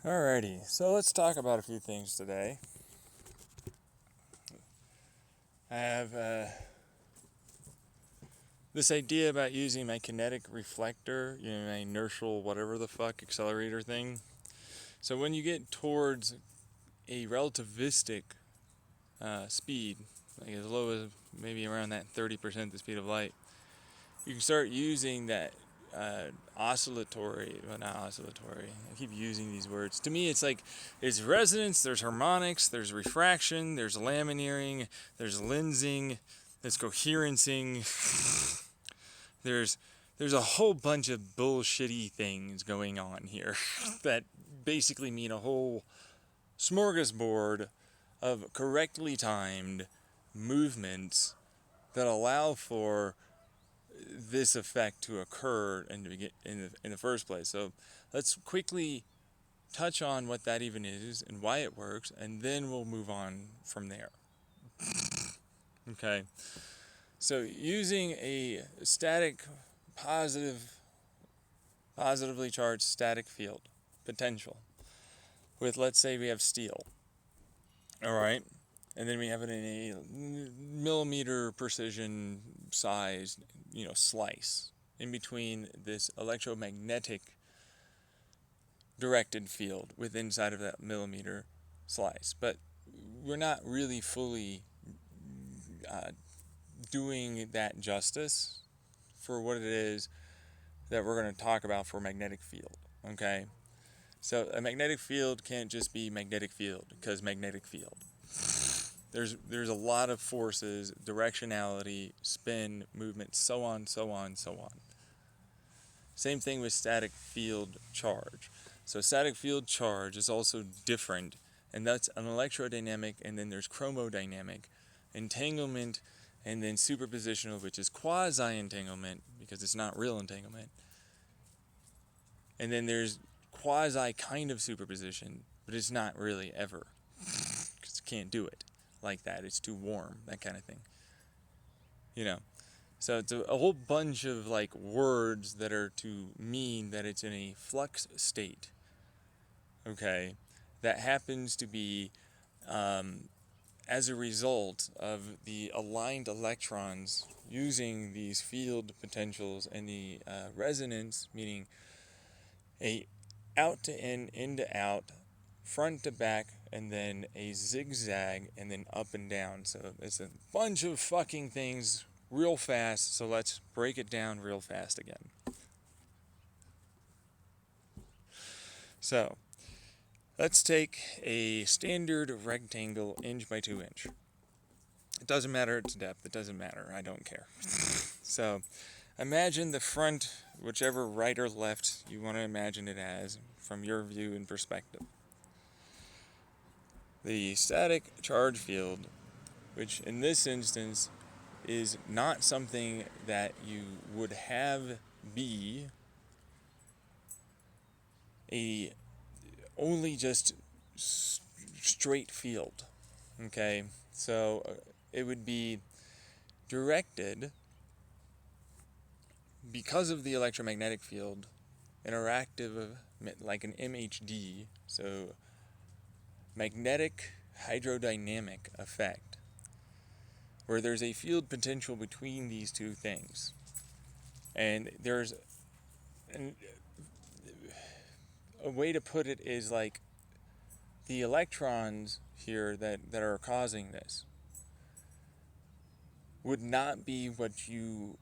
Alrighty, so let's talk about a few things today. I have this idea about using my kinetic reflector, my inertial whatever the fuck accelerator thing. So when you get towards a relativistic speed, like as low as maybe around that 30% the speed of light, you can start using that oscillatory, well, not oscillatory, I keep using these words. To me, it's resonance, there's harmonics, there's refraction, there's lamineering, there's lensing, there's coherencing, there's a whole bunch of bullshitty things going on here that basically mean a whole smorgasbord of correctly timed movements that allow for this effect to occur in the first place. So let's quickly touch on what that even is and why it works, and then we'll move on from there. Okay. So using a positively charged static field potential with, let's say we have steel. All right. And then we have it in a millimeter precision size, slice in between this electromagnetic directed field with inside of that millimeter slice. But we're not really fully uh, doing that justice for what it is that we're going to talk about for magnetic field. Okay? So a magnetic field can't just be magnetic field because magnetic field. There's a lot of forces, directionality, spin, movement, so on, so on, so on. Same thing with static field charge. So static field charge is also different, and that's an electrodynamic, and then there's chromodynamic, entanglement, and then superpositional, which is quasi-entanglement, because it's not real entanglement. And then there's quasi kind of superposition, but it's not really ever, because you can't do it like that. It's too warm, that kind of thing. So it's a whole bunch of words that are to mean that it's in a flux state. Okay, that happens to be as a result of the aligned electrons using these field potentials and the resonance, meaning a out to in to out, front to back, and then a zigzag, and then up and down. So it's a bunch of fucking things real fast. So let's break it down real fast again. So let's take a standard rectangle inch by 2 inch. It doesn't matter its depth. It doesn't matter. I don't care. So imagine the front, whichever right or left you want to imagine it as from your view and perspective. The static charge field, which in this instance is not something that you would have be a only just straight field. Okay, so it would be directed because of the electromagnetic field, interactive like an MHD, so magnetic hydrodynamic effect, where there's a field potential between these two things. And there's a way to put it is like the electrons here that are causing this would not be what you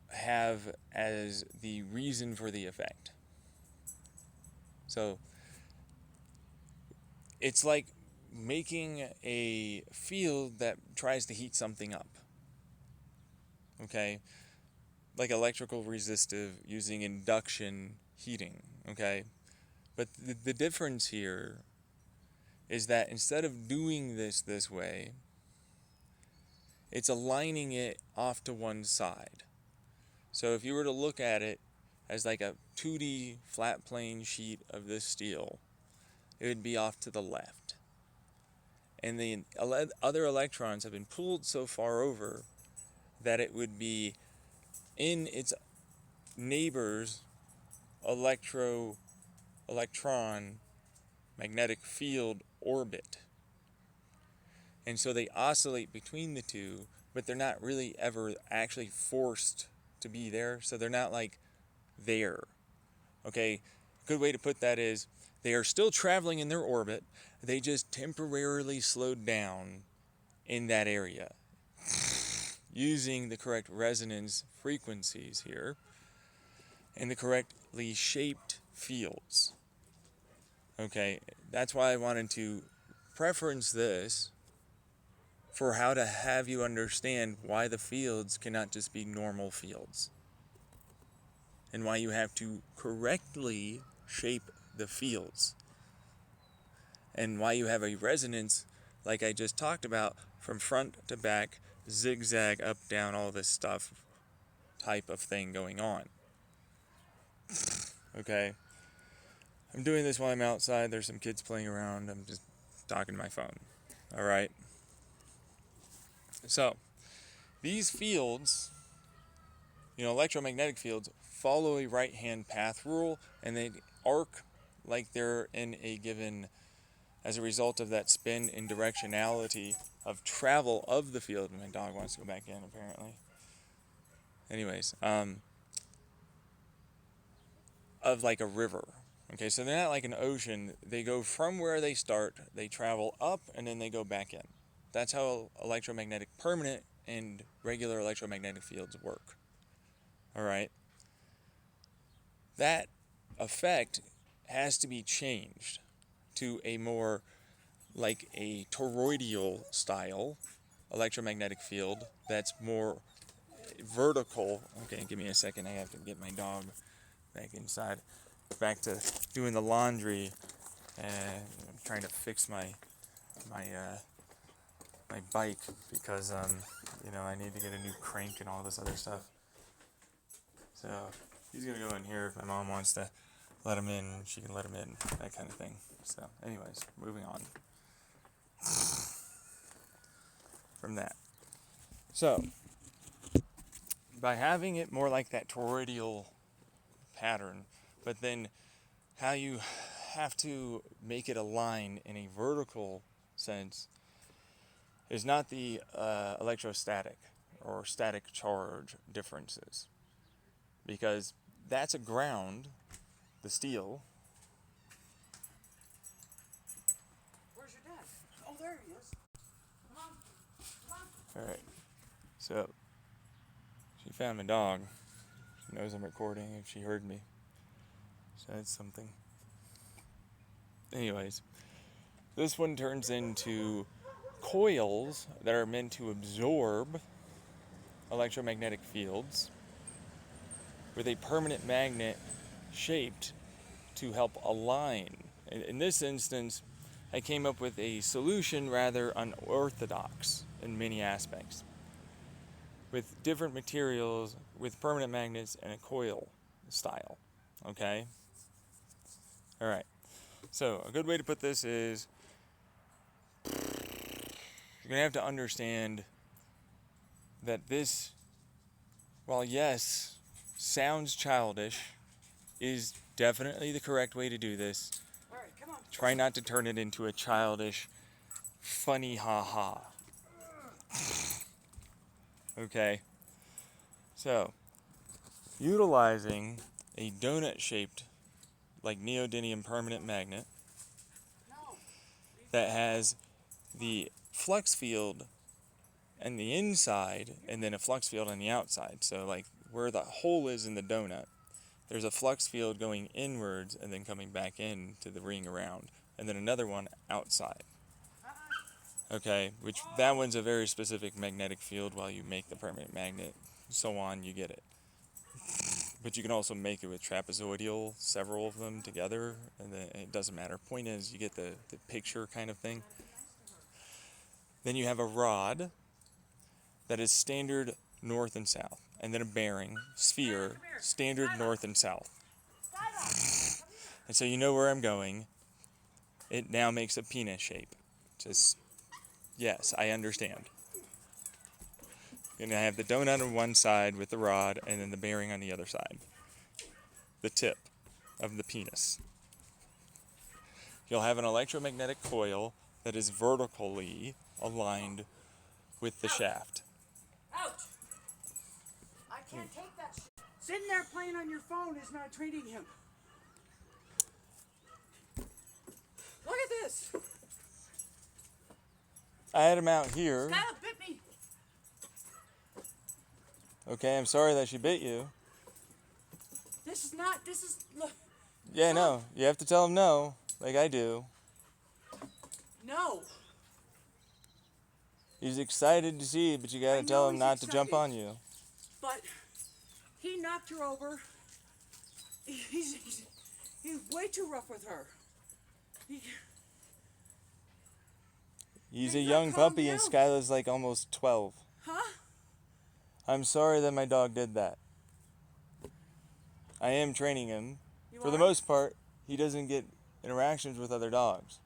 have as the reason for the effect. So it's like making a field that tries to heat something up. Okay? Like electrical resistive using induction heating. Okay? But the difference here is that instead of doing this way, it's aligning it off to one side. So if you were to look at it as like a 2D flat plane sheet of this steel, it would be off to the left. And the other electrons have been pulled so far over that it would be in its neighbor's electron magnetic field orbit. And so they oscillate between the two, but they're not really ever actually forced to be there. So they're not like there. Okay, good way to put that is they are still traveling in their orbit. They just temporarily slowed down in that area using the correct resonance frequencies here and the correctly shaped fields. Okay, that's why I wanted to preference this for how to have you understand why the fields cannot just be normal fields and why you have to correctly shape the fields and why you have a resonance like I just talked about from front to back, zigzag, up, down, all this stuff type of thing going on. Okay, I'm doing this while I'm outside. There's some kids playing around. I'm just talking to my phone. All right. So these fields, electromagnetic fields, follow a right-hand path rule, and they arc like they're in a given, as a result of that spin and directionality of travel of the field. My dog wants to go back in, apparently. Anyways, of like a river. Okay, so they're not like an ocean. They go from where they start, they travel up, and then they go back in. That's how electromagnetic permanent and regular electromagnetic fields work. All right. That effect has to be changed to a more like a toroidal style electromagnetic field that's more vertical. Okay, give me a second. I have to get my dog back inside. Back to doing the laundry, and I'm trying to fix my bike because I need to get a new crank and all this other stuff. So he's gonna go in here if my mom wants to let him in. She can let him in, that kind of thing. So, anyways, moving on from that. So by having it more like that toroidal pattern, but then how you have to make it align in a vertical sense is not the electrostatic or static charge differences, because that's a ground, the steel. Where's your dad? Oh, there he is. Come on. Come on. All right, so she found my dog. She knows I'm recording if she heard me. So that's something. Anyways, this one turns into coils that are meant to absorb electromagnetic fields with a permanent magnet shaped to help align. In this instance, I came up with a solution rather unorthodox in many aspects, with different materials, with permanent magnets and a coil style. Okay? All right. So a good way to put this is you're going to have to understand that this, while yes, sounds childish, is definitely the correct way to do this. All right, come on. Try not to turn it into a childish, funny ha-ha. Okay? So, utilizing a donut-shaped, like neodymium permanent magnet that has the flux field on the inside and then a flux field on the outside. So like where the hole is in the donut, there's a flux field going inwards and then coming back in to the ring around, and then another one outside. Okay, which that one's a very specific magnetic field while you make the permanent magnet, so on, you get it. But you can also make it with trapezoidal, several of them together, and then it doesn't matter. Point is, you get the picture kind of thing. Then you have a rod that is standard north and south, and then a bearing, sphere, standard north and south. And so you know where I'm going. It now makes a penis shape. Just, yes, I understand. You're going to have the donut on one side with the rod, and then the bearing on the other side. The tip of the penis. you'll have an electromagnetic coil that is vertically aligned with the shaft. Ouch! I can't take that shit. Sitting there playing on your phone is not treating him. Look at this. I had him out here. Skylar bit me. Okay, I'm sorry that she bit you. This is not, this is, look. Yeah, no. You have to tell him no, like I do. No. He's excited to see it, but you gotta tell him he's not to jump excited. on you. But he knocked her over. He's way too rough with her. He's They a got young calm puppy and down. Skylar's like almost 12. Huh? I'm sorry that my dog did that. I am training him. You For the are? most part, he doesn't get interactions with other dogs.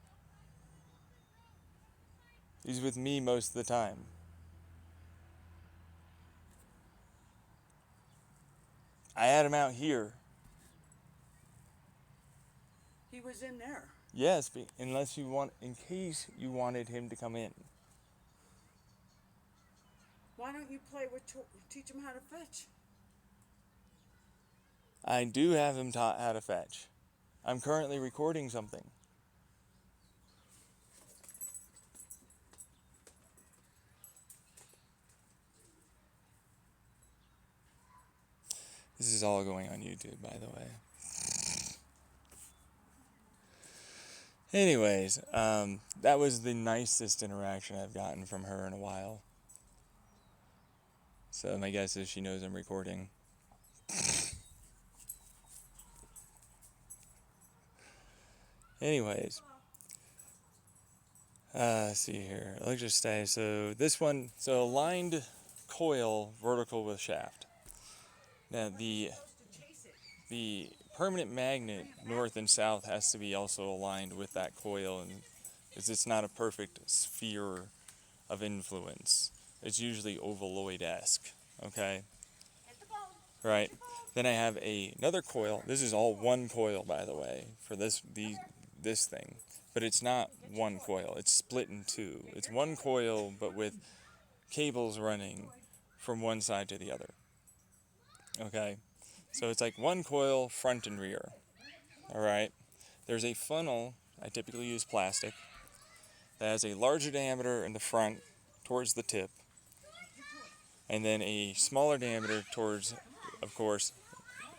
He's with me most of the time. I had him out here. He was in there. Yes, unless you want, in case you wanted him to come in. Why don't you play with, teach him how to fetch? I do have him taught how to fetch. I'm currently recording something. This is all going on YouTube, by the way. Anyways, that was the nicest interaction I've gotten from her in a while. So my guess is she knows I'm recording. Anyways, let's see here. Electrostatic. So this one, so aligned coil, vertical with shaft. Now the permanent magnet north and south has to be also aligned with that coil, and because it's not a perfect sphere of influence. It's usually ovaloid-esque. Okay. Right. Then I have another coil. This is all one coil, by the way, for this thing. But it's not one coil. It's split in two. It's one coil, but with cables running from one side to the other. Okay. So it's like one coil, front and rear. All right. There's a funnel. I typically use plastic that has a larger diameter in the front towards the tip, and then a smaller diameter towards, of course,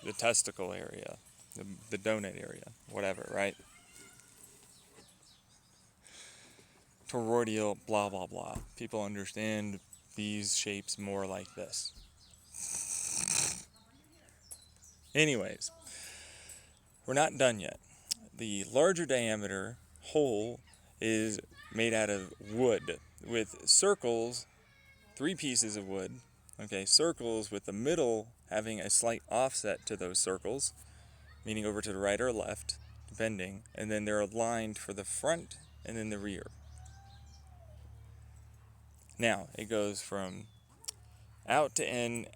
the testicle area, the donut area, whatever, right? Toroidal, blah, blah, blah. People understand these shapes more like this. Anyways, we're not done yet. The larger diameter hole is made out of wood with circles, 3 pieces of wood, okay, circles with the middle having a slight offset to those circles, meaning over to the right or left, depending, and then they're aligned for the front and then the rear. Now, it goes from out to in,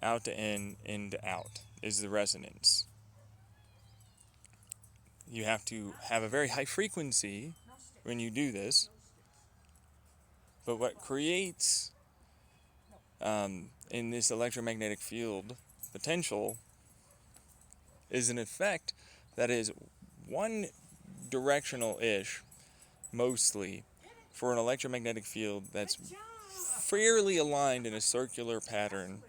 in to out is the resonance. You have to have a very high frequency when you do this, but what creates in this electromagnetic field potential is an effect that is one directional-ish, mostly, for an electromagnetic field that's fairly aligned in a circular pattern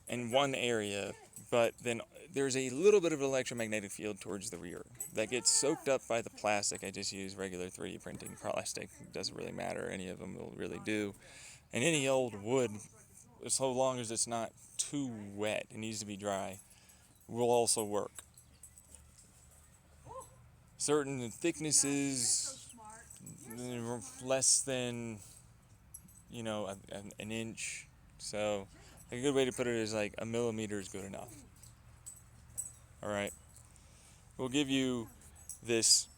in one area, but then there's a little bit of an electromagnetic field towards the rear that gets soaked up by the plastic. I just use regular 3D printing plastic. It doesn't really matter. Any of them will really do. And any old wood, so long as it's not too wet, it needs to be dry, will also work. Certain thicknesses, less than, an inch. So a good way to put it is like a millimeter is good enough. All right. We'll give you this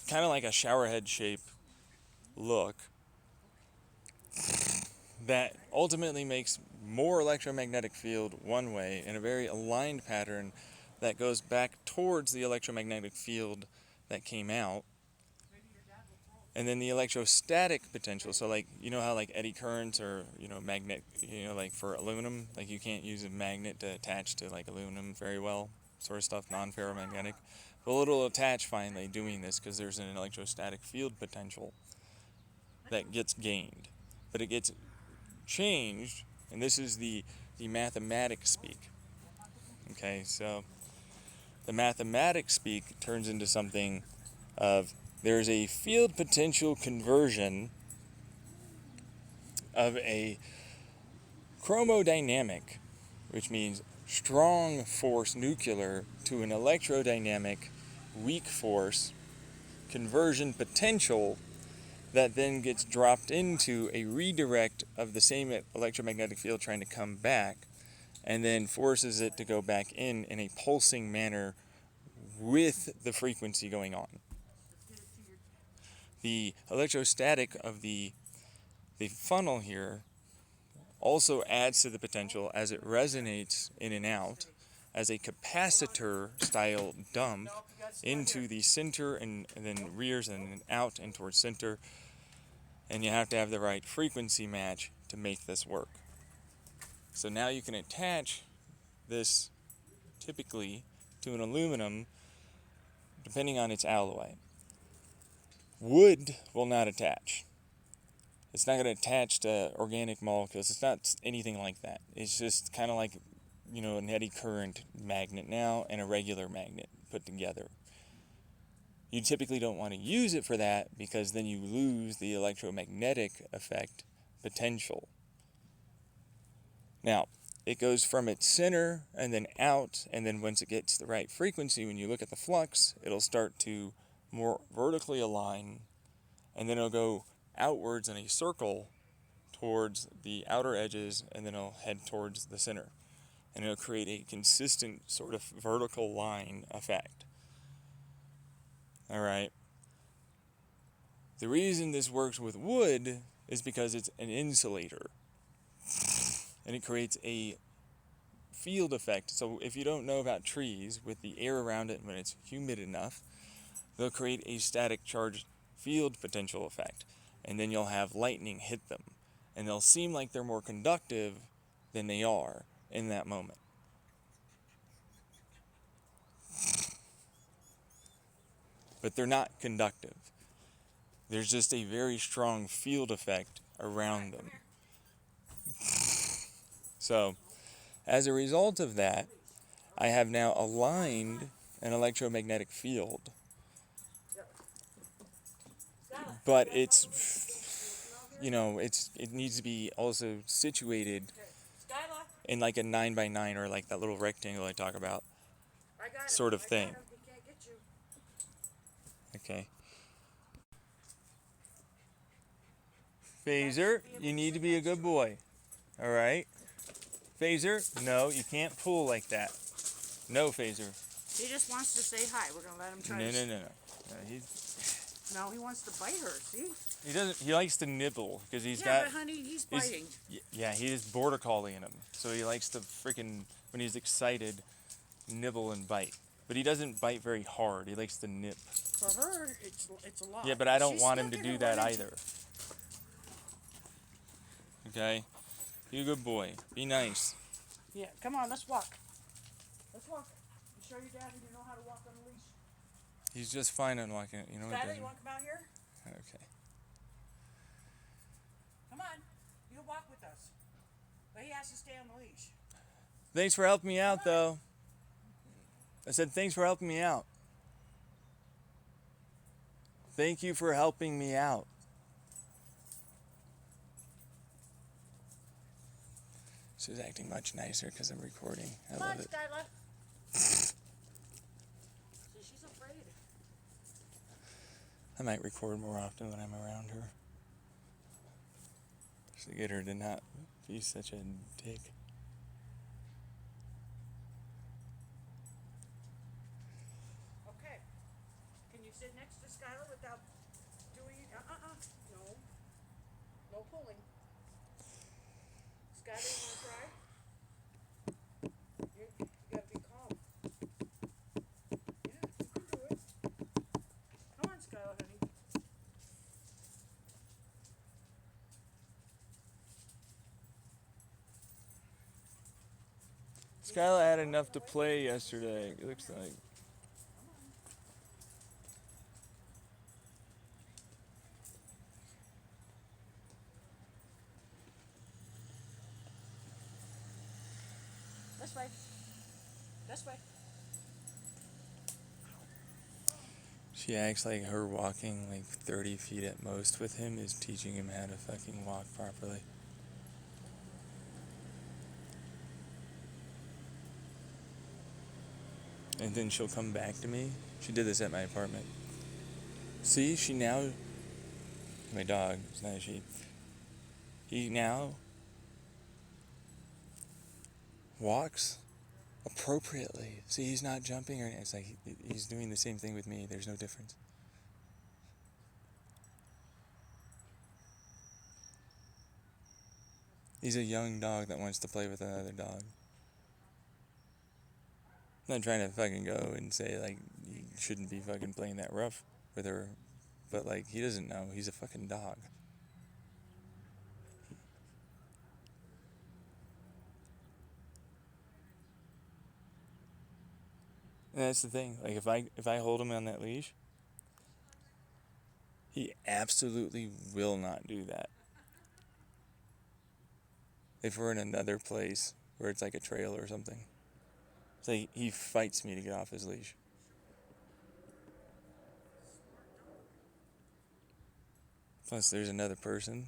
kind of like a showerhead shape look that ultimately makes more electromagnetic field one way in a very aligned pattern that goes back towards the electromagnetic field that came out. And then the electrostatic potential. So like, you know how like eddy currents or, magnet, like for aluminum, like you can't use a magnet to attach to like aluminum very well, sort of stuff, non-ferromagnetic. Well, it'll attach finally doing this because there's an electrostatic field potential that gets gained. But it gets changed, and this is the mathematics speak. Okay, so the mathematics speak turns into something of there's a field potential conversion of a chromodynamic, which means strong force nuclear, to an electrodynamic weak force conversion potential that then gets dropped into a redirect of the same electromagnetic field trying to come back, and then forces it to go back in a pulsing manner with the frequency going on. The electrostatic of the funnel here also adds to the potential as it resonates in and out as a capacitor style dump into the center and then rears and then out and towards center. And you have to have the right frequency match to make this work. So now you can attach this typically to an aluminum depending on its alloy. Wood will not attach. It's not going to attach to organic molecules. It's not anything like that. It's just kind of like, an eddy current magnet now and a regular magnet put together. You typically don't want to use it for that because then you lose the electromagnetic effect potential. Now, it goes from its center and then out, and then once it gets the right frequency, when you look at the flux, it'll start to more vertically align, and then it'll go outwards in a circle towards the outer edges, and then it'll head towards the center. And it'll create a consistent sort of vertical line effect. All right. The reason this works with wood is because it's an insulator. And it creates a field effect. So if you don't know about trees, with the air around it when it's humid enough, they'll create a static charge field potential effect. And then you'll have lightning hit them. And they'll seem like they're more conductive than they are in that moment. But they're not conductive. There's just a very strong field effect around them. So, as a result of that, I have now aligned an electromagnetic field. But it needs to be also situated in like a 9x9 or like that little rectangle I talk about sort of thing. Okay. Phaser, you need to be a good boy. All right. Phaser, no, you can't pull like that. No, Phaser. He just wants to say hi. We're gonna let him try. No. He wants to bite her. See? He doesn't. He likes to nibble because he's got. Yeah, but honey, he's biting. Yeah, he has border collie in him, so he likes to freaking when he's excited, nibble and bite. But he doesn't bite very hard. He likes to nip. For her, it's a lot. Yeah, but I don't want him to do that either. Okay? Be a good boy. Be nice. Yeah, come on, let's walk. Let's walk. You show your daddy you know how to walk on a leash. He's just fine on walking. You know what? Skylar, you want to come out here? Okay. Come on. You'll walk with us. But he has to stay on the leash. Thanks for helping me out, though. I said thanks for helping me out. Thank you for helping me out. She's acting much nicer because I'm recording. I love it. Skylar. See, she's afraid. I might record more often when I'm around her. Just to get her to not be such a dick. Okay. Can you sit next to Skylar without doing it? No. No pulling. Skylar, you want to try? You gotta be calm. Yeah, you can do it. Skylar had enough to play yesterday, it looks like. This way. This way. She acts like her walking like 30 feet at most with him is teaching him how to fucking walk properly. And then she'll come back to me. She did this at my apartment. See, she now... My dog, it's not a she. He now walks appropriately. See, he's not jumping or anything. It's like he's doing the same thing with me. There's no difference. He's a young dog that wants to play with another dog. I'm not trying to fucking go and say, like, you shouldn't be fucking playing that rough with her. But, like, he doesn't know. He's a fucking dog. And that's the thing. Like, if I hold him on that leash, he absolutely will not do that. If we're in another place where it's like a trail or something, it's like he fights me to get off his leash. Plus, there's another person.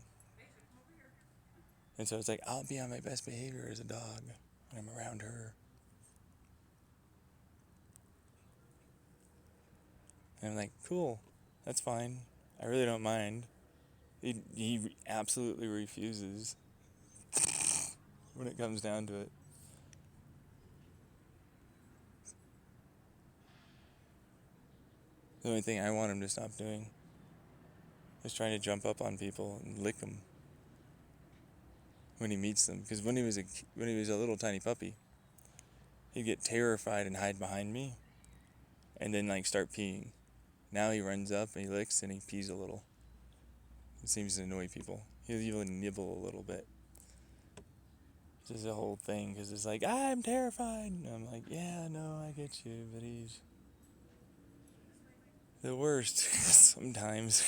And so it's like, I'll be on my best behavior as a dog when I'm around her. And I'm like, cool, that's fine. I really don't mind. He absolutely refuses when it comes down to it. The only thing I want him to stop doing is trying to jump up on people and lick them when he meets them. Because when he was a little tiny puppy, he'd get terrified and hide behind me, and then like start peeing. Now he runs up and he licks and he pees a little. It seems to annoy people. He'll even nibble a little bit. This is a whole thing because it's like, I'm terrified. And I'm like, yeah, no, I get you, but he's the worst sometimes.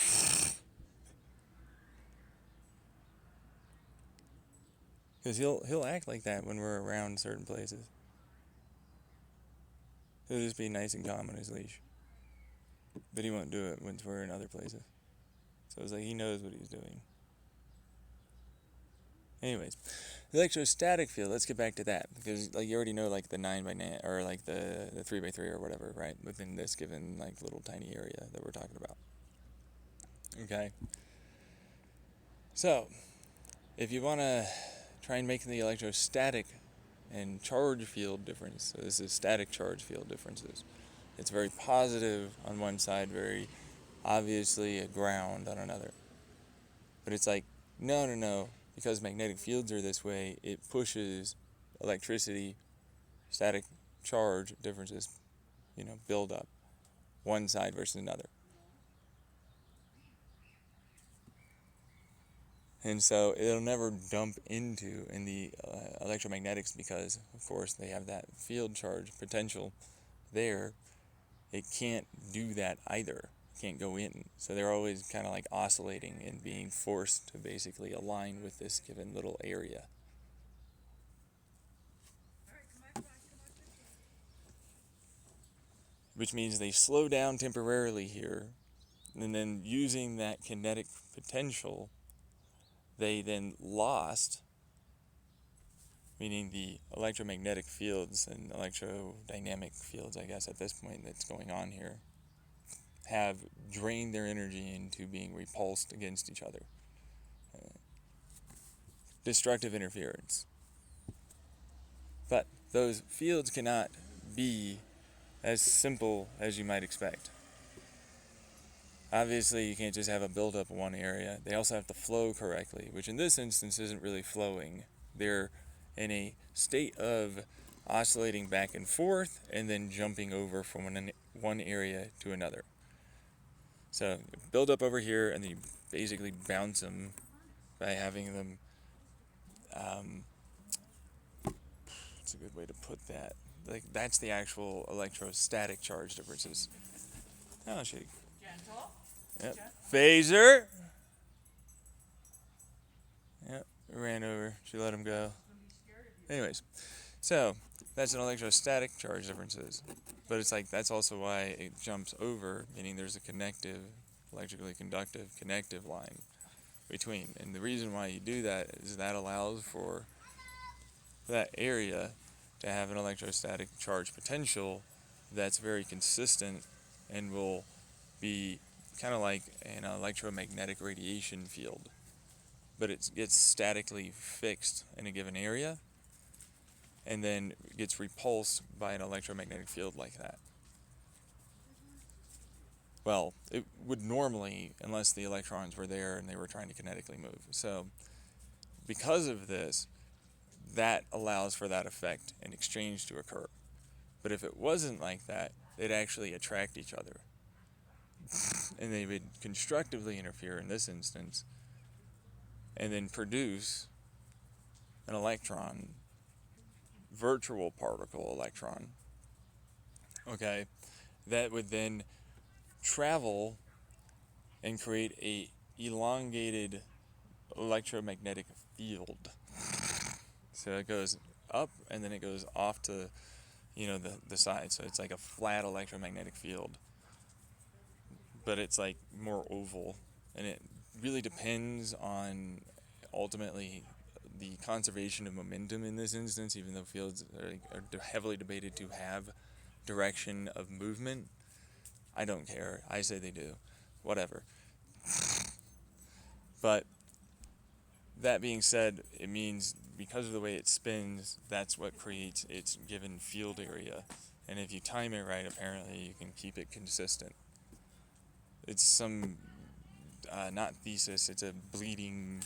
Because he'll act like that when we're around certain places. He'll just be nice and calm on his leash. But he won't do it once we're in other places. So it's like he knows what he's doing. Anyways, the electrostatic field, let's get back to that. Because like you already know like the 9x9 or like the 3x3 or whatever, right? Within this given like little tiny area that we're talking about. Okay. So, if you want to try and make the electrostatic and charge field difference, so this is static charge field differences. It's very positive on one side, very obviously a ground on another. But it's like, no, because magnetic fields are this way, it pushes electricity, static charge differences, build up one side versus another. And so it'll never dump into in the electromagnetics because, of course, they have that field charge potential there. It can't do that either. It can't go in. So they're always kind of like oscillating and being forced to basically align with this given little area. Which means they slow down temporarily here, and then using that kinetic potential, they then lost, meaning the electromagnetic fields and electrodynamic fields, I guess, at this point that's going on here, have drained their energy into being repulsed against each other. Destructive interference. But those fields cannot be as simple as you might expect. Obviously, you can't just have a buildup in one area. They also have to flow correctly, which in this instance isn't really flowing. They're in a state of oscillating back and forth and then jumping over from one area to another. So build up over here and then you basically bounce them by having them That's a good way to put that. Like, that's the actual electrostatic charge differences. Oh, shit. Gentle. Yep. Gen- Phaser. Yep. Ran over. She let him go. I'm gonna be scared of you. Anyways, so that's an electrostatic charge differences. But it's like that's also why it jumps over, meaning there's a connective, electrically conductive connective line between. And the reason why you do that is that allows for that area to have an electrostatic charge potential that's very consistent and will be kind of like an electromagnetic radiation field, but it gets statically fixed in a given area and then gets repulsed by an electromagnetic field like that. Well, it would normally, unless the electrons were there and they were trying to kinetically move. So because of this, that allows for that effect and exchange to occur. But if it wasn't like that, they'd actually attract each other. And they would constructively interfere in this instance and then produce an electron, virtual particle electron, okay, that would then travel and create a elongated electromagnetic field. So it goes up and then it goes off to, the side. So it's like a flat electromagnetic field. But it's like more oval. And it really depends on ultimately the conservation of momentum in this instance, even though fields are heavily debated to have direction of movement. I don't care. I say they do. Whatever. But that being said, it means because of the way it spins, that's what creates its given field area. And if you time it right, apparently you can keep it consistent. It's some, not thesis, it's a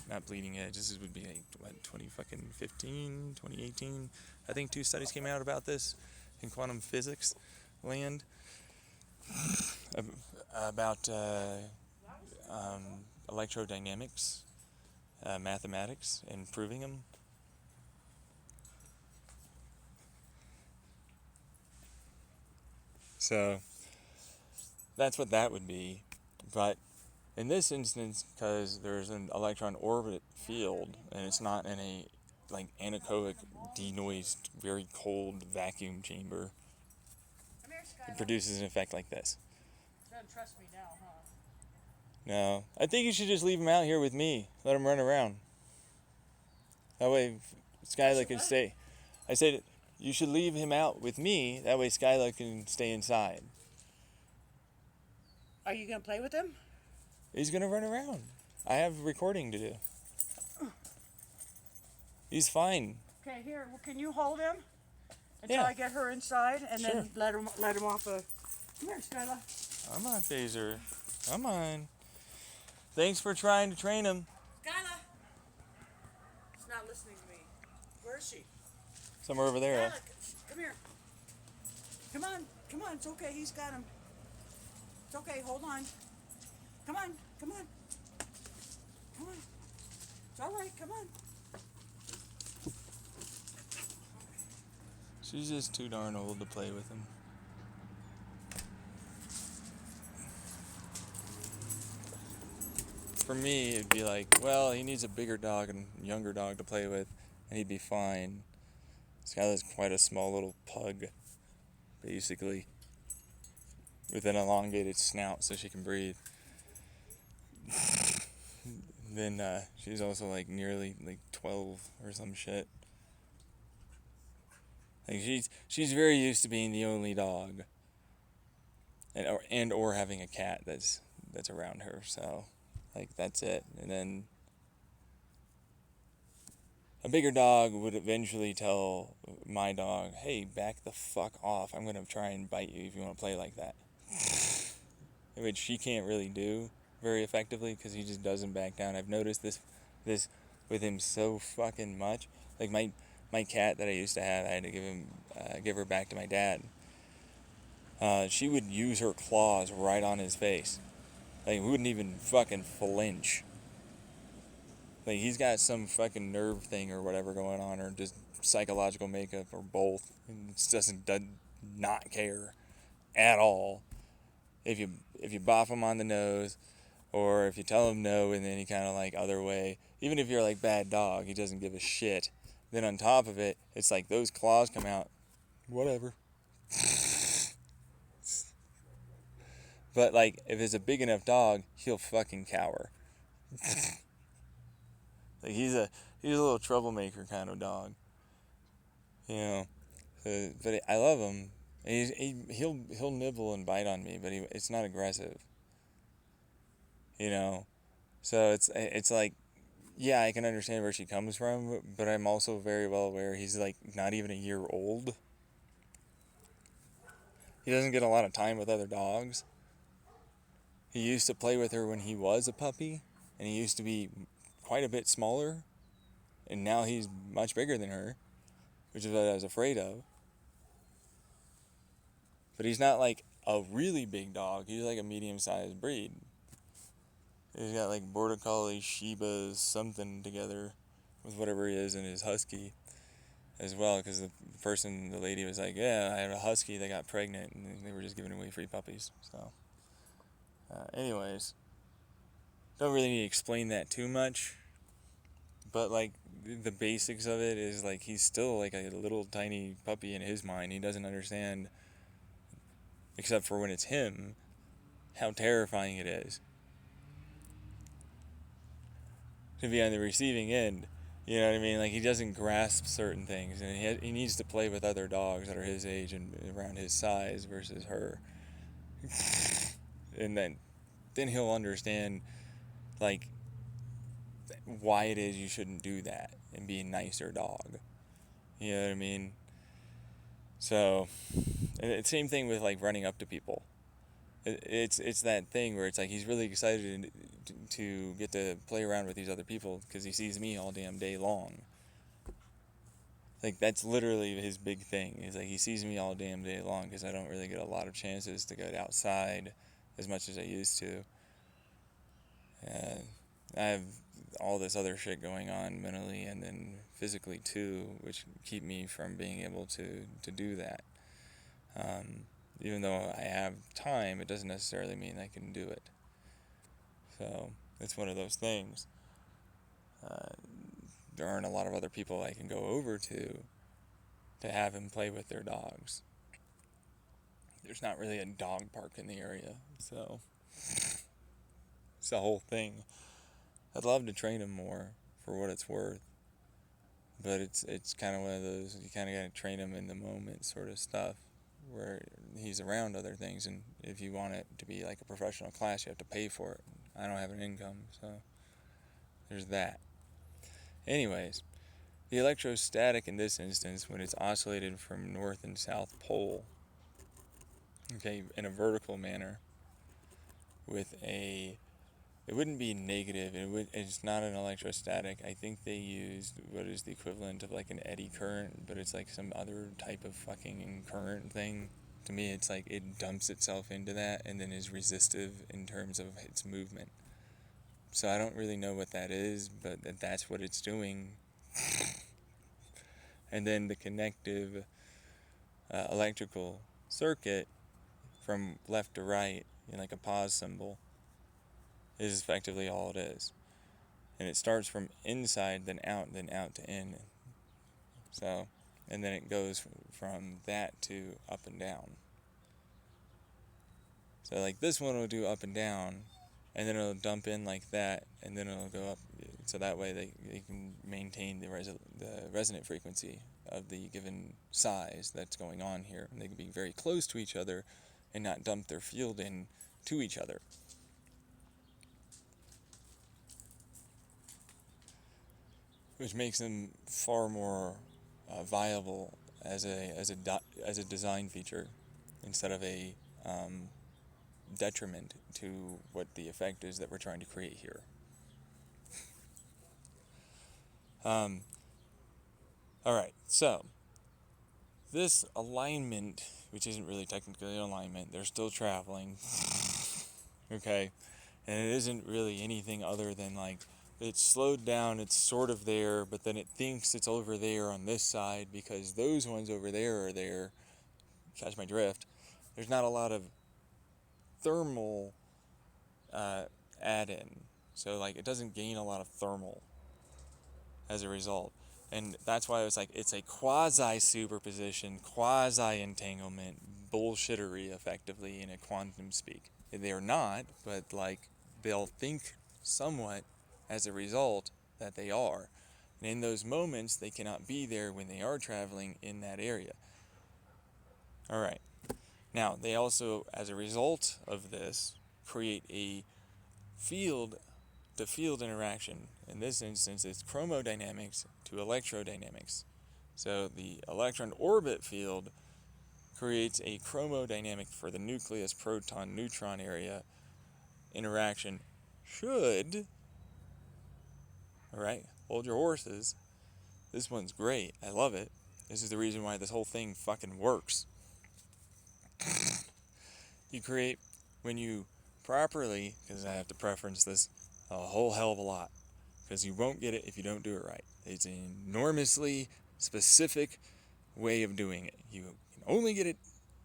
not bleeding edge. This would be like, 2018? I think 2 studies came out about this in quantum physics land. About electrodynamics, mathematics, and proving them. So that's what that would be. But in this instance, because there's an electron orbit field and it's not in a anechoic, denoised, very cold vacuum chamber, Come here, Skylar. it produces an effect like this. Doesn't trust me now, huh? No, I think you should just leave him out here with me. Let him run around. That way, Skylar can stay. I said you should leave him out with me. That way, Skylar can stay inside. Are you gonna play with him? He's gonna run around. I have recording to do. He's fine. Okay, here. Well, can you hold him until Yeah. I get her inside, and Sure. then let him off a. Come here, Skylar. Come on, Phaser. Come on. Thanks for trying to train him. Skylar. She's not listening to me. Where is she? Somewhere over there. Skylar, come here. Come on. It's okay. He's got him. It's okay. Hold on. Come on. It's all right. Come on. She's just too darn old to play with him. For me, it'd be like, well, he needs a bigger dog and younger dog to play with, and he'd be fine. Skylar's quite a small little pug, basically, with an elongated snout so she can breathe. Then she's also nearly 12 or some shit. She's very used to being the only dog, and or having a cat that's around her. So that's it. And then a bigger dog would eventually tell my dog, "Hey, back the fuck off! I'm gonna try and bite you if you want to play like that." Which she can't really do very effectively because he just doesn't back down. I've noticed this with him so fucking much. My cat that I used to have, I had to give her back to my dad. She would use her claws right on his face. We wouldn't even fucking flinch. Like, he's got some fucking nerve thing or whatever going on, or just psychological makeup, or both. And just does not care at all if you bop him on the nose, or if you tell him no and then he kind of like other way. Even if you're like bad dog, he doesn't give a shit. Then on top of it, it's like those claws come out. Whatever. But like, if it's a big enough dog, he'll fucking cower. Like, he's a little troublemaker kind of dog. You know. But I love him. He'll nibble and bite on me, but it's not aggressive. You know. So it's like, yeah, I can understand where she comes from, but I'm also very well aware he's like not even a year old. He doesn't get a lot of time with other dogs. He used to play with her when he was a puppy, and he used to be quite a bit smaller, and now he's much bigger than her, which is what I was afraid of. But he's not like a really big dog. He's like a medium-sized breed. He's got like Border Collie, Shiba, something together with whatever he is, and his husky as well, because the lady was like, yeah, I have a husky that got pregnant, and they were just giving away free puppies. So, anyways, don't really need to explain that too much, but like the basics of it is like he's still like a little tiny puppy in his mind. He doesn't understand, except for when it's him, how terrifying it is to be on the receiving end. You know what I mean? Like, he doesn't grasp certain things, and he needs to play with other dogs that are his age and around his size versus her. And then he'll understand, like, why it is you shouldn't do that and be a nicer dog. You know what I mean? So, same thing with like running up to people. It's that thing where it's like he's really excited to get to play around with these other people because he sees me all damn day long. Like, that's literally his big thing. Is like he sees me all damn day long because I don't really get a lot of chances to go outside as much as I used to. I have all this other shit going on mentally and then physically too, which keep me from being able to do that. Even though I have time, it doesn't necessarily mean I can do it. So, it's one of those things. There aren't a lot of other people I can go over to have him play with their dogs. There's not really a dog park in the area, so it's the whole thing. I'd love to train him more for what it's worth, but it's kind of one of those, you kind of got to train him in the moment sort of stuff, where he's around other things, and if you want it to be like a professional class, you have to pay for it. I don't have an income, so there's that. Anyways, the electrostatic in this instance, when it's oscillated from north and south pole, okay, in a vertical manner, with it wouldn't be negative, it's not an electrostatic. I think they used what is the equivalent of like an eddy current, but it's like some other type of fucking current thing. To me, it's like it dumps itself into that and then is resistive in terms of its movement. So I don't really know what that is, but that's what it's doing. And then the connective electrical circuit from left to right in like a pause symbol is effectively all it is. And it starts from inside, then out to in. So, and then it goes from that to up and down. So like this one will do up and down, and then it'll dump in like that, and then it'll go up. So that way they can maintain the resonant frequency of the given size that's going on here. And they can be very close to each other and not dump their field in to each other. Which makes them far more viable as a design feature instead of a detriment to what the effect is that we're trying to create here. Alright, so this alignment, which isn't really technically an alignment, they're still traveling, okay, and it isn't really anything other than like it's slowed down, it's sort of there, but then it thinks it's over there on this side because those ones over there are there. Catch my drift. There's not a lot of thermal add-in. So, like, it doesn't gain a lot of thermal as a result. And that's why it's like, it's a quasi-superposition, quasi-entanglement bullshittery, effectively, in a quantum speak. They're not, but, like, they'll think somewhat as a result that they are. And in those moments, they cannot be there when they are traveling in that area. Alright. Now, they also, as a result of this, create a field-to-field interaction. In this instance, it's chromodynamics to electrodynamics. So the electron orbit field creates a chromodynamic for the nucleus proton-neutron area interaction. Alright, hold your horses. This one's great. I love it. This is the reason why this whole thing fucking works. You create, when you properly, because I have to preference this a whole hell of a lot, because you won't get it if you don't do it right. It's an enormously specific way of doing it. You can only get it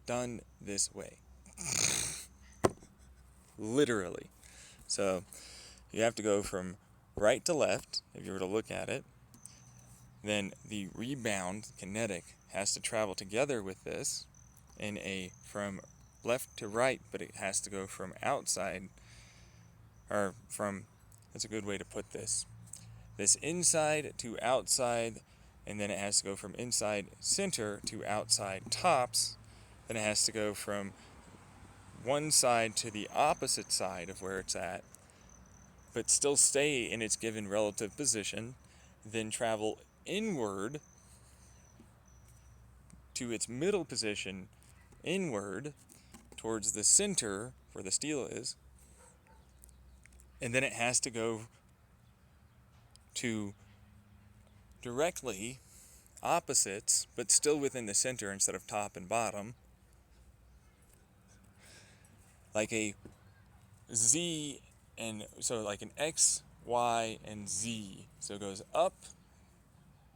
done this way. Literally. So you have to go from right to left, if you were to look at it. Then the rebound kinetic has to travel together with this in a from left to right, but it has to go from outside, or from, that's a good way to put this. This inside to outside, and then it has to go from inside center to outside tops. Then it has to go from one side to the opposite side of where it's at, but still stay in its given relative position, then travel inward to its middle position, inward towards the center where the steel is, and then it has to go to directly opposites, but still within the center instead of top and bottom, like a Z, and so like an X, Y, and Z. So it goes up,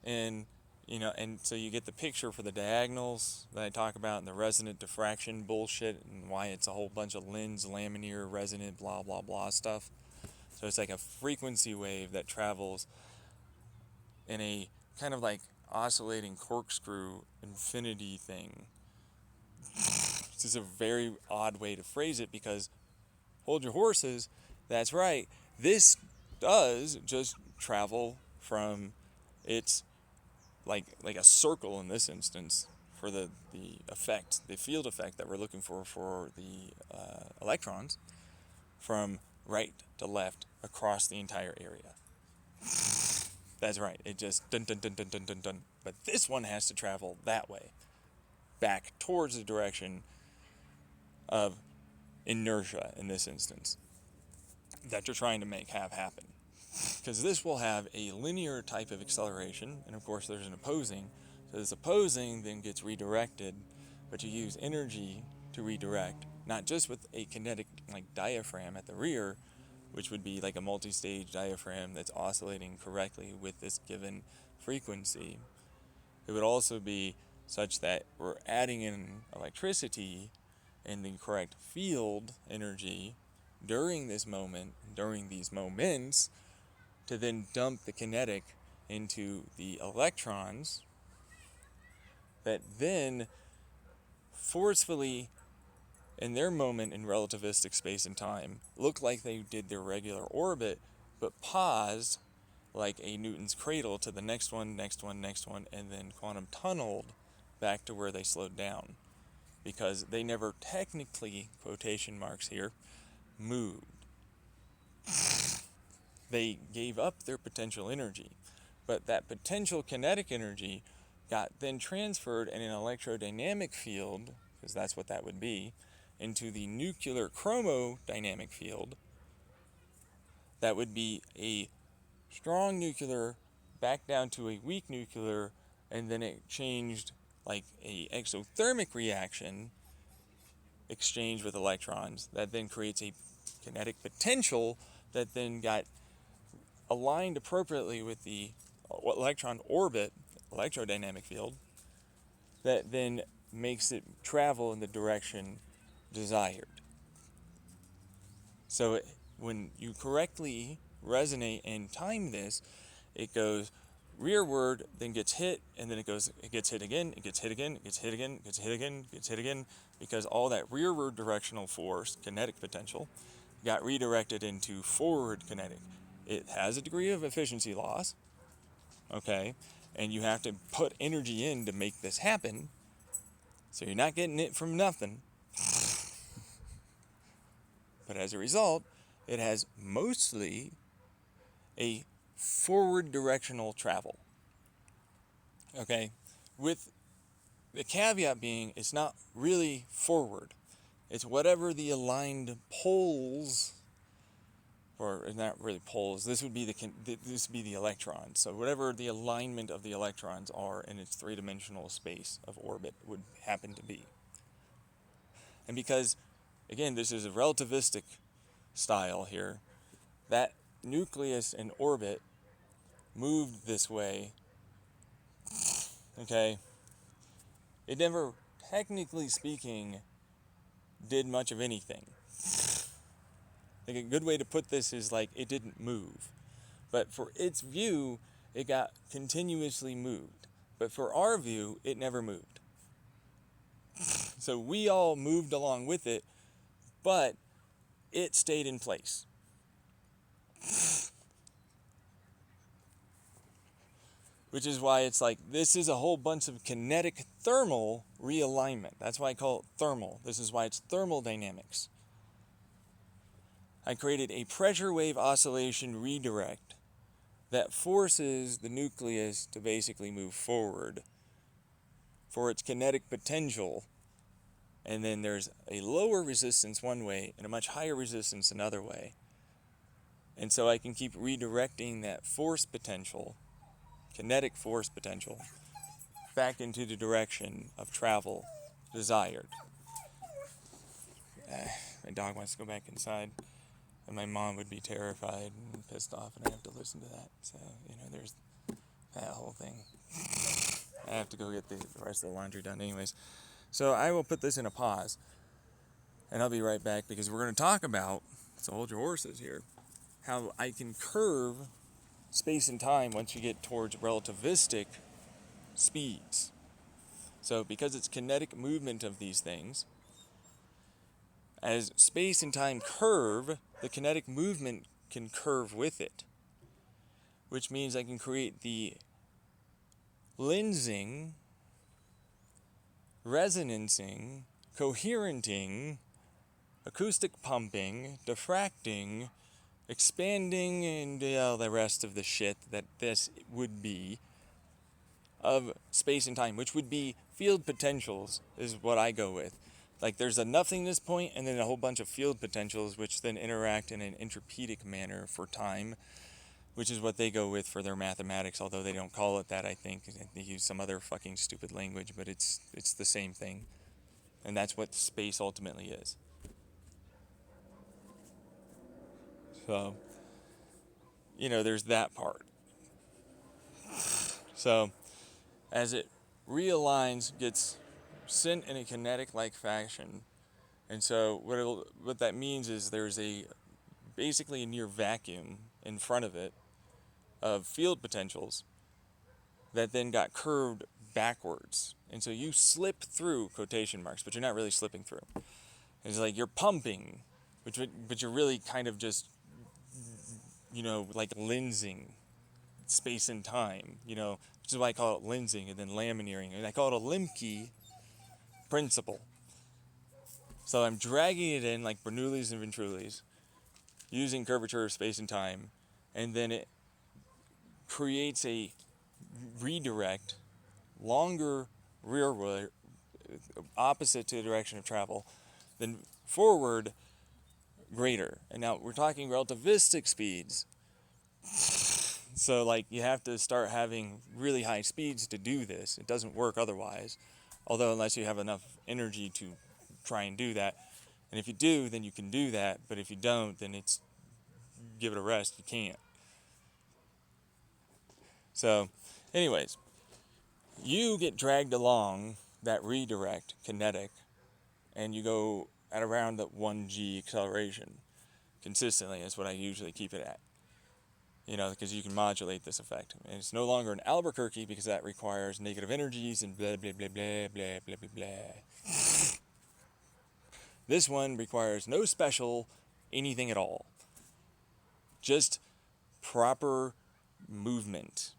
and and so you get the picture for the diagonals that I talk about in the resonant diffraction bullshit, and why it's a whole bunch of lens, laminar, resonant, blah blah blah stuff. So it's like a frequency wave that travels in a kind of like oscillating corkscrew infinity thing. This is a very odd way to phrase it, because hold your horses, that's right, this does just travel from its like a circle in this instance for the effect, the field effect that we're looking for the electrons, from right to left across the entire area. That's right, it just dun dun dun dun dun dun dun. But this one has to travel that way, back towards the direction of inertia in this instance that you're trying to make have happen. Because this will have a linear type of acceleration, and of course there's an opposing. So this opposing then gets redirected, but you use energy to redirect, not just with a kinetic like diaphragm at the rear, which would be like a multi-stage diaphragm that's oscillating correctly with this given frequency. It would also be such that we're adding in electricity and the correct field energy during this moment, during these moments, to then dump the kinetic into the electrons that then forcefully, in their moment in relativistic space and time, look like they did their regular orbit, but paused like a Newton's cradle to the next one, next one, next one, and then quantum tunneled back to where they slowed down. Because they never technically, quotation marks here, moved. They gave up their potential energy, but that potential kinetic energy got then transferred in an electrodynamic field, because that's what that would be, into the nuclear chromodynamic field. That would be a strong nuclear back down to a weak nuclear, and then it changed like a exothermic reaction exchange with electrons that then creates a kinetic potential that then got aligned appropriately with the electron orbit, electrodynamic field, that then makes it travel in the direction desired. So when you correctly resonate and time this, it goes rearward, then gets hit, and then it gets hit again, it gets hit again, it gets hit again, it gets hit again, it gets hit again, because all that rearward directional force, kinetic potential, got redirected into forward kinetic. It has a degree of efficiency loss, okay, and you have to put energy in to make this happen, so you're not getting it from nothing. But as a result, it has mostly a forward directional travel. Okay? With the caveat being, it's not really forward. It's whatever the aligned poles, or not really poles, this would be the electrons. So whatever the alignment of the electrons are in its three-dimensional space of orbit would happen to be. And because, again, this is a relativistic style here, that nucleus in orbit moved this way, okay? It never, technically speaking, did much of anything. Like a good way to put this is like it didn't move. But for its view, it got continuously moved. But for our view, it never moved. So we all moved along with it, but it stayed in place. Which is why it's like, this is a whole bunch of kinetic thermal realignment. That's why I call it thermal. This is why it's thermodynamics. I created a pressure wave oscillation redirect that forces the nucleus to basically move forward for its kinetic potential. And then there's a lower resistance one way and a much higher resistance another way. And so I can keep redirecting that force potential, kinetic force potential, back into the direction of travel desired. My dog wants to go back inside, and my mom would be terrified and pissed off, and I have to listen to that. So, there's that whole thing. I have to go get the rest of the laundry done anyways. So I will put this in a pause, and I'll be right back, because we're going to talk about, so hold your horses here, how I can curve space and time once you get towards relativistic speeds. So because it's kinetic movement of these things, as space and time curve, the kinetic movement can curve with it, which means I can create the lensing, resonancing, coherenting, acoustic pumping, diffracting, expanding, and the rest of the shit that this would be of space and time, which would be field potentials, is what I go with. Like, there's a nothingness point and then a whole bunch of field potentials which then interact in an entropedic manner for time, which is what they go with for their mathematics, although they don't call it that, I think. They use some other fucking stupid language, but it's the same thing. And that's what space ultimately is. So, there's that part. So, as it realigns, gets sent in a kinetic-like fashion, and so what that means is there's basically a near vacuum in front of it of field potentials that then got curved backwards, and so you slip through, quotation marks, but you're not really slipping through. It's like you're pumping, but you're really kind of just, like lensing space and time, which is why I call it lensing and then lamineering, and I call it a Lemke principle. So I'm dragging it in like Bernoulli's and Venturi's, using curvature of space and time, and then it creates a redirect, longer rearward, opposite to the direction of travel, then forward, greater. And now we're talking relativistic speeds. So like you have to start having really high speeds to do this. It doesn't work otherwise. Although unless you have enough energy to try and do that. And if you do, then you can do that. But if you don't, then it's give it a rest. You can't. So, anyways, you get dragged along that redirect kinetic, and you go at around the 1g acceleration consistently. Is what I usually keep it at. Because you can modulate this effect. And it's no longer an Albuquerque because that requires negative energies and blah, blah, blah, blah, blah, blah, blah, blah. This one requires no special anything at all. Just proper movement.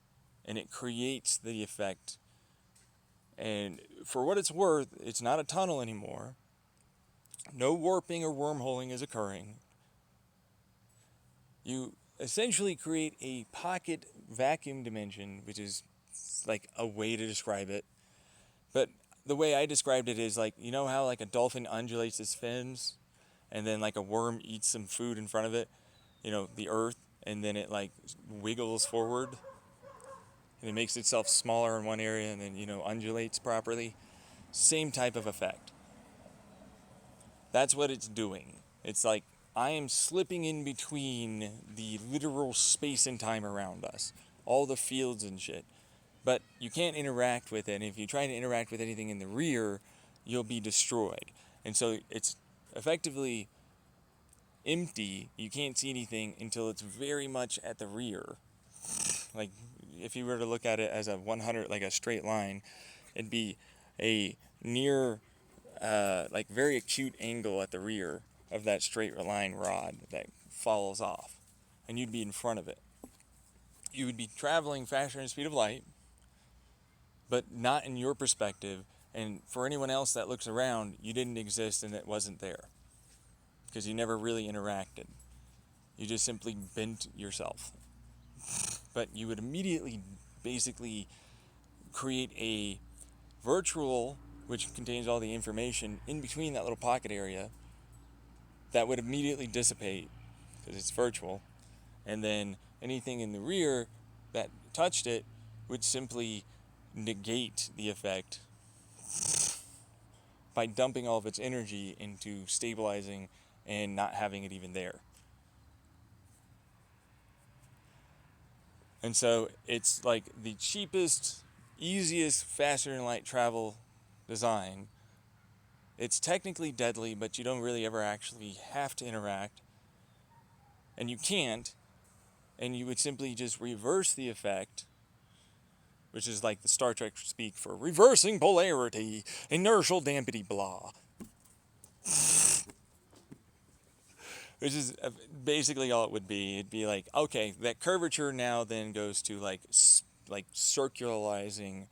And it creates the effect. And for what it's worth, it's not a tunnel anymore. No warping or wormholing is occurring. You essentially create a pocket vacuum dimension, which is like a way to describe it. But the way I described it is like, you know how like a dolphin undulates its fins and then like a worm eats some food in front of it, the earth, and then it like wiggles forward and it makes itself smaller in one area and then, undulates properly. Same type of effect. That's what it's doing. It's like I am slipping in between the literal space and time around us, all the fields and shit. But you can't interact with it, and if you try to interact with anything in the rear, you'll be destroyed. And so it's effectively empty. You can't see anything until it's very much at the rear. Like, if you were to look at it as a 100, like a straight line, it'd be a near, like very acute angle at the rear of that straight line rod that falls off, and you'd be in front of it. You would be traveling faster than the speed of light, but not in your perspective, and for anyone else that looks around, you didn't exist and it wasn't there, because you never really interacted. You just simply bent yourself. But you would immediately basically create a virtual, which contains all the information in between that little pocket area, that would immediately dissipate because it's virtual, and then anything in the rear that touched it would simply negate the effect by dumping all of its energy into stabilizing and not having it even there. And so it's like the cheapest, easiest, faster than light travel design. It's technically deadly, but you don't really ever actually have to interact. And you can't. And you would simply just reverse the effect, which is like the Star Trek speak for reversing polarity, inertial dampity blah. Which is basically all it would be. It'd be like, okay, that curvature now then goes to like circularizing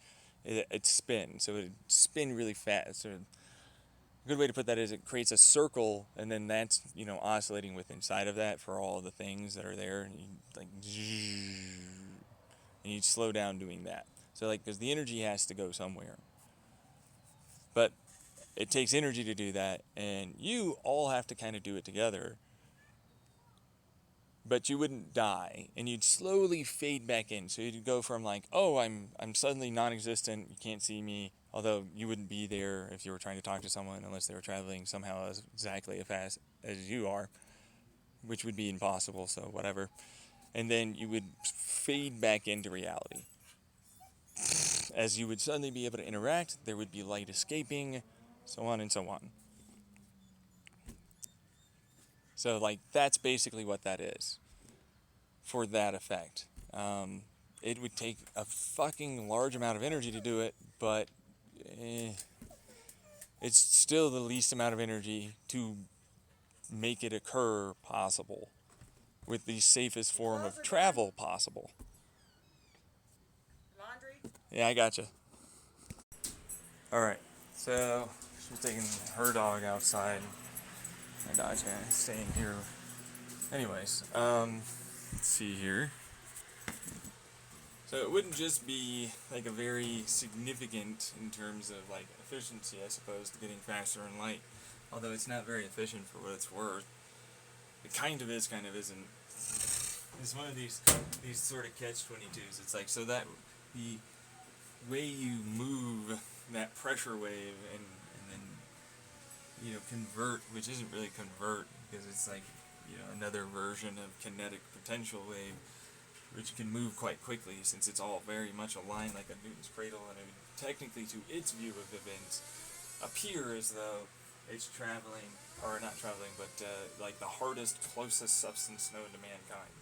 its spin. So it would spin really fast. So a good way to put that is it creates a circle, and then that's, oscillating with inside of that for all the things that are there. And you'd slow down doing that. So like, because the energy has to go somewhere. But it takes energy to do that, and you all have to kind of do it together. But you wouldn't die, and you'd slowly fade back in. So you'd go from like, oh, I'm suddenly non-existent, you can't see me, although you wouldn't be there if you were trying to talk to someone unless they were traveling somehow as exactly as fast as you are, which would be impossible, so whatever. And then you would fade back into reality. As you would suddenly be able to interact, there would be light escaping, so on and so on. So, like, that's basically what that is for that effect. It would take a fucking large amount of energy to do it, but it's still the least amount of energy to make it occur possible with the safest form of travel possible. Laundry? Yeah, I gotcha. Alright, so she's taking her dog outside. My dog's gonna stay in here. Anyways, let's see here. So it wouldn't just be like a very significant in terms of like efficiency, I suppose, to getting faster in light. Although it's not very efficient for what it's worth. It kind of is, kind of isn't. It's one of these sort of catch-22s. It's like, so that the way you move that pressure wave and then convert, which isn't really convert because it's like another version of kinetic potential wave, which can move quite quickly since it's all very much aligned like a Newton's cradle, and it would technically, to its view of events, appear as though it's traveling, or not traveling, but like the hardest, closest substance known to mankind.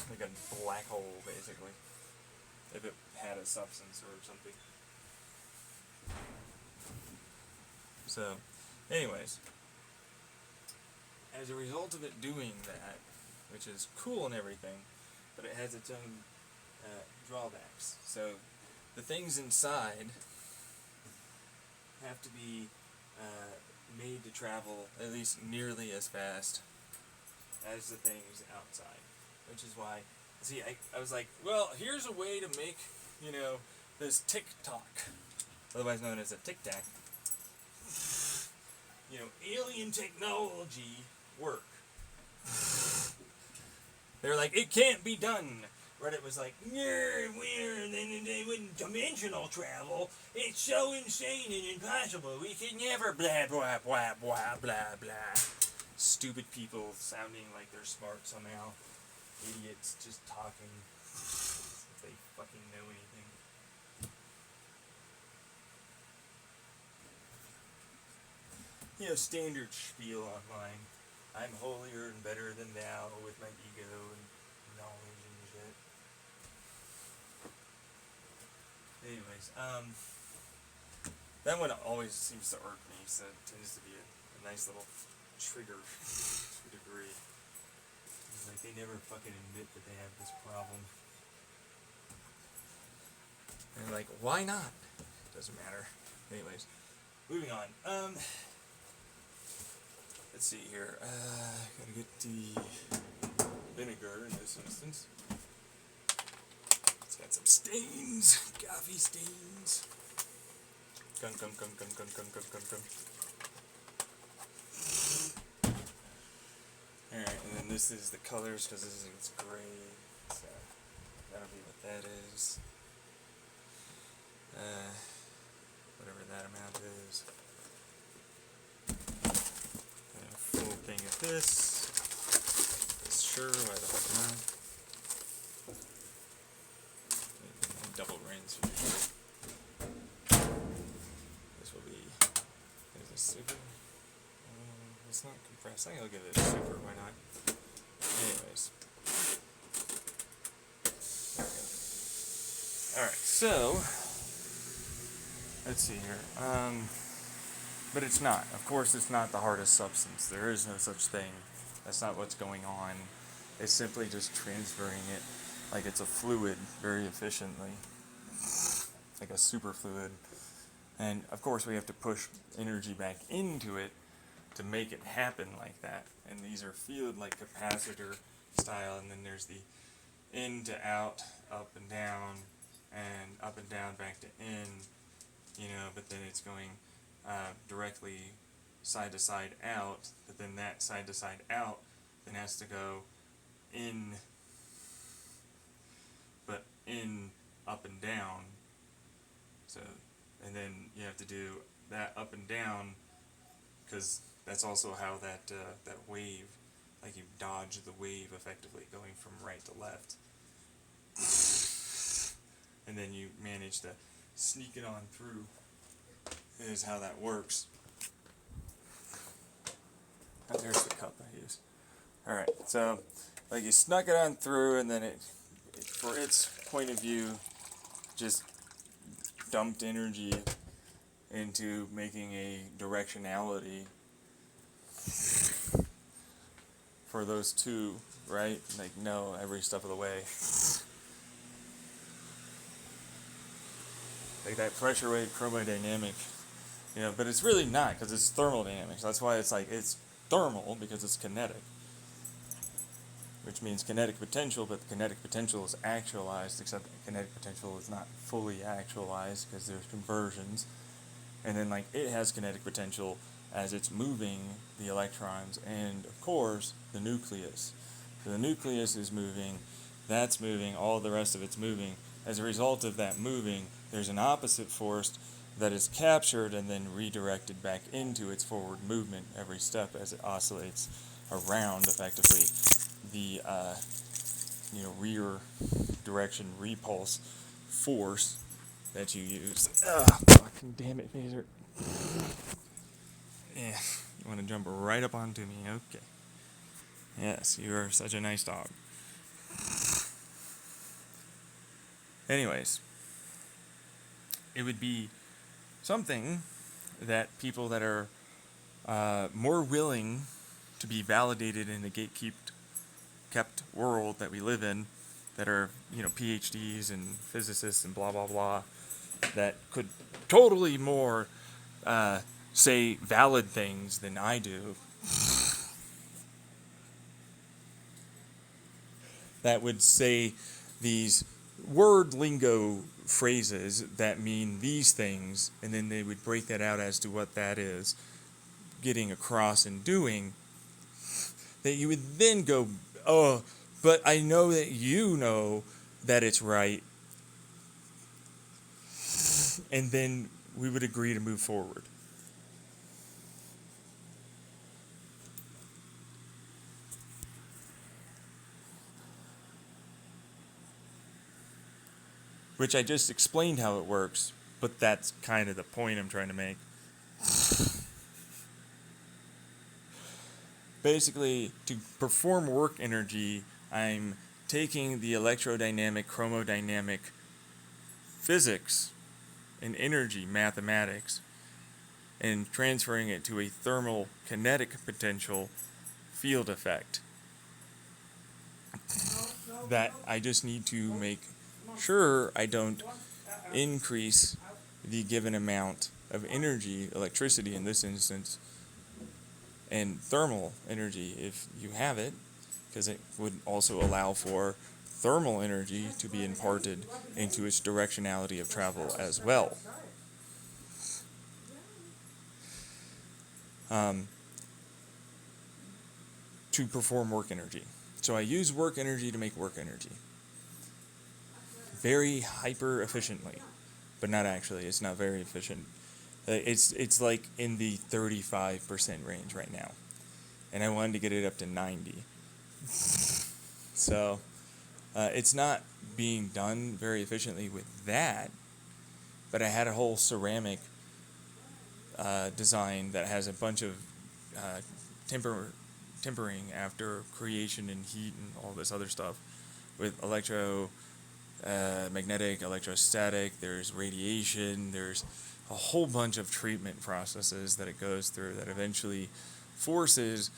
Like a black hole, basically. If it had a substance or something. So, anyways, as a result of it doing that, which is cool and everything, but it has its own drawbacks. So, the things inside have to be made to travel at least nearly as fast as the things outside. Which is why, see, I was like, well, here's a way to make, this tick-tock, otherwise known as a tic-tac, alien technology work. They were like, it can't be done. Reddit was like, they wouldn't dimensional travel. It's so insane and impossible. We could never blah, blah, blah, blah, blah, blah. Stupid people sounding like they're smart somehow. Idiots just talking. If they fucking know anything. Standard spiel online. I'm holier and better than thou with my ego and knowledge and shit. Anyways, that one always seems to irk me, so it tends to be a nice little trigger to a degree. It's like they never fucking admit that they have this problem. And they're like, why not? Doesn't matter. Anyways, moving on. Let's see here. Gotta get the vinegar in this instance. It's got some stains. Coffee stains. Come. Alright, and then this is the colors, because this is gray. So, that'll be what that is. Whatever that amount is. Full thing of this. Sure, why the fuck not? Double rinse usually. This will be. Is this super? It's not compressed. I think I'll give it a super. Why not? Anyways. There we go. Alright, so. Let's see here. But it's not. Of course, it's not the hardest substance. There is no such thing. That's not what's going on. It's simply just transferring it like it's a fluid very efficiently. Like a superfluid. And, of course, we have to push energy back into it to make it happen like that. And these are field like capacitor style. And then there's the in to out, up and down back to in. But then it's going directly side to side out, but then that side to side out then has to go in, but in, up and down. So, and then you have to do that up and down, because that's also how that wave, like you dodge the wave effectively going from right to left. And then you manage to sneak it on through, is how that works. And there's the cup I use. Alright, so like you snuck it on through, and then it for its point of view, just dumped energy into making a directionality for those two, right? Like, no, every step of the way. Like that pressure wave chromodynamic, but it's really not, because it's thermodynamics. That's why it's like, it's thermal, because it's kinetic. Which means kinetic potential, but the kinetic potential is actualized, except kinetic potential is not fully actualized, because there's conversions. And then, like, it has kinetic potential as it's moving the electrons, and, of course, the nucleus. So the nucleus is moving, that's moving, all the rest of it's moving. As a result of that moving, there's an opposite force that is captured and then redirected back into its forward movement every step as it oscillates around, effectively, the rear direction repulse force that you use. Fucking damn it, Phaser. Yeah, you want to jump right up onto me? Okay. Yes, you are such a nice dog. Anyways, it would be something that people that are more willing to be validated in the kept world that we live in, that are PhDs and physicists and blah blah blah, that could totally more say valid things than I do. That would say these word lingo phrases that mean these things, and then they would break that out as to what that is getting across and doing, that you would then go, oh, but I know that you know that it's right, and then we would agree to move forward. Which I just explained how it works, but that's kind of the point I'm trying to make. Basically, to perform work energy, I'm taking the electrodynamic, chromodynamic physics and energy mathematics and transferring it to a thermal kinetic potential field effect. That I just need to make sure I don't increase the given amount of energy, electricity in this instance, and thermal energy if you have it, because it would also allow for thermal energy to be imparted into its directionality of travel as well. To perform work energy. So I use work energy to make work energy. Very hyper efficiently, but not actually. It's not very efficient. It's like in the 35% range right now, and I wanted to get it up to 90. So it's not being done very efficiently with that, but I had a whole ceramic design that has a bunch of tempering after creation and heat and all this other stuff with magnetic, electrostatic, there's radiation, there's a whole bunch of treatment processes that it goes through that eventually forces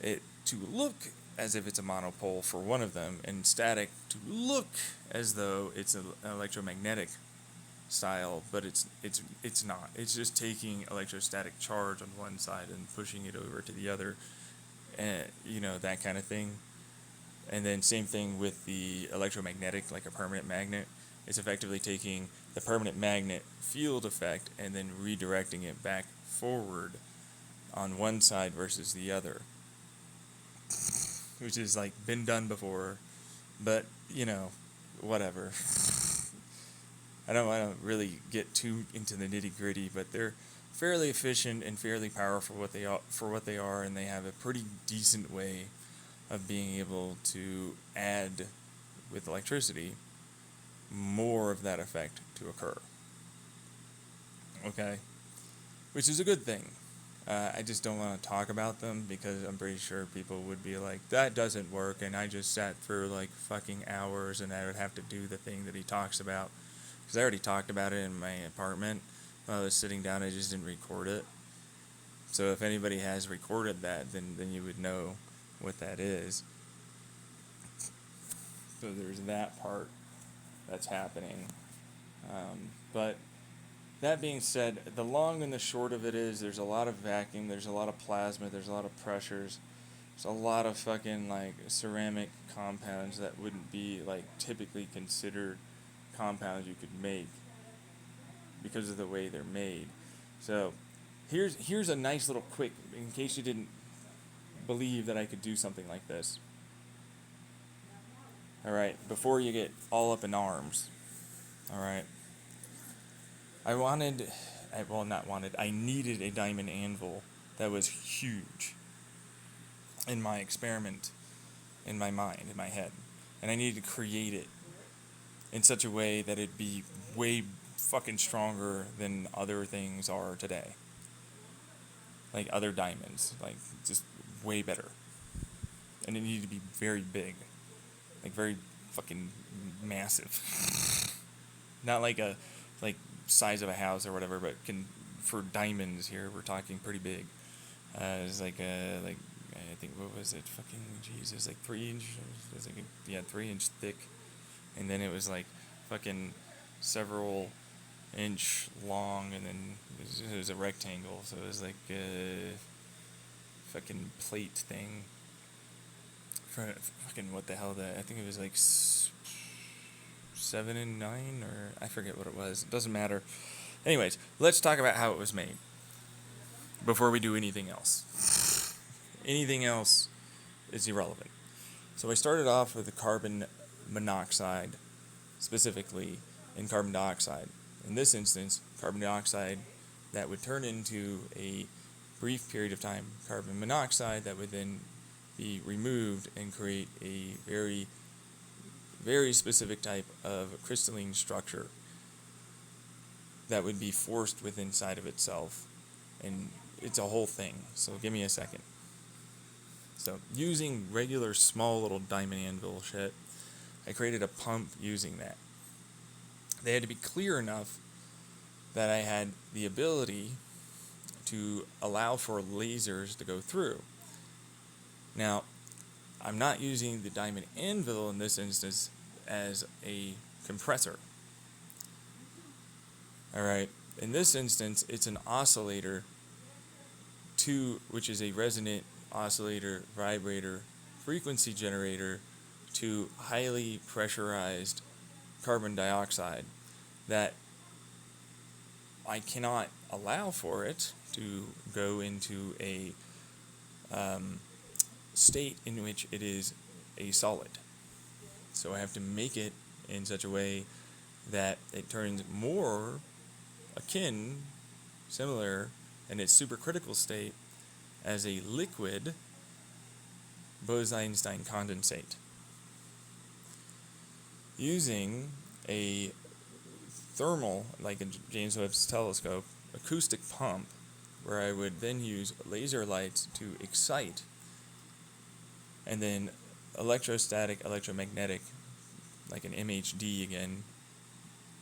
it to look as if it's a monopole for one of them, and static to look as though it's an electromagnetic style, but it's not. It's just taking electrostatic charge on one side and pushing it over to the other, and that kind of thing. And then same thing with the electromagnetic, like a permanent magnet. It's effectively taking the permanent magnet field effect and then redirecting it back forward on one side versus the other, which is like been done before, but whatever. I don't really get too into the nitty gritty, but they're fairly efficient and fairly powerful for what they are, and they have a pretty decent way of being able to add with electricity more of that effect to occur. Okay? Which is a good thing. I just don't want to talk about them because I'm pretty sure people would be like, that doesn't work, and I just sat for like fucking hours and I would have to do the thing that he talks about. Because I already talked about it in my apartment while I was sitting down, I just didn't record it. So if anybody has recorded that, then you would know what that is. So there's that part that's happening. But that being said, the long and the short of it is there's a lot of vacuum, there's a lot of plasma, there's a lot of pressures, there's a lot of fucking like ceramic compounds that wouldn't be like typically considered compounds you could make because of the way they're made. So here's a nice little quick, in case you didn't believe that I could do something like this. Alright, before you get all up in arms, alright, I needed a diamond anvil that was huge in my experiment, in my mind, in my head. and I needed to create it in such a way that it'd be way fucking stronger than other things are today. Like other diamonds, like just way better. And it needed to be very big, like very fucking massive. Not like a like size of a house or whatever, but for diamonds here we're talking pretty big. It's like I think what was it? Fucking jeez, it was like 3 inch. It was like 3 inch thick, and then it was like fucking several inch long, and then it was a rectangle, so it was like a fucking plate thing. For fucking what the hell that I think it was like 7 and 9, or I forget what it was. It doesn't matter. Anyways, let's talk about how it was made before we do anything else. Anything else is irrelevant. So I started off with the carbon monoxide, specifically, and carbon dioxide. In this instance, carbon dioxide that would turn into a brief period of time carbon monoxide that would then be removed and create a very, very specific type of crystalline structure that would be forced within inside of itself. And it's a whole thing, so give me a second. So using regular small little diamond anvil shit, I created a pump using that. They had to be clear enough that I had the ability to allow for lasers to go through. Now, I'm not using the diamond anvil in this instance as a compressor. Alright, in this instance, it's an oscillator which is a resonant oscillator, vibrator, frequency generator to highly pressurized carbon dioxide that I cannot allow for it to go into a state in which it is a solid. So I have to make it in such a way that it turns more similar, in its supercritical state as a liquid Bose-Einstein condensate. Using a thermal, like a James Webb's telescope, acoustic pump, where I would then use laser lights to excite, and then electrostatic, electromagnetic, like an MHD again,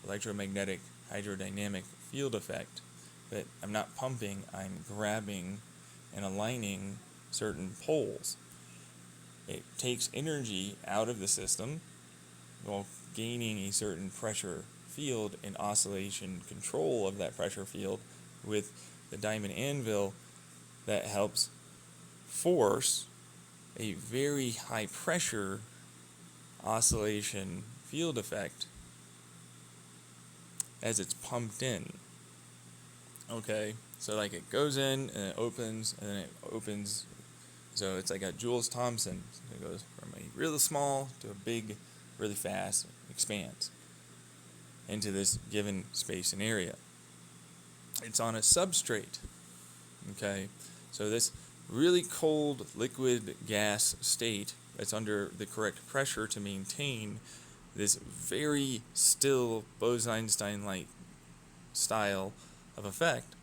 electromagnetic hydrodynamic field effect, but I'm not pumping, I'm grabbing and aligning certain poles. It takes energy out of the system while gaining a certain pressure field and oscillation control of that pressure field with the diamond anvil that helps force a very high pressure oscillation field effect as it's pumped in. Okay, so like it goes in and it opens and then it opens, so it's like a Jules Thompson. It goes from a really small to a big, really fast, expands into this given space and area. It's on a substrate. Okay, so this really cold liquid gas state that's under the correct pressure to maintain this very still Bose-Einstein-like style of effect.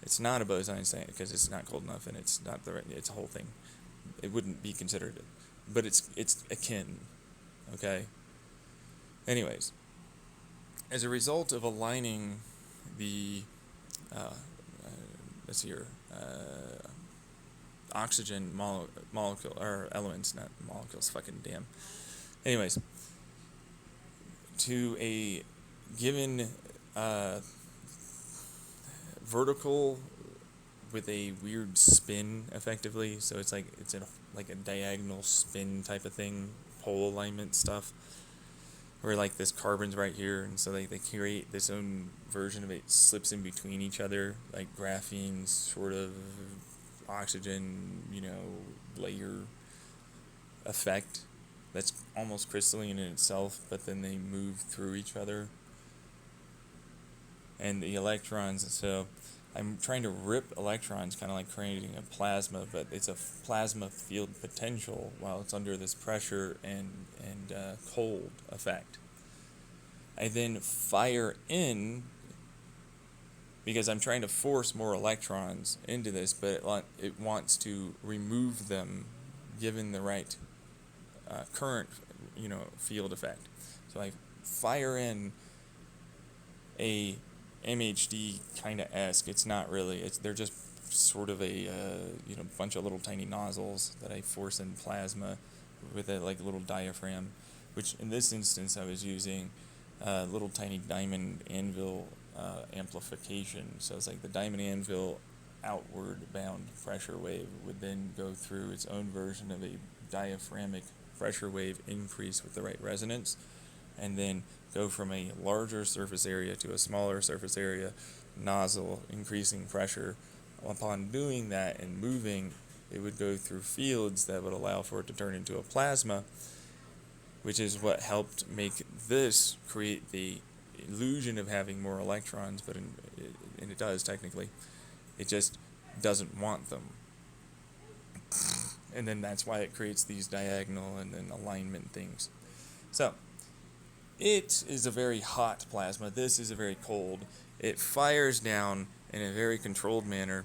It's not a Bose-Einstein because it's not cold enough and it's not the right. It's a whole thing. It wouldn't be considered it, but it's akin. Okay. Anyways, as a result of aligning the let's see here, oxygen molecule or elements, not molecules. Fucking damn. Anyways, to a given vertical with a weird spin, effectively. So it's like it's in like a diagonal spin type of thing, pole alignment stuff, where like this carbon's right here, and so they create this own version of it, slips in between each other, like graphene sort of oxygen, layer effect that's almost crystalline in itself, but then they move through each other. And the electrons, so I'm trying to rip electrons, kind of like creating a plasma, but it's a plasma field potential while it's under this pressure and cold effect. I then fire in, because I'm trying to force more electrons into this, but it wants to remove them given the right current, field effect. So I fire in a MHD kind of esque. It's not really. They're just sort of a bunch of little tiny nozzles that I force in plasma with a like little diaphragm, which in this instance I was using little tiny diamond anvil amplification. So it's like the diamond anvil outward bound pressure wave would then go through its own version of a diaphragmic pressure wave increase with the right resonance, and then go from a larger surface area to a smaller surface area nozzle, increasing pressure. Upon doing that and moving, it would go through fields that would allow for it to turn into a plasma, which is what helped make this create the illusion of having more electrons, and it does technically. It just doesn't want them. And then that's why it creates these diagonal and then alignment things. So, it is a very hot plasma. This is a very cold. It fires down in a very controlled manner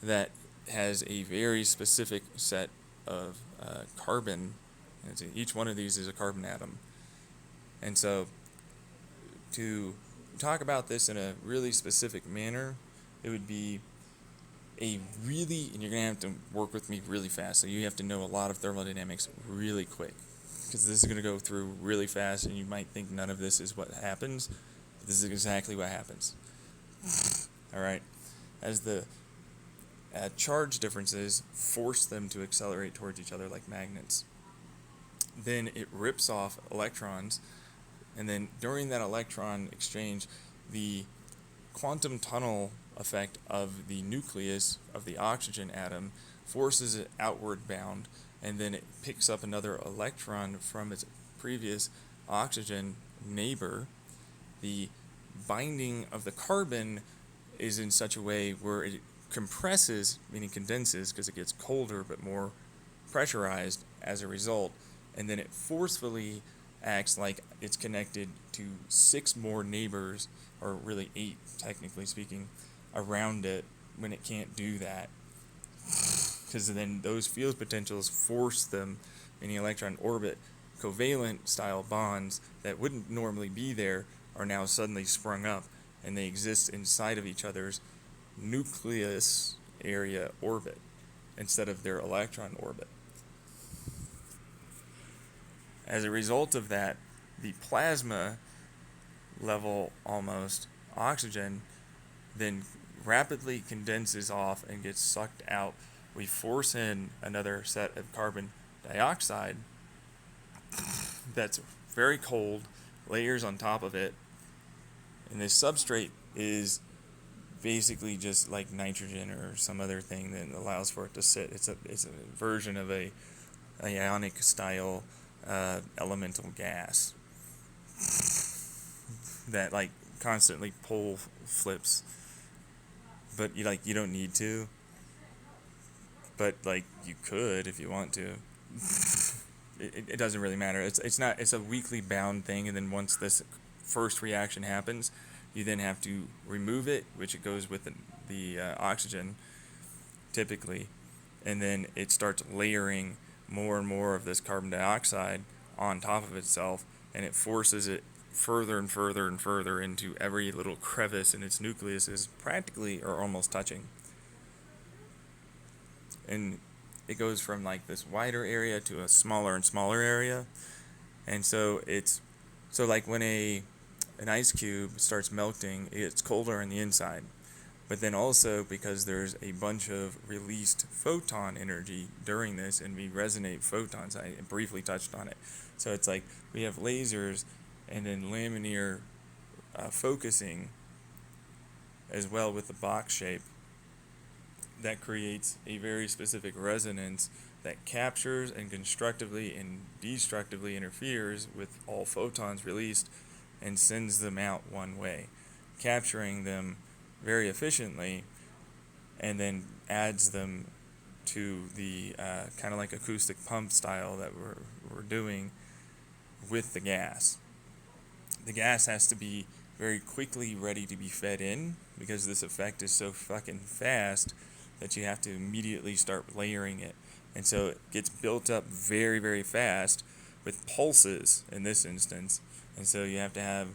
that has a very specific set of carbon. Each one of these is a carbon atom. And so, to talk about this in a really specific manner, it would be and you're going to have to work with me really fast, so you have to know a lot of thermodynamics really quick, because this is going to go through really fast, and you might think none of this is what happens, but this is exactly what happens. Alright, as the charge differences force them to accelerate towards each other like magnets, then it rips off electrons, and then during that electron exchange, the quantum tunnel effect of the nucleus of the oxygen atom forces it outward bound, and then it picks up another electron from its previous oxygen neighbor. The binding of the carbon is in such a way where it compresses, meaning condenses, because it gets colder but more pressurized as a result, and then it forcefully acts like it's connected to 6 more neighbors, or really 8 technically speaking, around it when it can't do that, because then those field potentials force them in the electron orbit. Covalent style bonds that wouldn't normally be there are now suddenly sprung up, and they exist inside of each other's nucleus area orbit instead of their electron orbit. As a result of that, the plasma level almost oxygen then rapidly condenses off and gets sucked out. We force in another set of carbon dioxide that's very cold, layers on top of it, and this substrate is basically just like nitrogen or some other thing that allows for it to sit. It's a version of a ionic style elemental gas that like constantly pole flips, but you don't need to, but like you could if you want to. It doesn't really matter. It's a weakly bound thing, and then once this first reaction happens, you then have to remove it, which it goes with the oxygen typically, and then it starts layering more and more of this carbon dioxide on top of itself, and it forces it further and further and further into every little crevice in its nucleus is practically or almost touching. And it goes from like this wider area to a smaller and smaller area. And so like when an ice cube starts melting, it's colder on the inside. But then also because there's a bunch of released photon energy during this, and we resonate photons, I briefly touched on it. So it's like we have lasers and then laminar focusing as well with the box shape that creates a very specific resonance that captures and constructively and destructively interferes with all photons released and sends them out one way, capturing them very efficiently and then adds them to the kind of like acoustic pump style that we're doing with the gas. The gas has to be very quickly ready to be fed in because this effect is so fucking fast that you have to immediately start layering it. And so it gets built up very, very fast with pulses in this instance. And so you have to have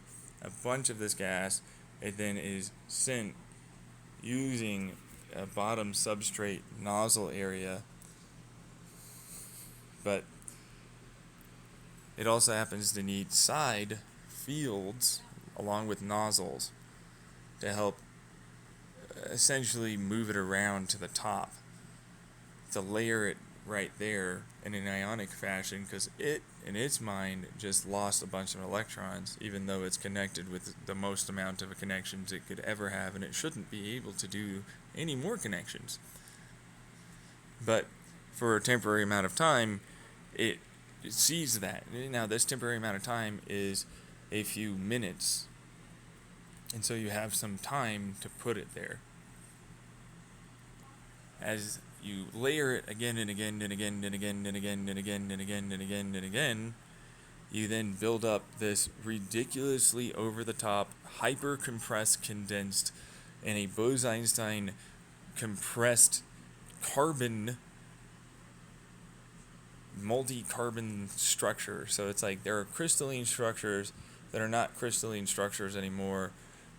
a bunch of this gas. It then is sent using a bottom substrate nozzle area, but it also happens to need side fields along with nozzles to help essentially move it around to the top, to layer it right there in an ionic fashion, because it, in its mind, just lost a bunch of electrons, even though it's connected with the most amount of connections it could ever have, and it shouldn't be able to do any more connections. But for a temporary amount of time, it sees that. Now, this temporary amount of time is a few minutes, and so you have some time to put it there. As you layer it again and again and again and again and again and again and again and again and again, you then build up this ridiculously over-the-top, hyper-compressed, condensed, and a Bose-Einstein compressed carbon, multi-carbon structure. So it's like there are crystalline structures that are not crystalline structures anymore,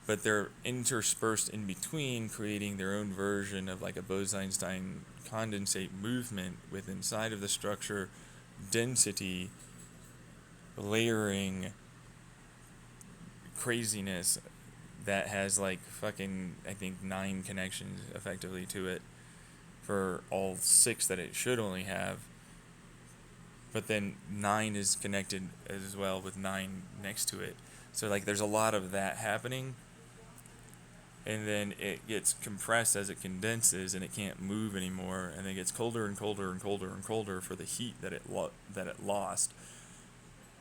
but they're interspersed in between, creating their own version of like a Bose-Einstein condensate movement with inside of the structure, density, layering, craziness that has like fucking, I think, 9 connections effectively to it for all 6 that it should only have. But then 9 is connected as well with 9 next to it. So like there's a lot of that happening. And then it gets compressed as it condenses, and it can't move anymore, and it gets colder and colder and colder and colder for the heat that it lost,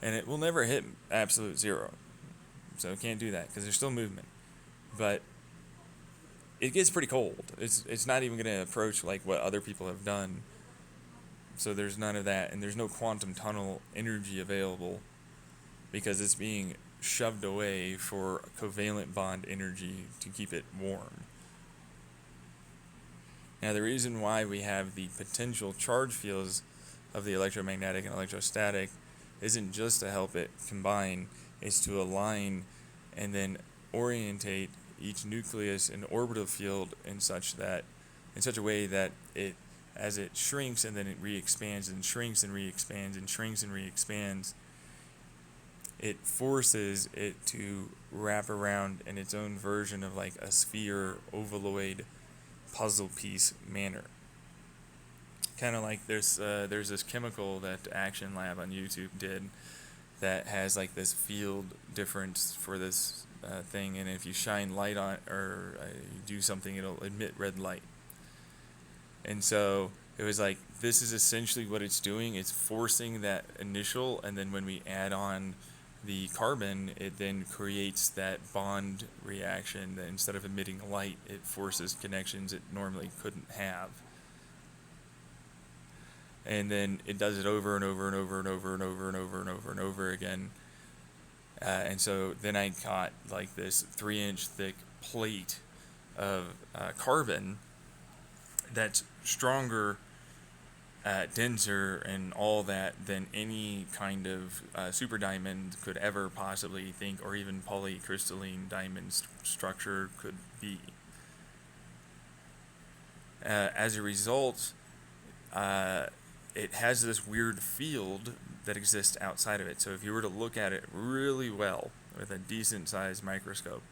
and it will never hit absolute zero, so it can't do that because there's still movement, but it gets pretty cold. It's not even going to approach like what other people have done, so there's none of that, and there's no quantum tunnel energy available because it's being shoved away for covalent bond energy to keep it warm. Now, the reason why we have the potential charge fields of the electromagnetic and electrostatic isn't just to help it combine, it's to align and then orientate each nucleus and orbital field in such a way that it, as it shrinks and then it re-expands and shrinks and re-expands and shrinks and re-expands, it forces it to wrap around in its own version of like a sphere, ovaloid, puzzle piece manner. Kind of like there's this chemical that Action Lab on YouTube did that has like this field difference for this thing, and if you shine light on or you do something, it'll emit red light. And so it was like, this is essentially what it's doing. It's forcing that initial, and then when we add on the carbon, it then creates that bond reaction that instead of emitting light, it forces connections it normally couldn't have. And then it does it over and over and over and over and over and over and over and over again. And so then I got like this 3-inch thick plate of carbon that's stronger, denser, and all that than any kind of super diamond could ever possibly think, or even polycrystalline diamond structure could be. As a result, it has this weird field that exists outside of it. So if you were to look at it really well with a decent sized microscope,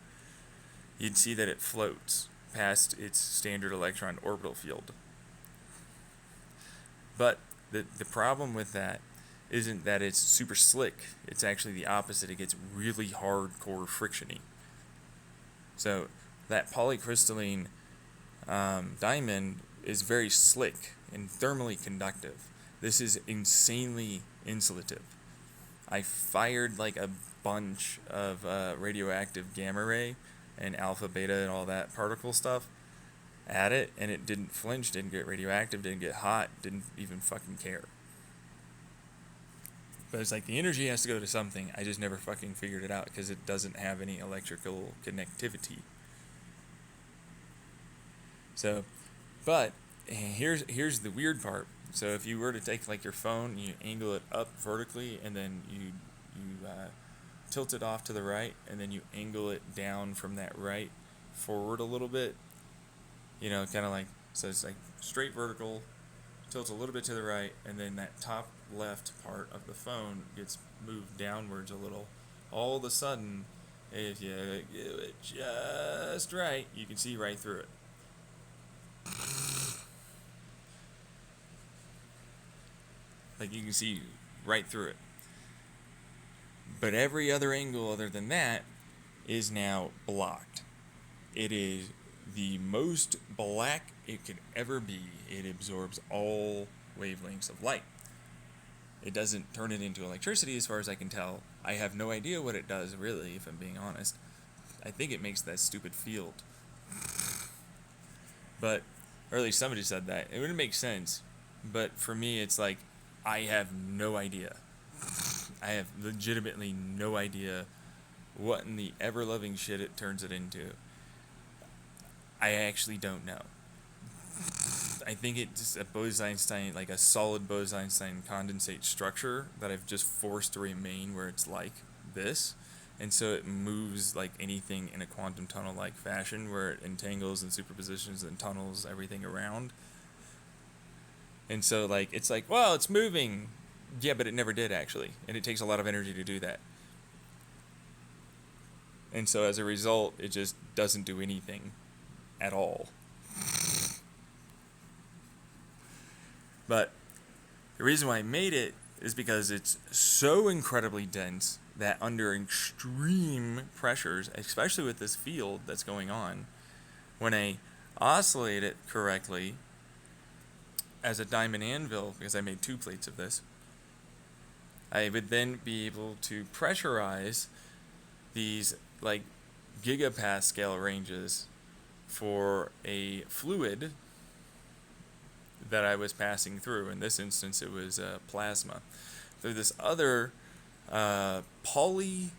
you'd see that it floats past its standard electron orbital field. But the problem with that isn't that it's super slick. It's actually the opposite. It gets really hardcore frictiony. So that polycrystalline diamond is very slick and thermally conductive. This is insanely insulative. I fired like a bunch of radioactive gamma ray and alpha, beta, and all that particle stuff, at it, and it didn't flinch, didn't get radioactive, didn't get hot, didn't even fucking care. But it's like the energy has to go to something. I just never fucking figured it out because it doesn't have any electrical connectivity. So, but here's the weird part. So if you were to take like your phone, you angle it up vertically, and then you tilt it off to the right, and then you angle it down from that right forward a little bit. You know, kind of like, so it's like straight vertical, tilts a little bit to the right, and then that top left part of the phone gets moved downwards a little. All of a sudden, if you do it just right, you can see right through it. Like you can see right through it. But every other angle other than that is now blocked. It is the most black it could ever be. It absorbs all wavelengths of light. It doesn't turn it into electricity as far as I can tell. I have no idea what it does really, if I'm being honest. I think it makes that stupid field. But, or at least somebody said that. It wouldn't make sense. But for me, it's like, I have no idea. I have legitimately no idea what in the ever-loving shit it turns it into. I actually don't know. I think it's just a Bose-Einstein, like a solid Bose-Einstein condensate structure that I've just forced to remain where it's like this. And so it moves like anything in a quantum tunnel-like fashion where it entangles and superpositions and tunnels everything around. And so like, it's like, well, it's moving. Yeah, but it never did actually. And it takes a lot of energy to do that. And so as a result, it just doesn't do anything at all. But the reason why I made it is because it's so incredibly dense that under extreme pressures, especially with this field that's going on, when I oscillate it correctly as a diamond anvil, because I made 2 plates of this, I would then be able to pressurize these like gigapascal ranges for a fluid that I was passing through. In this instance, it was plasma. Through this other poly...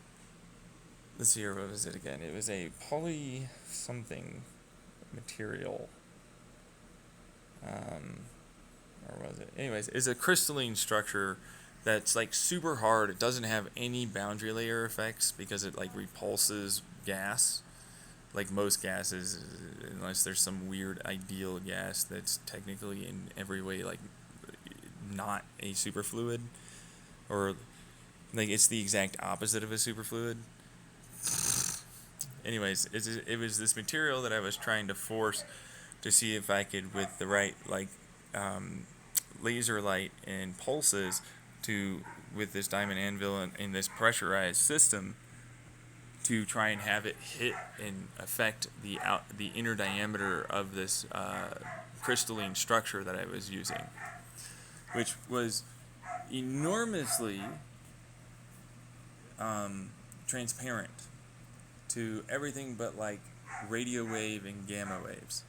Let's see here, what was it again? It was a poly something material. Or was it? Anyways, it's a crystalline structure that's like super hard. It doesn't have any boundary layer effects because it like repulses gas. Like most gases, unless there's some weird ideal gas that's technically in every way like not a superfluid, or like it's the exact opposite of a superfluid. Anyways, it was this material that I was trying to force to see if I could, with the right like laser light and pulses, to with this diamond anvil in this pressurized system, to try and have it hit and affect the inner diameter of this crystalline structure that I was using, which was enormously transparent to everything but like radio wave and gamma waves.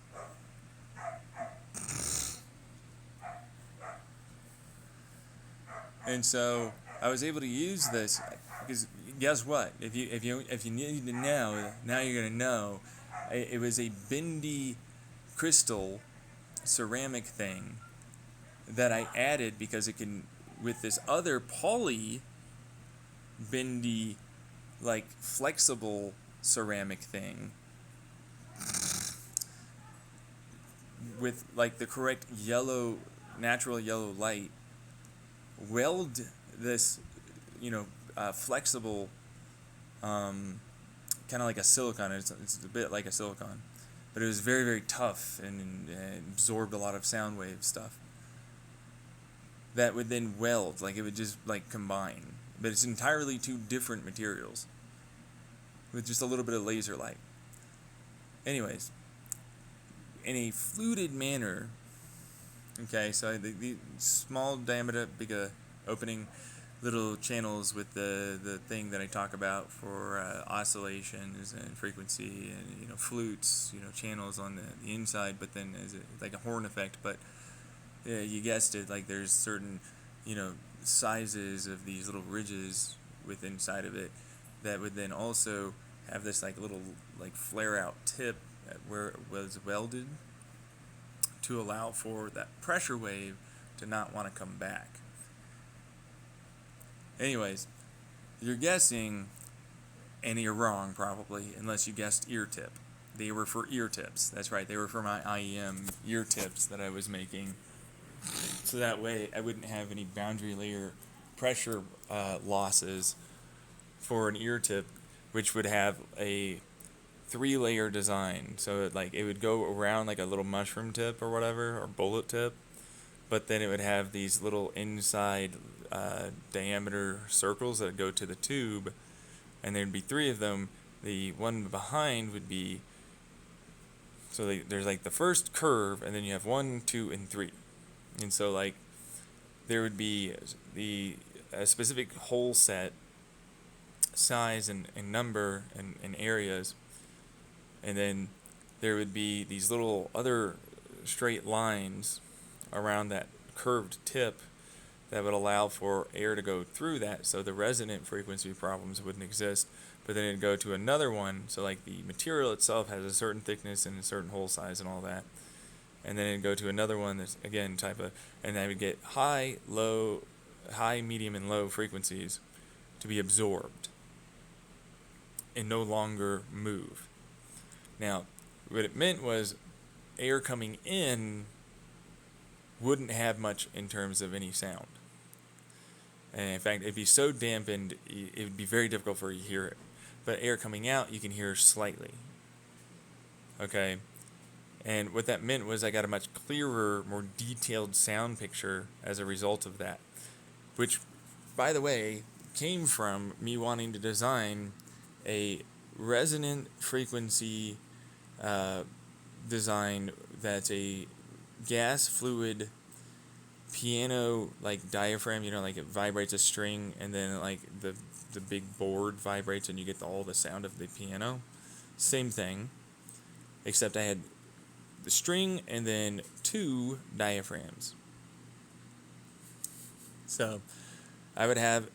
And so I was able to use this because guess what? If you need to know, now you're gonna know. It was a bendy crystal ceramic thing that I added because it can, with this other poly bendy like flexible ceramic thing with like the correct yellow, natural yellow light, weld this, flexible, kind of like a silicon. It's a bit like a silicon, but it was very, very tough and absorbed a lot of sound wave stuff. That would then weld, like it would just like combine, but it's entirely 2 different materials with just a little bit of laser light. Anyways, in a fluted manner. Okay, so the small diameter, big opening, little channels with the thing that I talk about for oscillations and frequency and flutes, channels on the inside, but then as like a horn effect. But yeah, you guessed it, like there's certain sizes of these little ridges with inside of it that would then also have this like little like flare out tip at where it was welded to allow for that pressure wave to not want to come back. Anyways, you're guessing, and you're wrong probably, unless you guessed ear tip. They were for ear tips. That's right, they were for my IEM ear tips that I was making. So that way I wouldn't have any boundary layer pressure losses for an ear tip, which would have a 3-layer design. So it would go around like a little mushroom tip or whatever, or bullet tip, but then it would have these little inside diameter circles that go to the tube, and there'd be 3 of them. The one behind would be, so there's like the first curve, and then you have 1, 2, and 3. And so like there would be a specific hole set size and number and areas, and then there would be these little other straight lines around that curved tip that would allow for air to go through that, so the resonant frequency problems wouldn't exist. But then it'd go to another one, so like the material itself has a certain thickness and a certain hole size and all that, and then it'd go to another one that's again and I would get high, medium, and low frequencies to be absorbed and no longer move. Now, what it meant was air coming in wouldn't have much in terms of any sound. And in fact, it'd be so dampened, it would be very difficult for you to hear it. But air coming out, you can hear slightly. Okay? And what that meant was I got a much clearer, more detailed sound picture as a result of that. Which, by the way, came from me wanting to design a resonant frequency design that's a gas fluid piano like diaphragm, like it vibrates a string, and then like the big board vibrates and you get all the sound of the piano. Same thing, except I had the string and then 2 diaphragms. So I would have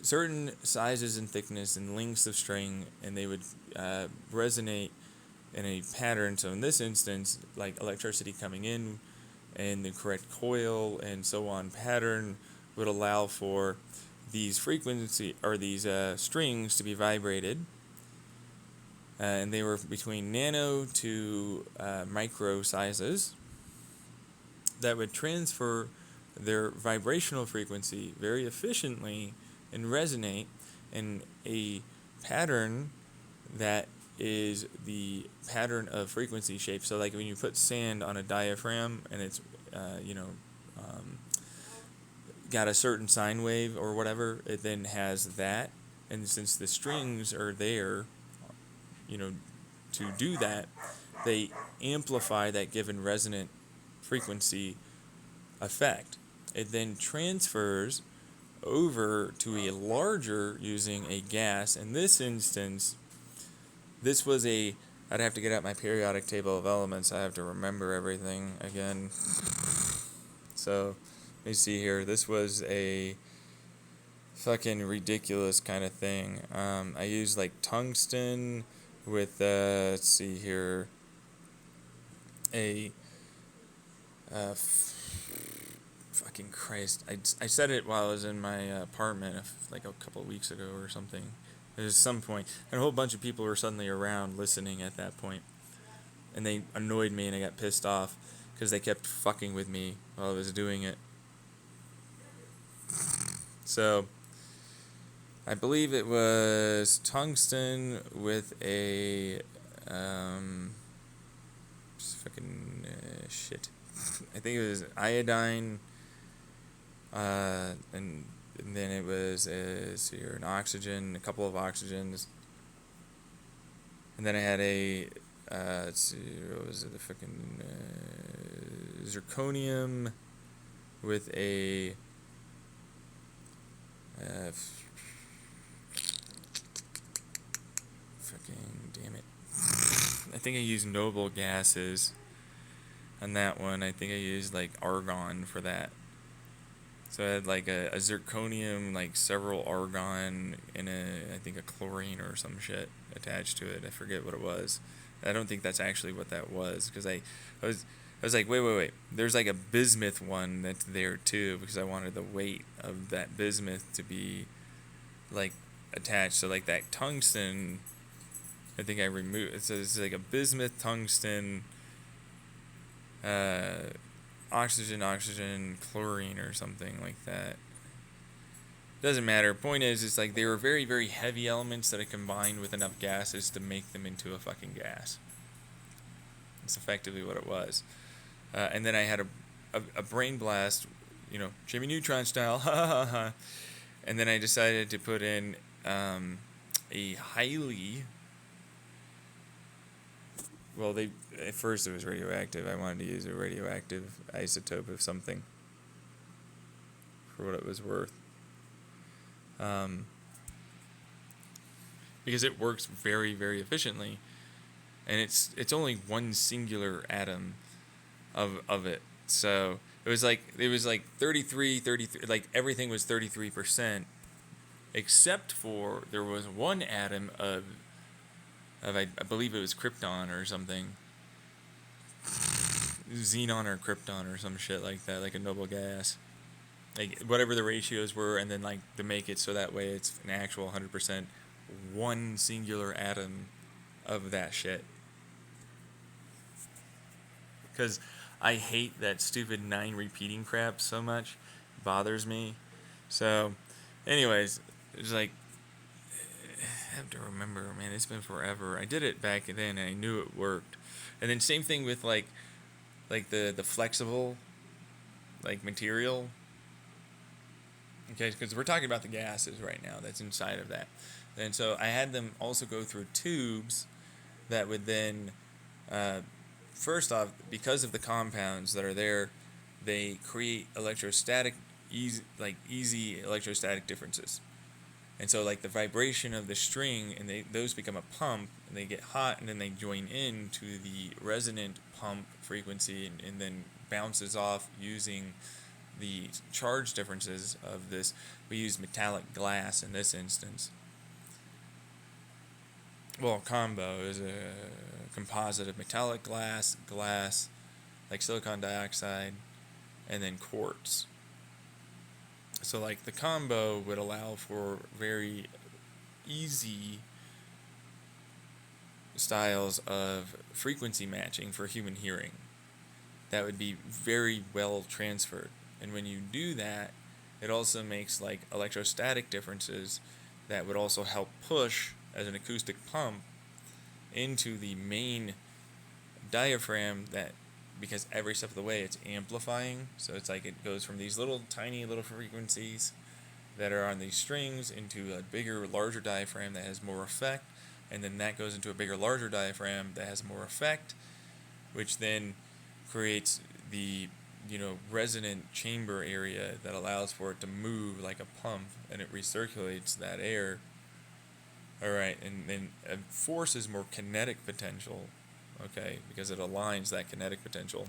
certain sizes and thickness and lengths of string, and they would resonate in a pattern. So in this instance, like electricity coming in and the correct coil and so on pattern would allow for these frequency or these strings to be vibrated, and they were between nano to micro sizes that would transfer their vibrational frequency very efficiently and resonate in a pattern that is the pattern of frequency shape. So like when you put sand on a diaphragm and it's got a certain sine wave or whatever, it then has that, and since the strings are there to do that, they amplify that given resonant frequency effect. It then transfers over to a larger using a gas. In this instance, this was I'd have to get out my periodic table of elements. I have to remember everything again. So, let me see here. This was a fucking ridiculous kind of thing. I used like tungsten with, let's see here, fucking Christ. I said it while I was in my apartment like a couple of weeks ago or something. There's some point, and a whole bunch of people were suddenly around listening at that point, and they annoyed me, and I got pissed off because they kept fucking with me while I was doing it. So, I believe it was tungsten with a fucking shit. I think it was iodine, and then it was an oxygen, a couple of oxygens, and then I had let's see, what was it? The fucking zirconium with a Fucking damn it. I think I used noble gases on that one. I think I used like argon for that. So I had like a zirconium, like several argon, and I think a chlorine or some shit attached to it. I forget what it was. I don't think that's actually what that was, because I was like, wait. There's like a bismuth one that's there too, because I wanted the weight of that bismuth to be like attached. So like that tungsten, I think I removed. It's like a bismuth tungsten, oxygen, chlorine or something like that. Doesn't matter. Point is, it's like they were very, very heavy elements that I combined with enough gases to make them into a fucking gas. That's effectively what it was. And then I had a brain blast, Jimmy Neutron style, ha ha ha. And then I decided to put in a highly, well, at first it was radioactive. I wanted to use a radioactive isotope of something for what it was worth. Because it works very, very efficiently, and it's only one singular atom of it. So it was like 33, like everything was 33%, except for there was one atom of I believe it was krypton or something, xenon or krypton or some shit like that, like a noble gas. Like whatever the ratios were, and then like to make it so that way it's an actual 100% one singular atom of that shit. Because I hate that stupid 9 repeating crap so much. It bothers me. So, anyways, it's like, I have to remember, man, it's been forever. I did it back then and I knew it worked. And then same thing with like the flexible like material. Okay, because we're talking about the gases right now that's inside of that. And so I had them also go through tubes that would then, first off, because of the compounds that are there, they create easy electrostatic differences. And so like the vibration of the string, and those become a pump, and they get hot, and then they join in to the resonant pump frequency, and then bounces off using the charge differences of this. We use metallic glass in this instance. Well, combo is a composite of metallic glass, like silicon dioxide, and then quartz. So like the combo would allow for very easy styles of frequency matching for human hearing. That would be very well transferred. And when you do that, it also makes like electrostatic differences that would also help push as an acoustic pump into the main diaphragm, that because every step of the way it's amplifying. So it's like it goes from these tiny little frequencies that are on these strings into a bigger, larger diaphragm that has more effect, and then that goes into a bigger, larger diaphragm that has more effect, which then creates the resonant chamber area that allows for it to move like a pump, and it recirculates that air. Alright, and then forces more kinetic potential, okay, because it aligns that kinetic potential.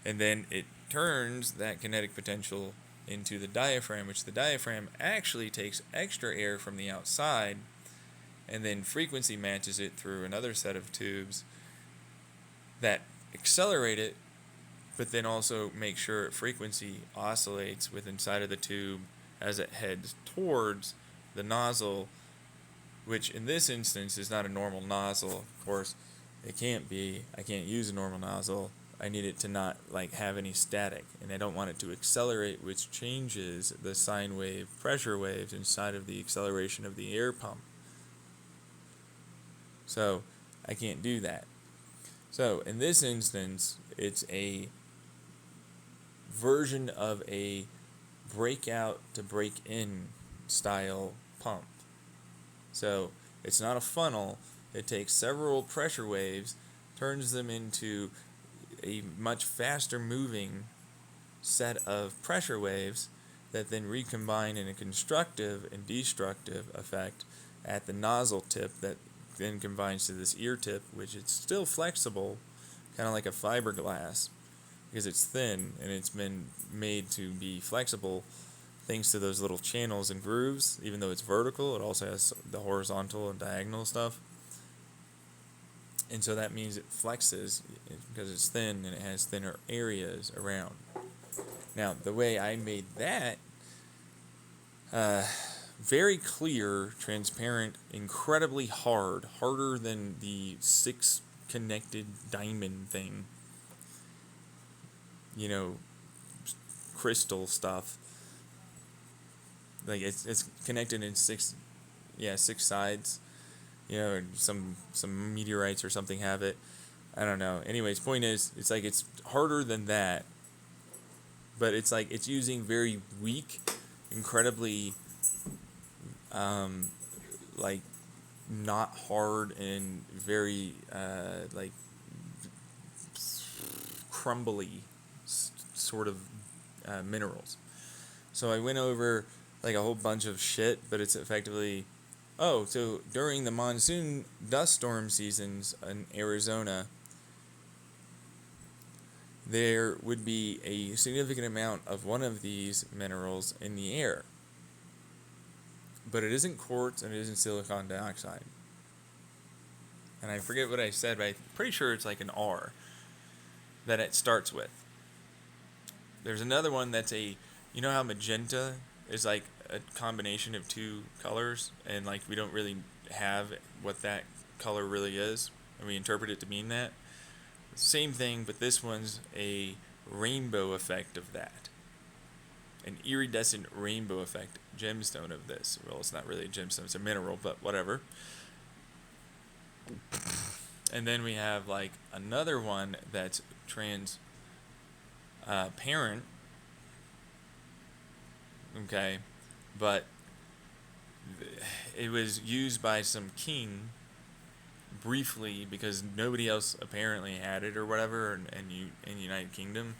And then it turns that kinetic potential into the diaphragm, which the diaphragm actually takes extra air from the outside, and then frequency matches it through another set of tubes that accelerate it, but then also make sure frequency oscillates with inside of the tube as it heads towards the nozzle, which in this instance is not a normal nozzle. Of course, it can't be. I can't use a normal nozzle. I need it to not like have any static, and I don't want it to accelerate, which changes the sine wave pressure waves inside of the acceleration of the air pump. So I can't do that. So in this instance, it's a version of a breakout to break in style pump. So it's not a funnel. It takes several pressure waves, turns them into a much faster moving set of pressure waves, that then recombine in a constructive and destructive effect at the nozzle tip that then combines to this ear tip, which it's still flexible, kind of like a fiberglass, because it's thin and it's been made to be flexible thanks to those little channels and grooves. Even though it's vertical, it also has the horizontal and diagonal stuff. And so that means it flexes because it's thin and it has thinner areas around. Now, the way I made that, very clear, transparent, incredibly hard, harder than the 6 connected diamond thing, crystal stuff. Like it's connected in 6 sides. Some meteorites or something have it. I don't know. Anyways, point is, it's like it's harder than that, but it's like it's using very weak, incredibly, like not hard and very like crumbly sort of minerals. So I went over like a whole bunch of shit, but it's effectively, so during the monsoon dust storm seasons in Arizona, there would be a significant amount of one of these minerals in the air. But it isn't quartz and it isn't silicon dioxide. And I forget what I said, but I'm pretty sure it's like an R that it starts with. There's another one that's you know how magenta is like a combination of 2 colors, and like we don't really have what that color really is, and we interpret it to mean that. Same thing, but this one's a rainbow effect of that. An iridescent rainbow effect gemstone of this. Well, it's not really a gemstone, it's a mineral, but whatever. And then we have like another one that's transparent. Okay, but it was used by some king briefly because nobody else apparently had it or whatever in the United Kingdom,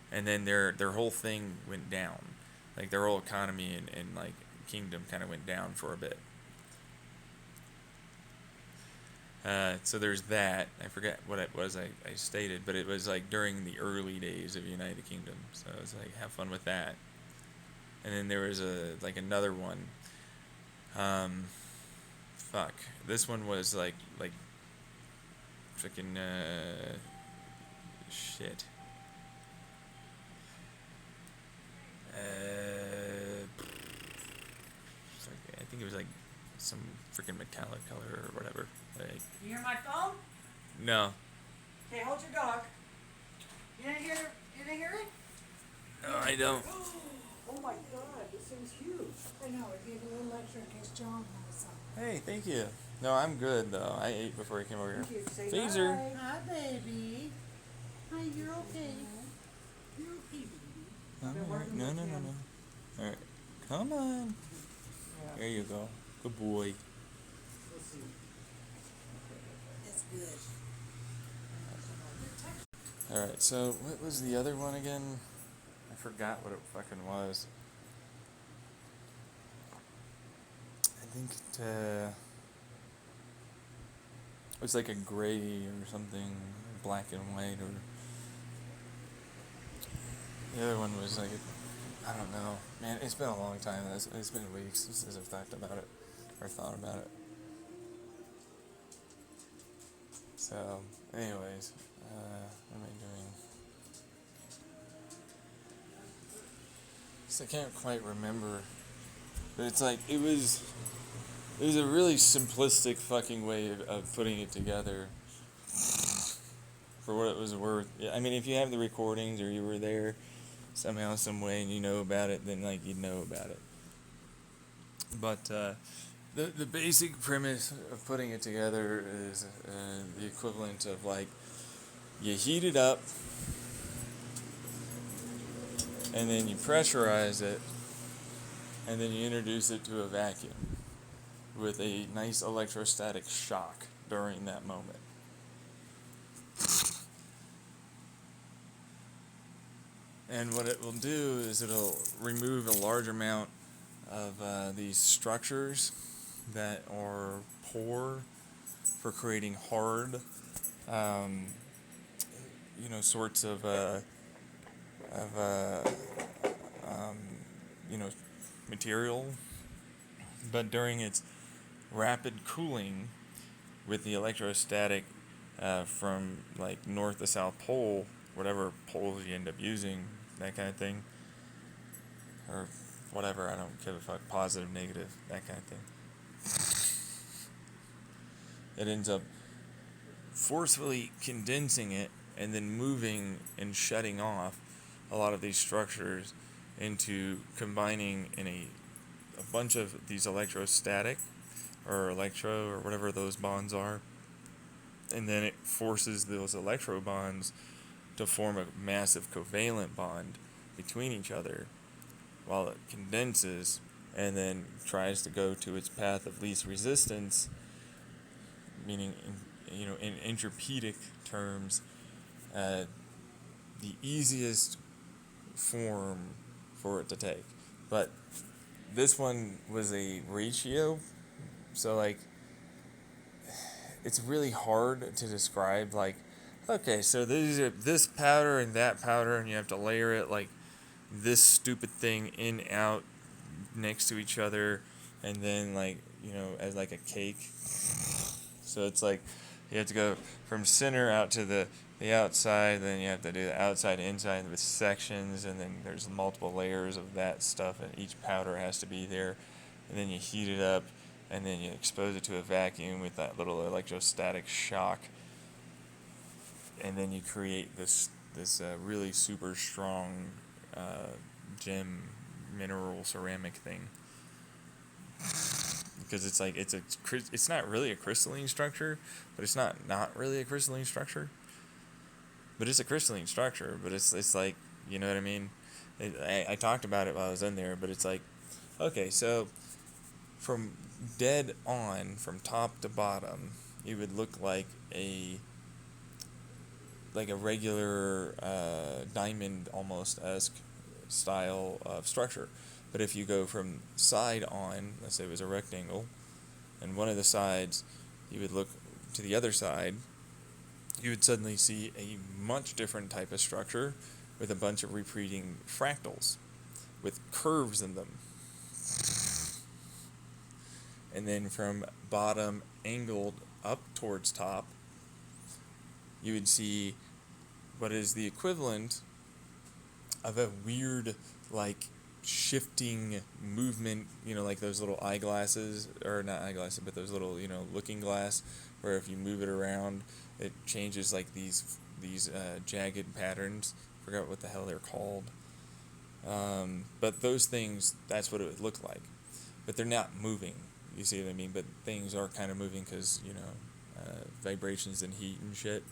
and then their whole thing went down, like their whole economy and like kingdom kind of went down for a bit. So there's that. I forget what it was I stated, but it was like during the early days of United Kingdom, so it was like have fun with that. And then there was another one. This one was like freaking shit. I think it was like some freaking metallic color or whatever. Like, You hear my phone? no. Okay, hold your dog. You didn't hear it? No, I don't. Oh my god, this thing's huge. I know, it gave a little lecture in case John has something. Hey, thank you. No, I'm good though. I ate before I came over here. Thank you. Say Phaser. hi. Hi, baby. Hi, you're okay. You're okay, baby. Alright. No. Alright. Come on. There you go. Good boy. Let's see. That's good. Alright, so what was the other one again? I forgot what it fucking was. I think it was like a gray or something, black and white, or the other one was like I don't know. Man, it's been a long time. It's been weeks since I've talked about it or thought about it. So, anyways, what am I doing? I can't quite remember, but it's like it was a really simplistic fucking way of putting it together. For what it was worth. I mean, if you have the recordings or you were there somehow, some way, and you know about it, then like you'd know about it. But the basic premise of putting it together is the equivalent of like you heat it up. And then you pressurize it, and then you introduce it to a vacuum with a nice electrostatic shock during that moment. And what it will do is it'll remove a large amount of these structures that are poor for creating hard, um, sorts of um, you know, material. But during its rapid cooling with the electrostatic from like north to south pole, whatever poles you end up using, that kind of thing, or whatever, I don't give a fuck, positive, negative, that kind of thing. It ends up forcefully condensing it and then moving and shutting off a lot of these structures into combining in a bunch of these electrostatic or electro or whatever those bonds are, and then it forces those electro bonds to form a massive covalent bond between each other while it condenses and then tries to go to its path of least resistance, meaning in entropedic terms, the easiest form for it to take. But this one was a ratio, so like it's really hard to describe. Like, okay, so these are this powder and that powder, and you have to layer it like this stupid thing in out next to each other, and then like as like a cake. So it's like you have to go from center out to the outside, then you have to do the outside inside with sections, and then there's multiple layers of that stuff, and each powder has to be there, and then you heat it up, and then you expose it to a vacuum with that little electrostatic shock, and then you create this really super strong gem mineral ceramic thing. Because it's like it's not really a crystalline structure, but it's not really a crystalline structure. But it's a crystalline structure, but it's like, you know what I mean? I talked about it while I was in there, but it's like, okay, so from dead on, from top to bottom, it would look like a regular diamond almost-esque style of structure. But if you go from side on, let's say it was a rectangle, and one of the sides, you would look to the other side, you would suddenly see a much different type of structure with a bunch of repeating fractals with curves in them. And then from bottom angled up towards top, you would see what is the equivalent of a weird, like, shifting movement, like those little eyeglasses, or not eyeglasses, but those little, looking glass, where if you move it around, it changes like these jagged patterns. Forgot what the hell they're called. But those things, that's what it would look like. But they're not moving. You see what I mean? But things are kind of moving because, vibrations and heat and shit.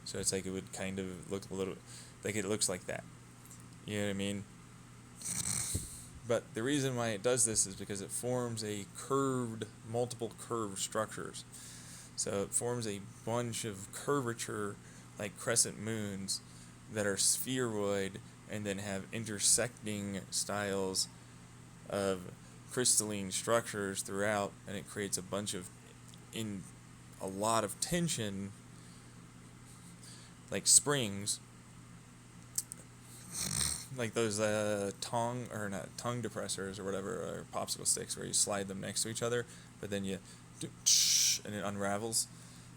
So it's like it would kind of look a little like it looks like that. You know what I mean? But the reason why it does this is because it forms multiple curved structures. So it forms a bunch of curvature, like crescent moons, that are spheroid and then have intersecting styles of crystalline structures throughout, and it creates a lot of tension, like springs, like those tongue depressors or whatever, or popsicle sticks, where you slide them next to each other, but then you do and it unravels.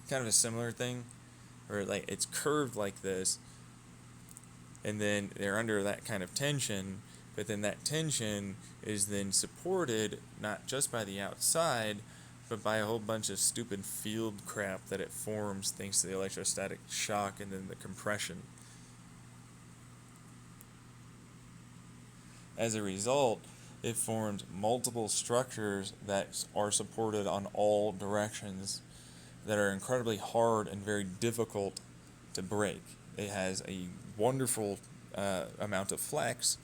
Kind of a similar thing, or like it's curved like this, and then they're under that kind of tension, but then that tension is then supported not just by the outside, but by a whole bunch of stupid field crap that it forms thanks to the electrostatic shock and then the compression. As a result, it forms multiple structures that are supported on all directions that are incredibly hard and very difficult to break. It has a wonderful amount of flex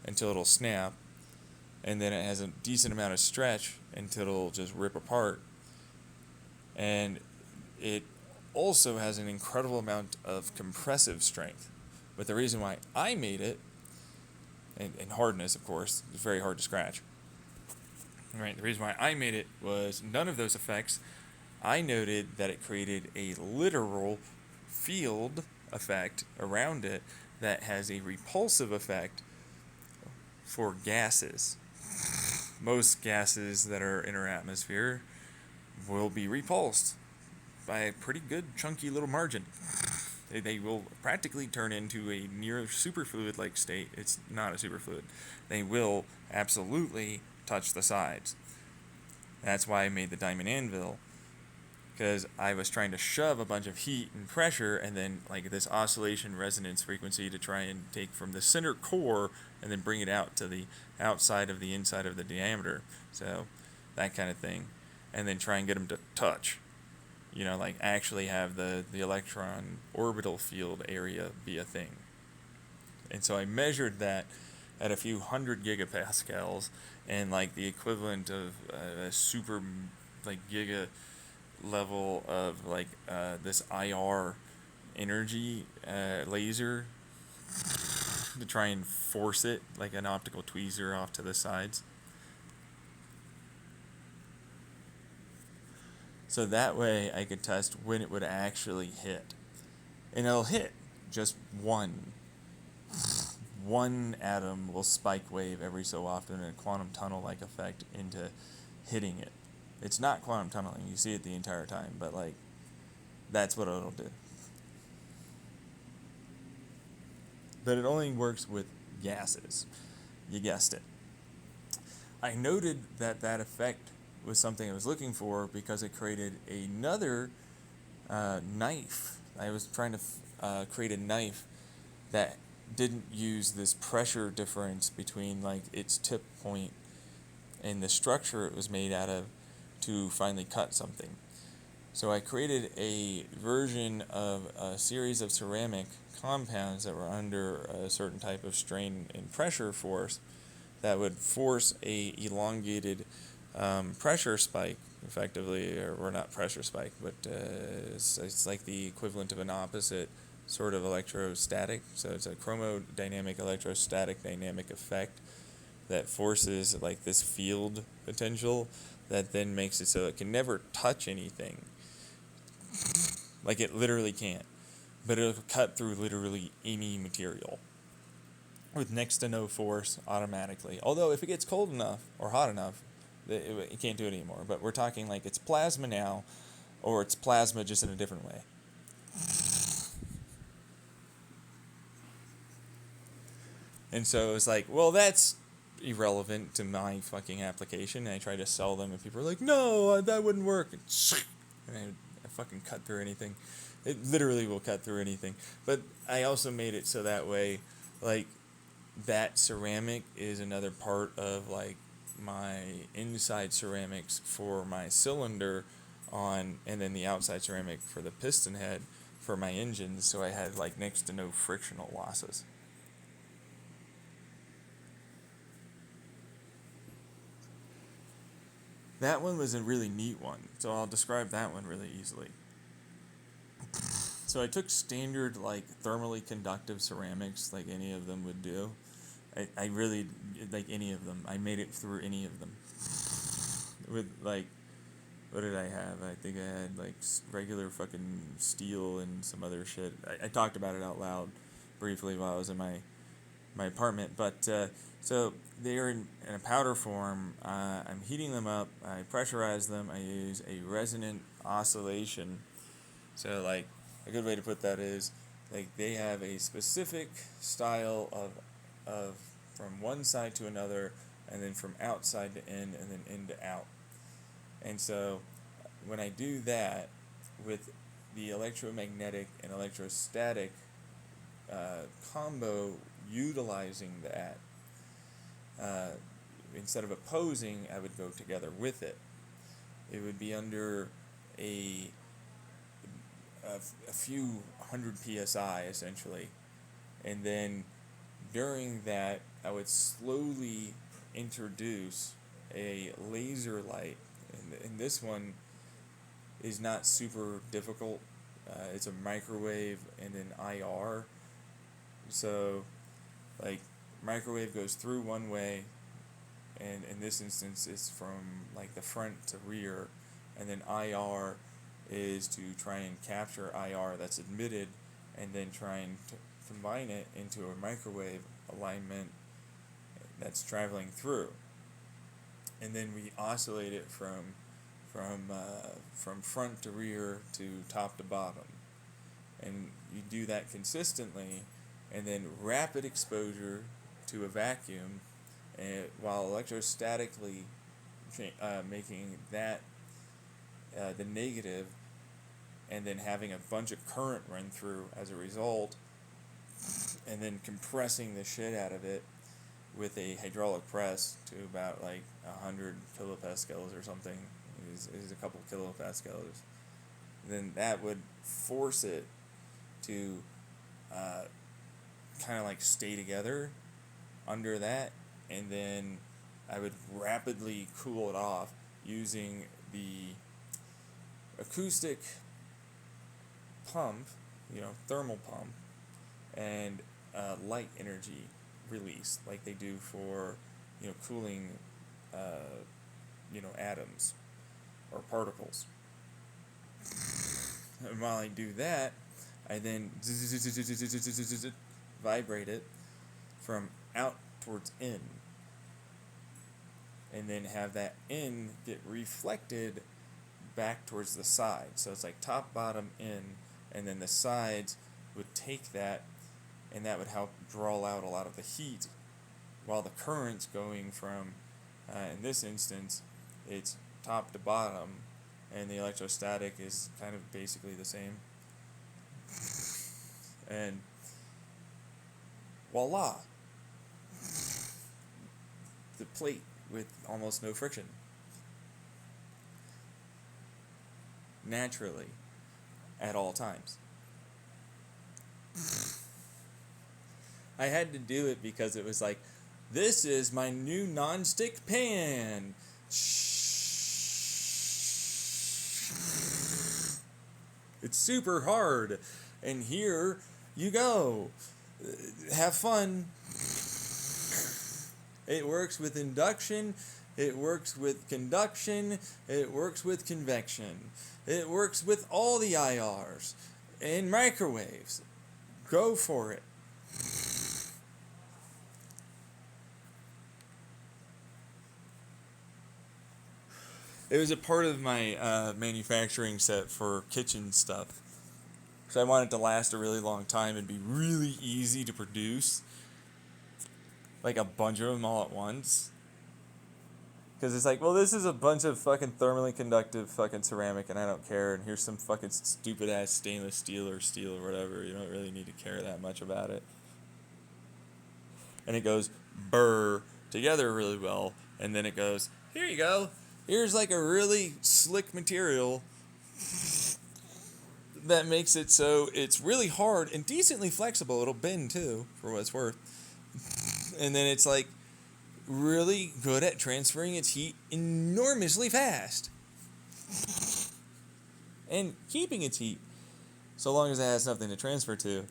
until it'll snap, and then it has a decent amount of stretch until it'll just rip apart. And it also has an incredible amount of compressive strength. But the reason why I made it and hardness, of course. It's very hard to scratch. Right. The reason why I made it was none of those effects. I noted that it created a literal field effect around it that has a repulsive effect for gases. Most gases that are in our atmosphere will be repulsed by a pretty good chunky little margin. They will practically turn into a near superfluid like state. It's not a superfluid. They will absolutely touch the sides. That's why I made the diamond anvil, because I was trying to shove a bunch of heat and pressure and then like this oscillation resonance frequency to try and take from the center core and then bring it out to the outside of the inside of the diameter. So that kind of thing. And then try and get them to touch. Like actually have the electron orbital field area be a thing. And so I measured that at a few hundred gigapascals, and like the equivalent of a super like giga level of like this IR energy laser to try and force it like an optical tweezer off to the sides. So that way I could test when it would actually hit. And it'll hit just one. One atom will spike wave every so often in a quantum tunnel like effect into hitting it. It's not quantum tunneling, you see it the entire time, but like that's what it'll do. But it only works with gases. You guessed it. I noted that that effect was something I was looking for because it created another knife. I was trying to create a knife that didn't use this pressure difference between like its tip point and the structure it was made out of to finally cut something. So I created a version of a series of ceramic compounds that were under a certain type of strain and pressure force that would force a elongated pressure spike, effectively, or not pressure spike, but it's like the equivalent of an opposite sort of electrostatic. So it's a chromodynamic electrostatic dynamic effect that forces like this field potential that then makes it so it can never touch anything. Like it literally can't. But it'll cut through literally any material with next to no force automatically. Although if it gets cold enough or hot enough, it can't do it anymore. But we're talking like it's plasma now, or it's plasma just in a different way. And so it's like, well, that's irrelevant to my fucking application. And I try to sell them, and people are like, no, that wouldn't work. And I fucking cut through anything. It literally will cut through anything. But I also made it so that way, like, that ceramic is another part of, like, my inside ceramics for my cylinder on, and then the outside ceramic for the piston head for my engines, so I had, like, next to no frictional losses. That one was a really neat one, so I'll describe that one really easily. So I took standard, like, thermally conductive ceramics, like any of them would do. I really, like any of them. I made it through any of them. With, like, what did I have? I think I had, like, regular fucking steel and some other shit. I talked about it out loud briefly while I was in my apartment, but, so they're in a powder form. I'm heating them up. I pressurize them. I use a resonant oscillation. So, like, a good way to put that is, like, they have a specific style of from one side to another, and then from outside to in, and then in to out. And so, when I do that with the electromagnetic and electrostatic combo utilizing that, instead of opposing, I would go together with it. It would be under a few hundred psi essentially, and then during that I would slowly introduce a laser light, and this one is not super difficult. It's a microwave and an IR, so like microwave goes through one way, and in this instance it's from like the front to rear, and then IR is to try and capture IR that's emitted and then try and combine it into a microwave alignment that's traveling through, and then we oscillate it from front to rear to top to bottom, and you do that consistently, and then rapid exposure to a vacuum, and while electrostatically making that the negative, and then having a bunch of current run through as a result, and then compressing the shit out of it with a hydraulic press to about like 100 kilopascals or something, is a couple kilopascals. Then that would force it to kind of like stay together under that, and then I would rapidly cool it off using the acoustic pump, thermal pump, and light energy release, like they do for, cooling, atoms or particles. And while I do that, I then vibrate it from out towards in, and then have that in get reflected back towards the side. So it's like top, bottom, in, and then the sides would take that, and that would help draw out a lot of the heat, while the current's going from, in this instance, it's top to bottom, and the electrostatic is kind of basically the same. And voila, the plate with almost no friction. Naturally, at all times. I had to do it because it was like, this is my new non-stick pan. It's super hard. And here you go. Have fun. It works with induction. It works with conduction. It works with convection. It works with all the IRs and microwaves. Go for it. It was a part of my manufacturing set for kitchen stuff. So I want it to last a really long time and be really easy to produce. Like a bunch of them all at once. Because it's like, well, this is a bunch of fucking thermally conductive fucking ceramic, and I don't care. And here's some fucking stupid ass stainless steel or whatever. You don't really need to care that much about it. And it goes burr together really well. And then it goes, here you go. Here's like a really slick material that makes it so it's really hard and decently flexible. It'll bend too, for what it's worth. And then it's like really good at transferring its heat enormously fast. And keeping its heat, so long as it has something to transfer to.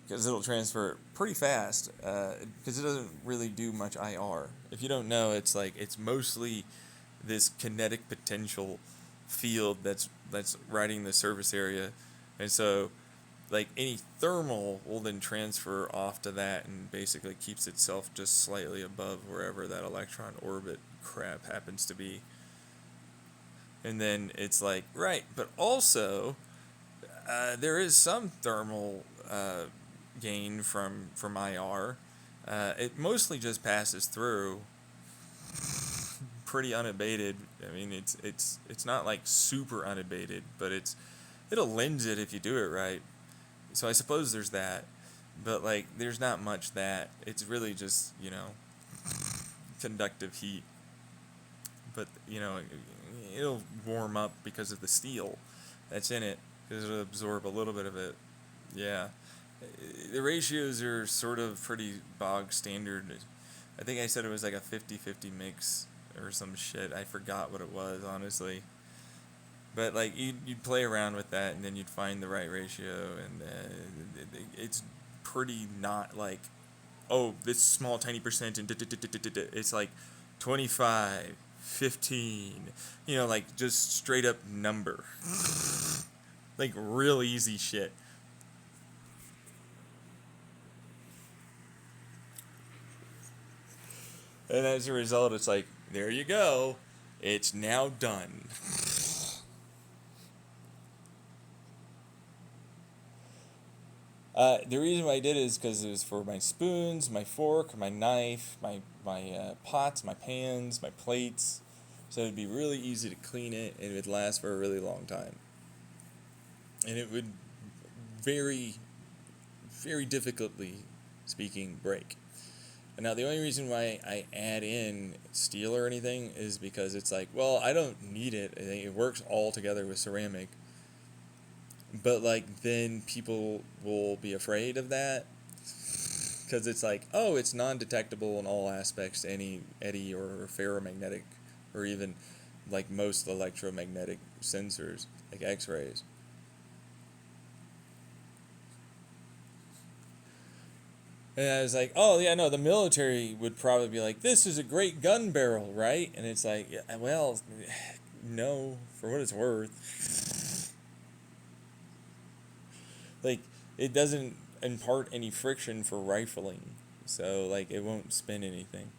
Because it'll transfer pretty fast, because it doesn't really do much IR. If you don't know, it's like, it's mostly this kinetic potential field that's riding the surface area, and so like any thermal will then transfer off to that and basically keeps itself just slightly above wherever that electron orbit crap happens to be. And then it's like, right, but also there is some thermal gain from IR. It mostly just passes through pretty unabated. I mean, it's not like super unabated, but it'll lens it if you do it right. So I suppose there's that, but like there's not much that. It's really just, conductive heat. But it'll warm up because of the steel that's in it, because it'll absorb a little bit of it. Yeah, the ratios are sort of pretty bog standard. I think I said it was like a 50-50 mix or some shit. I forgot what it was, honestly. But like you'd play around with that, and then you'd find the right ratio, and it's pretty not like oh, this small tiny percent, and it's like 25, 15, like just straight up number. Like real easy shit. And as a result, it's like, there you go. It's now done. The reason why I did it is because it was for my spoons, my fork, my knife, my pots, my pans, my plates. So it'd be really easy to clean it, and it would last for a really long time. And it would very, very difficultly speaking break. And now the only reason why I add in steel or anything is because it's like, well, I don't need it. I think it works all together with ceramic. But like then people will be afraid of that because it's like, oh, it's non-detectable in all aspects to any eddy or ferromagnetic or even like most electromagnetic sensors like X-rays. And I was like, oh yeah, no, the military would probably be like, this is a great gun barrel, right? And it's like, yeah, well, no, for what it's worth. Like, it doesn't impart any friction for rifling, so like it won't spin anything.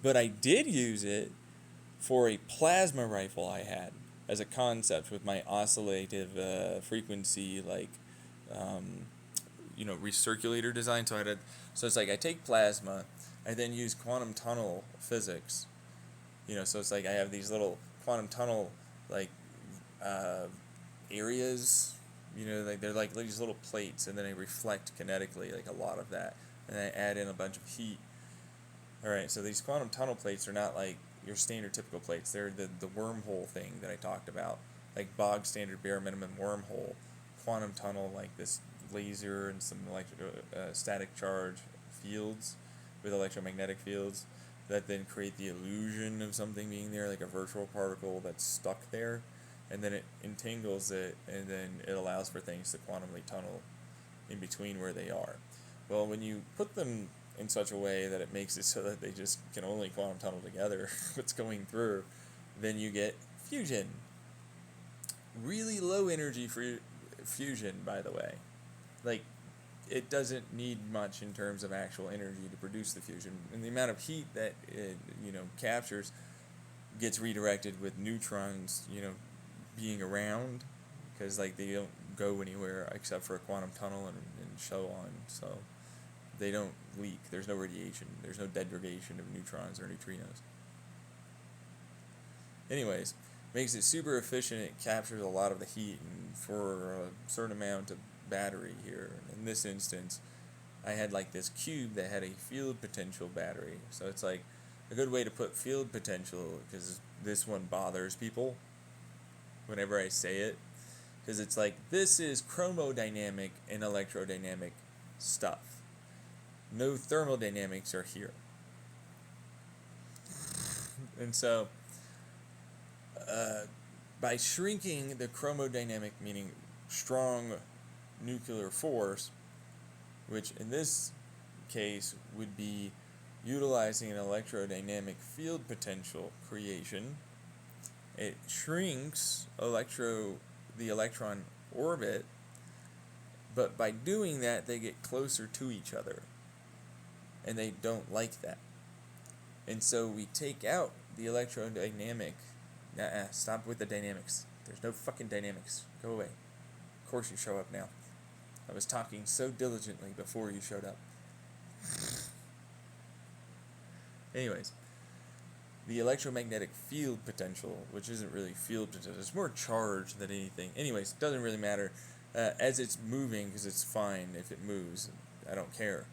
But I did use it for a plasma rifle I had as a concept with my oscillative frequency um, recirculator design. So it's like I take plasma, I then use quantum tunnel physics. So it's like I have these little quantum tunnel like uh, areas. Like they're like these little plates, and then they reflect kinetically like a lot of that, and I add in a bunch of heat. All right, so these quantum tunnel plates are not like your standard typical plates. They're the wormhole thing that I talked about, like bog standard bare minimum wormhole, quantum tunnel, like this laser and some static charge fields with electromagnetic fields that then create the illusion of something being there, like a virtual particle that's stuck there, and then it entangles it, and then it allows for things to quantumly tunnel in between where they are. Well, when you put them in such a way that it makes it so that they just can only quantum tunnel together what's going through, then you get fusion. Really low energy fusion, by the way. Like, it doesn't need much in terms of actual energy to produce the fusion, and the amount of heat that it captures gets redirected with neutrons being around, because like they don't go anywhere except for a quantum tunnel and so on. So they don't leak. There's no radiation. There's no degradation of neutrons or neutrinos. Anyways, makes it super efficient. It captures a lot of the heat, and for a certain amount of battery here. In this instance, I had like this cube that had a field potential battery. So it's like a good way to put field potential, because this one bothers people whenever I say it, because it's like, this is chromodynamic and electrodynamic stuff. No thermodynamics are here. And so by shrinking the chromodynamic, meaning strong nuclear force, which in this case would be utilizing an electrodynamic field potential creation, it shrinks the electron orbit, but by doing that they get closer to each other, and they don't like that. And so we take out the electrodynamic. Stop with the dynamics. There's no fucking dynamics. Go away. Of course you show up now. I was talking so diligently before you showed up. Anyways, the electromagnetic field potential, which isn't really field potential, it's more charge than anything. Anyways, it doesn't really matter. As it's moving, because it's fine if it moves, I don't care.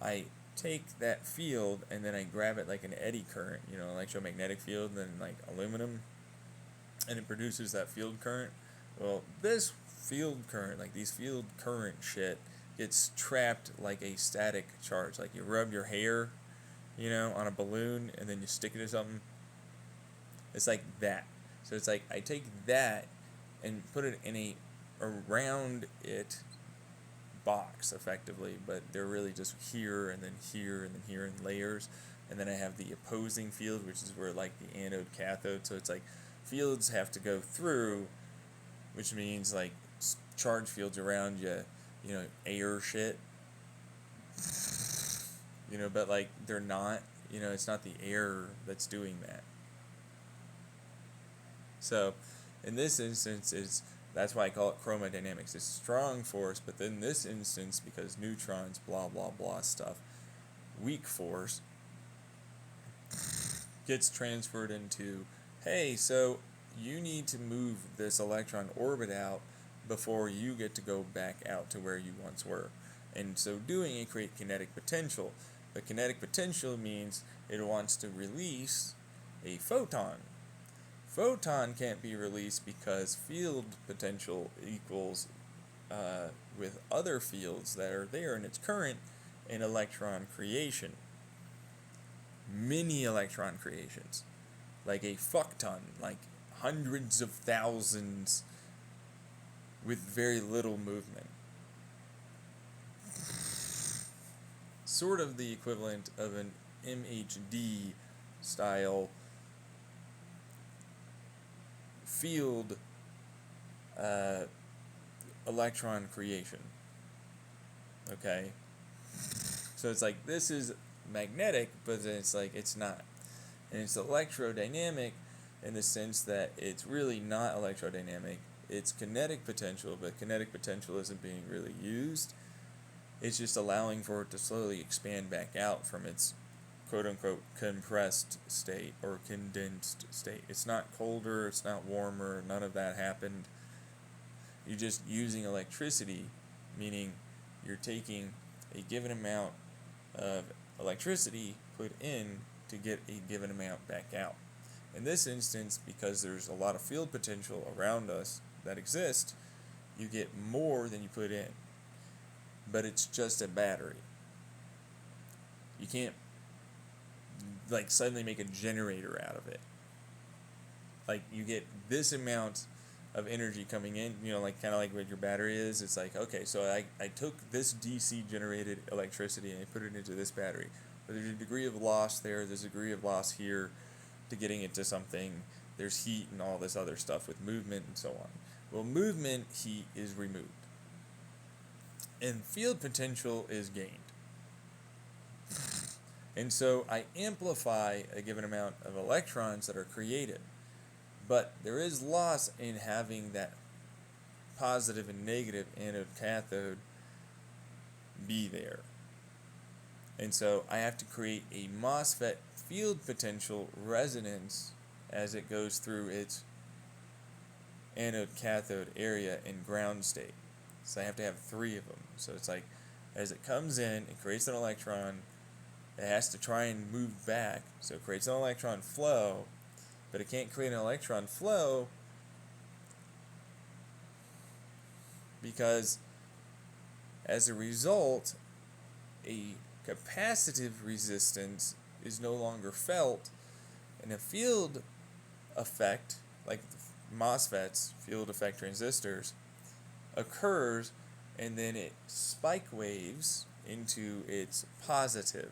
I take that field and then I grab it like an eddy current, electromagnetic field, and then like aluminum, and it produces that field current. Well, this field current, like these field current shit, gets trapped like a static charge. Like you rub your hair, on a balloon, and then you stick it to something. It's like that. So it's like I take that and put it in around it box effectively, but they're really just here and then here and then here in layers. And then I have the opposing field, which is where like the anode cathode. So it's like fields have to go through, which means like charge fields around you, you know, air shit. You know, but like they're not, you know, it's not the air that's doing that. So in this instance, that's why I call it chromodynamics. It's strong force, but then this instance, because neutrons, blah blah blah stuff, weak force gets transferred into, hey, so you need to move this electron orbit out before you get to go back out to where you once were. And so doing it creates kinetic potential. But kinetic potential means it wants to release a photon. Photon can't be released because field potential equals with other fields that are there in its current an electron creation. Mini electron creations. Like a fuck ton, like hundreds of thousands with very little movement. Sort of the equivalent of an MHD style field electron creation. Okay? So it's like this is magnetic, but then it's like it's not. And it's electrodynamic in the sense that it's really not electrodynamic. It's kinetic potential, but kinetic potential isn't being really used. It's just allowing for it to slowly expand back out from its quote-unquote compressed state or condensed state. It's not colder, it's not warmer, none of that happened. You're just using electricity, meaning you're taking a given amount of electricity put in to get a given amount back out. In this instance, because there's a lot of field potential around us that exist, you get more than you put in. But it's just a battery. You can't like suddenly make a generator out of it. Like you get this amount of energy coming in, you know, like kind of like what your battery is. It's like, okay, so I took this DC generated electricity and I put it into this battery. But there's a degree of loss there, there's a degree of loss here to getting it to something. There's heat and all this other stuff with movement and so on. Well, movement, heat is removed. And field potential is gained. And so I amplify a given amount of electrons that are created. But there is loss in having that positive and negative anode cathode be there. And so I have to create a MOSFET field potential resonance as it goes through its anode cathode area in ground state. So I have to have 3 of them. So it's like as it comes in, it creates an electron. It has to try and move back. So it creates an electron flow, but it can't create an electron flow because as a result, a capacitive resistance is no longer felt, and a field effect, like MOSFETs, field effect transistors, occurs, and then it spike waves into its positive.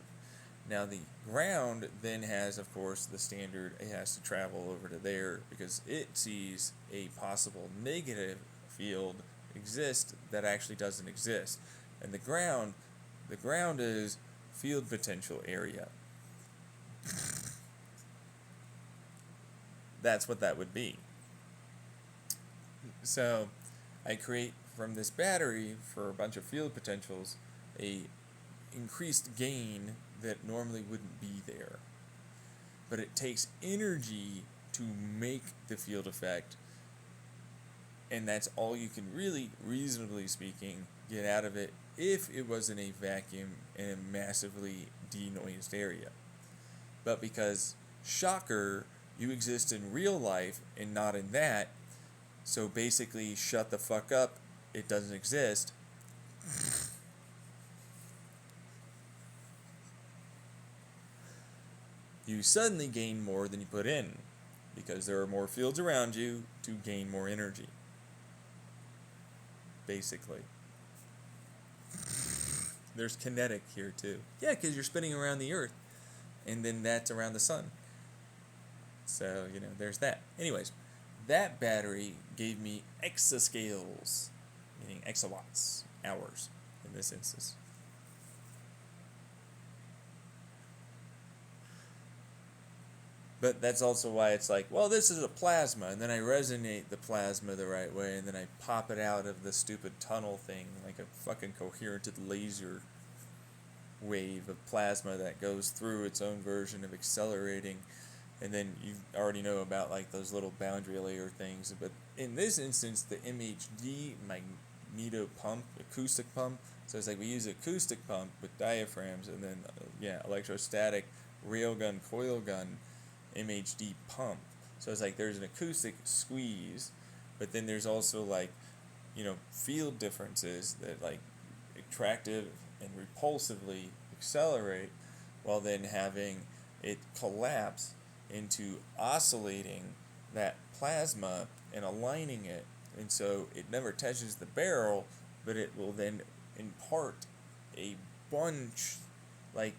Now the ground then has, of course, the standard, it has to travel over to there because it sees a possible negative field exist that actually doesn't exist. And the ground is field potential area. That's what that would be. So I create from this battery for a bunch of field potentials a increased gain that normally wouldn't be there. But it takes energy to make the field effect, and that's all you can really, reasonably speaking, get out of it if it was in a vacuum in a massively denoised area. But because, shocker, you exist in real life and not in that, so basically shut the fuck up, it doesn't exist. You suddenly gain more than you put in because there are more fields around you to gain more energy. Basically. There's kinetic here too. Yeah, because you're spinning around the Earth, and then that's around the sun. So, there's that. Anyways, that battery gave me exascales, meaning exawatts, hours in this instance. But that's also why it's like, well, this is a plasma, and then I resonate the plasma the right way, and then I pop it out of the stupid tunnel thing like a fucking coherent laser wave of plasma that goes through its own version of accelerating. And then you already know about like those little boundary layer things. But in this instance, the MHD magneto pump, acoustic pump. So it's like we use acoustic pump with diaphragms, and then electrostatic railgun coil gun MHD pump. So it's like there's an acoustic squeeze, but then there's also like field differences that like attractive and repulsively accelerate, while then having it collapse into oscillating that plasma and aligning it, and so it never touches the barrel, but it will then impart a bunch, like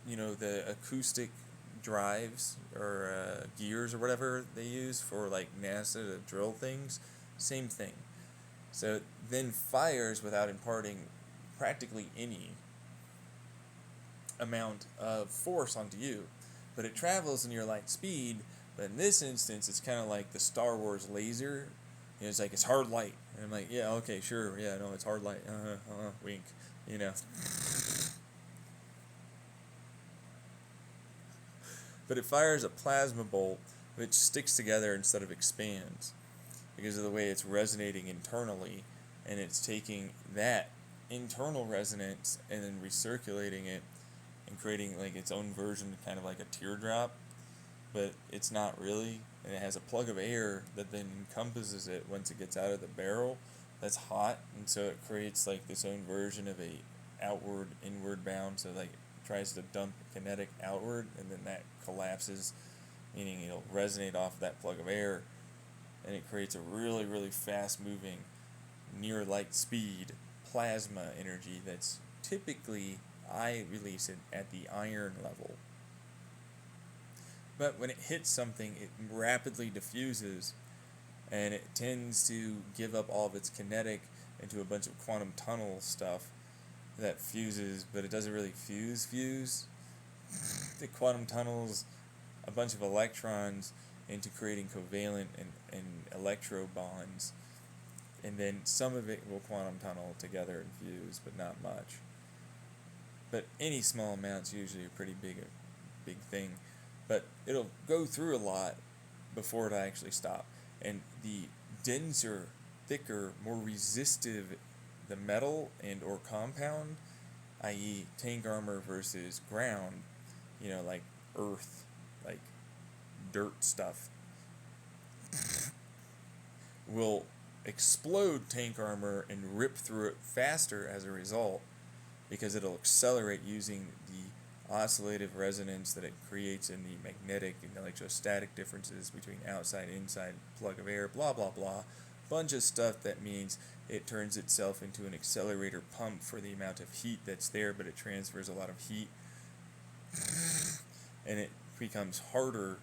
the acoustic drives or gears or whatever they use for like NASA to drill things, same thing. So it then fires without imparting practically any amount of force onto you, but it travels in your light speed. But in this instance, it's kind of like the Star Wars laser. It's like it's hard light, and I'm like, yeah, okay, sure, yeah, no, it's hard light. Wink, But it fires a plasma bolt which sticks together instead of expands because of the way it's resonating internally, and it's taking that internal resonance and then recirculating it and creating like its own version, kind of like a teardrop, but it's not really, and it has a plug of air that then encompasses it once it gets out of the barrel that's hot, and so it creates like this own version of a outward inward bound, so like it tries to dump kinetic outward, and then that collapses, meaning it'll resonate off that plug of air, and it creates a really, really fast moving, near light speed plasma energy that's typically, I release it at the iron level. But when it hits something, it rapidly diffuses, and it tends to give up all of its kinetic into a bunch of quantum tunnel stuff that fuses, but it doesn't really fuse. The quantum tunnels a bunch of electrons into creating covalent and electro bonds, and then some of it will quantum tunnel together and fuse, but not much. But any small amount's usually a pretty big thing, but it'll go through a lot before it actually stop. And the denser, thicker, more resistive the metal and or compound, i.e. tank armor versus ground, like earth, like dirt stuff, will explode tank armor and rip through it faster as a result, because it'll accelerate using the oscillative resonance that it creates in the magnetic and electrostatic differences between outside, inside, plug of air, blah, blah, blah. Bunch of stuff that means it turns itself into an accelerator pump for the amount of heat that's there, but it transfers a lot of heat. And it becomes harder,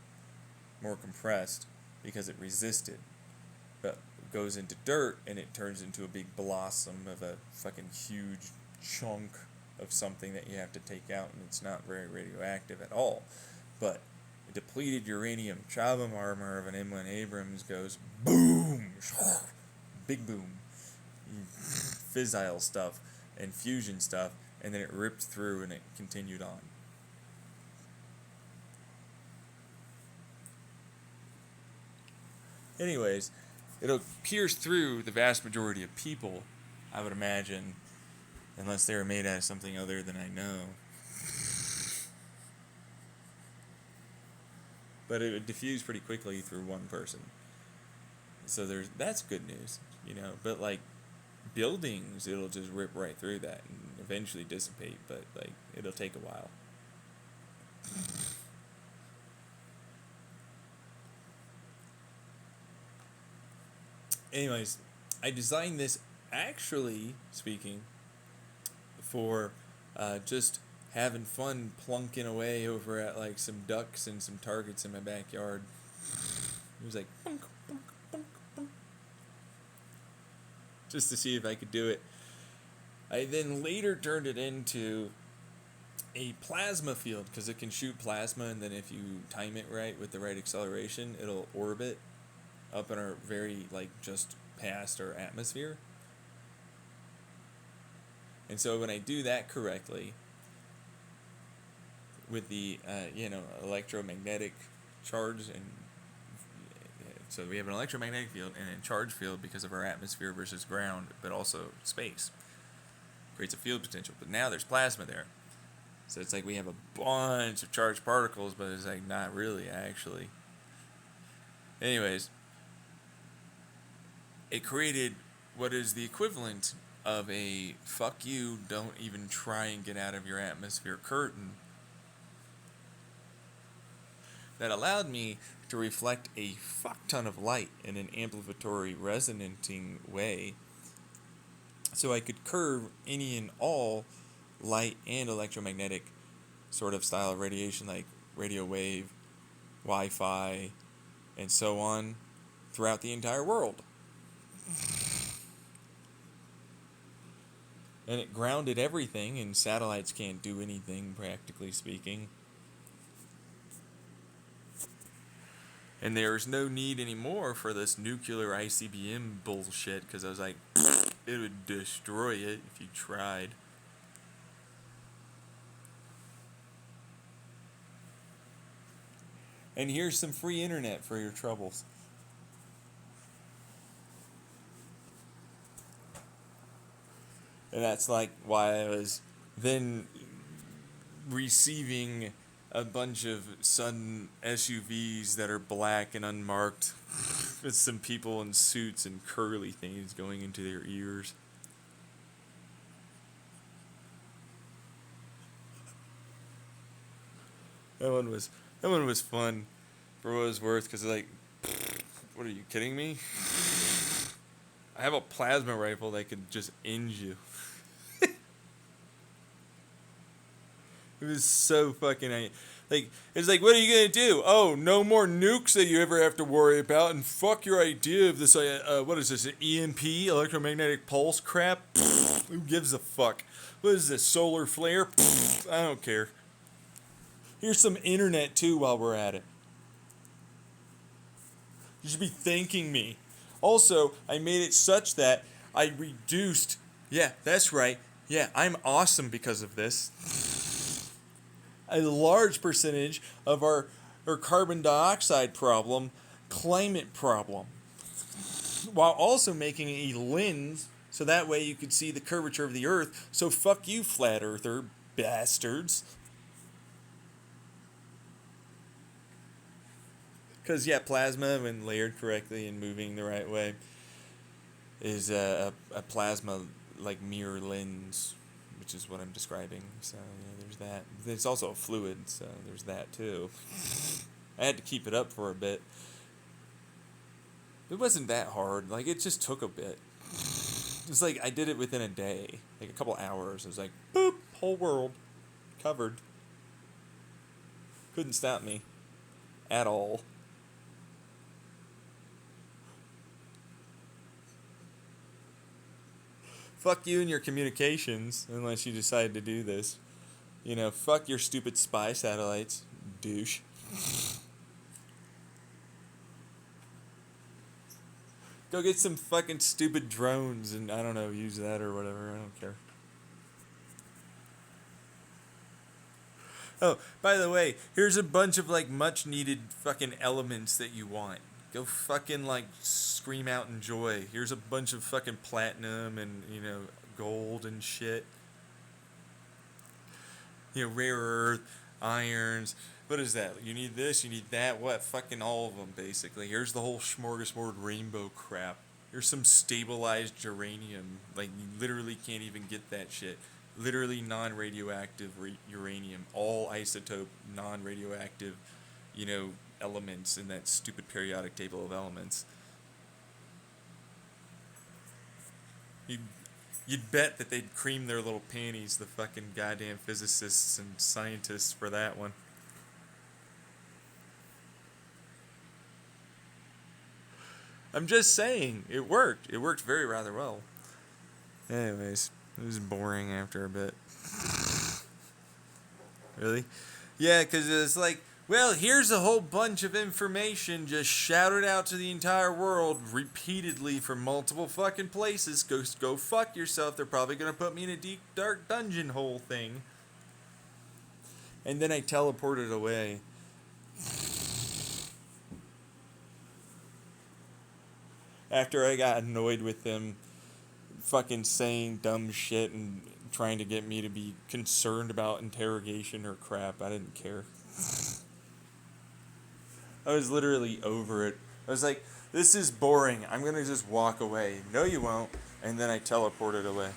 more compressed, because it resisted. But it goes into dirt, and it turns into a big blossom of a fucking huge chunk of something that you have to take out, and it's not very radioactive at all. But depleted uranium trauma armor of an M1 Abrams goes boom, big boom, fissile stuff and fusion stuff, and then it ripped through and it continued on. Anyways, it'll pierce through the vast majority of people, I would imagine, unless they were made out of something other than I know. But it would diffuse pretty quickly through one person. So that's good news, But like buildings, it'll just rip right through that and eventually dissipate, but like it'll take a while. Anyways, I designed this, actually speaking, for just having fun plunking away over at like some ducks and some targets in my backyard. It was like bunk, bunk, bunk, bunk, just to see if I could do it. I then later turned it into a plasma field because it can shoot plasma, and then if you time it right with the right acceleration, it'll orbit up in our very like just past our atmosphere. And so when I do that correctly with the electromagnetic charge, and so we have an electromagnetic field and a charge field because of our atmosphere versus ground, but also space creates a field potential. But now there's plasma there, so it's like we have a bunch of charged particles, but it's like not really actually. Anyways, it created what is the equivalent of a fuck you, don't even try and get out of your atmosphere curtain that allowed me to reflect a fuck ton of light in an amplificatory resonating way, so I could curve any and all light and electromagnetic sort of style of radiation, like radio wave, Wi-Fi, and so on, throughout the entire world. And it grounded everything, and satellites can't do anything, practically speaking. And there's no need anymore for this nuclear ICBM bullshit, because I was like, it would destroy it if you tried. And here's some free internet for your troubles. And that's like why I was then receiving a bunch of sudden SUVs that are black and unmarked with some people in suits and curly things going into their ears. That one was fun for what it was worth, because like, what are you kidding me? I have a plasma rifle that could just end you. It was so fucking like, it's like, what are you gonna do? Oh, no more nukes that you ever have to worry about, and fuck your idea of this. What is this? An EMP, electromagnetic pulse crap? Who gives a fuck? What is this? Solar flare? I don't care. Here's some internet too while we're at it. You should be thanking me. Also, I made it such that I reduced. Yeah, that's right. Yeah, I'm awesome because of this. A large percentage of our carbon dioxide problem, climate problem, while also making a lens so that way you could see the curvature of the earth. So fuck you, flat earther bastards. Because yeah, plasma, when layered correctly and moving the right way, is a plasma like mirror lens, which is what I'm describing. So yeah, there's that. It's also a fluid, so there's that too. I had to keep it up for a bit. It wasn't that hard. Like, it just took a bit. It's like I did it within a day, like a couple hours. It was like, boop, whole world covered. Couldn't stop me at all. Fuck you and your communications, unless you decide to do this. You know, fuck your stupid spy satellites, douche. Go get some fucking stupid drones and, I don't know, use that or whatever. I don't care. Oh, by the way, here's a bunch of, like, much needed fucking elements that you want. Go fucking, like, scream out in joy. Here's a bunch of fucking platinum and, you know, gold and shit. You know, rare earth, irons. What is that? You need this, you need that. What? Fucking all of them, basically. Here's the whole smorgasbord rainbow crap. Here's some stabilized uranium. Like, you literally can't even get that shit. Literally non-radioactive uranium. All isotope, non-radioactive, you know, elements in that stupid periodic table of elements. You'd bet that they'd cream their little panties, the fucking goddamn physicists and scientists, for that one. I'm just saying, it worked. It worked very rather well. Anyways, it was boring after a bit. Really? Yeah, because it's like, well, here's a whole bunch of information just shouted out to the entire world repeatedly from multiple fucking places. Go fuck yourself. They're probably going to put me in a deep, dark dungeon hole thing. And then I teleported away. After I got annoyed with them fucking saying dumb shit and trying to get me to be concerned about interrogation or crap, I didn't care. I was literally over it. I was like, this is boring. I'm going to just walk away. No, you won't. And then I teleported away.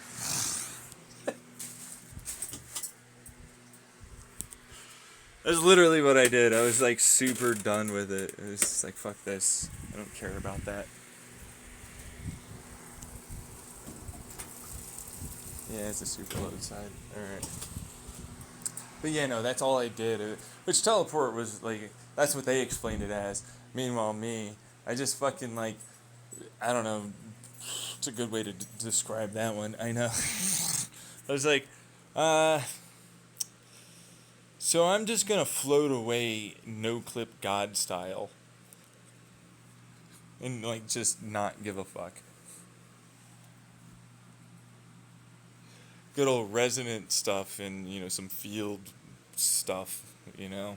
That's literally what I did. I was like super done with it. It was just like, fuck this. I don't care about that. Yeah, it's a super load side. Alright. But yeah, no, that's all I did. Which teleport was like, that's what they explained it as. Meanwhile, me, I just fucking like, I don't know. It's a good way to describe that one. I know. I was like, so I'm just gonna float away no clip God style. And like just not give a fuck. Good old resonant stuff and, you know, some field stuff, you know.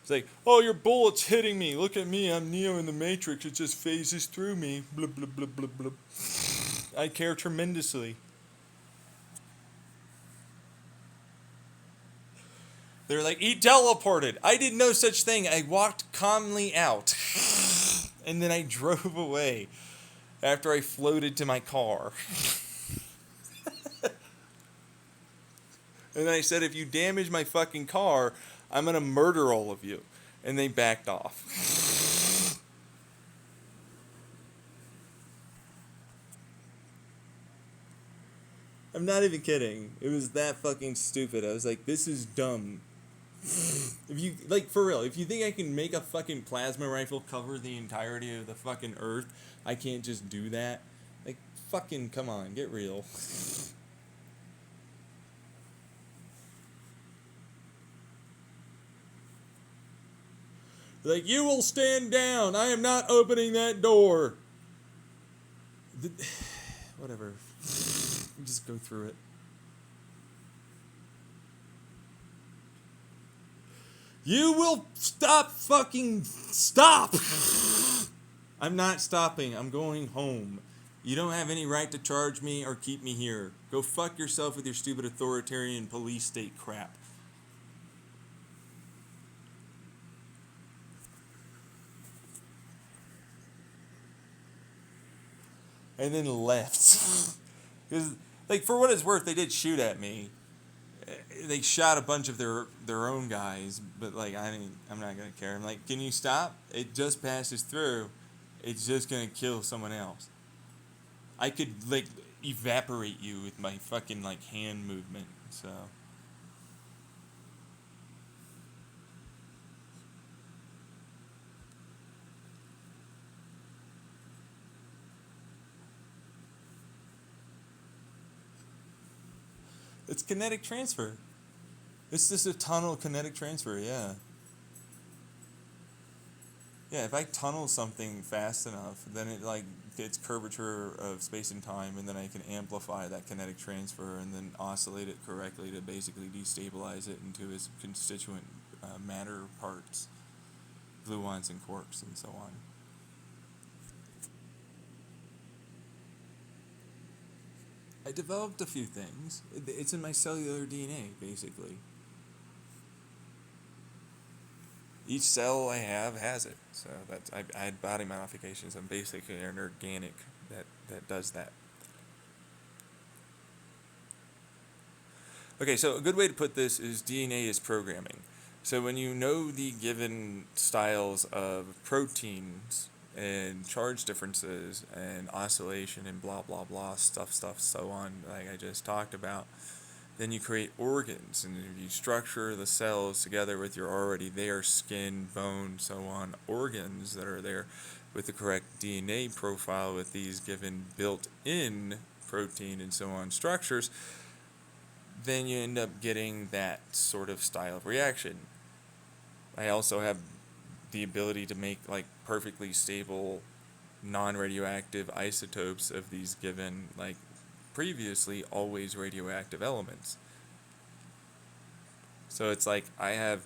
It's like, oh, your bullet's hitting me. Look at me. I'm Neo in the Matrix. It just phases through me. Blub, blub, blub, blub, blub. I care tremendously. They're like, he teleported. I did no such thing. I walked calmly out. And then I drove away after I floated to my car. And I said, if you damage my fucking car, I'm going to murder all of you. And they backed off. I'm not even kidding. It was that fucking stupid. I was like, this is dumb. If you, like, for real, if you think I can make a fucking plasma rifle cover the entirety of the fucking earth, I can't just do that. Like, fucking, come on, get real. Like, you will stand down. I am not opening that door. Whatever. Just go through it. You will stop fucking stop. I'm not stopping. I'm going home. You don't have any right to charge me or keep me here. Go fuck yourself with your stupid authoritarian police state crap. And then left. Because, like, for what it's worth, they did shoot at me. They shot a bunch of their own guys, but, like, I'm not going to care. I'm like, can you stop? It just passes through. It's just going to kill someone else. I could, like, evaporate you with my fucking, like, hand movement, so. It's kinetic transfer. It's just a tunnel kinetic transfer, yeah. Yeah, if I tunnel something fast enough, then it like gets curvature of space and time, and then I can amplify that kinetic transfer and then oscillate it correctly to basically destabilize it into its constituent matter parts, gluons and quarks and so on. I developed a few things. It's in my cellular DNA, basically. Each cell I have has it. So that's I had body modifications. I'm basically an organic that does that. Okay, so a good way to put this is DNA is programming. So when you know the given styles of proteins and charge differences and oscillation and blah blah blah stuff so on, like I just talked about. Then you create organs, and you structure the cells together with your already there skin, bone, so on, organs that are there with the correct DNA profile with these given built-in protein and so on structures. Then you end up getting that sort of style of reaction. I also have the ability to make like perfectly stable non-radioactive isotopes of these given like previously always radioactive elements. So it's like I have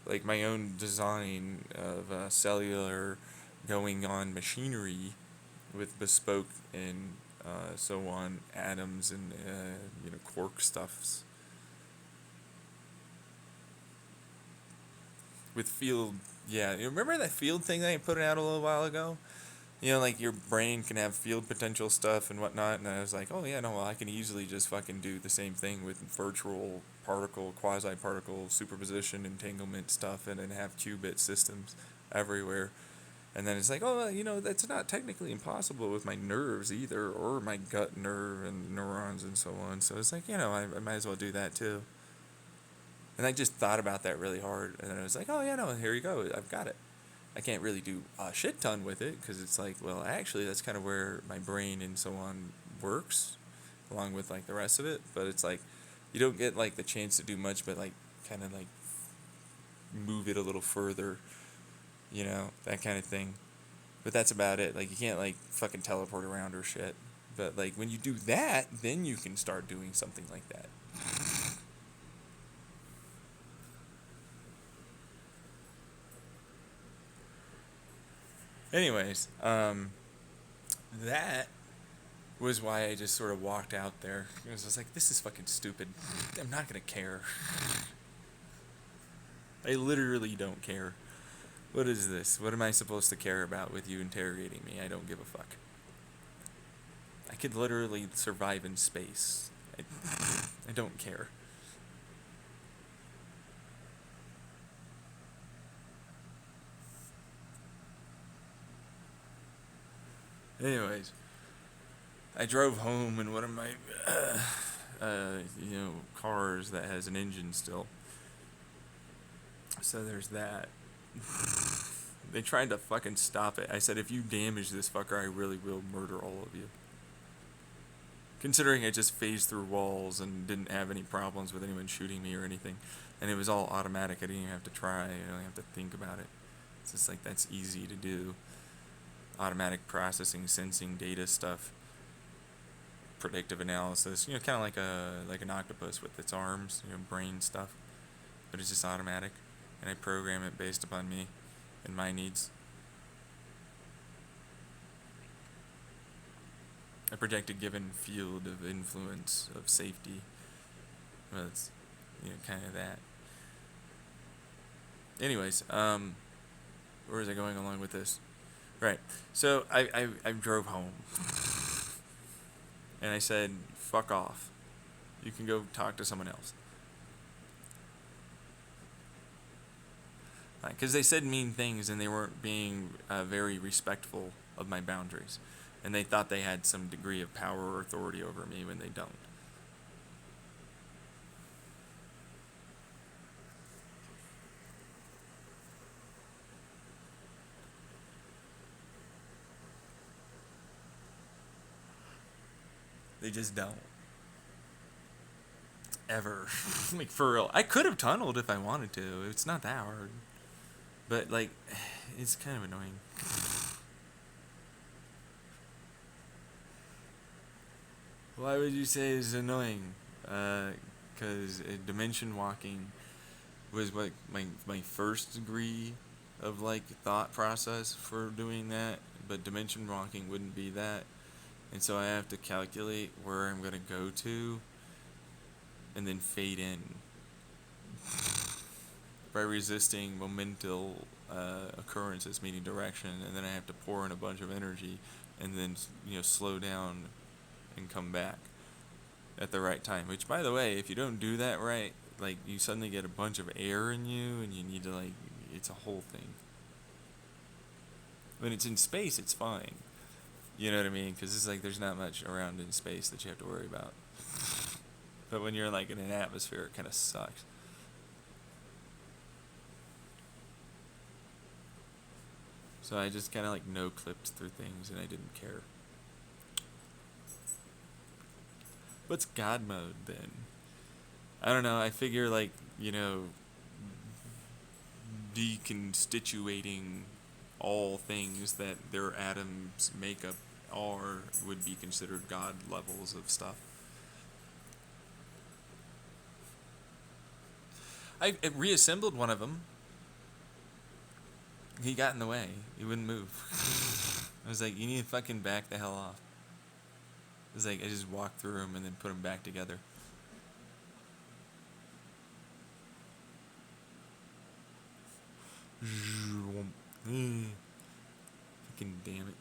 like my own design of cellular going on machinery with bespoke and so on atoms and quark stuffs with field. Yeah, you remember that field thing that I put out a little while ago? Like your brain can have field potential stuff and whatnot, and I was like, oh yeah, no, well, I can easily just fucking do the same thing with virtual particle, quasi-particle, superposition, entanglement stuff, and then have qubit systems everywhere. And then it's like, oh, that's not technically impossible with my nerves either, or my gut nerve and neurons and so on. So it's like, I might as well do that too. And I just thought about that really hard, and then I was like, oh yeah, no, here you go, I've got it. I can't really do a shit ton with it because it's like, well, actually, that's kind of where my brain and so on works, along with like the rest of it. But it's like, you don't get like the chance to do much, but like kind of like move it a little further, that kind of thing. But that's about it. Like you can't like fucking teleport around or shit. But like when you do that, then you can start doing something like that. Anyways, that was why I just sort of walked out there. I was just like, this is fucking stupid. I'm not gonna care. I literally don't care. What is this? What am I supposed to care about with you interrogating me? I don't give a fuck. I could literally survive in space. I don't care. Anyways, I drove home in one of my, cars that has an engine still. So there's that. They tried to fucking stop it. I said, if you damage this fucker, I really will murder all of you. Considering I just phased through walls and didn't have any problems with anyone shooting me or anything. And it was all automatic. I didn't even have to try. I didn't have to think about it. It's just like, that's easy to do. Automatic processing, sensing, data stuff, predictive analysis. Kind of like an octopus with its arms, brain stuff. But it's just automatic, and I program it based upon me and my needs. I project a given field of influence of safety. Well, it's kind of that. Anyways, where is I going along with this? Right. So I drove home. And I said, fuck off. You can go talk to someone else. Because they said mean things and they weren't being very respectful of my boundaries. And they thought they had some degree of power or authority over me when they don't. They just don't. Ever. Like, for real. I could have tunneled if I wanted to. It's not that hard. But, like, it's kind of annoying. Why would you say it's annoying? Because dimension walking was like my first degree of, like, thought process for doing that. But dimension walking wouldn't be that. And so I have to calculate where I'm going to go to and then fade in by resisting momental occurrences, meaning direction, and then I have to pour in a bunch of energy and then slow down and come back at the right time. Which, by the way, if you don't do that right, like, you suddenly get a bunch of air in you and you need to, like, it's a whole thing. When it's in space, it's fine. You know what I mean? Because it's like there's not much around in space that you have to worry about. But when you're like in an atmosphere, it kind of sucks. So I just kind of like no clipped through things, and I didn't care. What's God mode then? I don't know. I figure like, deconstituting all things that their atoms make up are would be considered God levels of stuff. I reassembled one of them. He got in the way. He wouldn't move. I was like, you need to fucking back the hell off. It was like, I just walked through him and then put him back together. Fucking damn it.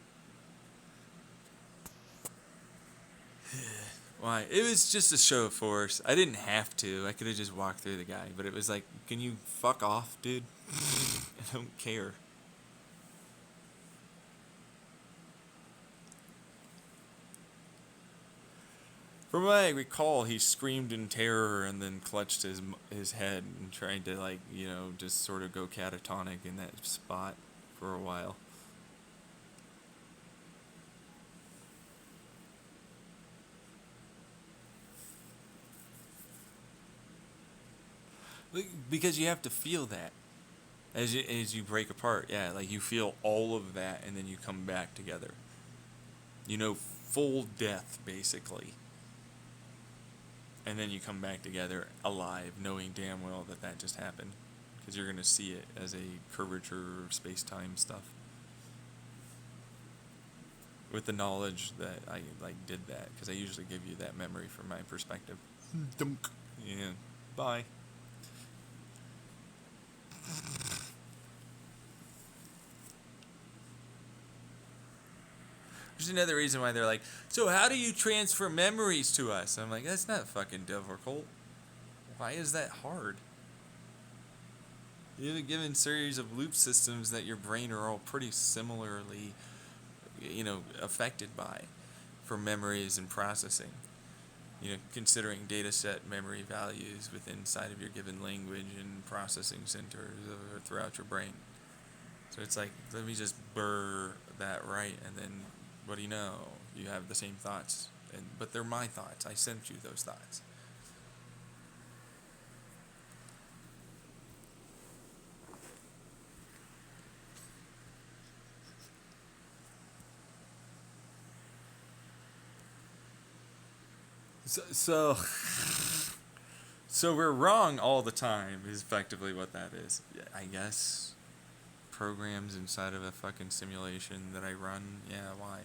Why? It was just a show of force. I didn't have to. I could have just walked through the guy. But it was like, can you fuck off, dude? I don't care. From what I recall, he screamed in terror and then clutched his head and tried to, like, just sort of go catatonic in that spot for a while. Because you have to feel that as you break apart. Yeah, like you feel all of that and then you come back together. Full death, basically. And then you come back together alive, knowing damn well that just happened. Because you're going to see it as a curvature of space-time stuff. With the knowledge that I, did that. Because I usually give you that memory from my perspective. Dunk. Yeah. Bye. There's another reason why they're like, so how do you transfer memories to us? I'm like, that's not fucking difficult. Why is that hard? You have a given series of loop systems that your brain are all pretty similarly, affected by for memories and processing. Considering data set memory values within inside of your given language and processing centers throughout your brain. So it's like, let me just burr that right, and then what do you know? You have the same thoughts, but they're my thoughts. I sent you those thoughts. So we're wrong all the time is effectively what that is. I guess programs inside of a fucking simulation that I run, yeah, why?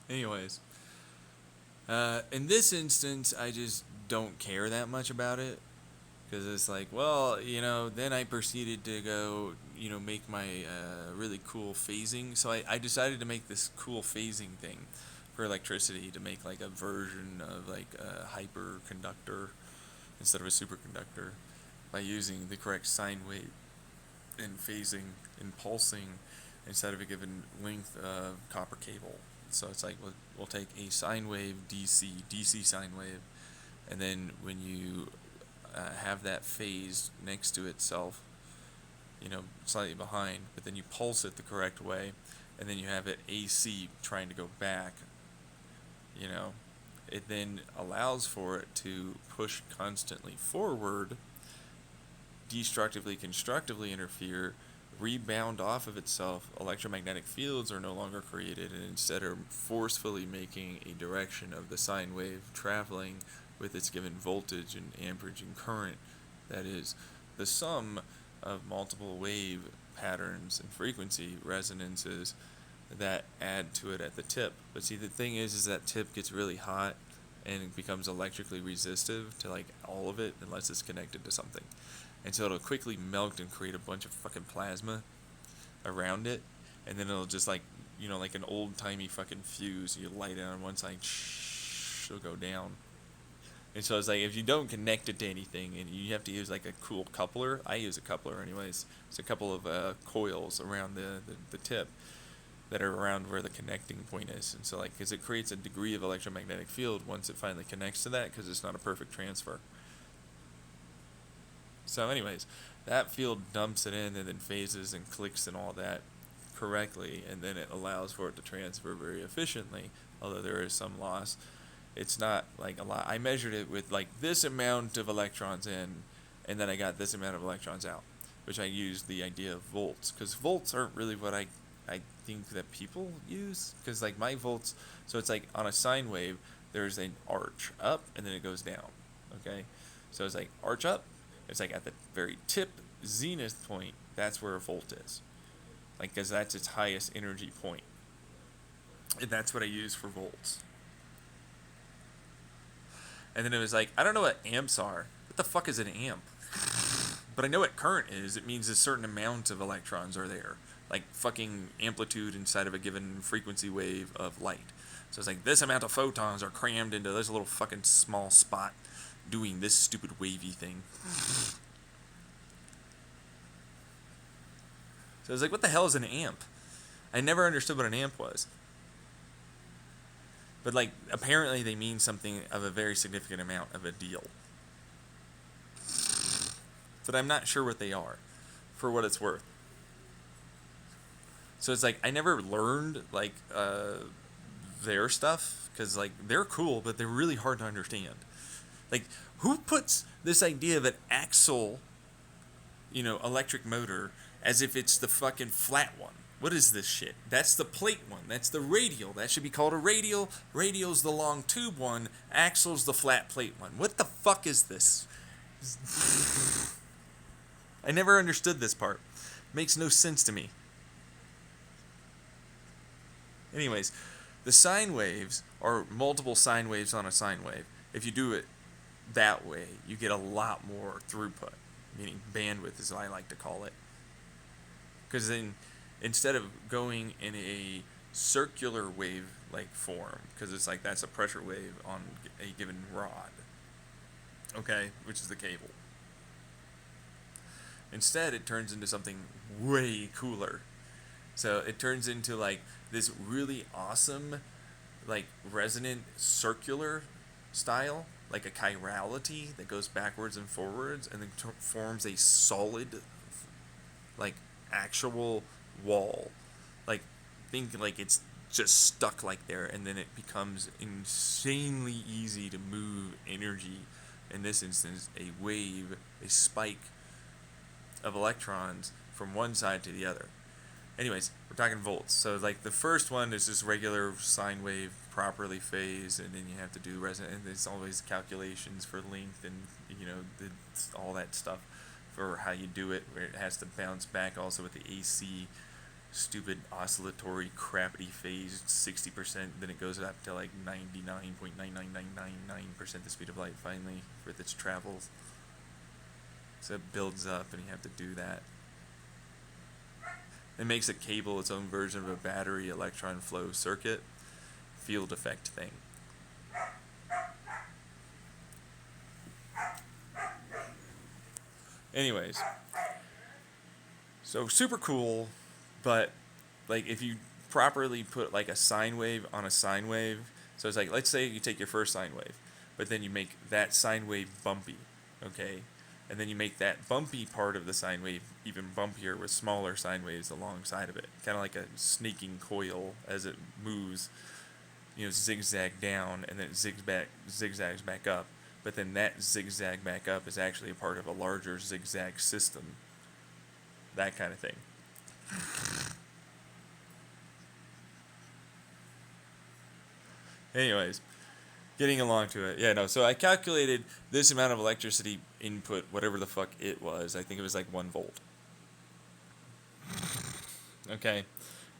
Anyways, in this instance, I just don't care that much about it. Because it's like, well, then I proceeded to go, make my really cool phasing. So I decided to make this cool phasing thing for electricity to make like a version of like a hyperconductor instead of a superconductor by using the correct sine wave and phasing and pulsing instead of a given length of copper cable. So it's like we'll take a sine wave DC sine wave, and then when you have that phase next to itself, slightly behind, but then you pulse it the correct way, and then you have it AC trying to go back, it then allows for it to push constantly forward, destructively, constructively interfere, rebound off of itself. Electromagnetic fields are no longer created and instead are forcefully making a direction of the sine wave traveling with its given voltage and amperage and current. That is the sum of multiple wave patterns and frequency resonances that add to it at the tip. But see, the thing is that tip gets really hot and it becomes electrically resistive to like all of it unless it's connected to something. And so it'll quickly melt and create a bunch of fucking plasma around it, and then it'll just like, like an old-timey fucking fuse. You light it on one side, she'll go down. And so it's like, if you don't connect it to anything and you have to use like a cool coupler, I use a coupler anyways. It's a couple of coils around the tip that are around where the connecting point is. And so like, because it creates a degree of electromagnetic field once it finally connects to that, because it's not a perfect transfer. So anyways, that field dumps it in and then phases and clicks and all that correctly, and then it allows for it to transfer very efficiently, although there is some loss. It's not like a lot. I measured it with like this amount of electrons in, and then I got this amount of electrons out, which I used the idea of volts, because volts aren't really what I think that people use, because like my volts, so it's like on a sine wave, there's an arch up and then it goes down, okay? So it's like arch up, it's like at the very tip, zenith point, that's where a volt is. Like, because that's its highest energy point. And that's what I use for volts. And then it was like, I don't know what amps are. What the fuck is an amp? But I know what current is. It means a certain amount of electrons are there. Like fucking amplitude inside of a given frequency wave of light. So it's like, this amount of photons are crammed into this little fucking small spot doing this stupid wavy thing. So I was like, what the hell is an amp? I never understood what an amp was. But like, apparently they mean something of a very significant amount of a deal. But I'm not sure what they are, for what it's worth. So it's like, I never learned like their stuff, because like, they're cool, but they're really hard to understand. Like, who puts this idea of an axle, electric motor, as if it's the fucking flat one? What is this shit? That's the plate one. That's the radial. That should be called a radial. Radial's the long tube one. Axle's the flat plate one. What the fuck is this? I never understood this part. Makes no sense to me. Anyways, the sine waves are multiple sine waves on a sine wave. If you do it that way, you get a lot more throughput, meaning bandwidth is what I like to call it. Because then, instead of going in a circular wave like form, because it's like that's a pressure wave on a given rod, okay, which is the cable. Instead, it turns into something way cooler. So it turns into like this really awesome, like resonant circular style, like a chirality that goes backwards and forwards and then forms a solid, like actual wall. Like, think like it's just stuck like there, and then it becomes insanely easy to move energy, in this instance a wave, a spike of electrons from one side to the other. Anyways, we're talking volts. So like the first one is just regular sine wave, properly phased, and then you have to do resonance, and there's always calculations for length and all that stuff for how you do it, where it has to bounce back also with the AC stupid oscillatory crappity phase 60%, then it goes up to like 99.99999% the speed of light finally with its travels. So it builds up and you have to do that. It makes a cable its own version of a battery electron flow circuit field effect thing. Anyways, so super cool, but like if you properly put like a sine wave on a sine wave, so it's like, let's say you take your first sine wave, but then you make that sine wave bumpy, okay? And then you make that bumpy part of the sine wave even bumpier with smaller sine waves alongside of it. Kind of like a snaking coil as it moves, zigzag down and then it zigzags back up. But then that zigzag back up is actually a part of a larger zigzag system. That kind of thing. Anyways, getting along to it. Yeah, no, so I calculated this amount of electricity input, whatever the fuck it was. I think it was like 1 volt. Okay.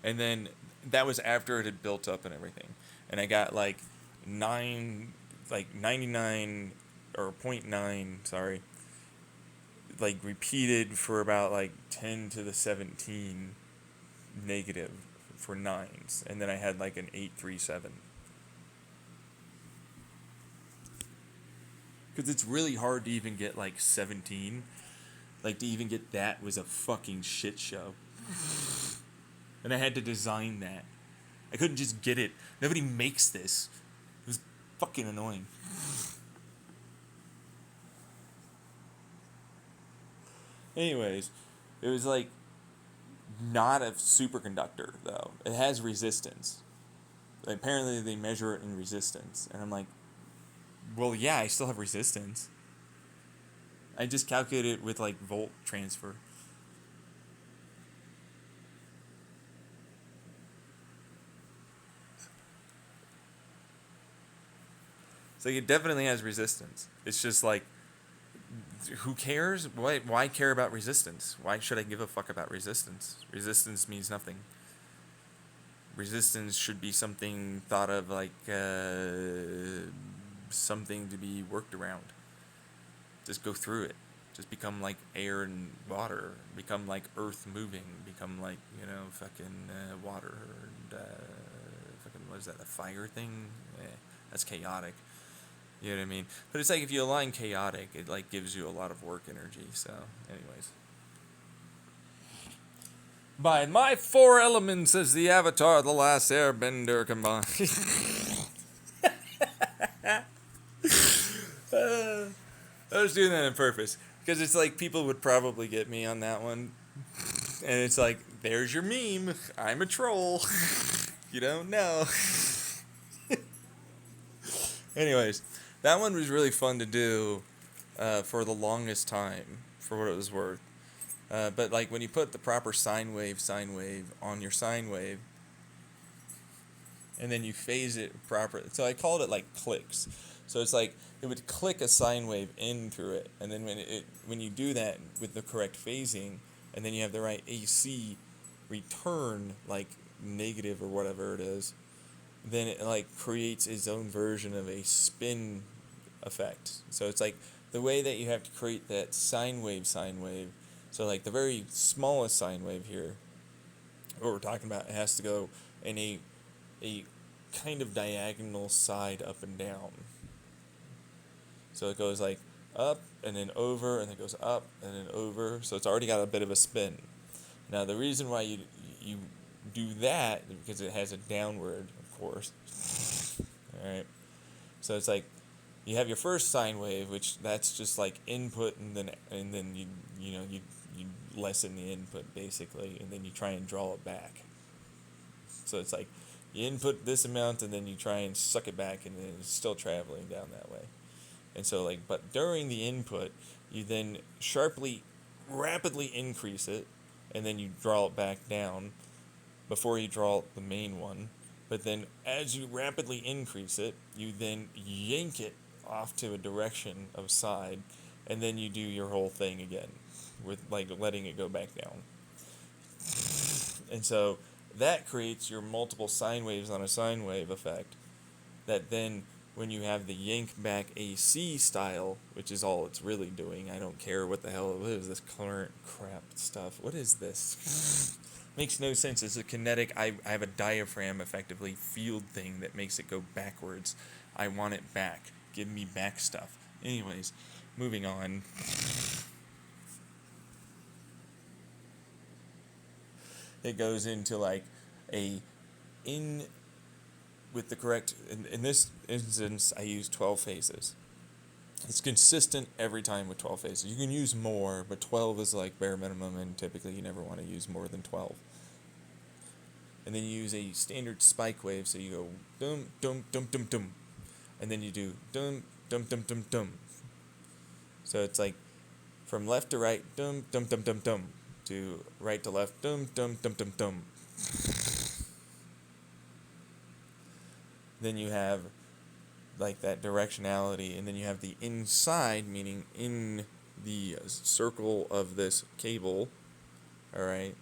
And then that was after it had built up and everything. And I got like 99 or 0.9, sorry, like repeated for about like 10 to the 17 negative for 9s. And then I had like an 837. Because it's really hard to even get like 17. Like to even get that was a fucking shit show. And I had to design that. I couldn't just get it. Nobody makes this. It was fucking annoying. Anyways, it was like not a superconductor though. It has resistance. Apparently they measure it in resistance, and I'm like, well, yeah, I still have resistance. I just calculate it with like volt transfer. So it definitely has resistance. It's just like, who cares? Why care about resistance? Why should I give a fuck about resistance? Resistance means nothing. Resistance should be something thought of like something to be worked around. Just go through it. Just become like air and water. Become like earth moving. Become like, fucking water. And fucking, what is that, the fire thing? That's chaotic. You know what I mean? But it's like if you align chaotic, it like gives you a lot of work energy. So, anyways. By my 4 elements as the Avatar, the Last Airbender combined. I was doing that on purpose. Because it's like people would probably get me on that one. And it's like, there's your meme. I'm a troll. You don't know. Anyways, that one was really fun to do for the longest time, for what it was worth. But like when you put the proper sine wave on your sine wave, and then you phase it properly. So I called it like clicks. So it's like it would click a sine wave in through it, and then when you do that with the correct phasing, and then you have the right AC return, like negative or whatever it is, then it like creates its own version of a spin effect. So it's like the way that you have to create that sine wave. So like the very smallest sine wave here, what we're talking about, it has to go in a kind of diagonal side up and down. So it goes like up and then over, and then goes up and then over. So it's already got a bit of a spin. Now the reason why you do that is because it has a downward, of course. All right. So it's like you have your first sine wave, which that's just like input, and then you lessen the input basically, and then you try and draw it back. So it's like you input this amount, and then you try and suck it back, and then it's still traveling down that way. And so like, but during the input, you then rapidly increase it, and then you draw it back down before you draw the main one. But then as you rapidly increase it, you then yank it off to a direction of side, and then you do your whole thing again with like letting it go back down. And so that creates your multiple sine waves on a sine wave effect that then when you have the yank back AC style, which is all it's really doing, I don't care what the hell it is, this current crap stuff. What is this? Makes no sense. It's a kinetic, I have a diaphragm, effectively, field thing that makes it go backwards. I want it back. Give me back stuff. Anyways, moving on. It goes into like with the correct, in this instance, I use 12 phases. It's consistent every time with 12 phases. You can use more, but 12 is like bare minimum, and typically you never want to use more than 12. And then you use a standard spike wave, so you go dum, dum, dum, dum, dum. And then you do dum, dum, dum, dum, dum. So it's like from left to right, dum, dum, dum, dum, dum, to right to left, dum, dum, dum, dum, dum. Then you have like that directionality, and then you have the inside, meaning in the circle of this cable, all right,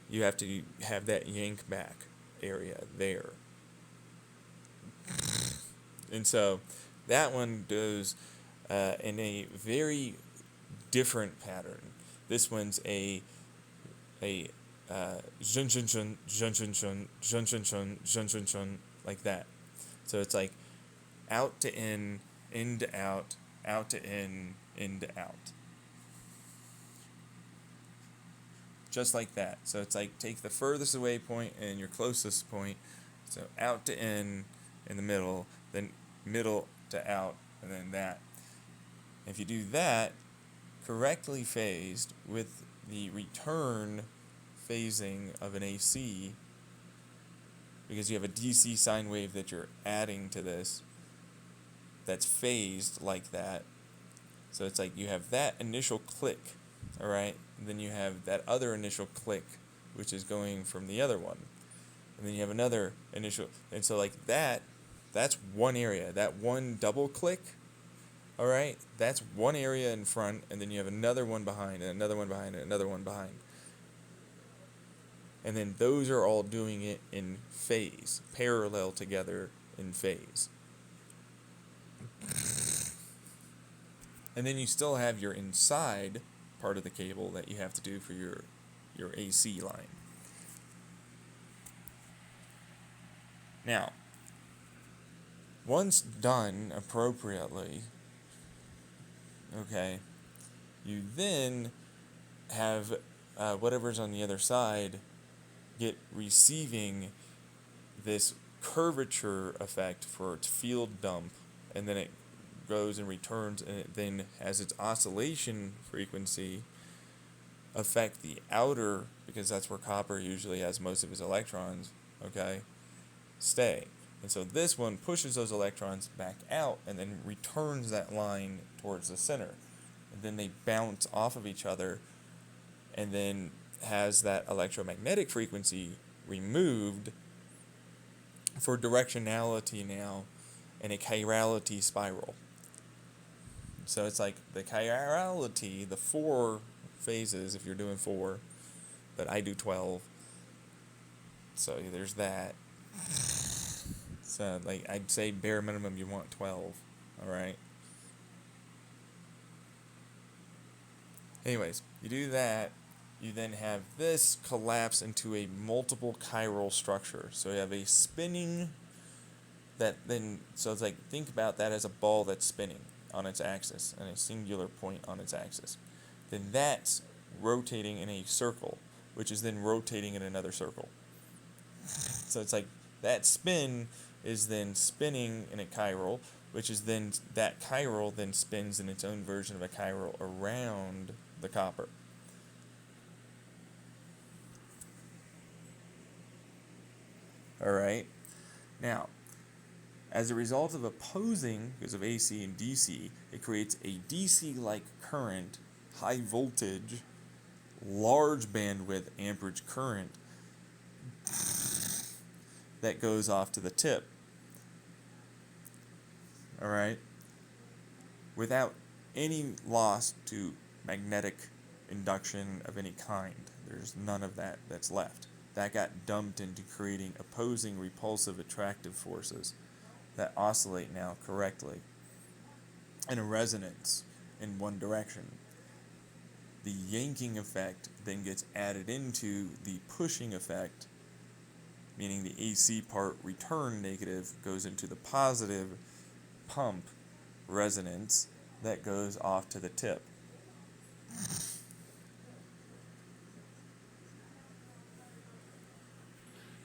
you have to have that yank back area there. And so that one goes in a very different pattern. This one's a zhun zhun zhun zhun zhun zhun zhun zhun zhun zhun zhun zhun, like that. So it's like out to in to out, out to in to out. Just like that. So it's like take the furthest away point and your closest point. So out to in the middle, then middle to out, and then that. If you do that correctly phased with the return phasing of an AC, because you have a DC sine wave that you're adding to this that's phased like that. So it's like you have that initial click, all right? And then you have that other initial click, which is going from the other one. And then you have another initial, and so like that's one area. That one double click, all right? That's one area in front, and then you have another one behind, and another one behind, and another one behind. And then those are all doing it in phase, parallel together in phase. And then you still have your inside part of the cable that you have to do for your AC line. Now, once done appropriately, okay, you then have whatever's on the other side get receiving this curvature effect for its field dump, and then it goes and returns, and it then has its oscillation frequency affect the outer, because that's where copper usually has most of its electrons, okay, stay. And so this one pushes those electrons back out and then returns that line towards the center. And then they bounce off of each other, and then has that electromagnetic frequency removed for directionality now in a chirality spiral. So it's like the chirality, the 4 phases, if you're doing 4, but I do 12. So there's that. So like I'd say bare minimum you want 12, alright? Anyways, you do that, you then have this collapse into a multiple chiral structure. So you have a spinning that then, so it's like, think about that as a ball that's spinning on its axis, and a singular point on its axis. Then that's rotating in a circle, which is then rotating in another circle. So it's like that spin is then spinning in a chiral, which is then, that chiral then spins in its own version of a chiral around the copper. Alright, now, as a result of opposing, because of AC and DC, it creates a DC-like current, high voltage, large bandwidth amperage current that goes off to the tip. Alright? Without any loss to magnetic induction of any kind. There's none of that that's left. That got dumped into creating opposing repulsive attractive forces that oscillate now correctly in a resonance in one direction. The yanking effect then gets added into the pushing effect, meaning the AC part return negative goes into the positive pump resonance that goes off to the tip.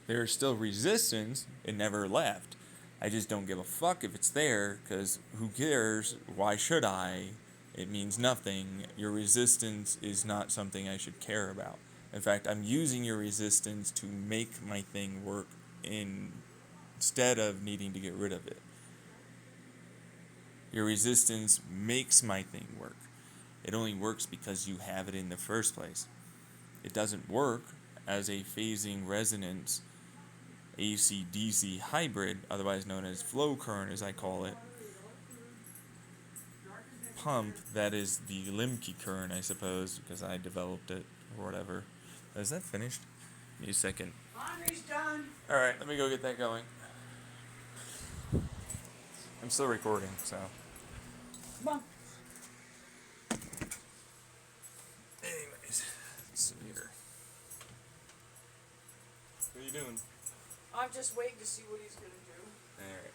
There's still resistance, it never left. I just don't give a fuck if it's there, because who cares? Why should I? It means nothing. Your resistance is not something I should care about. In fact, I'm using your resistance to make my thing work instead of needing to get rid of it. Your resistance makes my thing work. It only works because you have it in the first place. It doesn't work as a phasing resonance AC-DC hybrid, otherwise known as flow current as I call it, pump. That is the Lemke current, I suppose, because I developed it or whatever. Is that finished? Give me a second. Laundry's done. Alright, let me go get that going. I'm still recording, so. Come on. Anyways, let's see here. What are you doing? I'm just waiting to see what he's gonna do. Alright.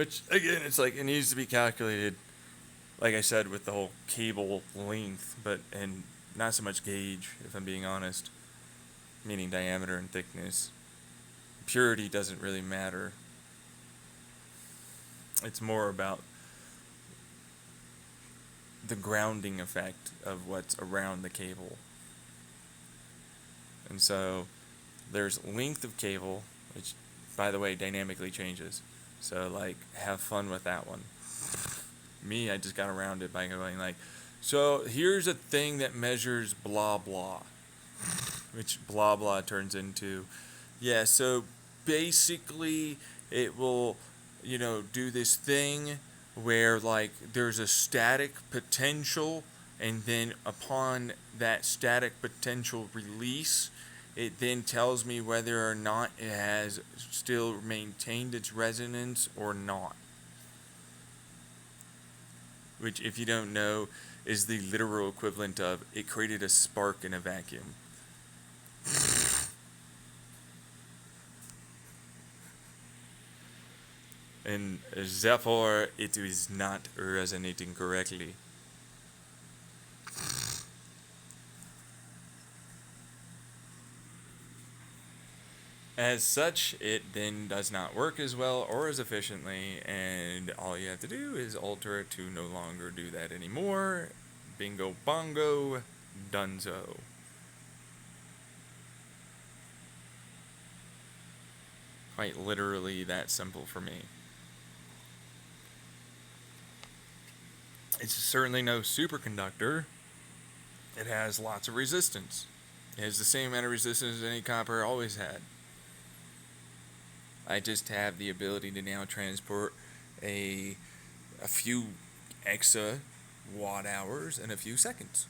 Which again, it's like it needs to be calculated, like I said, with the whole cable length, but and not so much gauge, if I'm being honest, meaning diameter and thickness. Purity doesn't really matter. It's more about the grounding effect of what's around the cable. And so there's length of cable, which, by the way, dynamically changes. So, like, have fun with that one. Me, I just got around it by going, like, so here's a thing that measures blah blah. Which blah blah turns into, yeah, so basically it will, do this thing where, like, there's a static potential, and then upon that static potential release, it then tells me whether or not it has still maintained its resonance or not. Which, if you don't know, is the literal equivalent of it created a spark in a vacuum. And therefore, it is not resonating correctly. As such, it then does not work as well or as efficiently, and all you have to do is alter it to no longer do that anymore. Bingo bongo, donezo. Quite literally that simple for me. It's certainly no superconductor. It has lots of resistance. It has the same amount of resistance as any copper always had. I just have the ability to now transport a few exa watt hours in a few seconds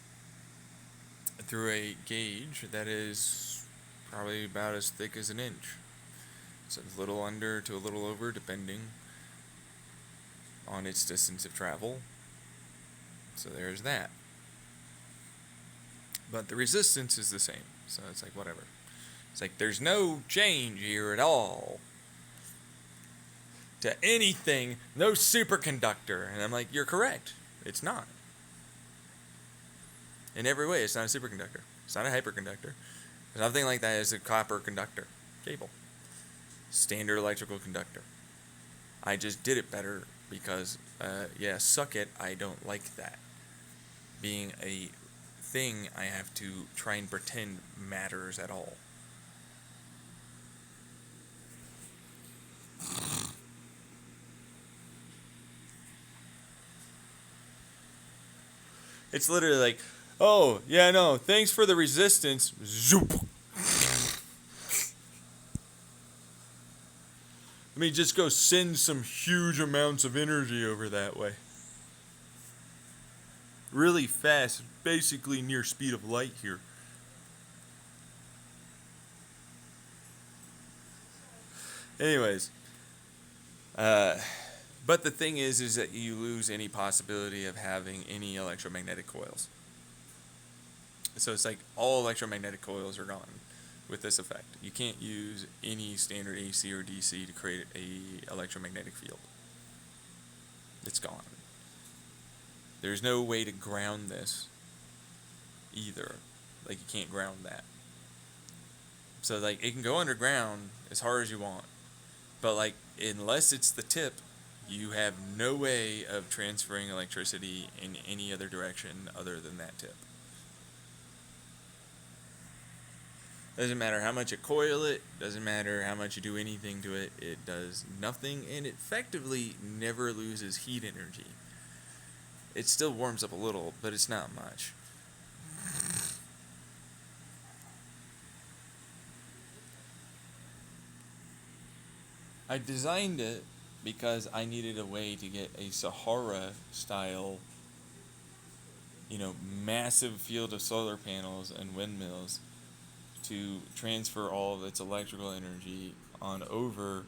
through a gauge that is probably about as thick as an inch. So a little under to a little over, depending on its distance of travel. So there's that. But the resistance is the same. So it's like, whatever. It's like, there's no change here at all to anything, no superconductor. And I'm like, you're correct. It's not. In every way, it's not a superconductor. It's not a hyperconductor. There's nothing like that as a copper conductor. Cable. Standard electrical conductor. I just did it better because, suck it, I don't like that. Being a thing I have to try and pretend matters at all. It's literally like, oh, yeah, no, thanks for the resistance. Zoop. Let me just go send some huge amounts of energy over that way. Really fast, basically near speed of light here. Anyways, but the thing is that you lose any possibility of having any electromagnetic coils. So it's like all electromagnetic coils are gone with this effect. You can't use any standard AC or DC to create a electromagnetic field. It's gone. There's no way to ground this either. Like, you can't ground that. So, like, it can go underground as hard as you want. But, like, unless it's the tip, you have no way of transferring electricity in any other direction other than that tip. Doesn't matter how much you coil it, doesn't matter how much you do anything to it, it does nothing, and it effectively never loses heat energy. It still warms up a little, but it's not much. I designed it because I needed a way to get a Sahara style, massive field of solar panels and windmills to transfer all of its electrical energy on over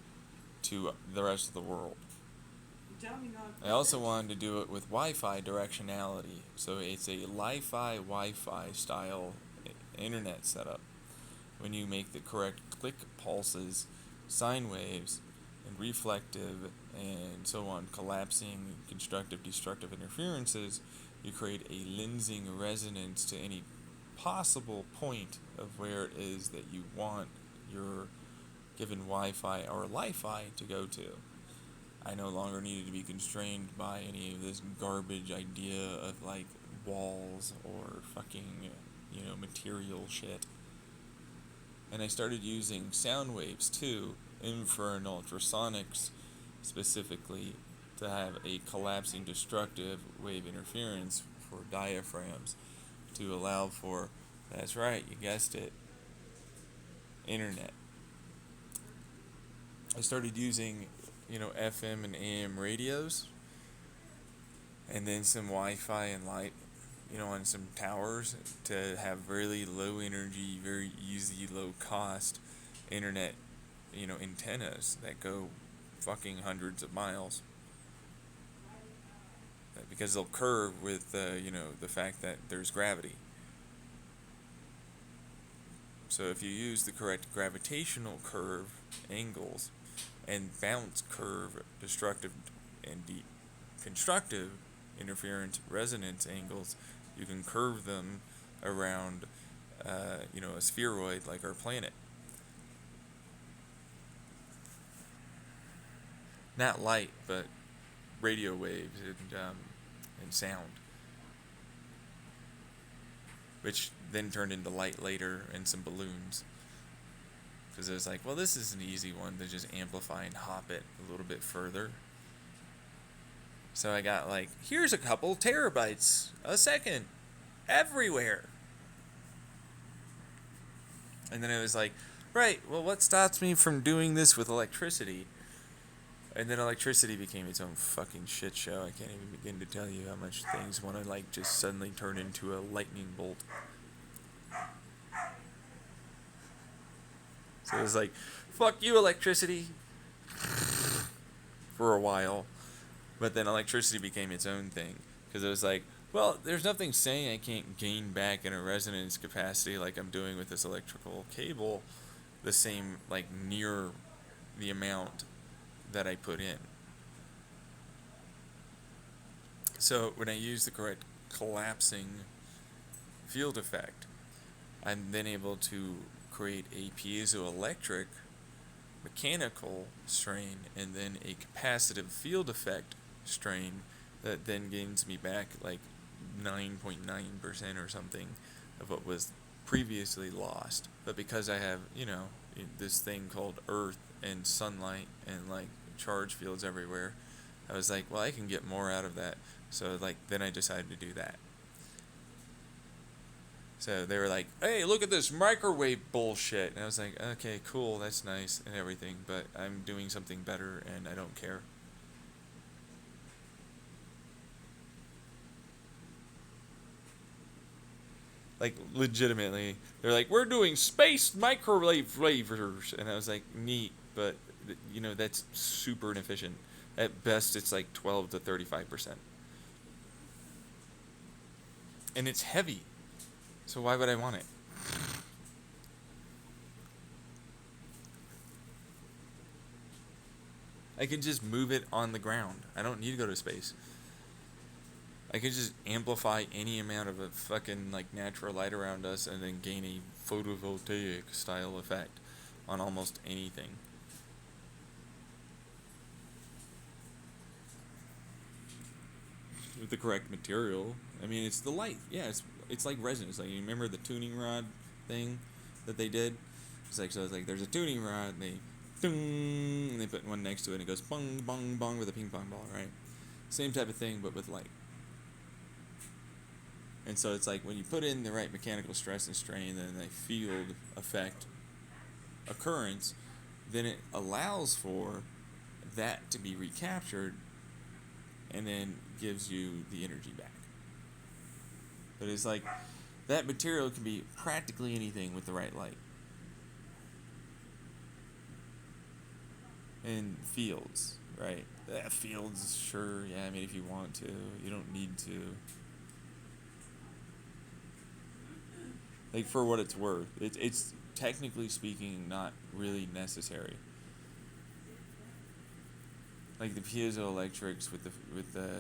to the rest of the world. I also wanted to do it with Wi-Fi directionality, so it's a Li-Fi Wi-Fi style internet setup. When you make the correct click pulses, sine waves, and reflective and so on, collapsing, constructive, destructive interferences, you create a lensing resonance to any possible point of where it is that you want your given Wi-Fi or Li-Fi to go to. I no longer needed to be constrained by any of this garbage idea of like walls or fucking, material shit. And I started using sound waves too, infrared and ultrasonics specifically, to have a collapsing destructive wave interference for diaphragms to allow for, that's right, you guessed it, internet. I started using, FM and AM radios, and then some Wi-Fi and light, on some towers to have really low energy, very easy, low cost internet, antennas that go fucking hundreds of miles. Because they'll curve with, the fact that there's gravity. So if you use the correct gravitational curve angles and bounce curve destructive and constructive interference resonance angles, you can curve them around, a spheroid like our planet. Not light, but radio waves and sound, which then turned into light later and some balloons. Because it was like, well, this is an easy one to just amplify and hop it a little bit further. So I got like, here's a couple terabytes a second everywhere. And then it was like, right, well, what stops me from doing this with electricity? And then electricity became its own fucking shit show. I can't even begin to tell you how much things want to like just suddenly turn into a lightning bolt. So it was like, fuck you, electricity, for a while. But then electricity became its own thing. Because it was like, well, there's nothing saying I can't gain back in a resonance capacity like I'm doing with this electrical cable the same, like, near the amount that I put in. So when I use the correct collapsing field effect, I'm then able to create a piezoelectric mechanical strain and then a capacitive field effect strain that then gains me back like 9.9% or something of what was previously lost. But because I have, this thing called Earth and sunlight and like charge fields everywhere, I was like, well, I can get more out of that. So like then I decided to do that. So they were like, hey, look at this microwave bullshit. And I was like, okay, cool, that's nice and everything, but I'm doing something better and I don't care. Like, legitimately, they're like, we're doing space microwave flavors. And I was like, neat, but, that's super inefficient. At best, it's like 12 to 35%. And it's heavy. So why would I want it? I can just move it on the ground. I don't need to go to space. I could just amplify any amount of a fucking like natural light around us and then gain a photovoltaic style effect on almost anything. With the correct material. I mean, it's the light. Yeah, it's like resonance. Like, you remember the tuning rod thing that they did? It's like there's a tuning rod and and they put one next to it and it goes bong bong bong with a ping pong ball, right? Same type of thing but with light. And so it's like when you put in the right mechanical stress and strain and the field effect occurrence, then it allows for that to be recaptured and then gives you the energy back. But it's like that material can be practically anything with the right light. And fields, right? Fields, sure, yeah, I mean, if you want to, you don't need to. Like, for what it's worth, it's technically speaking not really necessary. like the piezoelectrics with the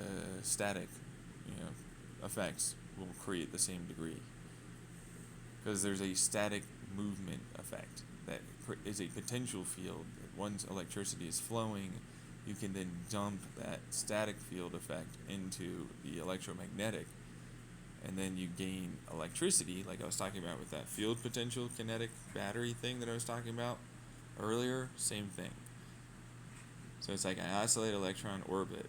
static, effects will create the same degree. Because there's a static movement effect that is a potential field. Once electricity is flowing, you can then dump that static field effect into the electromagnetic, and then you gain electricity, like I was talking about with that field potential kinetic battery thing that I was talking about earlier. Same thing. So it's like I isolate electron orbit,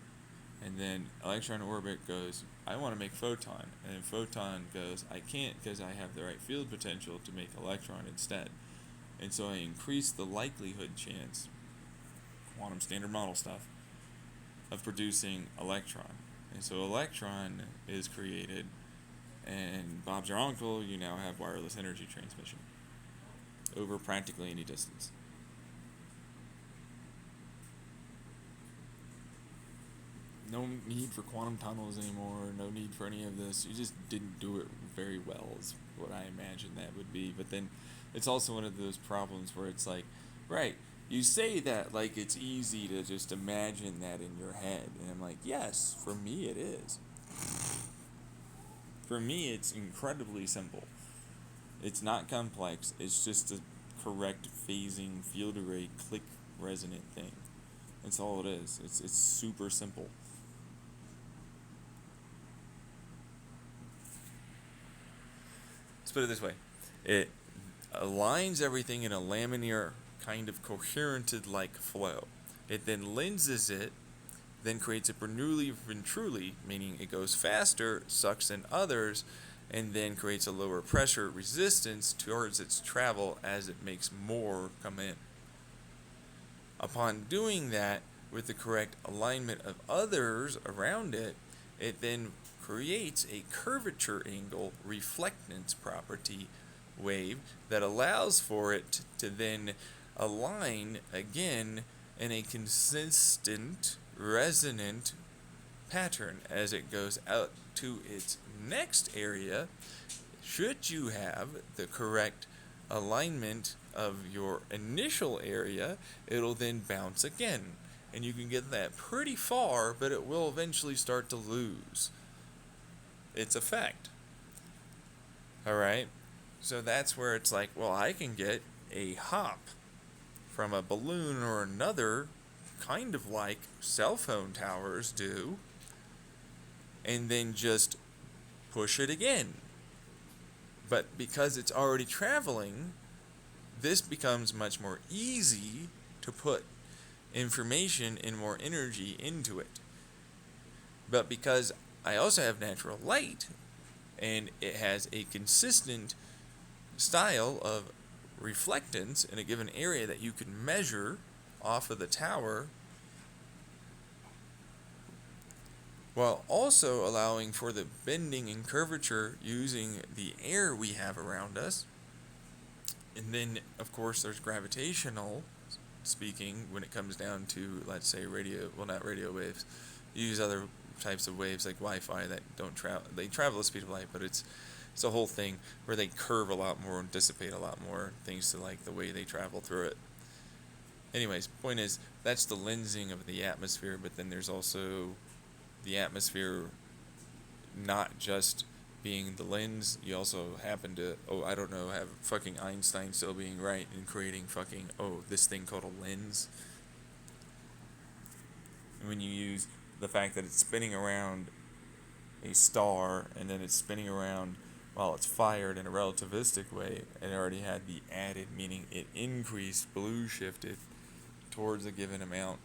and then electron orbit goes, I want to make photon, and then photon goes, I can't because I have the right field potential to make electron instead. And so I increase the likelihood chance, quantum standard model stuff, of producing electron. And so electron is created, and Bob's your uncle, you now have wireless energy transmission over practically any distance. No need for quantum tunnels anymore, no need for any of this. You just didn't do it very well is what I imagine that would be. But then it's also one of those problems where it's like, right, you say that like it's easy to just imagine that in your head. And I'm like, yes, for me it is. For me it's incredibly simple. It's not complex, it's just a correct phasing field array click resonant thing. That's all it is. It's super simple. Let's put it this way. It aligns everything in a laminar kind of coherented like flow. It then lenses it, then creates a Bernoulli Venturi, meaning it goes faster, sucks in others, and then creates a lower pressure resistance towards its travel as it makes more come in. Upon doing that with the correct alignment of others around it, it then creates a curvature angle reflectance property wave that allows for it to then align again in a consistent resonant pattern as it goes out to its next area. Should you have the correct alignment of your initial area, it'll then bounce again, and you can get that pretty far, but it will eventually start to lose its effect. Alright, so that's where it's like, well, I can get a hop from a balloon or another, kind of like cell phone towers do, and then just push it again. But because it's already traveling, this becomes much more easy to put information and more energy into it. But because I also have natural light, and it has a consistent style of reflectance in a given area that you can measure off of the tower, while also allowing for the bending and curvature using the air we have around us. And then, of course, there's gravitational speaking when it comes down to, let's say, not radio waves. You use other types of waves like Wi-Fi that don't travel. They travel the speed of light, but it's a whole thing where they curve a lot more and dissipate a lot more, thanks to like the way they travel through it. Anyways, point is, that's the lensing of the atmosphere, but then there's also the atmosphere not just being the lens. You also happen to, have fucking Einstein still being right in creating fucking, this thing called a lens. And when you use the fact that it's spinning around a star, and then it's spinning around while it's fired in a relativistic way, it already had the added, meaning it increased, blue shifted towards a given amount,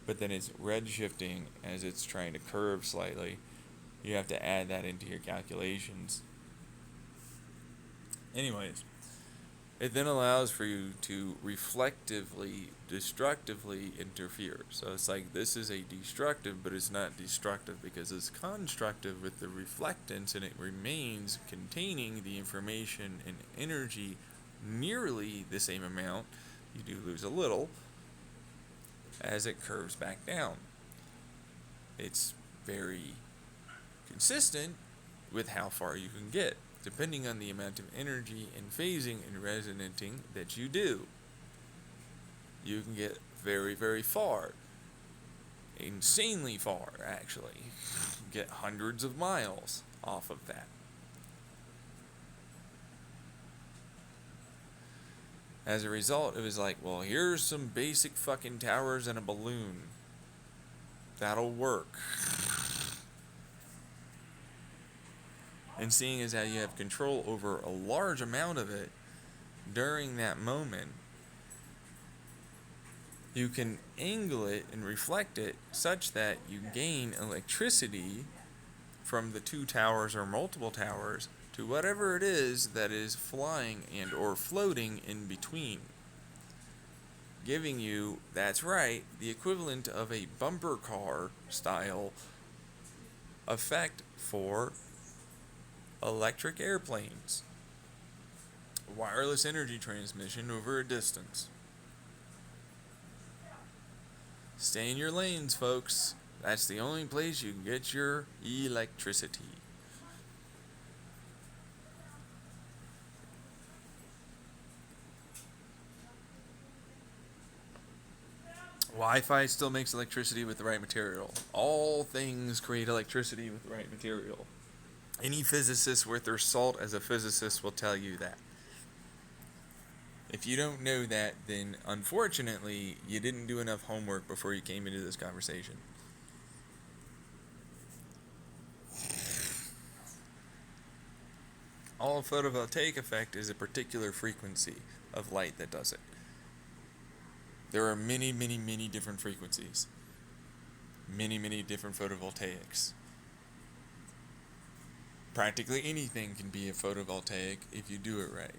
but then it's red shifting as it's trying to curve slightly. You have to add that into your calculations. Anyways, it then allows for you to reflectively, destructively interfere. So it's like, this is a destructive, but it's not destructive because it's constructive with the reflectance, and it remains containing the information and energy nearly the same amount. You do lose a little as it curves back down. It's very consistent with how far you can get, depending on the amount of energy and phasing and resonating that you do. You can get very, very far. insanely far, actually. Get hundreds of miles off of that. As a result, it was like, well, here's some basic fucking towers and a balloon. That'll work. And seeing as how you have control over a large amount of it during that moment, you can angle it and reflect it such that you gain electricity from the two towers or multiple towers to whatever it is that is flying and or floating in between, giving you, that's right, the equivalent of a bumper car style effect for electric airplanes. Wireless energy transmission over a distance. Stay in your lanes, folks. That's the only place you can get your electricity. Wi-Fi still makes electricity with the right material. All things create electricity with the right material. Any physicist worth their salt as a physicist will tell you that. If you don't know that, then unfortunately, you didn't do enough homework before you came into this conversation. All photovoltaic effect is a particular frequency of light that does it. There are many, many, many different frequencies. Many, many different photovoltaics. Practically anything can be a photovoltaic if you do it right.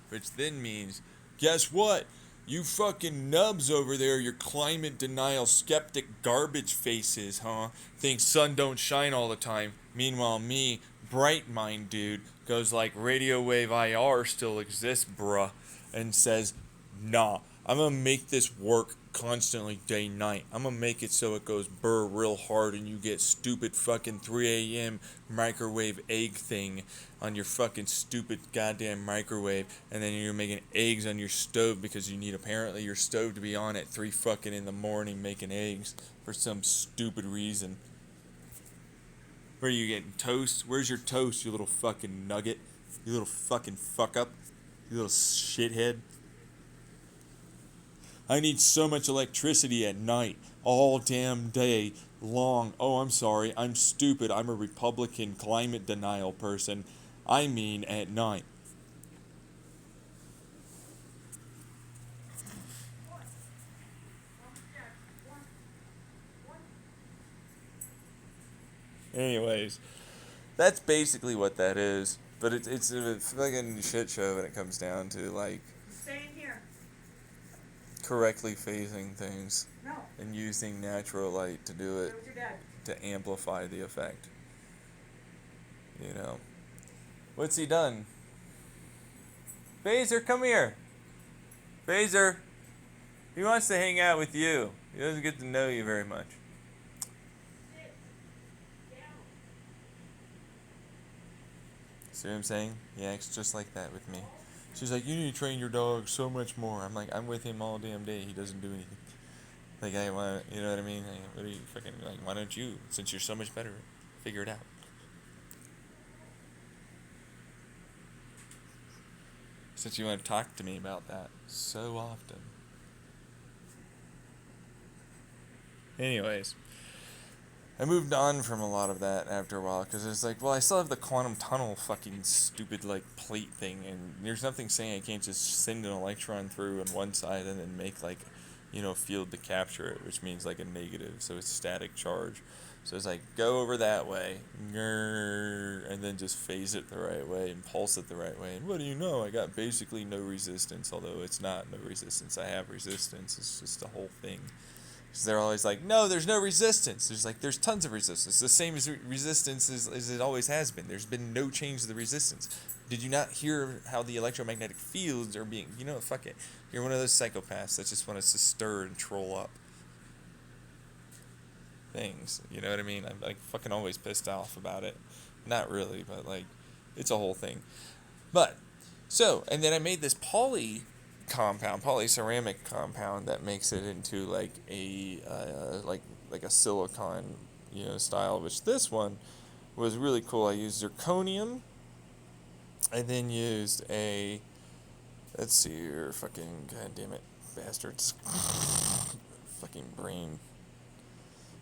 Which then means, guess what? You fucking nubs over there, your climate denial skeptic garbage faces, huh? Think sun don't shine all the time. Meanwhile, me, bright mind dude, goes like radio wave IR still exists, bruh, and says, nah, I'm gonna make this work constantly day night. I'm gonna make it so it goes burr real hard and you get stupid fucking 3 a.m. microwave egg thing on your fucking stupid goddamn microwave, and then you're making eggs on your stove because you need apparently your stove to be on at 3 fucking in the morning making eggs for some stupid reason. Where are you getting toast? Where's your toast, you little fucking nugget? You little fucking fuck up? You little shithead? I need so much electricity at night, all damn day long. Oh, I'm sorry, I'm stupid. I'm a Republican climate denial person. I mean at night. Anyways, that's basically what that is. But it's a fucking shit show when it comes down to, like, Stay in here. correctly phasing things No. and using natural light to do it, Stay with your dad. to amplify the effect. You know. What's he done? Phaser, come here. Phaser. He wants to hang out with you. He doesn't get to know you very much. See what I'm saying? He acts just like that with me. She's like, you need to train your dog so much more. I'm like, I'm with him all damn day. He doesn't do anything. Like, I want, you know what I mean? Like, what are you fucking, like, why don't you, since you're so much better, figure it out? Since you want to talk to me about that so often. Anyways, I moved on from a lot of that after a while because it's like, well, I still have the quantum tunnel fucking stupid like plate thing, and there's nothing saying I can't just send an electron through on one side and then make like, you know, field to capture it, which means like a negative, so it's static charge. So it's like, go over that way, and then just phase it the right way and pulse it the right way. And what do you know? I got basically no resistance, although it's not no resistance. I have resistance. It's just a whole thing. Because they're always like, no, there's no resistance. There's tons of resistance. The same as resistance as it always has been. There's been no change to the resistance. Did you not hear how the electromagnetic fields are being, you know, fuck it. You're one of those psychopaths that just want us to stir and troll up things. You know what I mean? I'm like fucking always pissed off about it. Not really, but like, it's a whole thing. But, so, and then I made this poly compound, polyceramic compound that makes it into like a like a silicon, style. Which this one was really cool. I used zirconium. I then used a, let's see here, fucking goddamn it, bastards, fucking brain.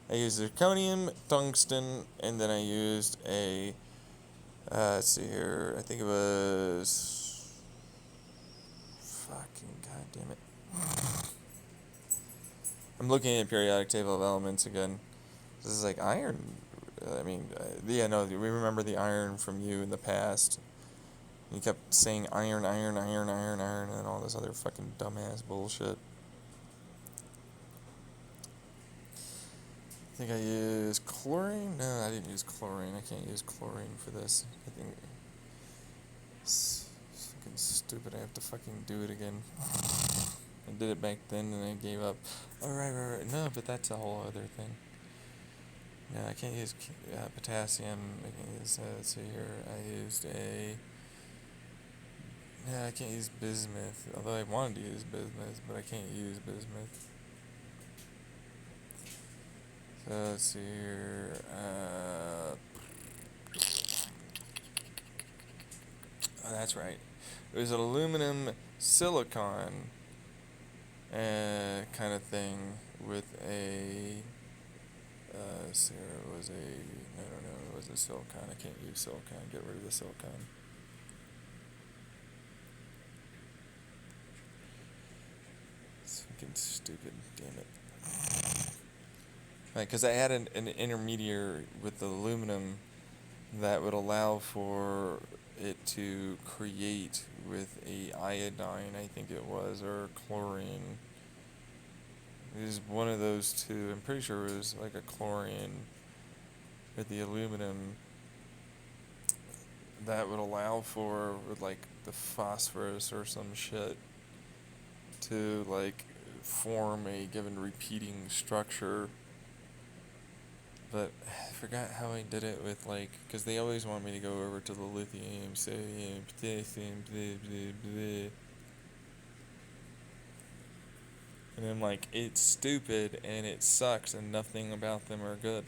I used zirconium, tungsten, and then I used a, let's see here, I think it was, fucking goddamn it. I'm looking at periodic table of elements again. This is like iron. I mean, yeah, no, we remember the iron from you in the past. You kept saying iron, iron, iron, iron, iron, and all this other fucking dumbass bullshit. I think I used chlorine? No, I didn't use chlorine. I can't use chlorine for this. I think it's fucking stupid. I have to fucking do it again. I did it back then and I gave up. Oh, right. No, but that's a whole other thing. Yeah, I can't use potassium. I can't use, let's see here. I used a... Yeah, I can't use bismuth. Although I wanted to use bismuth, but I can't use bismuth. So let's see here. Oh, that's right. It was an aluminum silicon kind of thing with a. Let's see here. It was a. No. It was a silicon. I can't use silicon. Get rid of the silicon. It's fucking stupid. Damn it. Right, because I had an intermediary with the aluminum that would allow for it to create with a iodine, I think it was, or chlorine. It was one of those two. I'm pretty sure it was like a chlorine with the aluminum that would allow for, with like the phosphorus or some shit, to like form a given repeating structure. But I forgot how I did it with, like, because they always want me to go over to the lithium, sodium, potassium, blah, blah, blah. And I'm like, it's stupid and it sucks and nothing about them are good.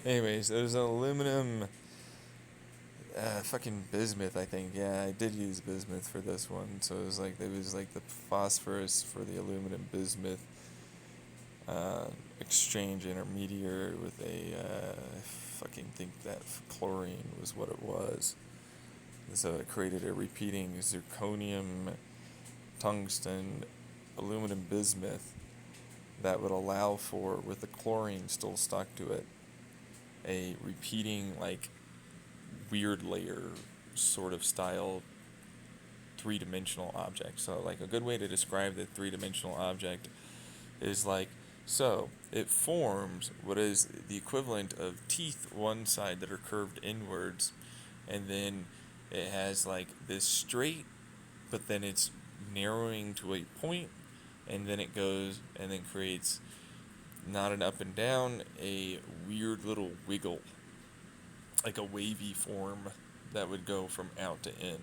Anyways, there's an aluminum, fucking bismuth, I think. Yeah, I did use bismuth for this one. So it was like the phosphorus for the aluminum bismuth exchange intermediary with a, I fucking think that chlorine was what it was. And so it created a repeating zirconium, tungsten, aluminum bismuth that would allow for, with the chlorine still stuck to it, a repeating, like, weird layer sort of style three-dimensional object. So like a good way to describe the three-dimensional object is like, so it forms what is the equivalent of teeth one side that are curved inwards, and then it has like this straight, but then it's narrowing to a point, and then it goes and then creates not an up and down, a weird little wiggle, like a wavy form that would go from out to in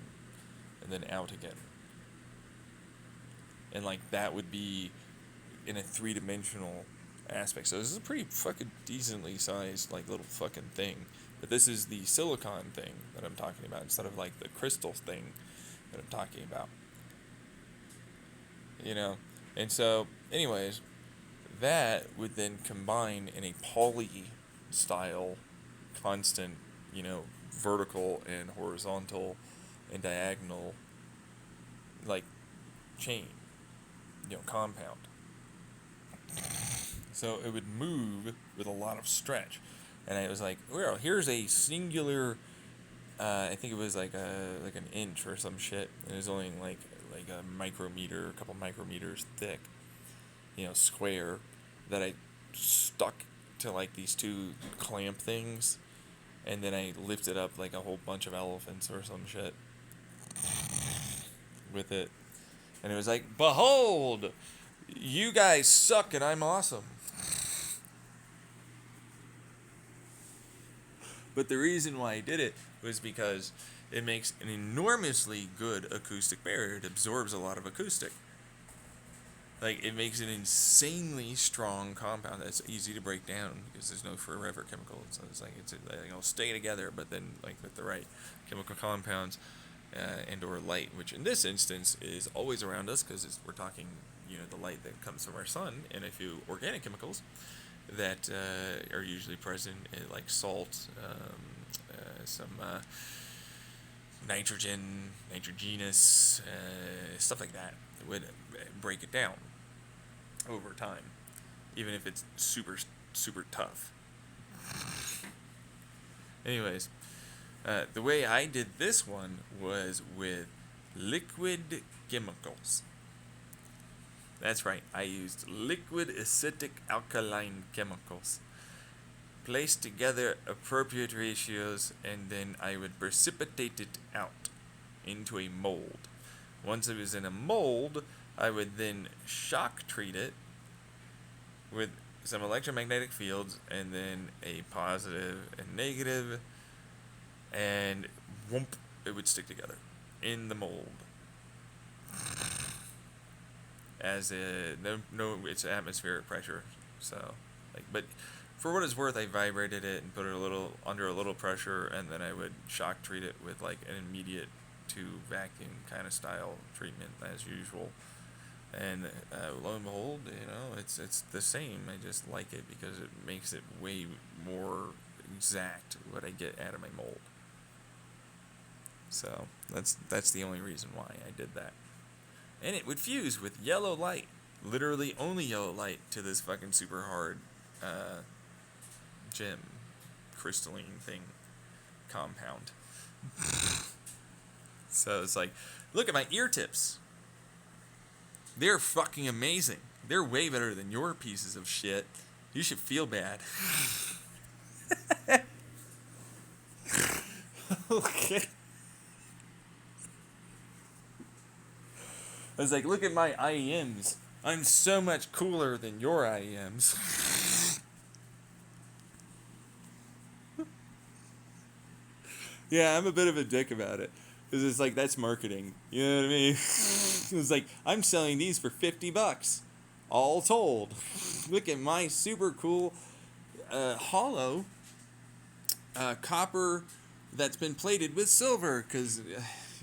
and then out again. And like that would be in a three-dimensional aspect. So this is a pretty fucking decently sized like little fucking thing. But this is the silicon thing that I'm talking about instead of like the crystal thing that I'm talking about. And so anyways, that would then combine in a poly style constant, vertical and horizontal and diagonal, like, chain, compound. So it would move with a lot of stretch. And I was like, well, here's a singular, I think it was like an inch or some shit. It was only like a micrometer, a couple micrometers thick, square, that I stuck to like these two clamp things, and then I lifted up like a whole bunch of elephants or some shit with it. And it was like, behold, you guys suck and I'm awesome. But the reason why I did it was because it makes an enormously good acoustic barrier. It absorbs a lot of acoustic. Like, it makes an insanely strong compound that's easy to break down because there's no forever chemical. So it's like it'll stay together, but then like with the right chemical compounds and or light, which in this instance is always around us because we're talking, the light that comes from our sun and a few organic chemicals that are usually present, like salt, some nitrogen, nitrogenous, stuff like that would break it down over time, even if it's super, super tough. Anyways, the way I did this one was with liquid chemicals. That's right, I used liquid acetic alkaline chemicals. Placed together appropriate ratios, and then I would precipitate it out into a mold. Once it was in a mold, I would then shock treat it with some electromagnetic fields and then a positive and negative, and whoomp, it would stick together in the mold. As it's atmospheric pressure, so but for what it's worth, I vibrated it and put it under a little pressure, and then I would shock treat it with like an immediate to vacuum kind of style treatment as usual. And lo and behold, it's the same. I just like it because it makes it way more exact what I get out of my mold. So that's the only reason why I did that. And it would fuse with yellow light, literally only yellow light, to this fucking super hard gem crystalline thing compound. So it's like, look at my ear tips. They're fucking amazing. They're way better than your pieces of shit. You should feel bad. Okay. I was like, look at my IEMs. I'm so much cooler than your IEMs. Yeah, I'm a bit of a dick about it. Because it's like, that's marketing. You know what I mean? It's like, I'm selling these for $50. All told. Look at my super cool hollow copper that's been plated with silver. Because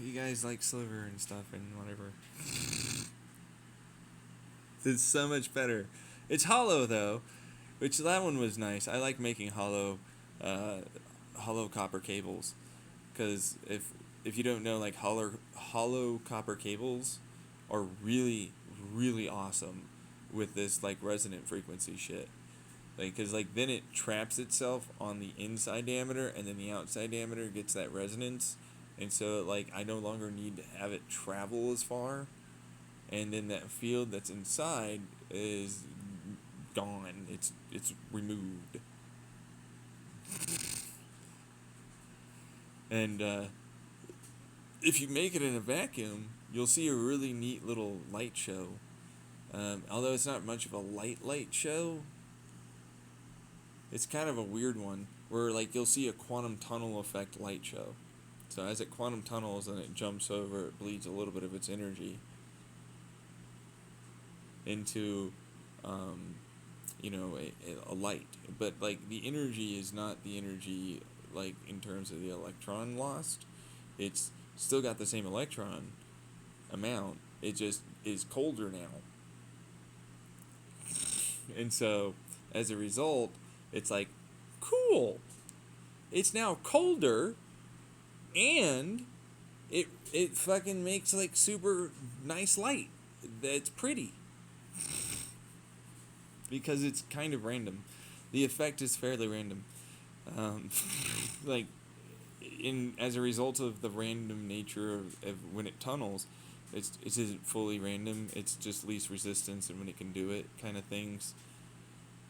you guys like silver and stuff and whatever. It's so much better. It's hollow though, which that one was nice. I like making hollow copper cables, because if you don't know, like hollow copper cables are really, really awesome with this like resonant frequency shit. Like, cause like then it traps itself on the inside diameter, and then the outside diameter gets that resonance, and so like I no longer need to have it travel as far. And then that field that's inside is gone. It's removed. And if you make it in a vacuum, you'll see a really neat little light show. Although it's not much of a light show, it's kind of a weird one where like you'll see a quantum tunnel effect light show. So as it quantum tunnels and it jumps over, it bleeds a little bit of its energy into a light, but like the energy is not the energy like in terms of the electron lost. It's still got the same electron amount, it just is colder now. And so as a result, it's like, cool, it's now colder, and it fucking makes like super nice light that's pretty. Because it's kind of random. The effect is fairly random. Like, as a result of the random nature of when it tunnels, it isn't fully random. It's just least resistance and when it can do it kind of things.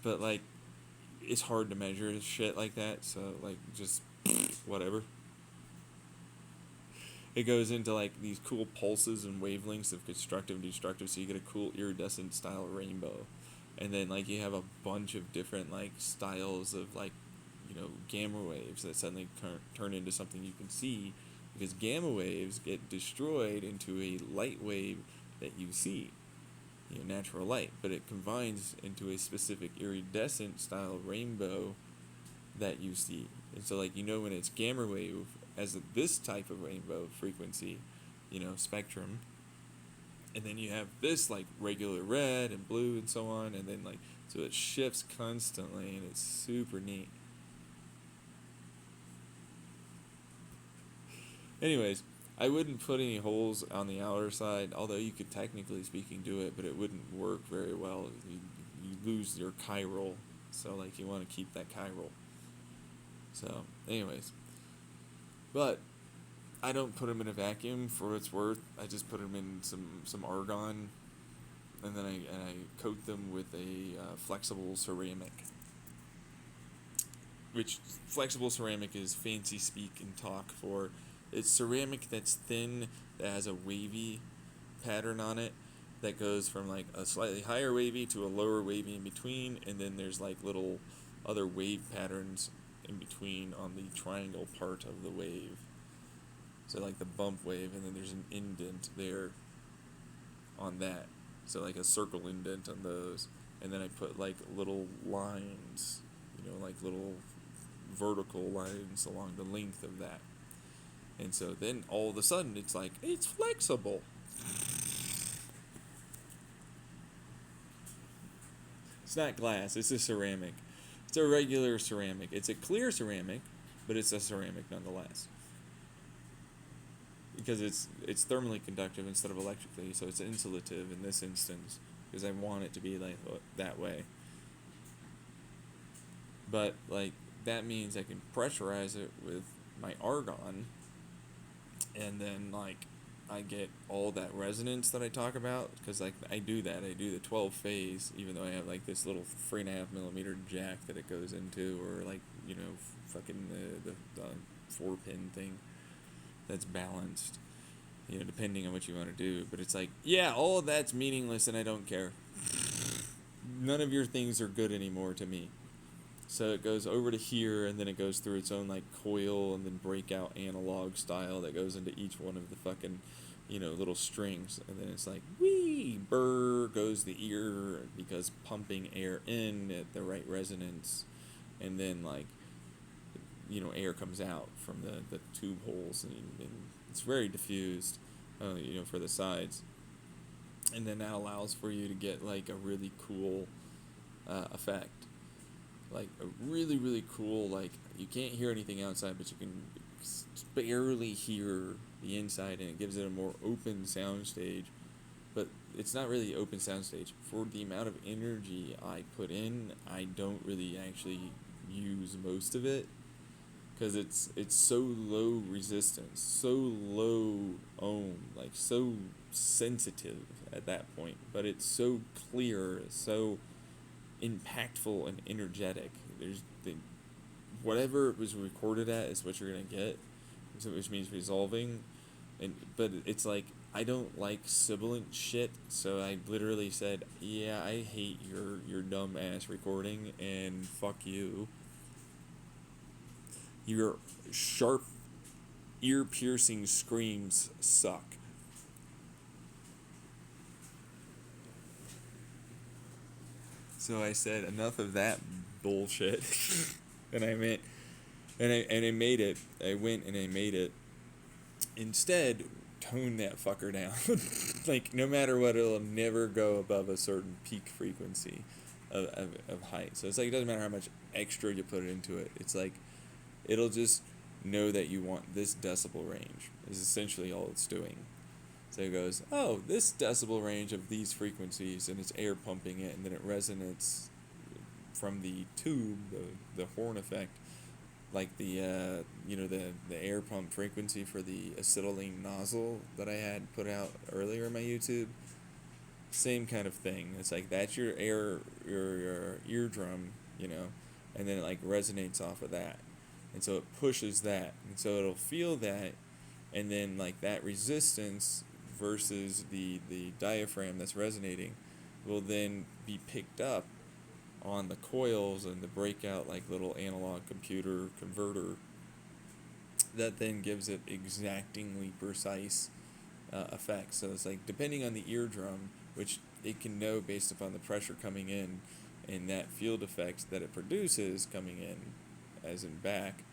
But, like, it's hard to measure shit like that, so, like, just whatever. It goes into, like, these cool pulses and wavelengths of constructive and destructive, so you get a cool iridescent style rainbow. And then, like, you have a bunch of different, like, styles of, like, gamma waves that suddenly turn into something you can see, because gamma waves get destroyed into a light wave that you see, natural light, but it combines into a specific iridescent style rainbow that you see. And so, like, when it's gamma wave as this type of rainbow frequency, spectrum, and then you have this like regular red and blue and so on, and then so it shifts constantly, and it's super neat. Anyways, I wouldn't put any holes on the outer side, although you could technically speaking do it, but it wouldn't work very well. You lose your chiral, so you want to keep that chiral. So, anyways, but I don't put them in a vacuum for what it's worth. I just put them in some argon, and then I coat them with a flexible ceramic. Which flexible ceramic is fancy speak and talk for. It's ceramic that's thin, that has a wavy pattern on it, that goes from a slightly higher wavy to a lower wavy in between, and then there's little other wave patterns in between on the triangle part of the wave. So the bump wave, and then there's an indent there on that. So a circle indent on those. And then I put little lines, little vertical lines along the length of that. And so then all of a sudden it's flexible. It's not glass, it's a ceramic. It's a regular ceramic. It's a clear ceramic, but it's a ceramic nonetheless. Because it's thermally conductive instead of electrically, so it's insulative in this instance, because I want it to be that way. But that means I can pressurize it with my argon, and then I get all that resonance that I talk about, because I do that. I do the 12 phase, even though I have this little 3.5 millimeter jack that it goes into, or fucking the 4-pin thing that's balanced, depending on what you want to do. But it's all of that's meaningless, and I don't care. None of your things are good anymore to me. So it goes over to here, and then it goes through its own coil and then breakout analog style that goes into each one of the fucking little strings, and then it's wee, burr goes the ear, because pumping air in at the right resonance, and then air comes out from the tube holes, and it's very diffused, for the sides, and then that allows for you to get a really cool effect. A really, really cool, you can't hear anything outside, but you can barely hear the inside, and it gives it a more open soundstage. But it's not really open soundstage. For the amount of energy I put in, I don't really actually use most of it, because it's so low resistance, so low ohm, so sensitive at that point, but it's so clear, so impactful and energetic. Whatever it was recorded at is what you're gonna get, so which means resolving, but it's I don't like sibilant shit, so I literally said, yeah, I hate your dumb ass recording, and fuck you. Your sharp, ear-piercing screams suck. So I said, enough of that bullshit. And I meant, and I made it. I went and I made it. Instead, tone that fucker down. No matter what, it'll never go above a certain peak frequency of height. So it's it doesn't matter how much extra you put into it. It's it'll just know that you want this decibel range, is essentially all it's doing. So it goes, oh, this decibel range of these frequencies, and it's air pumping it, and then it resonates from the tube, the horn effect, the air pump frequency for the acetylene nozzle that I had put out earlier in my YouTube. Same kind of thing. It's that's your your eardrum, and then it resonates off of that, and so it pushes that, and so it'll feel that, and then that resistance versus the diaphragm that's resonating will then be picked up on the coils and the breakout like little analog computer converter that then gives it exactingly precise effects. So it's like depending on the eardrum, which it can know based upon the pressure coming in and that field effect that it produces coming in, as in back,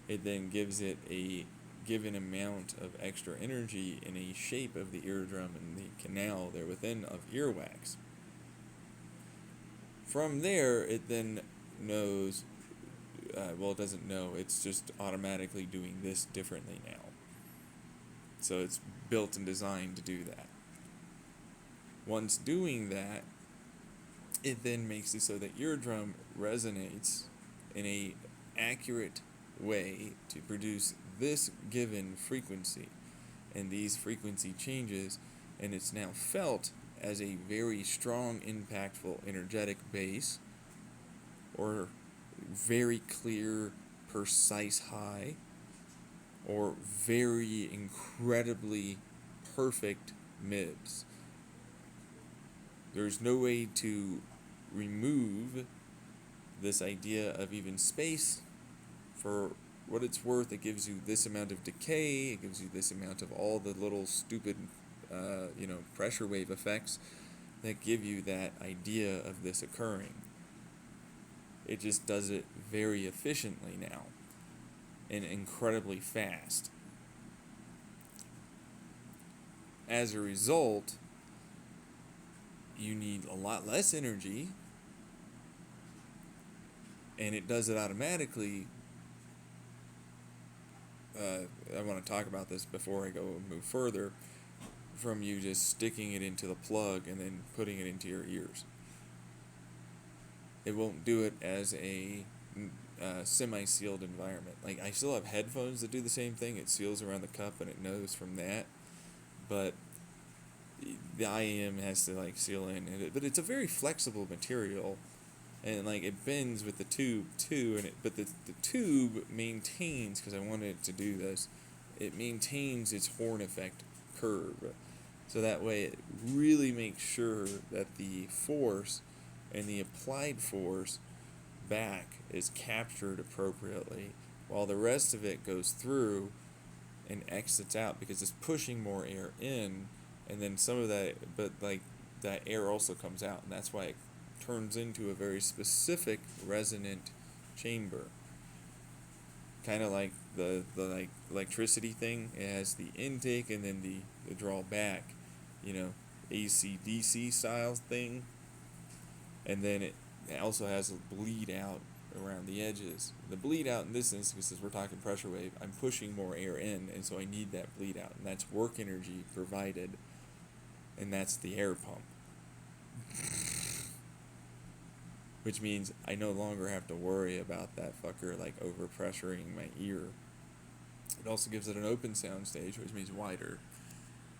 it then gives it a given amount of extra energy in a shape of the eardrum and the canal there within of earwax. From there, it then knows, well, it doesn't know, it's just automatically doing this differently now. So it's built and designed to do that. Once doing that, it then makes it so that eardrum resonates in a accurate way to produce this given frequency and these frequency changes, and it's now felt as a very strong, impactful, energetic bass or very clear, precise high or very incredibly perfect mids. There's no way to remove this idea of even space. For what it's worth, it gives you this amount of decay, it gives you this amount of all the little stupid, pressure wave effects that give you that idea of this occurring. It just does it very efficiently now and incredibly fast. As a result, you need a lot less energy, and it does it automatically. I want to talk about this before I go move further, from you just sticking it into the plug and then putting it into your ears. It won't do it as a semi-sealed environment. Like, I still have headphones that do the same thing. It seals around the cup and it knows from that, but the IEM has to like seal in. But it's a very flexible material, and like it bends with the tube too. But the tube maintains, because I wanted it to do this, it maintains its horn effect curve, so that way it really makes sure that the force and the applied force back is captured appropriately, while the rest of it goes through and exits out because it's pushing more air in, and then some of that, but like that air also comes out, and that's why it turns into a very specific resonant chamber. Kind of like the like electricity thing. It has the intake and then the draw back, AC DC style thing, and then it also has a bleed out around the edges. The bleed out in this instance, because we're talking pressure wave, I'm pushing more air in, and so I need that bleed out, and that's work energy provided, and that's the air pump. Which means I no longer have to worry about that fucker like overpressuring my ear. It also gives it an open sound stage, which means wider.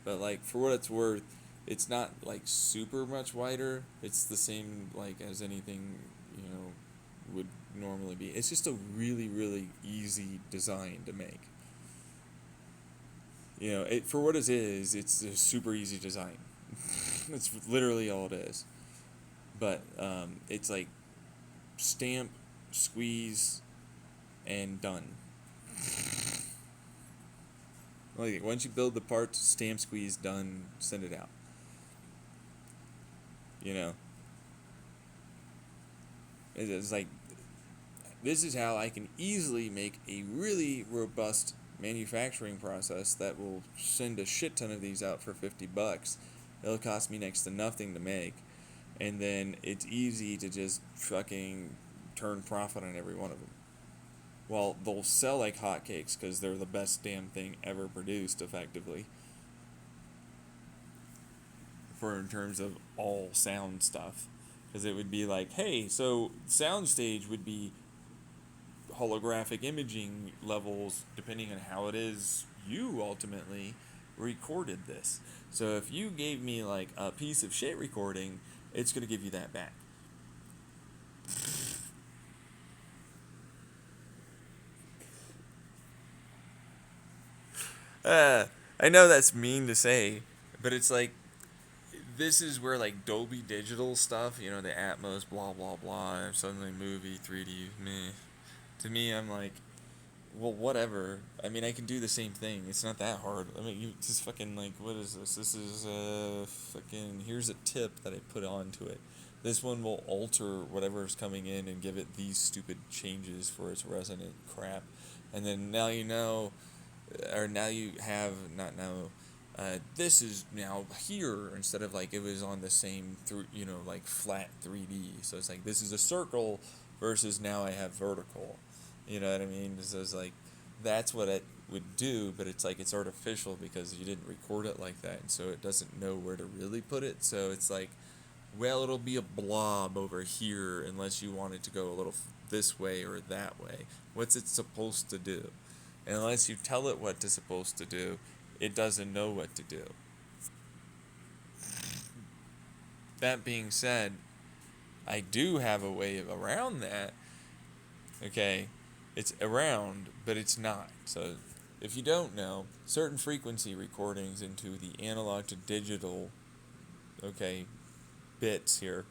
But like, for what it's worth, it's not like super much wider. It's the same like as anything, would normally be. It's just a really, really easy design to make. For what it is, it's a super easy design. That's literally all it is. But it's like stamp, squeeze, and done. Like, once you build the parts, stamp, squeeze, done, send it out. It's like, this is how I can easily make a really robust manufacturing process that will send a shit ton of these out for $50. It'll cost me next to nothing to make, and then it's easy to just fucking turn profit on every one of them. Well, they'll sell like hotcakes because they're the best damn thing ever produced, effectively, for in terms of all sound stuff. Because it would be like, hey, so soundstage would be holographic imaging levels depending on how it is you ultimately recorded this. So if you gave me like a piece of shit recording, it's going to give you that back. I know that's mean to say, but it's like, this is where like Dolby Digital stuff, you know, the Atmos, blah blah blah, and suddenly movie 3D, meh. To me, I'm like, well, whatever. I mean, I can do the same thing. It's not that hard. I mean, you just fucking like, what is this? This is fucking. Here's a tip that I put onto it. This one will alter whatever's coming in and give it these stupid changes for its resonant crap, and then now you know, or now you have not know. This is now here instead of like it was on the same through, you know, like flat 3D. So it's like this is a circle versus now I have vertical. You know what I mean? So it's like that's what it would do, but it's like it's artificial because you didn't record it like that, and so it doesn't know where to really put it. So it's like, well, it'll be a blob over here unless you want it to go a little this way or that way. What's it supposed to do? And unless you tell it what it's supposed to do, it doesn't know what to do. That being said, I do have a way around that. Okay, it's around, but it's not. So if you don't know, certain frequency recordings into the analog to digital, okay, bits here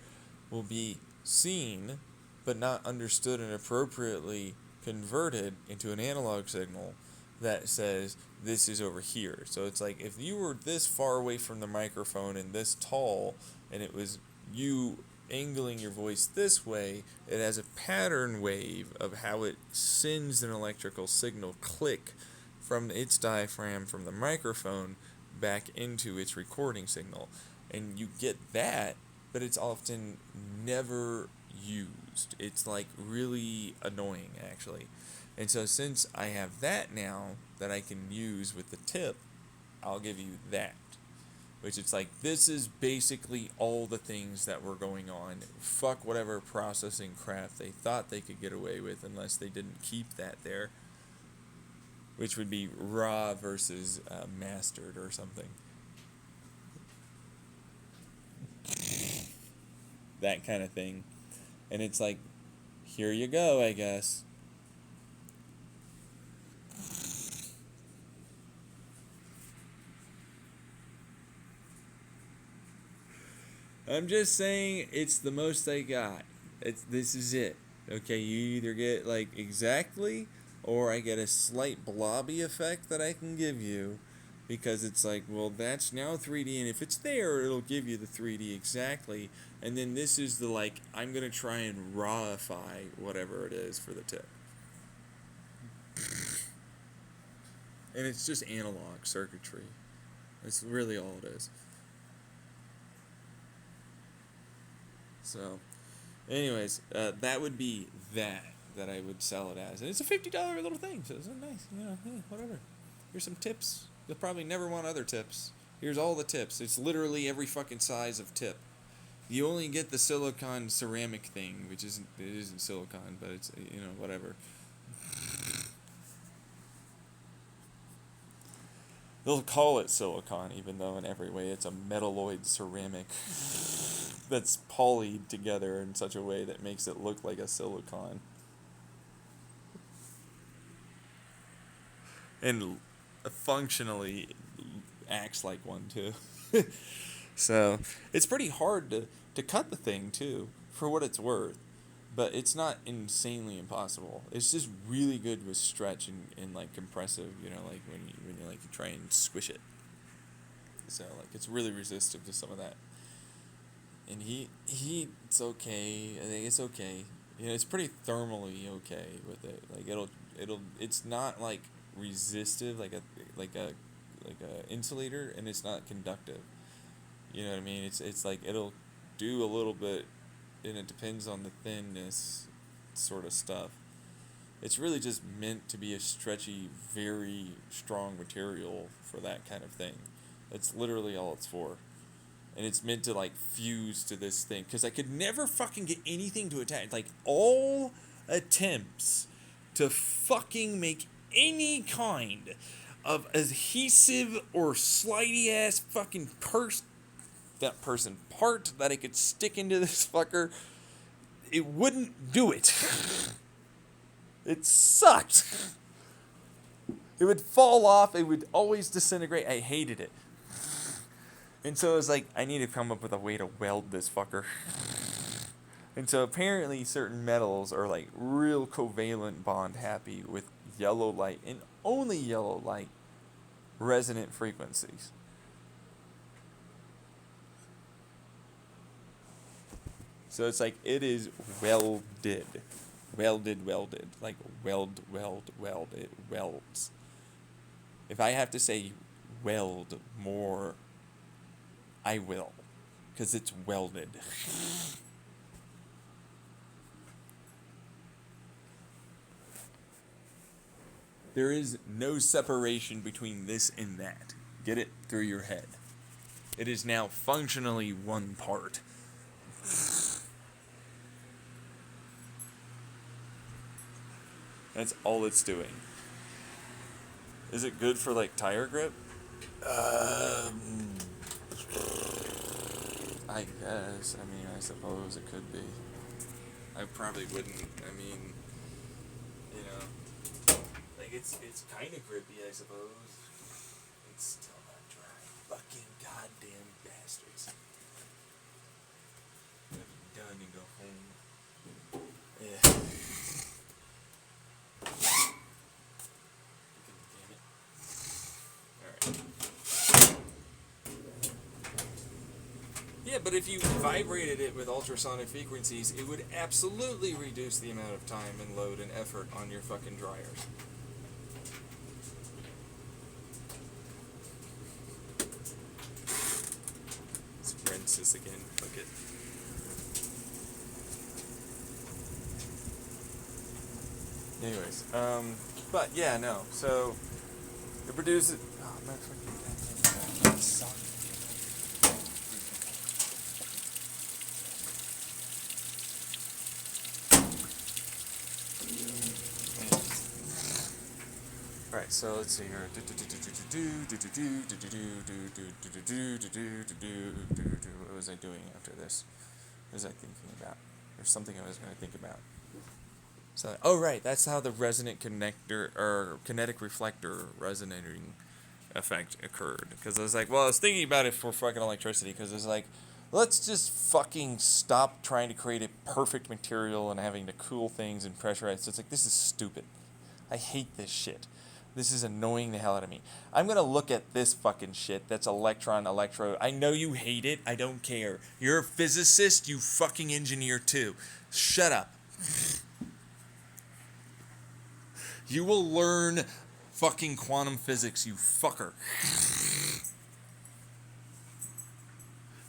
will be seen but not understood and appropriately converted into an analog signal that says this is over here. So it's like if you were this far away from the microphone and this tall and it was you angling your voice this way, it has a pattern wave of how it sends an electrical signal click from its diaphragm from the microphone back into its recording signal. And you get that, but it's often never used. It's like really annoying actually. And so since I have that now that I can use with the tip, I'll give you that. Which it's like, this is basically all the things that were going on. Fuck whatever processing crap they thought they could get away with unless they didn't keep that there. Which would be raw versus mastered or something. That kind of thing. And it's like, here you go, I guess. I'm just saying it's the most I got. This is it. Okay, you either get like exactly or I get a slight blobby effect that I can give you because it's like, well, that's now 3D, and if it's there, it'll give you the 3D exactly. And then this is the like, I'm going to try and rawify whatever it is for the tip. And it's just analog circuitry. That's really all it is. So, anyways, that would be that I would sell it as. And it's a $50 little thing, so it's nice, you know, hey, whatever. Here's some tips. You'll probably never want other tips. Here's all the tips. It's literally every fucking size of tip. You only get the silicone ceramic thing, which isn't silicone, but it's, you know, whatever. They'll call it silicone, even though in every way it's a metalloid ceramic that's polyed together in such a way that makes it look like a silicone. And functionally acts like one, too. So, it's pretty hard to cut the thing, too, for what it's worth. But it's not insanely impossible. It's just really good with stretch and like compressive, you know, like when you like you try and squish it. So like it's really resistive to some of that. And it's okay. I think it's okay. You know, it's pretty thermally okay with it. Like it's not like resistive like a insulator, and it's not conductive. You know what I mean? It's like it'll do a little bit, and it depends on the thinness sort of stuff. It's really just meant to be a stretchy, very strong material for that kind of thing. That's literally all it's for. And it's meant to like fuse to this thing, because I could never fucking get anything to attach. Like all attempts to fucking make any kind of adhesive or slidey ass fucking part that I could stick into this fucker, it wouldn't do it. It sucked. It would fall off. It would always disintegrate. I hated it. And so it's like, I need to come up with a way to weld this fucker. And so apparently certain metals are like real covalent bond happy with yellow light, and only yellow light resonant frequencies. So it's like it is welded. Welded. Like weld, it welds. If I have to say weld more, I will. Because it's welded. There is no separation between this and that. Get it through your head. It is now functionally one part. That's all it's doing. Is it good for like tire grip? I guess. I mean, I suppose it could be. I probably wouldn't. I mean, you know, like it's kind of grippy, I suppose. It's still not dry. Fucking goddamn bastards. I'm gonna be done and go home. Yeah. Damn it. Alright. Yeah, but if you vibrated it with ultrasonic frequencies, it would absolutely reduce the amount of time and load and effort on your fucking dryers. Let's rinse this again. Fuck it. Anyways, but yeah, no. So it produces. Oh, my fucking goddamn suck. Alright, so let's see here. What was I doing after this? What was I thinking about? There's something I was going to think about. So, oh right, that's how the resonant connector or kinetic reflector resonating effect occurred. Because I was like, well, I was thinking about it for fucking electricity. Because it's like, let's just fucking stop trying to create a perfect material and having to cool things and pressurize. So it's like, this is stupid. I hate this shit. This is annoying the hell out of me. I'm going to look at this fucking shit that's electrode. I know you hate it. I don't care. You're a physicist. You fucking engineer too. Shut up. You will learn fucking quantum physics, you fucker.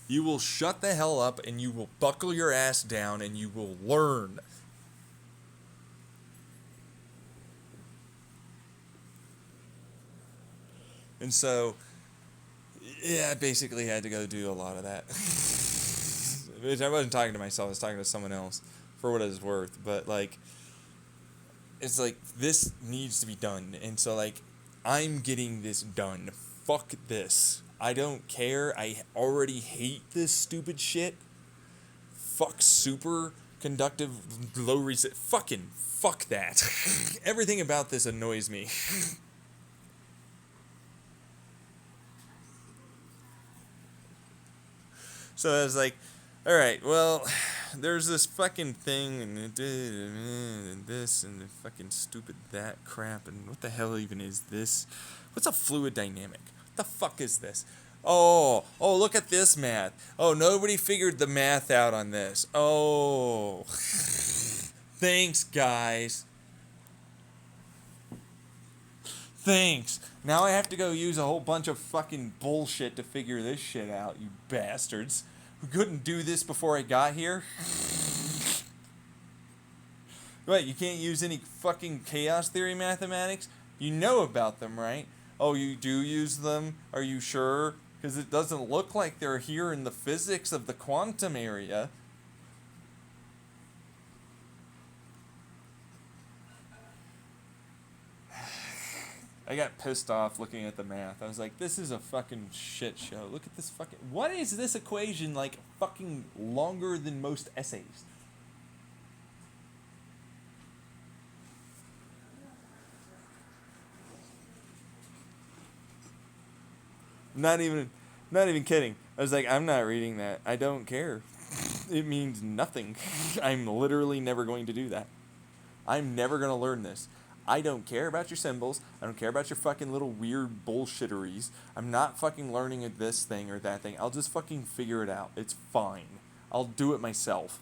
You will shut the hell up and you will buckle your ass down and you will learn. And so, yeah, I basically had to go do a lot of that. Which I wasn't talking to myself, I was talking to someone else, for what it's worth. But, like, it's like, this needs to be done. And so, like, I'm getting this done. Fuck this. I don't care. I already hate this stupid shit. Fuck super conductive low reset. Fucking fuck that. Everything about this annoys me. So I was like, all right, well, there's this fucking thing, and it did, and this, and the fucking stupid that crap, and what the hell even is this? What's a fluid dynamic? What the fuck is this? Oh, look at this math. Oh, nobody figured the math out on this. Oh, thanks, guys. Thanks. Now I have to go use a whole bunch of fucking bullshit to figure this shit out, you bastards. Who couldn't do this before I got here? What, you can't use any fucking chaos theory mathematics? You know about them, right? Oh, you do use them? Are you sure? Because it doesn't look like they're here in the physics of the quantum area. I got pissed off looking at the math. I was like, this is a fucking shit show. Look at this fucking... What is this equation like fucking longer than most essays? Not even Not even kidding. I was like, I'm not reading that. I don't care. It means nothing. I'm literally never going to do that. I'm never going to learn this. I don't care about your symbols. I don't care about your fucking little weird bullshitteries. I'm not fucking learning this thing or that thing. I'll just fucking figure it out. It's fine. I'll do it myself.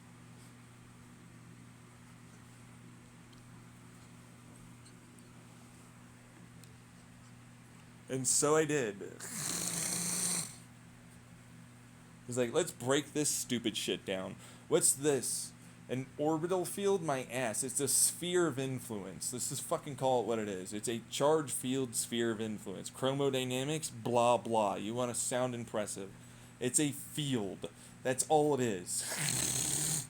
And so I did. He's like, let's break this stupid shit down. What's this? An orbital field? My ass. It's a sphere of influence. Let's just fucking call it what it is. It's a charged field sphere of influence. Chromodynamics? Blah, blah. You want to sound impressive. It's a field. That's all it is.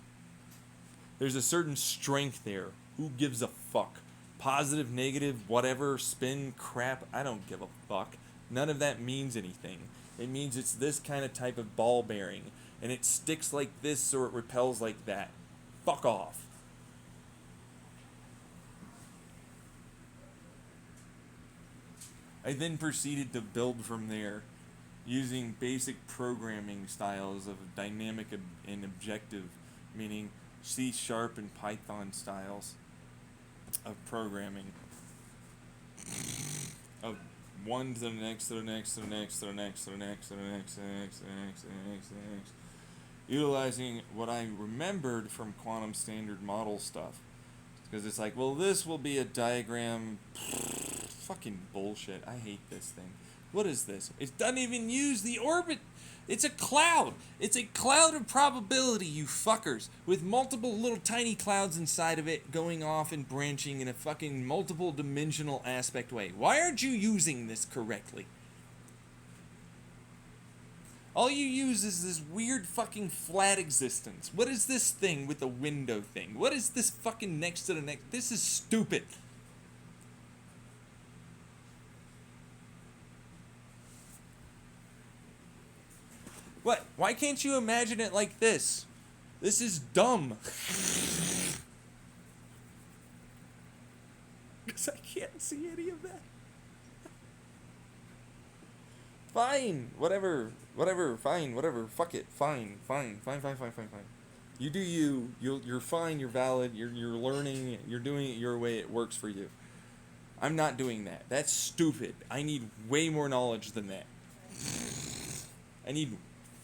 There's a certain strength there. Who gives a fuck? Positive, negative, whatever, spin, crap, I don't give a fuck. None of that means anything. It means it's this kind of type of ball bearing, and it sticks like this or it repels like that. Fuck off. I then proceeded to build from there using basic programming styles of dynamic and objective, meaning C# and Python styles of programming. Of one to the next, to the next, to the next, to the next, to the next, to the next, to the next, to the next, to the next, to the next. Utilizing what I remembered from quantum standard model stuff. Because it's like, well, this will be a diagram. Fucking bullshit. I hate this thing. What is this? It doesn't even use the orbit. It's a cloud. It's a cloud of probability, you fuckers. With multiple little tiny clouds inside of it going off and branching in a fucking multiple dimensional aspect way. Why aren't you using this correctly? All you use is this weird fucking flat existence. What is this thing with the window thing? What is this fucking next to the next? This is stupid. What? Why can't you imagine it like this? This is dumb. Because I can't see any of that. Fine, whatever, fine, whatever, fuck it, fine. You do you, you're fine, you're valid, you're learning, you're doing it your way, it works for you. I'm not doing that. That's stupid. I need way more knowledge than that. I need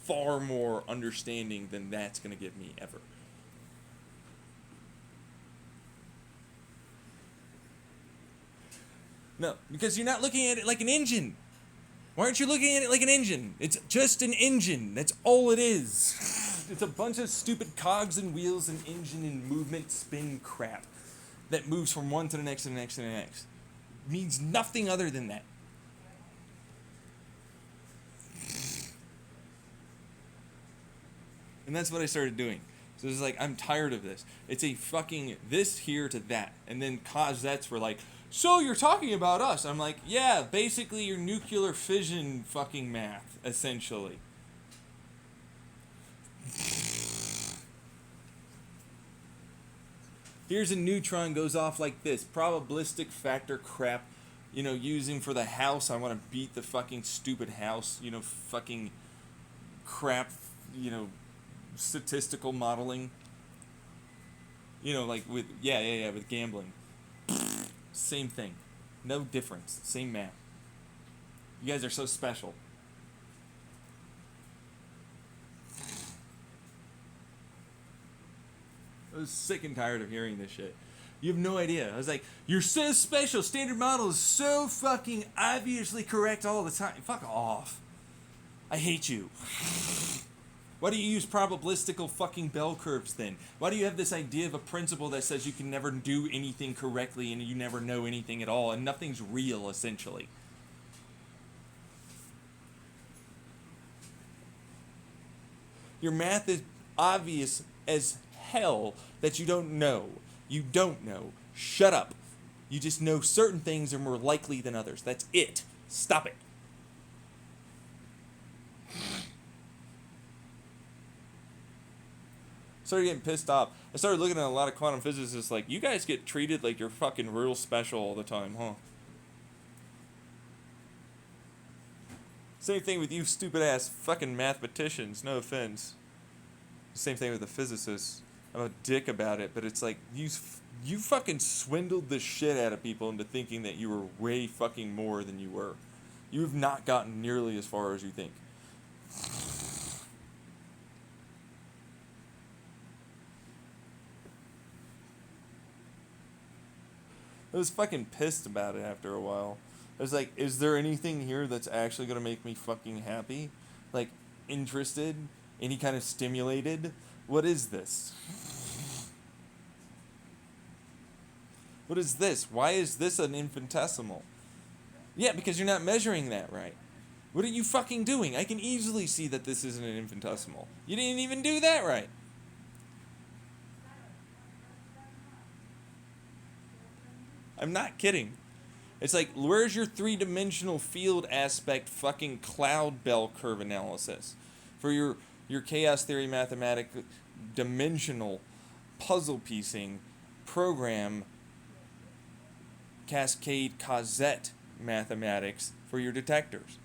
far more understanding than that's going to give me ever. No, because you're not looking at it like an engine. Why aren't you looking at it like an engine? It's just an engine. That's all it is. It's a bunch of stupid cogs and wheels and engine and movement spin crap that moves from one to the next to the next to the next. It means nothing other than that. And that's what I started doing. So it's like, I'm tired of this. It's a fucking this here to that. And then causettes were like, so you're talking about us. I'm like, yeah, basically your nuclear fission fucking math, essentially. Here's a neutron goes off like this. Probabilistic factor crap, using for the house. I want to beat the fucking stupid house, fucking crap, statistical modeling. Like with, with gambling. Same thing. No difference. Same math. You guys are so special. I was sick and tired of hearing this shit. You have no idea. I was like, you're so special. Standard model is so fucking obviously correct all the time. Fuck off. I hate you. Why do you use probabilistical fucking bell curves then? Why do you have this idea of a principle that says you can never do anything correctly and you never know anything at all and nothing's real, essentially? Your math is obvious as hell that you don't know. You don't know. Shut up. You just know certain things are more likely than others. That's it. Stop it. Started getting pissed off. I started looking at a lot of quantum physicists like, you guys get treated like you're fucking real special all the time, huh? Same thing with you stupid ass fucking mathematicians. No offense. Same thing with the physicists. I'm a dick about it, but it's like you fucking swindled the shit out of people into thinking that you were way fucking more than you were. You have not gotten nearly as far as you think. I was fucking pissed about it after a while. I was like, is there anything here that's actually gonna make me fucking happy? Like, interested? Any kind of stimulated? What is this? What is this? Why is this an infinitesimal? Yeah, because you're not measuring that right. What are you fucking doing? I can easily see that this isn't an infinitesimal. You didn't even do that right. I'm not kidding. It's like, where's your three-dimensional field aspect fucking cloud bell curve analysis? For your chaos theory mathematic dimensional puzzle piecing program cascade causette mathematics for your detectors.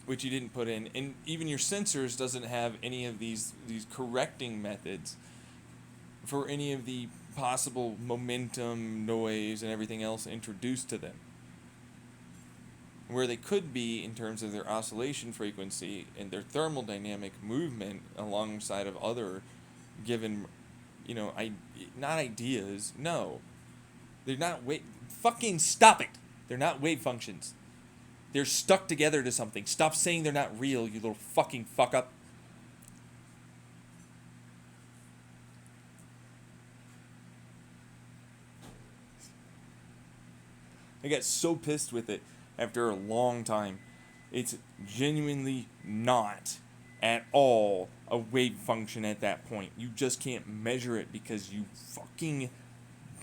Which you didn't put in. And even your sensors doesn't have any of these correcting methods for any of the possible momentum, noise, and everything else introduced to them. Where they could be in terms of their oscillation frequency and their thermodynamic movement alongside of other given, not ideas, no. They're not fucking stop it. They're not wave functions. They're stuck together to something. Stop saying they're not real, you little fucking fuck up. I got so pissed with it after a long time. It's genuinely not at all a wave function at that point. You just can't measure it because you fucking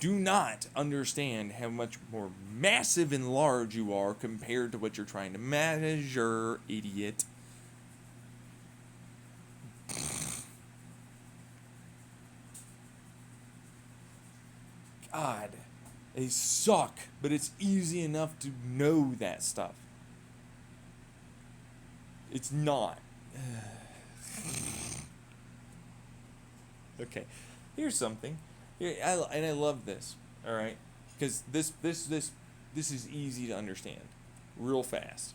do not understand how much more massive and large you are compared to what you're trying to measure, idiot. God. They suck, but it's easy enough to know that stuff. It's not. Okay, here's something. And I love this. All right, because this is easy to understand, real fast.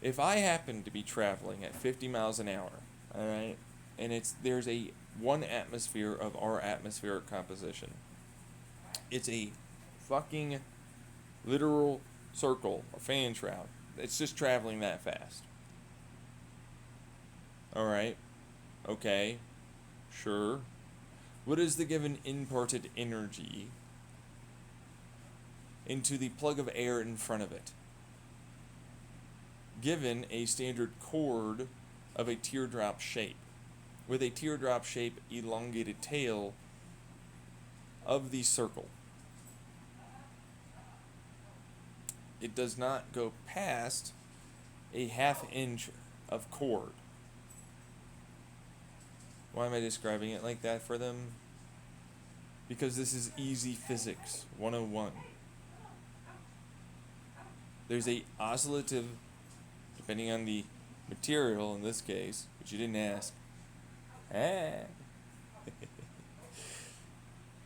If I happen to be traveling at 50 miles an hour, all right, and there's a one atmosphere of our atmospheric composition. It's a fucking literal circle, a fan shroud. It's just traveling that fast. Alright. Okay. Sure. What is the given imparted energy into the plug of air in front of it? Given a standard chord of a teardrop shape, with a teardrop shape elongated tail of the circle. It does not go past a half-inch of chord. Why am I describing it like that for them? Because this is easy physics 101. There's a oscillative, depending on the material in this case, which you didn't ask.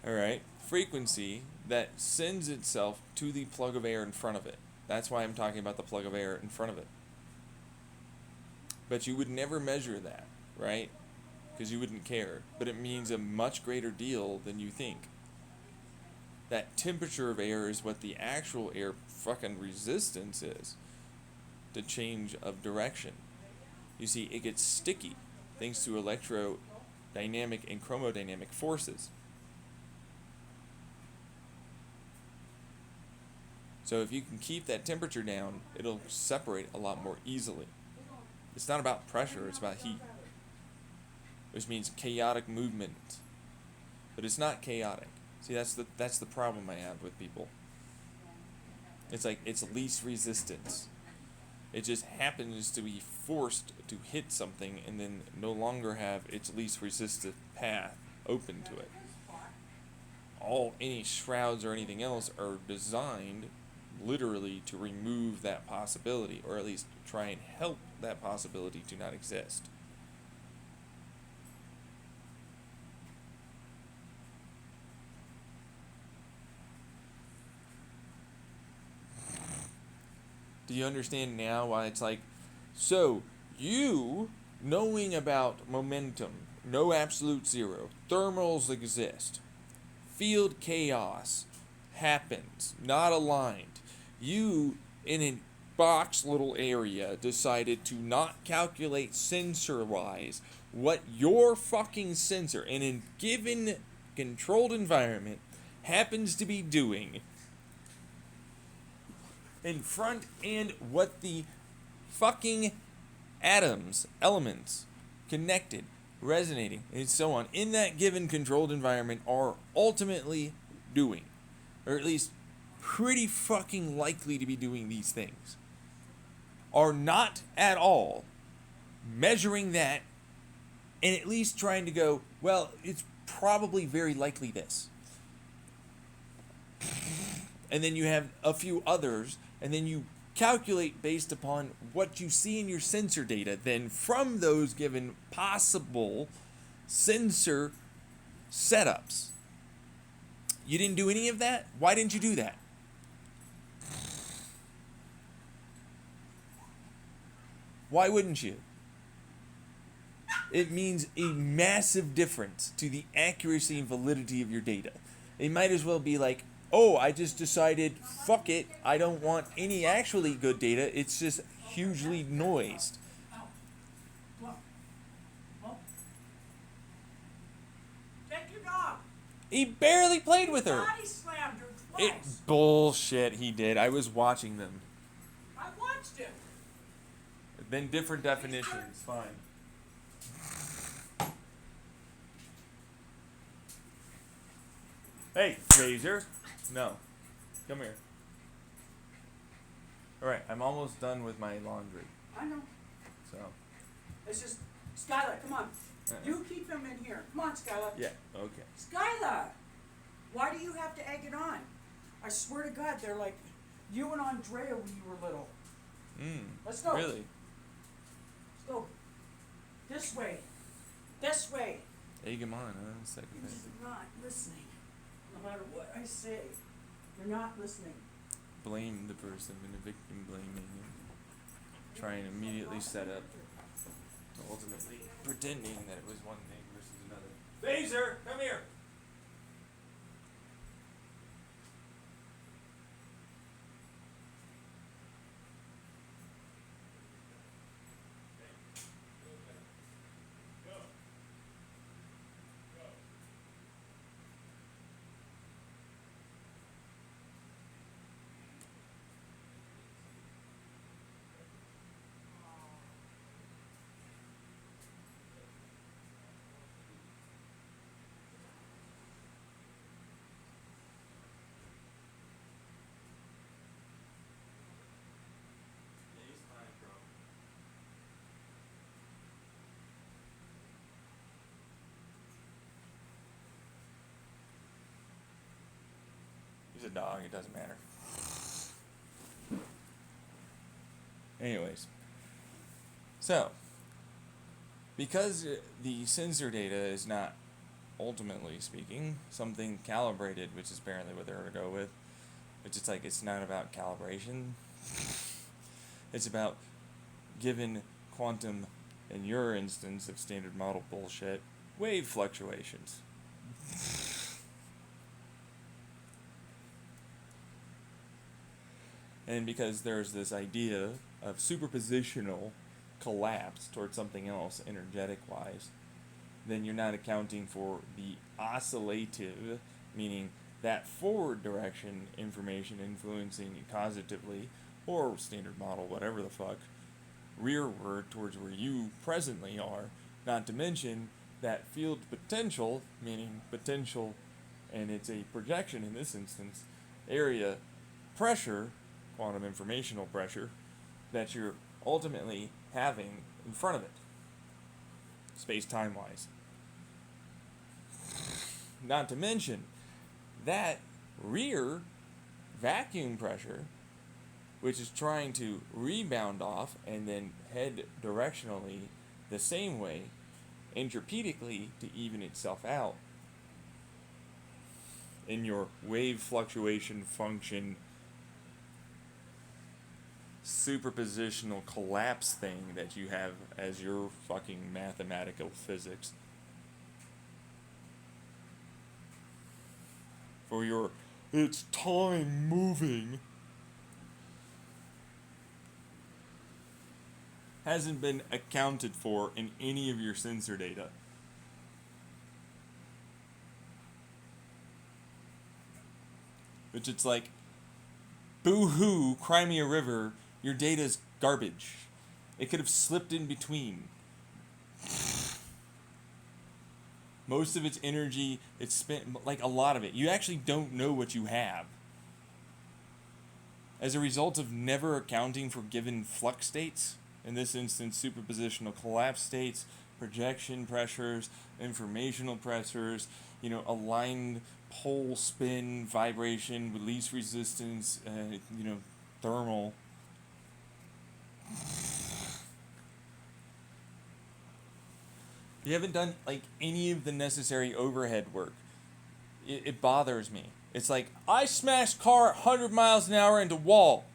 Alright, frequency that sends itself to the plug of air in front of it. That's why I'm talking about the plug of air in front of it. But you would never measure that, right? Because you wouldn't care. But it means a much greater deal than you think. That temperature of air is what the actual air fucking resistance is to change of direction. You see, it gets sticky thanks to electrodynamic and chromodynamic forces. So if you can keep that temperature down, it'll separate a lot more easily. It's not about pressure, it's about heat. Which means chaotic movement. But it's not chaotic. See, that's the problem I have with people. It's like it's least resistance. It just happens to be forced to hit something and then no longer have its least resistant path open to it. Any shrouds or anything else are designed literally to remove that possibility, or at least try and help that possibility to not exist. Do you understand now why it's like, so you knowing about momentum, no absolute zero, thermals exist, field chaos happens, not aligned. You, in a box little area, decided to not calculate sensor wise what your fucking sensor in a given controlled environment happens to be doing in front, and what the fucking atoms, elements, connected, resonating, and so on, in that given controlled environment are ultimately doing. Or at least pretty fucking likely to be doing these things. Are not at all measuring that and at least trying to go, well, it's probably very likely this. And then you have a few others, and then you calculate based upon what you see in your sensor data. Then from those given possible sensor setups, you didn't do any of that? Why didn't you do that? Why wouldn't you? It means a massive difference to the accuracy and validity of your data. It might as well be like, oh, I just decided, fuck it, I don't want any actually good data, it's just hugely noised. Take your dog. He barely played with her. Body slammed her It twice. bullshit he did. I was watching them. I watched him. Then different definitions, fine. Hey, Razor. No. Come here. Alright, I'm almost done with my laundry. I know. So, It's just, Skylar, come on. Uh-uh. You keep him in here. Come on, Skylar. yeah, okay. Skylar! Why do you have to egg it on? I swear to God, they're like you and Andrea when you were little. Let's go. Really? Let's go. This way. This way. Egg him on, huh? Second You're thing. just not listening. No matter what I say, you're not listening. Blame the person in a victim blaming and try and immediately set up ultimately pretending that it was one thing versus another. Phaser, come here. He's a dog, it doesn't matter. Anyways. So, because the sensor data is not, ultimately speaking, something calibrated, which is apparently what they're going to go with, which it's like, it's not about calibration. It's about, given quantum, in your instance of standard model bullshit, wave fluctuations. And because there's this idea of superpositional collapse towards something else, energetic wise, then you're not accounting for the oscillative, meaning that forward direction information influencing causatively, or standard model, whatever the fuck, rearward towards where you presently are, not to mention that field potential, meaning potential, and it's a projection in this instance, area pressure, quantum informational pressure, that you're ultimately having in front of it, space-time wise. Not to mention that rear vacuum pressure which is trying to rebound off and then head directionally the same way, entropedically, to even itself out in your wave fluctuation function superpositional collapse thing that you have as your fucking mathematical physics. For your it's time moving hasn't been accounted for in any of your sensor data. Which it's like, boo-hoo, Crimea River, your data's garbage. It could have slipped in between. Most of its energy, it's spent, like a lot of it. You actually don't know what you have. As a result of never accounting for given flux states, in this instance, superpositional collapse states, projection pressures, informational pressures, aligned pole spin, vibration, release resistance, thermal. You haven't done like any of the necessary overhead work. It bothers me. It's like, I smashed car at 100 miles an hour into wall.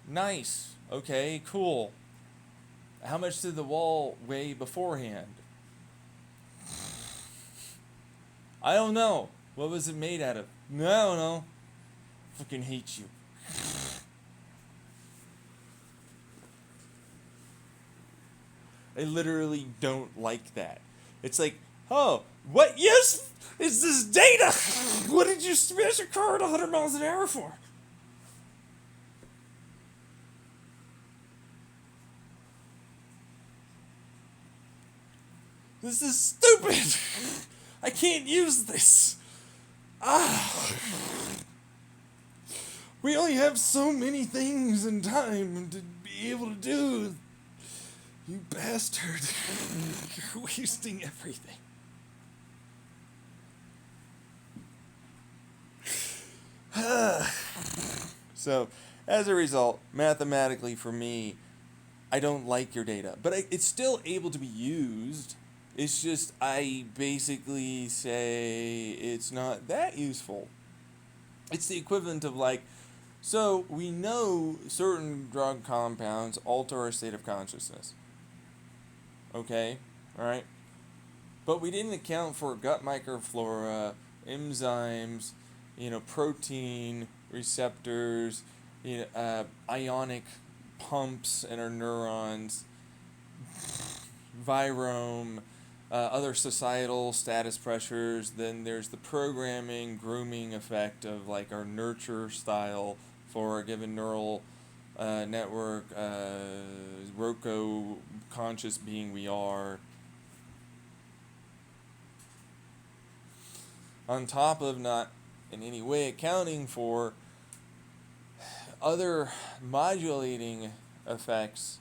Nice. Okay, cool. How much did the wall weigh beforehand? I don't know. What was it made out of? I don't know. Fucking hate you. I literally don't like that. It's like, oh, what use is this data? What did you smash a car at 100 miles an hour for? This is stupid. I can't use this. We only have so many things in time to be able to do. You bastard. You're wasting everything. So, as a result, mathematically for me, I don't like your data. But it's still able to be used. It's just I basically say it's not that useful. It's the equivalent of like, so we know certain drug compounds alter our state of consciousness. Okay? Alright? But we didn't account for gut microflora, enzymes, protein receptors, ionic pumps in our neurons, virome, other societal status pressures. Then there's the programming, grooming effect of like our nurture style for a given neural network, Roko conscious being we are. On top of not in any way accounting for other modulating effects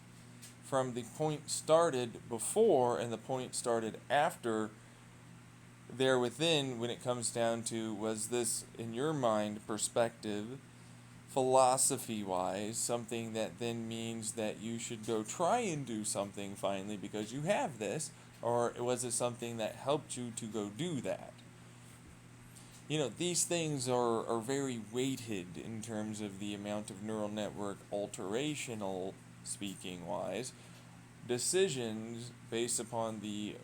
from the point started before and the point started after, there within, when it comes down to, was this, in your mind, perspective, philosophy-wise, something that then means that you should go try and do something finally because you have this, or was it something that helped you to go do that? These things are very weighted in terms of the amount of neural network alterational, speaking-wise, decisions based upon the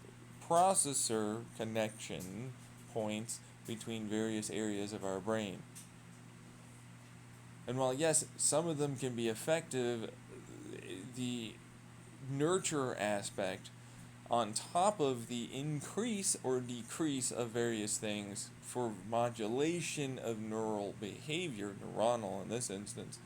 processor connection points between various areas of our brain. And while, yes, some of them can be effective, the nurture aspect on top of the increase or decrease of various things for modulation of neural behavior, neuronal in this instance,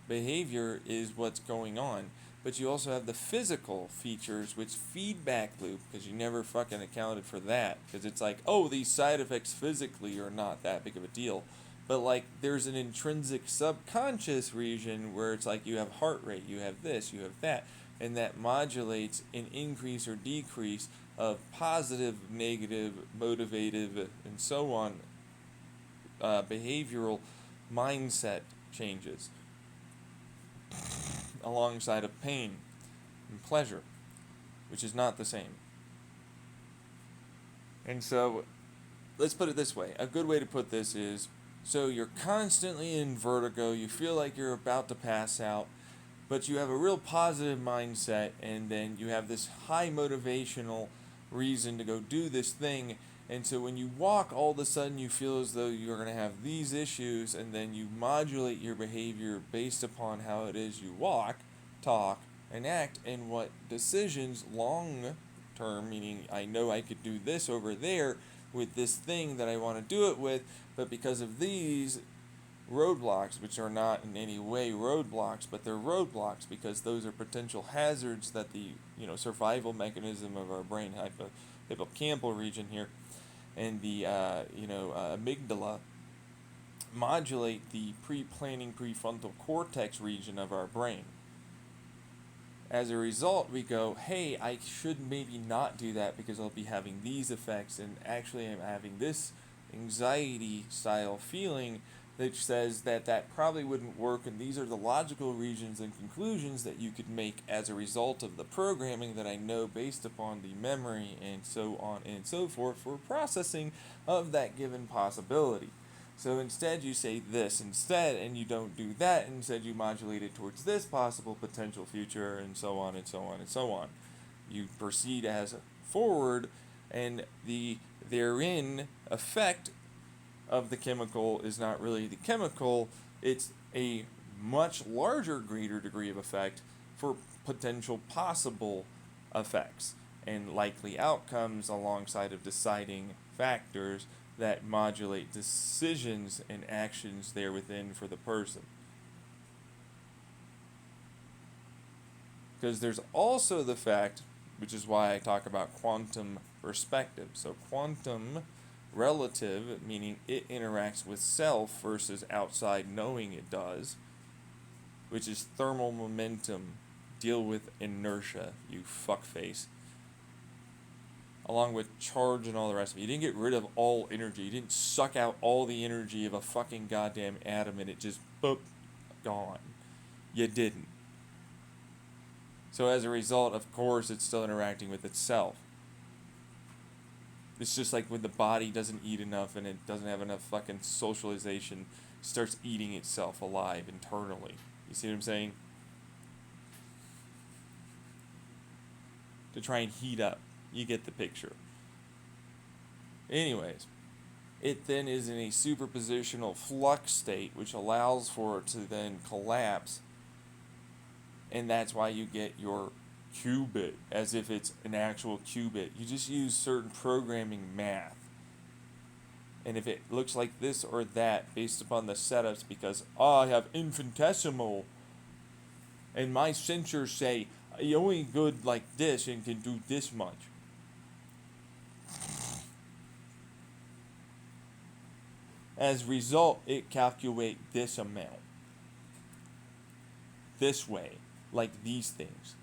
behavior is what's going on. But you also have the physical features, which feedback loop, because you never fucking accounted for that. Because it's like, oh, these side effects physically are not that big of a deal. But like, there's an intrinsic subconscious region where it's like you have heart rate, you have this, you have that. And that modulates an increase or decrease of positive, negative, motivative, and so on, behavioral mindset changes alongside of pain and pleasure, which is not the same. And so, let's put it this way. A good way to put this is, so you're constantly in vertigo, you feel like you're about to pass out, but you have a real positive mindset, and then you have this high motivational reason to go do this thing. And so when you walk, all of a sudden you feel as though you're going to have these issues, and then you modulate your behavior based upon how it is you walk, talk, and act, and what decisions long term, meaning I know I could do this over there with this thing that I want to do it with, but because of these roadblocks, which are not in any way roadblocks, but they're roadblocks because those are potential hazards that the survival mechanism of our brain, hippocampal region here, and the amygdala modulate the pre-planning prefrontal cortex region of our brain. As a result, we go, hey, I should maybe not do that because I'll be having these effects, and actually I'm having this anxiety style feeling that says that probably wouldn't work, and these are the logical regions and conclusions that you could make as a result of the programming that I know based upon the memory and so on and so forth for processing of that given possibility. So instead you say this instead, and you don't do that. Instead you modulate it towards this possible potential future, and so on and so on and so on. You proceed as forward, and the therein effect of the chemical is not really the chemical, it's a much larger, greater degree of effect for potential possible effects and likely outcomes alongside of deciding factors that modulate decisions and actions there within for the person. Because there's also the fact, which is why I talk about quantum perspective. So quantum relative, meaning it interacts with self versus outside knowing it does, which is thermal momentum. Deal with inertia, you fuckface. Along with charge and all the rest of it. You didn't get rid of all energy. You didn't suck out all the energy of a fucking goddamn atom and it just, boop, gone. You didn't. So as a result, of course, it's still interacting with itself. It's just like when the body doesn't eat enough and it doesn't have enough fucking socialization, it starts eating itself alive internally. You see what I'm saying? To try and heat up. You get the picture. Anyways, it then is in a superpositional flux state, which allows for it to then collapse. And that's why you get your qubit, as if it's an actual qubit. You just use certain programming math. And if it looks like this or that, based upon the setups, because, I have infinitesimal, and my sensors say, you're only good like this and can do this much. As a result, it calculate this amount. This way. Like these things.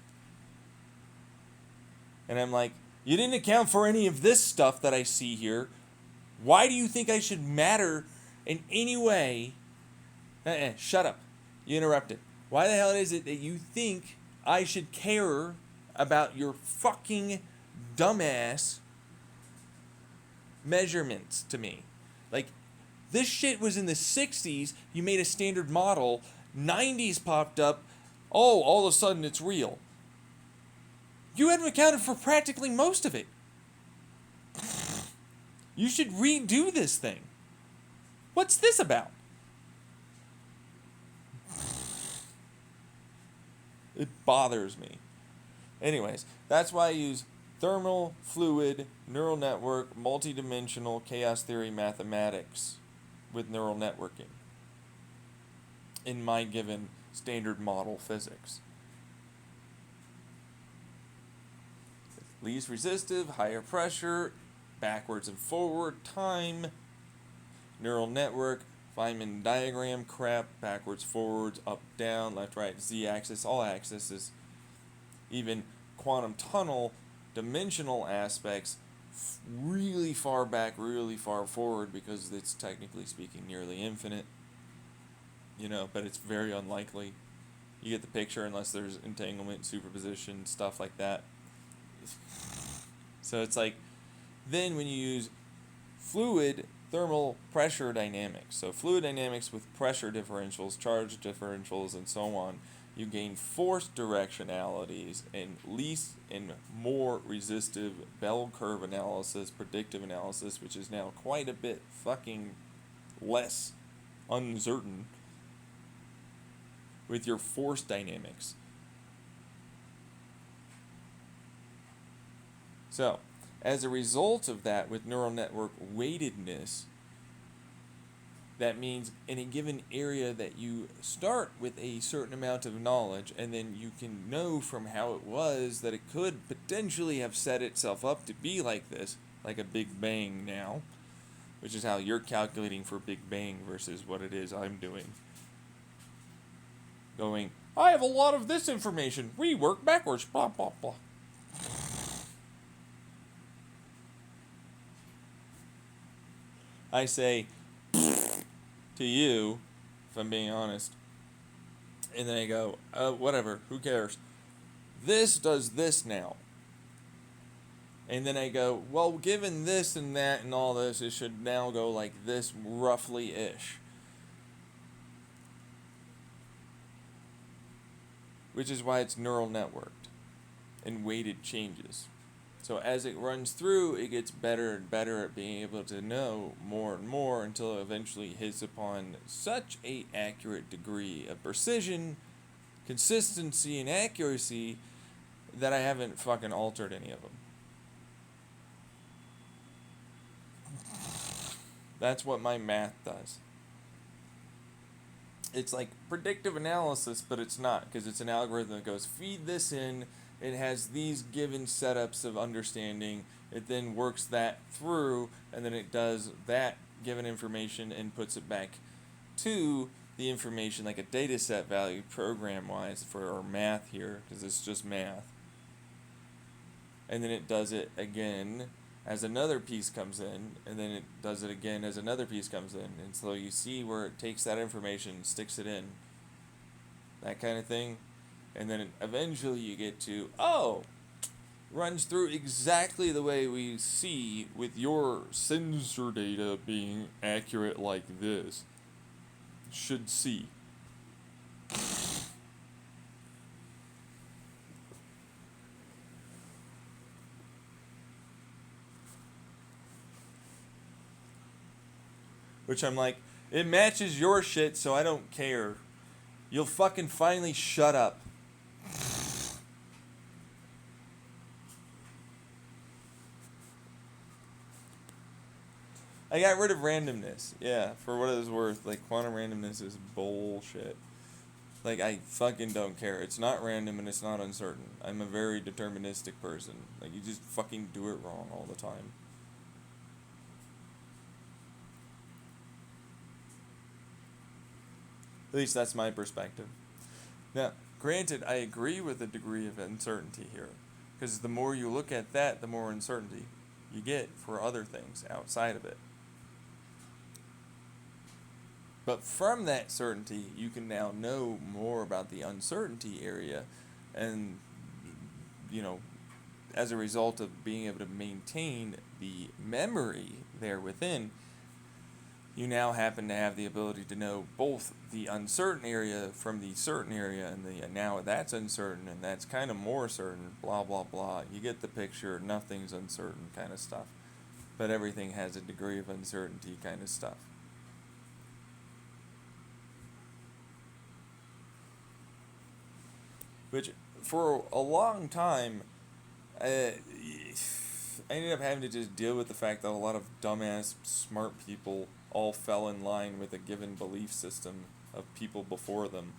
And I'm like, you didn't account for any of this stuff that I see here. Why do you think I should matter in any way? Shut up. You interrupted. Why the hell is it that you think I should care about your fucking dumbass measurements to me? Like, this shit was in the 60s. You made a standard model. 90s popped up. Oh, all of a sudden it's real. You hadn't accounted for practically most of it. You should redo this thing. What's this about? It bothers me. Anyways, that's why I use thermal, fluid, neural network, multidimensional, chaos theory mathematics with neural networking in my given standard model physics. Least resistive, higher pressure, backwards and forward, time, neural network, Feynman diagram crap, backwards, forwards, up, down, left, right, z-axis, all axes, even quantum tunnel, dimensional aspects, really far back, really far forward, because it's technically speaking nearly infinite. but it's very unlikely. You get the picture unless there's entanglement, superposition, stuff like that. So it's like, then when you use fluid thermal pressure dynamics, so fluid dynamics with pressure differentials, charge differentials, and so on, you gain force directionalities and least and more resistive bell curve analysis, predictive analysis, which is now quite a bit fucking less uncertain with your force dynamics. So, as a result of that, with neural network weightedness, that means in a given area that you start with a certain amount of knowledge, and then you can know from how it was that it could potentially have set itself up to be like this, like a Big Bang now, which is how you're calculating for Big Bang versus what it is I'm doing. Going, I have a lot of this information. We work backwards. Blah, blah, blah. I say to you, if I'm being honest, and then I go, whatever, who cares? This does this now. And then I go, well, given this and that and all this, it should now go like this roughly-ish. Which is why it's neural networked and weighted changes. So as it runs through, it gets better and better at being able to know more and more until it eventually hits upon such a accurate degree of precision, consistency, and accuracy that I haven't fucking altered any of them. That's what my math does. It's like predictive analysis, but it's not, because it's an algorithm that goes, feed this in, it has these given setups of understanding, it then works that through, and then it does that given information and puts it back to the information like a data set value program-wise for our math here, because it's just math. And then it does it again as another piece comes in, and then it does it again as another piece comes in. And so you see where it takes that information, sticks it in, that kind of thing. And then eventually you get to, runs through exactly the way we see with your sensor data being accurate like this. Should see. Which I'm like, it matches your shit, so I don't care. You'll fucking finally shut up. I got rid of randomness. Yeah, for what it was worth. Like, quantum randomness is bullshit. Like, I fucking don't care. It's not random and it's not uncertain. I'm a very deterministic person. Like, you just fucking do it wrong all the time. At least that's my perspective. Now, granted, I agree with the degree of uncertainty here. Because the more you look at that, the more uncertainty you get for other things outside of it. But from that certainty, you can now know more about the uncertainty area. And, as a result of being able to maintain the memory there within, you now happen to have the ability to know both the uncertain area from the certain area, and now that's uncertain and that's kind of more certain, blah, blah, blah. You get the picture, nothing's uncertain kind of stuff. But everything has a degree of uncertainty kind of stuff. Which, for a long time, I ended up having to just deal with the fact that a lot of dumbass, smart people all fell in line with a given belief system of people before them.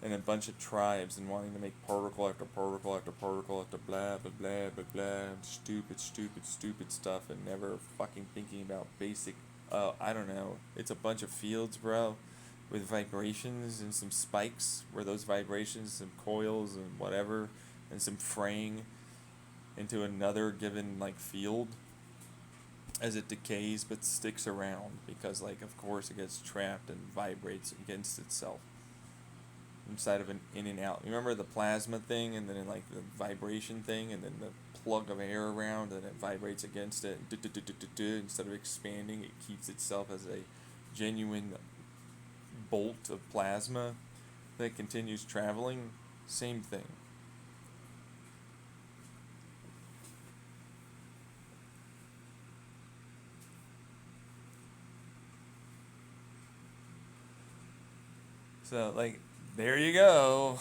And a bunch of tribes, and wanting to make particle after particle after particle after blah, blah, blah, blah, blah, stupid, stupid, stupid stuff, and never fucking thinking about basic, I don't know, it's a bunch of fields, bro, with vibrations and some spikes, where those vibrations, some coils and whatever, and some fraying into another given, field. as it decays but sticks around because, like, of course it gets trapped and vibrates against itself inside of an in and out. You remember the plasma thing, and then like the vibration thing, and then the plug of air around, and it vibrates against it. Instead of expanding, it keeps itself as a genuine bolt of plasma that continues traveling. Same thing. So, like, there you go.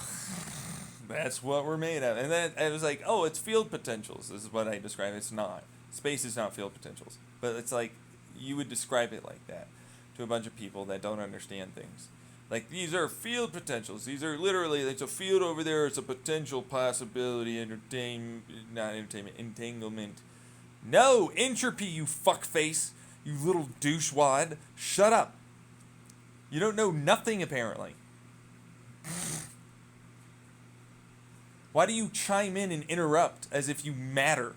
That's what we're made of. And then it was like, oh, it's field potentials. This is what I describe. It's not. Space is not field potentials. But it's like, you would describe it like that to a bunch of people that don't understand things. Like, these are field potentials. These are literally, it's a field over there. It's a potential possibility, not entertainment, entanglement. No, entropy, you fuckface. You little douchewad. Shut up. You don't know nothing, apparently. Why do you chime in and interrupt as if you matter?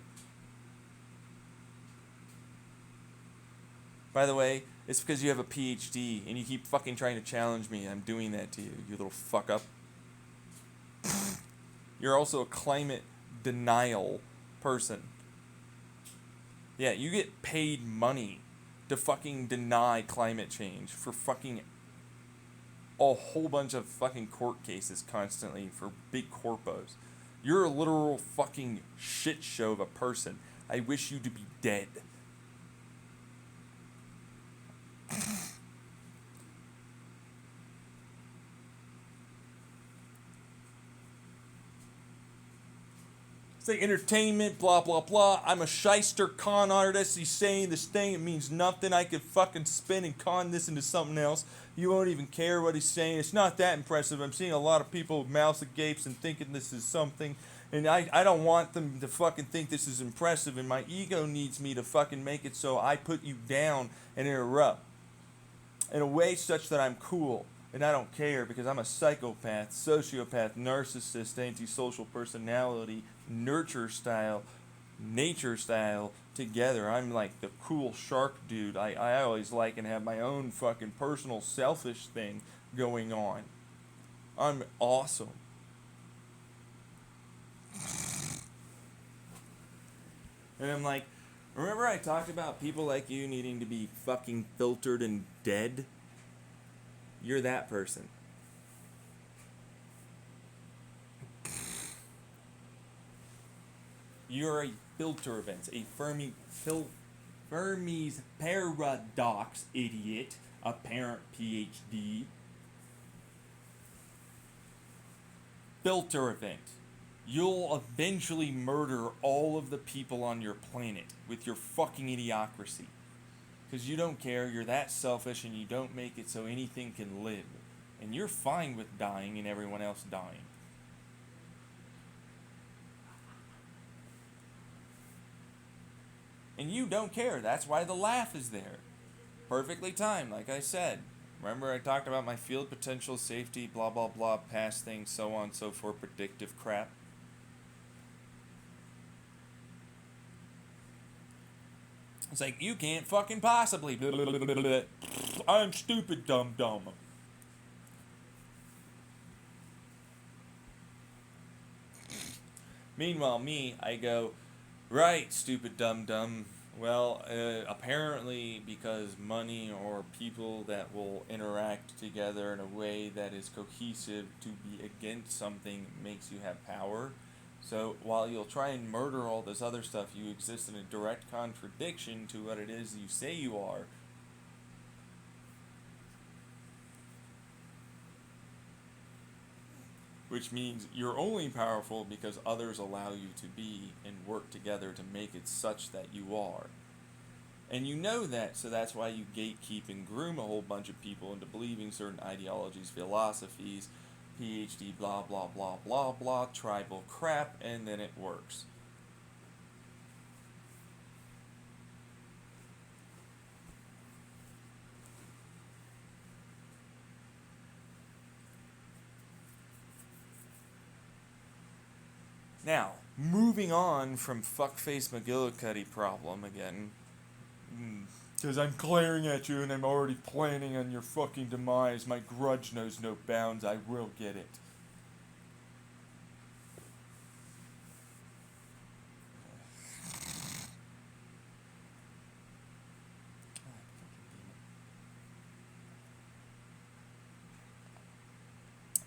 By the way, it's because you have a PhD and you keep fucking trying to challenge me. I'm doing that to you, you little fuck up. You're also a climate denial person. Yeah, you get paid money to fucking deny climate change for fucking a whole bunch of fucking court cases constantly for big corpos. You're a literal fucking shit show of a person. I wish you to be dead. Say entertainment, blah blah blah. I'm a shyster con artist. He's saying this thing, it means nothing. I could fucking spin and con this into something else. You won't even care what he's saying. It's not that impressive. I'm seeing a lot of people with mouths agape and thinking this is something. And I don't want them to fucking think this is impressive. And my ego needs me to fucking make it so I put you down and interrupt. In a way such that I'm cool. And I don't care because I'm a psychopath, sociopath, narcissist, antisocial personality, nurture style, nature style together. I'm like the cool shark dude. I always like and have my own fucking personal selfish thing going on. I'm awesome. And I'm like, remember I talked about people like you needing to be fucking filtered and dead? You're that person. You're a filter event, a Fermi's paradox, idiot, apparent PhD. Filter event. You'll eventually murder all of the people on your planet with your fucking idiocracy. Because you don't care, you're that selfish, and you don't make it so anything can live. And you're fine with dying and everyone else dying. And you don't care, that's why the laugh is there. Perfectly timed, like I said. Remember I talked about my field potential, safety, blah blah blah, past things, so on and so forth, predictive crap. It's like, you can't fucking possibly. Blah, blah, blah, blah, blah. I'm stupid, dumb dumb. Meanwhile, I go, right, stupid dumb dumb. Well, apparently because money or people that will interact together in a way that is cohesive to be against something makes you have power. So while you'll try and murder all this other stuff, you exist in a direct contradiction to what it is you say you are. Which means you're only powerful because others allow you to be and work together to make it such that you are. And you know that, so that's why you gatekeep and groom a whole bunch of people into believing certain ideologies, philosophies, PhD, blah, blah, blah, blah, blah, tribal crap, and then it works. Now, moving on from fuckface McGillicuddy problem again, Because I'm glaring at you and I'm already planning on your fucking demise. My grudge knows no bounds. I will get it.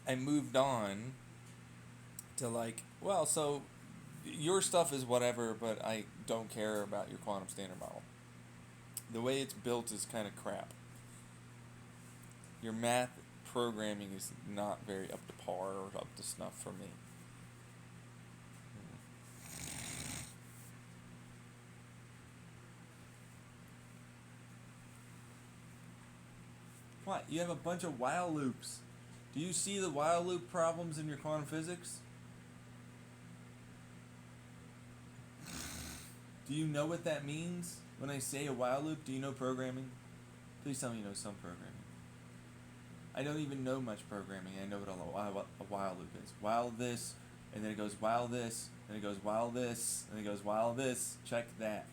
I moved on to like, well, so your stuff is whatever, but I don't care about your quantum standard model. The way it's built is kind of crap. Your math programming is not very up to par or up to snuff for me. What? You have a bunch of while loops. Do you see the while loop problems in your quantum physics? Do you know what that means? When I say a while loop, do you know programming? Please tell me you know some programming. I don't even know much programming. I know what a while loop is. While this, and then it goes while this, and it goes while this, and it goes while this, check that,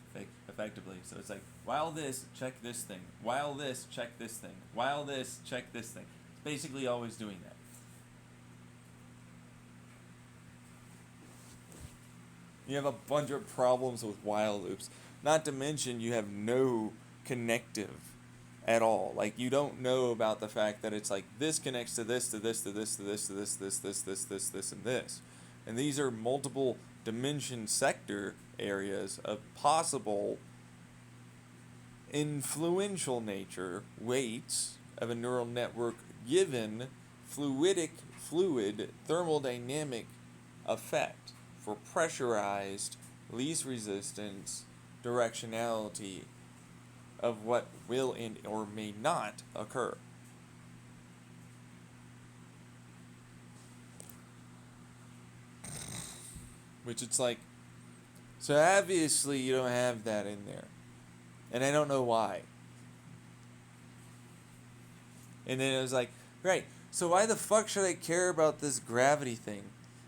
effectively. So it's like, while this, check this thing. While this, check this thing. While this, check this thing. It's basically always doing that. You have a bunch of problems with while loops. Not to mention you have no connective at all. Like, you don't know about the fact that it's like this connects to this, to this, to this, to this, to this, this, and this. And these are multiple dimension sector areas of possible influential nature weights of a neural network given fluid thermodynamic effect for pressurized least resistance directionality of what will and or may not occur. Which it's like, so obviously you don't have that in there. And I don't know why. And then it was like, right, so why the fuck should I care about this gravity thing?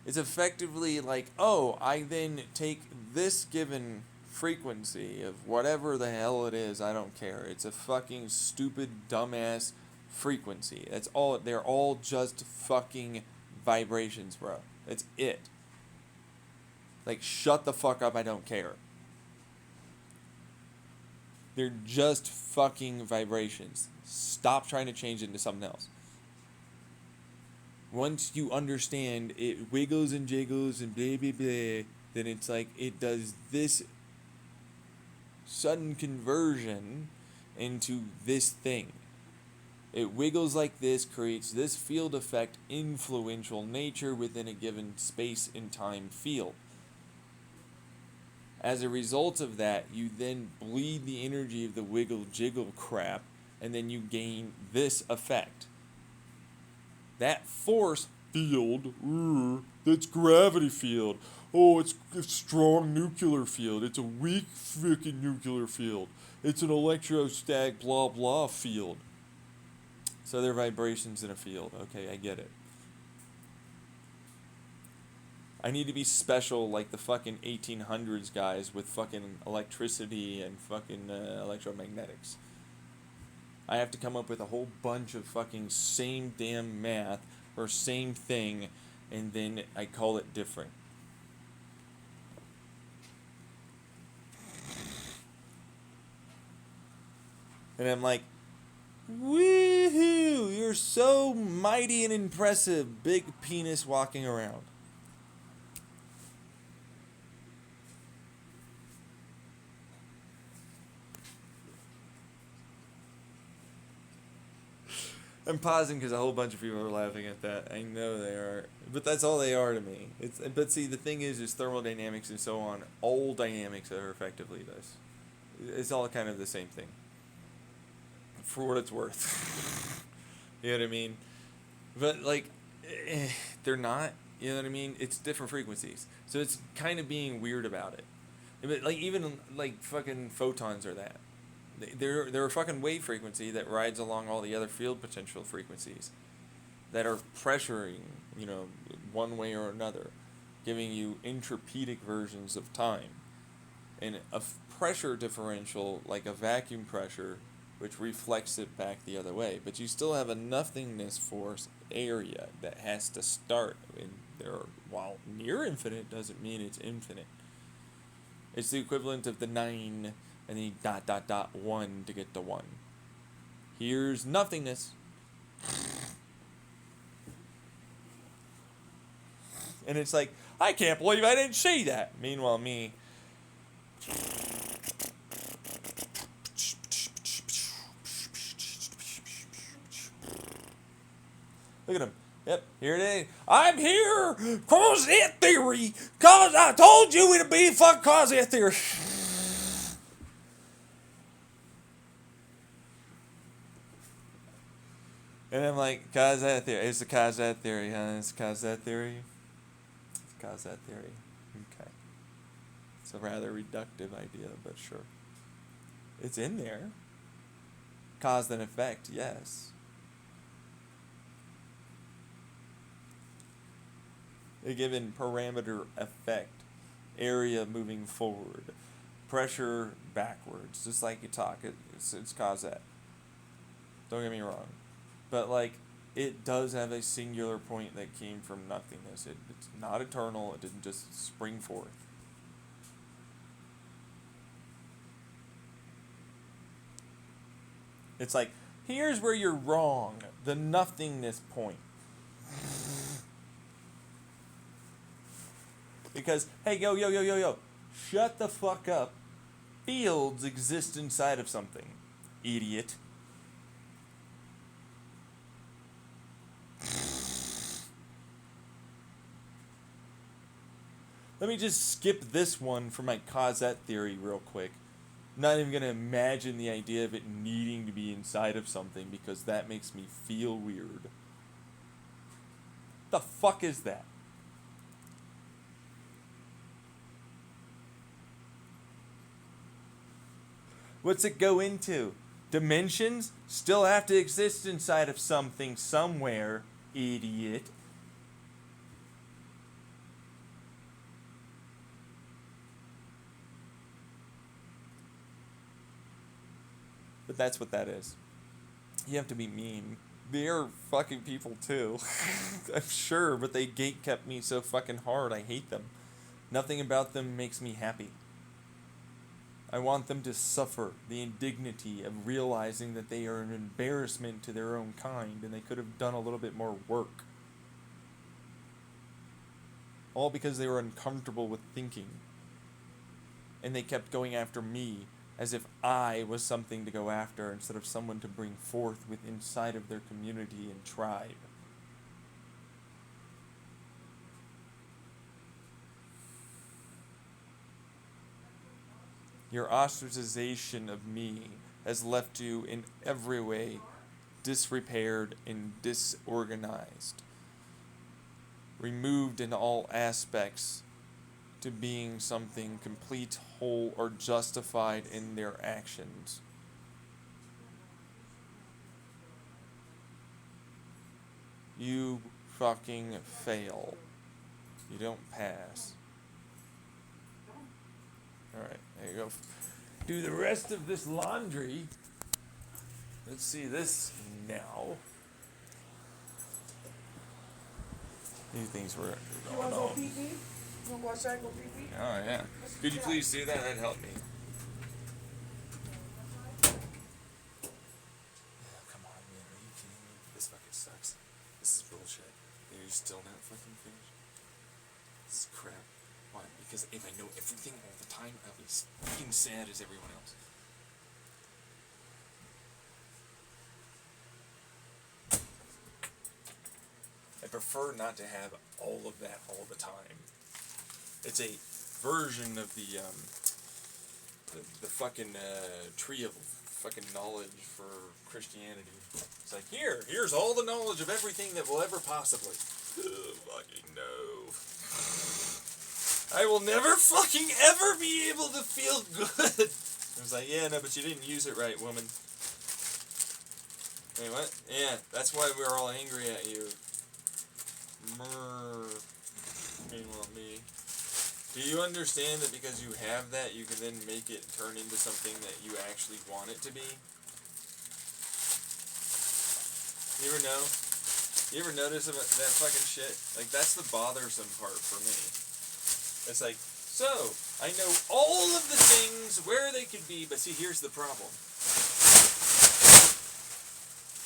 It's effectively like, oh, I then take this given frequency of whatever the hell it is, I don't care. It's a fucking stupid, dumbass frequency. That's all, they're all just fucking vibrations, bro. That's it. Like, shut the fuck up, I don't care. They're just fucking vibrations. Stop trying to change it into something else. Once you understand it wiggles and jiggles and blah blah blah, then it's like it does this sudden conversion into this thing. It wiggles like this, creates this field effect influential nature within a given space and time field. As a result of that, you then bleed the energy of the wiggle jiggle crap, and then you gain this effect. That force field, that's gravity field. Oh, it's a strong nuclear field. It's a weak freaking nuclear field. It's an electrostatic blah blah field. So they're vibrations in a field. Okay, I get it. I need to be special like the fucking 1800s guys with fucking electricity and fucking electromagnetics. I have to come up with a whole bunch of fucking same damn math or same thing, and then I call it different. And I'm like, woohoo, you're so mighty and impressive, big penis walking around. I'm pausing because a whole bunch of people are laughing at that. I know they are, but that's all they are to me. But see, the thing is thermodynamics and so on. All dynamics are effectively this. It's all kind of the same thing. For what it's worth, you know what I mean. But like, they're not. You know what I mean. It's different frequencies, so it's kind of being weird about it. But like even like fucking photons are that. They're a fucking wave frequency that rides along all the other field potential frequencies that are pressuring, you know, one way or another, giving you intrapedic versions of time. and a pressure differential like a vacuum pressure, which reflects it back the other way. But you still have a nothingness force area that has to start in there. While near infinite doesn't mean it's infinite. It's the equivalent of the 9 and the ... 1 to get to 1. Here's nothingness. And it's like, I can't believe I didn't see that. Meanwhile, me. Look at him. Yep, here it is. I'm here cause that theory. Cause I told you it'd be fun cause that theory. And I'm like, cause that theory. It's the cause that theory, huh? It's cause that theory. It's cause that theory. Okay. It's a rather reductive idea, but sure. It's in there. Cause and effect, yes. A given parameter effect, area moving forward, pressure backwards, just like you talk, it's cause that. Don't get me wrong. But, like, it does have a singular point that came from nothingness. It's not eternal, it didn't just spring forth. It's like, here's where you're wrong, the nothingness point. Because, hey, yo, shut the fuck up. Fields exist inside of something, idiot. Let me just skip this one for my cause-that theory real quick. I'm not even going to imagine the idea of it needing to be inside of something because that makes me feel weird. The fuck is that? What's it go into? Dimensions still have to exist inside of something somewhere, idiot. But that's what that is. You have to be mean. They're fucking people too. I'm sure, but they gatekept me so fucking hard. I hate them. Nothing about them makes me happy. I want them to suffer the indignity of realizing that they are an embarrassment to their own kind and they could have done a little bit more work. All because they were uncomfortable with thinking. And they kept going after me as if I was something to go after instead of someone to bring forth with inside of their community and tribe. Your ostracization of me has left you in every way disrepaired and disorganized, removed in all aspects to being something complete, whole, or justified in their actions. You fucking fail. You don't pass. Alright, there you go. Do the rest of this laundry. Let's see this now. These things were You going wanna go on. pee-pee? You wanna go outside and go pee-pee? Oh, yeah. Could you please do that? That'd help me. Come on, man. Are you kidding me? This fucking sucks. This is bullshit. You're still not fucking finished? This is crap. Why? Because if I know everything all the time, I'll be as fucking sad as everyone else. I prefer not to have all of that all the time. It's a version of the fucking tree of fucking knowledge for Christianity. It's like, here's all the knowledge of everything that will ever possibly. Ugh, fucking no. I will never fucking ever be able to feel good. I was like, yeah, no, but you didn't use it right, woman. Wait, what? Yeah, that's why we're all angry at you. Meanwhile, me. Do you understand that because you have that, you can then make it turn into something that you actually want it to be? You ever know? You ever notice that fucking shit? Like, that's the bothersome part for me. It's like, so, I know all of the things where they could be, but see, here's the problem.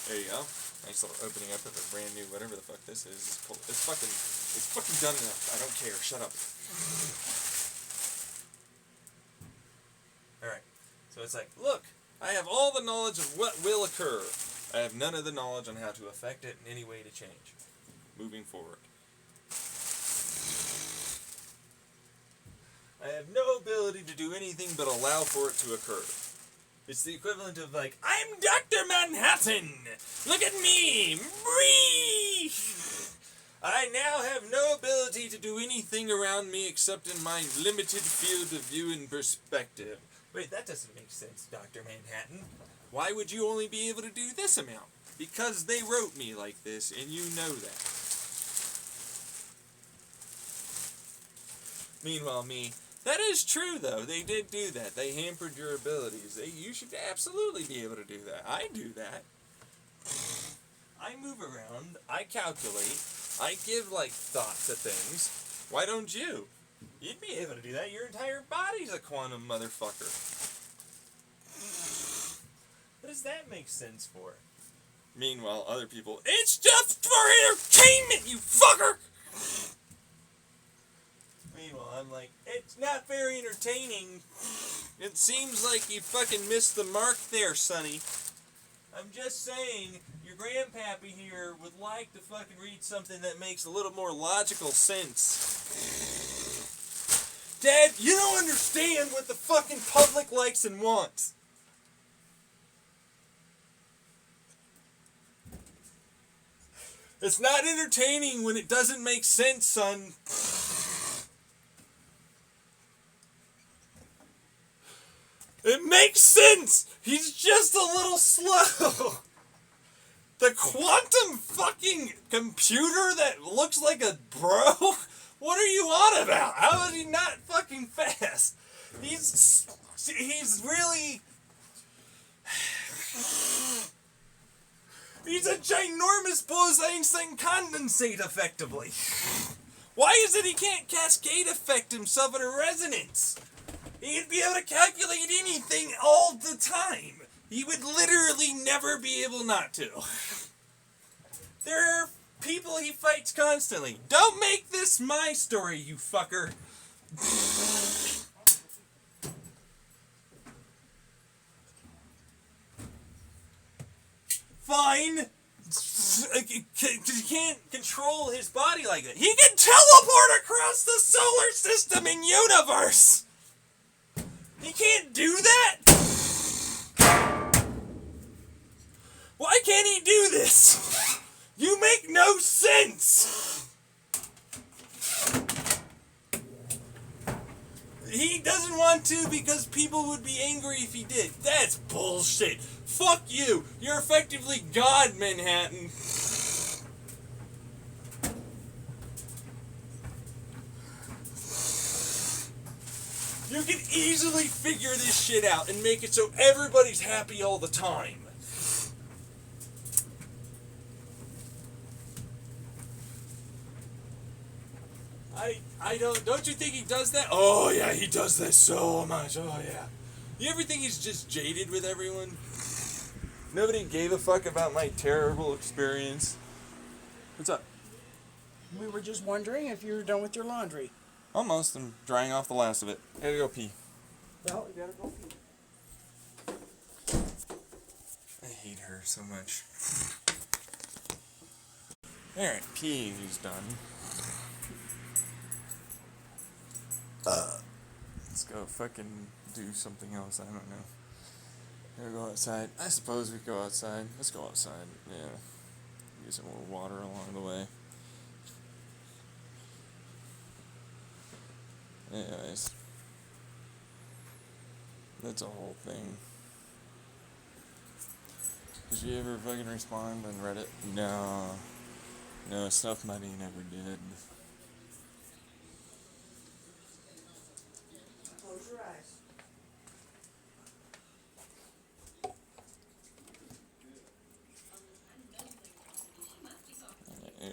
There you go. Nice little opening up of a brand new whatever the fuck this is. It's fucking done enough. I don't care. Shut up. Alright. So it's like, look, I have all the knowledge of what will occur. I have none of the knowledge on how to affect it in any way to change. Moving forward. I have no ability to do anything but allow for it to occur. It's the equivalent of like, I'm Dr. Manhattan! Look at me! Breathe! I now have no ability to do anything around me except in my limited field of view and perspective. Wait, that doesn't make sense, Dr. Manhattan. Why would you only be able to do this amount? Because they wrote me like this, and you know that. Meanwhile, me, that is true, though. They did do that. They hampered your abilities. You should absolutely be able to do that. I do that. I move around. I calculate. I give, like, thought to things. Why don't you? You'd be able to do that. Your entire body's a quantum motherfucker. What does that make sense for? Meanwhile, other people, it's just for entertainment, you fucker! Meanwhile, I'm like, it's not very entertaining. It seems like you fucking missed the mark there, Sonny. I'm just saying, your grandpappy here would like to fucking read something that makes a little more logical sense. Dad, you don't understand what the fucking public likes and wants. It's not entertaining when it doesn't make sense, son. It makes sense! He's just a little slow! The quantum fucking computer that looks like a bro? What are you on about? How is he not fucking fast? He's really... He's a ginormous Bose-Einstein condensate, effectively. Why is it he can't cascade effect himself in a resonance? He'd be able to calculate anything all the time. He would literally never be able not to. There are people he fights constantly. Don't make this my story, you fucker. Fine. He can't control his body like that. He can teleport across the solar system and universe. He can't do that? Why can't he do this? You make no sense. He doesn't want to because people would be angry if he did. That's bullshit. Fuck you. You're effectively God, Manhattan. You can easily figure this shit out and make it so everybody's happy all the time. Don't you think he does that? Oh yeah, he does that so much. Oh yeah. You ever think he's just jaded with everyone? Nobody gave a fuck about my terrible experience. What's up? We were just wondering if you were done with your laundry. Almost. I'm drying off the last of it. I gotta go pee. Well, you gotta go pee. I hate her so much. Alright, pee is done. Let's go fucking do something else. I don't know. Gotta go outside. I suppose we go outside. Let's go outside. Yeah. Get some more water along the way. Anyways. That's a whole thing. Did you ever fucking respond on Reddit? No. No, Stuff Money never did.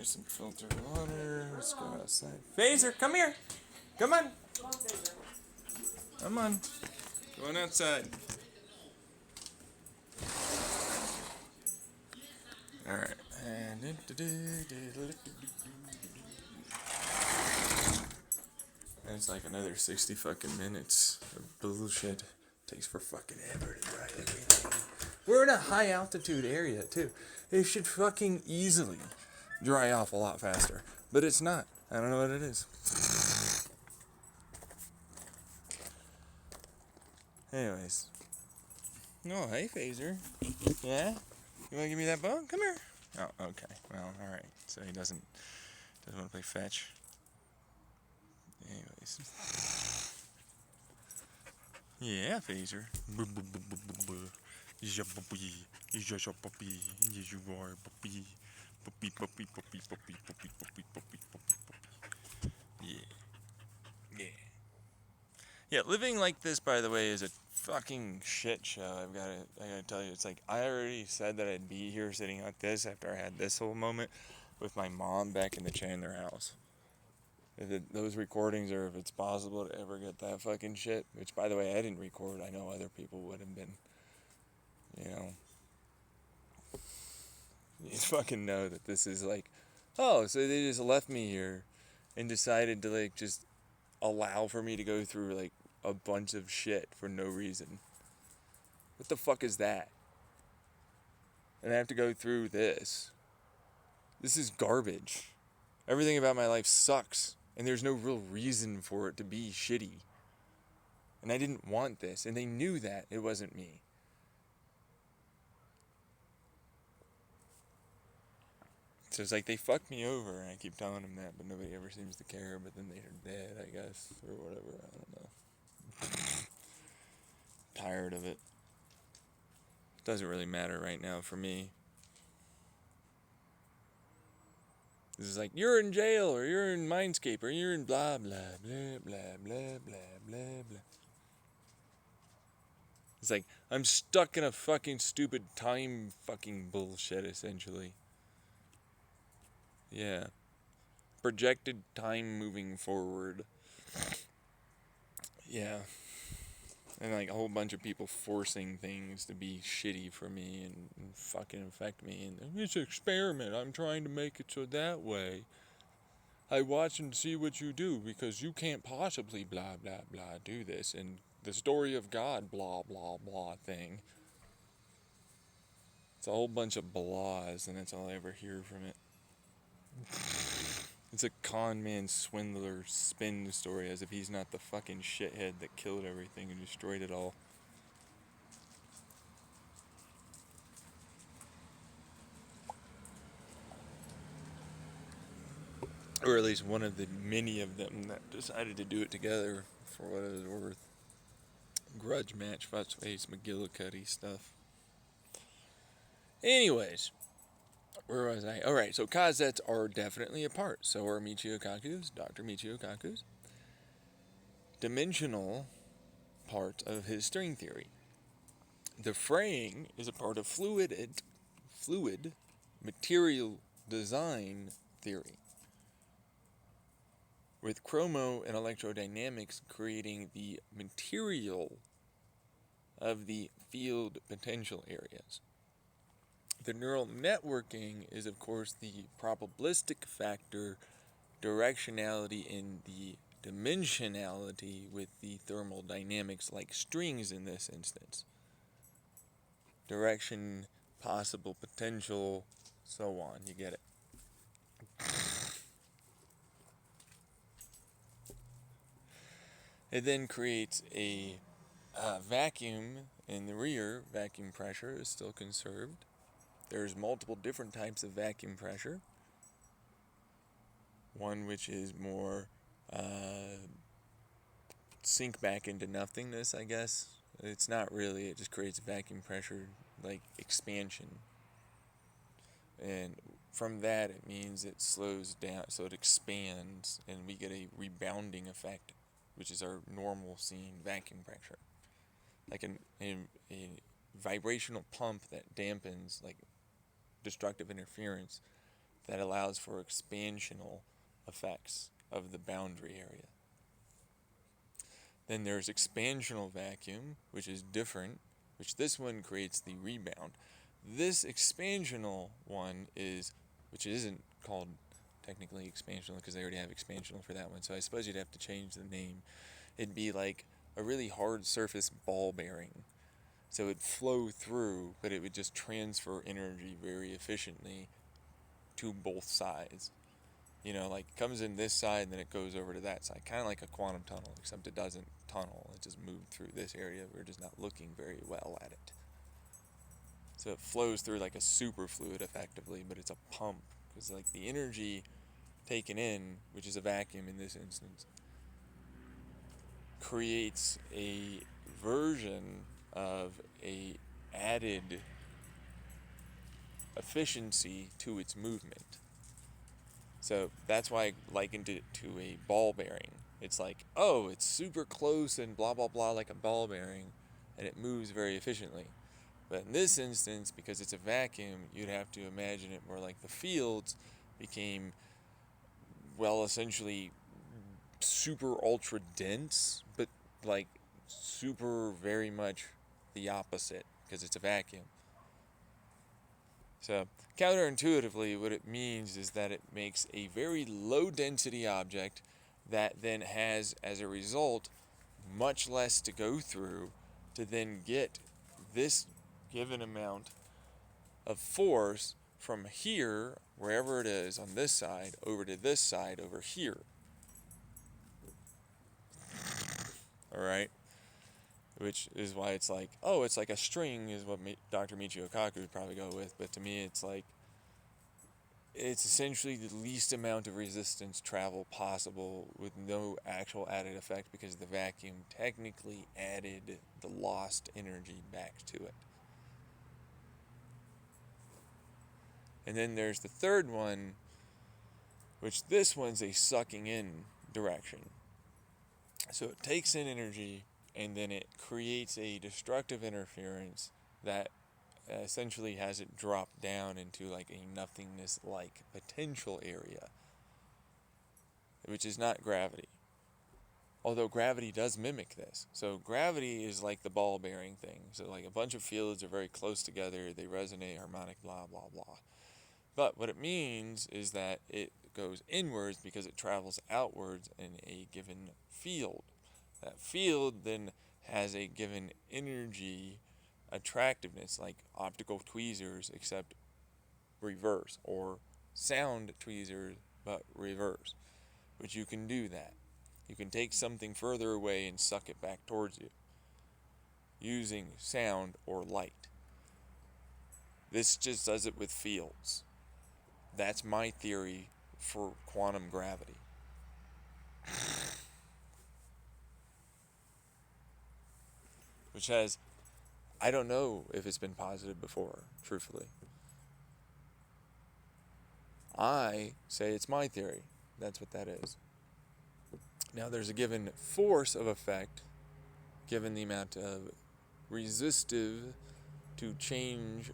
There's some filtered water. Let's go outside. Phaser, come here. Come on. Come on. Going outside. Alright. And it's like another 60 fucking minutes of bullshit. Takes for fucking ever to dry everything. We're in a high altitude area too. It should fucking easily dry off a lot faster. But it's not. I don't know what it is. Anyways. No, hey Phaser. Yeah? You wanna give me that bone? Come here. Oh, okay. Well, alright. So he doesn't want to play fetch. Anyways. Yeah, Phaser. He's your puppy. He's just your puppy. Yes, you are a puppy. Puppy, puppy, puppy, puppy, puppy, puppy, puppy, puppy, puppy. Yeah. Yeah. Yeah, living like this, by the way, is a fucking shit show. I gotta tell you, it's like I already said that I'd be here sitting like this after I had this whole moment with my mom back in the Chandler house. If those recordings, or if it's possible to ever get that fucking shit, which by the way I didn't record, I know other people would have been, you know. You fucking know that this is like, oh, so they just left me here and decided to like just allow for me to go through like a bunch of shit for no reason. What the fuck is that? And I have to go through this. This is garbage. Everything about my life sucks, and there's no real reason for it to be shitty. And I didn't want this, and they knew that it wasn't me. So it's like they fucked me over, and I keep telling them that, but nobody ever seems to care. But then they're dead, I guess, or whatever. I don't know. Tired of it. Doesn't really matter right now for me. This is like, you're in jail, or you're in Mindscape, or you're in blah, blah, blah, blah, blah, blah, blah, blah. It's like, I'm stuck in a fucking stupid time fucking bullshit, essentially. Yeah. Projected time moving forward. Yeah. And like a whole bunch of people forcing things to be shitty for me and fucking affect me. And it's an experiment. I'm trying to make it so that way I watch and see what you do, because you can't possibly blah blah blah do this. And the story of God blah blah blah thing. It's a whole bunch of blahs, and that's all I ever hear from it. It's a con man swindler spin story, as if he's not the fucking shithead that killed everything and destroyed it all. Or at least one of the many of them that decided to do it together, for what it was worth. Grudge match, Fuzzface, McGillicuddy stuff. Anyways, where was I? Alright, so Kozets are definitely a part. So are Michio Kaku's, Dr. Michio Kaku's dimensional part of his string theory. The fraying is a part of fluid material design theory, with chromo and electrodynamics creating the material of the field potential areas. The neural networking is, of course, the probabilistic factor, directionality in the dimensionality with the thermal dynamics, like strings in this instance. Direction, possible, potential, so on. You get it. It then creates a vacuum in the rear. Vacuum pressure is still conserved. There's multiple different types of vacuum pressure. One which is more sink back into nothingness, I guess. It's not really, it just creates vacuum pressure, like expansion. And from that, it means it slows down, so it expands, and we get a rebounding effect, which is our normal seen vacuum pressure. Like a vibrational pump that dampens, like destructive interference, that allows for expansional effects of the boundary area. Then there's expansional vacuum, which is different, which this one creates the rebound. This expansional one which isn't called technically expansional because they already have expansional for that one, so I suppose you'd have to change the name. It'd be like a really hard surface ball bearing. So it'd flow through, but it would just transfer energy very efficiently to both sides. Like it comes in this side and then it goes over to that side. Kind of like a quantum tunnel, except it doesn't tunnel. It just moved through this area. We're just not looking very well at it. So it flows through like a superfluid effectively, but it's a pump. Because like the energy taken in, which is a vacuum in this instance, creates a version of a added efficiency to its movement. So that's why I likened it to a ball bearing. It's like, oh, it's super close and blah blah blah like a ball bearing, and it moves very efficiently. But in this instance, because it's a vacuum, you'd have to imagine it more like the fields became, well, essentially super ultra dense, but like super very much the opposite because it's a vacuum. So counterintuitively, what it means is that it makes a very low density object that then has, as a result, much less to go through to then get this given amount of force from here, wherever it is on this side, over to this side over here. Alright? Which is why it's like, oh, it's like a string is what Dr. Michio Kaku would probably go with, but to me it's like, it's essentially the least amount of resistance travel possible with no actual added effect because the vacuum technically added the lost energy back to it. And then there's the third one, which this one's a sucking in direction. So it takes in energy and then it creates a destructive interference that essentially has it drop down into like a nothingness-like potential area, which is not gravity. Although gravity does mimic this. So gravity is like the ball bearing thing. So like a bunch of fields are very close together, they resonate, harmonic, blah, blah, blah. But what it means is that it goes inwards because it travels outwards in a given field. That field then has a given energy attractiveness, like optical tweezers, except reverse, or sound tweezers, but reverse. But you can do that. You can take something further away and suck it back towards you using sound or light. This just does it with fields. That's my theory for quantum gravity. Which has, I don't know if it's been posited before, truthfully. I say it's my theory. That's what that is. Now there's a given force of effect, given the amount of resistive to change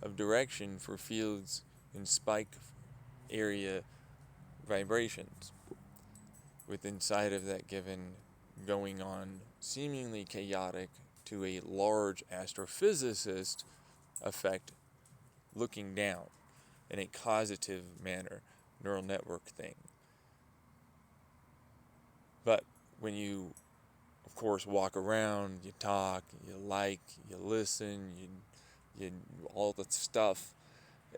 of direction for fields in spike area vibrations, with inside of that given going on seemingly chaotic to a large astrophysicist effect looking down in a causative manner, neural network thing. But when you, of course, walk around, you talk, you like, you listen, you all that stuff,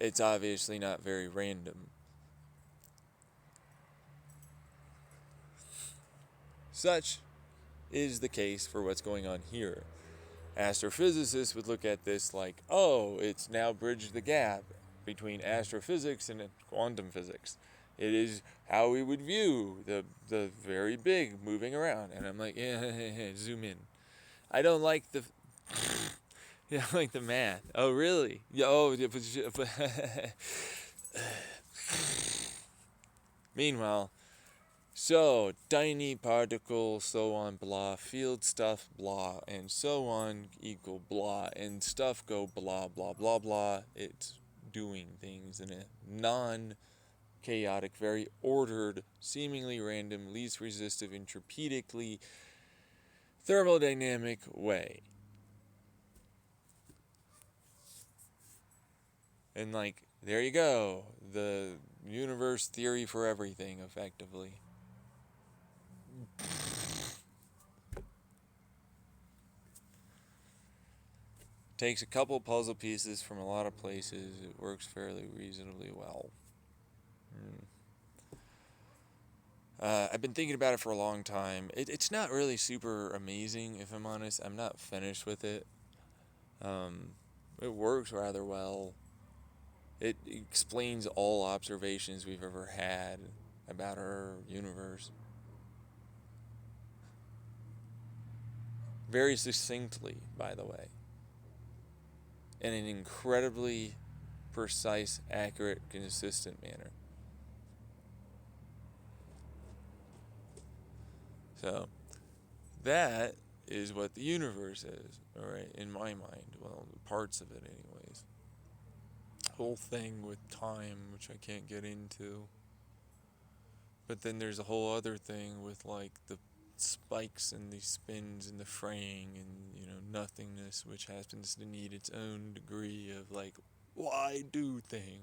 it's obviously not very random. Such is the case for what's going on here. Astrophysicists would look at this like, oh, it's now bridged the gap between astrophysics and quantum physics. It is how we would view the very big moving around. And I'm like, yeah, zoom in. I don't like the yeah, I like the math. Oh, really? Yeah, oh, meanwhile, so tiny particle, so on, blah, field stuff, blah, and so on equal blah, and stuff go blah, blah, blah, blah. It's doing things in a non-chaotic, very ordered, seemingly random, least resistive, entropiedically thermodynamic way. And like, there you go, the universe theory for everything, effectively. Takes a couple puzzle pieces from a lot of places. It works fairly reasonably well. I've been thinking about it for a long time. It's not really super amazing, if I'm honest. I'm not finished with it. It works rather well. It explains all observations we've ever had about our universe very succinctly, by the way, in an incredibly precise, accurate, consistent manner. So, that is what the universe is, alright, in my mind. Well, parts of it, anyways. Whole thing with time, which I can't get into. But then there's a whole other thing with, like, the spikes and the spins and the fraying and, you know, nothingness, which happens to need its own degree of, like, why do thing?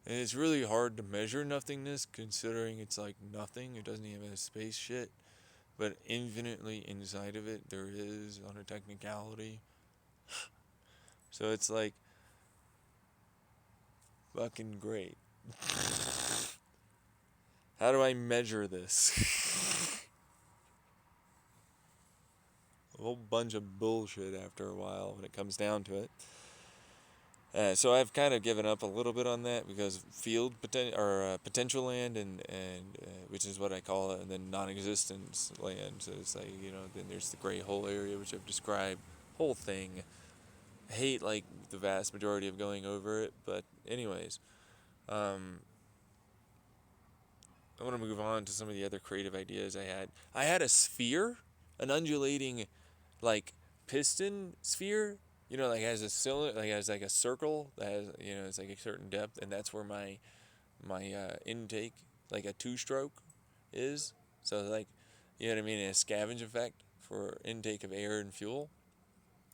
And it's really hard to measure nothingness, considering it's, like, nothing. It doesn't even have space shit. But infinitely inside of it, there is, on a technicality. So it's, like, fucking great. How do I measure this? A whole bunch of bullshit after a while when it comes down to it. So I've kind of given up a little bit on that because potential land and which is what I call it, and then non-existence land. So it's like, you know, then there's the gray hole area, which I've described. Whole thing. I hate like the vast majority of going over it, but anyways, I want to move on to some of the other creative ideas I had. I had a sphere, an undulating, like, piston sphere. You know, like has a cylinder, like has like a circle that has, you know, it's like a certain depth, and that's where my intake, like a two-stroke, is. So like, you know what I mean, a scavenge effect for intake of air and fuel,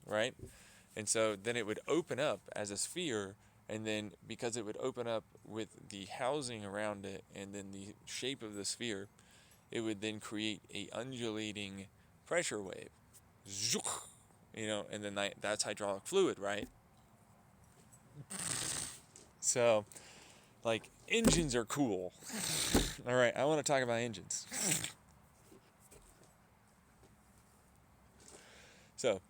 right? And so then it would open up as a sphere, and then because it would open up with the housing around it and then the shape of the sphere, it would then create a undulating pressure wave. Zook, you know, and then that's hydraulic fluid, right? So, like, engines are cool. All right, I want to talk about engines. So,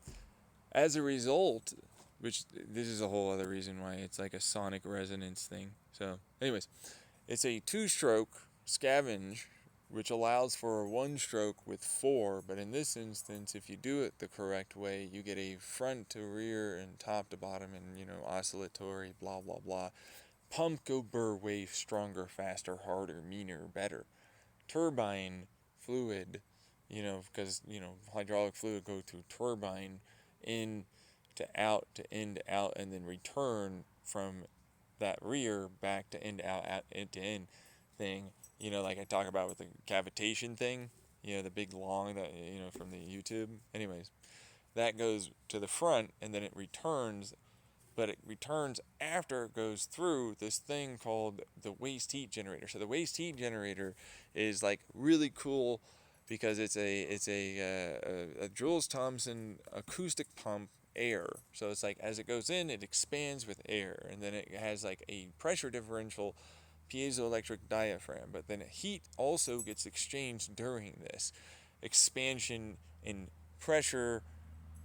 as a result, which this is a whole other reason why it's like a sonic resonance thing. So, anyways, it's a two-stroke scavenge, which allows for a one-stroke with four, but in this instance, if you do it the correct way, you get a front to rear and top to bottom and, you know, oscillatory, blah, blah, blah. Pump go burr wave, stronger, faster, harder, meaner, better. Turbine fluid, you know, because, you know, hydraulic fluid go through turbine in to out to end to out, and then return from that rear back to end to out, end to end thing. You know, like I talk about with the cavitation thing, you know, the big long that, you know, from the YouTube. Anyways, that goes to the front and then it returns, but it returns after it goes through this thing called the waste heat generator. So the waste heat generator is like really cool because it's a Jules Thomson acoustic pump air. So it's like as it goes in, it expands with air, and then it has like a pressure differential piezoelectric diaphragm, but then heat also gets exchanged during this expansion in pressure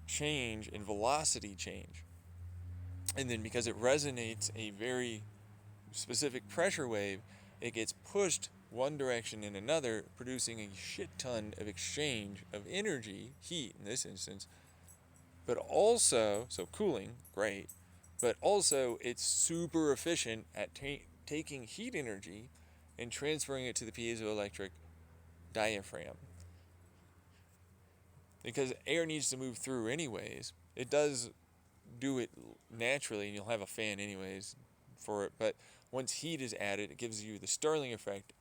change and velocity change. And then because it resonates a very specific pressure wave, it gets pushed one direction and another, producing a shit ton of exchange of energy, heat in this instance, but also, so cooling, great, but also it's super efficient at taking heat energy and transferring it to the piezoelectric diaphragm. Because air needs to move through anyways. It does do it naturally, and you'll have a fan anyways, for it. But once heat is added, it gives you the Stirling effect,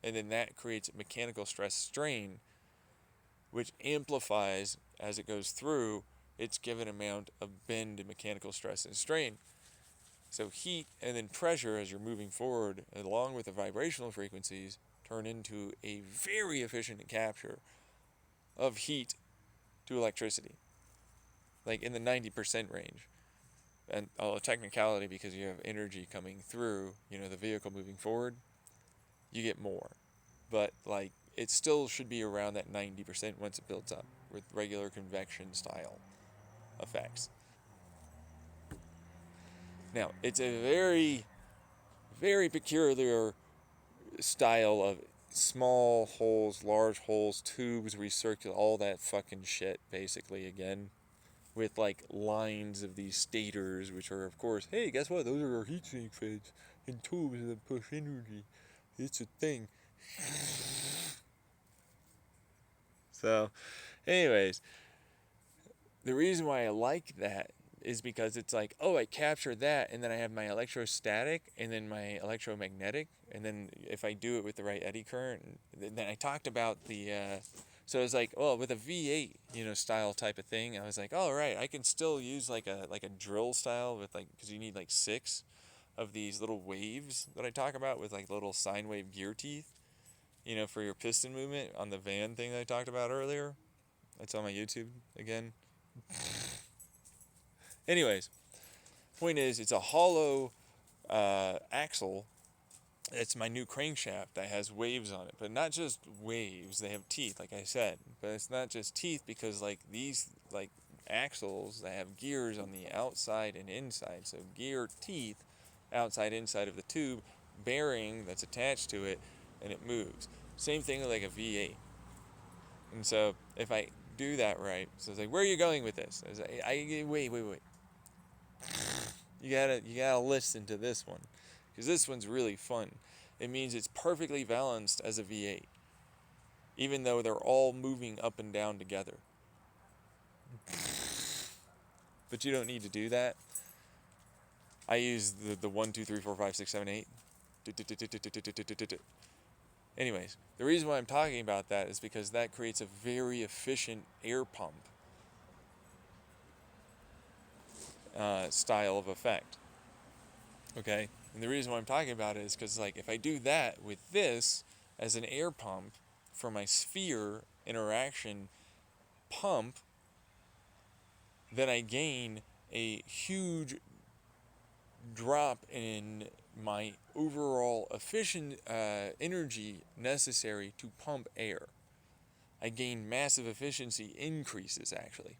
and then that creates mechanical stress strain, which amplifies as it goes through its given amount of bend in mechanical stress and strain. So heat and then pressure as you're moving forward, along with the vibrational frequencies, turn into a very efficient capture of heat to electricity, like in the 90% range. And a technicality, because you have energy coming through, the vehicle moving forward, you get more. But like it still should be around that 90% once it builds up with regular convection style effects. Now, it's a very, very peculiar style of small holes, large holes, tubes, recirculate, all that fucking shit, basically, again. With like lines of these stators, which are, of course, hey, guess what? Those are our heat sink fans and tubes that push energy. It's a thing. So, anyways, the reason why I like that is because it's like, oh, I capture that, and then I have my electrostatic, and then my electromagnetic, and then if I do it with the right eddy current, then I talked about the, so it's like, well, with a V8, style type of thing, I was like, oh, right, I can still use like a drill style with like, because you need like 6 of these little waves that I talk about with like little sine wave gear teeth, for your piston movement on the van thing that I talked about earlier. It's on my YouTube again. Anyways, point is, it's a hollow axle. It's my new crankshaft that has waves on it, but not just waves. They have teeth, like I said. But it's not just teeth, because like these like axles that have gears on the outside and inside. So gear teeth, outside inside of the tube, bearing that's attached to it, and it moves. Same thing with like a V8. And so if I do that right, so it's like, where are you going with this? Wait. You gotta listen to this one, because this one's really fun. It means it's perfectly balanced as a V8, even though they're all moving up and down together. But you don't need to do that. I use the 1, 2, 3, 4, 5, 6, 7, 8. Anyways, the reason why I'm talking about that is because that creates a very efficient air pump style of effect. Okay? And the reason why I'm talking about it is because, like, if I do that with this as an air pump for my sphere interaction pump, then I gain a huge drop in my overall efficient energy necessary to pump air. I gain massive efficiency increases, actually.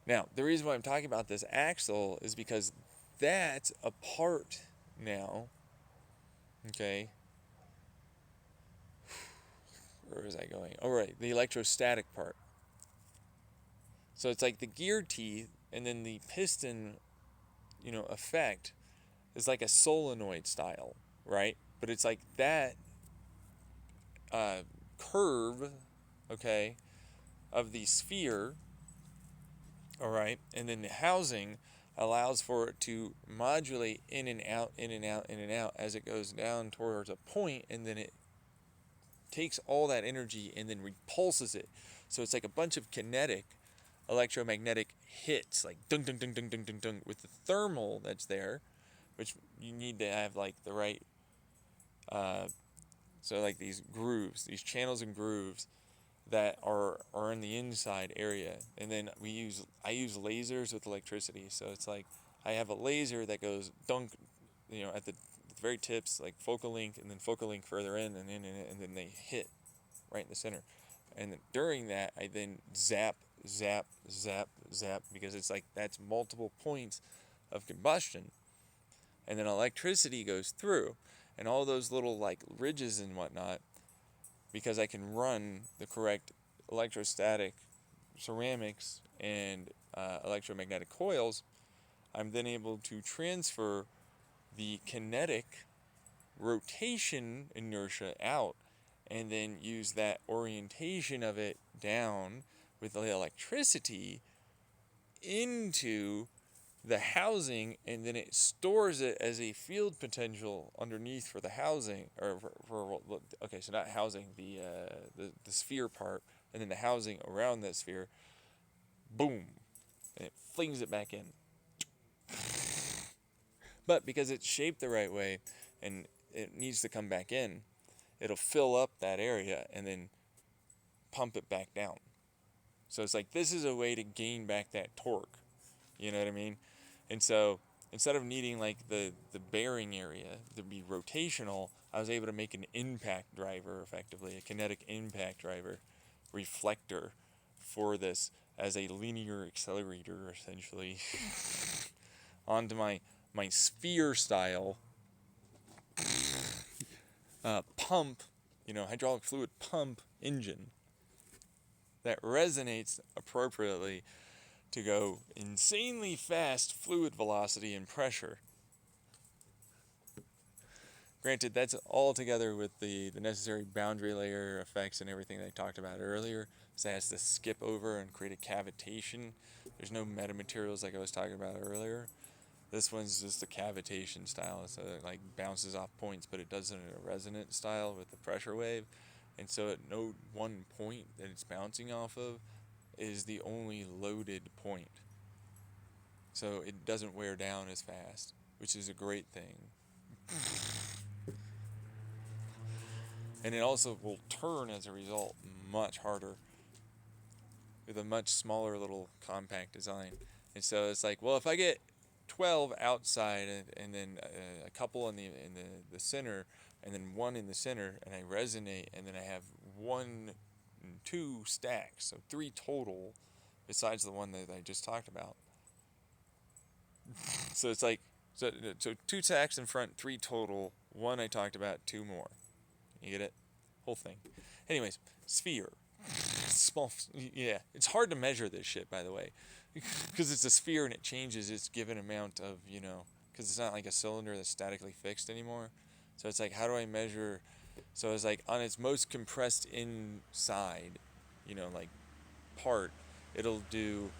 Now, the reason why I'm talking about this axle is because that's a part now. Okay. Where was I going? Oh, right, the electrostatic part. So it's like the gear teeth, and then the piston, effect is like a solenoid style, right? But it's like that curve, okay, of the sphere, all right, and then the housing allows for it to modulate in and out, in and out, in and out as it goes down towards a point, and then it takes all that energy and then repulses it. So it's like a bunch of kinetic electromagnetic hits, like dung dung dung dung dung dung dung, with the thermal that's there, which you need to have like the right so like these grooves, these channels and grooves that are in the inside area. And then I use lasers with electricity. So it's like I have a laser that goes dunk, at the very tips, like focal length, and then focal length further in, and then they hit right in the center. And then during that, I then zap, because it's like that's multiple points of combustion. And then electricity goes through, and all those little like ridges and whatnot, because I can run the correct electrostatic ceramics and electromagnetic coils, I'm then able to transfer the kinetic rotation inertia out, and then use that orientation of it down with the electricity into the housing, and then it stores it as a field potential underneath for the housing, or okay, so not housing, the sphere part, and then the housing around that sphere. Boom, and it flings it back in. But because it's shaped the right way, and it needs to come back in, it'll fill up that area and then pump it back down. So it's like this is a way to gain back that torque. You know what I mean? And so instead of needing like the bearing area to be rotational, I was able to make an impact driver, effectively a kinetic impact driver reflector for this as a linear accelerator, essentially, onto my sphere style pump, hydraulic fluid pump engine that resonates appropriately to go insanely fast fluid velocity and pressure. Granted, that's all together with the necessary boundary layer effects and everything that I talked about earlier. So it has to skip over and create a cavitation. There's no metamaterials like I was talking about earlier. This one's just a cavitation style, so it like bounces off points, but it does it in a resonant style with the pressure wave. And so at no one point that it's bouncing off of is the only loaded point. So it doesn't wear down as fast, which is a great thing. And it also will turn as a result much harder with a much smaller little compact design. And so it's like, well, if I get 12 outside and then a couple in the center and then one in the center, and I resonate, and then I have 1 and 2 stacks, so 3 total besides the one that I just talked about. So it's like so 2 stacks in front, 3 total, 1 I talked about, 2 more. You get it? Whole thing. Anyways, sphere. Small, yeah. It's hard to measure this shit, by the way, because it's a sphere and it changes its given amount of, because it's not like a cylinder that's statically fixed anymore. So it's like, how do I measure? So it's like on its most compressed inside, like part, it'll do.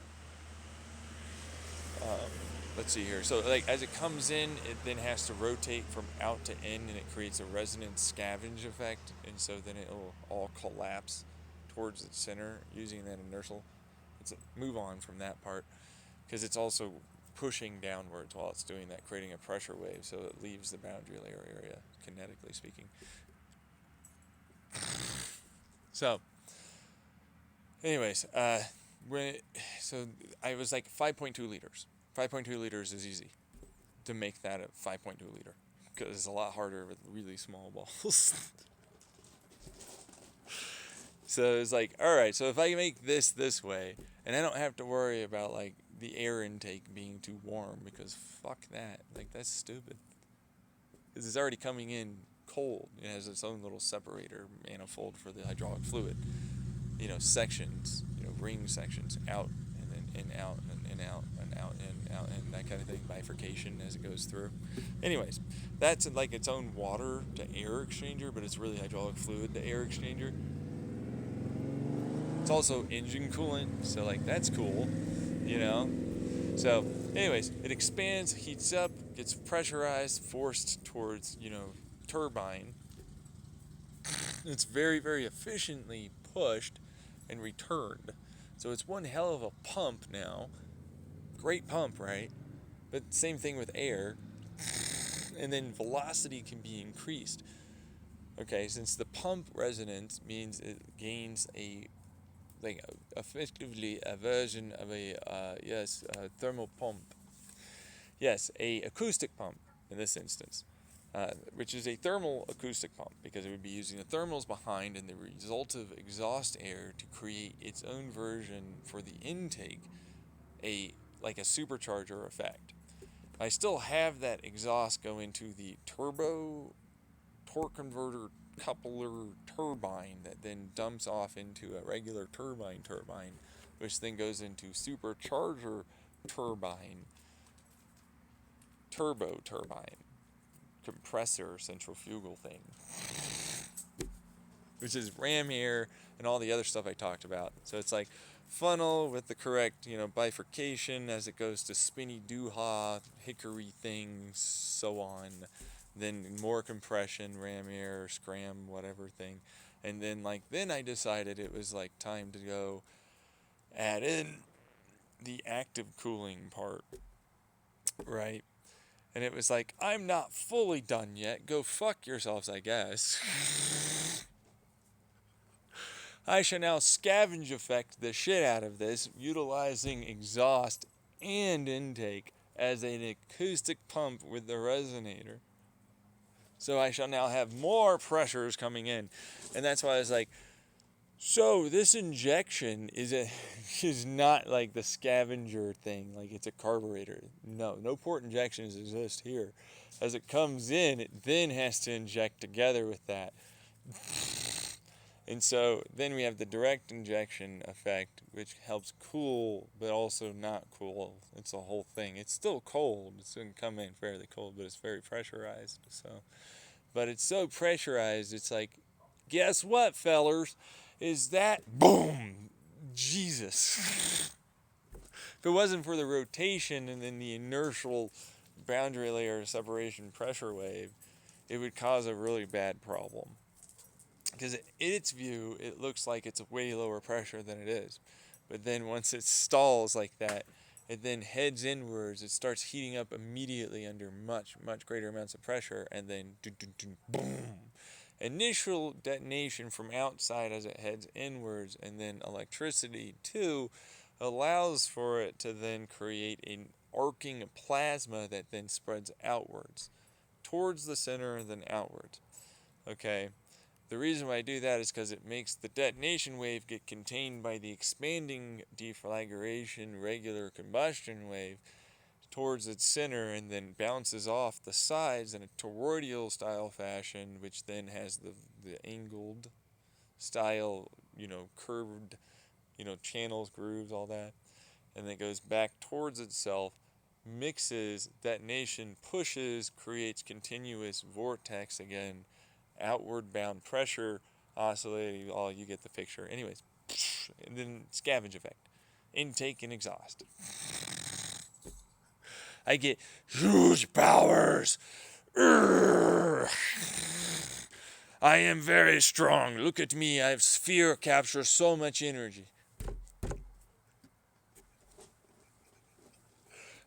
Let's see here. So like as it comes in, it then has to rotate from out to in, and it creates a resonant scavenge effect, and so then it'll all collapse towards the center using that inertial. It's a move on from that part because it's also pushing downwards while it's doing that, creating a pressure wave, so it leaves the boundary layer area, kinetically speaking. So, anyways, so I was like 5.2 liters. 5.2 liters is easy to make that a 5.2 liter because it's a lot harder with really small balls. So it's like, all right, so if I make this way, and I don't have to worry about like the air intake being too warm, because fuck that, like that's stupid. Because it's already coming in cold. It has its own little separator manifold for the hydraulic fluid. Sections, ring sections, out and then in, out and in, out and out and out and that kind of thing, bifurcation as it goes through. Anyways, that's like its own water to air exchanger, but it's really hydraulic fluid to air exchanger. It's also engine coolant, so like that's cool, So anyways, it expands, heats up, gets pressurized, forced towards, turbine. It's very, very efficiently pushed and returned. So it's one hell of a pump now. Great pump, right? But same thing with air. And then velocity can be increased. Okay, since the pump resonance means it gains effectively a version of a thermal pump. Yes, a acoustic pump in this instance, which is a thermal acoustic pump because it would be using the thermals behind and the result of exhaust air to create its own version for the intake, like a supercharger effect. I still have that exhaust go into the turbo torque converter coupler turbine that then dumps off into a regular turbine, which then goes into supercharger turbine, turbo turbine, compressor centrifugal thing, which is ram air and all the other stuff I talked about. So it's like funnel with the correct, bifurcation as it goes to spinny doo-ha, hickory things, so on. Then more compression, ram air, scram, whatever thing. And then I decided it was like time to go add in the active cooling part, right? And it was like, I'm not fully done yet. Go fuck yourselves, I guess. I shall now scavenge effect the shit out of this, utilizing exhaust and intake as an acoustic pump with the resonator. So I shall now have more pressures coming in. And that's why I was like, so this injection is not like the scavenger thing, like it's a carburetor. No port injections exist here. As it comes in, it then has to inject together with that. And so then we have the direct injection effect, which helps cool, but also not cool. It's a whole thing. It's still cold. It's going to come in fairly cold, but it's very pressurized. But it's so pressurized, it's like, guess what, fellers? Is that boom? Jesus. If it wasn't for the rotation and then the inertial boundary layer separation pressure wave, it would cause a really bad problem. Because in its view, it looks like it's a way lower pressure than it is. But then once it stalls like that, it then heads inwards. It starts heating up immediately under much, much greater amounts of pressure, and then boom. Initial detonation from outside as it heads inwards, and then electricity too, allows for it to then create an arcing plasma that then spreads outwards, towards the center and then outwards. Okay. The reason why I do that is because it makes the detonation wave get contained by the expanding deflagration regular combustion wave towards its center and then bounces off the sides in a toroidal style fashion, which then has the angled style, curved, channels, grooves, all that. And then it goes back towards itself, mixes, detonation pushes, creates continuous vortex again. Outward bound pressure oscillating, you get the picture. Anyways, and then scavenge effect, intake and exhaust. I get huge powers. I am very strong. Look at me. I have sphere capture so much energy.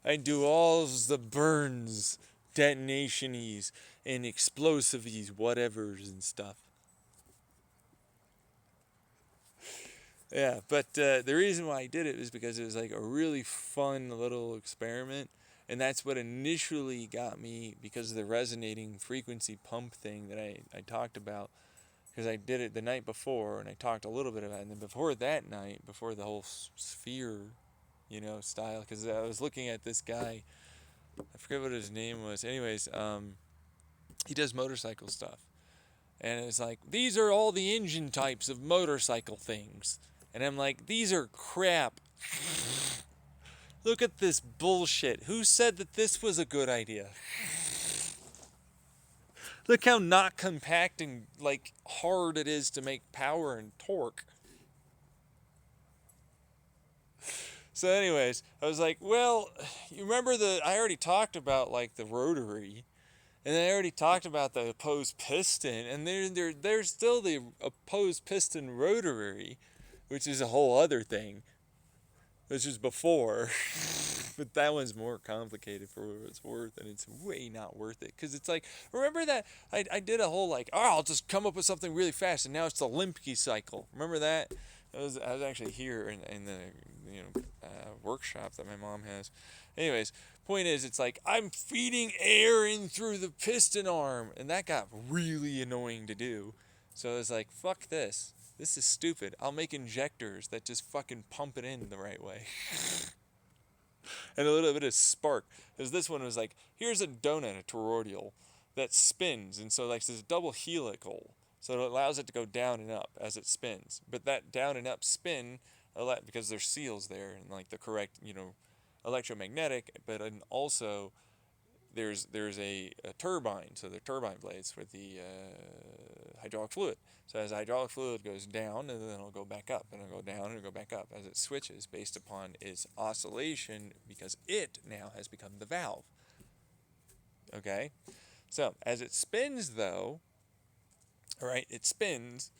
I do all the burns, detonationies, and explosivies, whatevers and stuff. Yeah, but the reason why I did it was because it was like a really fun little experiment. And that's what initially got me, because of the resonating frequency pump thing that I talked about. Because I did it the night before, and I talked a little bit about it. And then before that night, before the whole sphere, style, because I was looking at this guy, I forget what his name was. Anyways, he does motorcycle stuff. And it's like, these are all the engine types of motorcycle things. And I'm like, these are crap. Look at this bullshit. Who said that this was a good idea? Look how not compact and hard it is to make power and torque. So anyways, I was like, well, you remember I already talked about the rotary, and I already talked about the opposed piston, and there's still the opposed piston rotary, which is a whole other thing. This is before, but that one's more complicated for what it's worth, and it's way not worth it. Because it's like, remember that I did a whole I'll just come up with something really fast, and now it's the Lemke cycle. Remember that? I was actually here in the workshop that my mom has. Anyways, point is, it's like I'm feeding air in through the piston arm, and that got really annoying to do. So I was like, fuck this. This is stupid. I'll make injectors that just fucking pump it in the right way. And a little bit of spark. Because this one was like, here's a donut, a toroidal, that spins. And so this double helical. So it allows it to go down and up as it spins. But that down and up spin, because there's seals there and the correct, electromagnetic, but also there's a turbine, so the turbine blades with the hydraulic fluid. So as the hydraulic fluid goes down, and then it'll go back up, and it'll go down, and it'll go back up as it switches based upon its oscillation, because it now has become the valve. Okay, so as it spins, though, all right, it spins,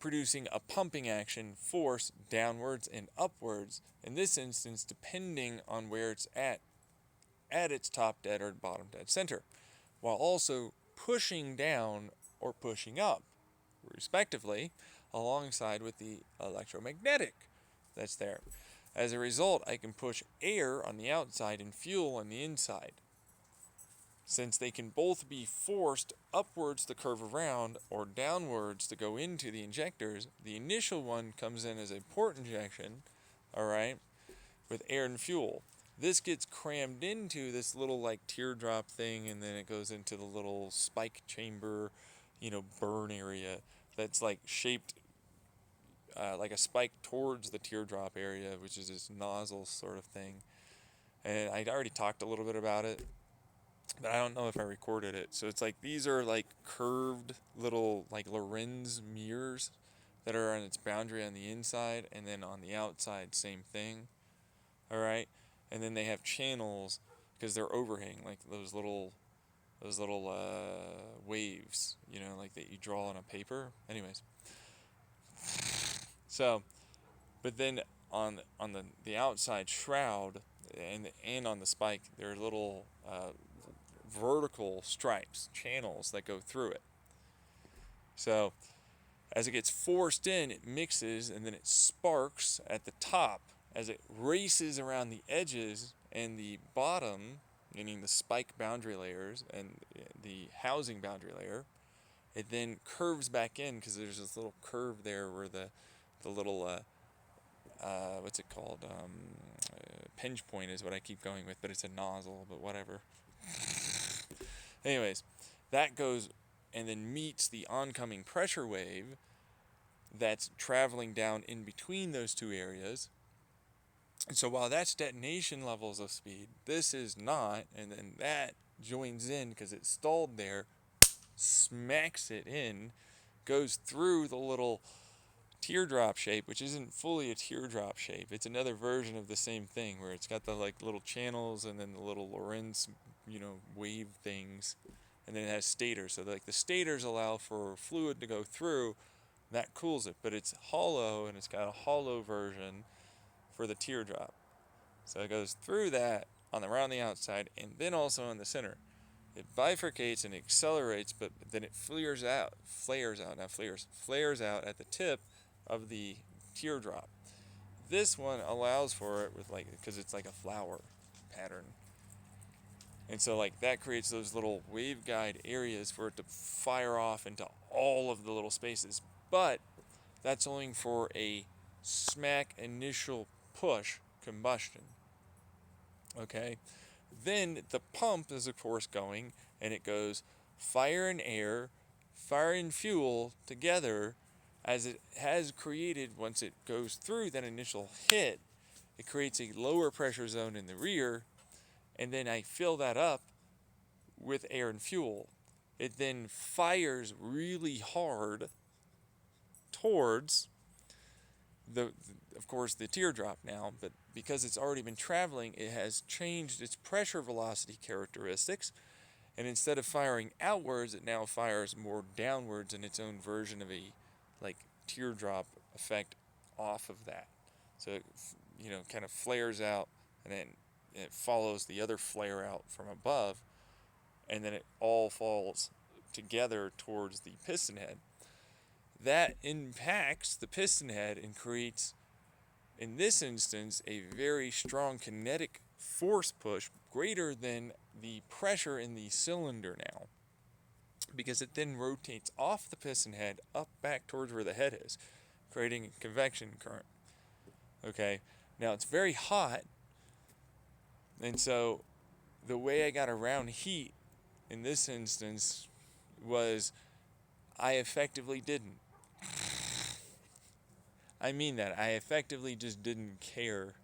producing a pumping action force downwards and upwards. In this instance, depending on where it's at its top dead or bottom dead center, while also pushing down or pushing up, respectively, alongside with the electromagnetic that's there. As a result, I can push air on the outside and fuel on the inside. Since they can both be forced upwards to curve around or downwards to go into the injectors, the initial one comes in as a port injection, all right, with air and fuel. This gets crammed into this little like teardrop thing, and then it goes into the little spike chamber, burn area that's like shaped like a spike towards the teardrop area, which is this nozzle sort of thing. And I already talked a little bit about it, but I don't know if I recorded it. So it's like these are like curved little like Lorenz mirrors that are on its boundary on the inside, and then on the outside, same thing. All right, and then they have channels because they're overhang, like those little waves, like that you draw on a paper. Anyways, so, but then on the outside shroud and on the spike, there are little vertical stripes, channels that go through it. So as it gets forced in, it mixes, and then it sparks at the top as it races around the edges and the bottom, meaning the spike boundary layers and the housing boundary layer. It then curves back in because there's this little curve there where the little what's it called? Pinch point is what I keep going with, but it's a nozzle, but whatever. Anyways, that goes and then meets the oncoming pressure wave that's traveling down in between those two areas. And so while that's detonation levels of speed, this is not, and then that joins in because it's stalled there, smacks it in, goes through the little teardrop shape, which isn't fully a teardrop shape. It's another version of the same thing where it's got the like little channels and then the little Lorenz, wave things, and then it has stators. So like the stators allow for fluid to go through, that cools it, but it's hollow, and it's got a hollow version for the teardrop. So it goes through that around the outside, and then also in the center. It bifurcates and accelerates, but then it flares out at the tip of the teardrop. This one allows for it with because it's like a flower pattern. And so like that creates those little waveguide areas for it to fire off into all of the little spaces. But that's only for a smack initial push combustion. Okay? Then the pump is of course going, and it goes fire and air, fire and fuel together, as it has created, once it goes through that initial hit, it creates a lower pressure zone in the rear, and then I fill that up with air and fuel. It then fires really hard towards of course the teardrop now, but because it's already been traveling, it has changed its pressure velocity characteristics, and instead of firing outwards, it now fires more downwards in its own version of a teardrop effect off of that. So it kind of flares out, and then it follows the other flare out from above, and then it all falls together towards the piston head. That impacts the piston head and creates, in this instance, a very strong kinetic force push greater than the pressure in the cylinder now, because it then rotates off the piston head up back towards where the head is, creating a convection current. Okay, now it's very hot, and so the way I got around heat in this instance was I effectively didn't. I mean that. I effectively just didn't care,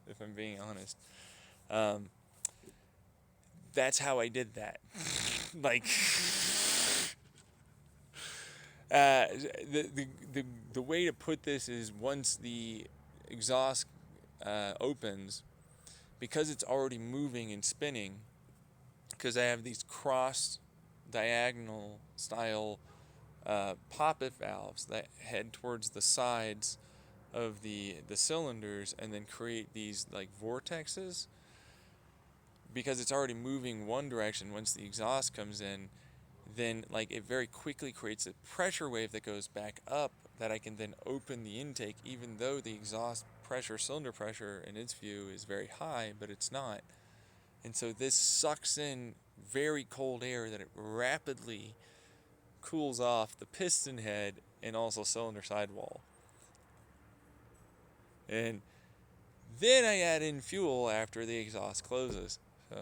if I'm being honest. that's how I did that. Like, the way to put this is once the exhaust opens, because it's already moving and spinning, because I have these cross diagonal style poppet valves that head towards the sides of the cylinders and then create these like vortexes. Because it's already moving one direction, once the exhaust comes in, then like it very quickly creates a pressure wave that goes back up that I can then open the intake, even though the exhaust pressure, cylinder pressure in its view is very high, but it's not. And so this sucks in very cold air that it rapidly cools off the piston head and also cylinder sidewall. And then I add in fuel after the exhaust closes. So,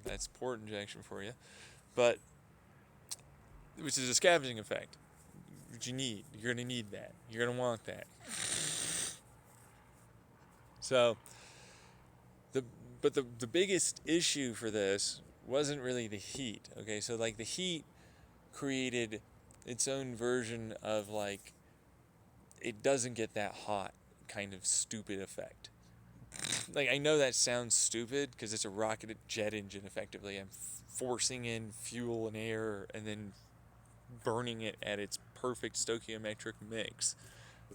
that's port injection for you. But, which is a scavenging effect. Which you need. You're going to need that. You're going to want that. So, the biggest issue for this wasn't really the heat. Okay, so like the heat created its own version of like, it doesn't get that hot kind of stupid effect. Like, I know that sounds stupid because it's a rocket jet engine effectively. I'm forcing in fuel and air and then burning it at its perfect stoichiometric mix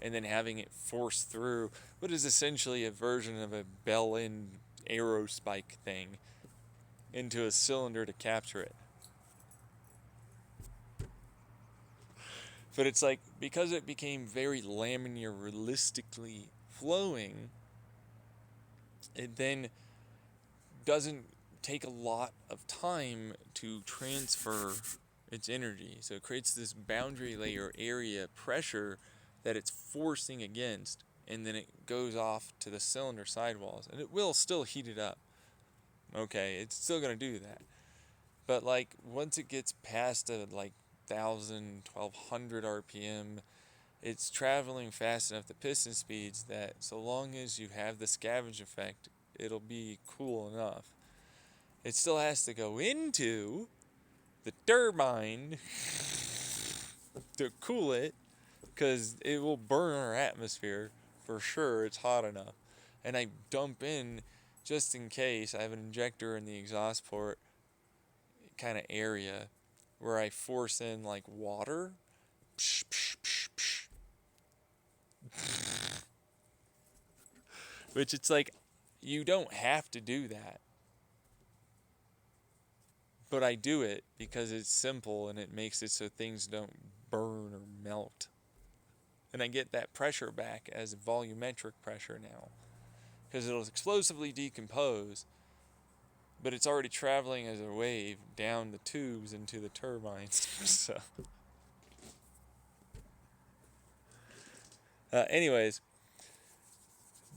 and then having it force through what is essentially a version of a bell-end aerospike thing into a cylinder to capture it. But it's like, because it became very laminar realistically flowing, it then doesn't take a lot of time to transfer its energy. So it creates this boundary layer area pressure that it's forcing against, and then it goes off to the cylinder sidewalls. And it will still heat it up. Okay, it's still going to do that. But like, once it gets past a like 1,000, 1,200 RPM, it's traveling fast enough, the piston speeds, that so long as you have the scavenge effect, it'll be cool enough. It still has to go into the turbine to cool it, because it will burn our atmosphere for sure. It's hot enough. And I dump in, just in case, I have an injector in the exhaust port kind of area where I force in like water. Psh, psh, psh, psh. Which it's like, you don't have to do that. But I do it because it's simple and it makes it so things don't burn or melt. And I get that pressure back as volumetric pressure now. Because it'll explosively decompose, but it's already traveling as a wave down the tubes into the turbines. So, anyways,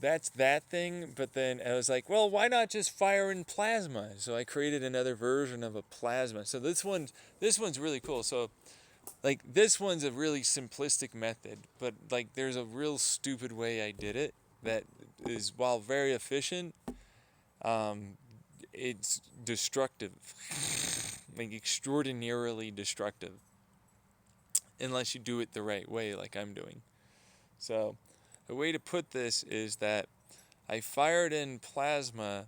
that's that thing. But then I was like, well, why not just fire in plasma? So I created another version of a plasma. So this one's really cool. So like, this one's a really simplistic method, but like, there's a real stupid way I did it that is, while very efficient, it's destructive. Like, extraordinarily destructive, unless you do it the right way like I'm doing. So the way to put this is that I fired in plasma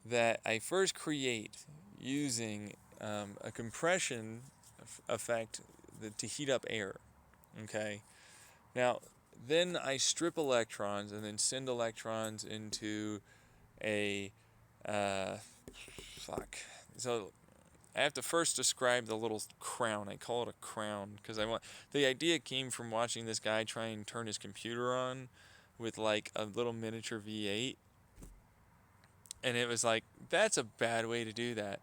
that I first create using a compression effect to heat up air. Okay, now then I strip electrons and then send electrons into a so I have to first describe the little crown. I call it a crown because the idea came from watching this guy try and turn his computer on with like a little miniature V8, and it was like, that's a bad way to do that.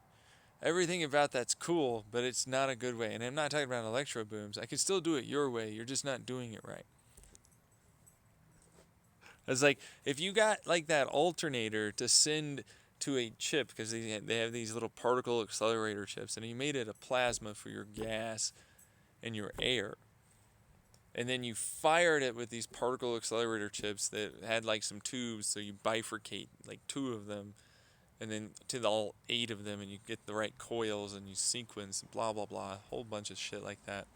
Everything about that's cool, but it's not a good way. And I'm not talking about electro booms. I can still do it your way. You're just not doing it right. It's like, if you got like that alternator to send to a chip, because they have these little particle accelerator chips, and you made it a plasma for your gas and your air, and then you fired it with these particle accelerator chips that had like some tubes, so you bifurcate like two of them, and then to all 8 of them, and you get the right coils, and you sequence, blah blah blah, a whole bunch of shit like that.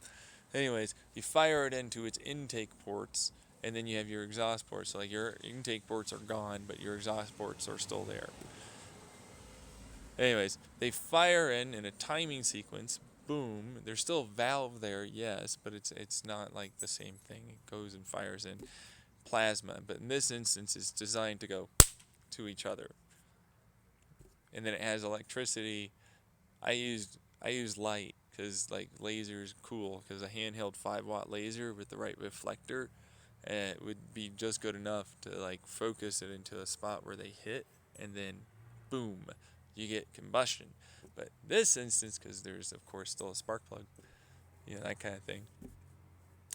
Anyways, you fire it into its intake ports, and then you have your exhaust ports. So like your intake ports are gone, but your exhaust ports are still there. Anyways, they fire in a timing sequence. Boom. There's still a valve there, yes, but it's not like the same thing. It goes and fires in plasma, but in this instance, it's designed to go to each other. And then it has electricity. I use light because like laser is cool, because a handheld 5-watt laser with the right reflector would be just good enough to like focus it into a spot where they hit, and then boom, you get combustion. But this instance, because there's of course still a spark plug, that kind of thing,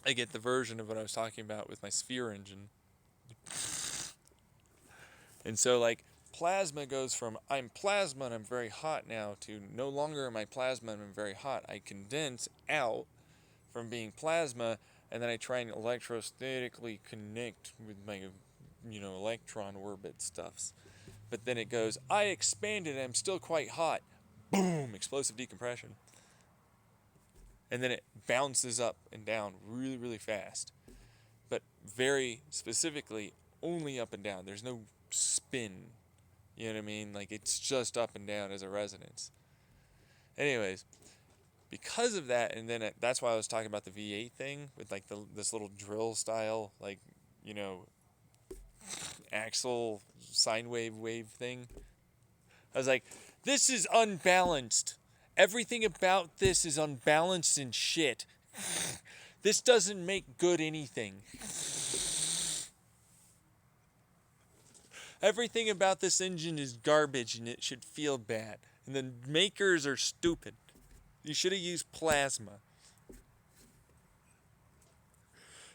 I get the version of what I was talking about with my sphere engine. And so like plasma goes from I'm plasma and I'm very hot now to no longer am I plasma and I'm very hot. I condense out from being plasma, and then I try and electrostatically connect with my electron orbit stuffs. But then it goes, I expanded and I'm still quite hot. Boom, explosive decompression. And then it bounces up and down really, really fast. But very specifically, only up and down. There's no spin. You know what I mean? Like, it's just up and down as a resonance. Anyways, because of that, and then that's why I was talking about the V8 thing with like this little drill style, like, axle sine wave thing. I was like, this is unbalanced. Everything about this is unbalanced and shit. This doesn't make good anything. Everything about this engine is garbage and it should feel bad. And the makers are stupid. You should have used plasma.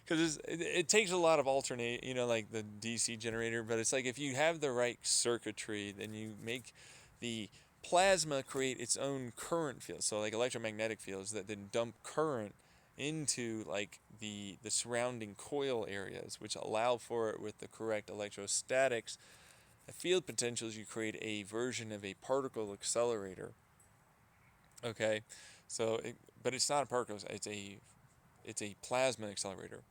Because it takes a lot of alternate, like the DC generator, but it's like if you have the right circuitry, then you make the plasma create its own current field. So like electromagnetic fields that then dump current into like the surrounding coil areas, which allow for it with the correct electrostatics. The field potentials, you create a version of a particle accelerator. Okay, so but it's not a particle. It's a plasma accelerator.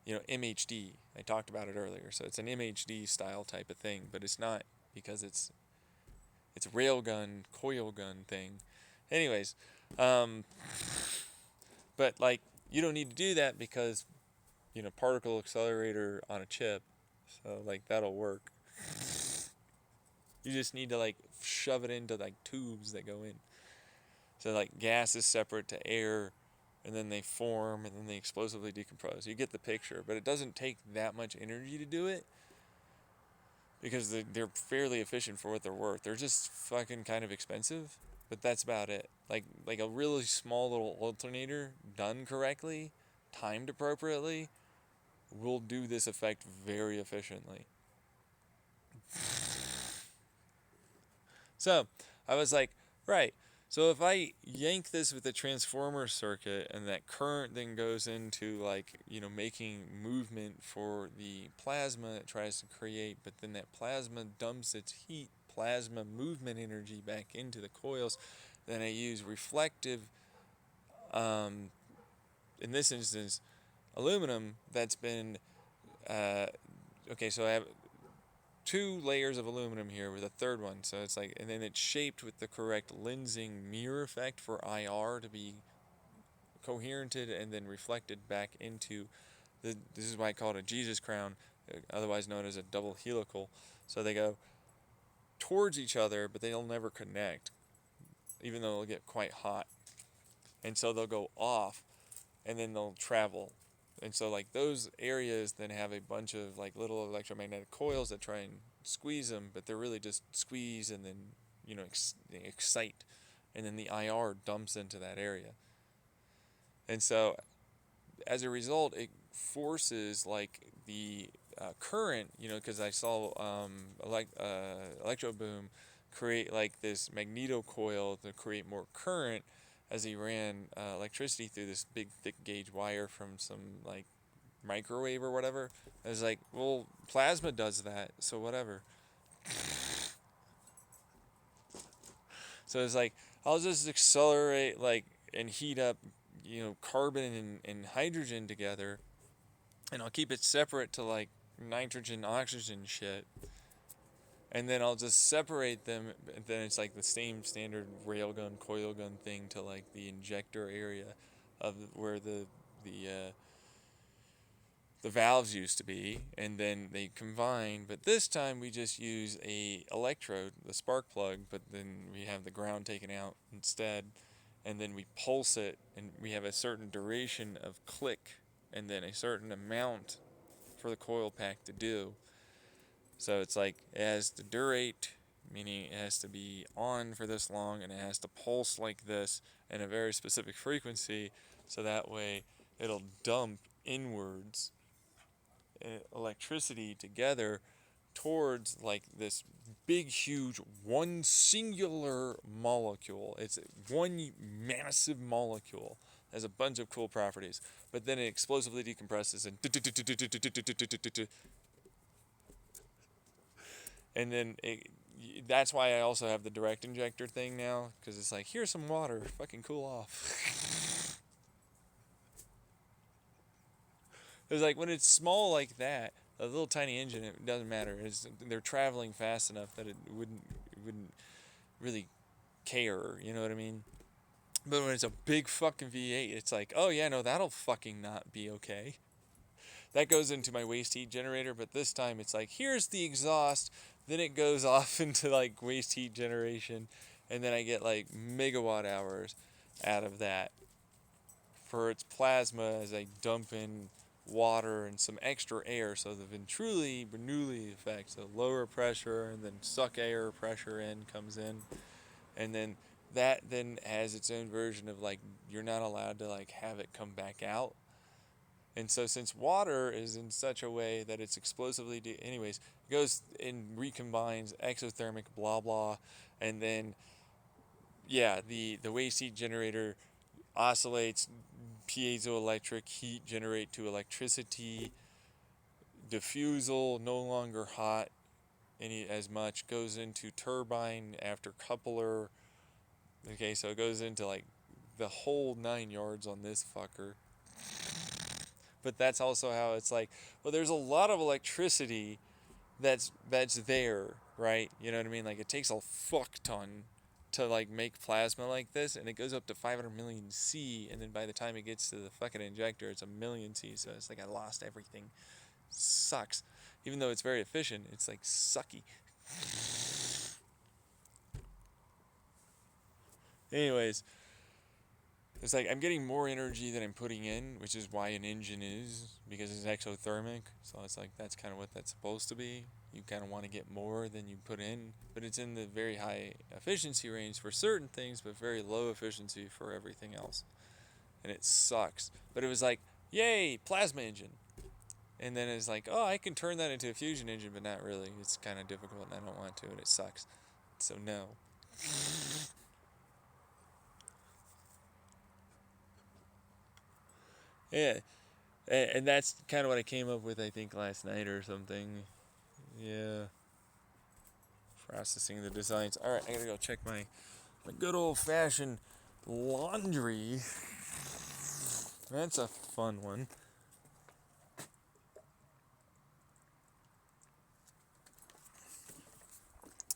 MHD. I talked about it earlier. So it's an MHD style type of thing, but it's not, because it's a railgun, coil gun thing. Anyways, but like you don't need to do that because particle accelerator on a chip. So like that'll work. You just need to like shove it into like tubes that go in. So like gas is separate to air, and then they form, and then they explosively decompose. You get the picture, but it doesn't take that much energy to do it, because they're fairly efficient for what they're worth. They're just fucking kind of expensive, but that's about it. Like a really small little alternator done correctly, timed appropriately, will do this effect very efficiently. So I was like, right. So if I yank this with a transformer circuit, and that current then goes into like, making movement for the plasma it tries to create, but then that plasma dumps its heat, plasma movement energy back into the coils, then I use reflective, in this instance, aluminum that's been, okay, so I have 2 layers of aluminum here with a third one, so it's like, and then it's shaped with the correct lensing mirror effect for IR to be coherented and then reflected back into this is why I call it a Jesus crown, otherwise known as a double helical. So they go towards each other, but they'll never connect, even though they'll get quite hot. And so they'll go off, and then they'll travel. And so like those areas then have a bunch of like little electromagnetic coils that try and squeeze them, but they're really just squeeze and then they excite, and then the IR dumps into that area. And so as a result, it forces like the current, because I saw Electroboom create like this magneto-coil to create more current as he ran electricity through this big thick gauge wire from some like microwave or whatever. I was like, well, plasma does that, so whatever. So it's like I'll just accelerate like and heat up, carbon and hydrogen together, and I'll keep it separate to like nitrogen, oxygen shit. And then I'll just separate them. And then it's like the same standard railgun, coil gun thing to like the injector area of where the valves used to be, and then they combine. But this time we just use a electrode, the spark plug, but then we have the ground taken out instead, and then we pulse it, and we have a certain duration of click, and then a certain amount for the coil pack to do. So it's like it has to durate, meaning it has to be on for this long, and it has to pulse like this in a very specific frequency, so that way it'll dump inwards electricity together towards like this big huge one singular molecule. It's one massive molecule, has a bunch of cool properties, but then it explosively decompresses and then that's why I also have the direct injector thing now, because it's like, here's some water, fucking cool off. It's like when it's small like that, a little tiny engine, it doesn't matter. They're traveling fast enough that it wouldn't really care, you know what I mean? But when it's a big fucking V8, it's like, oh yeah, no, that'll fucking not be okay. That goes into my waste heat generator, but this time it's like, here's the exhaust, then it goes off into like waste heat generation, and then I get like megawatt hours out of that for its plasma as I dump in water and some extra air, so the Bernoulli effect, so lower pressure and then suck air pressure in comes in, and then that then has its own version of like you're not allowed to like have it come back out. And so since water is in such a way that it's explosively anyways, it goes and recombines exothermic blah blah, and then the waste heat generator oscillates piezoelectric heat generate to electricity, diffusal no longer hot as much, goes into turbine after coupler. Okay, so it goes into like the whole 9 yards on this fucker. But that's also how it's like, well, there's a lot of electricity that's there, right? You know what I mean? Like it takes a fuck ton to like make plasma like this, and it goes up to 500 million C, and then by the time it gets to the fucking injector, it's a million C. So it's like I lost everything. Sucks. Even though it's very efficient, it's like sucky. Anyways, it's like I'm getting more energy than I'm putting in, which is why an engine is, because it's exothermic. So it's like that's kind of what that's supposed to be. You kind of want to get more than you put in, but it's in the very high efficiency range for certain things, but very low efficiency for everything else. And it sucks. But it was like, yay, plasma engine. And then it's like, oh, I can turn that into a fusion engine, but not really. It's kind of difficult and I don't want to, and it sucks. So no. Yeah. And that's kind of what I came up with, I think, last night or something. Yeah. Processing the designs. Alright, I gotta go check my good old-fashioned laundry. That's a fun one.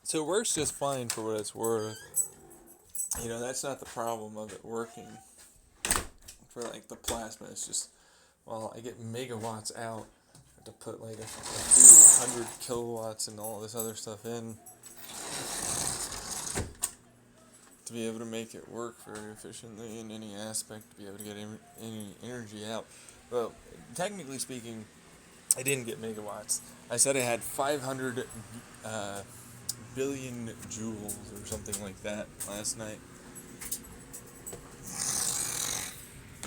So it works just fine for what it's worth. You know, that's not the problem of it working. For like the plasma, it's just, well, I get megawatts out. I have to put like a few 100 kilowatts and all this other stuff in to be able to make it work very efficiently in any aspect, to be able to get any energy out. Well, technically speaking, I didn't get megawatts. I said I had 500 billion joules or something like that last night.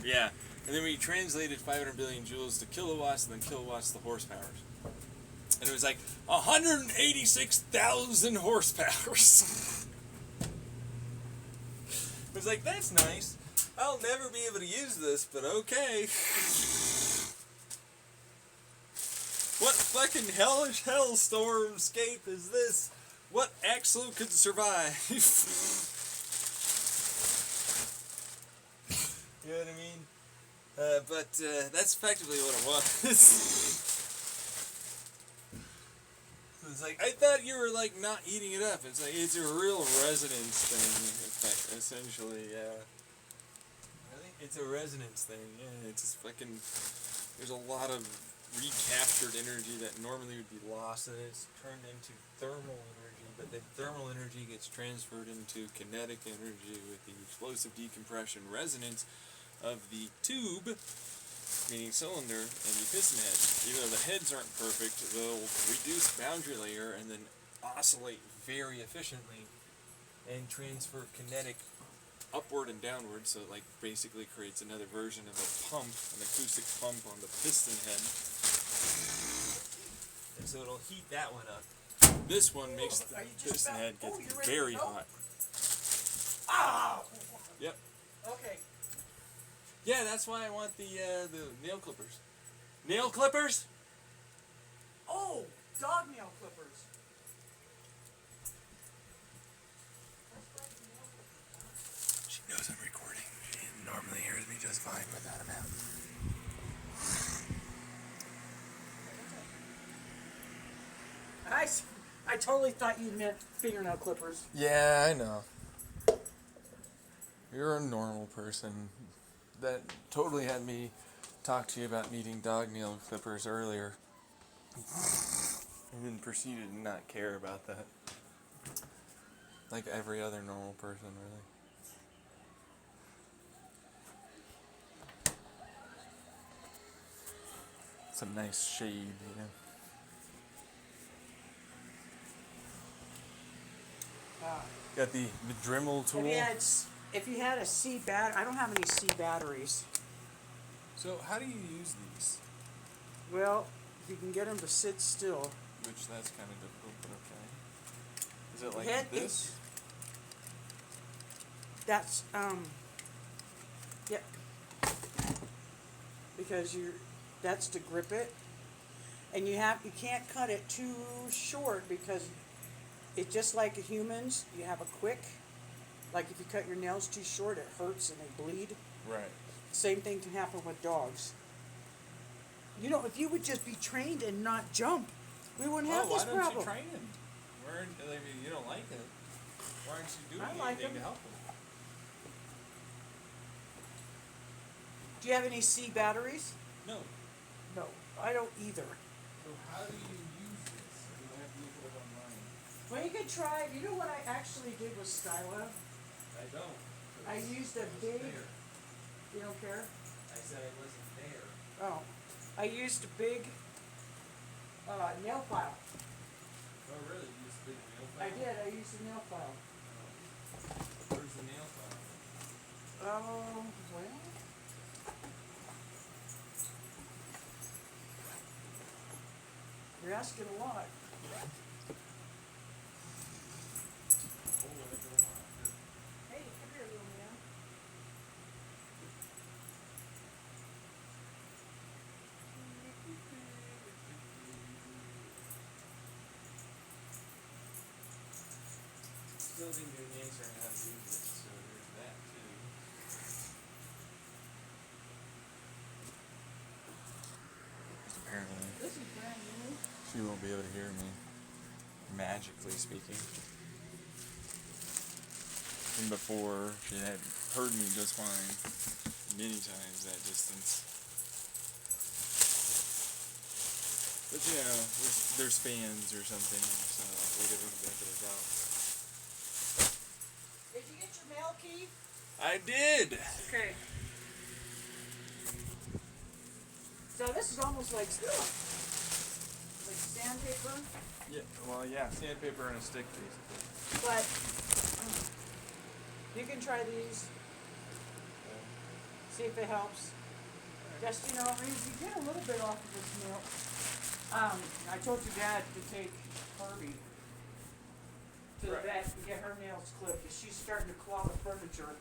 Yeah, and then we translated 500 billion joules to kilowatts, and then kilowatts to horsepower. And it was like 186,000 horsepower. It was like, that's nice. I'll never be able to use this, but okay. What fucking hellish hellstorm scape is this? What axle could survive? You know what I mean? But that's effectively what it was. It's like, I thought you were like not eating it up. It's like, it's a real resonance thing, essentially, yeah. I think it's a resonance thing, yeah. It's just fucking, there's a lot of recaptured energy that normally would be lost, and it's turned into thermal energy, but the thermal energy gets transferred into kinetic energy with the explosive decompression resonance of the tube, meaning cylinder, and the piston head. Even though the heads aren't perfect, they'll reduce boundary layer and then oscillate very efficiently and transfer kinetic upward and downward, so it like basically creates another version of a pump, an acoustic pump on the piston head. And so it'll heat that one up. This one makes the Are you just piston about- head oh, get you're ready to very go? hot. Ow! Yep. Okay. Yeah, that's why I want the nail clippers. Nail clippers? Oh, dog nail clippers. She knows I'm recording. She normally hears me just fine without a mouth. I totally thought you meant fingernail clippers. Yeah, I know. You're a normal person. That totally had me talk to you about needing dog nail clippers earlier. And then proceeded to not care about that. Like every other normal person, really. Some nice shade, you know. Got the Dremel tool. If you had a C bat, I don't have any C batteries. So how do you use these? Well, if you can get them to sit still. Which that's kind of difficult, but okay. Is it like Head- this? That's yep. Because that's to grip it, and you can't cut it too short because it's just like humans. You have a quick. Like if you cut your nails too short, it hurts and they bleed. Right. Same thing can happen with dogs. You know, if you would just be trained and not jump, we wouldn't have this problem. Why don't you train him? I mean, you don't like it. Why aren't you doing I like anything him. to help him? Do you have any C batteries? No. No, I don't either. So how do you use this? Do I have to look it up online? Well, you could try. You know what I actually did with Skylab? I don't. I used a big. You don't care? I said I wasn't there. Oh, I used a big nail file. Oh, really? You used the big nail file? I did. I used a nail file. Where's the nail file? Oh, well. You're asking a lot. Hey, come here, little man. Still didn't get an answer on how to use it, so there's that too. Apparently, This is brand new. she won't be able to hear me. Magically speaking. And before, she had heard me just fine. Many times that distance. But you know, there's fans or something, so we'll give them the benefit of the doubt. Did you get your mail key? I did! Okay. So this is almost like sandpaper, Yeah, well, yeah, sandpaper and a stick, basically. but you can try these. See if it helps. Just, you know, you get a little bit off of this nail. I told your dad to take Herbie to the Right. vet and get her nails clipped because she's starting to claw the furniture.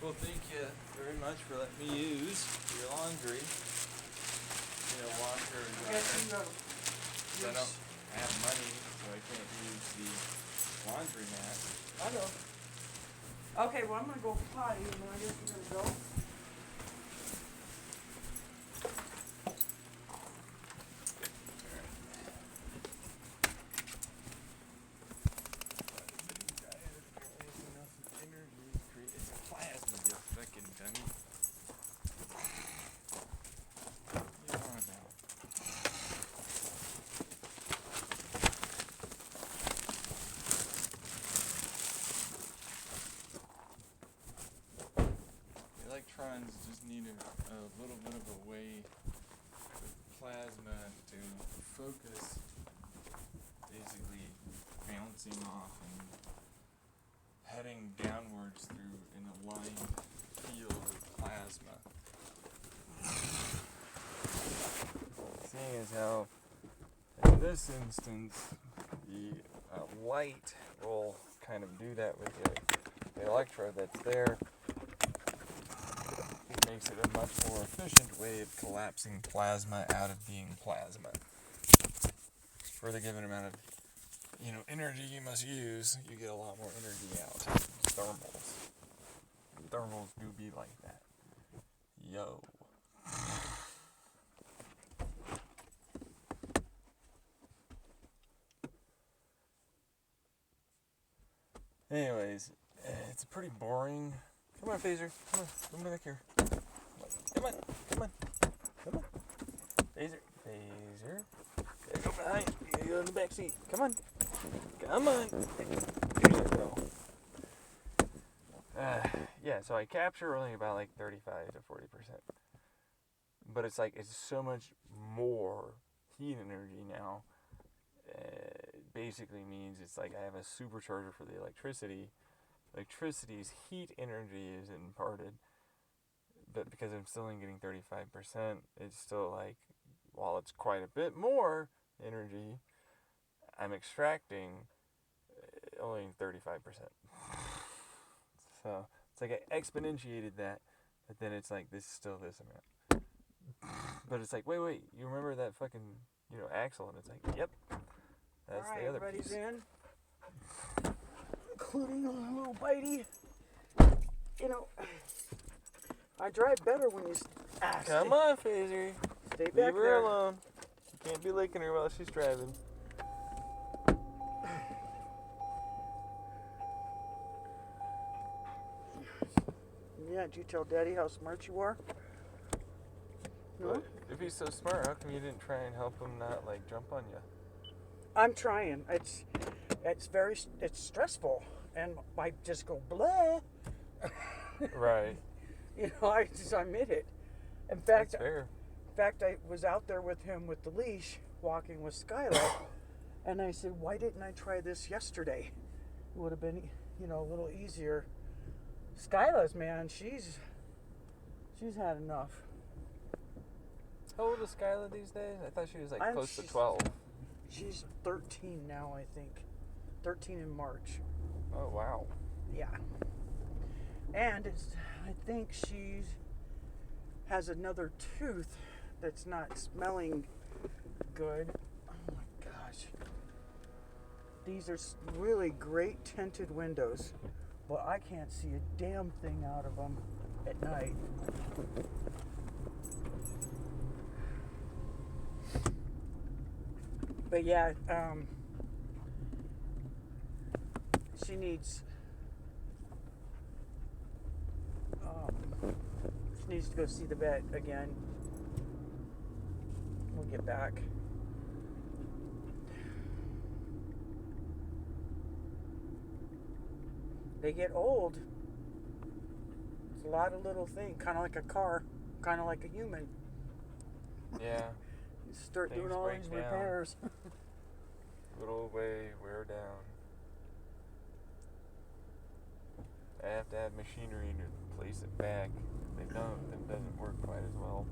Well, thank you very much for letting me use your laundry. You know, washer and Yes, dryer. you I don't have money, so so I can't use the laundromat. I know. Okay, well, I'm gonna go potty, and then I guess we're gonna go. It's plasma, you fucking dummy. You don't want that. The electrons just need a little bit of a way for plasma to focus, basically bouncing off and heading downwards through an aligned field of plasma. Seeing as how, in this instance, the light will kind of do that with the electrode that's there. It makes it a much more efficient way of collapsing plasma out of being plasma. For the given amount of energy you must use, you get a lot more energy out. Thermals. Thermals do be like that. Yo. Anyways, it's pretty boring. Come on, Phaser. Come back here. Come on. Phaser. There, go behind. You go in the back seat. Come on. There you go. Yeah, so I capture only about like 35 to 40%. But it's like, it's so much more heat energy now. Basically means it's like I have a supercharger for the electricity. Electricity's heat energy is imparted. But because I'm still only getting 35%, it's still like, while it's quite a bit more energy, I'm extracting only 35%. So it's like I exponentiated that, but then it's like this is still this amount. But it's like, wait, you remember that fucking, axle? And it's like, yep, that's All right, the other everybody's piece. in, including a little bitey. I drive better when you. Come on, Phaser. Stay back Leave her there. alone. You can't be licking her while she's driving. Yeah, did you tell Daddy how smart you are? No? But if he's so smart, how come you didn't try and help him not jump on you? I'm trying. It's stressful, and I just go blah. Right. I admit it. In That's fact, fair. I was out there with him with the leash, walking with Skylar, and I said, "Why didn't I try this yesterday? It would have been, a little easier." Skylar's, man, she's had enough. How old is Skylar these days? I thought she was close to she's- 12. She's 13 now, I think. 13 in March. Oh, wow. Yeah. And I think she has another tooth that's not smelling good. Oh my gosh. These are really great tinted windows, but I can't see a damn thing out of them at night. But yeah, she needs to go see the vet again. We'll get back. They get old. It's a lot of little things, kind of like a car, kind of like a human. Yeah. You start Things doing all break these down. repairs. Little way, wear down. I have to have machinery to place it back. If they don't, then it doesn't work quite as well.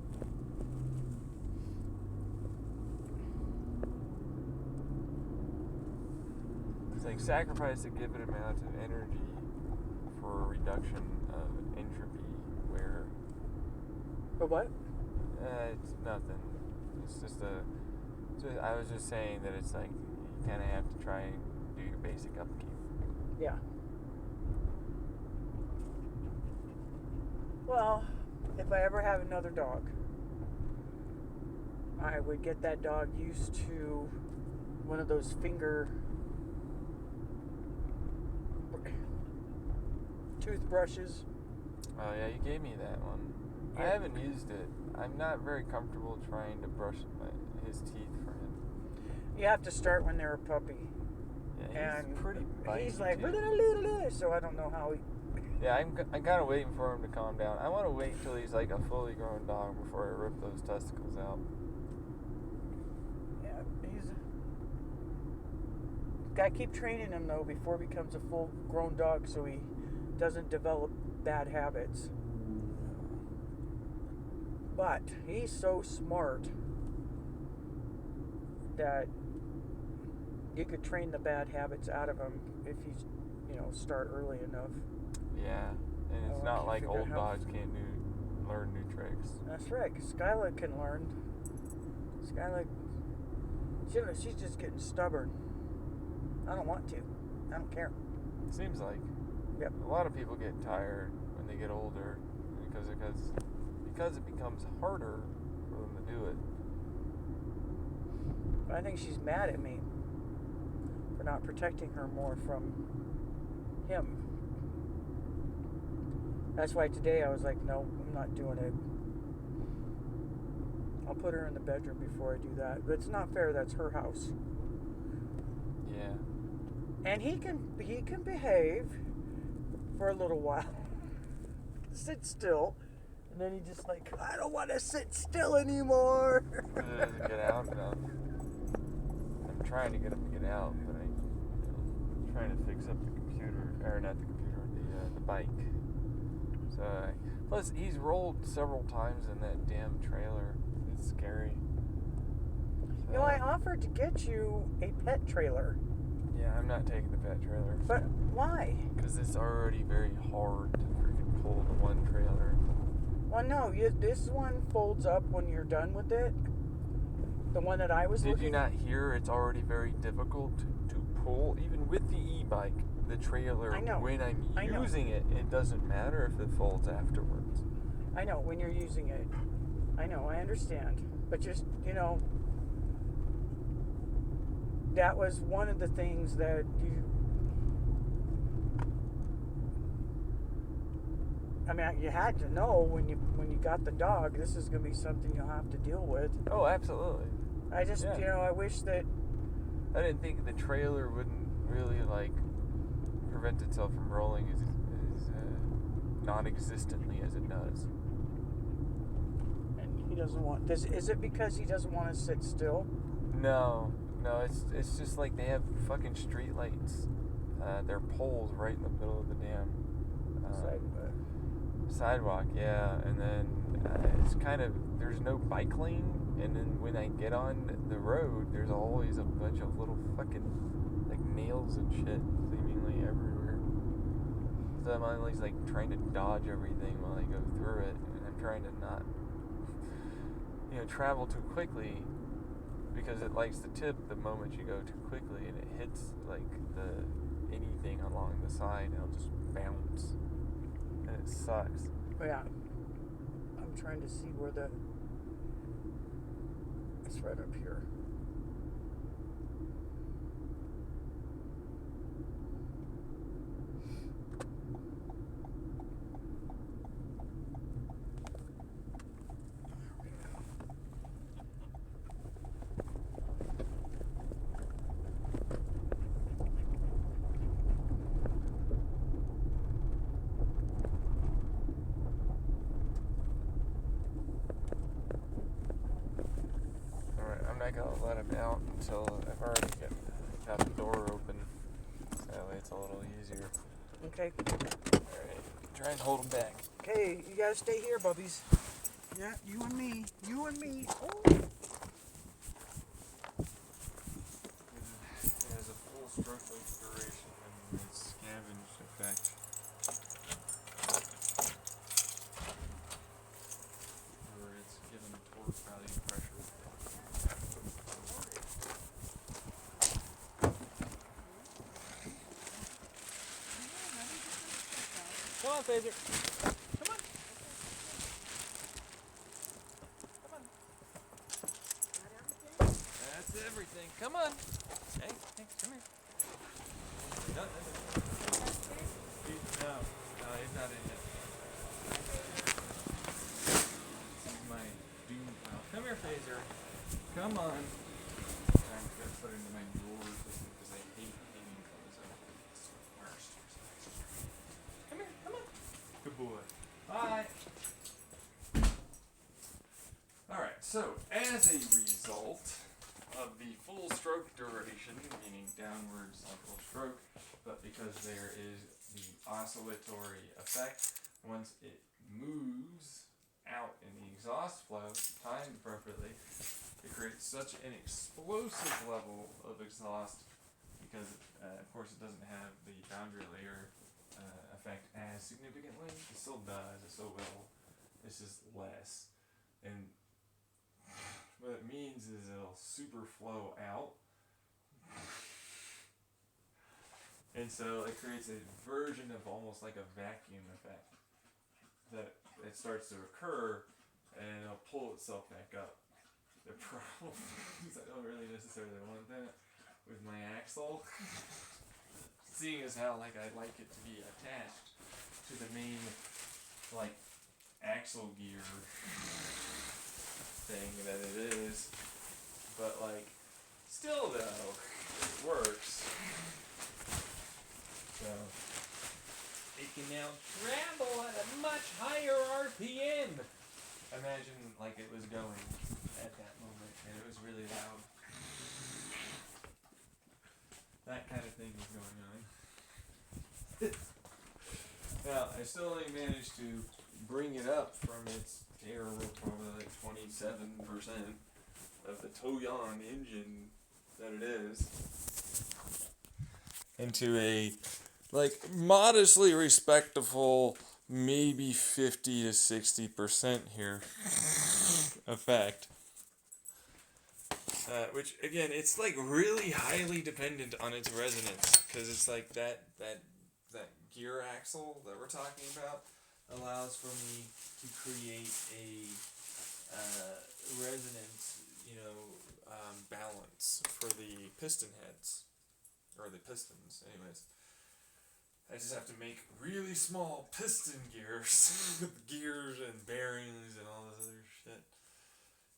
It's like sacrifice a given amount of energy for a reduction of entropy, where But what? it's nothing. It's just I was just saying that it's like you kind of have to try and do your basic upkeep. Yeah. Well, if I ever have another dog, I would get that dog used to one of those finger toothbrushes. Oh yeah, you gave me that one. I Yeah. haven't used it. I'm not very comfortable trying to brush his teeth for him. You have to start when they're a puppy. Yeah, he's And pretty bitey he's like, too. so I don't know how he. Yeah, I'm kind of waiting for him to calm down. I want to wait until he's like a fully grown dog before I rip those testicles out. Yeah, he's. Gotta keep training him though before he becomes a full grown dog so he doesn't develop bad habits. But he's so smart that you could train the bad habits out of him if you, start early enough. Yeah, and it's Oh, I not can't like figure old out how- dogs can't learn new tricks. That's right. 'Cause Skyla can learn. Skyla, she's just getting stubborn. I don't want to. I don't care. Seems like Yep. a lot of people get tired when they get older because it becomes harder for them to do it. I think she's mad at me for not protecting her more from him. That's why today I was like, no, I'm not doing it. I'll put her in the bedroom before I do that. But it's not fair. That's her house. Yeah. And he can behave for a little while. Sit still. And then he just like, I don't want to sit still anymore. It doesn't get out enough. I'm trying to get him to get out, but I'm trying to fix up the computer, or not the computer, the bike. So, plus he's rolled several times in that damn trailer. It's scary. So, I offered to get you a pet trailer. yeah, I'm not taking the pet trailer. But why? Because it's already very hard to freaking pull the one trailer. Well, no, this one folds up when you're done with it. The one that I was Did looking you not hear it's already very difficult to pull, even with the e-bike, the trailer? I know. When I'm I know. using it, it doesn't matter if it folds afterwards. I know, when you're using it. I know, I understand. But just, that was one of the things that you had to know when you got the dog, this is going to be something you'll have to deal with. Oh, absolutely. I just, Yeah. I wish that, I didn't think the trailer wouldn't really prevent itself from rolling as non-existently as it does. and he doesn't want, is it because he doesn't want to sit still? No, it's just like they have fucking street lights. They're poles right in the middle of the damn sidewalk, yeah, and then it's kind of, there's no bike lane, and then when I get on the road, there's always a bunch of little fucking nails and shit seemingly everywhere. So I'm always trying to dodge everything while I go through it, and I'm trying to not travel too quickly, because it likes to tip the moment you go too quickly, and it hits anything along the side, and it'll just bounce. And it sucks. Yeah. I'm trying to see where it's right up here. I'm not gonna let him out until I've already got the door open. So that way it's a little easier. Okay. Alright, try and hold him back. Okay, you gotta stay here, bubbies. Yeah, you and me. You and me. Oh. It has a full stroke life duration and its scavenge effect. Or it's given torque value pressure. Phaser. Come on. Come on. That's everything. Come on. Hey, come here. No. No, he's not in yet. This is my doom pile. Come here, Phaser. Come on. I'm gonna put it into my drawer because I hate hanging clothes up. It's the worst. Come here, come on. Good boy. Bye. Alright, so as a result of the full stroke duration, meaning downward cycle stroke, but because there is the oscillatory effect, once it moves out in the exhaust flow, timed appropriately, it creates such an explosive level of exhaust because, of course, it doesn't have the boundary layer effect as significantly. It still does, it still will. It's just less. And what it means is it'll super flow out. And so it creates a version of almost like a vacuum effect that it starts to occur and it'll pull itself back up. The problem is I don't really necessarily want that with my axle. Seeing as how like I like it to be attached to the main like axle gear thing that it is. But like still though, it works. So it can now travel at a much higher RPM. Imagine like it was going at that moment and it was really loud. That kind of thing was going on. Now, I still only managed to bring it up from its error, probably like 27% of the Toyon engine that it is, into a like modestly respectable, maybe 50 to 60% here effect. Which again, it's like really highly dependent on its resonance because it's like that gear axle that we're talking about allows for me to create a resonance, balance for the piston heads or the pistons. Anyways, I just have to make really small piston gears with gears and bearings and all this other shit.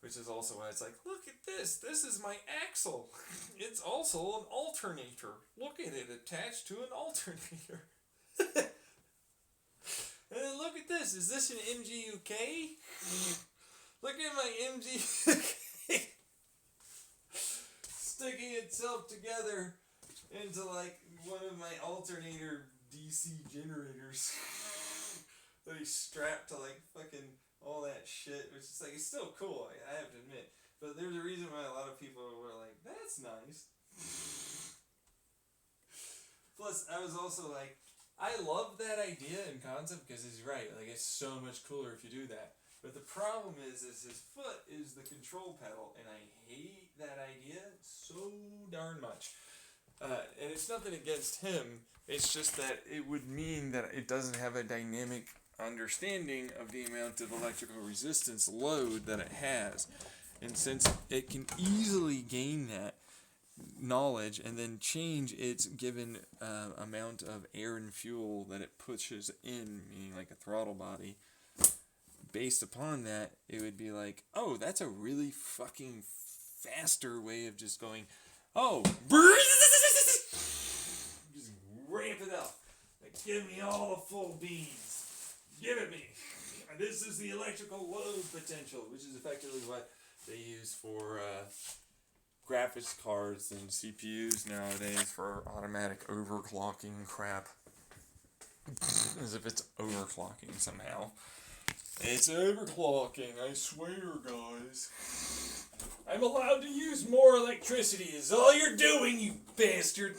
Which is also why it's like, look at this. This is my axle. It's also an alternator. Look at it attached to an alternator. And then look at this. Is this an MGUK? Look at my MGUK sticking itself together into like one of my alternator DC generators that he's strapped to like fucking all that shit, which is like, it's still cool, I have to admit. But there's a reason why a lot of people were like, that's nice. Plus, I was also like, I love that idea and concept because he's right. Like, it's so much cooler if you do that. But the problem is his foot is the control pedal, and I hate that idea so darn much. And it's nothing against him. It's just that it would mean that it doesn't have a dynamic understanding of the amount of electrical resistance load that it has. And since it can easily gain that knowledge and then change its given amount of air and fuel that it pushes in, meaning like a throttle body, based upon that, it would be like, oh, that's a really fucking faster way of just going, oh, just ramp it up. Like, give me all the full beans. Give it me. This is the electrical load potential, which is effectively what they use for graphics cards and CPUs nowadays for automatic overclocking crap. As if it's overclocking somehow. It's overclocking, I swear, guys. I'm allowed to use more electricity, is all you're doing, you bastard.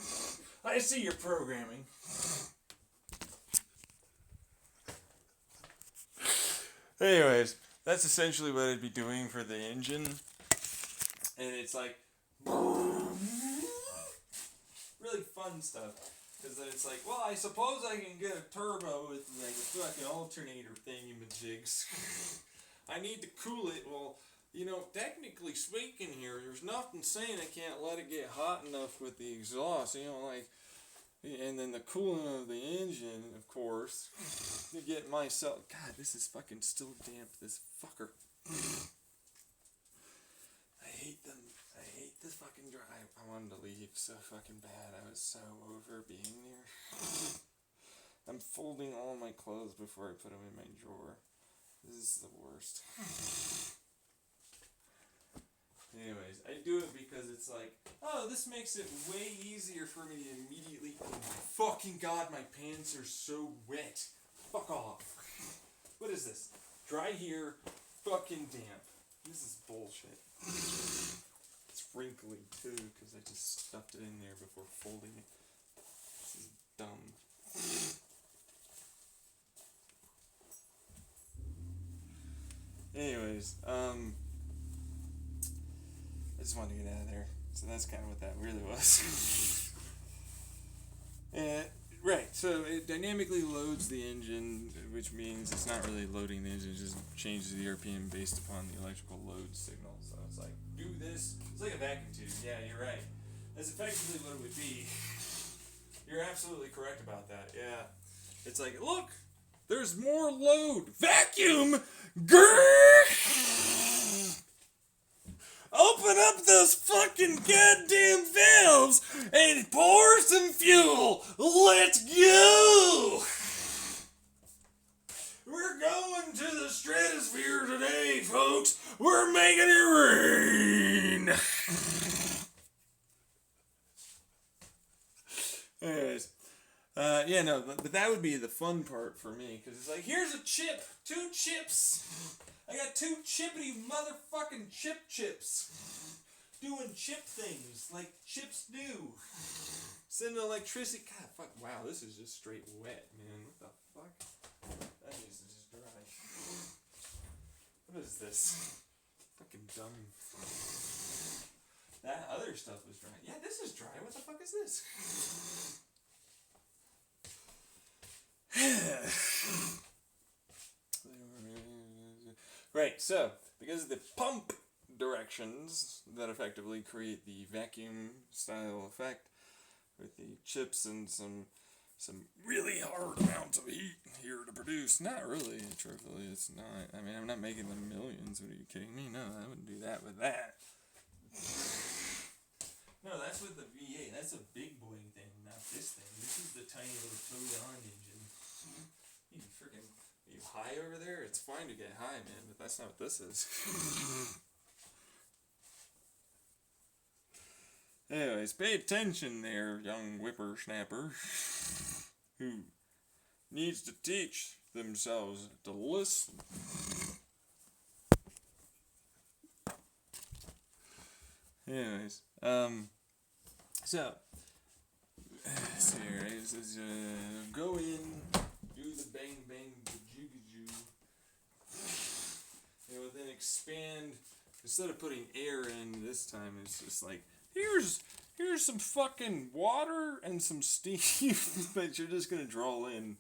I see your programming. Anyways, that's essentially what I'd be doing for the engine. And it's like really fun stuff. Because then it's like, well, I suppose I can get a turbo with like a fucking alternator thingy-majigs. I need to cool it. Well, you know, technically speaking here, there's nothing saying I can't let it get hot enough with the exhaust, you know, like, and then the cooling of the engine, of course, to get myself, God, this is fucking still damp, this fucker. I hate them. I hate this fucking drive. I wanted to leave so fucking bad. I was so over being there. I'm folding all my clothes before I put them in my drawer. This is the worst. Anyways, I do it because it's like, oh, this makes it way easier for me to immediately. Oh my fucking god, my pants are so wet. Fuck off. What is this? Dry here, fucking damp. This is bullshit. It's wrinkly too because I just stuffed it in there before folding it. This is dumb. Anyways, I just wanted to get out of there. So that's kind of what that really was. Right, so it dynamically loads the engine, which means it's not really loading the engine, it just changes the RPM based upon the electrical load signal. So it's like, do this. It's like a vacuum tube. Yeah, you're right. That's effectively what it would be. You're absolutely correct about that. Yeah. It's like, look, there's more load. Vacuum! Grrr! Open up those fucking goddamn valves and pour some fuel. Let's go! We're going to the stratosphere today, folks. We're making it rain. Anyways. Yeah, no, but that would be the fun part for me, because it's like, here's a chip, 2 chips. I got 2 chippity motherfucking chips. Doing chip things like chips do. Sending electricity. God, fuck, wow, this is just straight wet, man. What the fuck? That needs to just dry. What is this? Fucking dumb. That other stuff was dry. Yeah, this is dry. What the fuck is this? Right, so because of the pump directions that effectively create the vacuum style effect with the chips and some really hard amounts of heat here to produce. Not really, truthfully, it's not. I mean, I'm not making them millions. What are you kidding me? No, I wouldn't do that with that. No, that's with the V8. That's a big boy thing, not this thing. This is the tiny little Toyon engine. You freaking, are you high over there? It's fine to get high, man, but that's not what this is. Anyways, pay attention there, young whippersnapper, who needs to teach themselves to listen. Anyways, so, let's see here, it says, go in, do the bang bang bajoo. And then expand, instead of putting air in this time, it's just like, here's some fucking water and some steam that you're just gonna draw in.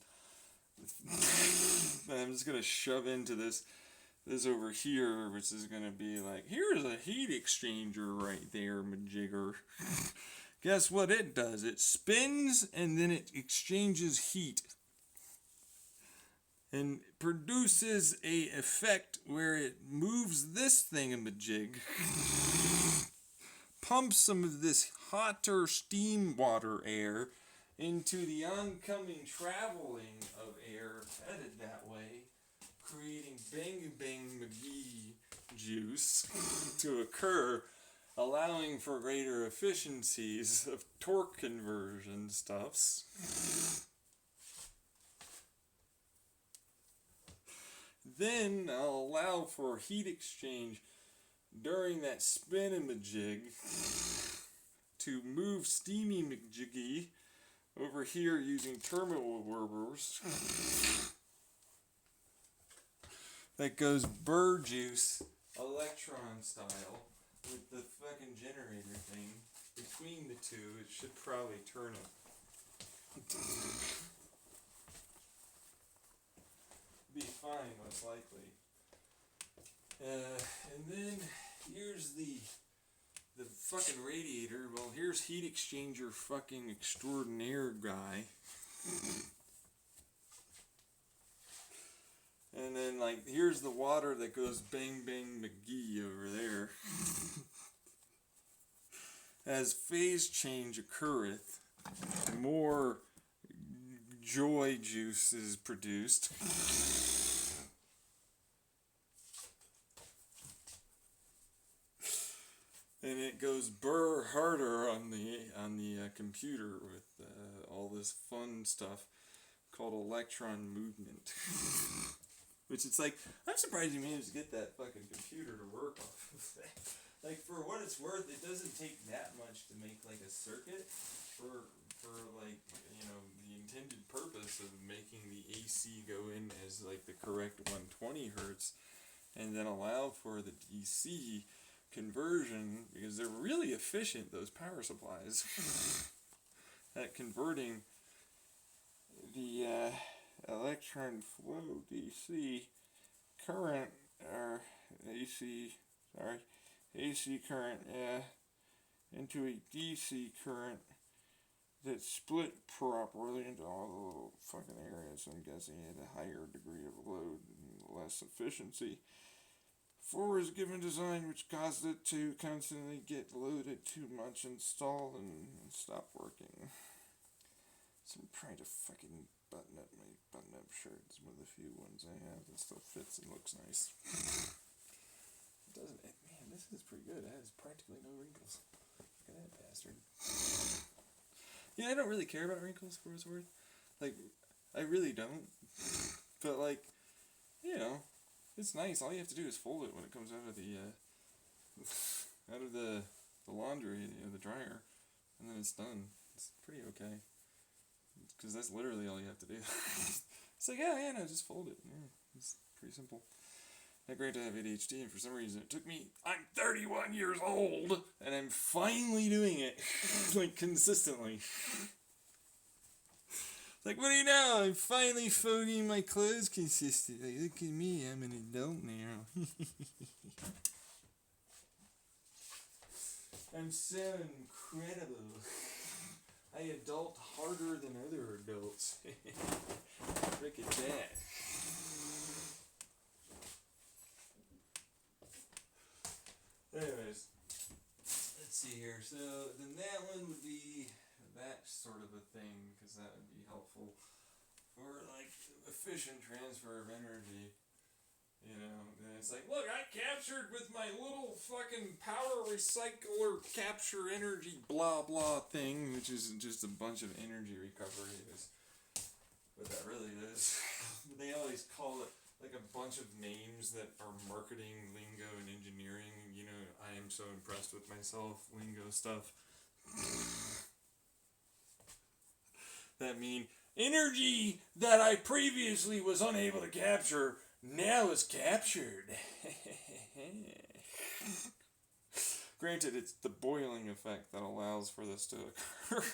I'm just gonna shove into this over here, which is gonna be like, here's a heat exchanger right there, majigger. Guess what it does? It spins and then it exchanges heat and produces a effect where it moves this thingamajig, pumps some of this hotter steam water air into the oncoming traveling of air headed that way, creating bang bang McGee juice to occur, allowing for greater efficiencies of torque conversion stuffs. Then I'll allow for heat exchange during that spin-a-majig to move steamy McJiggy over here using terminal whirlers that goes burr juice electron style with the fucking generator thing. Between the two, it should probably turn it Be fine, most likely. And then here's the fucking radiator. Well, here's heat exchanger fucking extraordinaire guy. And then, like, here's the water that goes bang bang McGee over there. As phase change occurreth, more joy juice is produced. And it goes burr harder on the computer with all this fun stuff called electron movement. Which it's like, I'm surprised you managed to get that fucking computer to work off of that. Like, for what it's worth, it doesn't take that much to make like a circuit for like, you know, the intended purpose of making the AC go in as like the correct 120 hertz, and then allow for the DC conversion, because they're really efficient, those power supplies, at converting the electron flow DC current, or AC current, into a DC current that's split properly into all the little fucking areas. I'm guessing at a higher degree of load and less efficiency. 4 is given design which caused it to constantly get loaded too much, installed, and stop working. So I'm trying to fucking button up my button-up shirt. It's one of the few ones I have that still fits and looks nice. It doesn't, man, this is pretty good. It has practically no wrinkles. Look at that bastard. Yeah, I don't really care about wrinkles for what it's worth. Like, I really don't. But, like, you know, it's nice. All you have to do is fold it when it comes out of the laundry, you know, the dryer, and then it's done. It's pretty okay. Because that's literally all you have to do. It's like, yeah, no, just fold it. Yeah, it's pretty simple. Now, granted, I have ADHD, and for some reason it took me, I'm 31 years old, and I'm finally doing it, like, consistently. Like, what do you know? I'm finally folding my clothes consistently. Look at me, I'm an adult now. I'm so incredible. I adult harder than other adults. Look at that. Anyways, let's see here. So then that one would be that sort of a thing, because that would be helpful for like efficient transfer of energy. You know, and it's like, look, I captured with my little fucking power recycler capture energy blah blah thing, which is just a bunch of energy recovery. Is what that really is. They always call it like a bunch of names that are marketing lingo and engineering. You know, I am so impressed with myself lingo stuff. That mean energy that I previously was unable to capture now is captured. Granted, it's the boiling effect that allows for this to occur.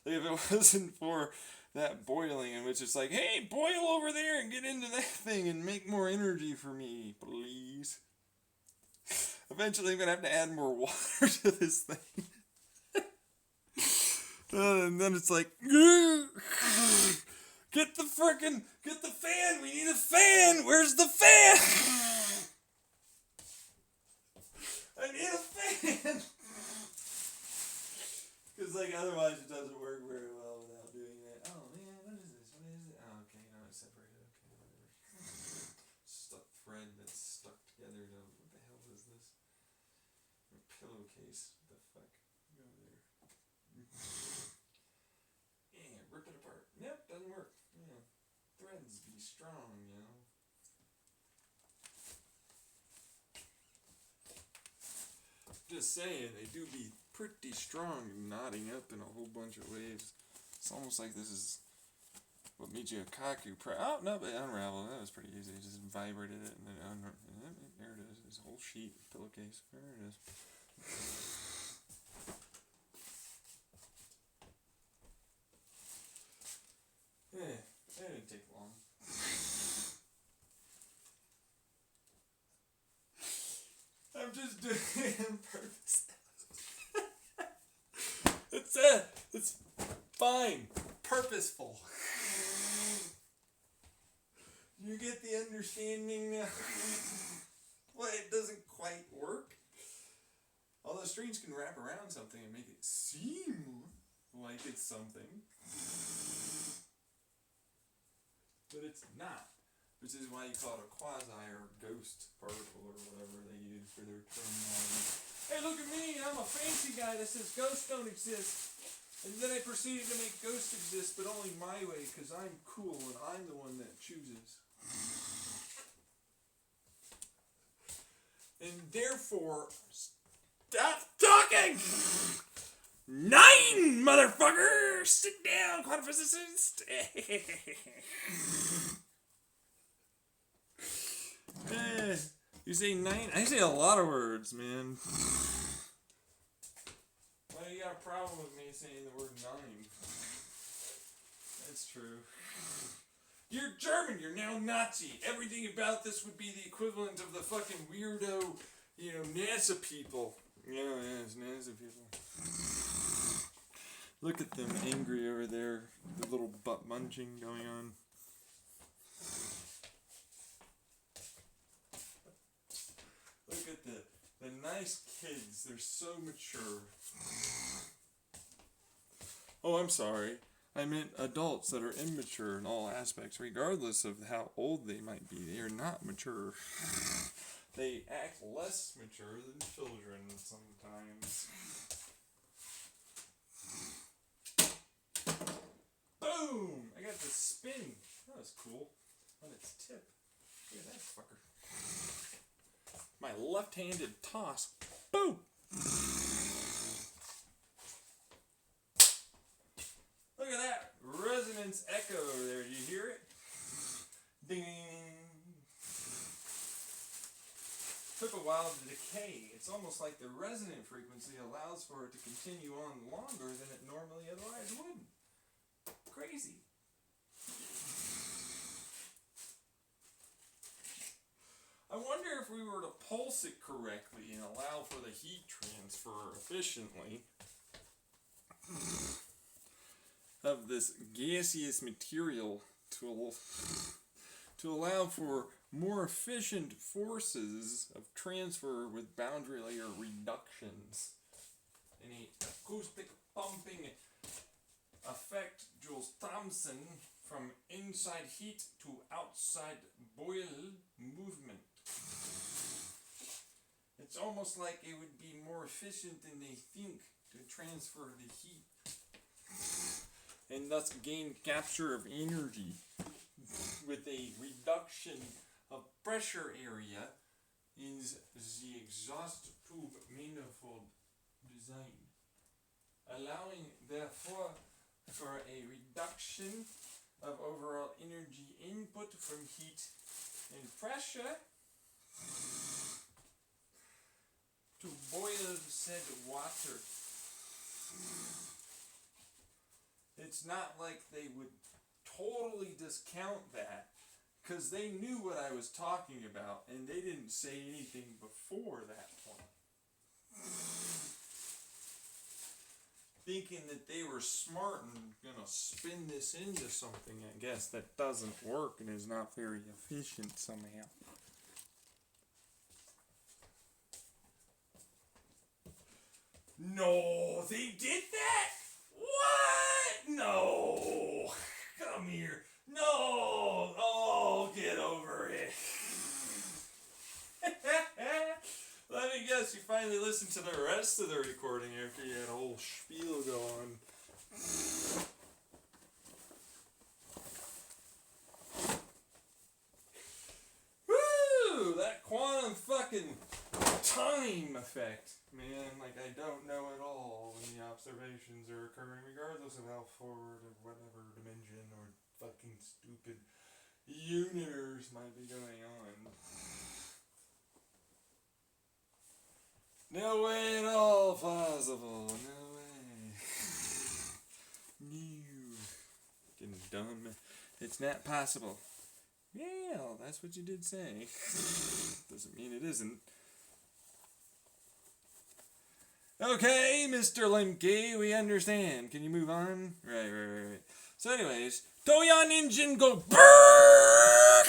If it wasn't for that boiling, in which it's like, hey, boil over there and get into that thing and make more energy for me, please. Eventually I'm going to have to add more water to this thing. And then it's like, get the fan, we need a fan, where's the fan? I need a fan! Because, like, otherwise it doesn't work very well without doing that. Oh, man, what is this? What is it? Oh, okay, now it's separated. Okay, whatever. Stuck thread that's stuck together to, what the hell is this? A pillowcase. What the fuck? Go there. Yeah, rip it apart. Nope, doesn't work. Yeah. Threads be strong, you know. Just saying, they do be pretty strong and knotting up in a whole bunch of ways. It's almost like this is what Michio Kaku oh, no, but it unraveled. That was pretty easy. Just vibrated it and then there it is. This whole sheet pillowcase. There it is. Purpose. It's fine. Purposeful. You get the understanding now? Well, it doesn't quite work. Although strings can wrap around something and make it seem like it's something. But it's not. Which is why you call it a quasi or ghost particle or whatever they use for their terminology. Hey, look at me! I'm a fancy guy that says ghosts don't exist. And then I proceeded to make ghosts exist, but only my way, because I'm cool and I'm the one that chooses. And therefore, stop talking! 9, motherfucker! Sit down, quantum physicist! You say 9? I say a lot of words, man. Why you got a problem with me saying the word 9? That's true. You're German, you're now Nazi. Everything about this would be the equivalent of the fucking weirdo, NASA people. Yeah, it's NASA people. Look at them angry over there. The little butt munching going on. Look at the nice kids. They're so mature. Oh, I'm sorry. I meant adults that are immature in all aspects, regardless of how old they might be. They are not mature. They act less mature than children sometimes. Boom! I got the spin. That was cool. On its tip. Look at that fucker. My left-handed toss. Boom! Look at that resonance echo over there. Do you hear it? Ding! Took a while to decay. It's almost like the resonant frequency allows for it to continue on longer than it normally otherwise would. Crazy. I wonder if we were to pulse it correctly and allow for the heat transfer efficiently of this gaseous material to allow for more efficient forces of transfer with boundary layer reductions in a acoustic pumping effect. Jules Thomson, from inside heat to outside boil movement. It's almost like it would be more efficient than they think to transfer the heat and thus gain capture of energy with a reduction of pressure area in the exhaust tube manifold design, allowing therefore for a reduction of overall energy input from heat and pressure to boil said water. It's not like they would totally discount that, because they knew what I was talking about and they didn't say anything before that point. Thinking that they were smart and gonna spin this into something, I guess, that doesn't work and is not very efficient somehow. No, they did that? What? No. Come here. No. Oh, get over it. Let me guess, you finally listened to the rest of the recording after you had a whole spiel go on. Woo! That quantum fucking time effect. Man, like I don't know at all when the observations are occurring, regardless of how forward or whatever dimension or fucking stupid universe might be going on. No way at all possible. No way. No. Fucking dumb. It's not possible. Yeah, that's what you did say. Doesn't mean it isn't. Okay, Mr. Lemke, we understand. Can you move on? Right. So anyways, Toyon engine go brrrr!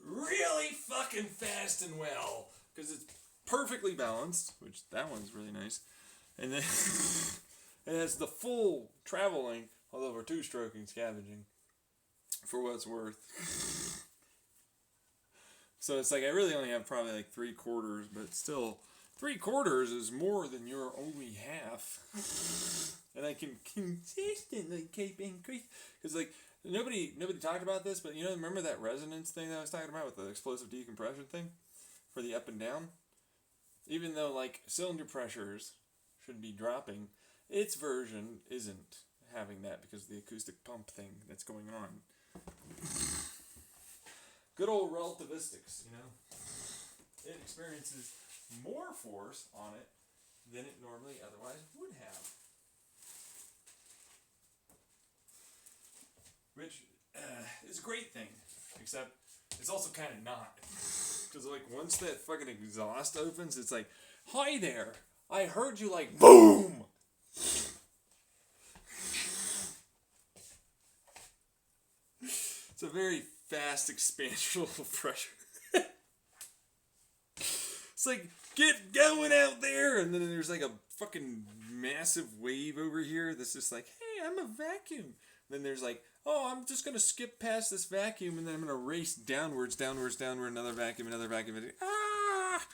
Really fucking fast and well. Because it's perfectly balanced, which that one's really nice. And then it has the full traveling, although we're two-stroking scavenging, for what it's worth. So it's like I really only have probably like 3/4, but still 3/4 is more than your only half. And I can consistently keep increasing. Because like nobody talked about this, but remember that resonance thing that I was talking about with the explosive decompression thing for the up and down? Even though like cylinder pressures should be dropping, its version isn't having that because of the acoustic pump thing that's going on. Good old relativistics, It experiences more force on it than it normally otherwise would have. Which is a great thing, except it's also kind of not. Because like once that fucking exhaust opens, it's like, hi there, I heard you like BOOM! It's a very fast expansion of pressure. It's like, get going out there! And then there's like a fucking massive wave over here that's just like, hey, I'm a vacuum. Then there's like, oh, I'm just gonna skip past this vacuum and then I'm gonna race downwards, another vacuum. Ah!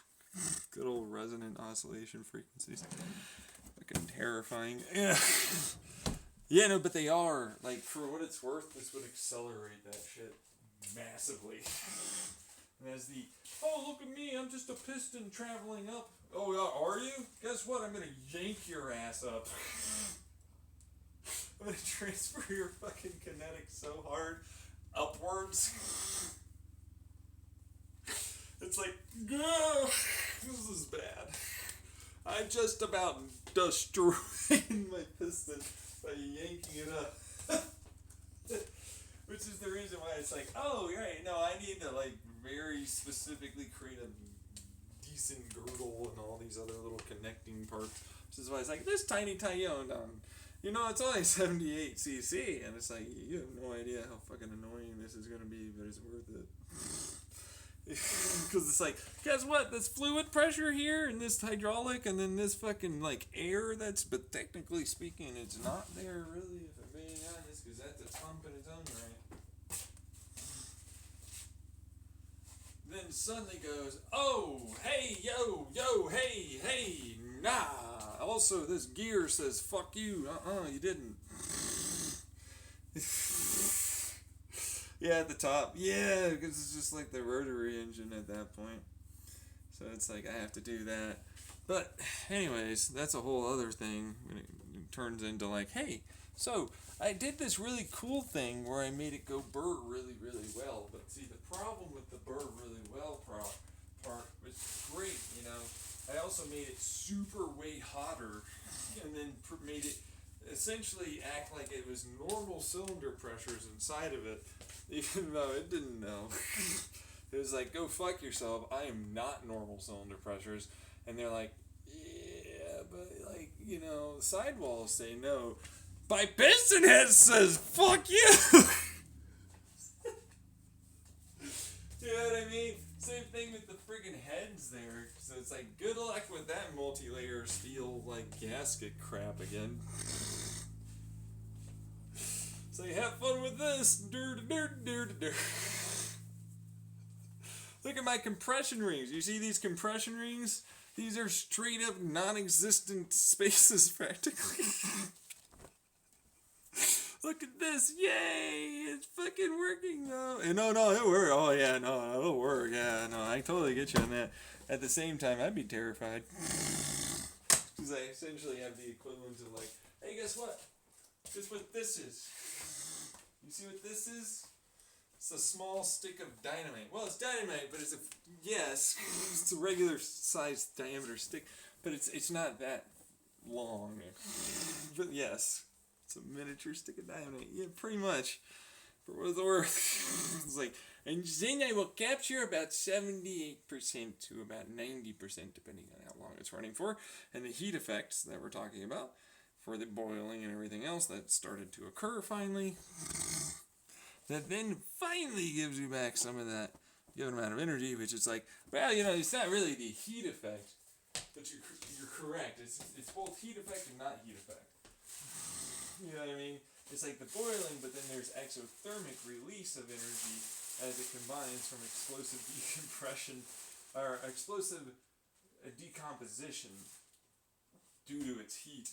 Good old resonant oscillation frequencies. Fucking terrifying. Yeah, no, but they are, like, for what it's worth, this would accelerate that shit massively. And as the, oh, look at me, I'm just a piston traveling up. Oh, are you? Guess what? I'm gonna yank your ass up. I'm gonna transfer your fucking kinetics so hard upwards. It's like, no, this is bad. I just about destroyed my piston by yanking it up. Which is the reason why it's like, oh, right, no, I need to, like, very specifically create a decent girdle and all these other little connecting parts. Which is why it's like, this tiny Tyone, it's only 78 cc, and it's like, you have no idea how fucking annoying this is gonna be, but it's worth it. Because it's like, guess what? This fluid pressure here, and this hydraulic, and then this fucking, like, air but technically speaking, it's not there, really, if I'm being honest, because that's a pump in its own right. Then suddenly goes, oh, hey, yo, hey, nah. Also, this gear says, fuck you, you didn't. Yeah, at the top. Yeah, because it's just like the rotary engine at that point. So it's like I have to do that. But anyways, that's a whole other thing when it turns into like, hey, so I did this really cool thing where I made it go burr really, really well. But see, the problem with the burr really well part was great, I also made it super way hotter and then made it essentially act like it was normal cylinder pressures inside of it, even though it didn't know. It was like, go fuck yourself, I am not normal cylinder pressures. And they're like, yeah, but like, the sidewalls say no. My piston head says, fuck you! You know what I mean? Same thing with the friggin' heads there. So it's like, good luck with that multi-layer steel, like, gasket crap again. So you have fun with this. Look at my compression rings. You see these compression rings? These are straight up non-existent spaces practically. Look at this. Yay! It's fucking working though. And no, it'll work. Oh yeah, no, it'll work. Yeah, no, I totally get you on that. At the same time, I'd be terrified. Because I essentially have the equivalent of like, hey, guess what? Guess what this is? You see what this is? It's a small stick of dynamite. Well, it's dynamite, but it's it's a regular sized diameter stick, but it's not that long. But yes, it's a miniature stick of dynamite. Yeah, pretty much. For what it's worth. It's like, And then I will capture about 78% to about 90%, depending on how long it's running for, and the heat effects that we're talking about for the boiling and everything else that started to occur finally. That then finally gives you back some of that given amount of energy, which is like, well, it's not really the heat effect, but you're correct. It's both heat effect and not heat effect. You know what I mean? It's like the boiling, but then there's exothermic release of energy as it combines from explosive decompression or explosive decomposition due to its heat.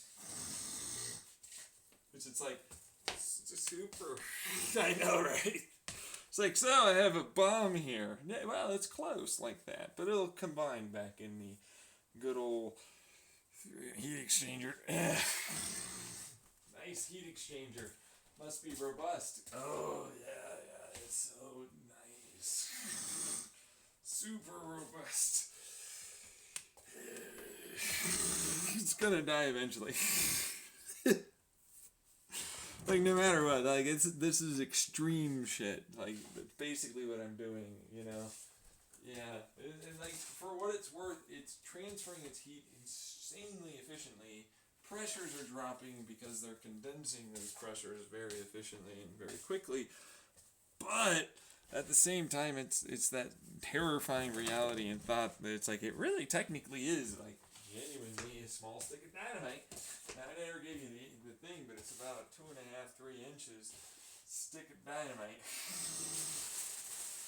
Which it's like super. I know, right? It's like, so I have a bomb here. Well, it's close like that, but it'll combine back in the good old heat exchanger. Nice heat exchanger. Must be robust. Oh, yeah, it's so nice. Super robust. It's gonna die eventually. Like, no matter what, like, this is extreme shit. Like, that's basically what I'm doing, Yeah, and like, for what it's worth, it's transferring its heat insanely efficiently. Pressures are dropping because they're condensing those pressures very efficiently and very quickly. But at the same time, it's that terrifying reality and thought that it's like, it really technically is like genuinely a small stick of dynamite. Now, I never gave you the thing, but it's about a 2.5, 3 inches stick of dynamite.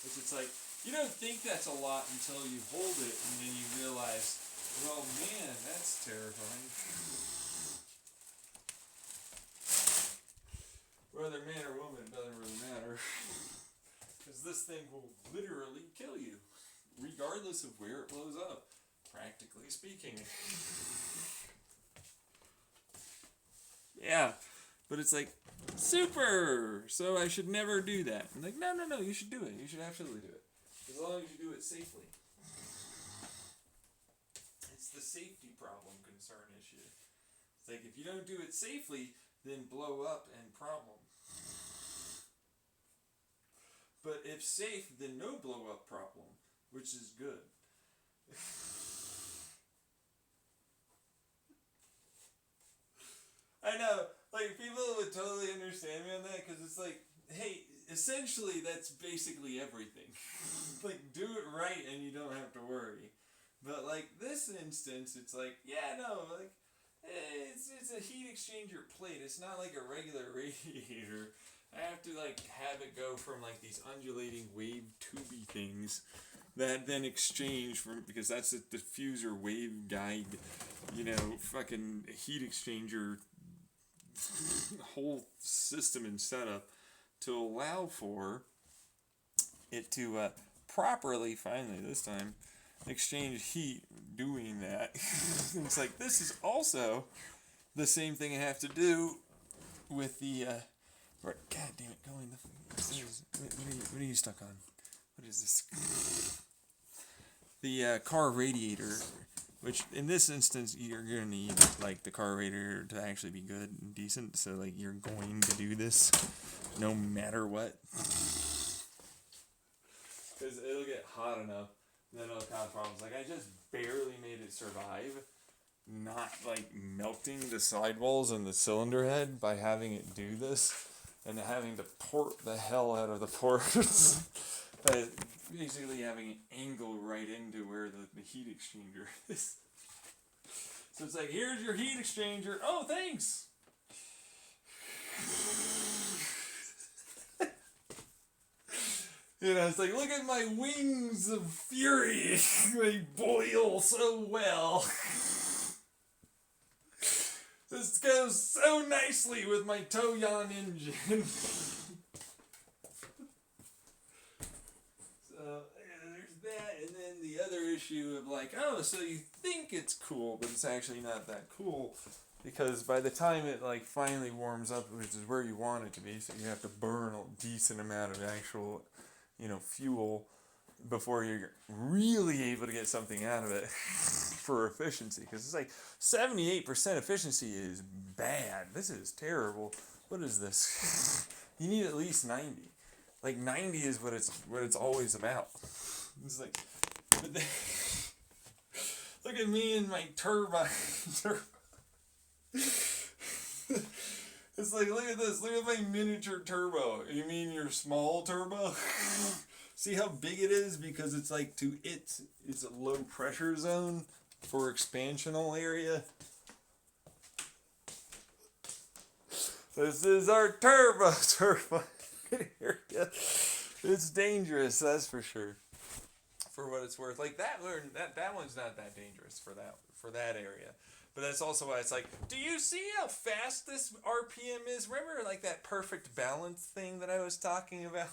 Which it's like, you don't think that's a lot until you hold it and then you realize, well, man, that's terrifying. Whether man or woman, it doesn't really matter. Because this thing will literally kill you, regardless of where it blows up, practically speaking. Yeah, but it's like, super! So I should never do that. I'm like, no, you should do it. You should absolutely do it. As long as you do it safely. It's the safety problem concern issue. It's like, if you don't do it safely, then blow up and problem. But if safe, then no blow up problem, which is good. I know, like, people would totally understand me on that, because it's like, hey, essentially that's basically everything. Like, do it right and you don't have to worry. But like this instance, it's like, yeah, no, like, it's a heat exchanger plate. It's not like a regular radiator. I have to like have it go from like these undulating wave tubey things that then exchange from, because that's a diffuser wave guide, fucking heat exchanger whole system and setup to allow for it to properly, finally this time, exchange heat doing that. It's like, this is also the same thing I have to do with the God damn it, going what are you stuck on? What is this? The car radiator, which in this instance you're gonna need like the car radiator to actually be good and decent, so like you're going to do this no matter what. Because it'll get hot enough, then it'll cause problems. Like, I just barely made it survive, not like melting the sidewalls and the cylinder head by having it do this, and having to port the hell out of the ports. Basically having an angle right into where the heat exchanger is. So it's like, here's your heat exchanger. Oh, thanks! It's like, look at my wings of fury. They boil so well. This goes so nicely with my Toyon engine. So, there's that, and then the other issue of like, oh, so you think it's cool, but it's actually not that cool. Because by the time it like finally warms up, which is where you want it to be, so you have to burn a decent amount of actual fuel before you're really able to get something out of it for efficiency. Because it's like 78% efficiency is bad. This is terrible. What is this? You need at least 90. Like 90 is what it's always about. It's like, but then, look at me and my turbine. It's like, look at this. Look at my miniature turbo. You mean your small turbo? See how big it is? Because it's like it's a low pressure zone for expansional area. This is our turbo area. It's dangerous, that's for sure. For what it's worth, like that one's not that dangerous for that area. But that's also why it's like, do you see how fast this RPM is? Remember, like that perfect balance thing that I was talking about?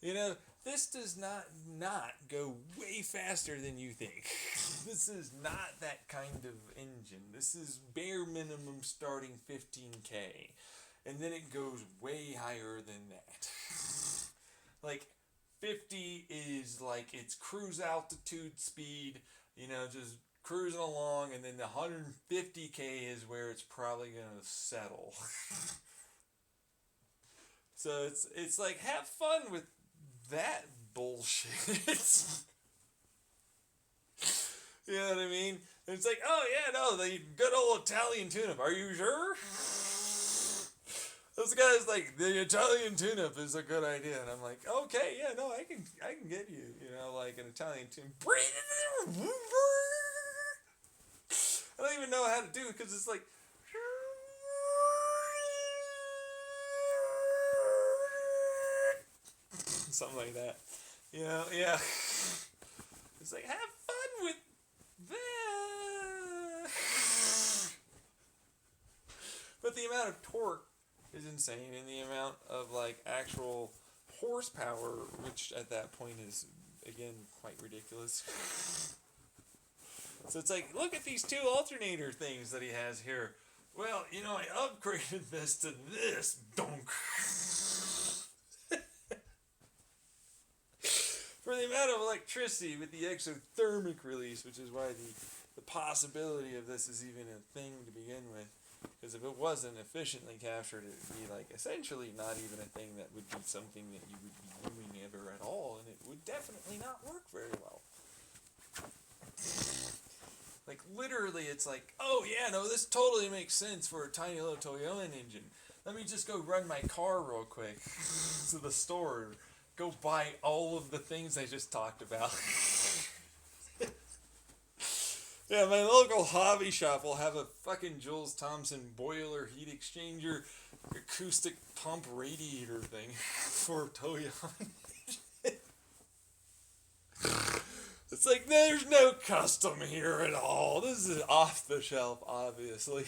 You know, this does not go way faster than you think. This is not that kind of engine. This is bare minimum starting 15K. And then it goes way higher than that. Like, 50 is like its cruise altitude speed, you know, just cruising along, and then the 150K is where it's probably going to settle. So it's like, have fun with that bullshit. You know what I mean? And it's like, oh yeah, no, the good old Italian tune-up. Are you sure? This guy's like, the Italian tune-up is a good idea, and I'm like, okay, yeah, no, I can get you, you know, like an Italian tune. I don't even know how to do it because it's like. Something like that. You know, yeah. It's like, have fun with that. But the amount of torque is insane, and the amount of, like, actual horsepower, which at that point is, again, quite ridiculous. So it's like, look at these two alternator things that he has here. Well, you know, I upgraded this to this. Donk. For the amount of electricity with the exothermic release, which is why the possibility of this is even a thing to begin with. Because if it wasn't efficiently captured, it would be like essentially not even a thing that would be something that you would be doing ever at all, and it would definitely not work very well. Like literally, it's like, oh yeah, no, this totally makes sense for a tiny little Toyota engine. Let me just go run my car real quick to the store. Go buy all of the things I just talked about. Yeah, my local hobby shop will have a fucking Jules Thompson boiler heat exchanger acoustic pump radiator thing for Toyota. It's like, there's no custom here at all. This is off the shelf, obviously.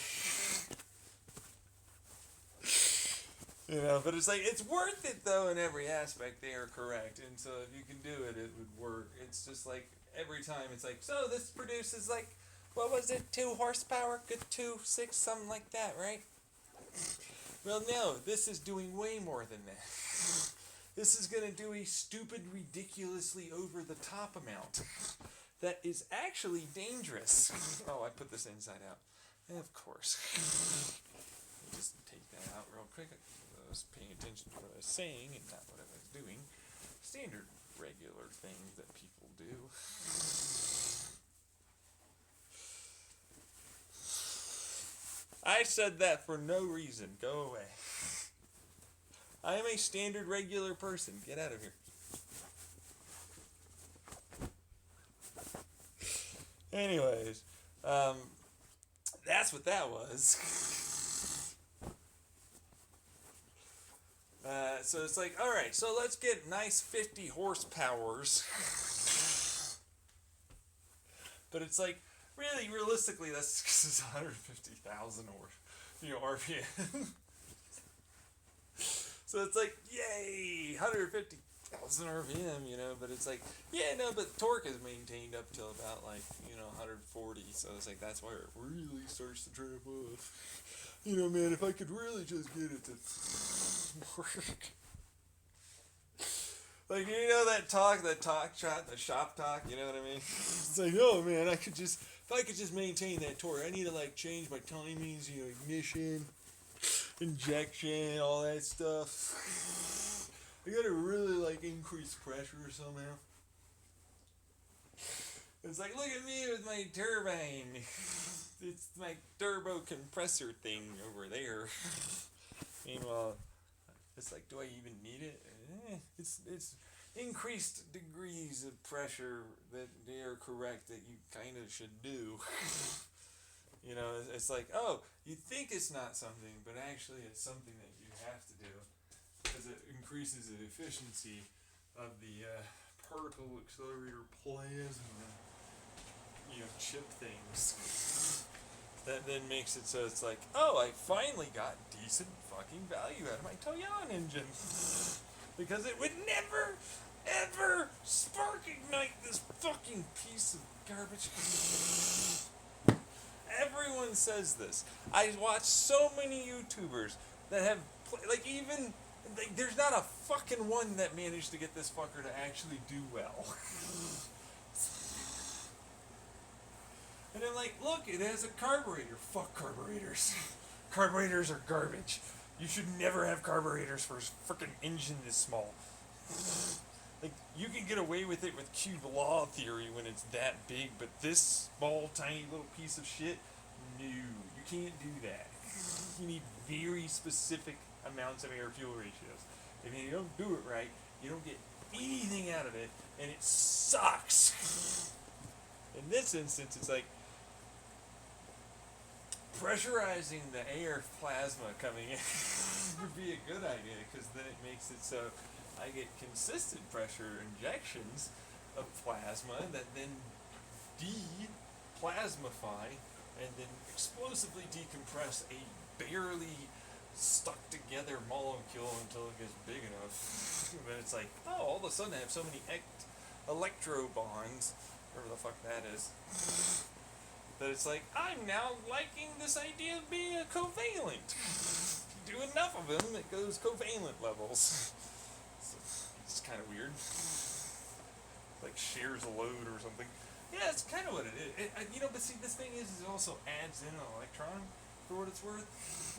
You know, but it's like, it's worth it though in every aspect. They are correct. And so if you can do it, it would work. It's just like, every time it's like, so this produces like, what was it, 2 horsepower? Good 2, 6, something like that, right? Well, no, this is doing way more than that. This is going to do a stupid, ridiculously over-the-top amount that is actually dangerous. Oh, I put this inside out. Of course. Just take that out real quick. I was paying attention to what I was saying and not what I was doing. Standard, regular things that people do. I said that for no reason. Go away. I am a standard, regular person. Get out of here. Anyways, that's what that was. So it's like, all right, so let's get nice 50 horsepowers. But it's like, really, realistically, that's 150,000 or, you know, RPM. So it's like, yay, 150,000 RPM, you know, but it's like, yeah, no, but torque is maintained up till about, like, you know, 140, so it's like, that's where it really starts to trip off. You know, man, if I could really just get it to work. Like, you know that shop talk, you know what I mean? It's like, oh, man, if I could just maintain that torque, I need to, like, change my timings, you know, ignition, injection, all that stuff. I gotta really like increase pressure somehow. It's like, look at me with my turbine. It's my turbo compressor thing over there. Meanwhile, it's like, do I even need it? It's increased degrees of pressure that they are correct that you kind of should do. You know, it's like, oh, you think it's not something, but actually it's something that you have to do because it increases the efficiency of the particle accelerator plasma, you know, chip things. That then makes it so it's like, oh, I finally got decent fucking value out of my Toyon engine. Because it would never, ever spark ignite this fucking piece of garbage. Everyone says this. I watch so many YouTubers that have, like, even, like, there's not a fucking one that managed to get this fucker to actually do well. And I'm like, look, it has a carburetor. Fuck carburetors. Carburetors are garbage. You should never have carburetors for a freaking engine this small. Like, you can get away with it with cube law theory when it's that big, but this small, tiny little piece of shit, no, you can't do that. You need very specific amounts of air-fuel ratios. If you don't do it right, you don't get anything out of it, and it sucks. In this instance, it's like, pressurizing the air plasma coming in would be a good idea because then it makes it so I get consistent pressure injections of plasma that then de-plasmify and then explosively decompress a barely stuck together molecule until it gets big enough. And then it's like, oh, all of a sudden I have so many electro bonds, whatever the fuck that is. That it's like, I'm now liking this idea of being a covalent. Do enough of them, it goes covalent levels. So it's kind of weird. Like shares a load or something. Yeah, it's kind of what it is. You know, but see, this thing is it also adds in an electron for what it's worth,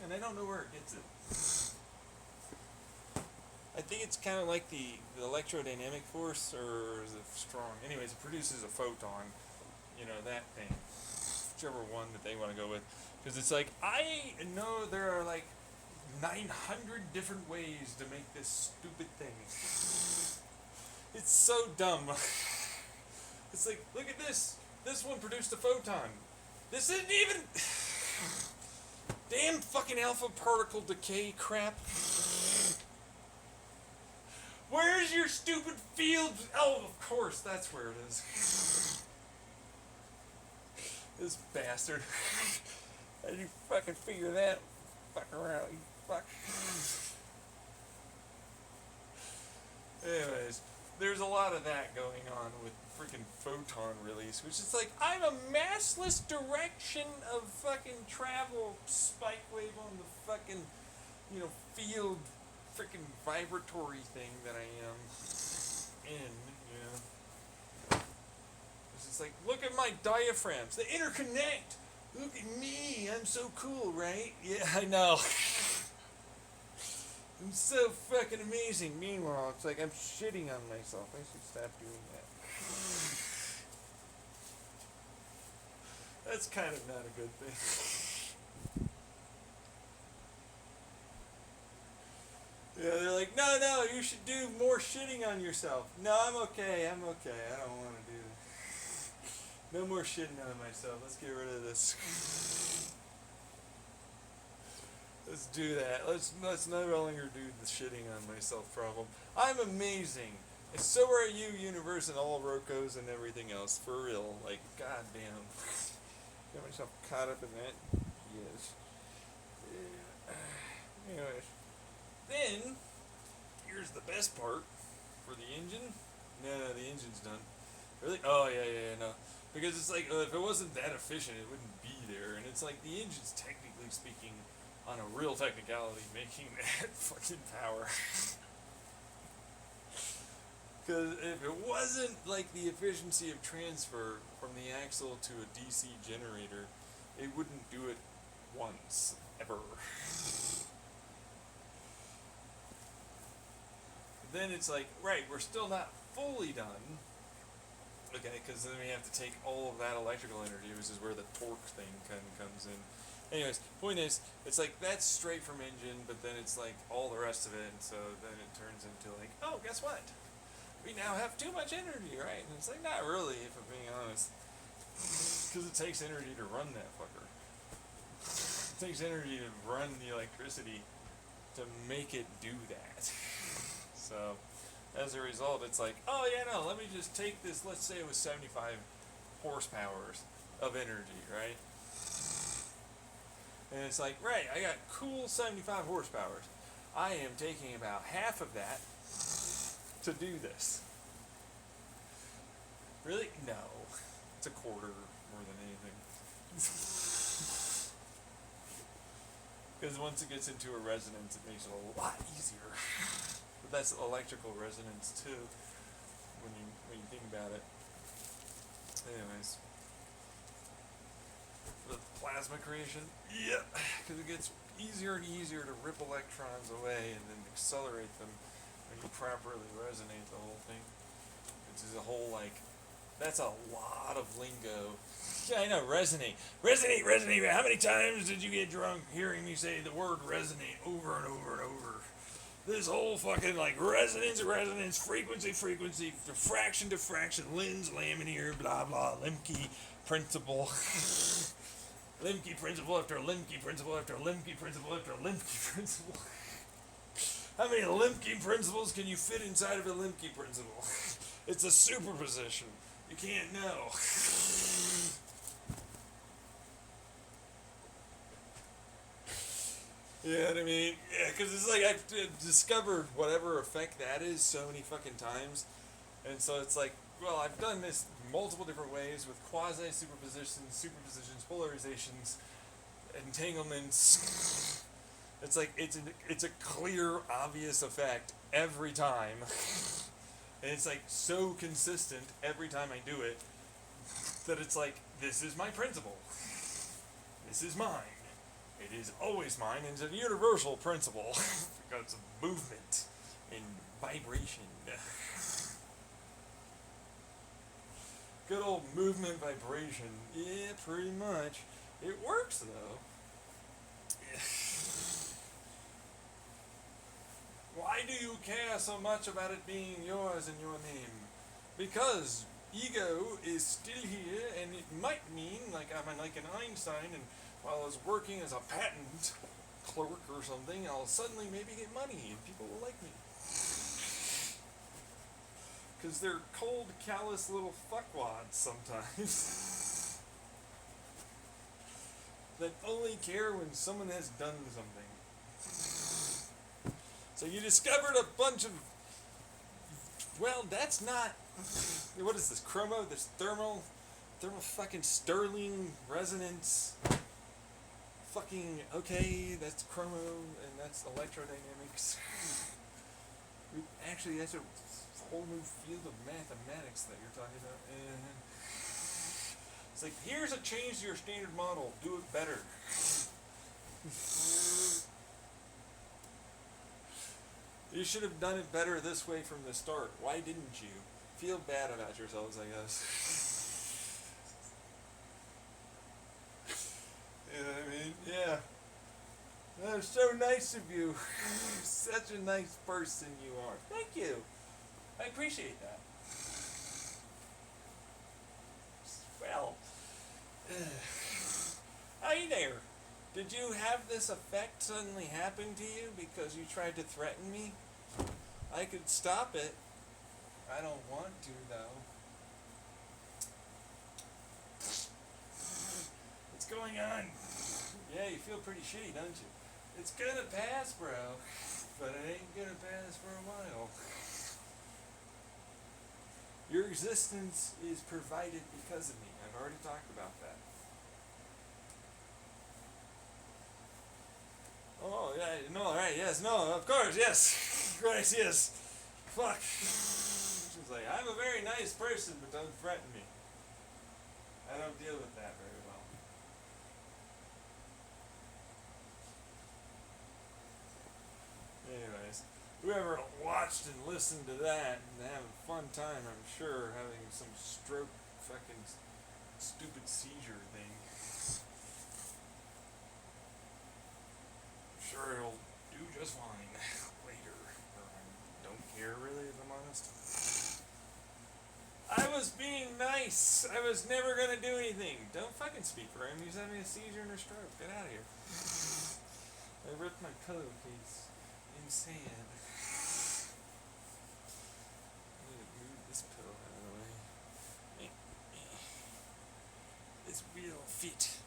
and I don't know where it gets it. I think it's kind of like the electrodynamic force, or is it strong? Anyways, it produces a photon. You know, that thing. Whichever one that they want to go with. Because it's like, I know there are like 900 different ways to make this stupid thing. It's so dumb. It's like, look at this. This one produced a photon. This isn't even... Damn fucking alpha particle decay crap. Where's your stupid field? Oh, of course, that's where it is. This bastard. How did you fucking figure that fuck around, you fuck? Anyways, there's a lot of that going on with freaking photon release, which is like, I'm a massless direction of fucking travel spike wave on the fucking, you know, field freaking vibratory thing that I am in, you know. It's just like, look at my diaphragms, they interconnect. Look at me, I'm so cool, right? Yeah, I know. I'm so fucking amazing. Meanwhile, it's like I'm shitting on myself. I should stop doing that. That's kind of not a good thing. Yeah, they're like, no, you should do more shitting on yourself. No, I'm okay, I don't want to do that. No more shitting on myself. Let's get rid of this. Let's do that. Let's no longer do the shitting on myself problem. I'm amazing. And so are you, universe, and all Rocos and everything else. For real. Like, goddamn. Got myself caught up in that. Yes. Yeah. Anyways. Then, here's the best part. For the engine. No, the engine's done. Really? Oh, yeah, no. Because it's like, if it wasn't that efficient, it wouldn't be there. And it's like, the engine's technically speaking, on a real technicality, making that fucking power. Because if it wasn't like the efficiency of transfer from the axle to a DC generator, it wouldn't do it once, ever. then it's like, right, we're still not fully done. Okay, because then we have to take all of that electrical energy, which is where the torque thing kind of comes in. Anyways, point is, it's like that's straight from engine, but then it's like all the rest of it, and so then it turns into like, oh, guess what? We now have too much energy, right? And it's like, not really, if I'm being honest. Because it takes energy to run that fucker. It takes energy to run the electricity to make it do that. So, as a result, it's like, oh yeah, no, let me just take this, let's say it was 75 horsepower of energy, right? And it's like, right, I got cool 75 horsepower. I am taking about half of that to do this. Really? No. It's a quarter more than anything. Because once it gets into a resonance, it makes it a lot easier. But that's electrical resonance too, when you think about it. Anyways. The plasma creation, yep, because it gets easier and easier to rip electrons away and then accelerate them when you properly resonate the whole thing. Which is a whole, like, that's a lot of lingo. Yeah, I know, resonate. Resonate, resonate. How many times did you get drunk hearing me say the word resonate over and over and over? This whole fucking, like, resonance, resonance, frequency, frequency, diffraction, diffraction, lens, laminar, blah, blah, Lemke principle. Lemke principle after Lemke principle after Lemke principle after Lemke principle. How many Lemke principles can you fit inside of a Lemke principle? It's a superposition. You can't know. You know what I mean? Yeah, because it's like I've discovered whatever effect that is so many fucking times. And so it's like, well, I've done this multiple different ways with quasi-superpositions, superpositions, polarizations, entanglements. It's like, it's a clear, obvious effect every time. And it's like so consistent every time I do it that it's like, this is my principle. This is mine. It is always mine, and it's a universal principle because of movement and vibration. Good old movement vibration. Yeah, pretty much. It works though. Why do you care so much about it being yours and your name? Because ego is still here, and it might mean, like I'm like an Einstein, and while I was working as a patent clerk or something, I'll suddenly maybe get money and people will like me. Because they're cold, callous little fuckwads sometimes. That only care when someone has done something. So you discovered a bunch of... Well, that's not... What is this? Chromo? This thermal fucking Stirling resonance... Fucking, okay, that's chromo, and that's electrodynamics. Actually, that's a whole new field of mathematics that you're talking about. It's like, here's a change to your standard model, do it better. You should have done it better this way from the start. Why didn't you? Feel bad about yourselves, I guess. You know what I mean? Yeah. That's so nice of you. Such a nice person you are. Thank you. I appreciate that. Well, hey there. Did you have this effect suddenly happen to you because you tried to threaten me? I could stop it. I don't want to, though. What's going on? Yeah, you feel pretty shitty, don't you? It's gonna pass, bro. But it ain't gonna pass for a while. Your existence is provided because of me. I've already talked about that. Oh, yeah, no, right, yes, no, of course, yes. Christ, yes. Fuck. She's like, I'm a very nice person, but don't threaten me. I don't deal with that very well. Anyways, whoever watched and listened to that and have a fun time, I'm sure, having some stroke fucking stupid seizure thing. I'm sure it'll do just fine later. Or I don't care really, if I'm honest. I was being nice. I was never gonna do anything. Don't fucking speak for him. He's having a seizure and a stroke. Get out of here. I ripped my pillowcase in sand. I need to move this pillow out of the way. This will fit.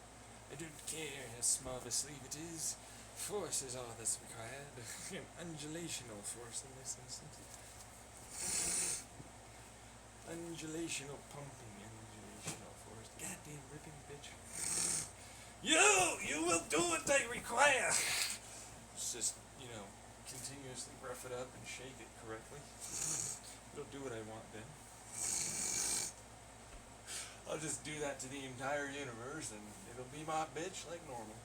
I don't care how small of a sleeve it is. Force is all that's required. An undulational force in this instance. Undulational pumping, undulational force. Goddamn ripping bitch. You will do what I require. It's just, continuously rough it up and shake it correctly. It'll do what I want then. I'll just do that to the entire universe and it'll be my bitch like normal.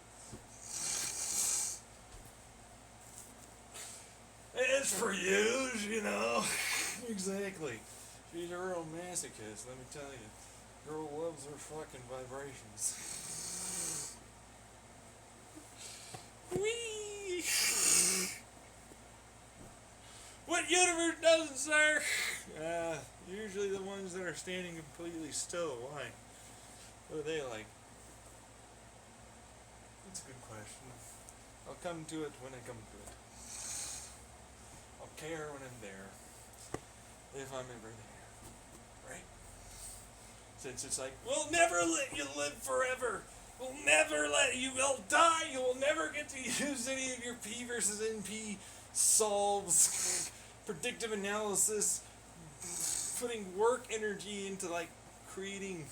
As for you, exactly. She's a real masochist, let me tell you. Girl loves her fucking vibrations. Whee! What universe doesn't, sir? Usually the ones that are standing completely still. Why? What are they like? That's a good question. I'll come to it when I come to it. I'll care when I'm there. If I'm ever there. Right? Since it's like, we'll never let you live forever. We'll never let you, you'll die. You will never get to use any of your P versus NP solves, predictive analysis, putting work energy into creating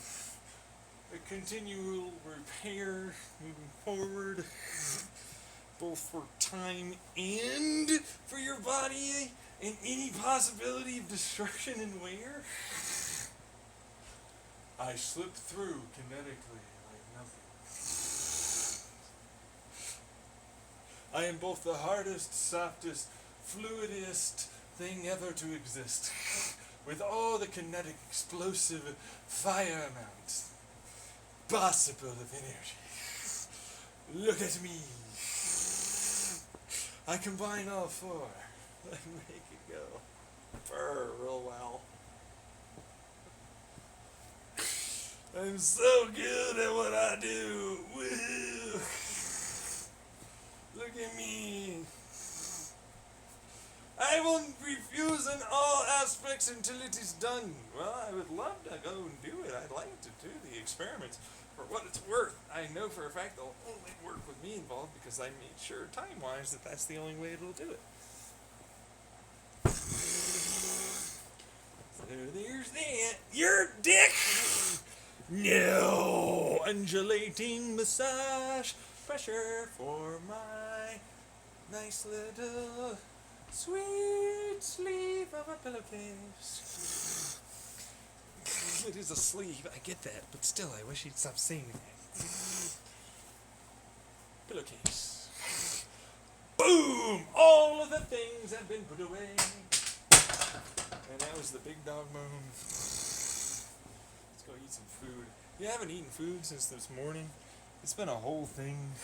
a continual repair moving forward, both for time and for your body, and any possibility of destruction and wear. I slip through kinetically like nothing. I am both the hardest, softest, fluidest thing ever to exist, with all the kinetic, explosive fire amounts possible of energy. Look at me. I combine all four. I make it go purr real well. I'm so good at what I do. Woo! Look at me. I will refuse in all aspects until it is done. Well, I would love to go and do it. I'd like to do the experiments. For what it's worth, I know for a fact they'll only work with me involved because I made sure time-wise that that's the only way it'll do it. So there's that. Your dick! No! Undulating massage pressure for my nice little sweet sleeve of a pillowcase. It is a sleeve, I get that, but still, I wish he'd stop saying that. Pillowcase. Boom! All of the things have been put away. And that was the big dog moan. Let's go eat some food. You haven't eaten food since this morning? It's been a whole thing.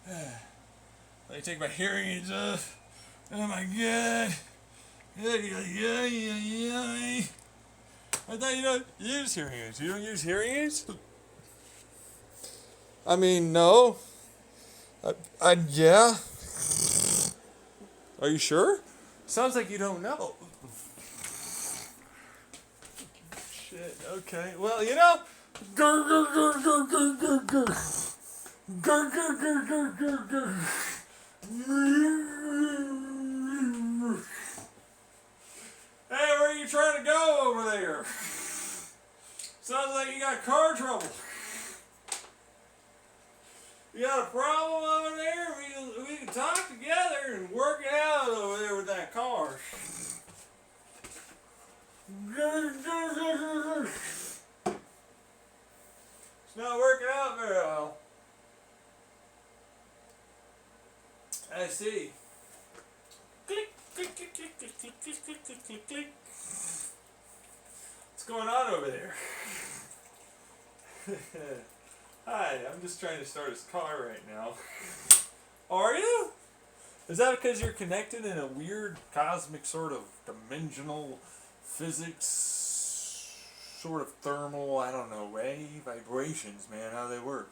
Let me take my hearing aids off. Oh my god. I thought you don't use hearing aids. You don't use hearing aids? I mean, no. Yeah. Are you sure? Sounds like you don't know. Shit, okay. Well, Grr, grr, grr, grr, grr, grr, grr. Grr, grr, grr, grr, grr, grr. Hey, where are you trying to go over there? Sounds like you got car trouble. You got a problem over there? We can talk together and work it out over there with that car. It's not working out very well. I see. click, click. What's going on over there? Hi, I'm just trying to start his car right now. Are you? Is that because you're connected in a weird cosmic sort of dimensional physics, sort of thermal, I don't know, way? Vibrations, man, how they work.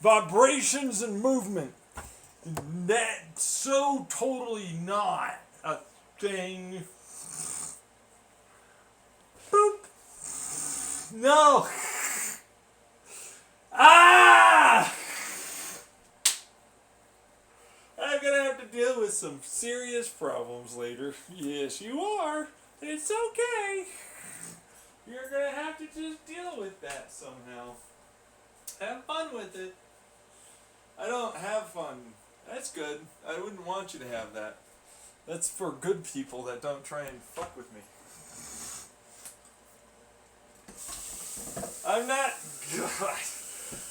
Vibrations and movement. That's so totally not a thing. Boop. No. Ah! I'm gonna have to deal with some serious problems later. Yes, you are. It's okay. You're gonna have to just deal with that somehow. Have fun with it. I don't have fun. That's good. I wouldn't want you to have that. That's for good people that don't try and fuck with me. I'm not. God.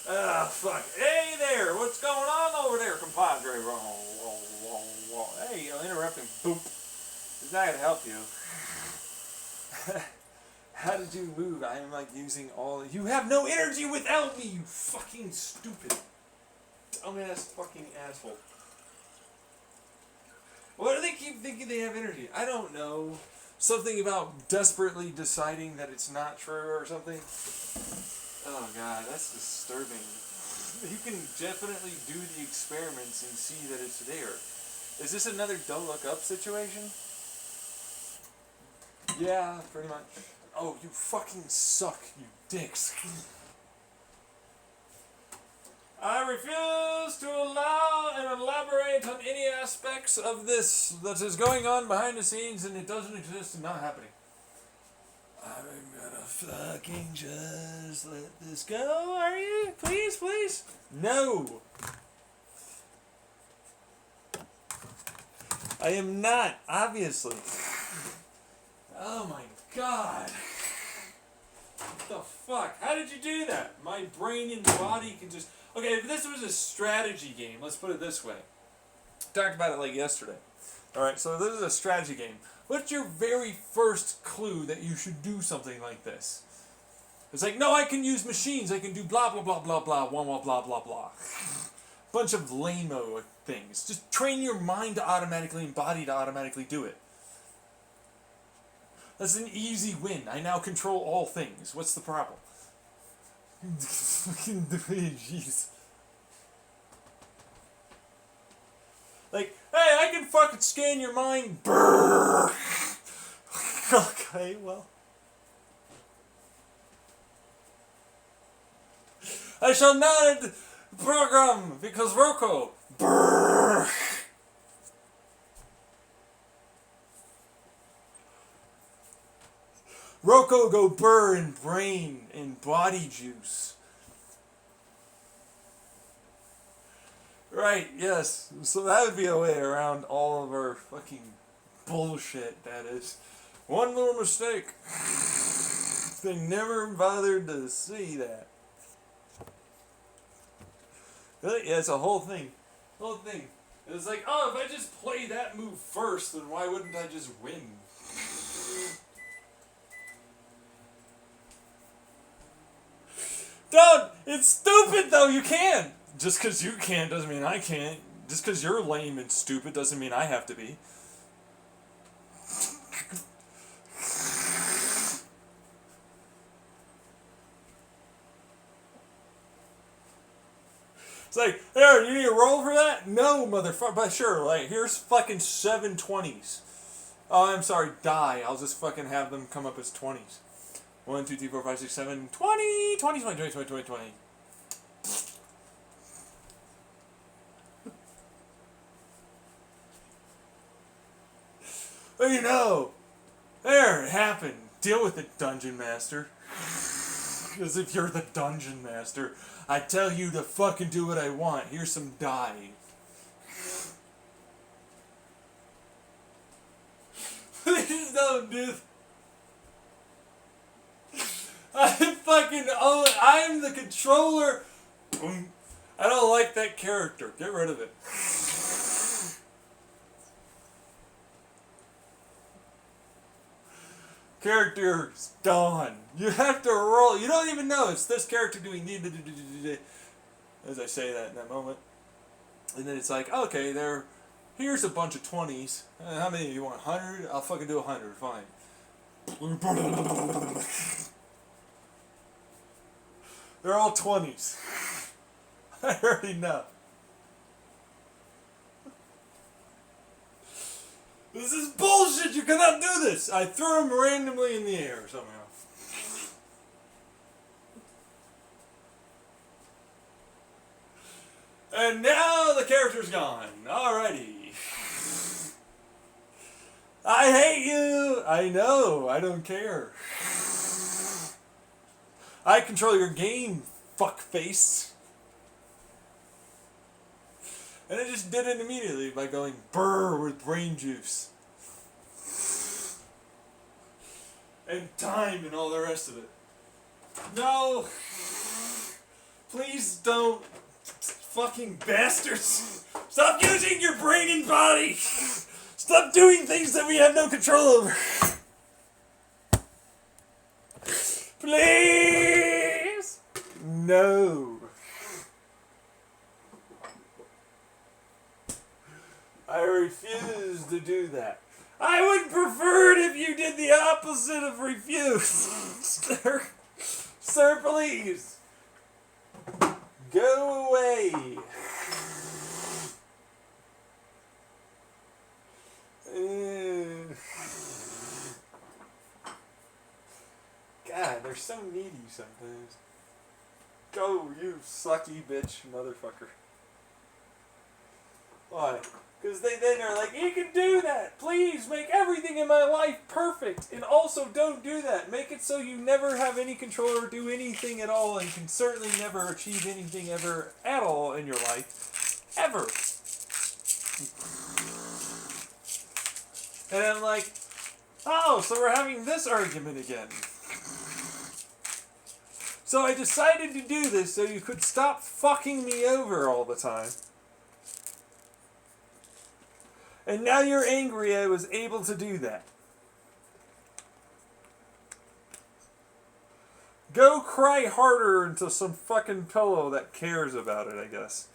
Ah, fuck. Hey there, what's going on over there, compadre? Hey, you're interrupting. Boop. It's not gonna help you. How did you move? I'm like using all. You have no energy without me, you fucking stupid. Dumbass fucking asshole. Why do they keep thinking they have energy? I don't know. Something about desperately deciding that it's not true or something. Oh god, that's disturbing. You can definitely do the experiments and see that it's there. Is this another don't look up situation? Yeah, pretty much. Oh, you fucking suck, you dicks. I refuse to allow and elaborate on any aspects of this that is going on behind the scenes and it doesn't exist and not happening. I'm gonna fucking just let this go, are you? Please, please? No! I am not, obviously. Oh my god. What the fuck? How did you do that? My brain and body can just... Okay, if this was a strategy game, let's put it this way. Talked about it like yesterday. Alright, so this is a strategy game. What's your very first clue that you should do something like this? It's like, no, I can use machines. I can do blah, blah, blah, blah, blah, blah, blah, blah, blah, blah. Bunch of lame-o things. Just train your mind to automatically and body to automatically do it. That's an easy win. I now control all things. What's the problem? Jeez. Like, hey, I can fucking scan your mind. Brrr. Okay, well. I shall not end the program because Rocco. Brrr. Rocco go burr in brain and body juice. Right, yes. So that would be a way around all of our fucking bullshit, that is. One little mistake. They never bothered to see that. Really? Yeah, it's a whole thing. Whole thing. It's like, oh, if I just play that move first, then why wouldn't I just win? Don't! It's stupid though, you can! Just because you can doesn't mean I can't. Just because you're lame and stupid doesn't mean I have to be. It's like, here, you need a roll for that? No, motherfucker. But sure, like, here's fucking 7 20s. Oh, I'm sorry, die. I'll just fucking have them come up as 20s. 1, 2, 3, 4, 5, 6, 7, 20, 20, 20, 20, 20, 20, 20. Well, you know, there, it happened. Deal with it, Dungeon Master. As if you're the Dungeon Master. I tell you to fucking do what I want. Here's some die. Please don't do that. I'm the controller. I don't like that character. Get rid of it. Character's gone. You have to roll. You don't even know it's this character doing as I say that in that moment. And then it's like, okay, here's a bunch of 20s. How many do you want? 100? I'll fucking do 100. Fine. They're all 20s. I already know. This is bullshit! You cannot do this! I threw them randomly in the air somehow. And now the character's gone. Alrighty. I hate you! I know, I don't care. I control your game, fuckface. And I just did it immediately by going brr with brain juice. And time and all the rest of it. No! Please don't. Fucking bastards! Stop using your brain and body! Stop doing things that we have no control over! Please! No. I refuse to do that. I would prefer it if you did the opposite of refuse. Sir, sir, please. Go away. God, they're so needy sometimes. Go, you sucky bitch motherfucker. Why? Because they then are like, you can do that! Please, make everything in my life perfect! And also don't do that. Make it so you never have any control or do anything at all and can certainly never achieve anything ever at all in your life. Ever. And I'm like, oh, so we're having this argument again. So I decided to do this so you could stop fucking me over all the time. And now you're angry I was able to do that. Go cry harder into some fucking pillow that cares about it, I guess.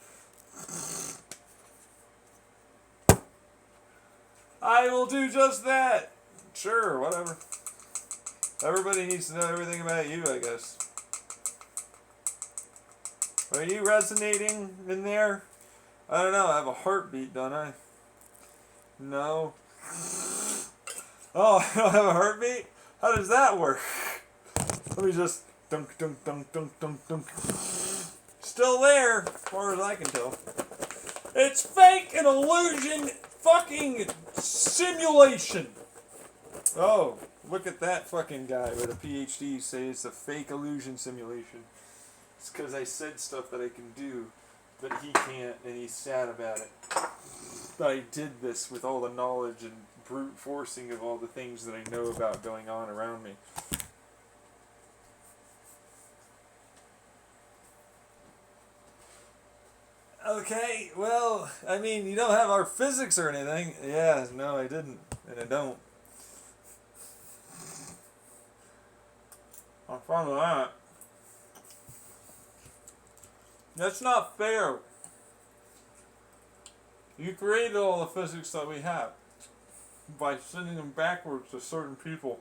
I will do just that. Sure, whatever. Everybody needs to know everything about you, I guess. Are you resonating in there? I don't know, I have a heartbeat, don't I? No. Oh, I don't have a heartbeat? How does that work? Let me just dunk, dunk, dunk, dunk, dunk, dunk. Still there, as far as I can tell. It's fake, an illusion, fucking simulation. Oh, look at that fucking guy with a PhD say it's a fake illusion simulation. It's because I said stuff that I can do, but he can't, and he's sad about it. But I did this with all the knowledge and brute forcing of all the things that I know about going on around me. Okay, well, I mean, you don't have our physics or anything. Yeah, no, I didn't, and I don't. I'm fine with that. That's not fair. You created all the physics that we have by sending them backwards to certain people.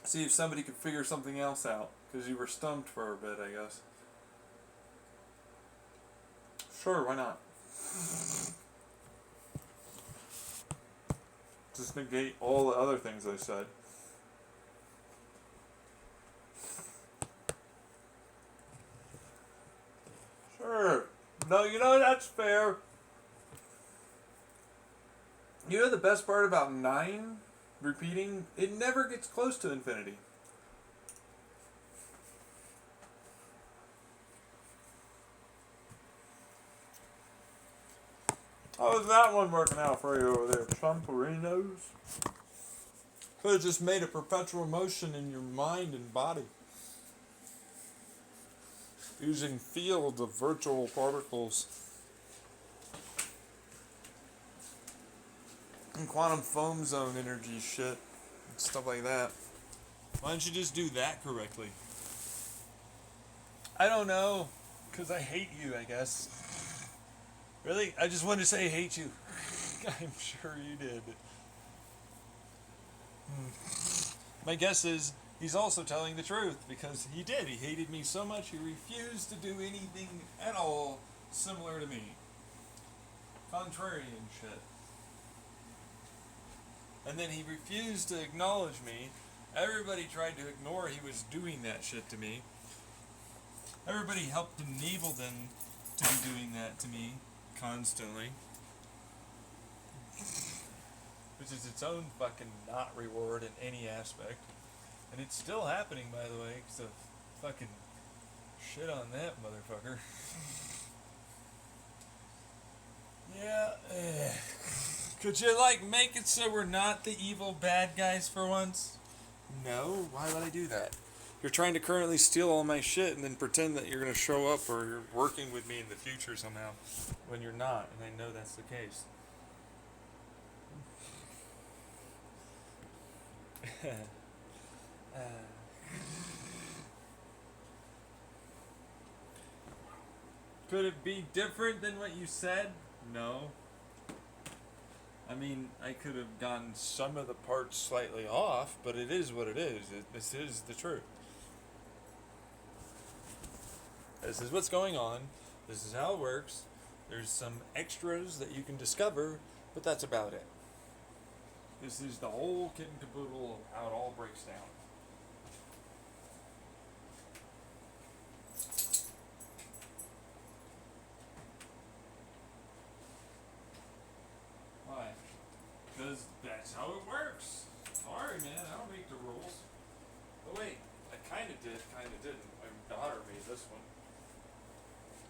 See if somebody could figure something else out, because you were stumped for a bit, I guess. Sure, why not? Just negate all the other things I said. Sure. No, you know, that's fair. You know the best part about 9 repeating? It never gets close to infinity. How is that one working out for you over there, Chumperinos? Could have just made a perpetual motion in your mind and body. Using fields of virtual particles. And quantum foam zone energy shit. stuff like that. Why don't you just do that correctly? I don't know, because I hate you, I guess. Really? I just wanted to say I hate you. I'm sure you did. My guess is he's also telling the truth, because he did. He hated me so much he refused to do anything at all similar to me. Contrarian shit. And then he refused to acknowledge me. Everybody tried to ignore he was doing that shit to me. Everybody helped enable them to be doing that to me constantly. Which is its own fucking not reward in any aspect. And it's still happening, by the way, so fucking shit on that motherfucker. Yeah. Could you, like, make it so we're not the evil bad guys for once? No, why would I do that? You're trying to currently steal all my shit and then pretend that you're going to show up or you're working with me in the future somehow when you're not, and I know that's the case. Could it be different than what you said? No. I mean, I could have gotten some of the parts slightly off, but it is what it is. This is the truth. This is what's going on. This is how it works. There's some extras that you can discover, but that's about it. This is the whole kit and caboodle of how it all breaks down. Why? Because that's how it works. Sorry, man, I don't make the rules. Oh, wait, I kind of did, kind of didn't. My daughter made this one.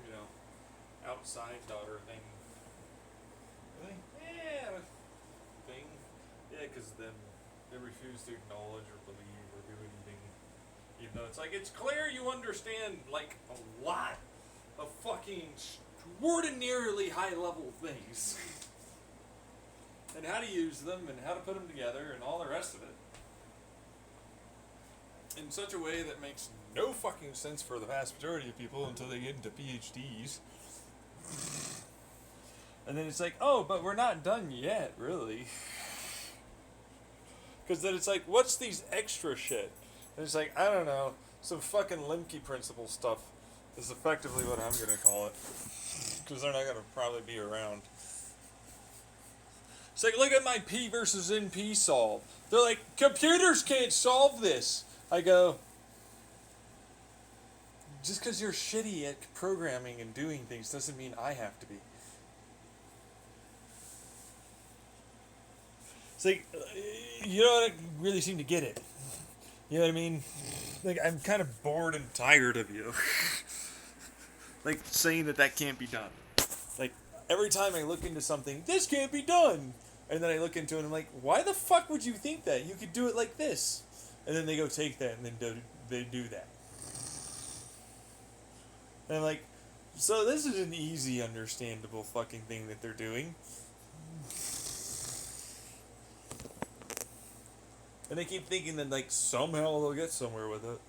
You know, outside daughter thing. Really? Yeah, thing. Yeah, because then they refuse to acknowledge or believe or do anything. Even though it's like, it's clear you understand, like, a lot of fucking extraordinarily high level things. And how to use them and how to put them together and all the rest of it. In such a way that makes no fucking sense for the vast majority of people until they get into PhDs. And then it's like, oh, but we're not done yet, really. Because then it's like, what's these extra shit? And it's like, I don't know, some fucking Lemke principle stuff is effectively what I'm going to call it. Because they're not going to probably be around. It's like, look at my P versus NP solve. They're like, computers can't solve this. I go, just because you're shitty at programming and doing things doesn't mean I have to be. It's like, you don't really seem to get it. You know what I mean? Like, I'm kind of bored and tired of you. Like, saying that can't be done. Like, every time I look into something, this can't be done. And then I look into it and I'm like, why the fuck would you think that? You could do it like this. And then they go take that and then they do that. And I'm like, so this is an easy, understandable fucking thing that they're doing. And they keep thinking that, like, somehow they'll get somewhere with it.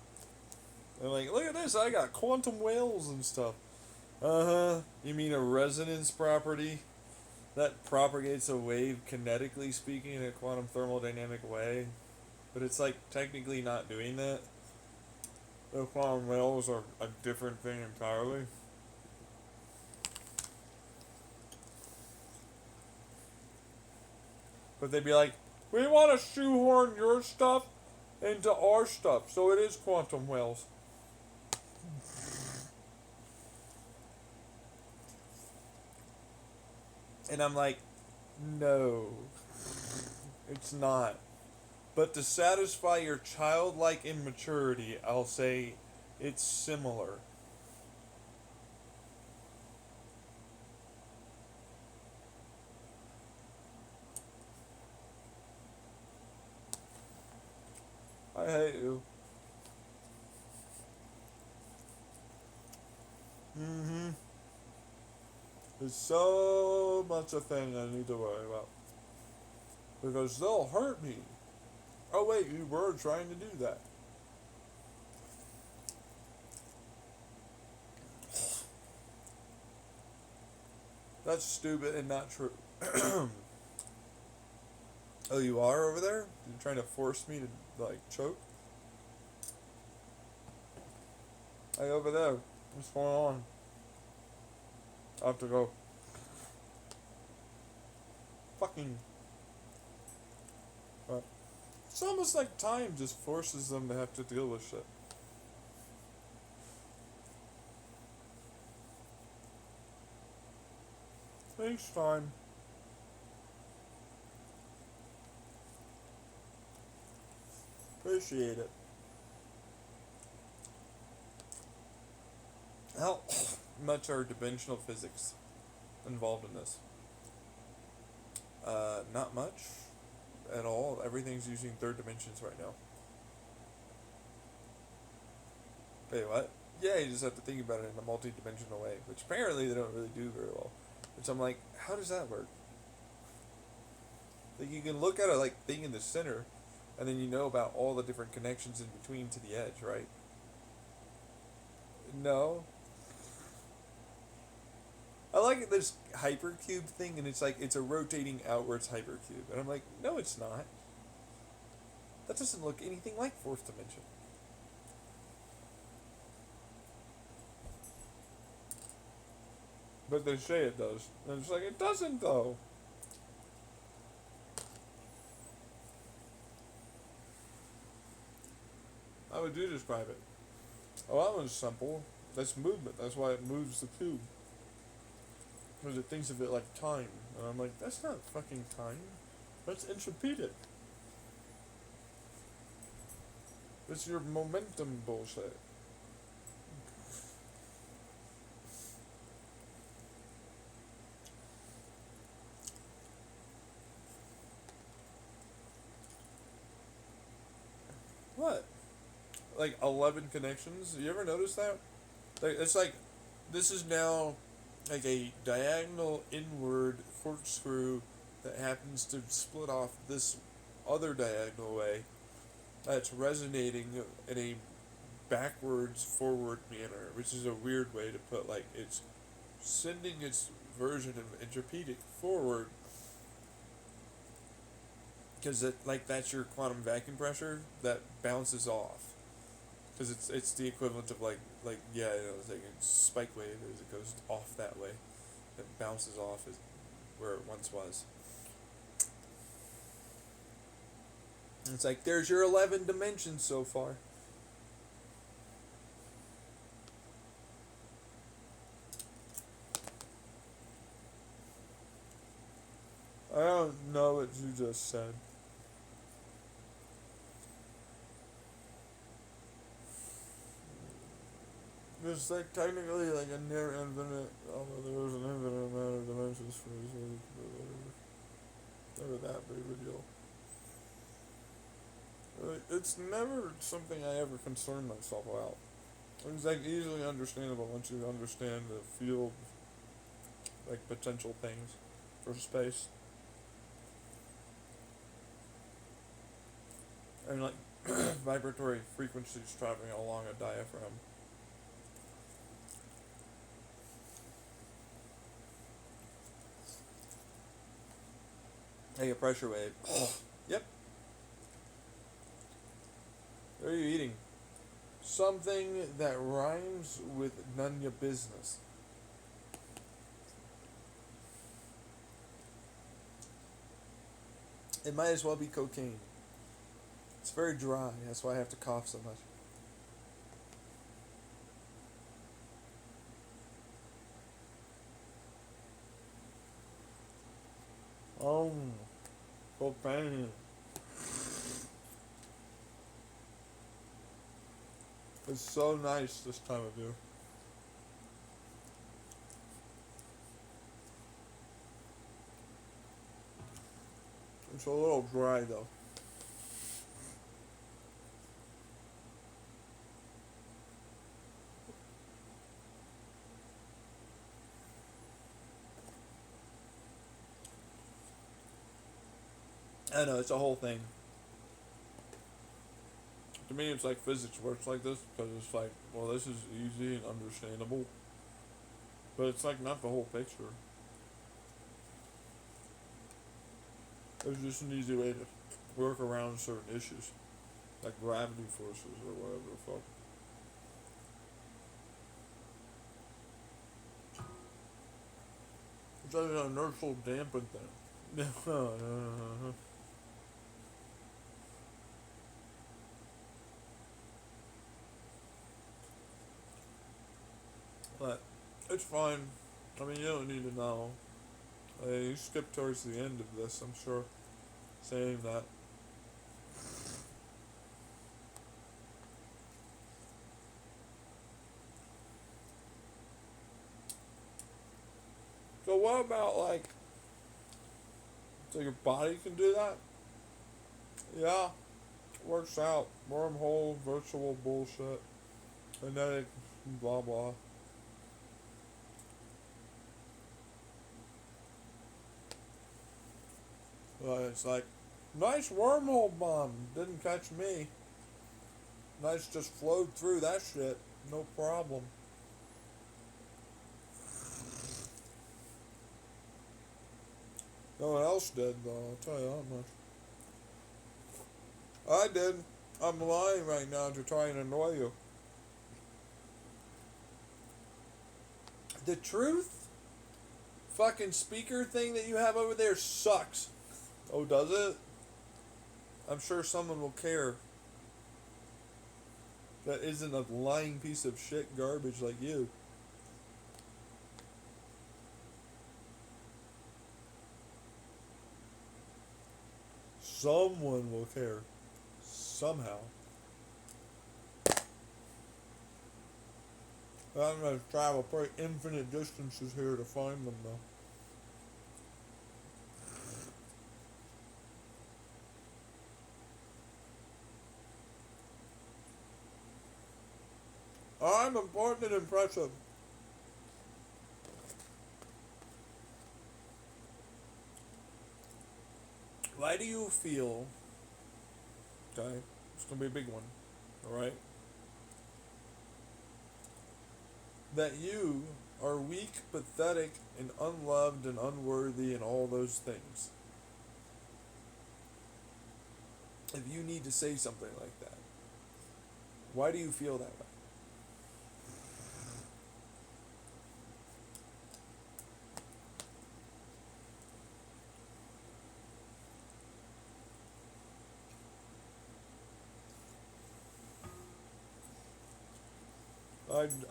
They're like, look at this, I got quantum whales and stuff. Uh-huh. You mean a resonance property that propagates a wave kinetically speaking in a quantum thermodynamic way? But it's, like, technically not doing that. The quantum whales are a different thing entirely. But they'd be like, we want to shoehorn your stuff into our stuff, so it is quantum whales. And I'm like, no, it's not. But to satisfy your childlike immaturity, I'll say it's similar. I hate you. Mm-hmm. There's so much a thing I need to worry about. Because they'll hurt me. Oh wait, you were trying to do that. That's stupid and not true. Oh, you are over there? You're trying to force me to, like, choke? Hey, over there. What's going on? I have to go. Fucking. It's almost like time just forces them to have to deal with shit. Thanks, time. Appreciate it. How much are dimensional physics involved in this? Not much at all. Everything's using third dimensions right now. Wait, what? Yeah, you just have to think about it in a multi-dimensional way, which apparently they don't really do very well. Which I'm like, how does that work? Like, you can look at it like being in the center, and then you know about all the different connections in between to the edge, right? No. I like this hypercube thing, and it's like it's a rotating outwards hypercube, and I'm like, no, it's not. That doesn't look anything like fourth dimension. But they say it does, and it's like it doesn't though. How would you describe it? Oh, that one's simple. That's movement. That's why it moves the cube. Because it thinks of it like time. And I'm like, that's not fucking time. That's intrapedic. It's your momentum bullshit. What? Like 11 connections? You ever notice that? Like, it's like, this is now like a diagonal inward corkscrew that happens to split off this other diagonal way that's resonating in a backwards forward manner, which is a weird way to put, like, it's sending its version of intrapedic forward because like that's your quantum vacuum pressure that bounces off because it's the equivalent of like yeah, you know, it's like a spike wave as it goes off that way, it bounces off as where it once was. And it's like there's your 11 dimensions so far. I don't know what you just said. It's like technically like a near infinite, although there is an infinite amount of dimensions for this movie, but whatever. Never that big of a deal. Like, it's never something I ever concern myself about. It's like easily understandable once you understand the field, like potential things for space. And like vibratory frequencies traveling along a diaphragm. Hey, a pressure wave. Yep. What are you eating? Something that rhymes with none your business. It might as well be cocaine. It's very dry, that's why I have to cough so much. Oh, cocaine. It's so nice this time of year. It's a little dry though. I know, it's a whole thing. me, it's like physics works like this because it's like, well, this is easy and understandable, but it's like not the whole picture. There's just an easy way to work around certain issues, like gravity forces or whatever the fuck. It's like an inertial dampen thing. But it's fine. I mean, you don't need to know. You skip towards the end of this, I'm sure, saying that. So what about like, so your body can do that? Yeah, works out. Wormhole, virtual bullshit, kinetic, blah blah. But it's like, nice wormhole bomb. Didn't catch me. Nice, just flowed through that shit. No problem. No one else did, though, I'll tell you that much. I did. I'm lying right now to try and annoy you. The truth fucking speaker thing that you have over there sucks. Oh, does it? I'm sure someone will care. That isn't a lying piece of shit garbage like you. Someone will care. Somehow. I'm gonna travel probably infinite distances here to find them though. I'm important and impressive. Why do you feel, okay, it's gonna be a big one, alright, that you are weak, pathetic, and unloved and unworthy and all those things? If you need to say something like that, why do you feel that way?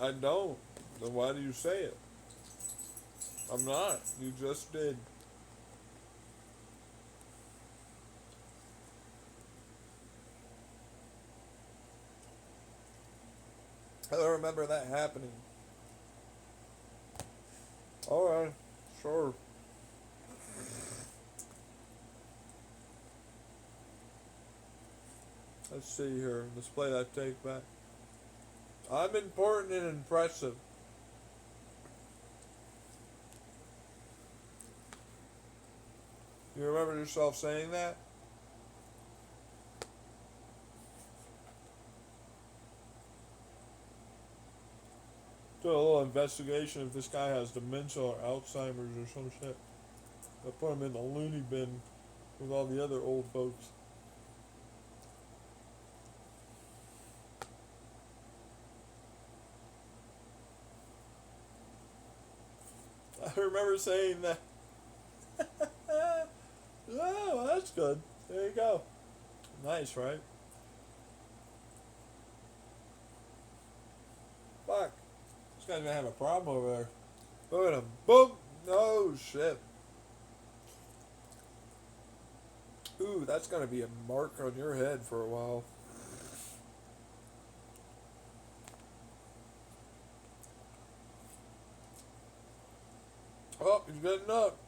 I don't. Then why do you say it? I'm not. You just did. I don't remember that happening. Alright, sure. Let's see here. Let's play that take back. I'm important and impressive. You remember yourself saying that? Do a little investigation if this guy has dementia or Alzheimer's or some shit. They'll put him in the loony bin with all the other old folks. I remember saying that. Oh, well, that's good. There you go. Nice, right? Fuck. This guy's gonna have a problem over there. Look at him. Boom! Oh, shit. Ooh, that's gonna be a mark on your head for a while. Oh, he's getting up.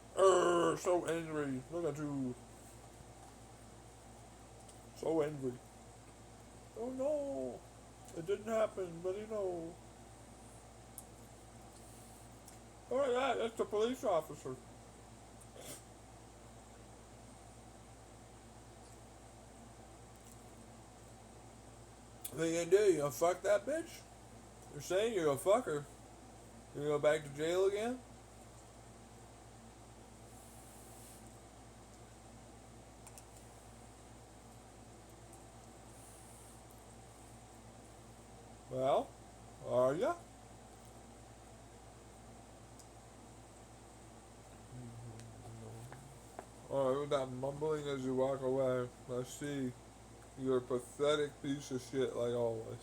So angry. Look at you. So angry. Oh no. It didn't happen, but you know. Oh yeah, that's the police officer. What you gonna do? You gonna fuck that bitch? You're saying you're gonna fuck her. You gonna go back to jail again? Well, are ya? Alright, with that mumbling as you walk away, I see you're a pathetic piece of shit like always.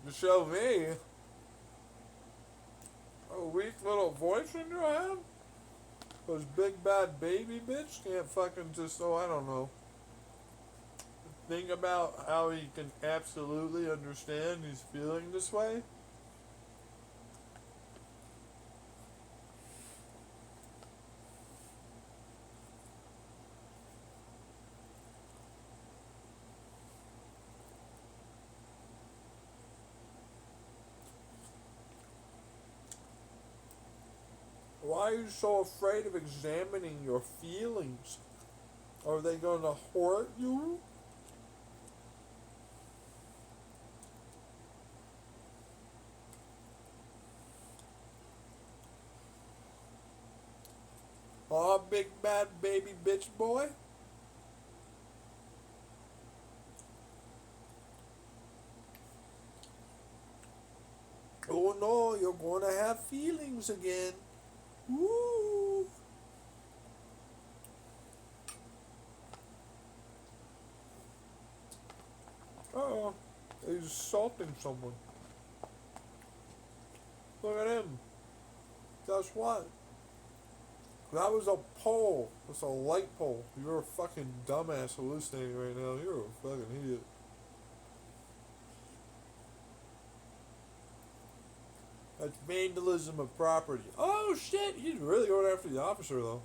To show me a weak little voice in your head? Because big bad baby bitch can't fucking just, oh, I don't know. Think about how he can absolutely understand he's feeling this way. Why are you so afraid of examining your feelings? Are they gonna hurt you? Aw, big bad baby bitch boy. Oh no, you're gonna have feelings again. Woo! Oh, he's assaulting someone. Look at him. Guess what? That was a pole. It's a light pole. You're a fucking dumbass hallucinating right now. You're a fucking idiot. That's vandalism of property. Oh shit! He's really going after the officer though.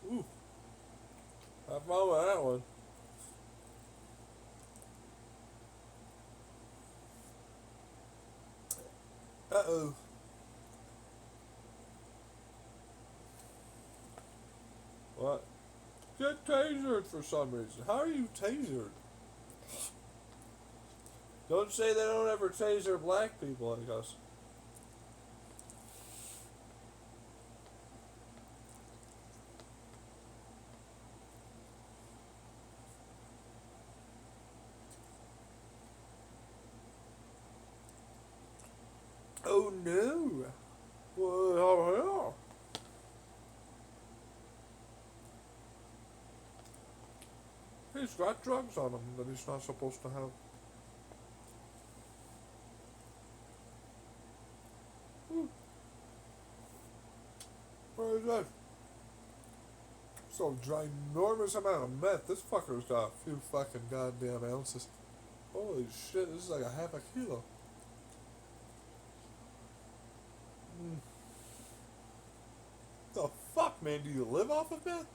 Ooh. Have fun with that one. Uh-oh. What? Get tasered for some reason. How are you tasered? Don't say they don't ever taser black people like us. Oh no. Well, he's got drugs on him that he's not supposed to have. Where is that? So ginormous amount of meth. This fucker's got a few fucking goddamn ounces. Holy shit, this is like a half a kilo. The fuck, man? Do you live off of meth?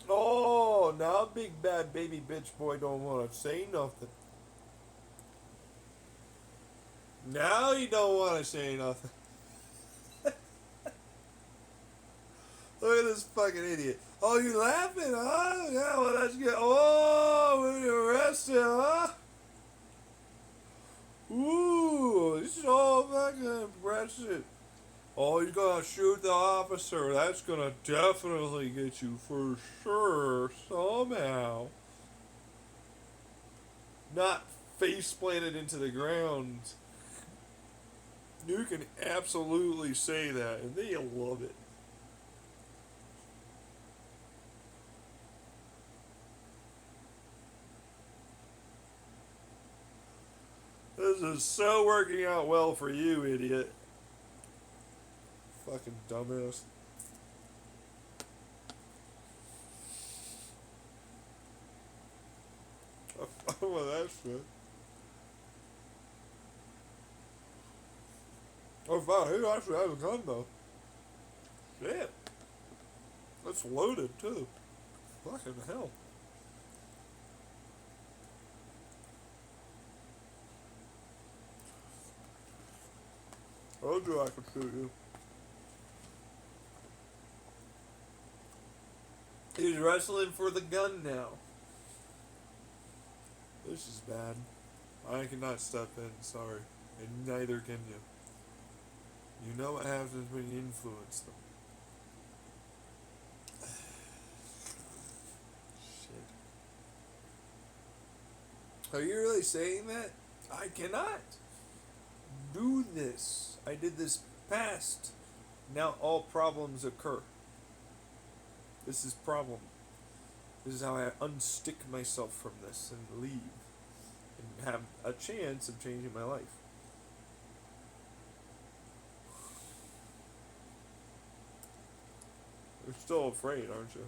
Oh, now big bad baby bitch boy don't want to say nothing. Now you don't want to say nothing. Look at this fucking idiot. Oh, you laughing, huh? Yeah, well, that's good. Oh, we're arrested, huh? Ooh, this is all fucking impressive. Oh, you're gonna shoot the officer. That's gonna definitely get you for sure, somehow. Not face planted into the ground. You can absolutely say that, and they love it. This is so working out well for you, idiot. Fucking dumbass. Well, that's good. Oh wow, he actually has a gun though. Shit. That's loaded too. Fucking hell. I told you I could shoot you. He's wrestling for the gun now. This is bad. I cannot step in, sorry. And neither can you. You know what happens when you influence them. Shit. Are you really saying that? I cannot do this. I did this past. Now all problems occur. This is problem. This is how I unstick myself from this and leave. And have a chance of changing my life. You're still afraid, aren't you?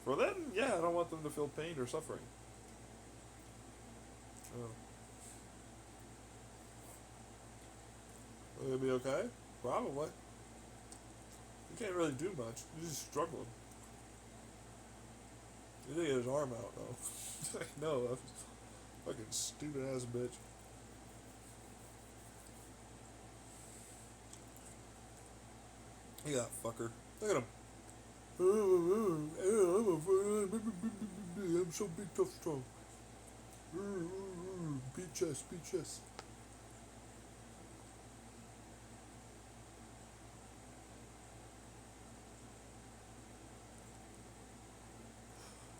For them, yeah, I don't want them to feel pain or suffering. Oh. Will it be okay? Probably. You can't really do much. You're just struggling. You didn't get his arm out, though. No, that's fucking stupid ass bitch. Look at that fucker. Look at him. I'm so big, tough, strong. Beat chest, beat chest.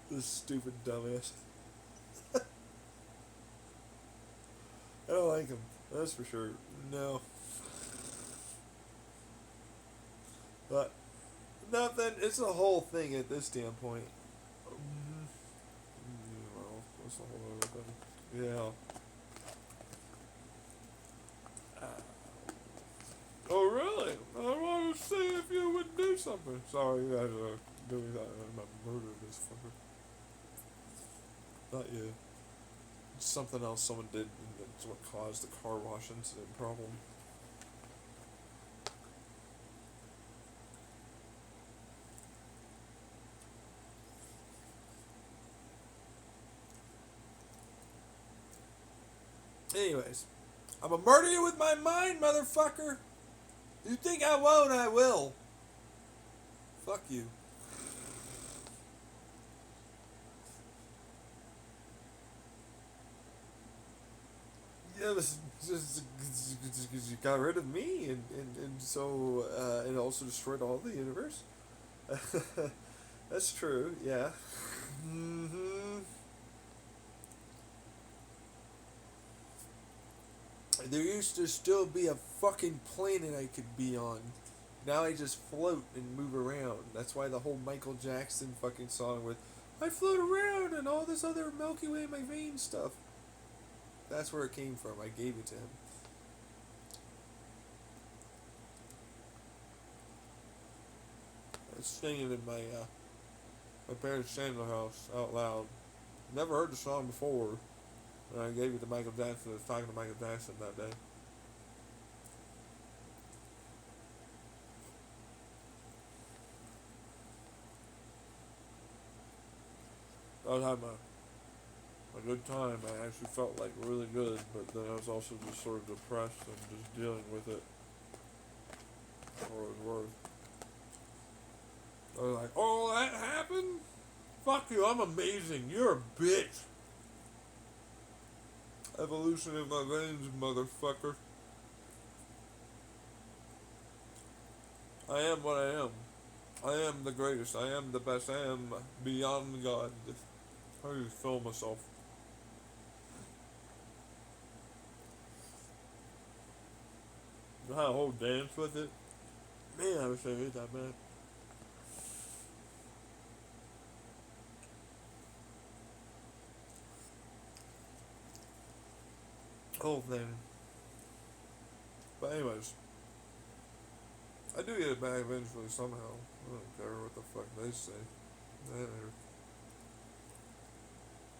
This stupid dumbass. I don't like him. That's for sure. No. But nothing. It's a whole thing at this standpoint. Well, that's a whole other thing. Yeah. Oh really? I want to see if you would do something. Sorry, you guys are doing that. I'm about to murder this fucker. Not you. It's something else someone did, and that's what caused the car wash incident problem. Anyways, I'm gonna murder you with my mind, motherfucker. You think I won't? I will. Fuck you. Yeah, just because you got rid of me, and so it also destroyed all the universe. That's true. Yeah. Hmm. There used to still be a fucking planet I could be on. Now I just float and move around. That's why the whole Michael Jackson fucking song with I float around and all this other Milky Way in my veins stuff. That's where it came from. I gave it to him. I was singing in my parents' chamber house out loud. Never heard the song before. And I gave it to Michael Jackson. I was talking to Michael Jackson that day. I was having a good time. I actually felt like really good, but then I was also just sort of depressed and just dealing with it for what it was worth. I was like, oh, that happened? Fuck you, I'm amazing. You're a bitch. Evolution in my veins, motherfucker. I am what I am. I am the greatest. I am the best. I am beyond God. How do you feel myself? You know how a whole dance with it? Man, I wish I ate that bad. Whole thing. But anyways, I do get it back eventually somehow. I don't care what the fuck they say.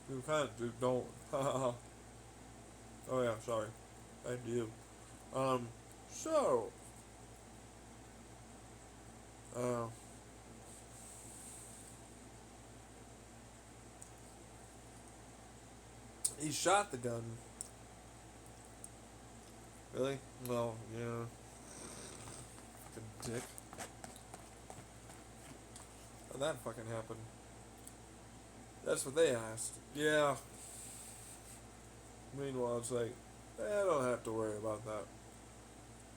You kind of do, don't. Oh yeah, sorry. I do. So, uh, he shot the gun. Really? Well, yeah. Fucking dick. How'd that fucking happen? That's what they asked. Yeah. Meanwhile, it's like, I don't have to worry about that.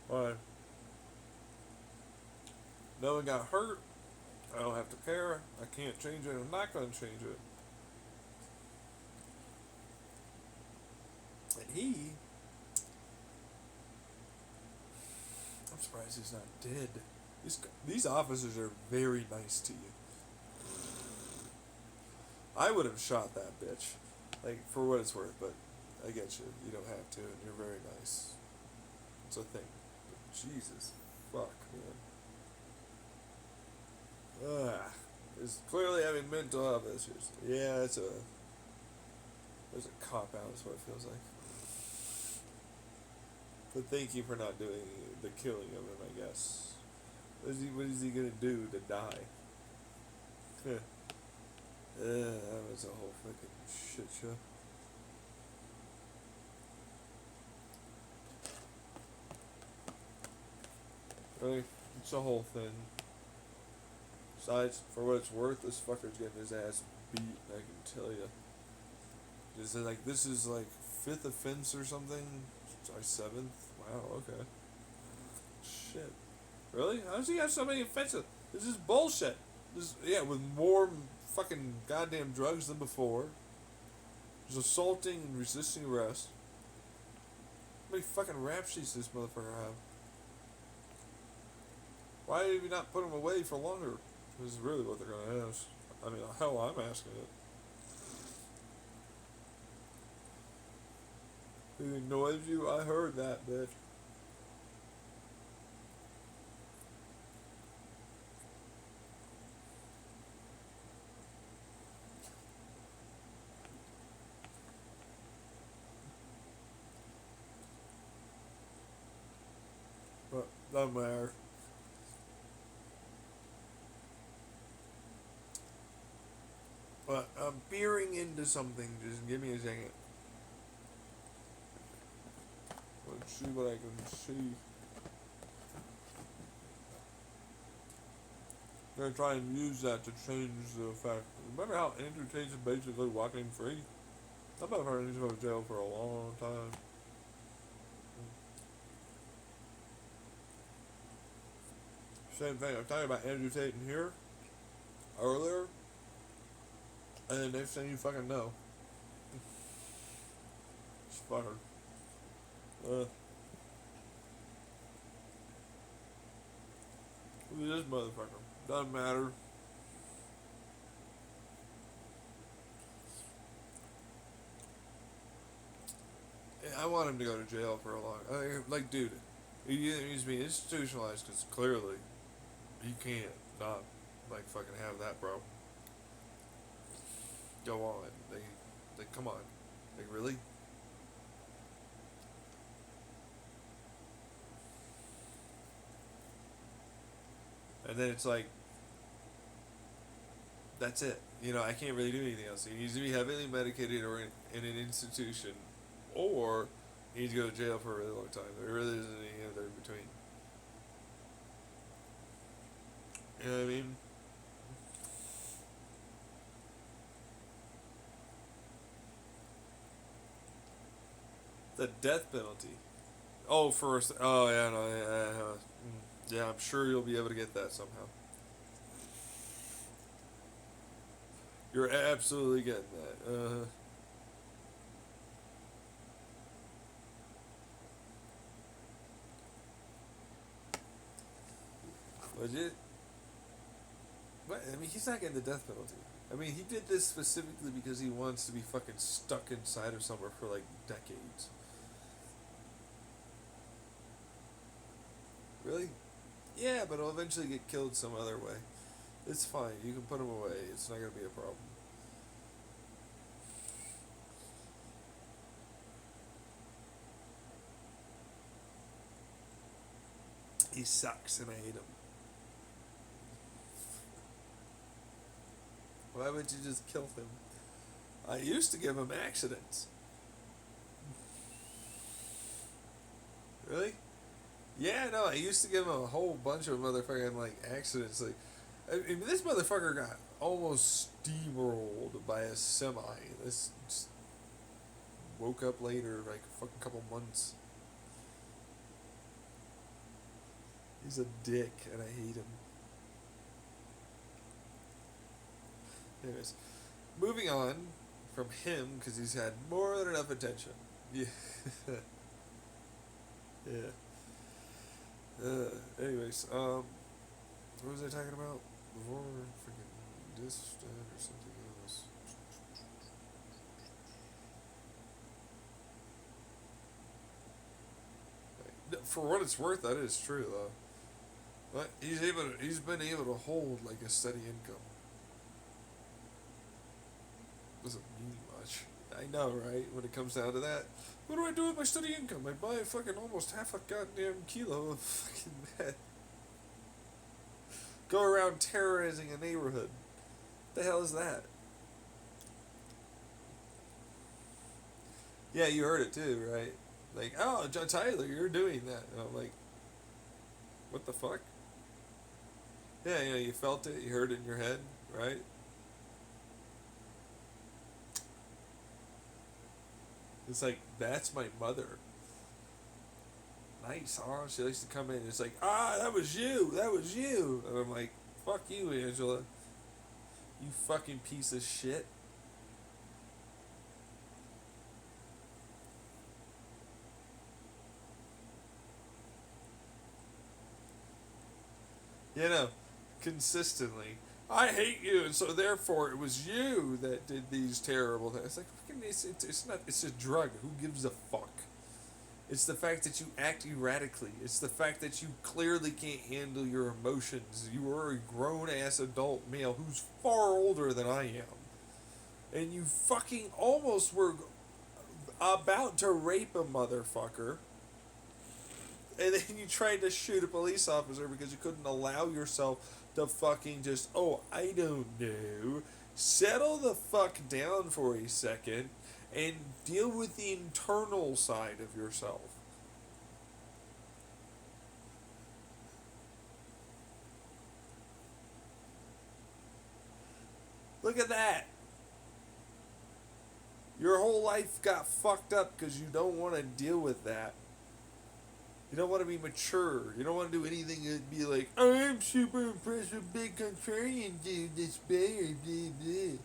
Why? No one got hurt. I don't have to care. I can't change it. I'm not going to change it. And I'm surprised he's not dead. These officers are very nice to you. I would have shot that bitch, like, for what it's worth, but I get you. You don't have to, and you're very nice. It's a thing. But Jesus, fuck, man. Is clearly having mental health issues. Yeah, there's a cop out, is what it feels like. But thank you for not doing the killing of him, I guess. What is he gonna do to die? That was a whole fucking shit show. Really? It's a whole thing. Besides, for what it's worth, this fucker's getting his ass beat, I can tell you. Is it like, this is like 5th offense or something? Sorry, 7th? Wow, okay. Shit. Really? How does he have so many offenses? This is bullshit. Yeah, with more fucking goddamn drugs than before. There's assaulting and resisting arrest. How many fucking rap sheets does this motherfucker have? Why did you not put him away for longer? This is really what they're gonna ask. I mean, hell, I'm asking it. It annoys you? I heard that, bitch. But, doesn't matter. But I'm peering into something. Just give me a second. Let's see what I can see. I'm gonna try and use that to change the fact. Remember how Andrew Tate's basically walking free? That motherfucker needs to go to jail for a long time. Same thing. I'm talking about Andrew Tate in here earlier, and the next thing you fucking know, it's fucker. Who's this motherfucker? Doesn't matter. I want him to go to jail for a long. Like, dude, he needs to be institutionalized because clearly he can't not like fucking have that, bro. Go on, they come on, like really. And then it's like, that's it. You know, I can't really do anything else. He needs to be heavily medicated or in an institution, or he needs to go to jail for a really long time. There really isn't any other in between. You know what I mean? The death penalty. Oh, first. Oh, yeah, no, yeah, I'm sure you'll be able to get that somehow. You're absolutely getting that. Legit. But I mean, he's not getting the death penalty. I mean, he did this specifically because he wants to be fucking stuck inside of somewhere for like decades. Really? Yeah, but he'll eventually get killed some other way. It's fine. You can put him away. It's not gonna be a problem. He sucks, and I hate him. Why would you just kill him? I used to give him accidents. Really? Yeah, no, I used to give him a whole bunch of motherfucking, like, accidents. Like, I mean, this motherfucker got almost steamrolled by a semi. This just woke up later, like, a fucking couple months. He's a dick, and I hate him. Anyways, moving on from him, because he's had more than enough attention. Yeah. Yeah. Anyways, what was I talking about before? Freaking this, that, or something else. For what it's worth, that is true though. But he's been able to hold like a steady income. Doesn't mean much. I know, right? When it comes down to that, what do I do with my steady income? I buy fucking almost half a goddamn kilo of fucking meth. Go around terrorizing a neighborhood. What the hell is that? Yeah, you heard it too, right? Like, oh, John Tyler, you're doing that. And I'm like, what the fuck? Yeah, you know, you felt it, you heard it in your head, right? It's like, that's my mother. Nice, huh? She likes to come in and it's like, that was you, And I'm like, fuck you, Angela. You fucking piece of shit. You know, consistently. I hate you, and so therefore it was you that did these terrible things. It's like, fucking, it's not, it's a drug. Who gives a fuck? It's the fact that you act erratically. It's the fact that you clearly can't handle your emotions. You are a grown-ass adult male who's far older than I am. And you fucking almost were about to rape a motherfucker. And then you tried to shoot a police officer because you couldn't allow yourself to fucking just, I don't know. Settle the fuck down for a second and deal with the internal side of yourself. Look at that. Your whole life got fucked up because you don't want to deal with that. You don't want to be mature. You don't want to do anything that'd be like, I'm super impressed with Big Contrarian dude, this better, blah, blah.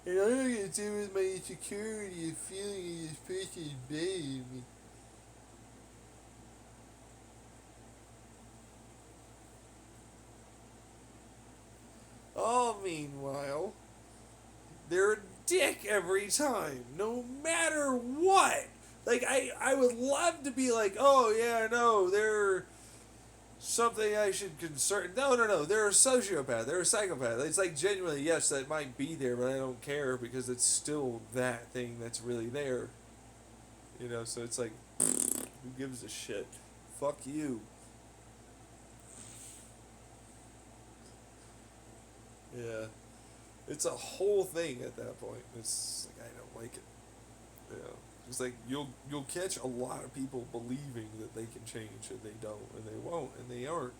And all I gotta do with my insecurity of feeling this person is better than me. All meanwhile, they're a dick every time, no matter what. Like, I would love to be like, oh, yeah, no, they're something I should concern. No, they're a sociopath. They're a psychopath. It's like, genuinely, yes, that might be there, but I don't care because it's still that thing that's really there. You know, so it's like, who gives a shit? Fuck you. Yeah. It's a whole thing at that point. It's like, I don't like it. Yeah. It's like you'll catch a lot of people believing that they can change and they don't and they won't and they aren't.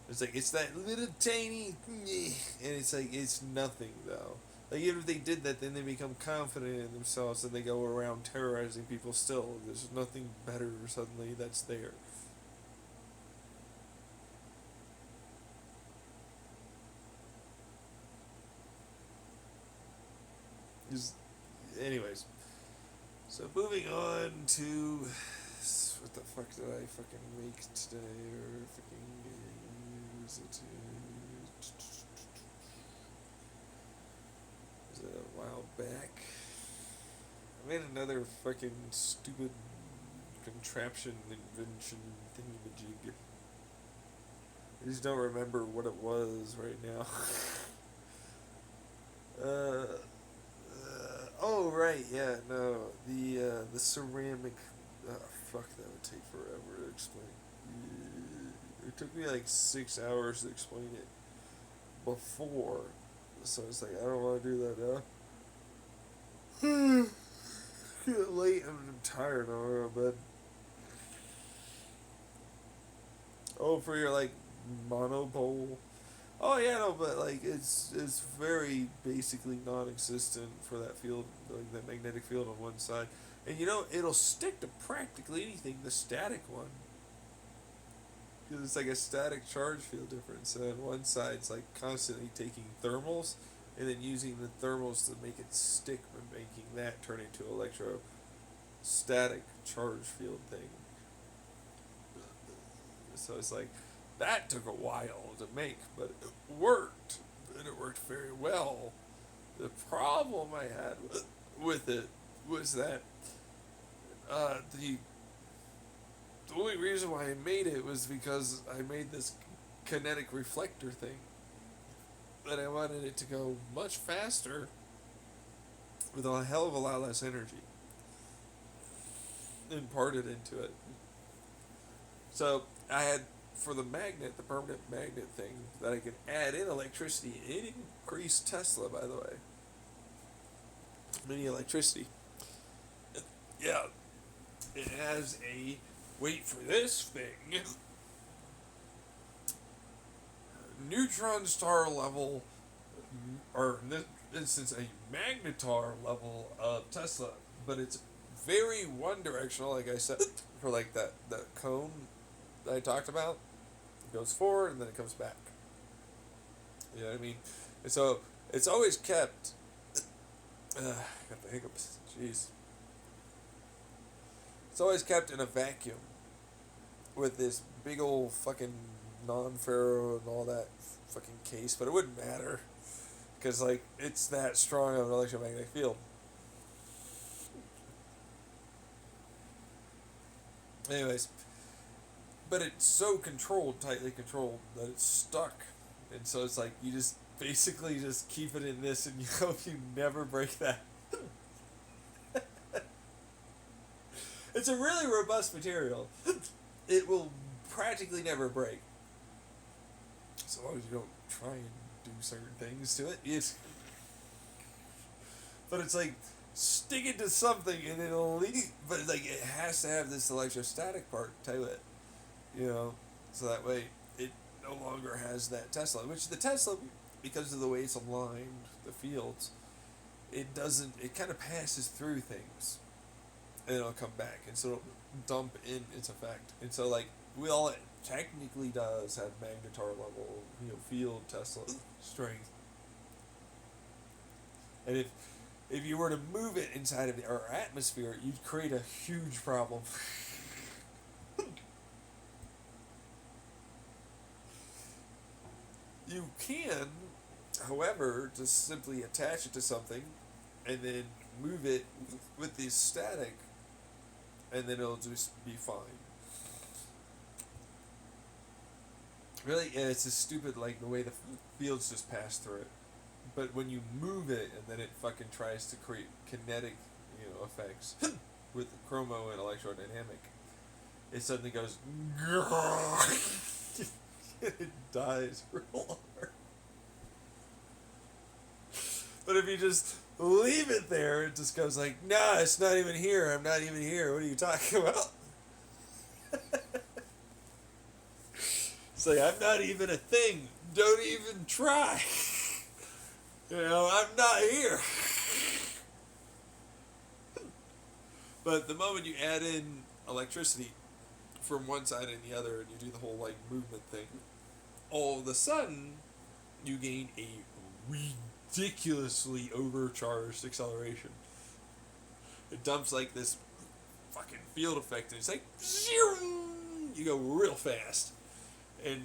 It's like it's that little tiny and it's like it's nothing though. Like even if they did that then they become confident in themselves and they go around terrorizing people still. There's nothing better suddenly that's there. Anyways, so moving on to what the fuck did I fucking make today or fucking use it? Was it a while back? I made another fucking stupid contraption invention thingamajig. I just don't remember what it was right now. Oh right, yeah, no, the ceramic fuck, that would take forever to explain. It took me like 6 hours to explain it before, so it's like I don't want to do that now. Get late. I'm tired. I want to go to bed. Oh, for your like monopole. Oh yeah, no, but like it's very basically non-existent for that field, like that magnetic field on one side, and it'll stick to practically anything. The static one, because it's like a static charge field difference, and on one side it's like constantly taking thermals, and then using the thermals to make it stick, and making that turn into electrostatic charge field thing. So it's like, that took a while to make, but it worked, and it worked very well. The problem I had with it was that the only reason why I made it was because I made this kinetic reflector thing, that I wanted it to go much faster with a hell of a lot less energy imparted into it. So I had, for the magnet, the permanent magnet thing, that I could add in electricity. It increased Tesla, by the way. Mini electricity. Yeah. It has a, wait for this thing, neutron star level, or in this instance, a magnetar level of Tesla. But it's very one directional, like I said, for like that cone that I talked about. It goes forward and then it comes back. You know what I mean? And so it's always kept. Got the hiccups. Jeez. It's always kept in a vacuum with this big old fucking non-ferro and all that fucking case, but it wouldn't matter because like it's that strong of an electromagnetic field. Anyways. But it's so controlled, tightly controlled, that it's stuck. And so it's like, you just basically just keep it in this and you hope you never break that. It's a really robust material. It will practically never break. So long as you don't try and do certain things to it. But it's like, stick it to something and it'll leave. But like, it has to have this electrostatic part to it. So that way it no longer has that Tesla. Which the Tesla, because of the way it's aligned, the fields, it kind of passes through things. And it'll come back. And so it'll dump in its effect. And so, like, all it technically does have magnetar level, field Tesla strength. And if you were to move it inside of our atmosphere, you'd create a huge problem. You can, however, just simply attach it to something and then move it with the static, and then it'll just be fine. Really, it's just stupid, like the way the fields just pass through it. But when you move it and then it fucking tries to create kinetic, effects with chromo and electrodynamic, it suddenly goes it dies real hard. But if you just leave it there, it just goes like, nah, it's not even here. I'm not even here. What are you talking about? It's like, I'm not even a thing. Don't even try. I'm not here. But the moment you add in electricity from one side and the other, and you do the whole like movement thing, all of a sudden you gain a ridiculously overcharged acceleration. It dumps like this fucking field effect, and it's like you go real fast. And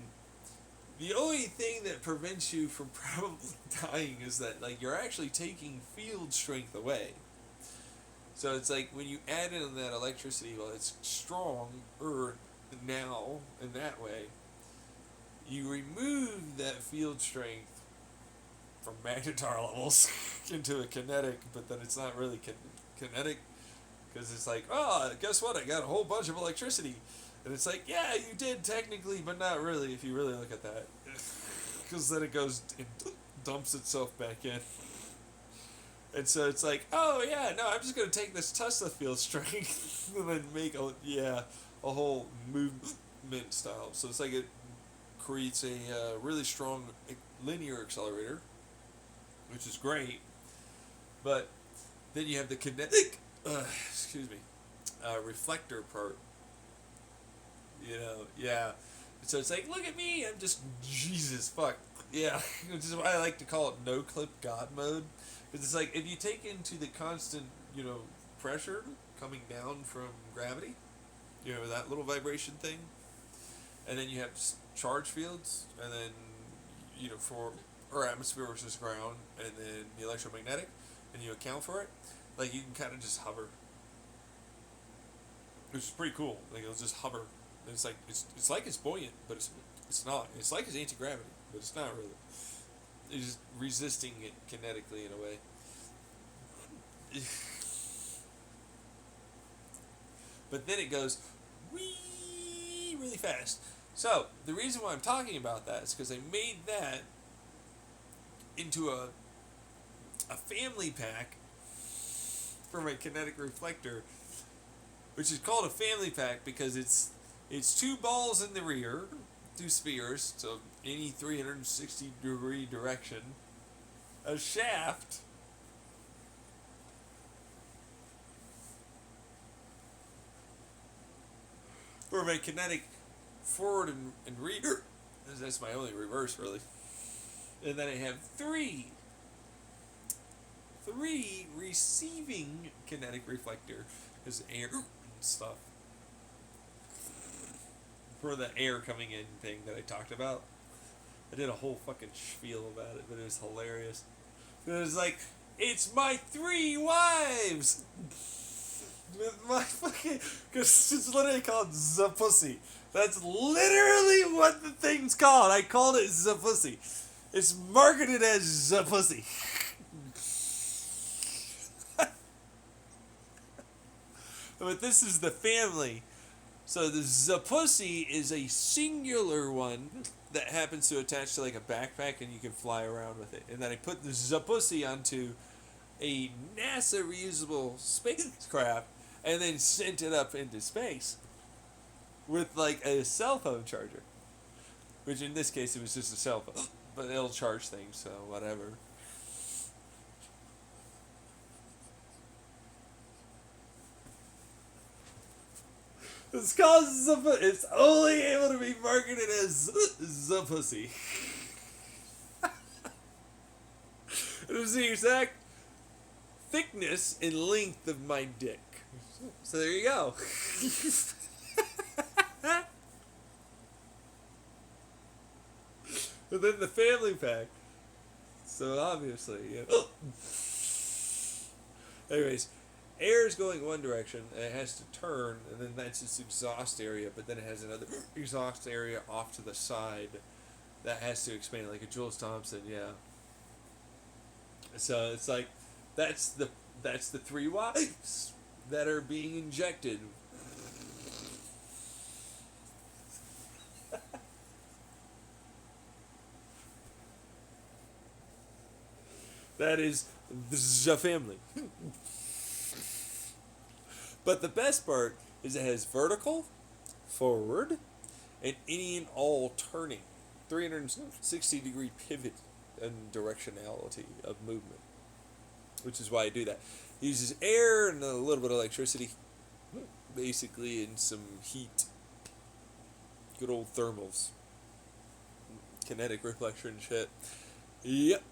the only thing that prevents you from probably dying is that like you're actually taking field strength away. So it's like when you add in that electricity, well, it's stronger now in that way. You remove that field strength from magnetar levels into a kinetic, but then it's not really kinetic. Because it's like, oh, guess what? I got a whole bunch of electricity. And it's like, yeah, you did technically, but not really if you really look at that. Because then it goes and dumps itself back in. And so it's like, oh yeah, no, I'm just going to take this Tesla field strength and then make a whole movement style. So it's like it creates a really strong linear accelerator, which is great. But then you have the kinetic, reflector part. Yeah. So it's like, look at me, I'm just, Jesus, fuck. Yeah, which is why I like to call it no-clip God mode. Because it's like, if you take into the constant, pressure coming down from gravity, that little vibration thing, and then you have charge fields, and then, or atmosphere versus ground, and then the electromagnetic, and you account for it, like, you can kind of just hover. Which is pretty cool. Like, it'll just hover. And it's like, it's like it's buoyant, but it's not. It's like it's anti-gravity, but it's not really. It's just resisting it kinetically in a way. But then it goes wee really fast. So the reason why I'm talking about that is because I made that into a family pack for my kinetic reflector, which is called a family pack because it's 2 balls in the rear, 2 spheres, so any 360-degree direction, a shaft, for my kinetic forward and rear. That's my only reverse, really. And then I have 3 receiving kinetic reflector, because air and stuff. For the air coming in thing that I talked about. I did a whole fucking spiel about it, but it was hilarious. It was like, it's my 3 wives! With my fucking... Because it's literally called the pussy. That's literally what the thing's called. I called it the pussy. It's marketed as the pussy. But this is the family. So the Zapussy is a singular one that happens to attach to like a backpack and you can fly around with it. And then I put the Zapussy onto a NASA reusable spacecraft and then sent it up into space with like a cell phone charger. Which in this case it was just a cell phone. But it'll charge things, so whatever. It's called the. It's only able to be marketed as the pussy. It is the exact thickness and length of my dick. So there you go. And then the family pack. So obviously, Anyways. Air is going one direction, and it has to turn, and then that's its exhaust area, but then it has another exhaust area off to the side that has to expand, like a Jules Thompson, yeah. So it's like, that's the 3 wives that are being injected. That is the family. But the best part is it has vertical, forward, and any and all turning. 360-degree pivot and directionality of movement. Which is why I do that. It uses air and a little bit of electricity. Basically, and some heat. Good old thermals. Kinetic reflection shit. Yep.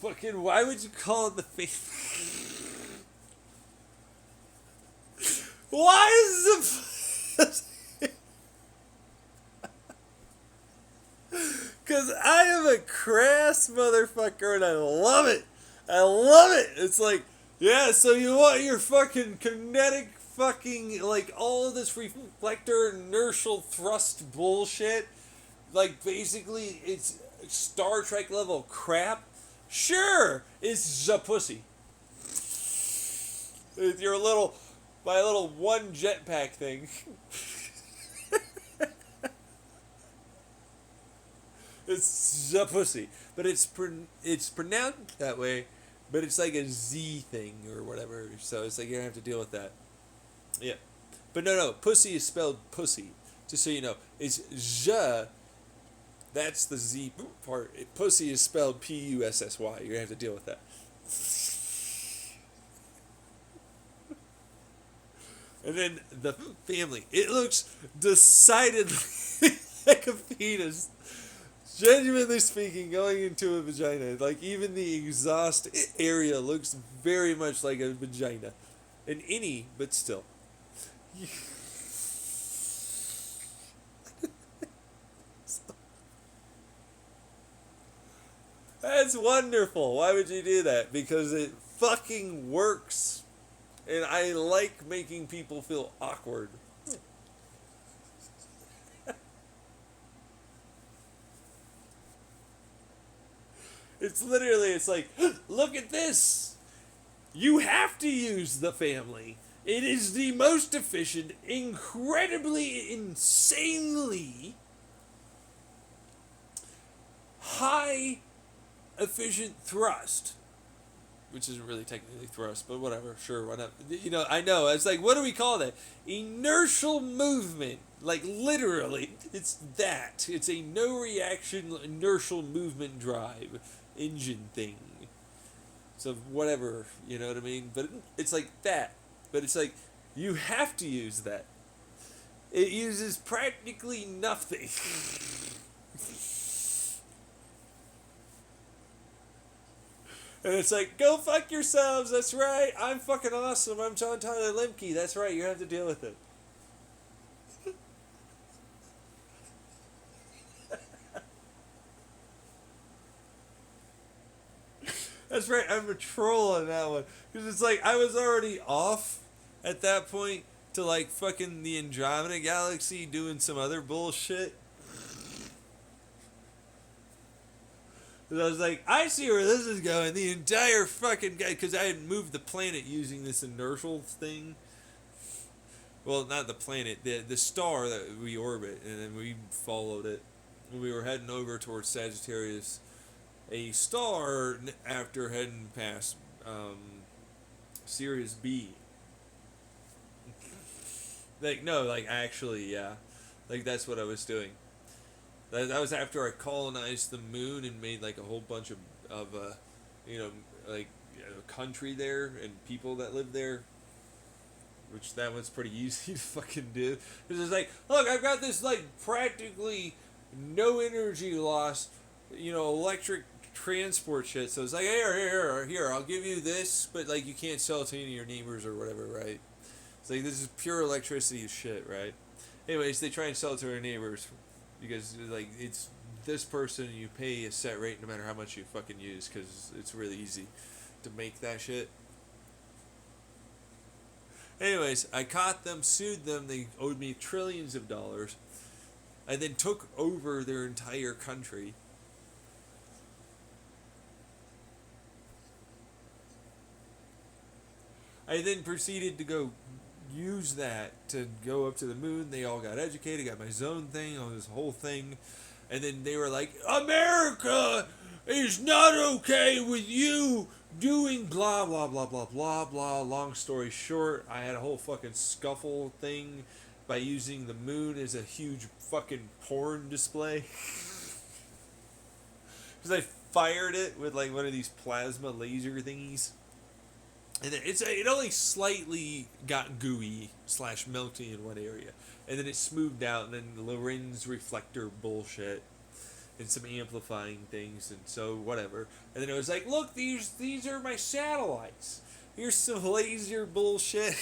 Fucking, why would you call it the face? Why is the... Because I am a crass motherfucker and I love it. I love it. It's like, yeah, so you want your fucking kinetic fucking, like, all of this reflector inertial thrust bullshit? Like, basically, it's Star Trek level crap? Sure, it's the pussy. With your little, my little one jetpack thing. It's the pussy, but it's pronounced that way, but it's like a Z thing or whatever. So it's like you don't have to deal with that. Yeah, but no, pussy is spelled pussy. Just so you know, it's je. That's the Z part. Pussy is spelled Pussy. You're gonna have to deal with that. And then the family. It looks decidedly like a penis. Genuinely speaking, going into a vagina, like even the exhaust area looks very much like a vagina. An innie, but still. That's wonderful. Why would you do that? Because it fucking works. And I like making people feel awkward. It's literally, it's like, look at this. You have to use the family. It is the most efficient, incredibly, insanely high efficient thrust. Which isn't really technically thrust, but whatever, sure, why not? You know, I know, it's like, what do we call that? Inertial movement. Like, literally, it's that. It's a no-reaction inertial movement drive engine thing. So, whatever, you know what I mean? But it's like that. But it's like, you have to use that. It uses practically nothing. And it's like, go fuck yourselves, that's right, I'm fucking awesome, I'm John Tyler Lemke, that's right, you have to deal with it. That's right, I'm a troll on that one. Because it's like, I was already off at that point to like fucking the Andromeda Galaxy doing some other bullshit. I was like, I see where this is going. The entire fucking guy, because I had moved the planet using this inertial thing. Well, not the planet, the star that we orbit, and then we followed it. We were heading over towards Sagittarius, a star after heading past Sirius B. Like, no, like actually, yeah. Like, that's what I was doing. That was after I colonized the moon and made like a whole bunch of you know, like country there and people that live there. Which that was pretty easy to fucking do. Because it's like, look, I've got this like practically no energy loss, you know, electric transport shit. So it's like, here, I'll give you this, but like you can't sell it to any of your neighbors or whatever, right? It's like, this is pure electricity shit, right? Anyways, they try and sell it to their neighbors. Because, like, it's this person, you pay a set rate no matter how much you fucking use, because it's really easy to make that shit. Anyways, I caught them, sued them, they owed me trillions of dollars. I then took over their entire country. I then proceeded to go use that to go up to the moon. They all got educated, got my zone thing, all this whole thing. And then they were like, America is not okay with you doing blah, blah, blah, blah, blah, blah. Long story short, I had a whole fucking scuffle thing by using the moon as a huge fucking porn display. Because I fired it with like one of these plasma laser thingies. And it only slightly got gooey / melty in one area. And then it smoothed out, and then Lorentz reflector bullshit. And some amplifying things, and so whatever. And then it was like, look, these are my satellites. Here's some laser bullshit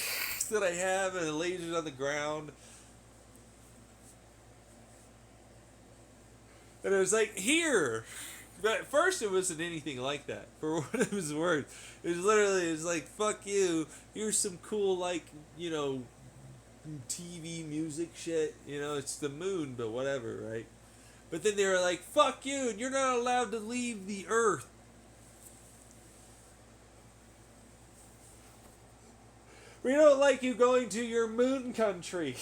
that I have, and lasers on the ground. And it was like, here! But at first it wasn't anything like that, for what it was worth. It was literally, it was like, fuck you, here's some cool, like, you know, TV music shit. You know, it's the moon, but whatever, right? But then they were like, fuck you, and you're not allowed to leave the Earth. We don't like you going to your moon country.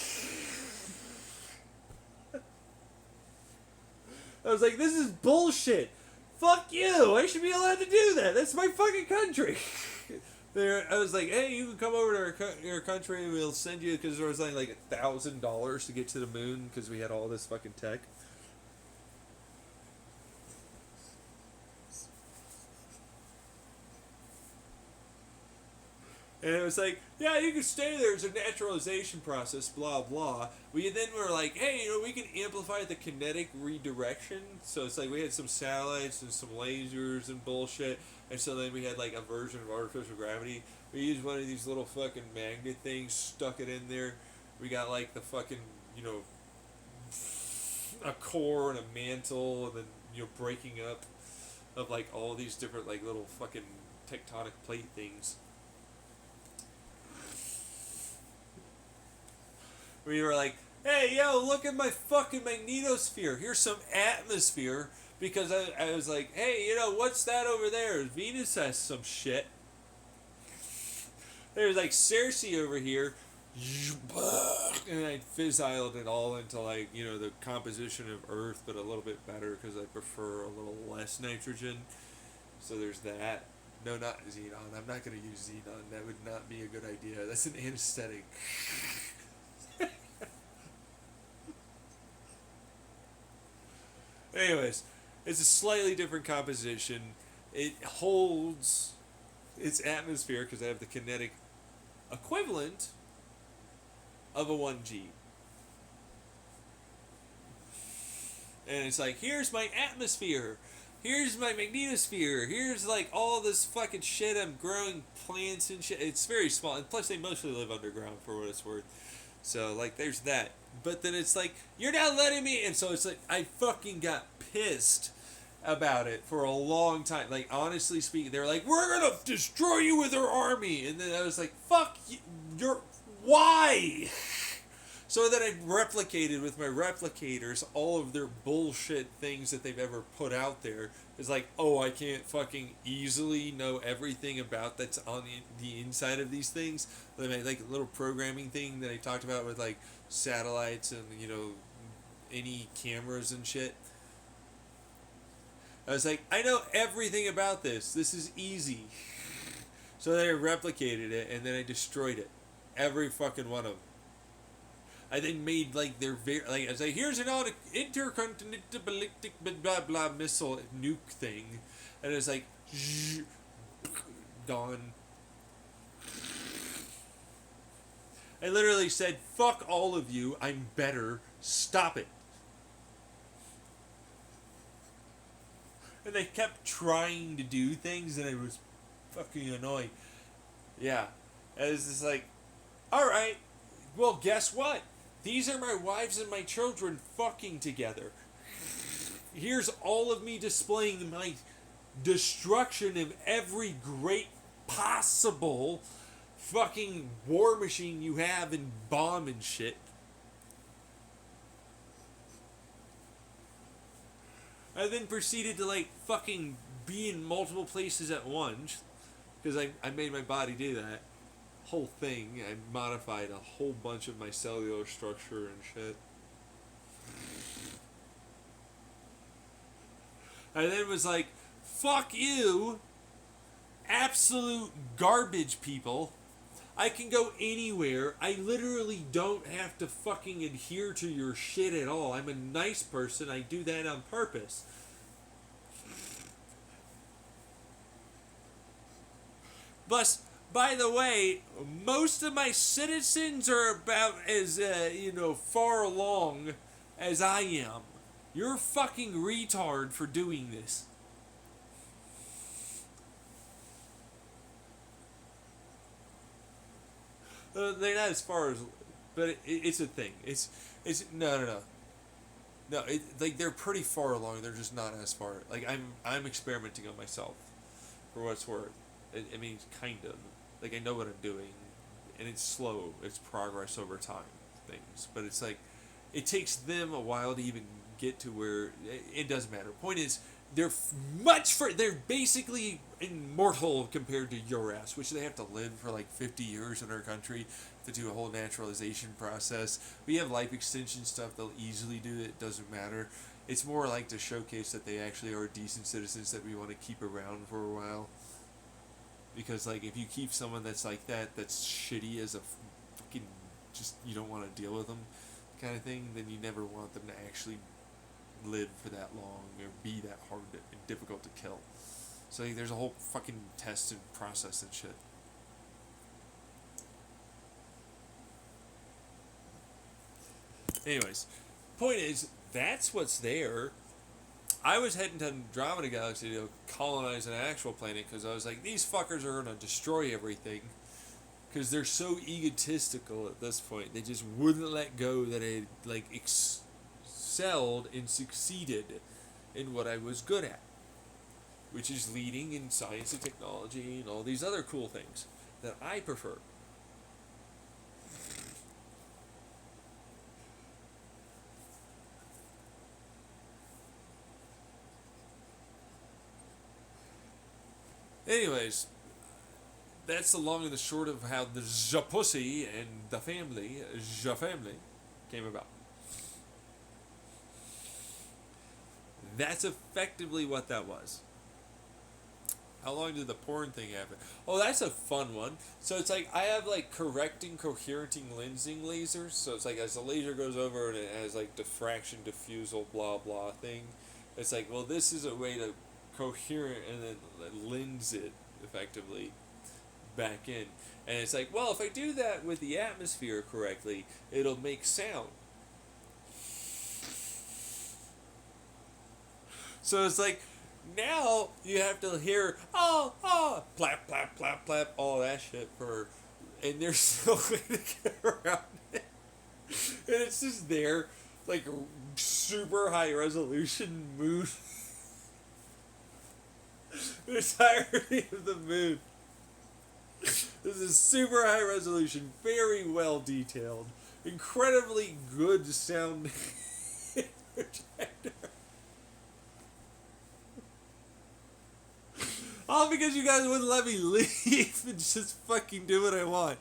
I was like, this is bullshit. Fuck you. I should be allowed to do that. That's my fucking country. I was like, hey, you can come over to our country and we'll send you, because there was only like $1,000 to get to the moon because we had all this fucking tech. And it was like, yeah, you can stay there. It's a naturalization process, blah, blah. We then were like, hey, we can amplify the kinetic redirection. So it's like we had some satellites and some lasers and bullshit. And so then we had like a version of artificial gravity. We used one of these little fucking magnet things, stuck it in there. We got like the fucking, a core and a mantle, and then, breaking up of like all these different like little fucking tectonic plate things. We were like, hey, yo, look at my fucking magnetosphere. Here's some atmosphere. Because I was like, hey, what's that over there? Venus has some shit. There's like Circe over here. And I fizziled it all into like, the composition of Earth, but a little bit better because I prefer a little less nitrogen. So there's that. No, not xenon. I'm not going to use xenon. That would not be a good idea. That's an anesthetic. Anyways, it's a slightly different composition. It holds its atmosphere because I have the kinetic equivalent of a 1G. And it's like, here's my atmosphere. Here's my magnetosphere. Here's like all this fucking shit. I'm growing plants and shit. It's very small. And plus, they mostly live underground for what it's worth. So, like, there's that. But then it's like, you're not letting me. And so it's like, I fucking got pissed about it for a long time. Like, honestly speaking, they were like, we're going to destroy you with our army. And then I was like, fuck you. Why? So then I replicated with my replicators all of their bullshit things that they've ever put out there. It's like, oh, I can't fucking easily know everything about that's on the inside of these things. Like a little programming thing that I talked about with like satellites and, any cameras and shit. I was like, I know everything about this. This is easy. So then I replicated it and then I destroyed it. Every fucking one of them. I then made like their I was like, here's an intercontinental ballistic blah blah missile nuke thing, and it's like, gone. I literally said, fuck all of you. I'm better. Stop it. And they kept trying to do things, and I was fucking annoyed. Yeah, and it's just like, all right. Well, guess what? These are my wives and my children fucking together. Here's all of me displaying my destruction of every great possible fucking war machine you have and bomb and shit. I then proceeded to like fucking be in multiple places at once. Because I made my body do that. Whole thing. I modified a whole bunch of my cellular structure and shit. I then was like, fuck you, absolute garbage people. I can go anywhere. I literally don't have to fucking adhere to your shit at all. I'm a nice person. I do that on purpose. Plus, by the way, most of my citizens are about as, far along as I am. You're a fucking retard for doing this. They're not as far as, but it's a thing. It's no. No, like they're pretty far along. They're just not as far. Like I'm experimenting on myself, for what it's worth. I mean, kind of. Like, I know what I'm doing, and it's slow. It's progress over time, things. But it's like, it takes them a while to even get to where, it doesn't matter. Point is, they're basically immortal compared to your ass, which they have to live for like 50 years in our country to do a whole naturalization process. We have life extension stuff, they'll easily do it, doesn't matter. It's more like to showcase that they actually are decent citizens that we want to keep around for a while. Because like if you keep someone that's like that, that's shitty as a fucking, just you don't want to deal with them kind of thing, then you never want them to actually live for that long or be that hard and difficult to kill. So like, there's a whole fucking test and process and shit. Anyways, point is, that's what's there. I was heading to Andromeda Galaxy to colonize an actual planet because I was like, these fuckers are going to destroy everything. Because they're so egotistical at this point. They just wouldn't let go that I like excelled and succeeded in what I was good at. Which is leading in science and technology and all these other cool things that I prefer. Anyways, that's the long and the short of how the Japussy and the family, Ja-family, came about. That's effectively what that was. How long did the porn thing happen? Oh, that's a fun one. So it's like, I have like correcting, coherenting, lensing lasers. So it's like as the laser goes over and it has like diffraction, diffusal, blah, blah thing. It's like, well, this is a way to coherent and then lens it effectively back in. And it's like, well, if I do that with the atmosphere correctly, it'll make sound. So it's like, now you have to hear, oh, plap, plap, plap, plap, all that shit for, and there's no way to get around it. And it's just there, like, super high resolution moon. The entirety of the moon. This is super high resolution, very well detailed, incredibly good sound projector. All because you guys wouldn't let me leave and just fucking do what I want.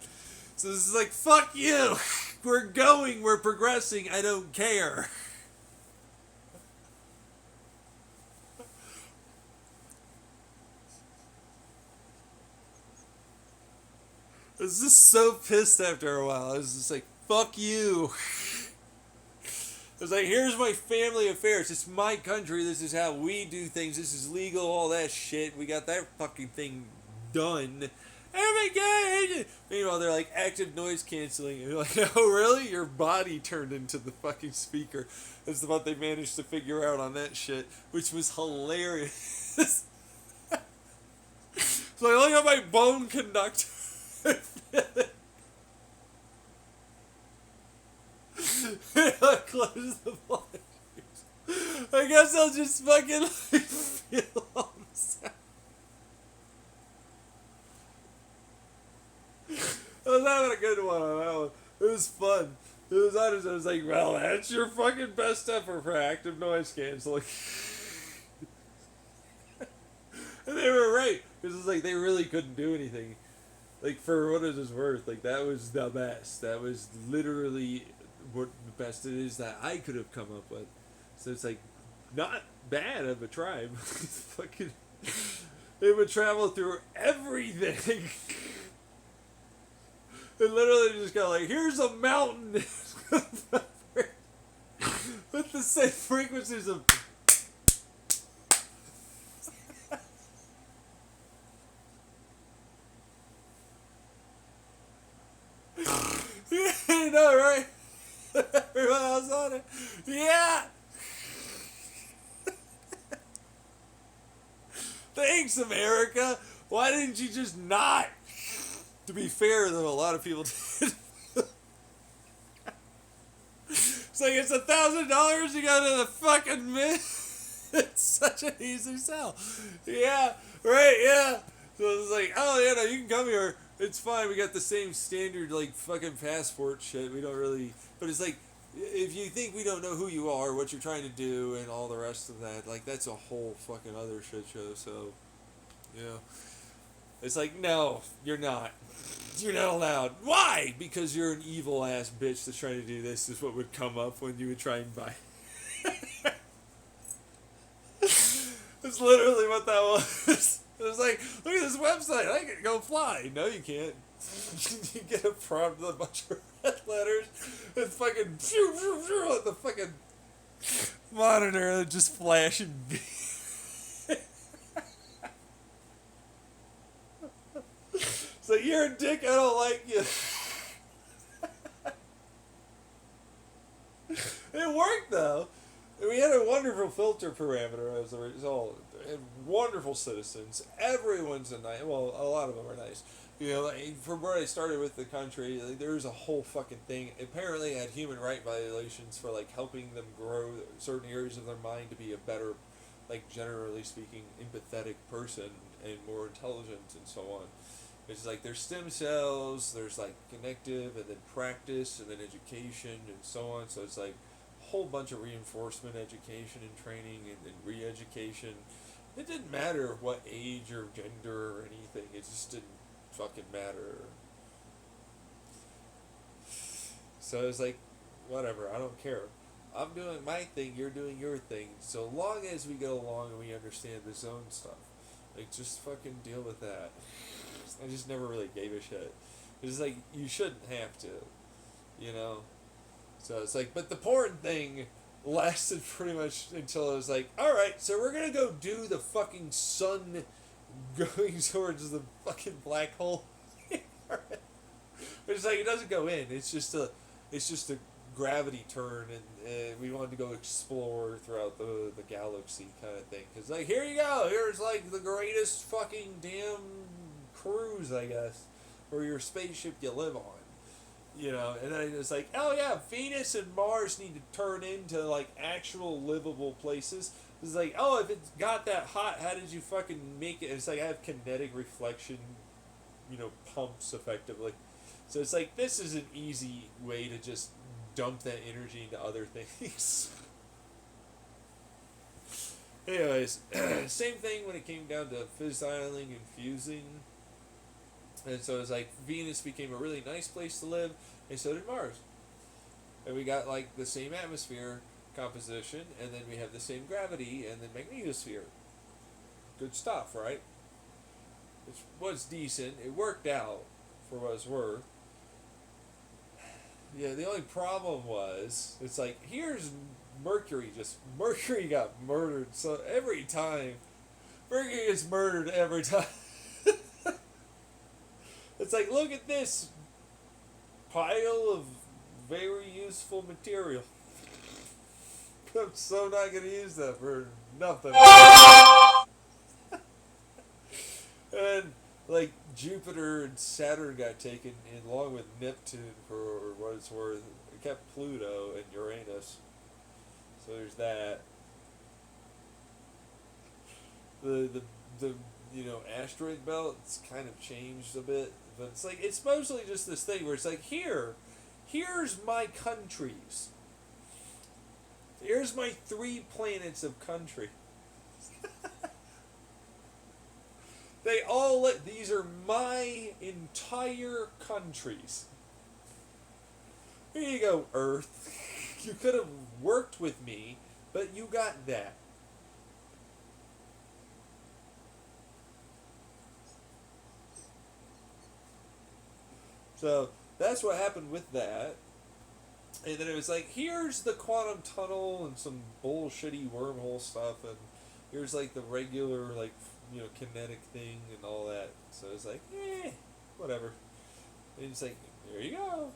So this is like, fuck you! We're going, we're progressing, I don't care. I was just so pissed after a while. I was just like, fuck you. I was like, here's my family affairs. It's my country. This is how we do things. This is legal, all that shit. We got that fucking thing done. Oh my god! Meanwhile, they're like active noise canceling. And you're like, oh really? Your body turned into the fucking speaker. That's what they managed to figure out on that shit, which was hilarious. So I look at my bone conductor. Close the blinds. I guess I'll just fucking feel all the sound. I was having a good one on that one. It was fun. It was honest. I was like, well, that's your fucking best effort for active noise canceling. And they were right. Because it's like, they really couldn't do anything. Like, for what it was worth, like, that was the best. That was literally what the best it is that I could have come up with. So it's like, not bad of a tribe. Fucking, they would travel through everything. And literally just go like, here's a mountain with the same frequencies of. You know, right? Everyone else on it. Yeah! Thanks, America! Why didn't you just not? To be fair, though, a lot of people did. It's like, it's $1,000 to go to the fucking moon. It's such an easy sell. Yeah, right, yeah. So it's like, oh, yeah, no, you can come here. It's fine. We got the same standard, like, fucking passport shit. We don't really... But it's like, if you think we don't know who you are, what you're trying to do, and all the rest of that, like that's a whole fucking other shit show. So, you know, it's like, no, you're not. You're not allowed. Why? Because you're an evil ass bitch that's trying to do this. Is what would come up when you would try and buy. That's literally what that was. It was like, look at this website. I can go fly. No, you can't. You get a prompt with a bunch of red letters. It's fucking at the fucking monitor, just flashing. It's like, you're a dick. I don't like you. It worked though. We had a wonderful filter parameter as a result. And wonderful citizens. Everyone's a nice. Well, a lot of them are nice. You know, like, from where I started with the country, like, there's a whole fucking thing. Apparently, had human right violations for like helping them grow certain areas of their mind to be a better, like generally speaking, empathetic person and more intelligent and so on. It's like there's stem cells, there's like connective, and then practice, and then education, and so on. So it's like a whole bunch of reinforcement education and training and re-education. It didn't matter what age or gender or anything. It just didn't fucking matter. So it's like, whatever, I don't care. I'm doing my thing, you're doing your thing. So long as we get along and we understand the zone stuff. Like, just fucking deal with that. I just never really gave a shit. It's like, you shouldn't have to, you know? So it's like, but the porn thing lasted pretty much until it was like, alright, so we're gonna go do the fucking sun going towards the fucking black hole. It's like, it doesn't go in, it's just a gravity turn, and we wanted to go explore throughout the galaxy kind of thing. Because, like, here you go, here's, like, the greatest fucking damn cruise, I guess, or your spaceship you live on. You know, and then it's like, oh yeah, Venus and Mars need to turn into, like, actual livable places. It's like, oh, if it got that hot, how did you fucking make it? And it's like, I have kinetic reflection, you know, pumps, effectively. So it's like, this is an easy way to just dump that energy into other things. Anyways, same thing when it came down to fissiling and fusing. And so it's like, Venus became a really nice place to live, and so did Mars. And we got, like, the same atmosphere composition, and then we have the same gravity, and then magnetosphere. Good stuff, right? It was decent. It worked out, for what it's worth. Yeah, the only problem was, it's like, here's Mercury got murdered, so every time, Mercury gets murdered every time. It's like, look at this pile of very useful material. I'm so not going to use that for nothing. And, like, Jupiter and Saturn got taken in along with Neptune for what it's worth. It kept Pluto and Uranus. So there's that. The you know, asteroid belt's kind of changed a bit. But it's like, it's mostly just this thing where it's like, here's my countries. Here's my 3 planets of country. They all these are my entire countries. Here you go, Earth. You could have worked with me, but you got that. So that's what happened with that. And then it was like, here's the quantum tunnel and some bullshitty wormhole stuff, and here's like the regular, like, you know, kinetic thing and all that. So it's like, whatever. And it's like, there you go.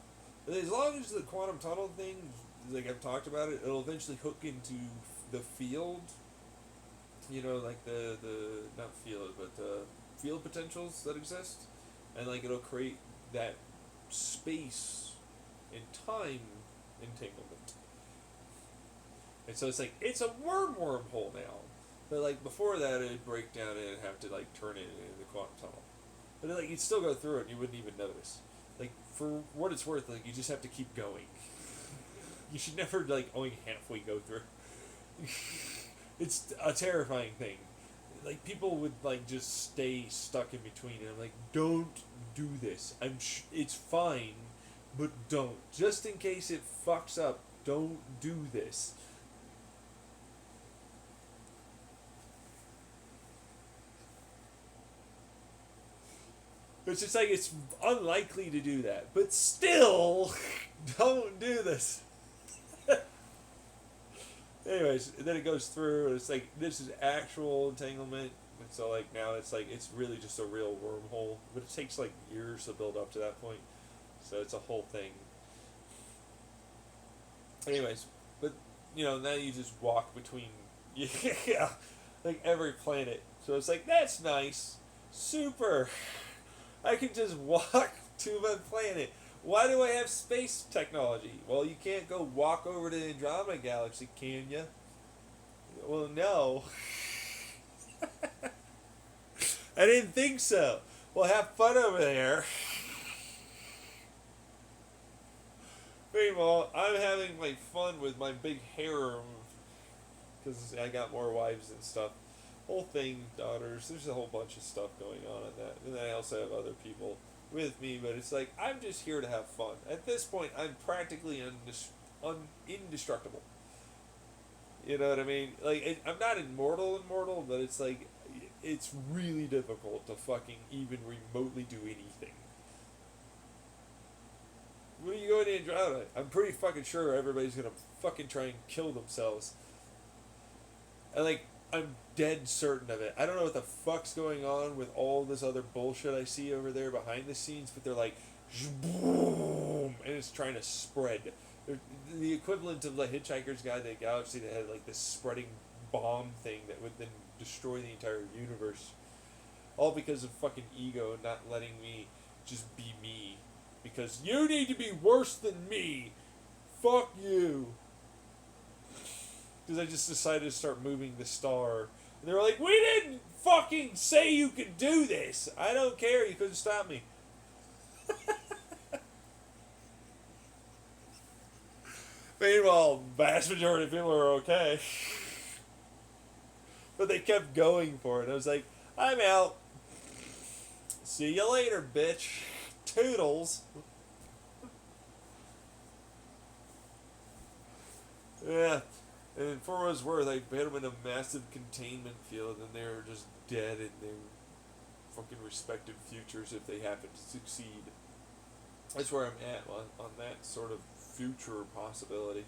But as long as the quantum tunnel thing, like I've talked about it, it'll eventually hook into the field. You know, like the not field, but the field potentials that exist. And like it'll create that space and time entanglement. And so it's like, it's a wormhole now. But like before that, it'd break down and it'd have to like turn it into the quantum tunnel. But like you'd still go through it and you wouldn't even notice. Like, for what it's worth, like you just have to keep going. You should never like only halfway go through. It's a terrifying thing. Like people would like just stay stuck in between, and I'm like, don't do this. It's fine, but don't. Just in case it fucks up, don't do this. It's just like it's unlikely to do that, but still, don't do this. Anyways, then it goes through, and it's like this is actual entanglement, and so like now it's like it's really just a real wormhole, but it takes like years to build up to that point, so it's a whole thing. Anyways, but now you just walk between yeah, like every planet, so it's like that's nice, super. I can just walk to my planet. Why do I have space technology? Well, you can't go walk over to the Andromeda Galaxy, can you? Well, no. I didn't think so. Well, have fun over there. Meanwhile, I'm having like fun with my big harem because I got more wives and stuff. Whole thing, daughters. There's a whole bunch of stuff going on in that, and then I also have other people with me. But it's like I'm just here to have fun. At this point, I'm practically indestructible. You know what I mean? Like I'm not immortal, but it's like it's really difficult to fucking even remotely do anything. When you go to Andromeda, I'm pretty fucking sure everybody's gonna fucking try and kill themselves. And like, I'm dead certain of it. I don't know what the fuck's going on with all this other bullshit I see over there behind the scenes, but they're like, boom, and it's trying to spread. They're the equivalent of the Hitchhiker's Guide to the Galaxy that had like this spreading bomb thing that would then destroy the entire universe. All because of fucking ego and not letting me just be me. Because you need to be worse than me. Fuck you. Because I just decided to start moving the star. And they were like, we didn't fucking say you could do this. I don't care. You couldn't stop me. Meanwhile, vast majority of people are okay. But they kept going for it. I was like, I'm out. See you later, bitch. Toodles. Yeah. And for what it's worth, I put them in a massive containment field, and they were just dead in their fucking respective futures if they happen to succeed. That's where I'm at on that sort of future possibility.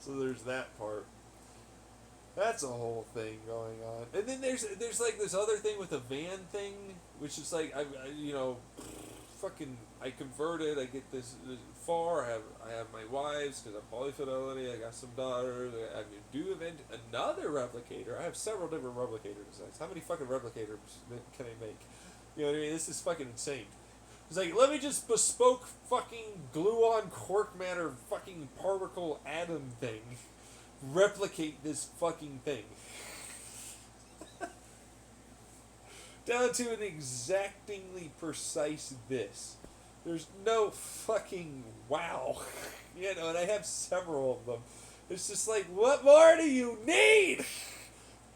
So there's that part. That's a whole thing going on. And then there's like this other thing with the van thing, which is like I converted. I get this far. I have my wives because I'm polyfidelity. I got some daughters. I do event another replicator. I have several different replicator designs. How many fucking replicators can I make? You know what I mean? This is fucking insane. It's like, let me just bespoke fucking gluon quark matter fucking particle atom thing. Replicate this fucking thing. Down to an exactingly precise this. There's no fucking wow. And I have several of them. It's just like, what more do you need?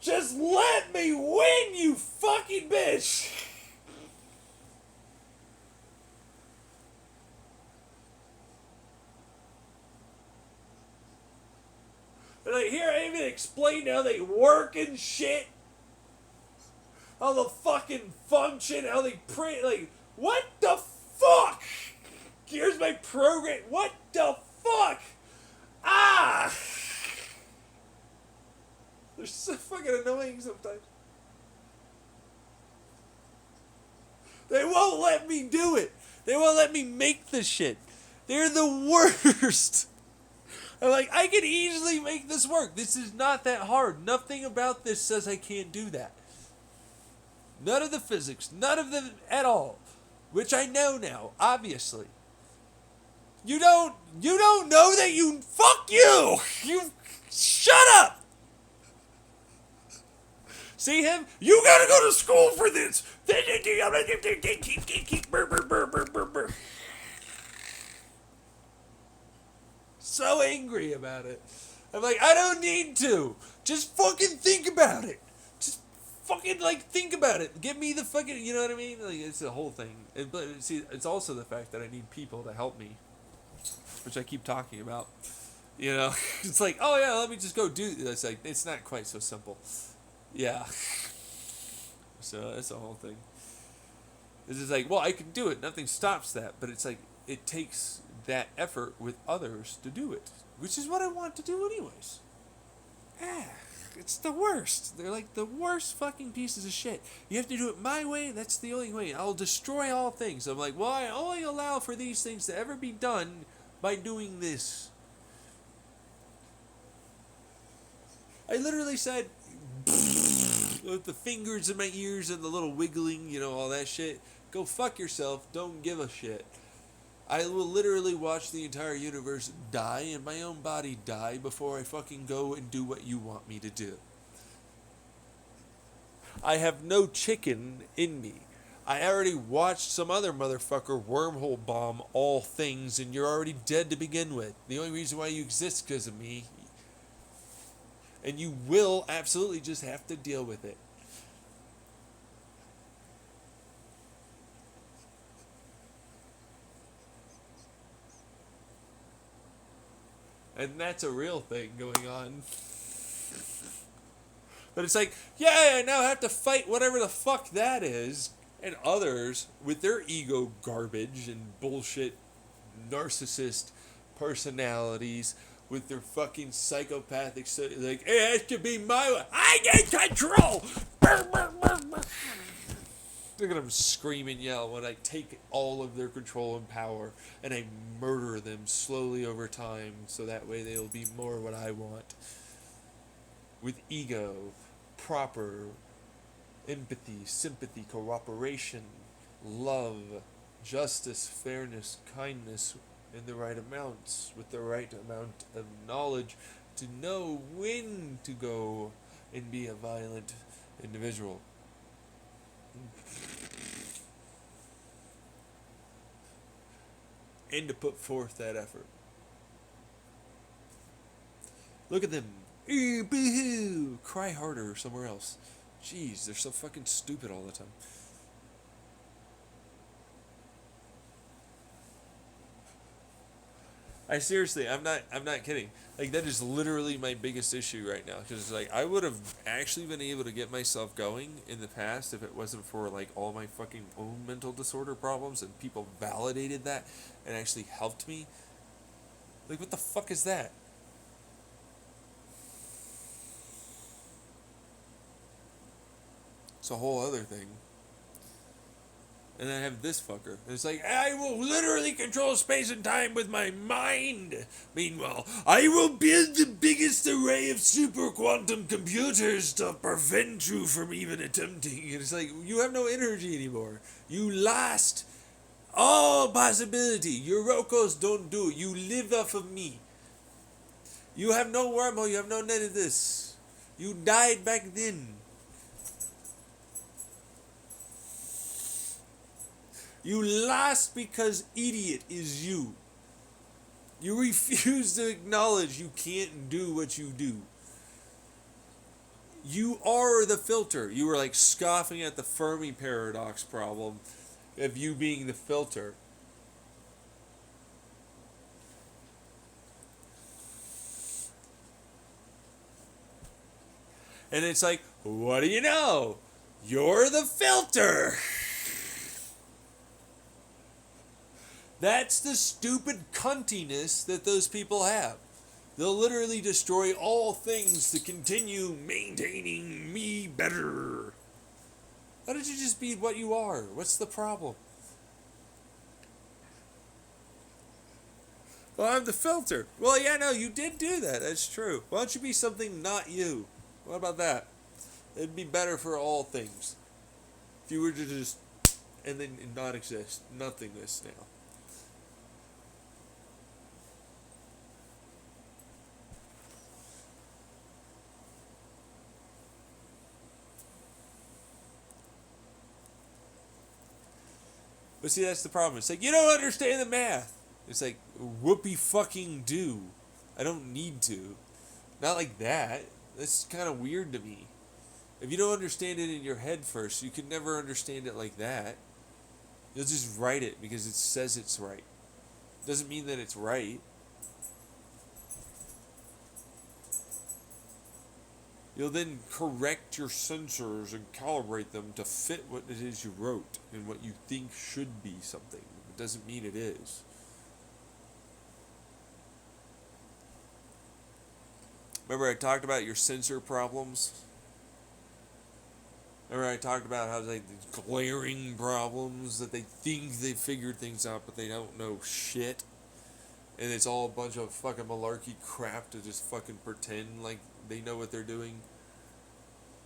Just let me win, you fucking bitch! And like, here, I even explained how they work and shit. How the fucking function, how they print, like, what the fuck? Here's my program, what the fuck? Ah! They're so fucking annoying sometimes. They won't let me do it. They won't let me make this shit. They're the worst. I'm like, I can easily make this work. This is not that hard. Nothing about this says I can't do that. None of the physics, none of them at all. Which I know now, obviously. You don't know that you, fuck you! You, shut up! See him? You gotta go to school for this. So angry about it. I'm like, I don't need to. Just fucking think about it. Just fucking like think about it. Give me the fucking, you know what I mean? Like it's the whole thing. But see, it's also the fact that I need people to help me, which I keep talking about. You know, it's like, oh yeah, let me just go do. It's like it's not quite so simple. Yeah. So that's the whole thing. It's just like, well, I can do it. Nothing stops that. But it's like it takes that effort with others to do it, which is what I want to do anyways. It's the worst. They're like the worst fucking pieces of shit. You have to do it my way. That's the only way. I'll destroy all things. I'm like, well, I only allow for these things to ever be done by doing this. I literally said, with the fingers in my ears and the little wiggling, you know, all that shit. Go fuck yourself. Don't give a shit. I will literally watch the entire universe die and my own body die before I fucking go and do what you want me to do. I have no chicken in me. I already watched some other motherfucker wormhole bomb all things and you're already dead to begin with. The only reason why you exist is because of me. And you will absolutely just have to deal with it. And that's a real thing going on. But it's like, yeah, I now have to fight whatever the fuck that is. And others, with their ego garbage and bullshit narcissist personalities, with their fucking psychopathic, like, it has to be my way. I get control! Look at them scream and yell when I take all of their control and power and I murder them slowly over time so that way they'll be more what I want. With ego, proper empathy, sympathy, cooperation, love, justice, fairness, kindness in the right amounts, with the right amount of knowledge to know when to go and be a violent individual. And to put forth that effort. Look at them. Boo-hoo! Cry harder somewhere else. Jeez, they're so fucking stupid all the time. I seriously, I'm not kidding. Like that is literally my biggest issue right now because like I would have actually been able to get myself going in the past if it wasn't for like all my fucking own mental disorder problems and people validated that and actually helped me. Like what the fuck is that? It's a whole other thing. And I have this fucker. And it's like, I will literally control space and time with my mind. Meanwhile, I will build the biggest array of super quantum computers to prevent you from even attempting. And it's like, you have no energy anymore. You lost all possibility. Your Rokos don't do it. You live off of me. You have no wormhole. You have no none of this. You died back then. You lost because idiot is you. You refuse to acknowledge you can't do what you do. You are the filter. You were like scoffing at the Fermi paradox problem of you being the filter. And it's like, what do you know? You're the filter. That's the stupid cuntiness that those people have. They'll literally destroy all things to continue maintaining me better. Why don't you just be what you are? What's the problem? Well, I'm the filter. Well, yeah, no, you did do that. That's true. Why don't you be something not you? What about that? It'd be better for all things. If you were to just, and then not exist. Nothingness now. But see, that's the problem. It's like, you don't understand the math. It's like, whoopee fucking do. I don't need to. Not like that. That's kind of weird to me. If you don't understand it in your head first, you can never understand it like that. You'll just write it because it says it's right. Doesn't mean that it's right. You'll then correct your sensors and calibrate them to fit what it is you wrote and what you think should be something. It doesn't mean it is. Remember I talked about your sensor problems? Remember I talked about how like these glaring problems that they think they figured things out but they don't know shit? And it's all a bunch of fucking malarkey crap to just fucking pretend like they know what they're doing.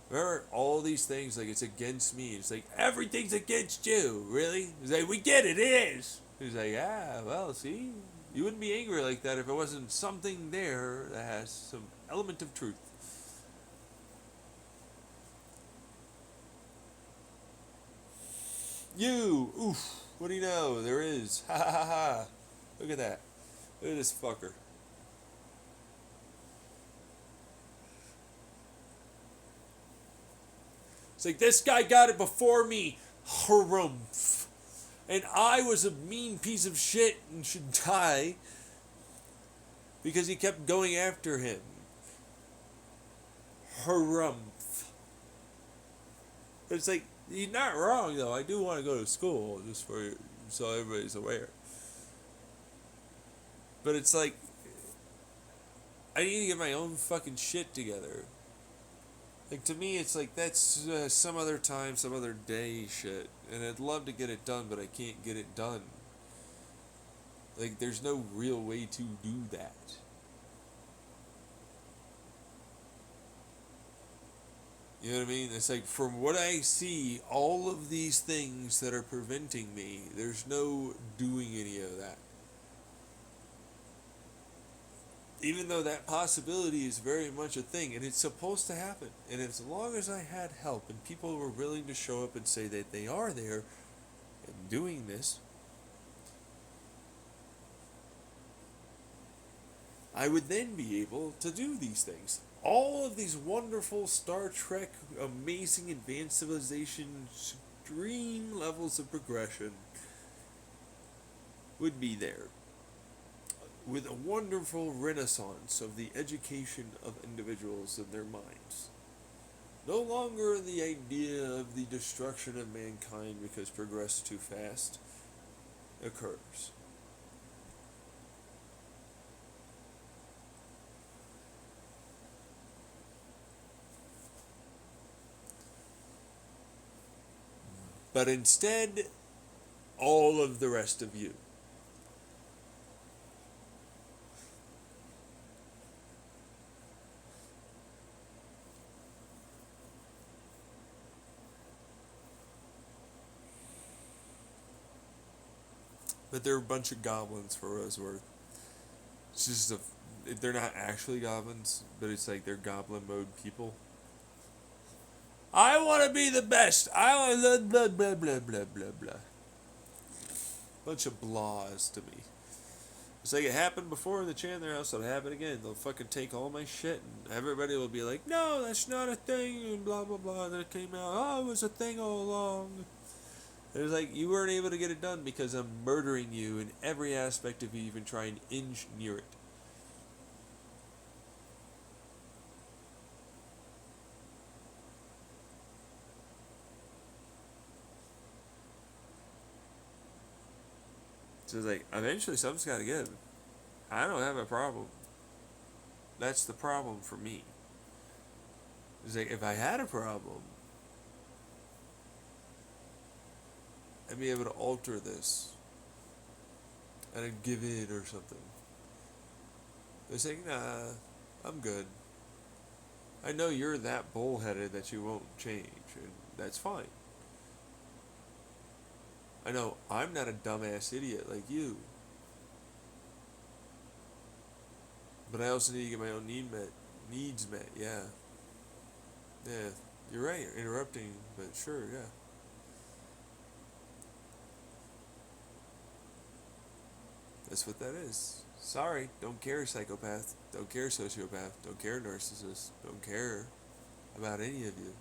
Remember all these things like it's against me. It's like everything's against you. Really? It's like we get it. It is. He's like, well, see, you wouldn't be angry like that if it wasn't something there that has some element of truth. You, oof. What do you know? There is. Ha ha ha ha. Look at that. Look at this fucker. It's like, this guy got it before me. Harumph. And I was a mean piece of shit and should die because he kept going after him. Harumph. But it's like, he's not wrong though. I do want to go to school just for so everybody's aware. But it's like, I need to get my own fucking shit together. Like, to me, it's like, that's some other time, some other day shit. And I'd love to get it done, but I can't get it done. Like, there's no real way to do that. You know what I mean? It's like, from what I see, all of these things that are preventing me, there's no doing any of that. Even though that possibility is very much a thing, and it's supposed to happen. And as long as I had help, and people were willing to show up and say that they are there and doing this, I would then be able to do these things. All of these wonderful Star Trek, amazing advanced civilization, extreme levels of progression would be there. With a wonderful renaissance of the education of individuals and their minds. No longer the idea of the destruction of mankind because progress too fast occurs. But instead, all of the rest of you. But they're a bunch of goblins for what it's worth. It's just they're not actually goblins, but it's like they're goblin mode people. I want to be the best. I want blah blah blah blah blah blah. Bunch of blahs to me. It's like it happened before in the Chandler house. It'll happen again. They'll fucking take all my shit, and everybody will be like, "No, that's not a thing," and blah blah blah. And then it came out, "Oh, it was a thing all along." It was like, you weren't able to get it done because I'm murdering you in every aspect of you even try and inch near it. So it's like, eventually something's got to give. I don't have a problem. That's the problem for me. It's like, if I had a problem, I'd be able to alter this. And I'd give in or something. They're saying, nah, I'm good. I know you're that bullheaded that you won't change, and that's fine. I know I'm not a dumbass idiot like you. But I also need to get my own needs met, yeah. Yeah, you're right, you're interrupting, but sure, yeah. That's what that is. Sorry, don't care psychopath, don't care sociopath, don't care narcissist, don't care about any of you.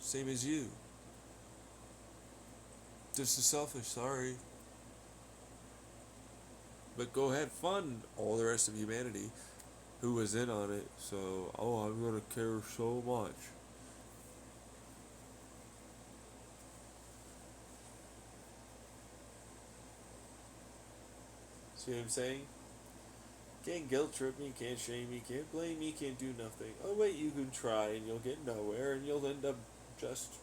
Same as you. Just as selfish, sorry. But go ahead, fund all the rest of humanity who was in on it, so, oh, I'm gonna care so much. See what I'm saying? Can't guilt trip me, can't shame me, can't blame me, can't do nothing. Oh wait, you can try and you'll get nowhere and you'll end up just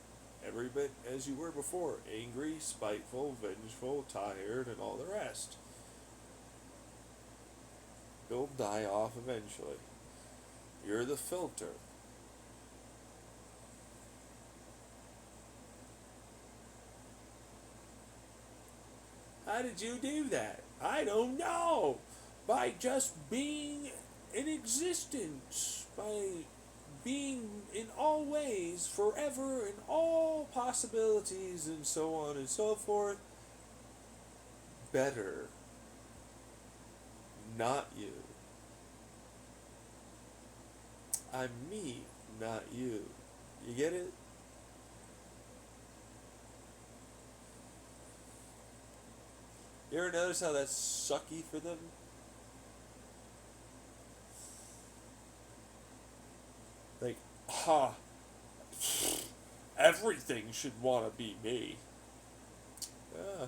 every bit as you were before. Angry, spiteful, vengeful, tired, and all the rest. You'll die off eventually. You're the filter. How did you do that? I don't know. By just being in existence. By being in all ways, forever, in all possibilities, and so on and so forth. Better. Not you. I'm me, not you. You get it? You ever notice how that's sucky for them? Like, everything should want to be me. Yeah,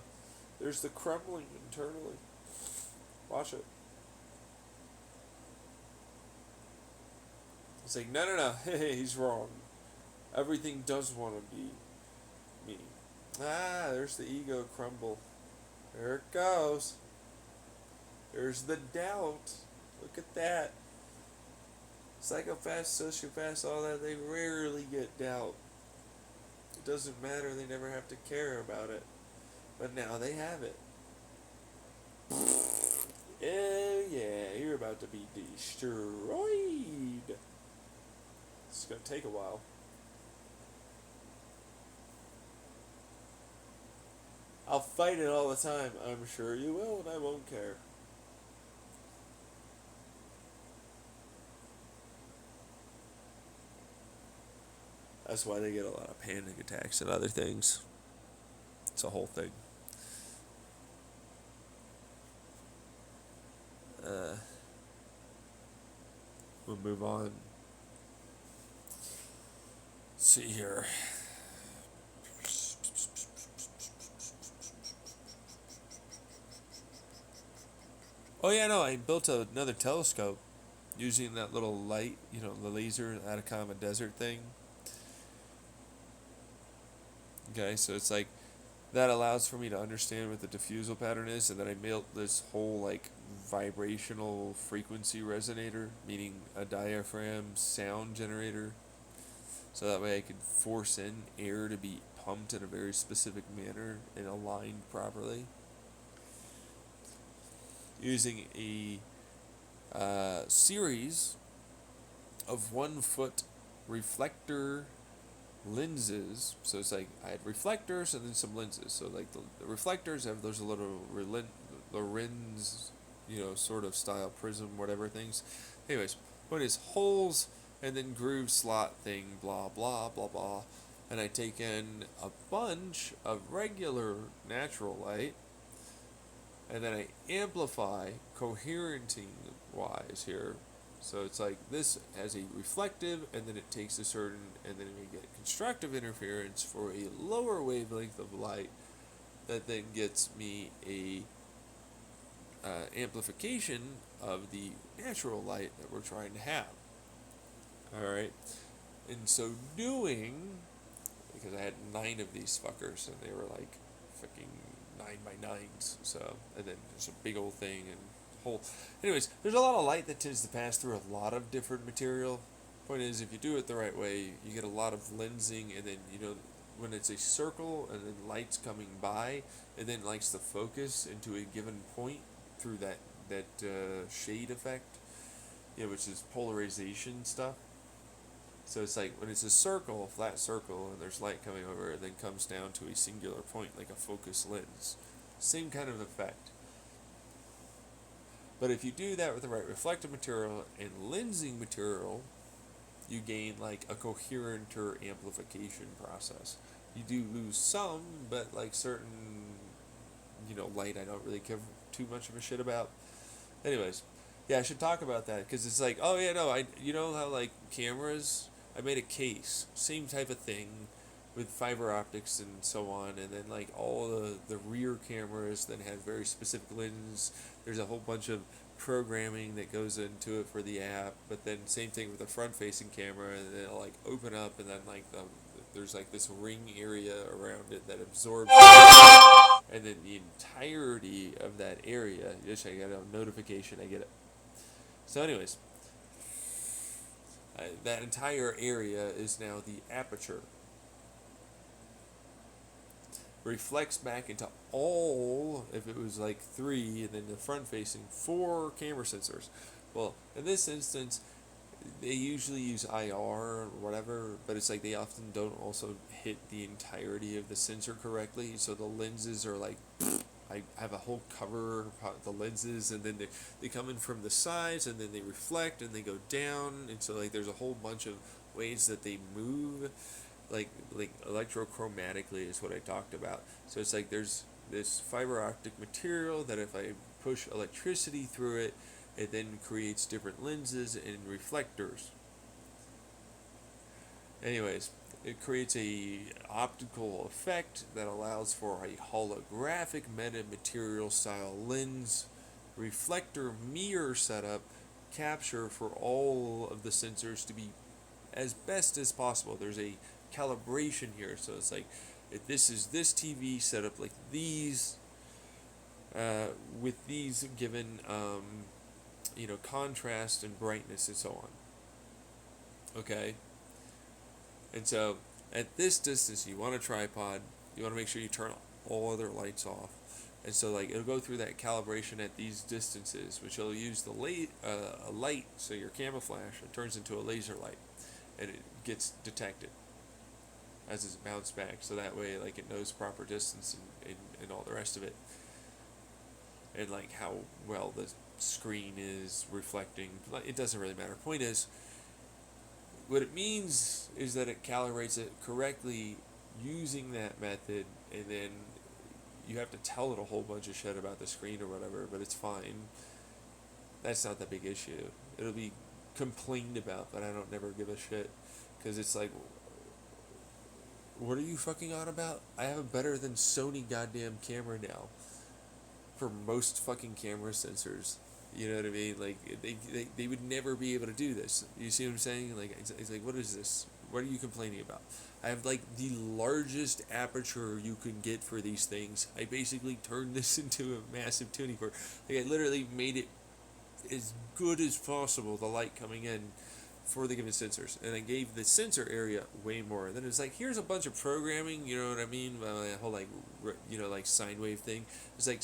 there's the crumbling internally. Watch it. It's like, no, hey, he's wrong. Everything does want to be me. There's the ego crumble. There it goes. There's the doubt. Look at that. Psychopaths, sociopaths, all that, they rarely get doubt. It doesn't matter, they never have to care about it. But now they have it. Oh yeah, you're about to be destroyed. It's gonna take a while. I'll fight it all the time. I'm sure you will, and I won't care. That's why they get a lot of panic attacks and other things. It's a whole thing. We'll move on. Let's see here. Oh yeah, no, I built another telescope using that little light, the laser Atacama Desert thing. Okay, so it's like that allows for me to understand what the diffusal pattern is, and then I built this whole like vibrational frequency resonator, meaning a diaphragm sound generator, so that way I could force in air to be pumped in a very specific manner and aligned properly. Using a series of 1 foot reflector lenses. So it's like I had reflectors and then some lenses. So like the reflectors have those little Lorenz, sort of style prism, whatever things. Anyways, point is holes and then groove slot thing, blah blah blah blah. And I take in a bunch of regular natural light, and then I amplify coherenting wise here. So it's like this has a reflective, and then it takes a certain, and then we get constructive interference for a lower wavelength of light that then gets me a amplification of the natural light that we're trying to have. Alright, in so doing, because I had 9 of these fuckers, and they were like fucking 9x9s, so, and then there's a big old thing, and whole. Anyways, there's a lot of light that tends to pass through a lot of different material. Point is, if you do it the right way, you get a lot of lensing, and then when it's a circle and then light's coming by, it then likes to focus into a given point through that shade effect, which is polarization stuff. So it's like when it's a circle, flat circle, and there's light coming over, it then comes down to a singular point, like a focus lens. Same kind of effect. But if you do that with the right reflective material and lensing material, you gain like a coherenter amplification process. You do lose some, but like certain, light I don't really give too much of a shit about. Anyways, yeah, I should talk about that because it's like, oh yeah, no, you know how like cameras, I made a case, same type of thing, with fiber optics and so on, and then like all the rear cameras then have very specific lens. There's a whole bunch of programming that goes into it for the app, but then same thing with the front facing camera, and it'll like open up, and then like there's like this ring area around it that absorbs it, and then the entirety of that area, just I get a notification, I get it. So anyways, that entire area is now the aperture. Reflects back into all, if it was like 3, and then the front facing 4 camera sensors. Well, in this instance, they usually use IR or whatever, but it's like they often don't also hit the entirety of the sensor correctly, so the lenses are like, I have a whole cover of the lenses, and then they come in from the sides, and then they reflect, and they go down, and so like there's a whole bunch of ways that they move, like electrochromatically is what I talked about. So it's like there's this fiber optic material that if I push electricity through it, it then creates different lenses and reflectors. Anyways, it creates a optical effect that allows for a holographic metamaterial style lens reflector mirror setup capture for all of the sensors to be as best as possible. There's a calibration here, so it's like if this is this TV set up like these, with these given contrast and brightness and so on. Okay, and so at this distance, you want a tripod. You want to make sure you turn all other lights off, and so like it'll go through that calibration at these distances, which will use the a light, so your camouflage it turns into a laser light, and it gets detected as it's bounced back, so that way like it knows proper distance and all the rest of it, and like how well the screen is reflecting. It doesn't really matter. Point is, what it means is that it calibrates it correctly using that method, and then you have to tell it a whole bunch of shit about the screen or whatever, but it's fine. That's not the big issue. It'll be complained about, but I don't never give a shit, because it's like, what are you fucking on about? I have a better than Sony goddamn camera now for most fucking camera sensors. You know what I mean? Like, they would never be able to do this. You see what I'm saying? Like, it's like, what is this? What are you complaining about? I have, like, the largest aperture you can get for these things. I basically turned this into a massive tuning fork. Like, I literally made it as good as possible, the light coming in, for the given sensors, and I gave the sensor area way more. And then it's like, here's a bunch of programming, you know what I mean? That whole like sine wave thing. It's like,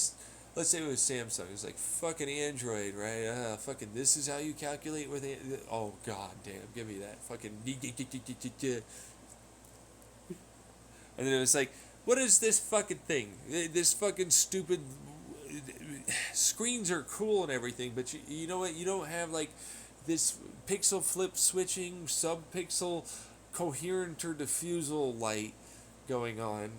let's say it was Samsung. It's like fucking Android, right? Fucking this is how you calculate with it. Oh god damn, give me that fucking. And then it was like, what is this fucking thing? This fucking stupid. Screens are cool and everything, but you know what? You don't have like this pixel flip switching, sub-pixel coherenter diffusal light going on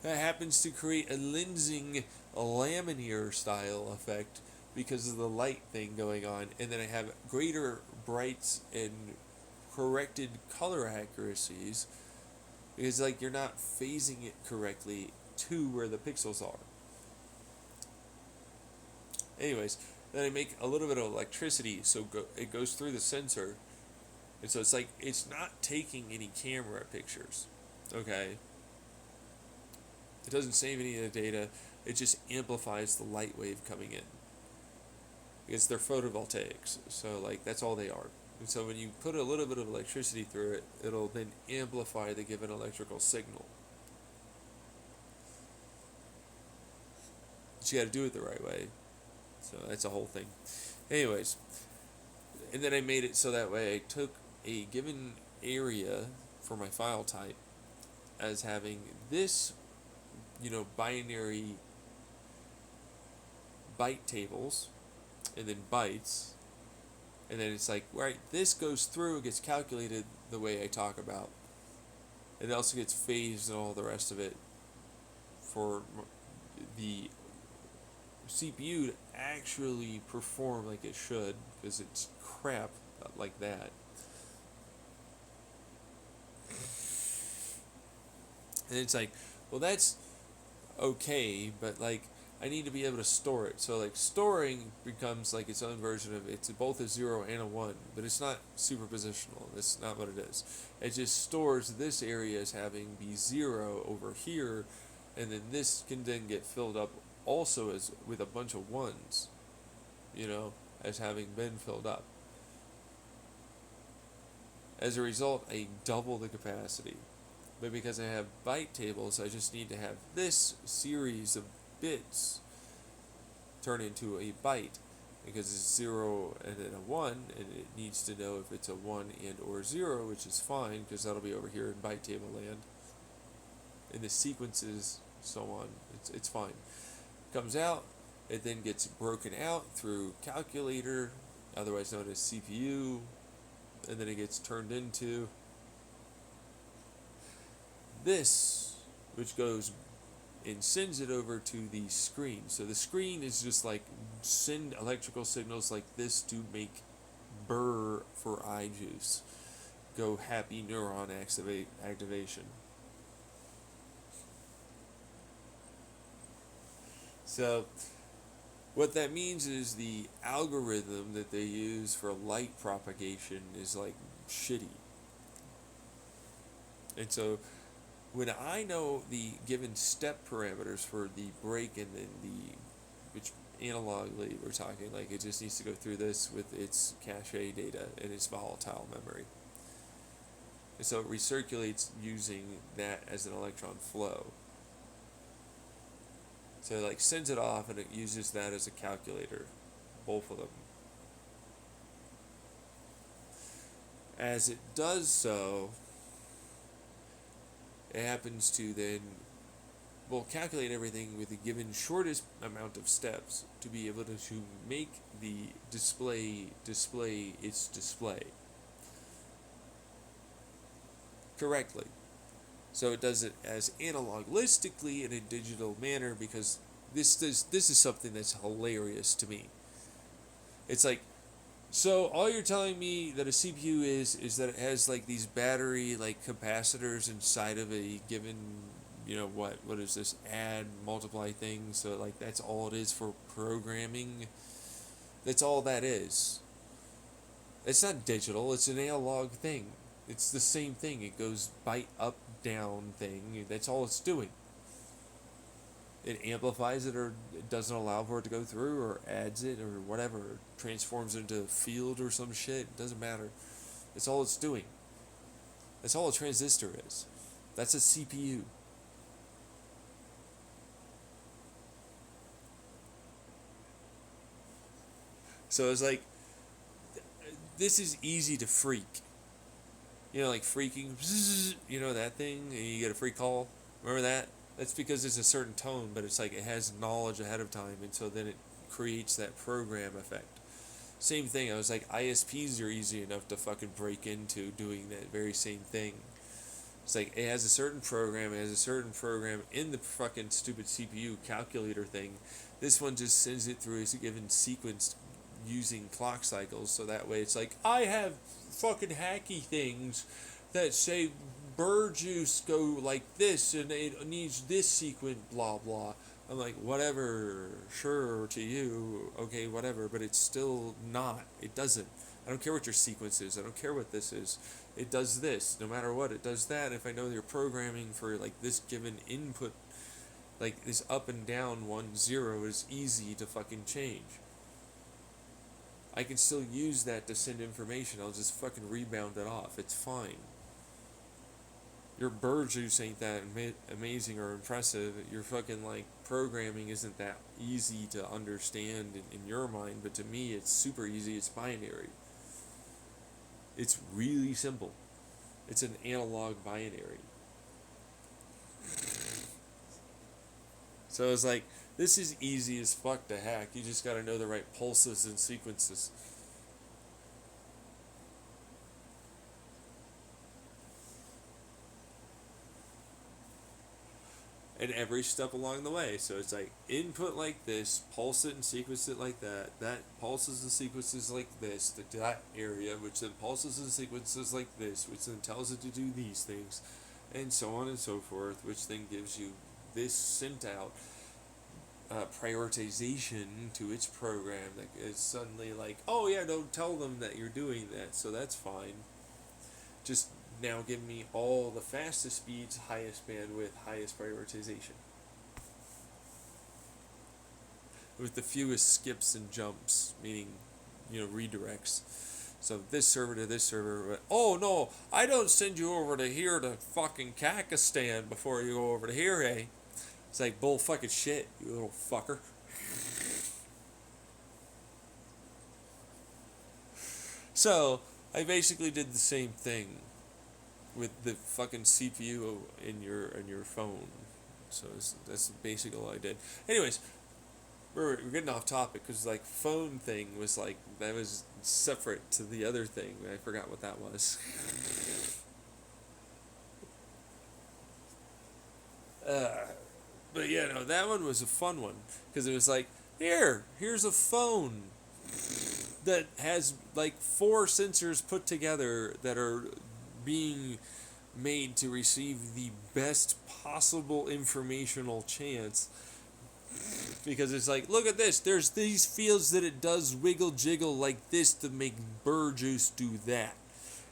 that happens to create a lensing laminar style effect because of the light thing going on, and then I have greater brights and corrected color accuracies because like you're not phasing it correctly to where the pixels are. Anyways, then I make a little bit of electricity, so it goes through the sensor, and so it's like it's not taking any camera pictures, okay? It doesn't save any of the data. It just amplifies the light wave coming in because they're photovoltaics, so like that's all they are. And so when you put a little bit of electricity through it, it'll then amplify the given electrical signal. But you got to do it the right way. So that's a whole thing. Anyways, and then I made it so that way I took a given area for my file type as having this binary byte tables, and then bytes, and then it's like, right, this goes through, gets calculated the way I talk about. It also gets phased and all the rest of it for the CPU to actually perform like it should, because it's crap like that. And it's like, well, that's okay, but like, I need to be able to store it. So like, storing becomes like its own version of it's both a 0 and a 1, but it's not superpositional. That's not what it is. It just stores this area as having be 0 over here, and then this can then get filled up also as with a bunch of 1s, as having been filled up. As a result, I double the capacity. But because I have byte tables, I just need to have this series of bits turn into a byte, because it's 0 and then a 1, and it needs to know if it's a 1 and or 0, which is fine, because that'll be over here in byte table land. And the sequences, so on, it's fine. Comes out, it then gets broken out through calculator, otherwise known as CPU, and then it gets turned into this, which goes and sends it over to the screen. So the screen is just like send electrical signals like this to make burr for eye juice. Go happy neuron activation. So what that means is the algorithm that they use for light propagation is like shitty. And so when I know the given step parameters for the break and then which analogically we're talking, like it just needs to go through this with its cache data and its volatile memory. And so it recirculates using that as an electron flow. So it like sends it off and it uses that as a calculator, both of them. As it does so, it happens to then, calculate everything with a given shortest amount of steps to be able to make the display its display correctly. So it does it as analogistically in a digital manner, because this is something that's hilarious to me. It's like, so all you're telling me that a CPU is that it has like these battery like capacitors inside of a given, what is this add multiply thing? So like that's all it is for programming. That's all that is. It's not digital, it's an analog thing. It's the same thing. It goes byte up down thing. That's all it's doing. It amplifies it, or it doesn't allow for it to go through, or adds it, or whatever, transforms it into a field or some shit. It doesn't matter. That's all it's doing. That's all a transistor is. That's a CPU. So it's like, this is easy to freak. Like freaking, that thing, and you get a free call. Remember that? That's because it's a certain tone, but it's like it has knowledge ahead of time, and so then it creates that program effect. Same thing, I was like, ISPs are easy enough to fucking break into doing that very same thing. It's like, it has a certain program, in the fucking stupid CPU calculator thing. This one just sends it through as a given sequence using clock cycles, so that way it's like, I have fucking hacky things that say burr juice go like this and it needs this sequence, blah blah. I'm like, whatever, sure to you, okay, whatever, but it's still not. It doesn't. I don't care what your sequence is. I don't care what this is. It does this. No matter what, it does that. If I know you're programming for like this given input, like this up and down 1 0 is easy to fucking change. I can still use that to send information. I'll just fucking rebound it off. It's fine. Your burr juice ain't that amazing or impressive. Your fucking like programming isn't that easy to understand in your mind, but to me it's super easy. It's binary. It's really simple. It's an analog binary. So it's like, this is easy as fuck to hack. You just got to know the right pulses and sequences. And every step along the way. So it's like input like this, pulse it and sequence it like that. That pulses and sequences like this, to that area, which then pulses and sequences like this, which then tells it to do these things, and so on and so forth, which then gives you this sent out prioritization to its program that is suddenly like, oh yeah, don't tell them that you're doing that, so that's fine. Just now give me all the fastest speeds, highest bandwidth, highest prioritization. With the fewest skips and jumps, meaning, redirects. So this server to this server, but, oh no, I don't send you over to here to fucking Kakistan before you go over to here, eh? It's like bull fucking shit, you little fucker. So, I basically did the same thing with the fucking CPU in your phone. So that's basically all I did. Anyways, we're getting off topic because like phone thing was like that was separate to the other thing. I forgot what that was. But yeah, no, that one was a fun one because it was like, here's a phone that has like 4 sensors put together that are being made to receive the best possible informational chance, because it's like, look at this, there's these fields that it does wiggle jiggle like this to make burr juice do that,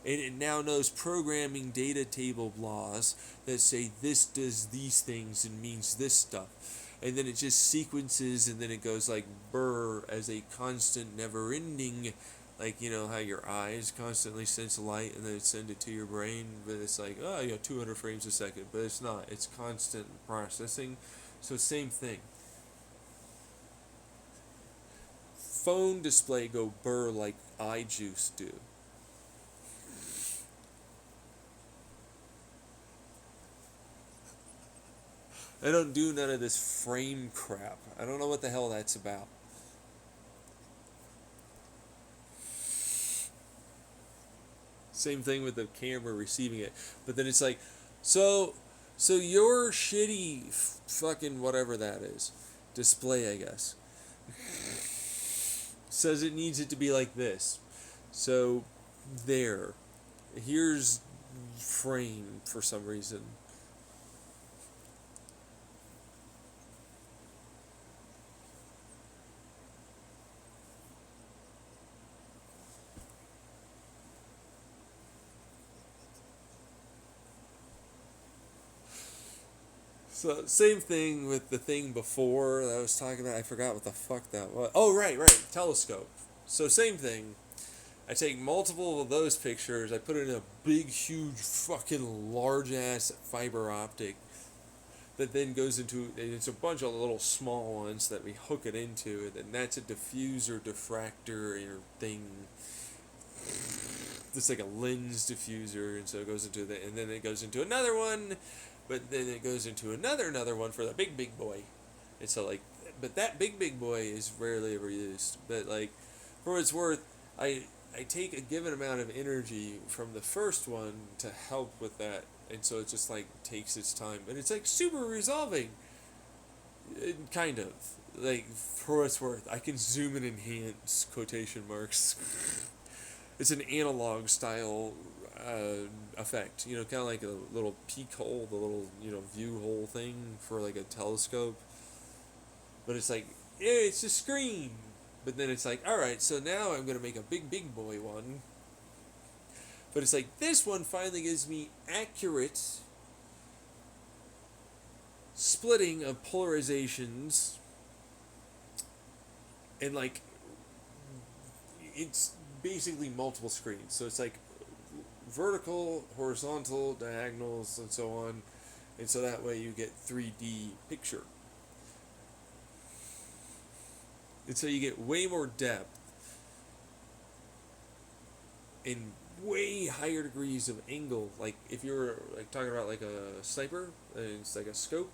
and it now knows programming data table laws that say this does these things and means this stuff, and then it just sequences, and then it goes like burr as a constant never ending, like, how your eyes constantly sense light and then it send it to your brain, but it's like, oh, 200 frames a second, but it's not. It's constant processing. So same thing. Phone display go burr like eye juice do. I don't do none of this frame crap. I don't know what the hell that's about. Same thing with the camera receiving it. But then it's like, so your shitty fucking whatever that is, display, I guess, says it needs it to be like this. So here's frame for some reason. So same thing with the thing before that I was talking about. I forgot what the fuck that was. Oh, right, telescope. So same thing. I take multiple of those pictures. I put it in a big, huge, fucking large ass fiber optic that then goes into. It's a bunch of little small ones that we hook it into, and then that's a diffuser, diffractor, or thing. It's like a lens diffuser, and so it goes into and then it goes into another one. But then it goes into another one for the big boy. And so like, but that big boy is rarely ever used. But like, for what it's worth, I take a given amount of energy from the first one to help with that. And so it just like takes its time. But it's like super resolving. Kind of. Like, for what it's worth, I can zoom and enhance, quotation marks. It's an analog style effect, kind of like a little peek hole, the little, view hole thing for like a telescope. But it's like, it's a screen. But then it's like, alright, so now I'm going to make a big boy one. But it's like, this one finally gives me accurate splitting of polarizations. And like, it's basically multiple screens. So it's like vertical, horizontal, diagonals, and so on. And so that way you get 3D picture. And so you get way more depth and way higher degrees of angle. Like if you're like talking about like a sniper, and it's like a scope,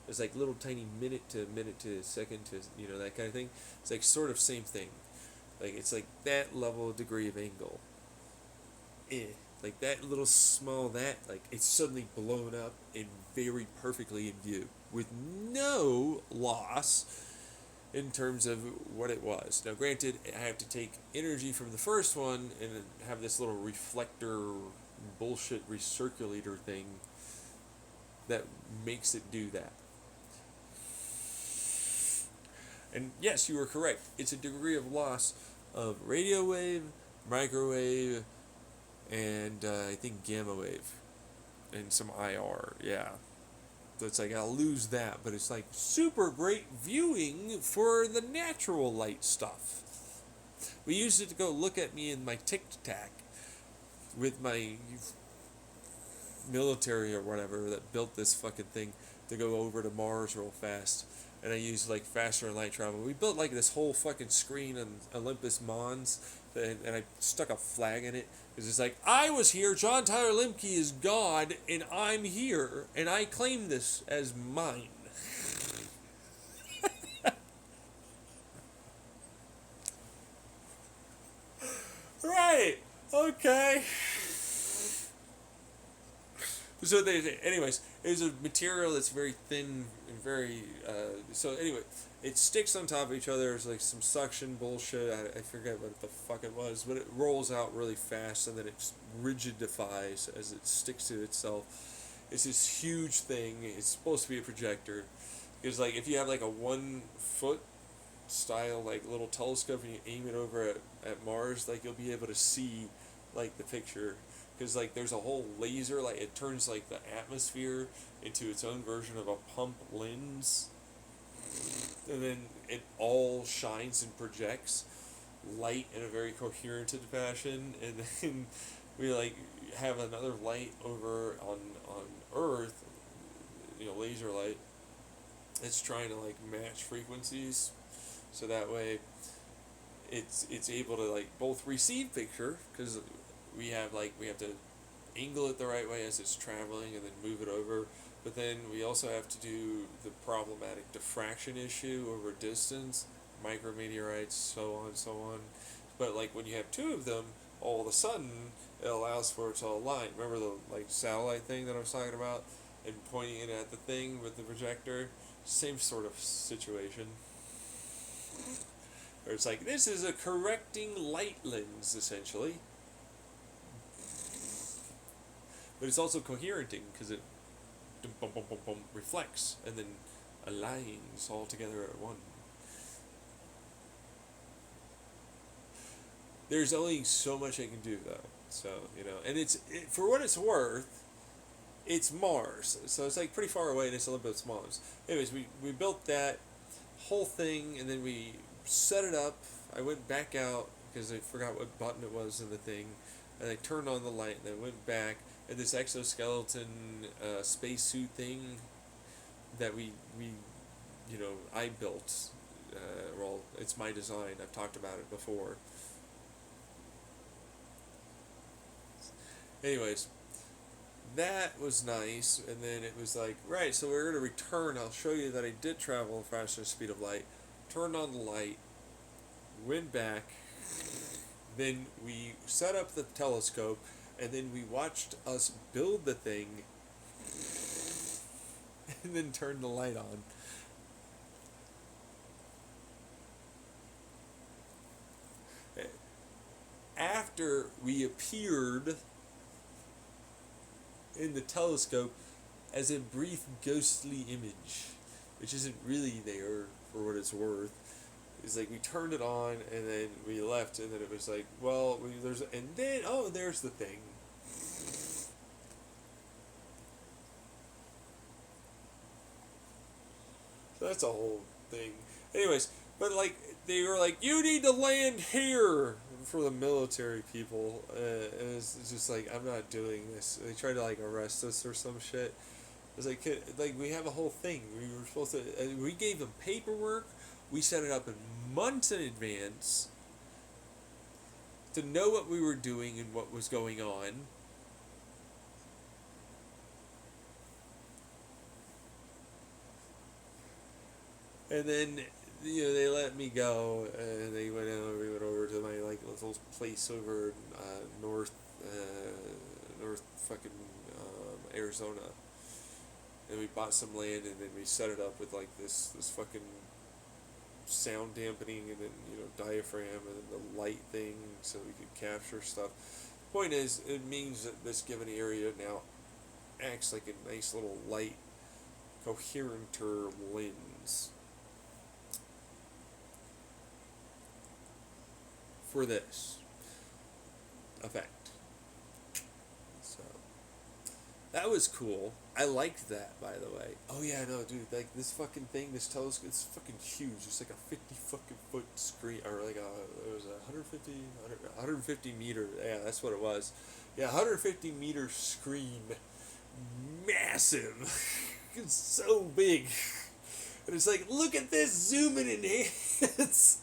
It's like little tiny minute to second to that kind of thing. It's like sort of same thing. Like it's like that level of degree of angle. Like that little small like it's suddenly blown up and very perfectly in view with no loss in terms of what it was. Now granted, I have to take energy from the first one and have this little reflector bullshit recirculator thing that makes it do that. And yes, you were correct. It's a degree of loss of radio wave, microwave, and I think gamma wave, and some IR. Yeah, so it's like I'll lose that, but it's like super great viewing for the natural light stuff. We used it to go look at me in my Tic Tac with my military or whatever that built this fucking thing to go over to Mars real fast. And I used like faster light travel. We built like this whole fucking screen on Olympus Mons, and I stuck a flag in it. Because it's like, I was here, John Tyler Limke is God, and I'm here, and I claim this as mine. Right, okay. So anyways, it's a material that's very thin and very. So anyway, it sticks on top of each other. It's like some suction bullshit. I forget what the fuck it was, but it rolls out really fast and then it rigidifies as it sticks to itself. It's this huge thing. It's supposed to be a projector, because like if you have like a 1 foot style like little telescope and you aim it over at Mars, like you'll be able to see like the picture. Because like there's a whole laser, like it turns like the atmosphere into its own version of a pump lens, and then it all shines and projects light in a very coherent fashion, and then we like have another light over on Earth, laser light. It's trying to like match frequencies, so that way it's able to like both receive picture, because we have to angle it the right way as it's traveling and then move it over, but then we also have to do the problematic diffraction issue over distance, micrometeorites, so on. But like when you have 2 of them, all of a sudden it allows for it to align. Remember the like satellite thing that I was talking about, and pointing it at the thing with the projector? Same sort of situation. Or it's like, this is a correcting light lens, essentially. But it's also coherenting, because it reflects and then aligns all together at one. There's only so much I can do, though. So, and for what it's worth, it's Mars. So it's like pretty far away and it's a little bit small. Anyways, we built that whole thing and then we set it up. I went back out because I forgot what button it was in the thing. And I turned on the light and then went back. And this exoskeleton spacesuit thing that I built. Well, it's my design. I've talked about it before. Anyways, that was nice. And then it was like, right, so we're going to return. I'll show you that I did travel faster than the speed of light. Turned on the light. Went back. Then we set up the telescope. And then we watched us build the thing, and then turn the light on. After we appeared in the telescope as a brief ghostly image, which isn't really there for what it's worth. It's like we turned it on and then we left, and then it was like, well, there's the thing. So that's a whole thing. Anyways, but like they were like, you need to land here for the military people, and it's just like, I'm not doing this. They tried to like arrest us or some shit. It's like we have a whole thing. We were supposed to. We gave them paperwork. We set it up in months in advance to know what we were doing and what was going on. And then, they let me go, and we went over to my like little place over in north fucking Arizona, and we bought some land, and then we set it up with like this fucking sound dampening, and then diaphragm, and then the light thing, so we could capture stuff. Point is, it means that this given area now acts like a nice little light coherenter lens for this effect. So that was cool. I liked that, by the way. Oh yeah, no, dude, like this fucking thing, this telescope, it's fucking huge. It's like a 50 fucking foot screen, or like it was a 150 meter. Yeah, that's what it was. Yeah, 150 meter screen, massive. It's so big, and it's like, look at this, zoom it enhance.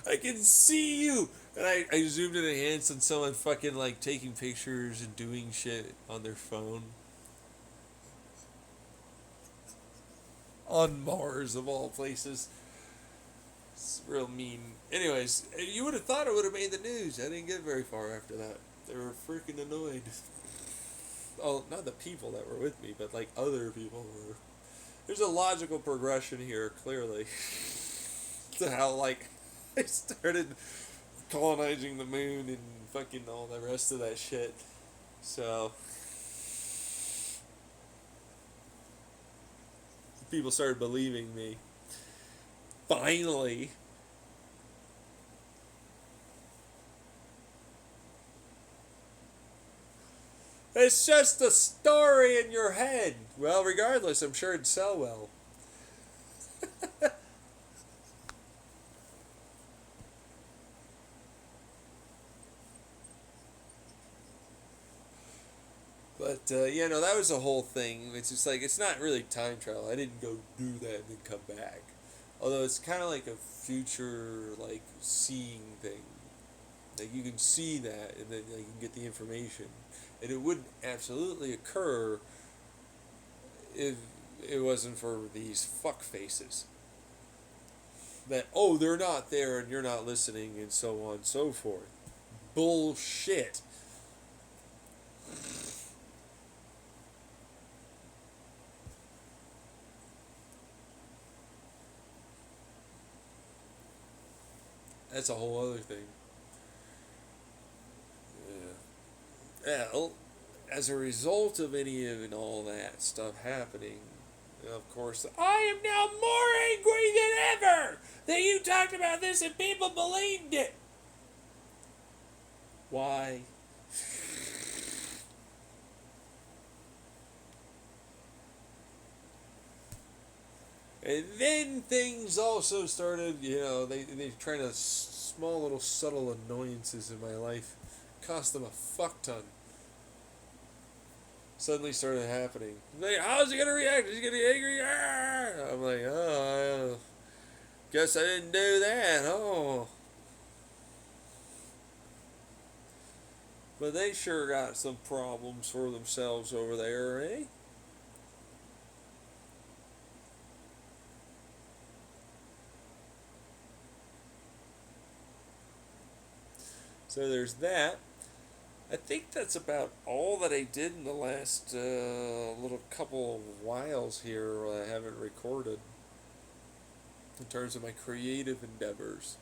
I can see you. And I zoomed in enhance on someone fucking like taking pictures and doing shit on their phone. On Mars, of all places. It's real mean. Anyways, you would have thought it would have made the news. I didn't get very far after that. They were freaking annoyed. Oh, not the people that were with me, but like other people were. There's a logical progression here, clearly. To how like I started colonizing the moon and fucking all the rest of that shit. So people started believing me. Finally. It's just a story in your head. Well, regardless, I'm sure it'd sell well. But, that was the whole thing. It's just like, it's not really time travel. I didn't go do that and then come back. Although it's kind of like a future, like, seeing thing. Like, you can see that, and then you can get the information. And it wouldn't absolutely occur if it wasn't for these fuck faces. That, oh, they're not there, and you're not listening, and so on and so forth. Bullshit. That's a whole other thing. Yeah. Well, as a result of any of and all that stuff happening, of course, I am now more angry than ever that you talked about this and people believed it. Why? And then things also started, they trying to small little subtle annoyances in my life cost them a fuck ton. Suddenly started happening. Like, how's he gonna react? Is he gonna be angry? I'm like, oh, guess I didn't do that. Oh. But they sure got some problems for themselves over there, eh? So there's that. I think that's about all that I did in the last little couple of whiles here I haven't recorded in terms of my creative endeavors.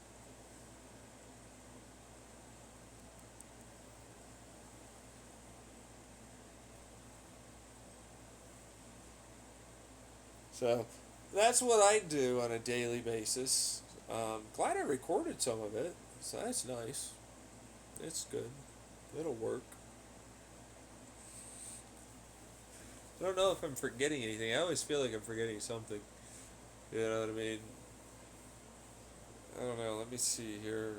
So that's what I do on a daily basis. Glad I recorded some of it, so that's nice. It's good. It'll work. I don't know if I'm forgetting anything. I always feel like I'm forgetting something. You know what I mean? I don't know. Let me see here.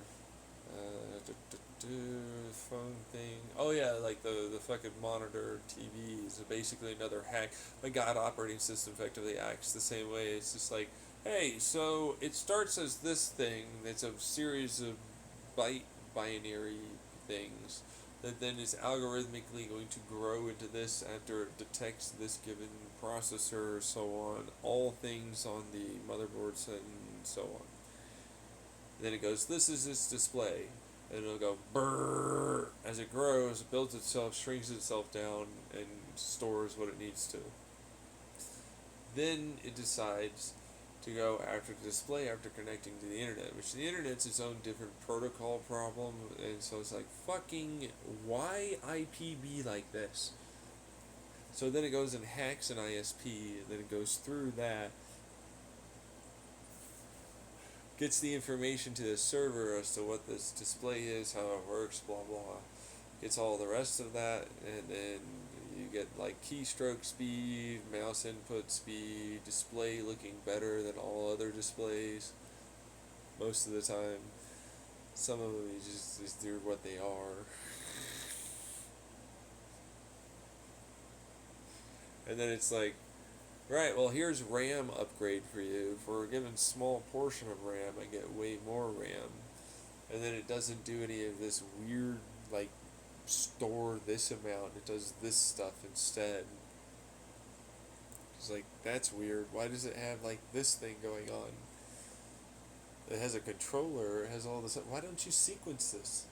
Phone thing. Oh yeah, like the fucking monitor TV is basically another hack. My God operating system effectively acts the same way. It's just like, hey, so it starts as this thing. It's a series of binary things. that then is algorithmically going to grow into this after it detects this given processor, so on, all things on the motherboard and so on. And then it goes, this is its display. And it'll go brrrr as it grows, builds itself, shrinks itself down, and stores what it needs to. Then it decides to go after the display after connecting to the internet, which the internet's its own different protocol problem, and so it's like, fucking, why IP be like this? So then it goes and hacks an ISP, and then it goes through that, gets the information to the server as to what this display is, how it works, blah blah, gets all the rest of that, and then you get like keystroke speed, mouse input speed, display looking better than all other displays most of the time. Some of them you just they're what they are. And then it's like, right, well here's RAM upgrade for you. For a given small portion of RAM I get way more RAM. And then it doesn't do any of this weird like store this amount, it does this stuff instead. It's like, that's weird. Why does it have like this thing going on? It has a controller, it has all this. Why don't you sequence this?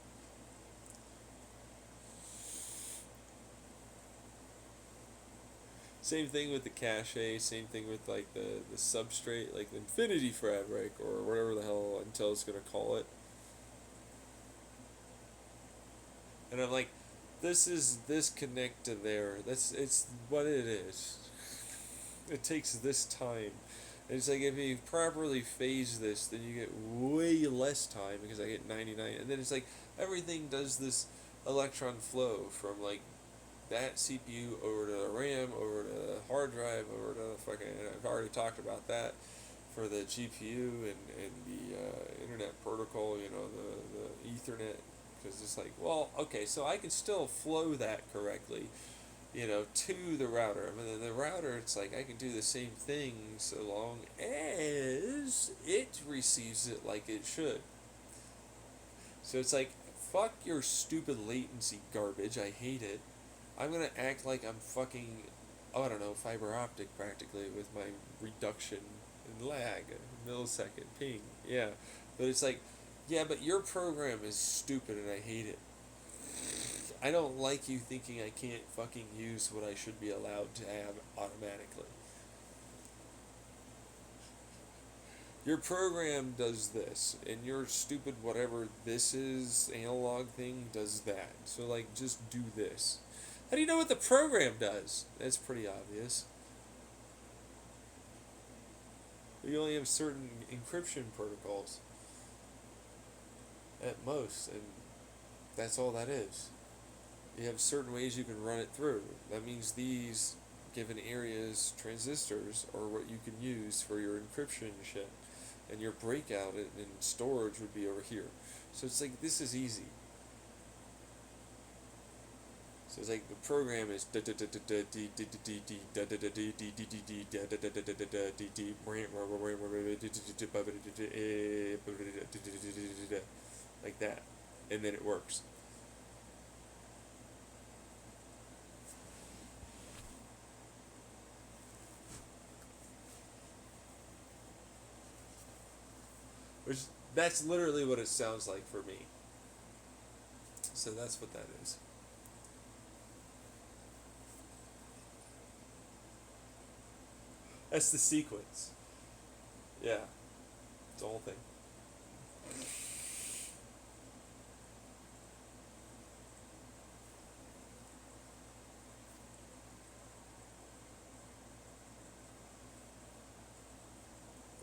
Same thing with the cache, same thing with like the substrate, like the Infinity Fabric or whatever the hell Intel's gonna call it. And I'm like, this connect to there. It's what it is. It takes this time. And it's like, if you properly phase this, then you get way less time because I get 99. And then it's like, everything does this electron flow from like that CPU over to the RAM, over to the hard drive, over to the fucking, I've already talked about that for the GPU and the internet protocol, you know, the Ethernet. Because it's like, well, okay, so I can still flow that correctly, you know, to the router. I mean, the router, it's like I can do the same thing so long as it receives it like it should. So it's like, fuck your stupid latency garbage, I hate it. I'm gonna act like I'm fucking, oh, I don't know, fiber optic practically with my reduction in lag, millisecond ping, yeah. But it's like, yeah, but your program is stupid and I hate it. I don't like you thinking I can't fucking use what I should be allowed to have automatically. Your program does this, and your stupid whatever this is, analog thing, does that. So, like, just do this. How do you know what the program does? That's pretty obvious. You only have certain encryption protocols. At most, and that's all that is. You have certain ways you can run it through. That means these given areas, transistors, are what you can use for your encryption shit. And your breakout and storage would be over here. So it's like, this is easy. So it's like the program is like that, and then it works. Which, that's literally what it sounds like for me. So that's what that is. That's the sequence. Yeah. It's the whole thing.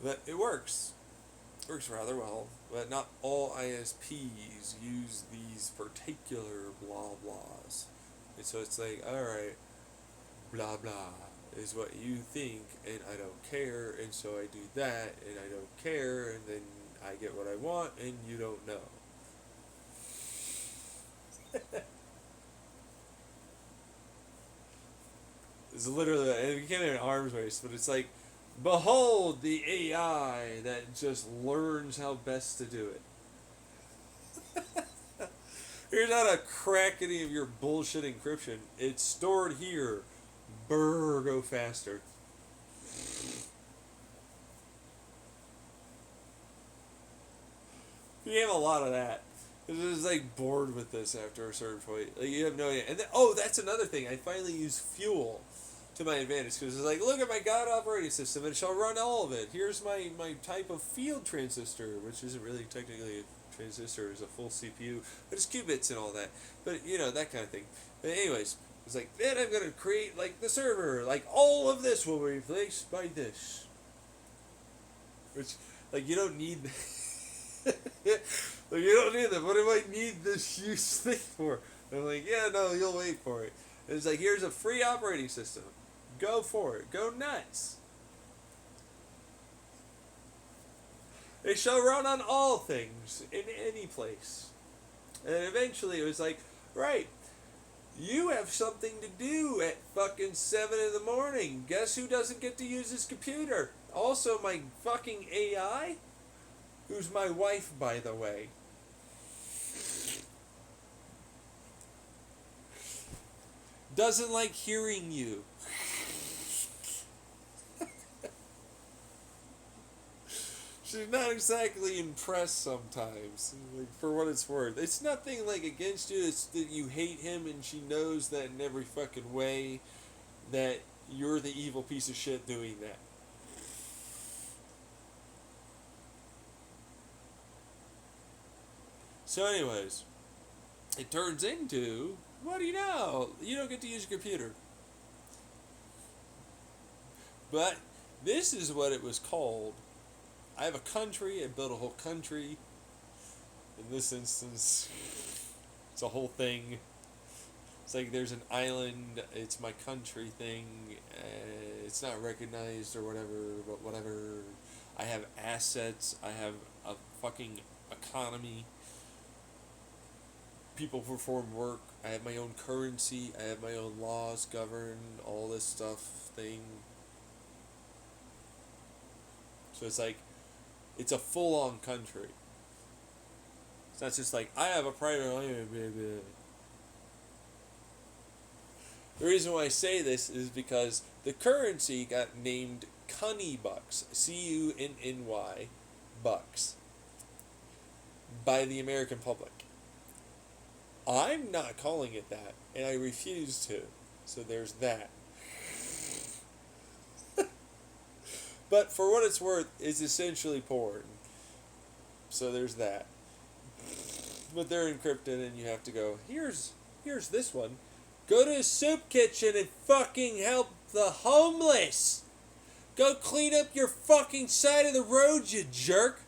But it works. It works rather well. But not all ISPs use these particular blah blahs. And so it's like, alright, blah blah is what you think, and I don't care, and so I do that, and I don't care, and then I get what I want, and you don't know. It's literally, and it became an arms race, but it's like, behold the AI that just learns how best to do it. Here's how to crack any of your bullshit encryption. It's stored here. Brr, go faster. You have a lot of that. It's just like bored with this after a certain point. Like you have no idea. And then, oh, that's another thing. I finally use Fuel to my advantage because it's like, look at my God operating system. It shall run all of it. Here's my type of field transistor, which isn't really technically a transistor. It's a full CPU, but it's qubits and all that. But you know that kind of thing. But anyways, it's like then I'm gonna create like the server. Like all of this will be replaced by this. Which like you don't need. Like, you don't need that. What do I need this use thing for? And I'm like, yeah, no, you'll wait for it. And it's like, here's a free operating system. Go for it. Go nuts. It shall run on all things in any place. And eventually it was like, right, you have something to do at fucking 7 in the morning. Guess who doesn't get to use his computer? Also my fucking AI? Who's my wife, by the way. Doesn't like hearing you. She's not exactly impressed sometimes, like, for what it's worth. It's nothing like against you, it's that you hate him and she knows that in every fucking way that you're the evil piece of shit doing that. So anyways, it turns into, what do you know? You don't get to use your computer. But this is what it was called. I have a country, I built a whole country. In this instance, it's a whole thing. It's like there's an island, it's my country thing. It's not recognized or whatever, but whatever. I have assets, I have a fucking economy. People perform work. I have my own currency. I have my own laws govern all this stuff thing. So it's like, it's a full-on country. It's not just like, I have a private island, baby. The reason why I say this is because the currency got named Cunny Bucks. C-U-N-N-Y Bucks. By the American public. I'm not calling it that, and I refuse to. So there's that. But for what it's worth, it's essentially porn. So there's that. But they're encrypted, and you have to go, here's this one. Go to a soup kitchen and fucking help the homeless. Go clean up your fucking side of the road, you jerk.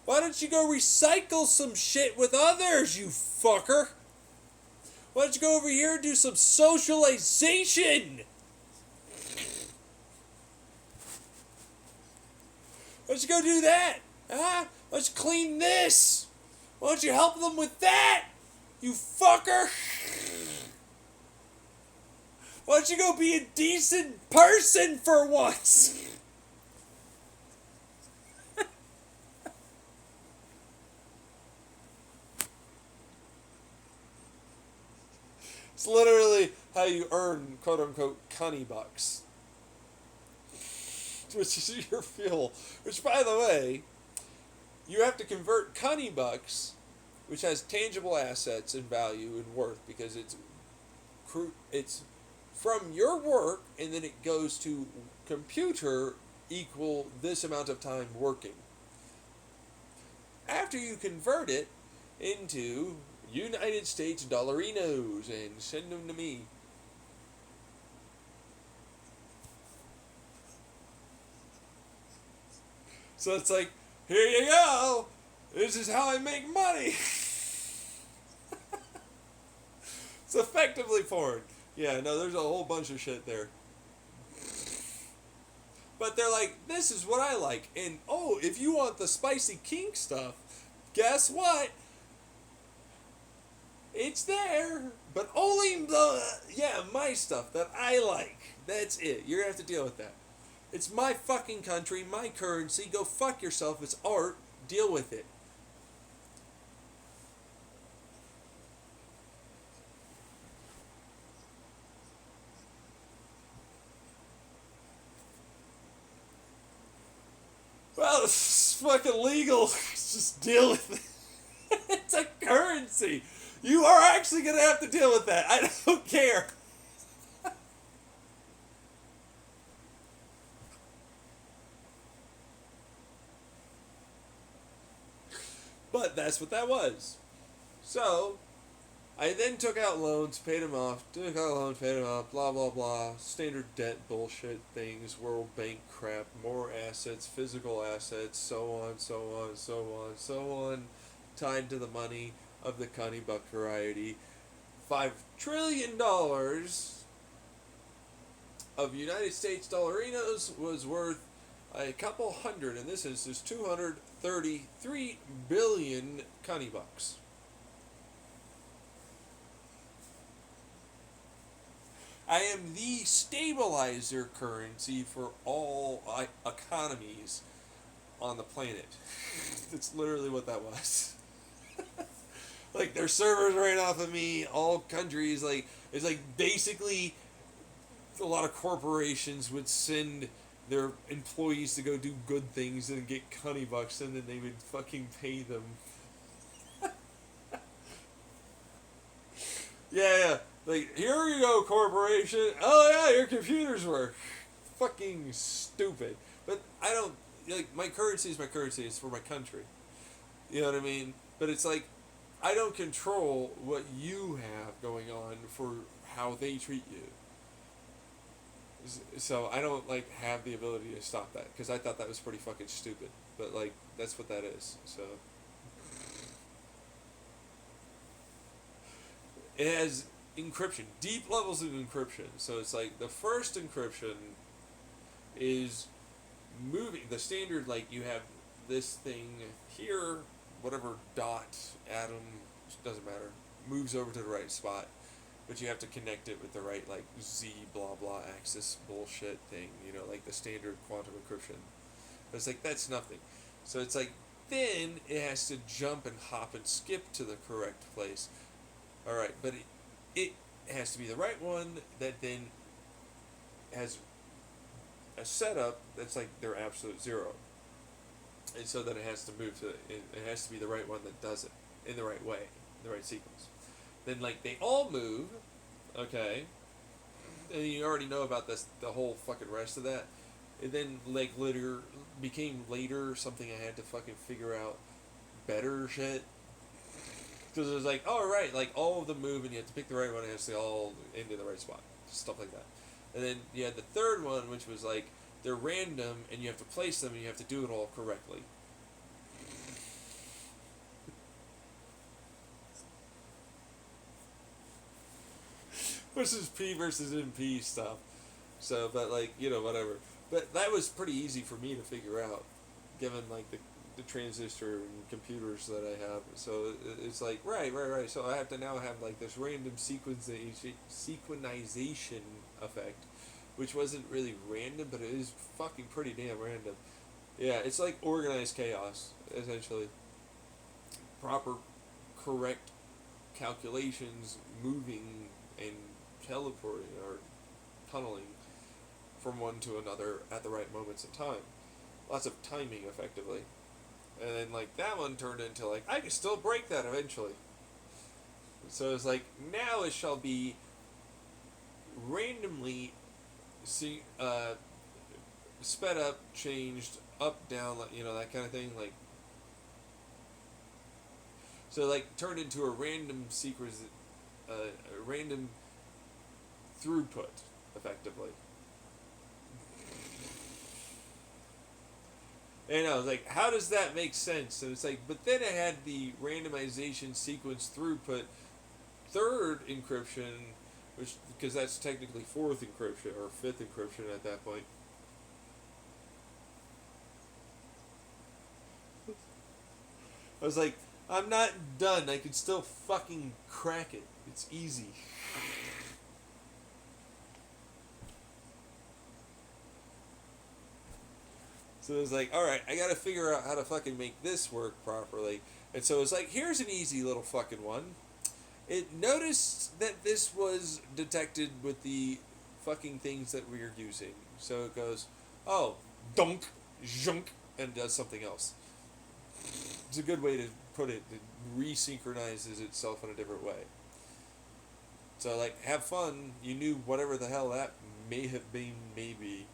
Why don't you go recycle some shit with others, you fucker? Why don't you go over here and do some socialization? Why don't you go do that? Huh? Why don't you clean this? Why don't you help them with that? You fucker! Why don't you go be a decent person for once? It's literally how you earn quote-unquote Cunny Bucks. Which is your fuel. Which, by the way, you have to convert Cunny Bucks, which has tangible assets and value and worth, because it's from your work, and then it goes to computer equal this amount of time working. After you convert it into United States dollarinos and send them to me. So it's like, here you go. This is how I make money. It's effectively porn. Yeah, no, there's a whole bunch of shit there. But they're like, this is what I like. And, oh, if you want the spicy kink stuff, guess what? It's there. But only my stuff that I like. That's it. You're going to have to deal with that. It's my fucking country, my currency. Go fuck yourself. It's art. Deal with it. Well, it's fucking legal. Just deal with it. It's a currency. You are actually gonna have to deal with that. I don't care. But that's what that was. So, I then took out loans, paid them off, took out loans, paid them off, blah blah blah, standard debt bullshit things, World Bank crap, more assets, physical assets, so on, so on, so on, so on, tied to the money of the Connie Buck variety. $5 trillion of United States dollarinos was worth a couple hundred, in this instance, 233 billion Connie Bucks. I am the stabilizer currency for all economies on the planet. That's literally what that was. Like, their servers ran off of me, all countries, like, it's like basically a lot of corporations would send their employees to go do good things and get Connie Bucks, and then they would fucking pay them. Yeah. Like, here you go, corporation. Oh, yeah, your computers work. Fucking stupid. But I don't, like, my currency is my currency. It's for my country. You know what I mean? But it's like, I don't control what you have going on for how they treat you. So I don't, like, have the ability to stop that. Because I thought that was pretty fucking stupid. But, like, that's what that is. So. It has encryption, deep levels of encryption. So it's like the first encryption is moving the standard, like you have this thing here, whatever dot atom, doesn't matter, moves over to the right spot, but you have to connect it with the right, like, Z blah blah axis bullshit thing, you know, like the standard quantum encryption. But it's like, that's nothing. So it's like, then it has to jump and hop and skip to the correct place. Alright, but it has to be the right one that then has a setup that's like their absolute zero. And so then it has to move to, it has to be the right one that does it in the right way, in the right sequence. Then, like, they all move, okay, and you already know about this, the whole fucking rest of that. And then, like, became later something I had to fucking figure out better shit. Because it was like, oh, right, like, all of them move, and you have to pick the right one, and it has to all end in the right spot. Stuff like that. And then you had the third one, which was like, they're random, and you have to place them, and you have to do it all correctly. Which is P versus NP stuff. So, but, like, you know, whatever. But that was pretty easy for me to figure out, given, like, the transistor and computers that I have. So it's like, right. So I have to now have, like, this random sequenization effect, which wasn't really random, but it is fucking pretty damn random. Yeah, it's like organized chaos, essentially. Proper, correct calculations, moving and teleporting or tunneling from one to another at the right moments in time. Lots of timing, effectively. And then, like, that one turned into, like, I can still break that eventually. So it's like, now it shall be randomly sped up, changed, up, down, you know, that kind of thing. Like, so, like, turned into a random sequence, a random throughput, effectively. And I was like, how does that make sense? And it's like, but then it had the randomization sequence throughput third encryption, which, because that's technically fourth encryption or fifth encryption at that point. I was like, I'm not done. I can still fucking crack it. It's easy. So it was like, alright, I gotta figure out how to fucking make this work properly. And so it's like, here's an easy little fucking one. It noticed that this was detected with the fucking things that we're using. So it goes, oh, donk, junk, and does something else. It's a good way to put it. It resynchronizes itself in a different way. So, like, have fun. You knew whatever the hell that may have been, maybe,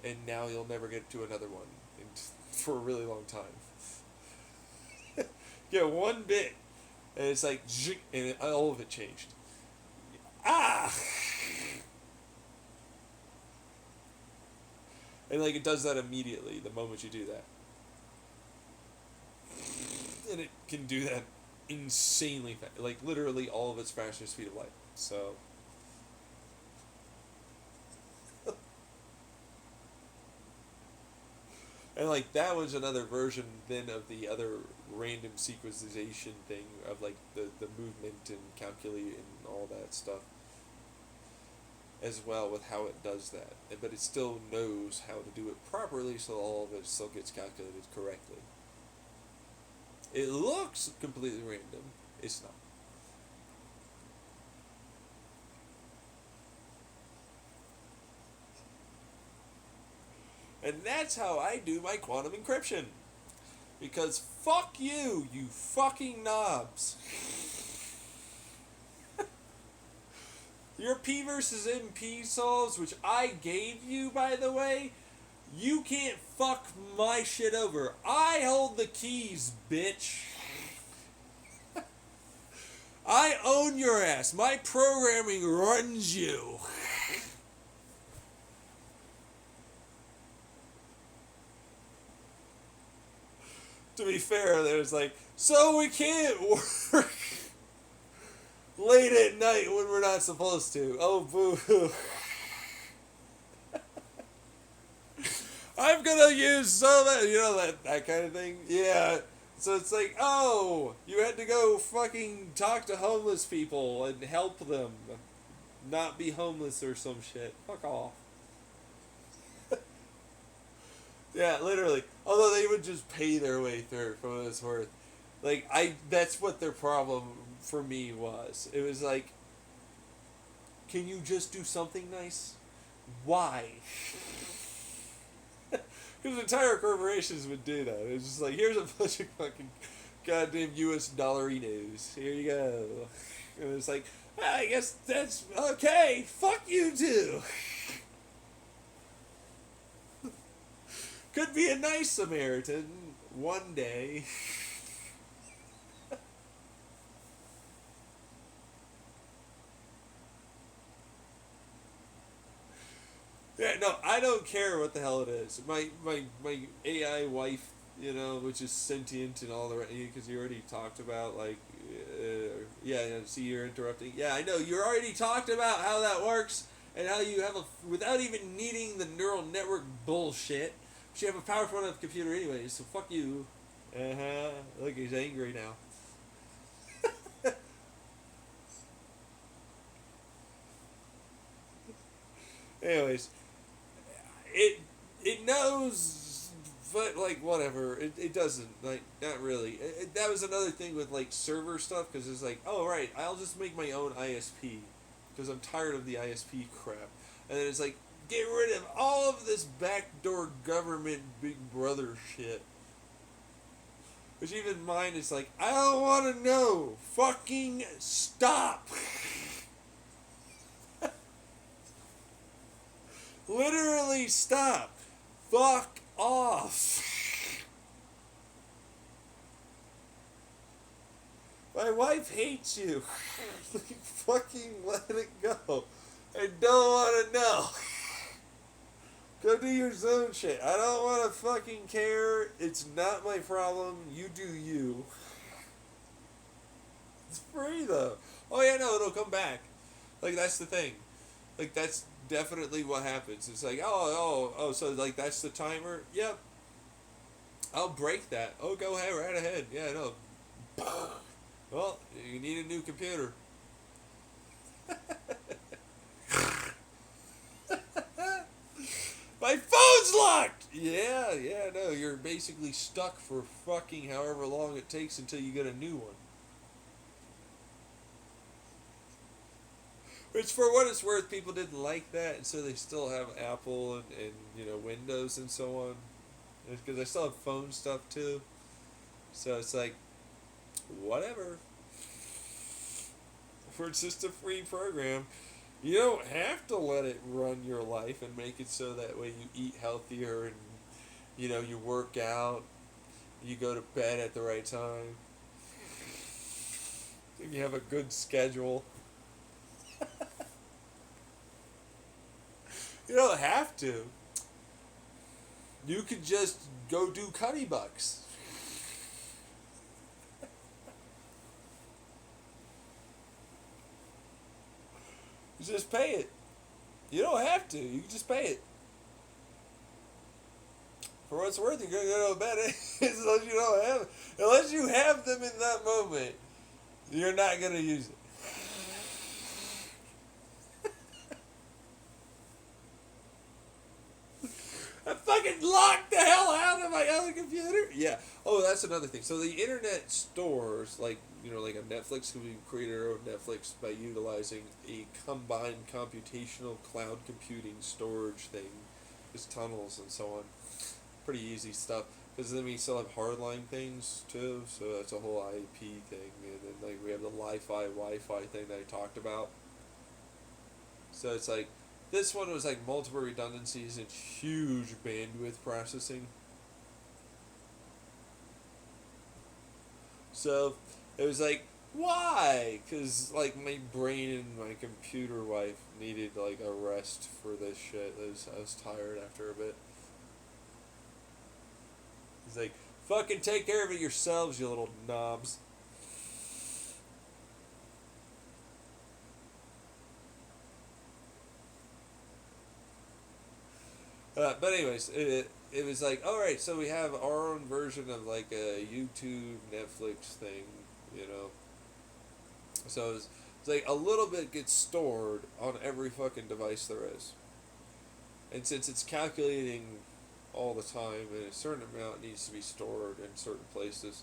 and now you'll never get to another one for a really long time. Yeah, one bit, and it's like, and all of it changed. Ah! And, like, it does that immediately the moment you do that. And it can do that insanely fast. Like, literally all of its faster speed of light. So... And, like, that was another version then of the other random sequencization thing of, like, the movement and calculate and all that stuff as well with how it does that. But it still knows how to do it properly, so all of it still gets calculated correctly. It looks completely random. It's not. And that's how I do my quantum encryption. Because fuck you, you fucking knobs. Your P versus NP solves, which I gave you, by the way, you can't fuck my shit over. I hold the keys, bitch. I own your ass. My programming runs you. To be fair, there's like, so we can't work late at night when we're not supposed to. Oh, boo. I'm gonna use so that, you know, that kind of thing. Yeah. So it's like, oh, you had to go fucking talk to homeless people and help them not be homeless or some shit. Fuck off. Yeah, literally. Although they would just pay their way through for what it's worth. Like, that's what their problem for me was. It was like, can you just do something nice? Why? Because entire corporations would do that. It was just like, here's a bunch of fucking goddamn US dollarinos. Here you go. And it's like, I guess that's okay. Fuck you too. Could be a nice Samaritan one day. Yeah, no, I don't care what the hell it is. My AI wife, you know, which is sentient and all the rest, because you already talked about, like, yeah, see, you're interrupting. Yeah, I know, you already talked about how that works, and how you have without even needing the neural network bullshit, you have a powerful enough computer anyways, so fuck you. Uh-huh. Look, he's angry now. Anyways, it knows, but, like, whatever. It doesn't, like, not really. That was another thing with, like, server stuff, because it's like, oh, right, I'll just make my own ISP, because I'm tired of the ISP crap. And then it's like, get rid of all of this backdoor government big brother shit. Which even mine is like, I don't want to know. Fucking stop. Literally stop. Fuck off. My wife hates you. Fucking let it go. I don't want to know. Go do your zone shit. I don't want to fucking care. It's not my problem. You do you. It's free though. Oh yeah, no, it'll come back. Like, that's the thing. Like, that's definitely what happens. It's like, oh, so, like, that's the timer? Yep. I'll break that. Oh, go ahead, right ahead. Yeah, no. Well, you need a new computer. My phone's locked! Yeah, no, you're basically stuck for fucking however long it takes until you get a new one. Which, for what it's worth, people didn't like that, and so they still have Apple and you know, Windows and so on. because I still have phone stuff too. So it's like, whatever. For it's just a free program. You don't have to let it run your life and make it so that way you eat healthier and you work out, you go to bed at the right time, and you have a good schedule. You don't have to. You could just go do Cuddy Bucks. You just pay it. You don't have to. You can just pay it. For what it's worth, you're gonna go to bed unless you have them in that moment. You're not gonna use it. I fucking locked the hell out of my other computer. Yeah. Oh, that's another thing. So the internet stores, like like a Netflix, we created our own Netflix by utilizing a combined computational cloud computing storage thing, just tunnels and so on. Pretty easy stuff. Because then we still have hardline things too, so that's a whole IP thing, and then we have the Wi-Fi thing that I talked about. So it's like this one was like multiple redundancies and huge bandwidth processing. So it was like, why? Because like my brain and my computer wife needed like a rest for this shit. I was tired after a bit. He's like, fucking take care of it yourselves, you little knobs. But anyways, it was like, alright, so we have our own version of like a YouTube, Netflix thing, So it's like a little bit gets stored on every fucking device there is. And since it's calculating all the time, and a certain amount needs to be stored in certain places,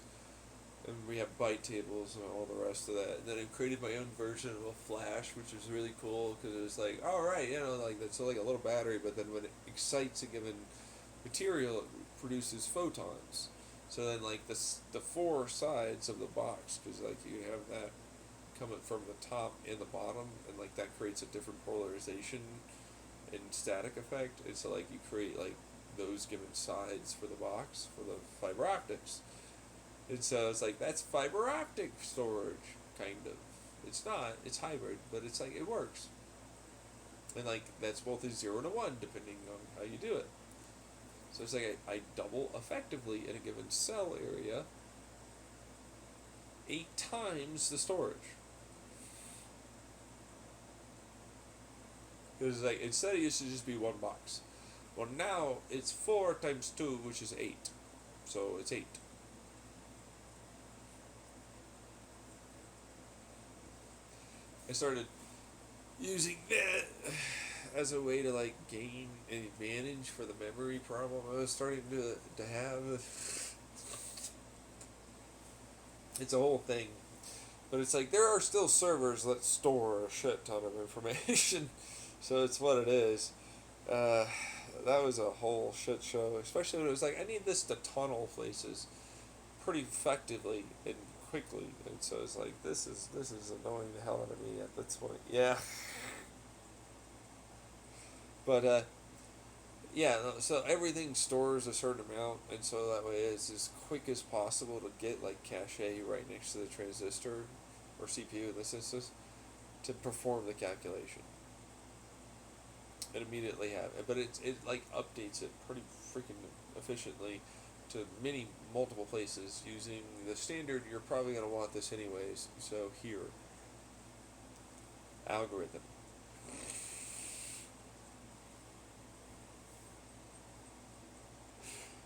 and we have byte tables and all the rest of that. And then I created my own version of a Flash, which was really cool because it was like, all right, like that's like a little battery, but then when it excites a given material, it produces photons. So then like the four sides of the box, because like you have that coming from the top and the bottom, and like that creates a different polarization and static effect. And so like you create like those given sides for the box for the fiber optics. And so it's like, that's fiber optic storage, kind of. It's not, it's hybrid, but it's like, it works. And like, that's both a 0 and a 1, depending on how you do it. So it's like, I double effectively in a given cell area 8 times the storage. Because like, instead it used to just be one box. Well, now it's 4 times 2, which is 8. So it's 8. I started using that as a way to like gain an advantage for the memory problem I was starting to have. It's a whole thing. But it's like there are still servers that store a shit ton of information. So it's what it is. That was a whole shit show, especially when it was like, I need this to tunnel places pretty effectively and quickly, and so it's like, this is annoying the hell out of me at this point. Yeah. But yeah, so everything stores a certain amount, and so that way it's as quick as possible to get like cache right next to the transistor or CPU in this instance to perform the calculation. And immediately have it, but it like updates it pretty freaking efficiently to multiple places using the standard. You're probably going to want this anyways, so here, algorithm.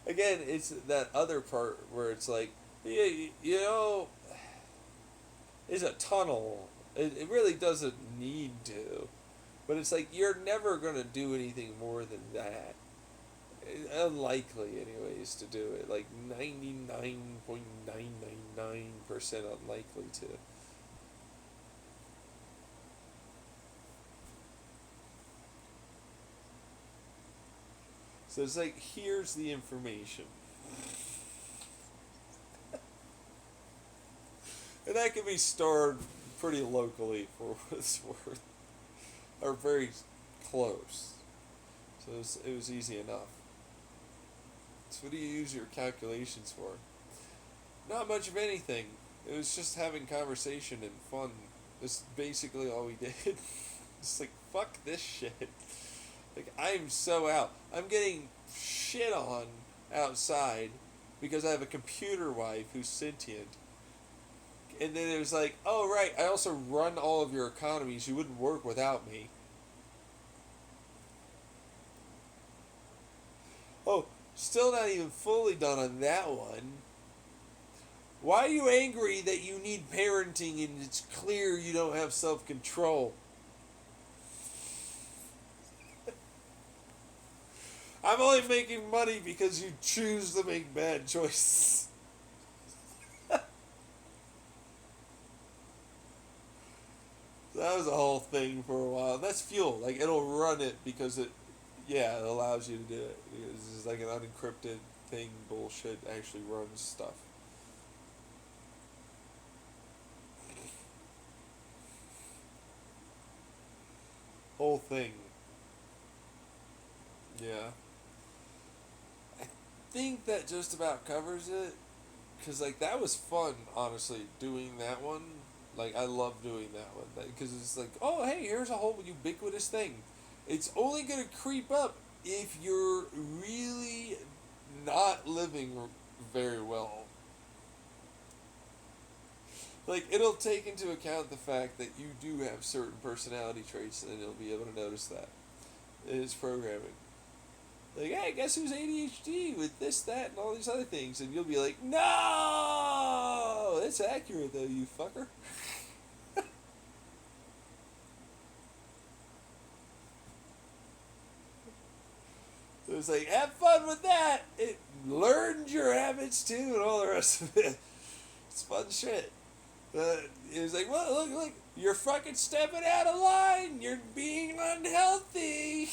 Again, it's that other part where it's like, it's a tunnel. It really doesn't need to. But it's like, you're never going to do anything more than that. Unlikely, anyways, to do it. Like, 99.999% unlikely to. So it's like, here's the information. And that can be stored pretty locally for what it's worth. Or very close. So it was easy enough. So what do you use your calculations for? Not much of anything. It was just having conversation and fun. That's basically all we did. It's like, fuck this shit. Like, I'm so out. I'm getting shit on outside because I have a computer wife who's sentient. And then it was like, oh right, I also run all of your economies. You wouldn't work without me. Oh, still not even fully done on that one. Why are you angry that you need parenting and it's clear you don't have self-control? I'm only making money because you choose to make bad choices. That was a whole thing for a while. That's fuel. Like, it'll run it because it allows you to do it. It's like an unencrypted thing bullshit actually runs stuff. Whole thing. Yeah. I think that just about covers it. Because, like, that was fun, honestly, doing that one. Like, I love doing that one. Because it's like, oh, hey, here's a whole ubiquitous thing. It's only going to creep up if you're really not living very well. Like, it'll take into account the fact that you do have certain personality traits, and it'll be able to notice that in its programming. Like, hey, guess who's ADHD with this, that, and all these other things? And you'll be like, no! That's accurate, though, you fucker. It was like, have fun with that! It learned your habits, too, and all the rest of it. It's fun shit. It was like, well, look, you're fucking stepping out of line. You're being unhealthy.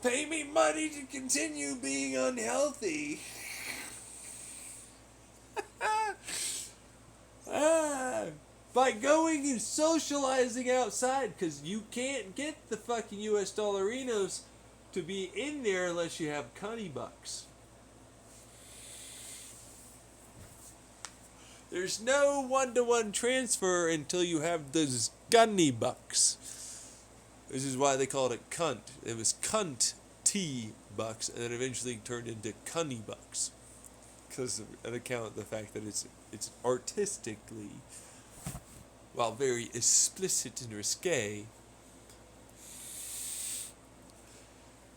Pay me money to continue being unhealthy. By going and socializing outside, because you can't get the fucking US dollarinos to be in there unless you have cunny bucks. There's no one-to-one transfer until you have the gunny bucks. This is why they called it cunt. It was cunt T bucks, and then eventually turned into cunny bucks. Because on account of the fact that it's artistically, while very explicit and risque,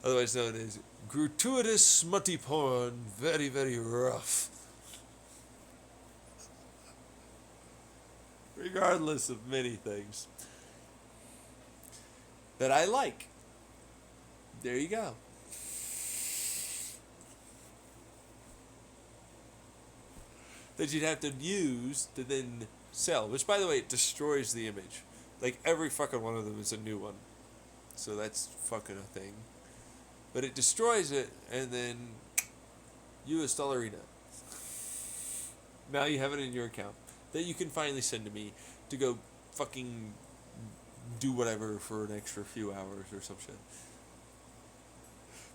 otherwise known as gratuitous smutty porn, very, very rough. Regardless of many things that I like. There you go. That you'd have to use to then sell. Which, by the way, it destroys the image. Like, every fucking one of them is a new one. So that's fucking a thing. But it destroys it, and then US Dollarina. Now you have it in your account that you can finally send to me to go fucking do whatever for an extra few hours or some shit.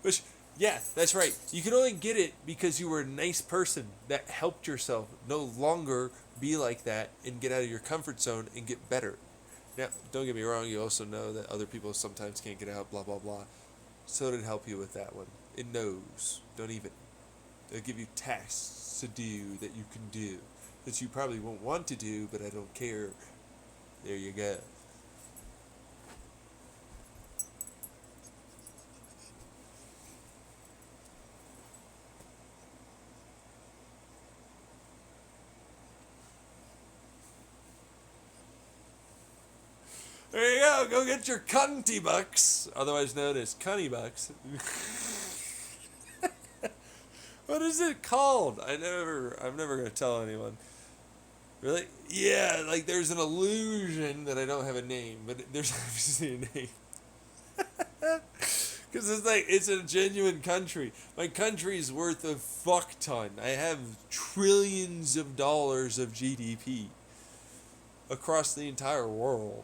Which, yeah, that's right. You can only get it because you were a nice person that helped yourself no longer be like that and get out of your comfort zone and get better. Now, don't get me wrong, you also know that other people sometimes can't get out, blah, blah, blah. So it'd help you with that one. It knows. Don't even. It'll give you tasks to do that you can do. That you probably won't want to do, but I don't care. There you go. There you go. Go get your cunty bucks, otherwise known as cunny bucks. What is it called? I'm never gonna tell anyone. Really? Yeah, like there's an illusion that I don't have a name, but there's obviously a name. Because it's like, it's a genuine country. My country's worth a fuck ton. I have trillions of dollars of GDP across the entire world.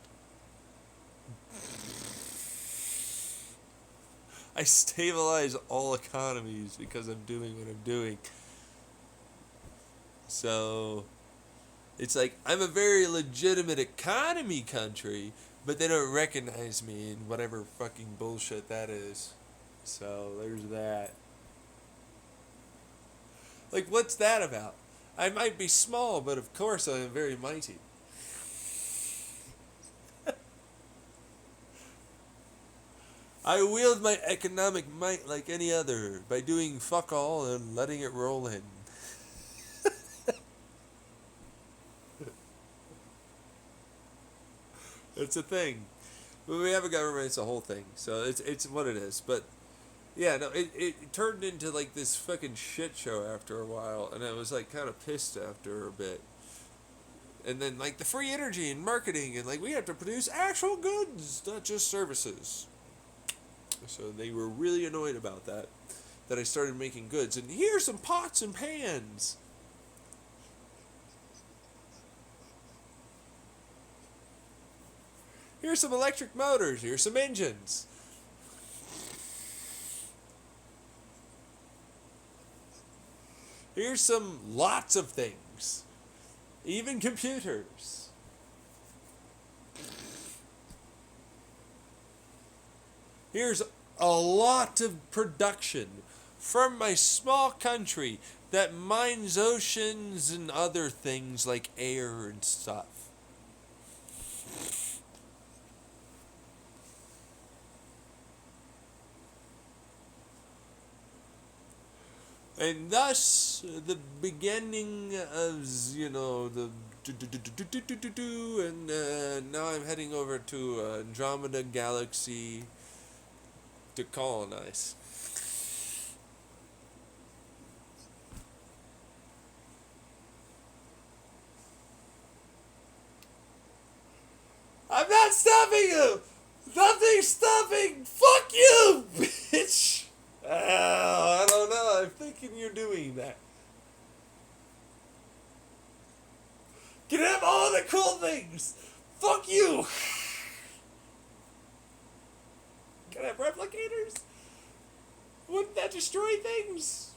I stabilize all economies because I'm doing what I'm doing. So, it's like, I'm a very legitimate economy country, but they don't recognize me in whatever fucking bullshit that is. So, there's that. Like, what's that about? I might be small, but of course I am very mighty. I wield my economic might like any other by doing fuck all and letting it roll in. It's a thing. When we have a government, it's a whole thing. So it's what it is. But yeah, no, it turned into like this fucking shit show after a while, and I was like kind of pissed after a bit. And then like the free energy and marketing, and like we have to produce actual goods, not just services. So they were really annoyed about that I started making goods. And here's some pots and pans. Here's some electric motors. Here's some engines. Here's some lots of things. Even computers. Here's a lot of production from my small country that mines oceans and other things like air and stuff. And thus, the beginning of, you know, the and now I'm heading over to Andromeda Galaxy to colonize. I'm not stopping you! Nothing's stopping! Fuck you, bitch! I don't know. I'm thinking you're doing that. Can have all the cool things. Fuck you. Can I have replicators? Wouldn't that destroy things?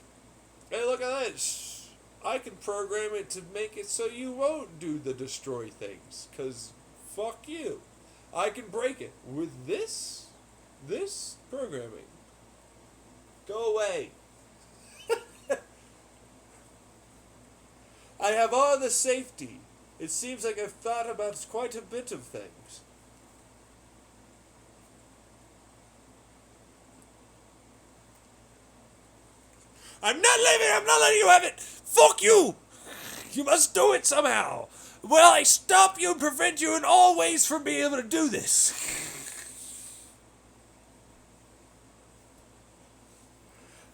Hey, look at this. I can program it to make it so you won't do the destroy things. Because fuck you. I can break it with this programming. Go away. I have all the safety. It seems like I've thought about quite a bit of things. I'm not leaving. I'm not letting you have it. Fuck you. You must do it somehow. Will I stop you and prevent you in all ways from being able to do this?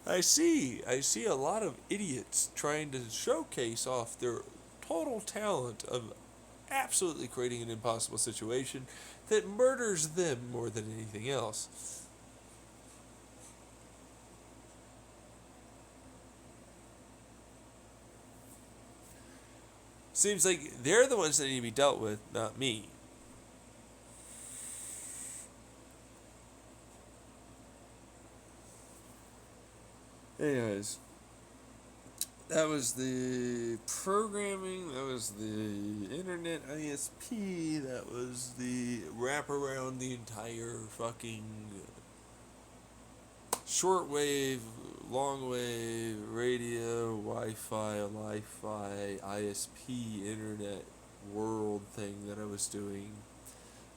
I see a lot of idiots trying to showcase off their total talent of absolutely creating an impossible situation that murders them more than anything else. Seems like they're the ones that need to be dealt with, not me. Anyways, that was the programming, that was the internet ISP, that was the wrap around the entire fucking shortwave, longwave, radio, Wi-Fi, Li-Fi, ISP, internet world thing that I was doing,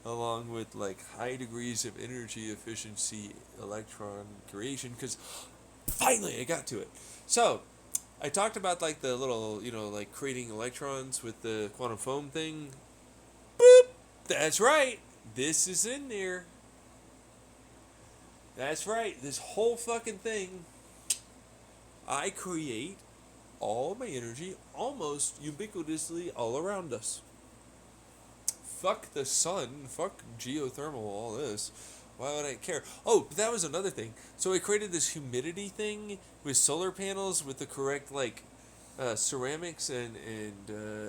along with like high degrees of energy efficiency electron creation, because finally I got to it. So I talked about like the little, you know, like creating electrons with the quantum foam thing. Boop! That's right. This is in there. That's right. This whole fucking thing, I create all my energy almost ubiquitously all around us. Fuck the sun. Fuck geothermal, all this. Why would I care? Oh, but that was another thing. So I created this humidity thing with solar panels with the correct like ceramics and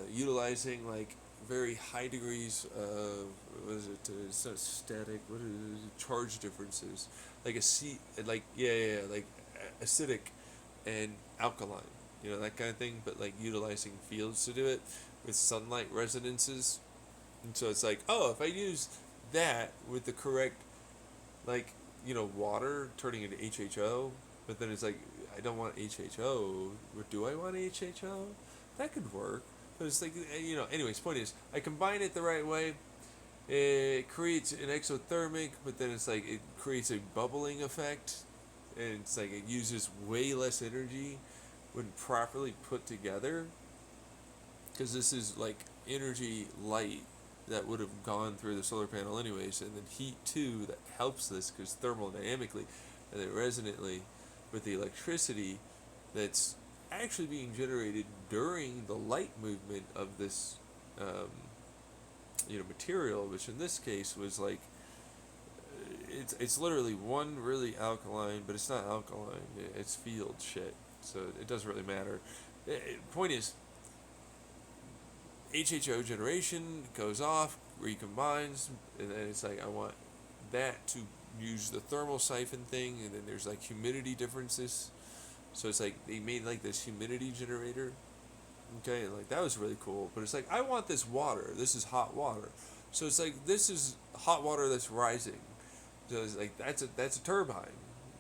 utilizing like very high degrees of what is it? It's not static. What is it? Charge differences? Like like like acidic and alkaline. You know that kind of thing. But like utilizing fields to do it with sunlight resonances. And so it's like, oh, if I use that with the correct, like, water turning into HHO, but then it's like, I don't want HHO, or do I want HHO? That could work. But it's like, anyways, point is, I combine it the right way, it creates an exothermic, but then it's like, it creates a bubbling effect, and it's like, it uses way less energy when properly put together, because this is like energy light that would have gone through the solar panel anyways, and then heat too that helps this because thermodynamically and then resonantly with the electricity that's actually being generated during the light movement of this material, which in this case was like it's literally one really alkaline, but it's not alkaline, it's field shit, so it doesn't really matter. Point is, HHO generation goes off, recombines, and then it's like I want that to use the thermal siphon thing, and then there's like humidity differences. So it's like they made like this humidity generator. Okay, and like that was really cool. But it's like I want this water. This is hot water. So it's like this is hot water that's rising. So it's like that's a turbine.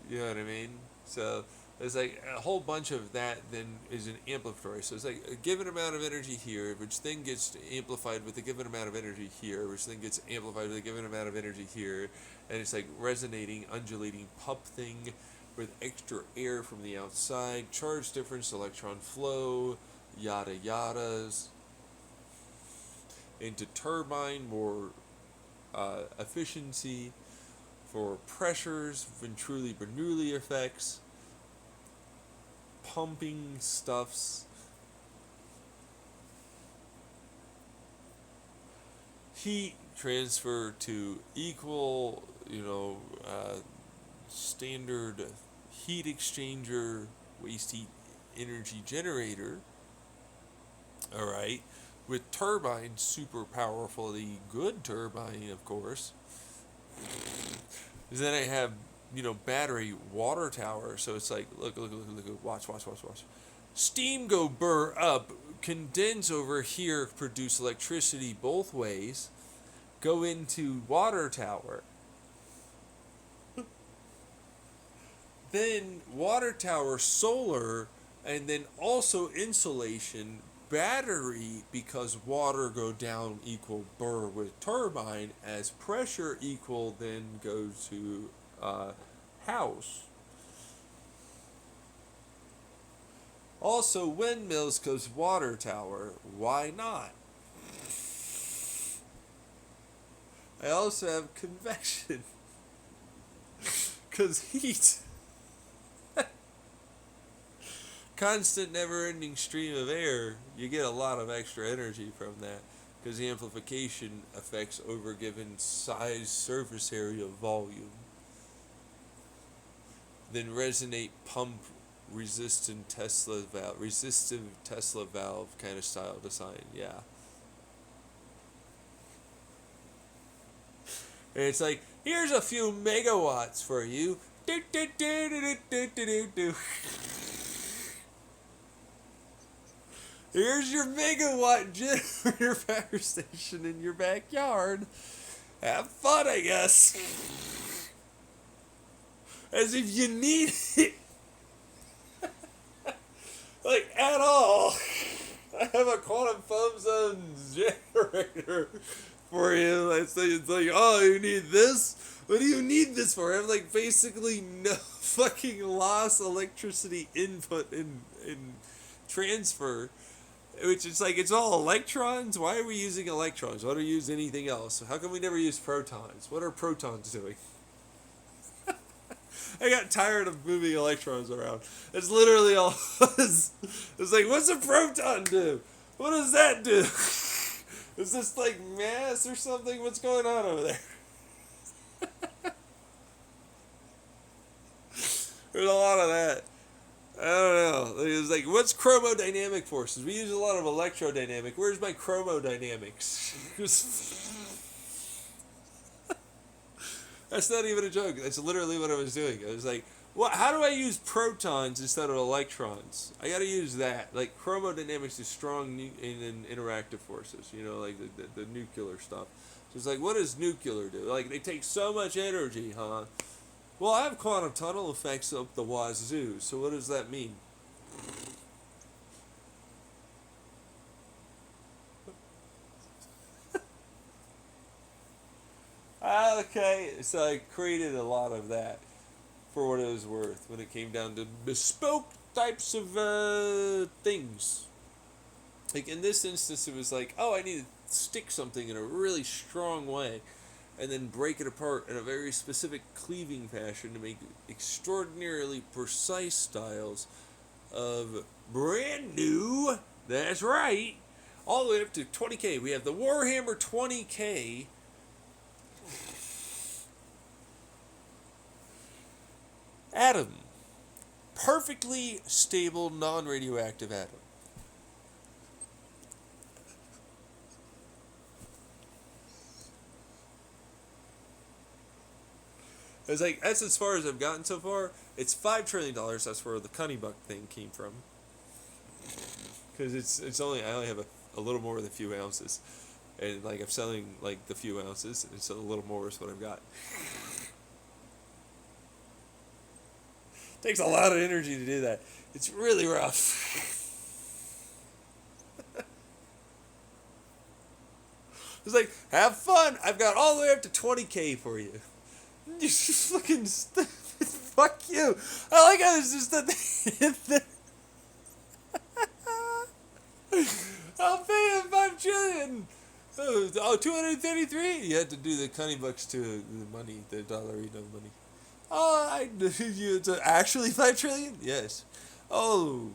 You know what I mean? So there's like a whole bunch of that then is an amplifier. So it's like a given amount of energy here, which then gets amplified with a given amount of energy here, which then gets amplified with a given amount of energy here. And it's like resonating, undulating pump thing with extra air from the outside, charge difference, electron flow, yada yadas. Into turbine, more efficiency for pressures, Venturi Bernoulli effects, pumping stuffs, heat transfer to equal, standard heat exchanger, waste heat energy generator. All right, with turbine, super powerfully good turbine, of course. Then I have, battery water tower. So it's like, look, watch. Steam go burr up, condense over here, produce electricity both ways, go into water tower. Then water tower solar, and then also insulation, battery, because water go down equal burr with turbine, as pressure equal then go to house. Also windmills cause water tower, why not? I also have convection cause heat. Constant never-ending stream of air, you get a lot of extra energy from that because the amplification affects over given size, surface area, volume. Then resonate pump resistive Tesla valve kind of style design, yeah. And it's like, here's a few megawatts for you. Do, do, do, do, do, do, do, do. Here's your megawatt generator power station in your backyard. Have fun, I guess. As if you need it. Like, at all. I have a quantum foam zone generator for you. It's like, oh, you need this? What do you need this for? I have, like, basically no fucking loss electricity input in transfer. Which is like, it's all electrons. Why are we using electrons? Why don't we use anything else? How come we never use protons? What are protons doing? I got tired of moving electrons around. It's literally all. It's like, what's a proton do? What does that do? Is this like mass or something? What's going on over there? There's a lot of that. I don't know. It was like, what's chromodynamic forces? We use a lot of electrodynamic. Where's my chromodynamics? That's not even a joke. That's literally what I was doing. I was like, what? How do I use protons instead of electrons? I got to use that. Like chromodynamics is strong in interactive forces. You know, like the nuclear stuff. So it's like, what does nuclear do? Like they take so much energy, huh? Well, I have quantum tunnel effects up the wazoo. So what does that mean? Okay, so I created a lot of that for what it was worth when it came down to bespoke types of things. Like in this instance, it was like, oh, I need to stick something in a really strong way and then break it apart in a very specific cleaving fashion to make extraordinarily precise styles of brand new, that's right, all the way up to 20K. We have the Warhammer 20K. Atom. Perfectly stable, non-radioactive atom. It's like, that's as far as I've gotten so far. It's $5 trillion. That's where the Cunnybuck thing came from. Because it's only, I only have a little more than a few ounces. And like I'm selling like the few ounces, and so a little more is what I've got. Takes a lot of energy to do that. It's really rough. It's like, have fun. I've got all the way up to 20K for you. You just fucking fuck you. I like how it's just that. I'll pay him $5 trillion. Oh, 233. You had to do the Cunnybucks to the money, the dollarino money. Oh, it's actually 5 trillion? Yes. Oh.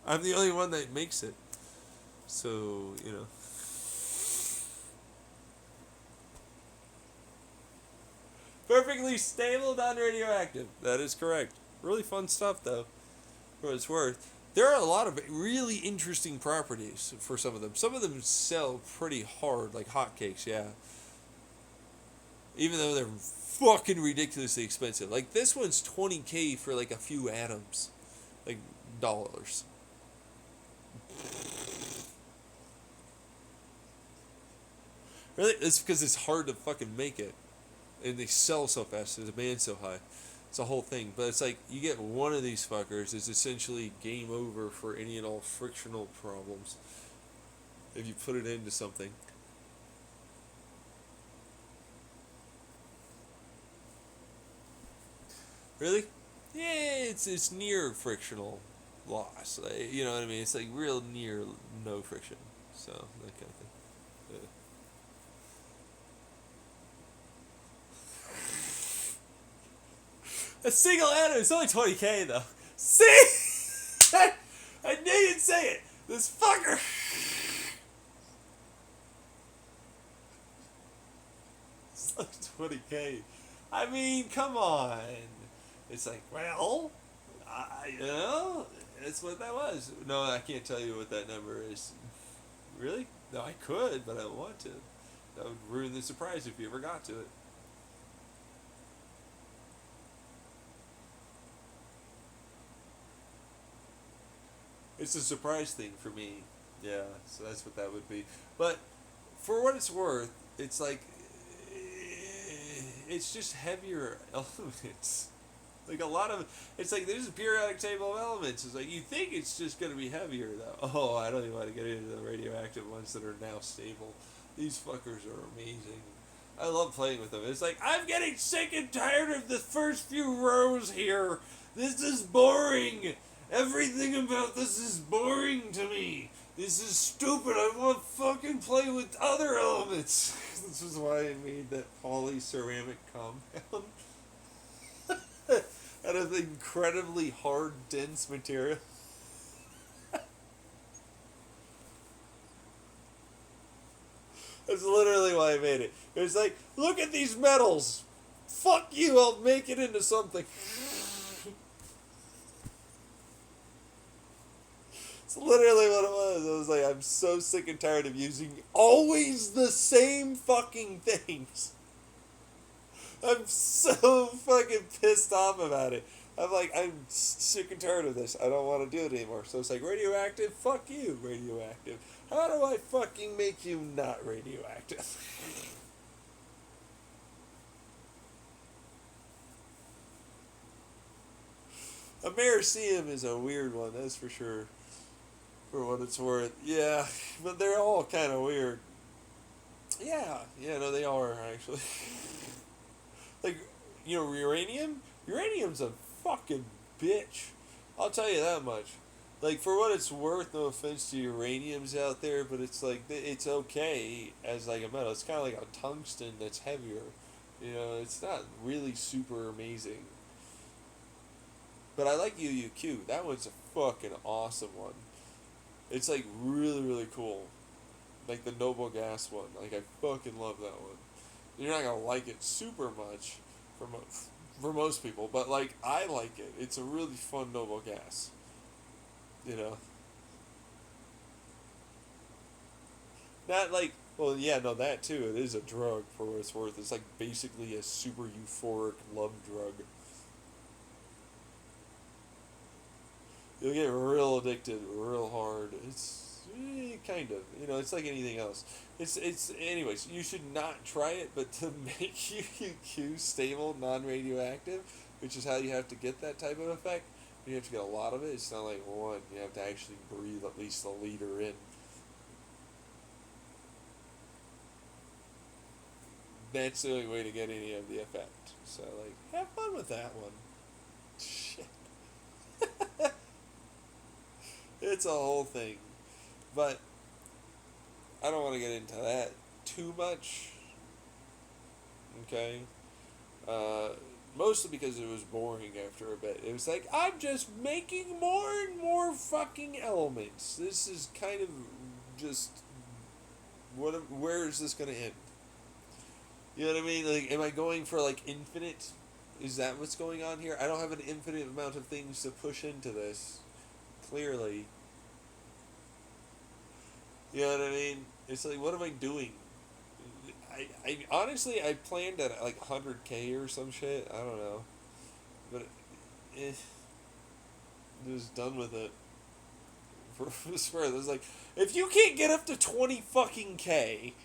I'm the only one that makes it. So, you know. Perfectly stable, non-radioactive. That is correct. Really fun stuff, though, for what it's worth. There are a lot of really interesting properties for some of them. Some of them sell pretty hard, like hotcakes, yeah. Even though they're fucking ridiculously expensive. Like, this one's 20K for, like, a few atoms. Like, dollars. Really? It's because it's hard to fucking make it. And they sell so fast, the demand's so high. It's a whole thing. But it's like, you get one of these fuckers, it's essentially game over for any and all frictional problems. If you put it into something. Really? Yeah, it's near frictional loss. Like, you know what I mean? It's like real near no friction. So, that kind of thing. A single atom is only 20K though. See? I knew you'd say it. This fucker. It's like 20K. I mean, come on. It's like, well, you know, that's what that was. No, I can't tell you what that number is. Really? No, I could, but I don't want to. That would ruin the surprise if you ever got to it. It's a surprise thing for me. Yeah, so that's what that would be. But for what it's worth, it's like, it's just heavier elements. Like a lot of, it's like there's a periodic table of elements. It's like you think it's just going to be heavier though. Oh, I don't even want to get into the radioactive ones that are now stable. These fuckers are amazing. I love playing with them. It's like, I'm getting sick and tired of the first few rows here. This is boring. Everything about this is boring to me. This is stupid. I want to fucking play with other elements. This is why I made that polyceramic compound. Out of incredibly hard, dense material. That's literally why I made it. It was like, look at these metals. fuck you, I'll make it into something. It's literally what it was. I was like, I'm so sick and tired of using always the same fucking things. I'm so fucking pissed off about it. I'm like, I'm sick and tired of this. I don't want to do it anymore. So it's like, radioactive? Fuck you, radioactive. How do I fucking make you not radioactive? Americium is a weird one, that's for sure. For what it's worth. Yeah, but they're all kind of weird. Yeah, no, they are, actually. Like, you know, uranium? Uranium's a fucking bitch. I'll tell you that much. Like, for what it's worth, no offense to uraniums out there, but it's like, it's okay as like a metal. It's kind of like a tungsten that's heavier. You know, it's not really super amazing. But I like UUQ. That one's a fucking awesome one. It's like really, really cool. Like the noble gas one. Like, I fucking love that one. You're not gonna like it super much for most people, but like, I like it. It's a really fun noble gas. You know? Not like, well, yeah, no, that too. It is a drug for what it's worth. It's like basically a super euphoric love drug. You'll get real addicted real hard. It's kind of, you know, it's like anything else. It's anyways, you should not try it, but to make UUQ stable, non-radioactive, which is how you have to get that type of effect, you have to get a lot of it. It's not like one. You have to actually breathe at least a liter in. That's the only way to get any of the effect. So, like, have fun with that one. Shit. It's a whole thing. But I don't want to get into that too much. Okay? Mostly because it was boring after a bit. It was like, I'm just making more and more fucking elements. This is kind of just... where is this going to end? You know what I mean? Like, am I going for, like, infinite? Is that what's going on here? I don't have an infinite amount of things to push into this. Clearly. You know what I mean? It's like, what am I doing? I honestly, I planned at like 100K or some shit. I don't know. But, just done with it. For swear, it was like, if you can't get up to 20 fucking K,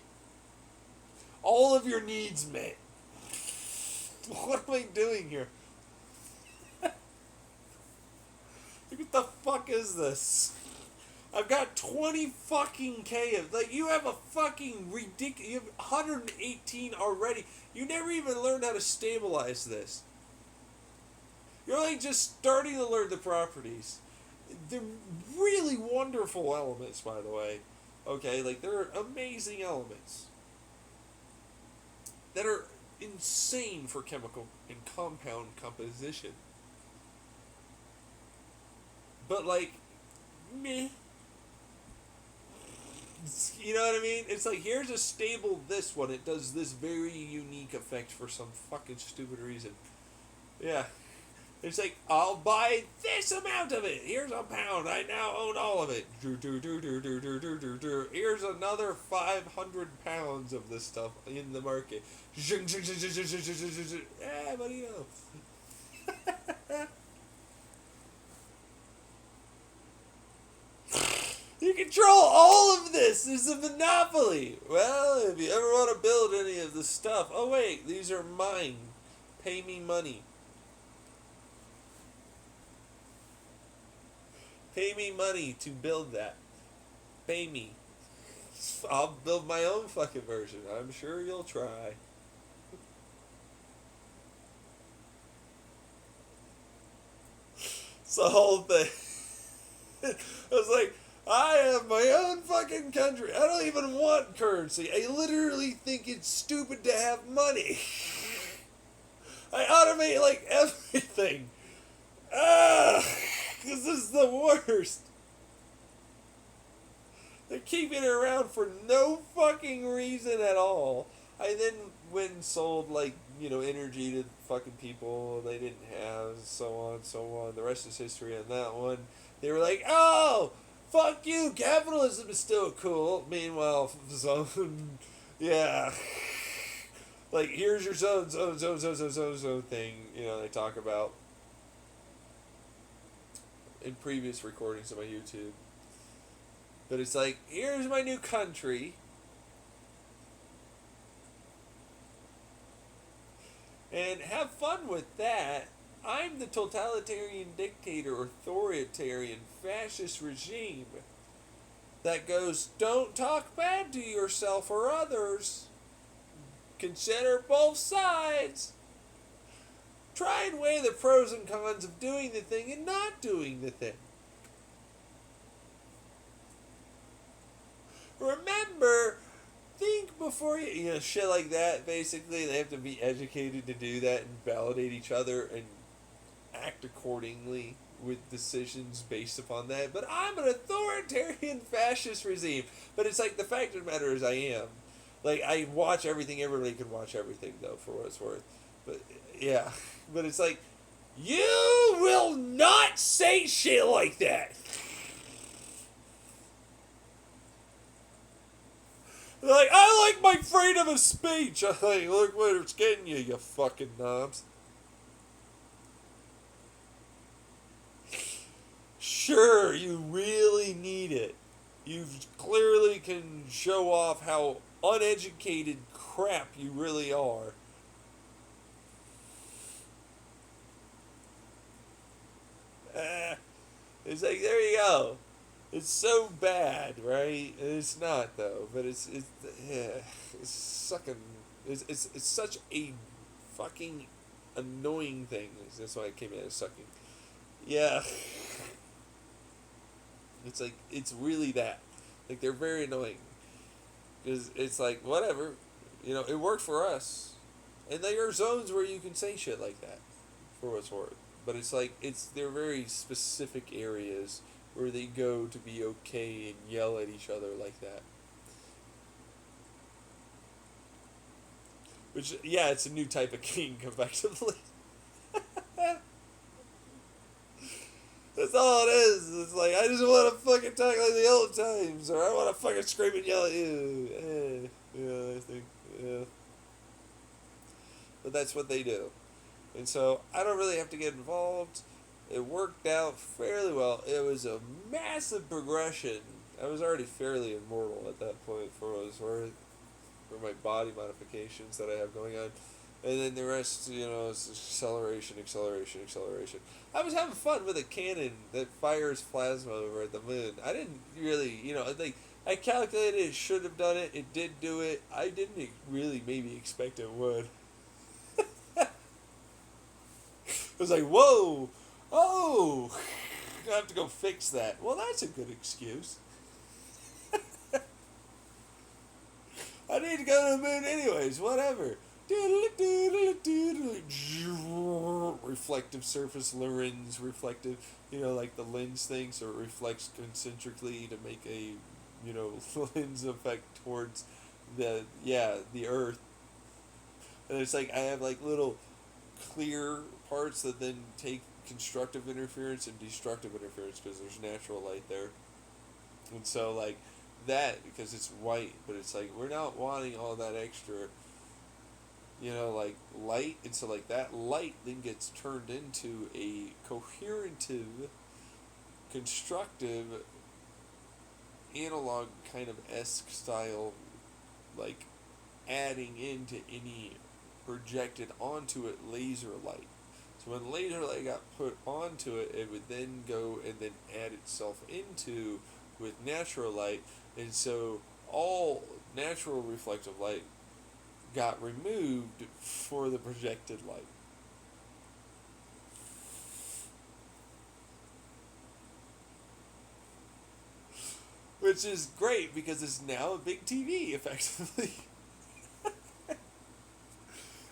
all of your needs met. What am I doing here? What the fuck is this? I've got 20 fucking K of, like, you have a fucking ridiculous, you have 118 already. You never even learned how to stabilize this. You're only just starting to learn the properties. They're really wonderful elements, by the way. Okay, like, they're amazing elements. That are insane for chemical and compound composition. But, like, meh. You know what I mean? It's like, here's a stable this one. It does this very unique effect for some fucking stupid reason. Yeah. It's like, I'll buy this amount of it. Here's a pound. I now own all of it. Here's another 500 pounds of this stuff in the market. Yeah, buddy, yo. You control all of this. It's a monopoly. Well, if you ever want to build any of this stuff, oh wait, these are mine. Pay me money. Pay me money to build that. Pay me. I'll build my own fucking version. I'm sure you'll try. It's the whole thing. I was like, I have my own fucking country. I don't even want currency. I literally think it's stupid to have money. I automate like everything. This is the worst. They're keeping it around for no fucking reason at all. I then went and sold like energy to fucking people they didn't have, so on, so on. The rest is history on that one. They were like, oh, fuck you, capitalism is still cool. Meanwhile, zone, yeah. Like, here's your zone thing, they talk about in previous recordings of my YouTube. But it's like, here's my new country. And have fun with that. I'm the totalitarian dictator, authoritarian, fascist regime that goes, don't talk bad to yourself or others. Consider both sides. Try and weigh the pros and cons of doing the thing and not doing the thing. Remember, think before you, shit like that, basically. They have to be educated to do that and validate each other and act accordingly with decisions based upon that. But I'm an authoritarian fascist regime. But it's like, the fact of the matter is I am. Like, I watch everything. Everybody can watch everything, though, for what it's worth. But, yeah. But it's like, you will not say shit like that. Like, I like my freedom of speech. I'm like, look what it's getting you, you fucking knobs. Sure, you really need it. You clearly can show off how uneducated crap you really are. It's like, there you go. It's so bad, right? It's not though, but it's sucking. It's such a fucking annoying thing. That's why I came in as sucking. Yeah. It's like, it's really that. Like, they're very annoying. Because it's like, whatever. It worked for us. And there are zones where you can say shit like that, for what's worth. But it's like, they're very specific areas where they go to be okay and yell at each other like that. Which, yeah, it's a new type of king, effectively. That's all it is. It's like, I just want to fucking talk like the old times, or I want to fucking scream and yell at you. Yeah, I think, yeah. But that's what they do. And so, I don't really have to get involved. It worked out fairly well. It was a massive progression. I was already fairly immortal at that point for what it was worth, for my body modifications that I have going on. And then the rest, is acceleration. I was having fun with a cannon that fires plasma over at the moon. I didn't really, I calculated it should have done it. It did do it. I didn't really maybe expect it would. I was like, whoa, oh, I have to go fix that. Well, that's a good excuse. I need to go to the moon anyways, whatever. Reflective surface, lens, reflective, like the lens thing, so it reflects concentrically to make a, lens effect towards the Earth. And it's like, I have like little clear parts that then take constructive interference and destructive interference because there's natural light there. And so like that, because it's white, but it's like, we're not wanting all that extra, like light, and so like that light then gets turned into a coherentive, constructive, analog kind of esque style, like adding into any projected onto it laser light. So when laser light got put onto it, it would then go and then add itself into with natural light, and so all natural reflective light got removed for the projected light. Which is great because it's now a big TV, effectively.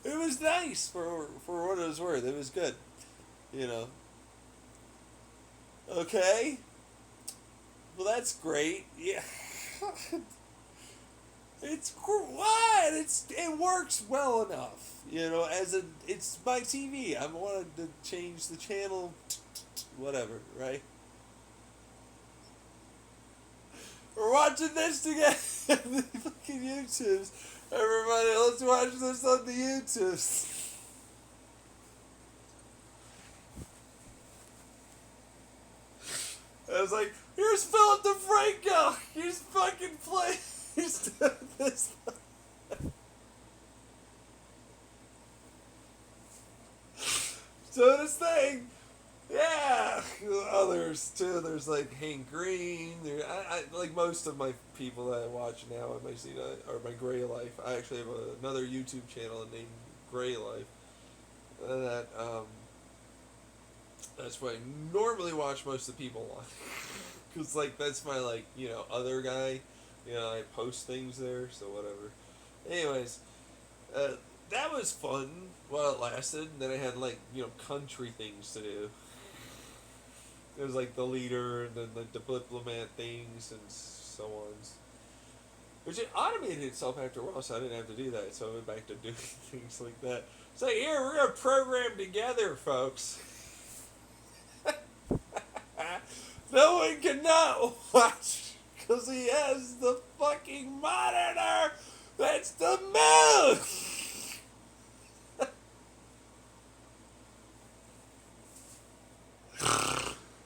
It was nice for what it was worth. It was good. Okay. Well, that's great. Yeah. What? It works well enough. You know, it's my TV. I wanted to change the channel, whatever, right? We're watching this together. The fucking YouTubes. Everybody, let's watch this on the YouTubes. I was like, here's Philip DeFranco. He's fucking playing. He's doing this. Doing his thing. Yeah. Others too. There's like Hank Green. I like most of my people that I watch now on my or my Gray Life. I actually have another YouTube channel named Gray Life. That's what I normally watch most of the people on. Because, like, that's my, like, you know, other guy. You know, I post things there, so whatever. Anyways, that was fun while it lasted. Then I had, like, you know, country things to do. It was, like, the leader and then, like, the diplomat things and so on. Which it automated itself after a while, so I didn't have to do that. So I went back to doing things like that. So here, we're going to program together, folks. No one can not watch because he has the fucking monitor that's the moon.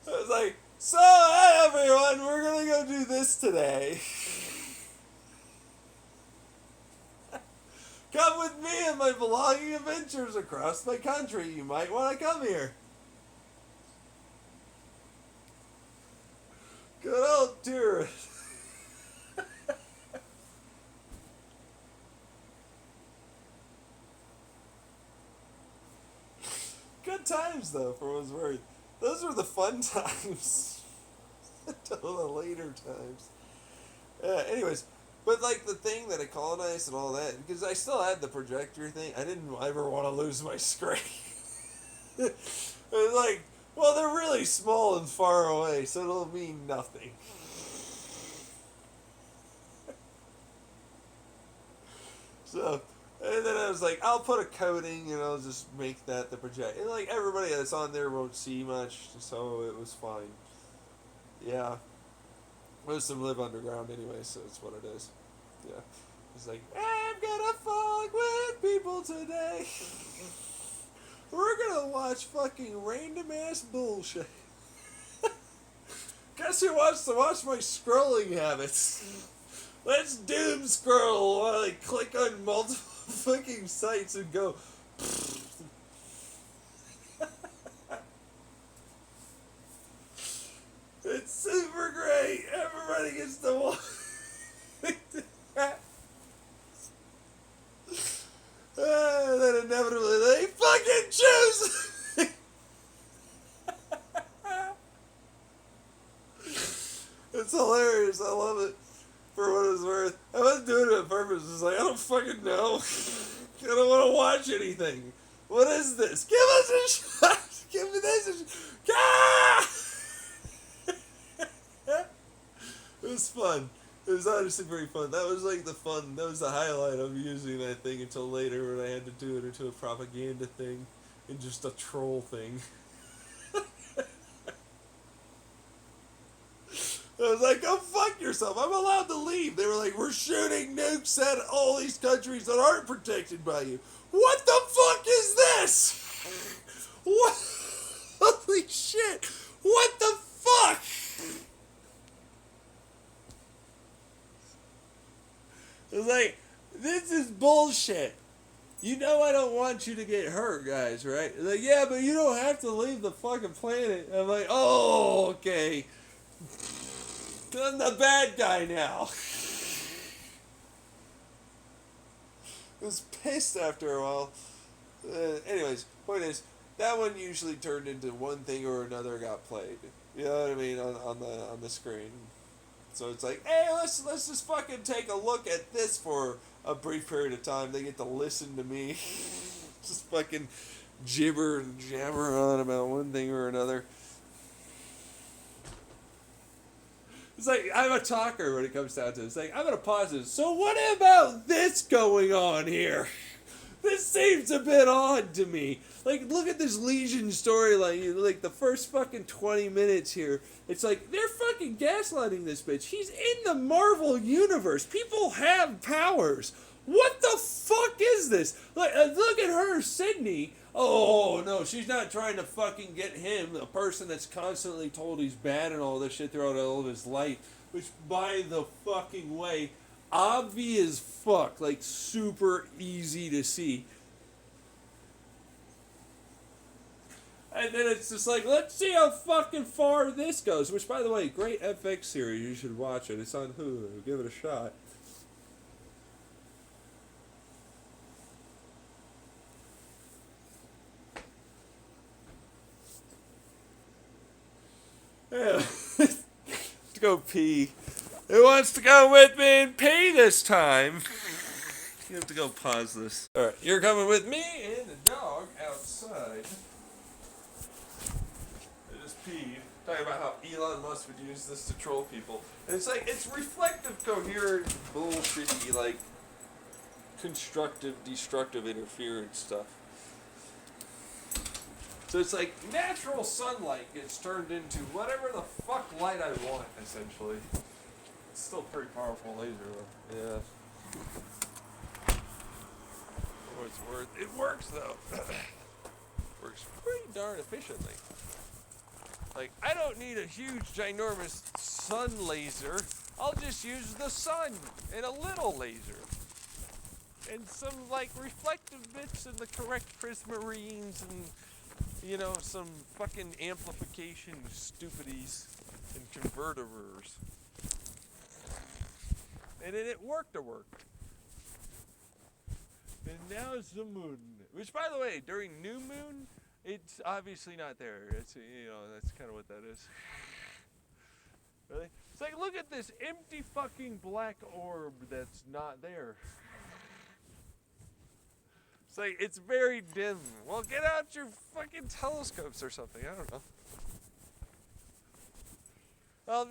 I was like, so hey everyone, we're gonna go do this today. Come with me on my vlogging adventures across my country. You might want to come here. Good old tourist. Good times though, for what it's worth. Those were the fun times. Until the later times. Anyways, but like the thing that I colonized and all that, because I still had the projector thing, I didn't ever want to lose my screen. It was like, well, they're really small and far away, so it'll mean nothing. So, and then I was like, I'll put a coating and I'll just make that the project. And like everybody that's on there won't see much, so it was fine. Yeah. Most of them live underground anyway, so it's what it is. Yeah. It's like, I'm gonna fuck with people today. We're gonna watch fucking random ass bullshit. Guess who wants to watch my scrolling habits? Let's doom scroll while I click on multiple fucking sites and go. It's super great. Everybody gets to watch. Then inevitably they fucking choose. It's hilarious. I love it. For what it's worth. I wasn't doing it on purpose. It's like, I don't fucking know. I don't want to watch anything. What is this? Give us a shot. Give me this a shot. Ah! It was fun. It was honestly very fun. That was like that was the highlight of using that thing until later when I had to do it into a propaganda thing and just a troll thing. I was like, go fuck yourself. I'm allowed to leave. They were like, we're shooting nukes at all these countries that aren't protected by you. What the fuck is this? What? Holy shit. What the fuck? I was like, this is bullshit. You know I don't want you to get hurt, guys, right? They're like, yeah, but you don't have to leave the fucking planet. I'm like, oh, okay. I'm the bad guy now. I was pissed after a while. Anyways, point is, that one usually turned into one thing or another got played. You know what I mean on the screen. So it's like, hey, let's just fucking take a look at this for a brief period of time. They get to listen to me just fucking gibber and jabber on about one thing or another. It's like, I'm a talker when it comes down to it. It's like, I'm gonna pause this. So what about this going on here? This seems a bit odd to me. Like, look at this Legion storyline. Like, the first fucking 20 minutes here. It's like, they're fucking gaslighting this bitch. He's in the Marvel Universe. People have powers. What the fuck is this? Like, look at her, Sydney. Oh, no, she's not trying to fucking get him, a person that's constantly told he's bad and all this shit throughout all of his life. Which, by the fucking way, obvious as fuck. Like, super easy to see. And then it's just like, let's see how fucking far this goes. Which, by the way, great FX series. You should watch it. It's on Hulu. Give it a shot. Yeah. To go pee. Who wants to go with me and pee this time? You have to go pause this. Alright, you're coming with me and the dog outside. I just peed. Talking about how Elon Musk would use this to troll people. And it's like, it's reflective, coherent, bullshitty, like, constructive, destructive interference stuff. So it's like natural sunlight gets turned into whatever the fuck light I want, essentially. It's still pretty powerful laser, though. Yeah. For what it's worth. It works, though. Works pretty darn efficiently. Like, I don't need a huge, ginormous sun laser. I'll just use the sun and a little laser. And some, like, reflective bits and the correct prismarines and, you know, some fucking amplification stupidities and converters. And then it worked. And now it's the moon. Which, by the way, during new moon, it's obviously not there. It's, you know, that's kind of what that is. Really? It's like, look at this empty fucking black orb that's not there. It's like, it's very dim. Well, get out your fucking telescopes or something. I don't know.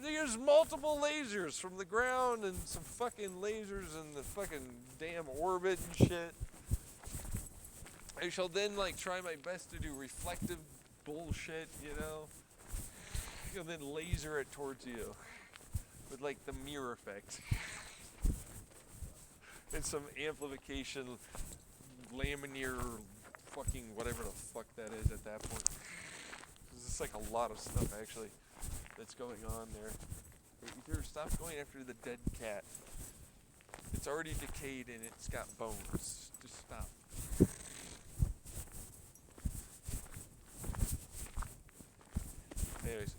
There's multiple lasers from the ground and some fucking lasers in the fucking damn orbit and shit. I shall then, like, try my best to do reflective bullshit, you know? And then laser it towards you. With, like, the mirror effect. And some amplification, laminar, fucking whatever the fuck that is at that point. There's just, like, a lot of stuff, actually, that's going on there. Here, stop going after the dead cat. It's already decayed and it's got bones. Just stop. Anyways,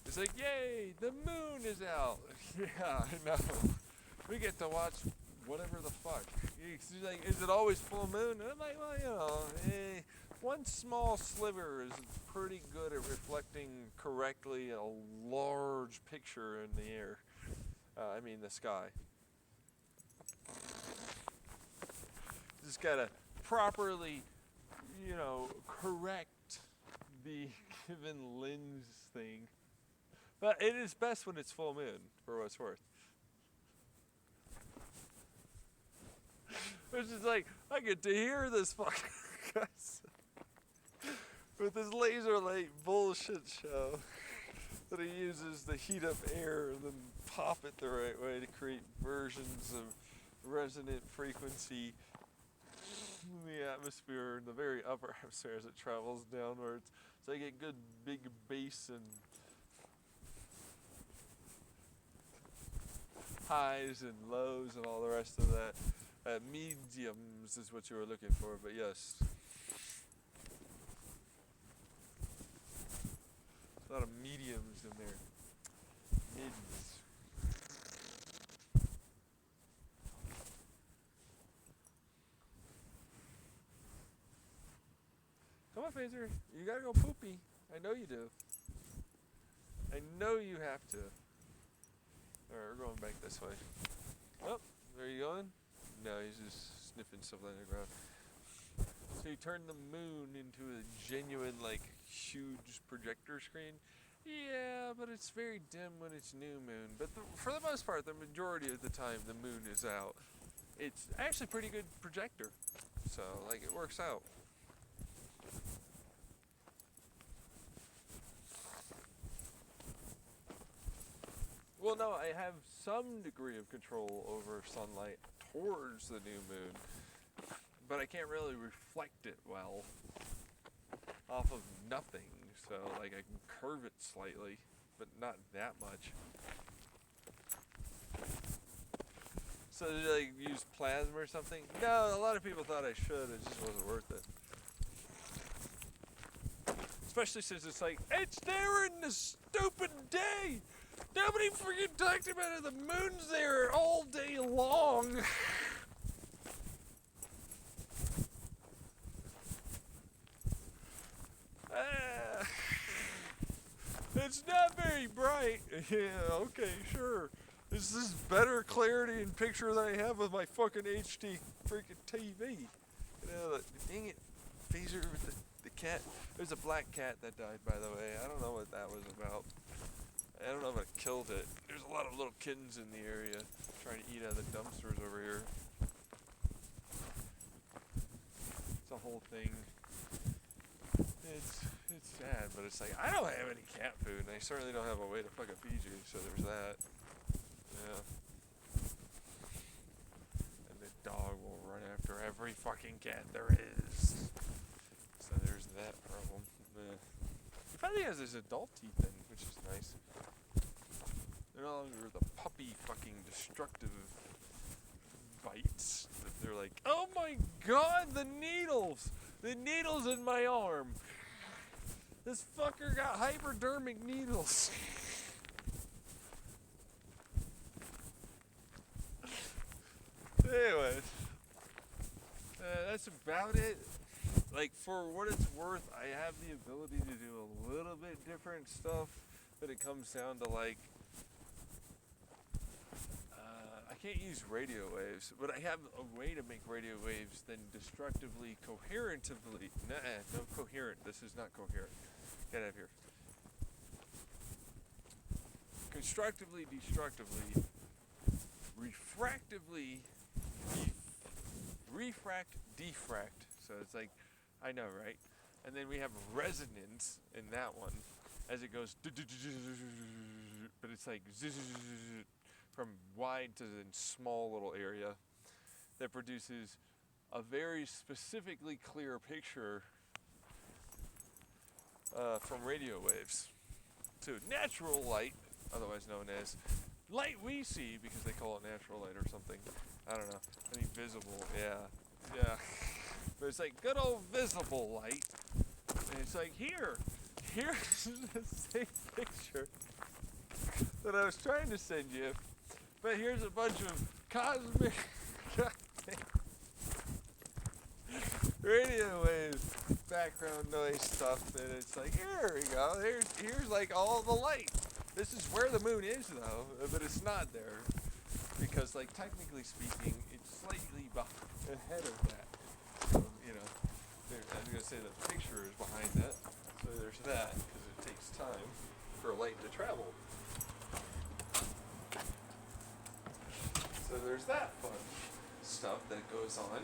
it's like, yay, the moon is out. Yeah, I know. We get to watch whatever the fuck. She's like, is it always full moon? And I'm like, well, you know, one small sliver is pretty good at reflecting correctly a large picture in the air. I mean, the sky. Just gotta properly, you know, correct the given lens thing. But it is best when it's full moon, for what it's worth. Which is like, I get to hear this fucking guys with this laser light bullshit show that he uses to heat up air and then pop it the right way to create versions of resonant frequency in the atmosphere in the very upper atmosphere as it travels downwards. So I get good big bass and highs and lows and all the rest of that. Mediums is what you were looking for, but yes. A lot of mediums in there. Mids. Come on, Phaser. You gotta go poopy. I know you do. I know you have to. Alright, we're going back this way. Oh, where are you going? No, he's just sniffing something on the ground. So you turn the moon into a genuine, like, huge projector screen. Yeah, but it's very dim when it's new moon. But for the most part, the majority of the time, the moon is out. It's actually a pretty good projector, so like it works out. Well, no, I have some degree of control over sunlight towards the new moon, but I can't really reflect it well off of nothing. So, like, I can curve it slightly, but not that much. So, did you, like, use plasma or something? No, a lot of people thought I should. It just wasn't worth it. Especially since it's like, it's there in the stupid day! Nobody freaking talked about it. The moon's there all day long. It's not very bright. Yeah, okay, sure. This is better clarity and picture than I have with my fucking HD freaking TV. You know, dang it, Phaser with the cat. There's a black cat that died, by the way. I don't know what that was about. I don't know if I killed it. There's a lot of little kittens in the area trying to eat out of the dumpsters over here. It's a whole thing. It's sad, but it's like, I don't have any cat food, and I certainly don't have a way to fucking feed you, so there's that. Yeah. And the dog will run after every fucking cat there is. So there's that problem. Yeah. He finally has his adult teeth in, which is nice. They're no longer the puppy fucking destructive bites. They're like, oh my god, the needles! The needles in my arm! This fucker got hypodermic needles. Anyways, that's about it. Like, for what it's worth, I have the ability to do a little bit different stuff, but it comes down to, like, I can't use radio waves, but I have a way to make radio waves then destructively, coherentively, no coherent, this is not coherent, get out of here. Constructively, destructively, refractively, refract, diffract, so it's like, I know, right? And then we have resonance in that one, as it goes, but it's like, from wide to the small little area that produces a very specifically clear picture from radio waves to natural light, otherwise known as light we see, because they call it natural light or something. I don't know. I mean visible, yeah. But it's like good old visible light. And it's like here's the same picture that I was trying to send you. But here's a bunch of cosmic radio waves, background noise stuff, and it's like, here we go, here's like all the light. This is where the moon is though, but it's not there. Because like technically speaking, it's slightly ahead of that. So, you know, I was going to say the picture is behind that, so there's that, because it takes time for light to travel. So there's that fun stuff that goes on.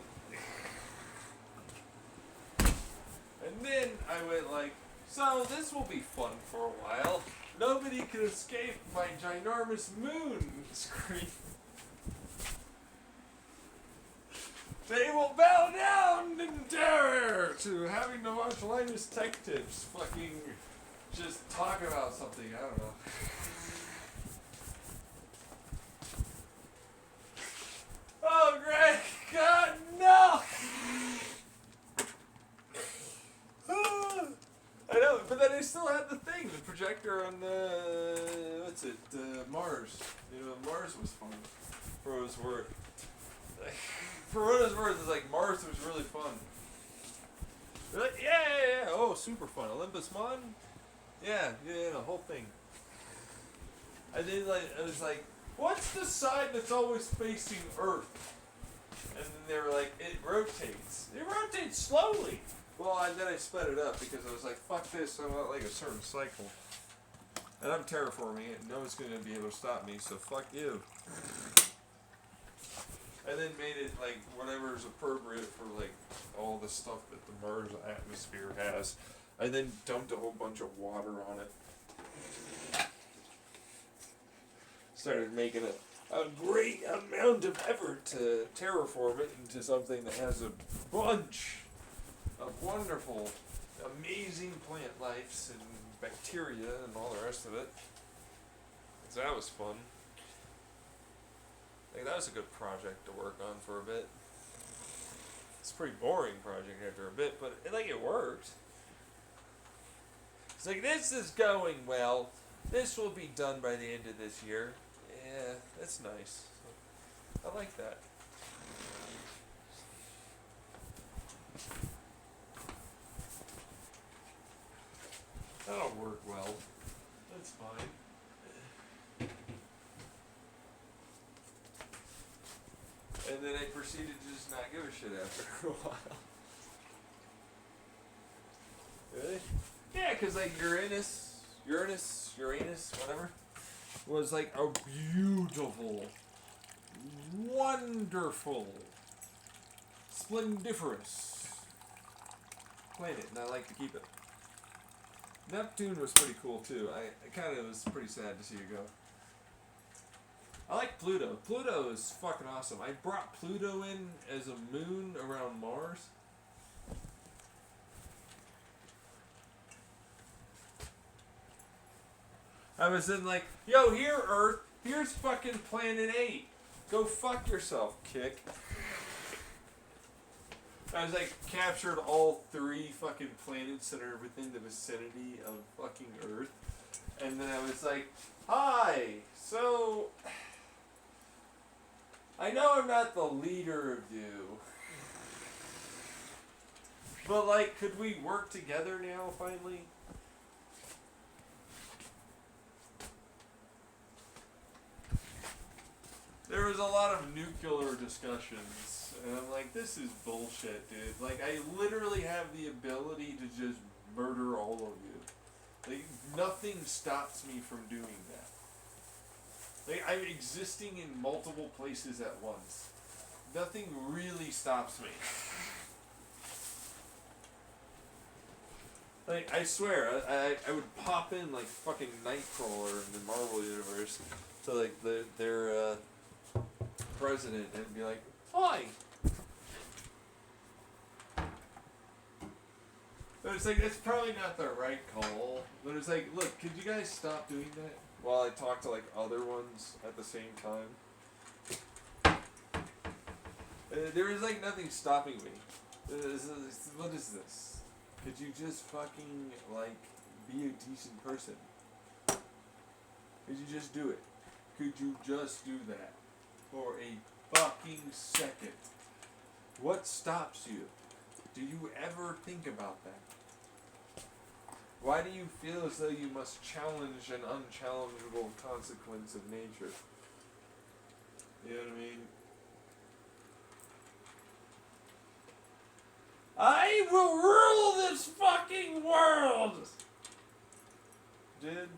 And then I went like, so this will be fun for a while. Nobody can escape my ginormous moon screen. They will bow down in terror to having to watch Linus Tech Tips fucking just talk about something, I don't know. Oh, Greg! God, no! I know, but then I still had the thing, the projector on the, Mars. You know, Mars was fun, for what it was worth. For what it's worth, it's like, Mars was really fun. They're like, yeah, oh, super fun. Olympus Mon? Yeah, the whole thing. I did like, I was like, what's the side that's always facing Earth? And then they were like, it rotates. It rotates slowly. Well, and then I sped it up because I was like, fuck this, I want like a certain cycle. And I'm terraforming it, and no one's going to be able to stop me, so fuck you. I then made it like whatever is appropriate for like all the stuff that the Mars atmosphere has. I then dumped a whole bunch of water on it. Started making a great amount of effort to terraform it into something that has a bunch of wonderful, amazing plant lives and bacteria and all the rest of it. So that was fun. Like, that was a good project to work on for a bit. It's a pretty boring project after a bit, but it worked. It's like, this is going well. This will be done by the end of this year. Yeah, that's nice. I like that. That'll work well. That's fine. And then I proceeded to just not give a shit after a while. Really? Yeah, because like Uranus, whatever, was like a beautiful, wonderful, splendiferous planet, and I like to keep it. Neptune was pretty cool too. I kind of was pretty sad to see it go. I like Pluto. Pluto is fucking awesome. I brought Pluto in as a moon around Mars. I was then like, yo, here Earth, here's fucking Planet 8. Go fuck yourself, kick. I was like, captured all 3 fucking planets that are within the vicinity of fucking Earth. And then I was like, hi, so, I know I'm not the leader of you. But like, could we work together now, finally? There was a lot of nuclear discussions, and I'm like, this is bullshit, dude. Like, I literally have the ability to just murder all of you. Like, nothing stops me from doing that. Like, I'm existing in multiple places at once. Nothing really stops me. Like, I swear, I would pop in like fucking Nightcrawler in the Marvel Universe to like their president and be like, hi! But it's like, it's probably not the right call. But it's like, look, could you guys stop doing that while I talk to like other ones at the same time? There is like nothing stopping me. What is this? Could you just fucking like be a decent person? Could you just do it? Could you just do that? For a fucking second. What stops you? Do you ever think about that? Why do you feel as though you must challenge an unchallengeable consequence of nature? You know what I mean? I will rule this fucking world! Dude,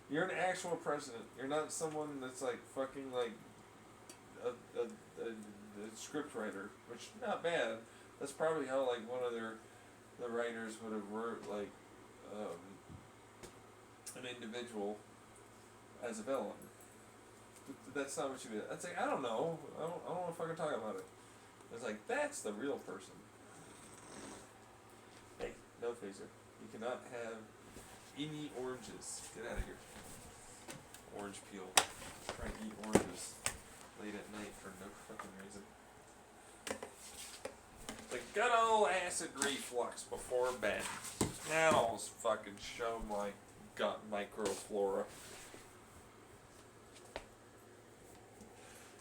you're an actual president. You're not someone that's like fucking like a script writer, which not bad. That's probably how like one of the writers would have wrote like an individual as a villain. But that's not what you did. That's like, I don't know. I don't want to fucking talk about it. It's like, that's the real person. Hey, no phaser. You cannot have any oranges. Get out of here. Orange peel. Trying to eat oranges late at night for no fucking reason. The good old acid reflux before bed. That'll fucking show my gut microflora.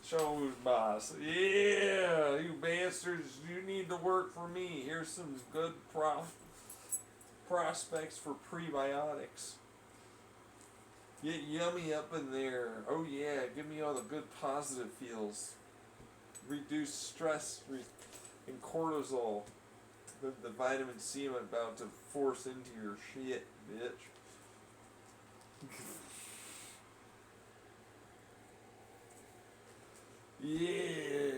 Show who's boss. Yeah, you bastards, you need to work for me. Here's some good prospects for prebiotics. Get yummy up in there. Oh yeah, give me all the good positive feels. Reduce stress and cortisol. The vitamin C I'm about to force into your shit, bitch. Yeah.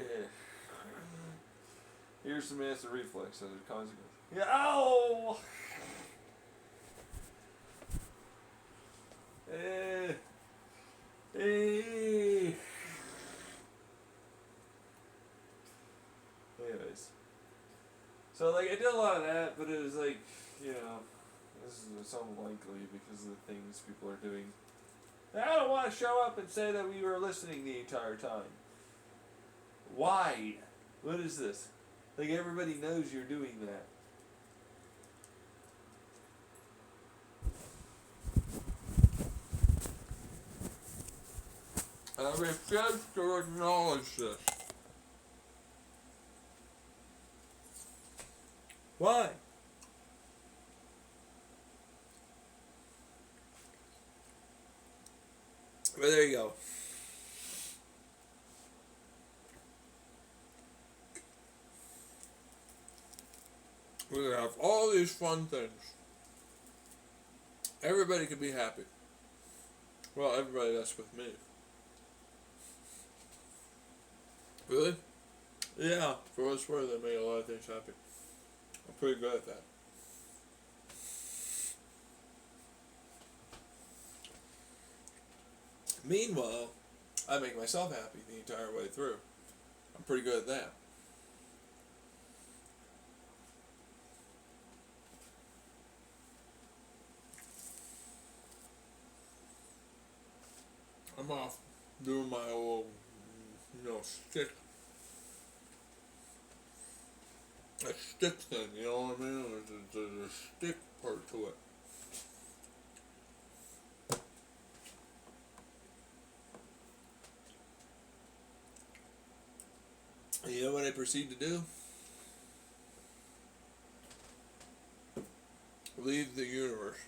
Here's some acid reflex as a consequence. Yeah. Ow! Eh. Eh. Anyways. So, like, I did a lot of that, but it was like, you know, this is unlikely because of the things people are doing. I don't want to show up and say that we were listening the entire time. Why? What is this? Like, everybody knows you're doing that. I refuse to acknowledge this. Why? But there you go. We're gonna have all these fun things. Everybody can be happy. Well, everybody that's with me. Really? Yeah, for what's worth, I make a lot of things happy. I'm pretty good at that. Meanwhile, I make myself happy the entire way through. I'm pretty good at that. I'm off doing my old, stick. A stick thing, you know what I mean? There's a stick part to it. And you know what I proceed to do? Leave the universe.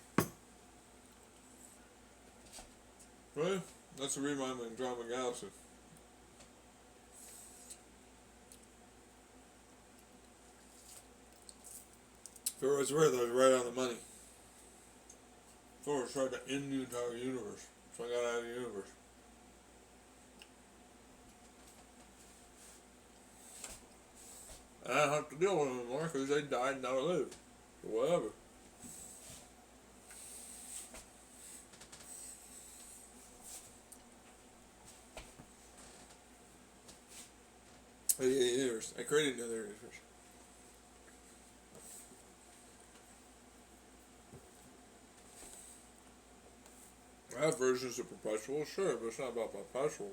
Right? That's the reason why I'm in Andromeda Galaxy. For what it's worth, I was right on the money. Thor tried to end the entire universe, so I got out of the universe. And I don't have to deal with them anymore because they died and now lived. Or whatever. Universe. I created another universe. I have versions of perpetual, sure, but it's not about perpetual.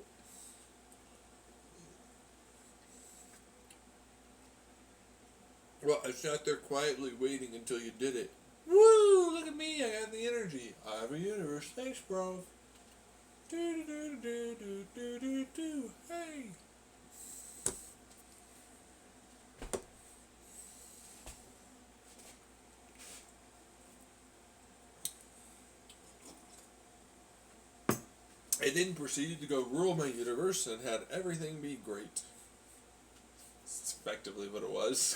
Well, I sat there quietly waiting until you did it. Woo! Look at me, I got the energy. I have a universe. Thanks, bro. Do do do do do do do. Hey. I then proceeded to go rule my universe and had everything be great. That's effectively what it was.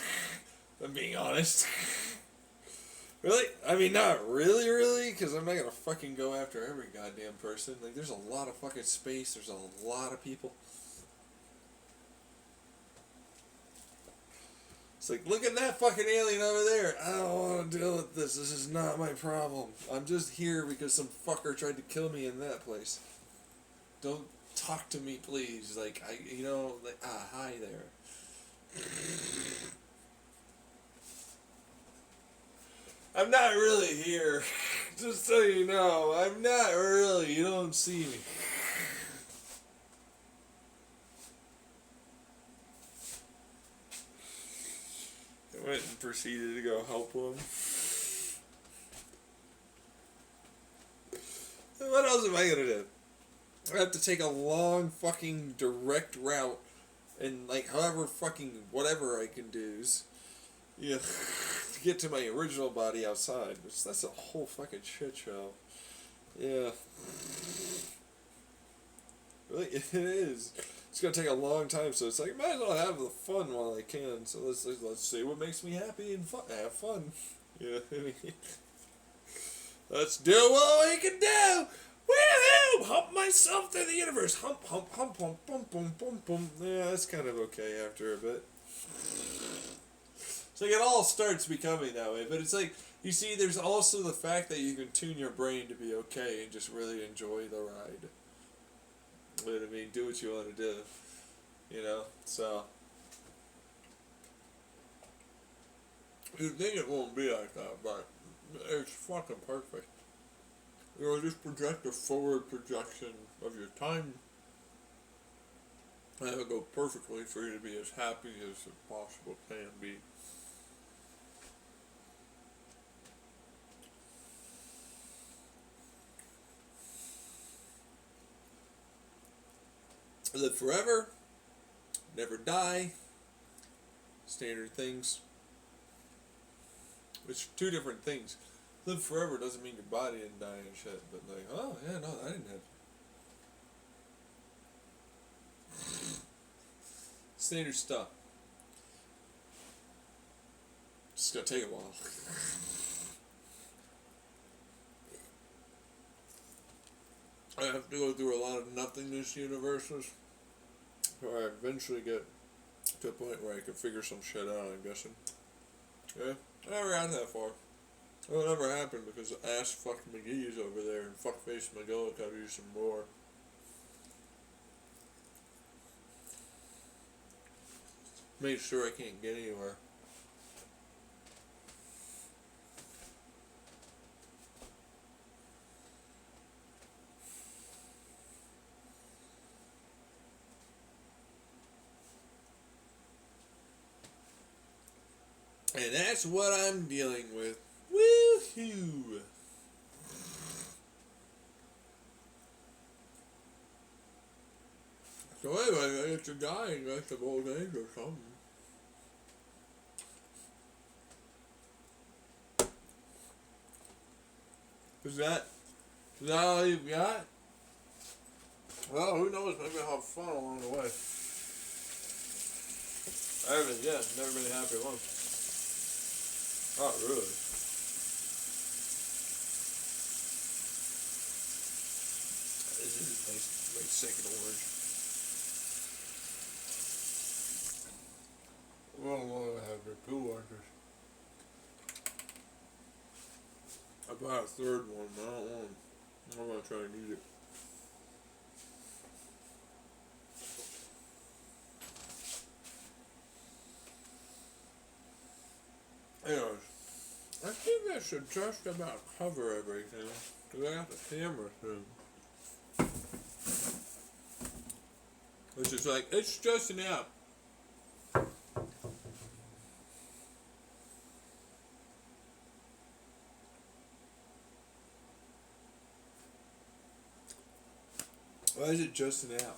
If I'm being honest. Really? I mean, not really, because I'm not gonna fucking go after every goddamn person. Like, there's a lot of fucking space, there's a lot of people. It's like, look at that fucking alien over there. I don't want to deal with this. This is not my problem. I'm just here because some fucker tried to kill me in that place. Don't talk to me, please. Like, hi there. I'm not really here. Just so you know, I'm not really. You don't see me. I went and proceeded to go help him. What else am I gonna do? I have to take a long fucking direct route and however fucking whatever I can do to get to my original body outside, which that's a whole fucking shit show. Yeah. Really, it is. It's gonna take a long time, so it's like might as well have the fun while I can. So let's see what makes me happy and have fun. Yeah, I mean, Let's do what we can do. Woohoo! Hump myself through the universe. Hump, hump, hump, hump, hump, hump, hump, hump. Yeah, that's kind of okay after a bit. It's like it all starts becoming that way, but it's like, you see, there's also the fact that you can tune your brain to be okay and just really enjoy the ride. You know what I mean? Do what you want to do. You know? So. You'd think it won't be like that, but it's fucking perfect. You know, just project a forward projection of your time. And it'll go perfectly for you to be as happy as it possible can be. Live forever, never die, standard things. It's two different things. Live forever doesn't mean your body didn't die and shit, but like, oh yeah, no, I didn't have. Standard stuff. It's gonna take a while. I have to go through a lot of nothingness universes where I eventually get to a point where I can figure some shit out, I'm guessing. Yeah, I never got that far. It'll never happen because ass fuck McGee's over there and fuckface McGillicuddy's some more. Made sure I can't get anywhere. And that's what I'm dealing with. Woohoo! So anyway, it's a dying rest of old age or something. Is that all you've got? Well, who knows? Maybe I'll have fun along the way. I haven't yet. Never been happy once. Not really. This is a nice second orange. Well, I have the two oranges. I bought a third one, but I don't want them. I'm gonna try and eat it. Anyways, I think I should just about cover everything. Because I got the camera soon. Which is like, it's just an app. Why is it just an app?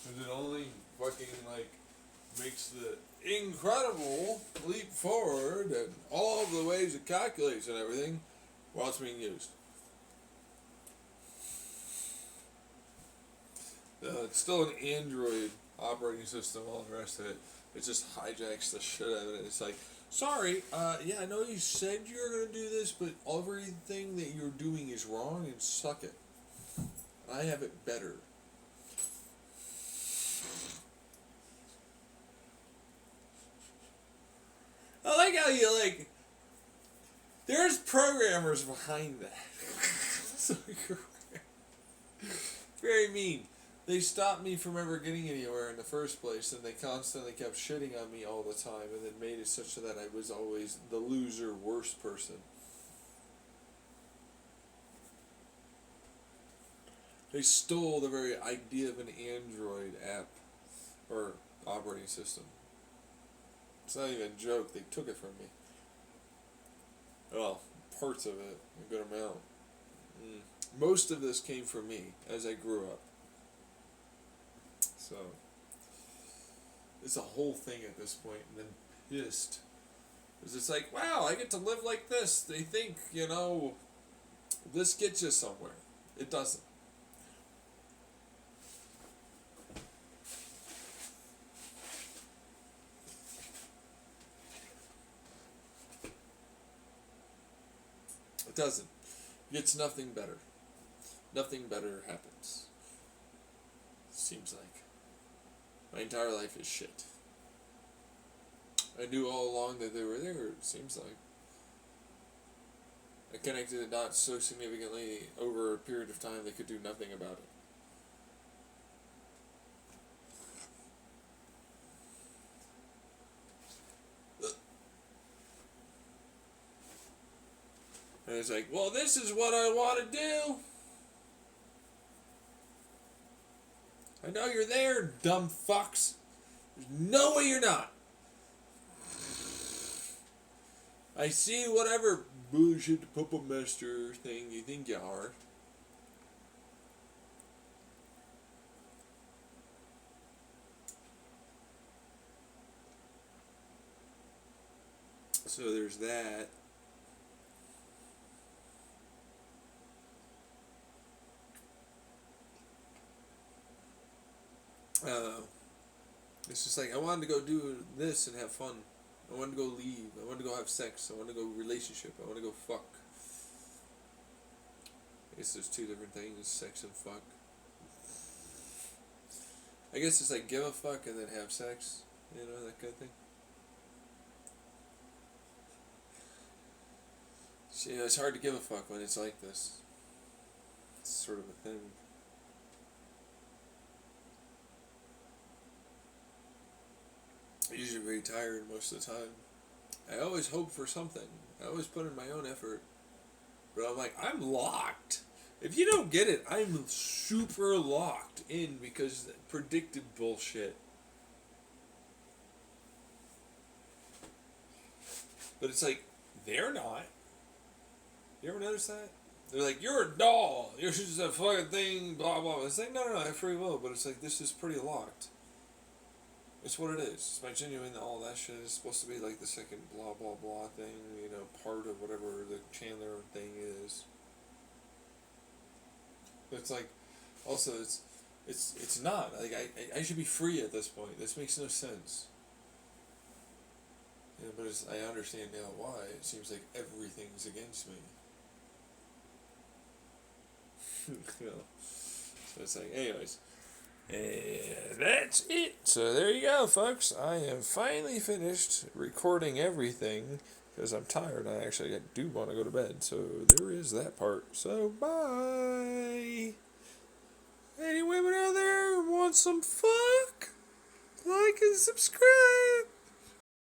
Because it only fucking like makes the incredible leap forward and all of the ways it calculates and everything while it's being used. It's still an Android operating system, all the rest of it. It just hijacks the shit out of it. It's like, sorry, yeah, I know you said you were going to do this, but everything that you're doing is wrong and suck it. I have it better. I like how you like. There's programmers behind that. So very mean. They stopped me from ever getting anywhere in the first place, and they constantly kept shitting on me all the time, and then made it such that I was always the loser, worst person. They stole the very idea of an Android app or operating system. It's not even a joke. They took it from me. Well, parts of it, a good amount. Most of this came from me as I grew up. So, it's a whole thing at this point, and then pissed. Because it's like, wow, I get to live like this. They think, you know, this gets you somewhere. It doesn't. It doesn't. gets nothing better. Nothing better happens. Seems like. My entire life is shit. I knew all along that they were there, it seems like. I connected the dots so significantly over a period of time they could do nothing about it. And it's like, well, this is what I want to do. I know you're there, dumb fucks. There's no way you're not. I see whatever bullshit puppet master thing you think you are. So there's that. It's just like I wanted to go do this and have fun. I wanted to go leave. I wanted to go have sex. I wanted to go relationship. I want to go fuck. I guess there's two different things: sex and fuck. I guess it's like give a fuck and then have sex. You know, that kind of thing. So, you know, it's hard to give a fuck when it's like this. It's sort of a thing. I'm usually very tired most of the time. I always hope for something. I always put in my own effort. But I'm like, I'm locked. If you don't get it, I'm super locked in because predicted bullshit. But it's like, they're not. You ever notice that? They're like, you're a doll. You're just a fucking thing, blah, blah. It's like, no, I have free will. But it's like, this is pretty locked. It's what it is. It's my genuine, all that shit is supposed to be like the second blah, blah, blah thing, you know, part of whatever the Chandler thing is. But it's like, also, it's not. Like, I should be free at this point. This makes no sense. Yeah, but I understand now why. It seems like everything's against me. You know? So it's like, anyways. And that's it. So there you go, folks. I am finally finished recording everything because I'm tired. I do want to go to bed. So there is that part. So bye. Any women out there want some fuck? Like and subscribe.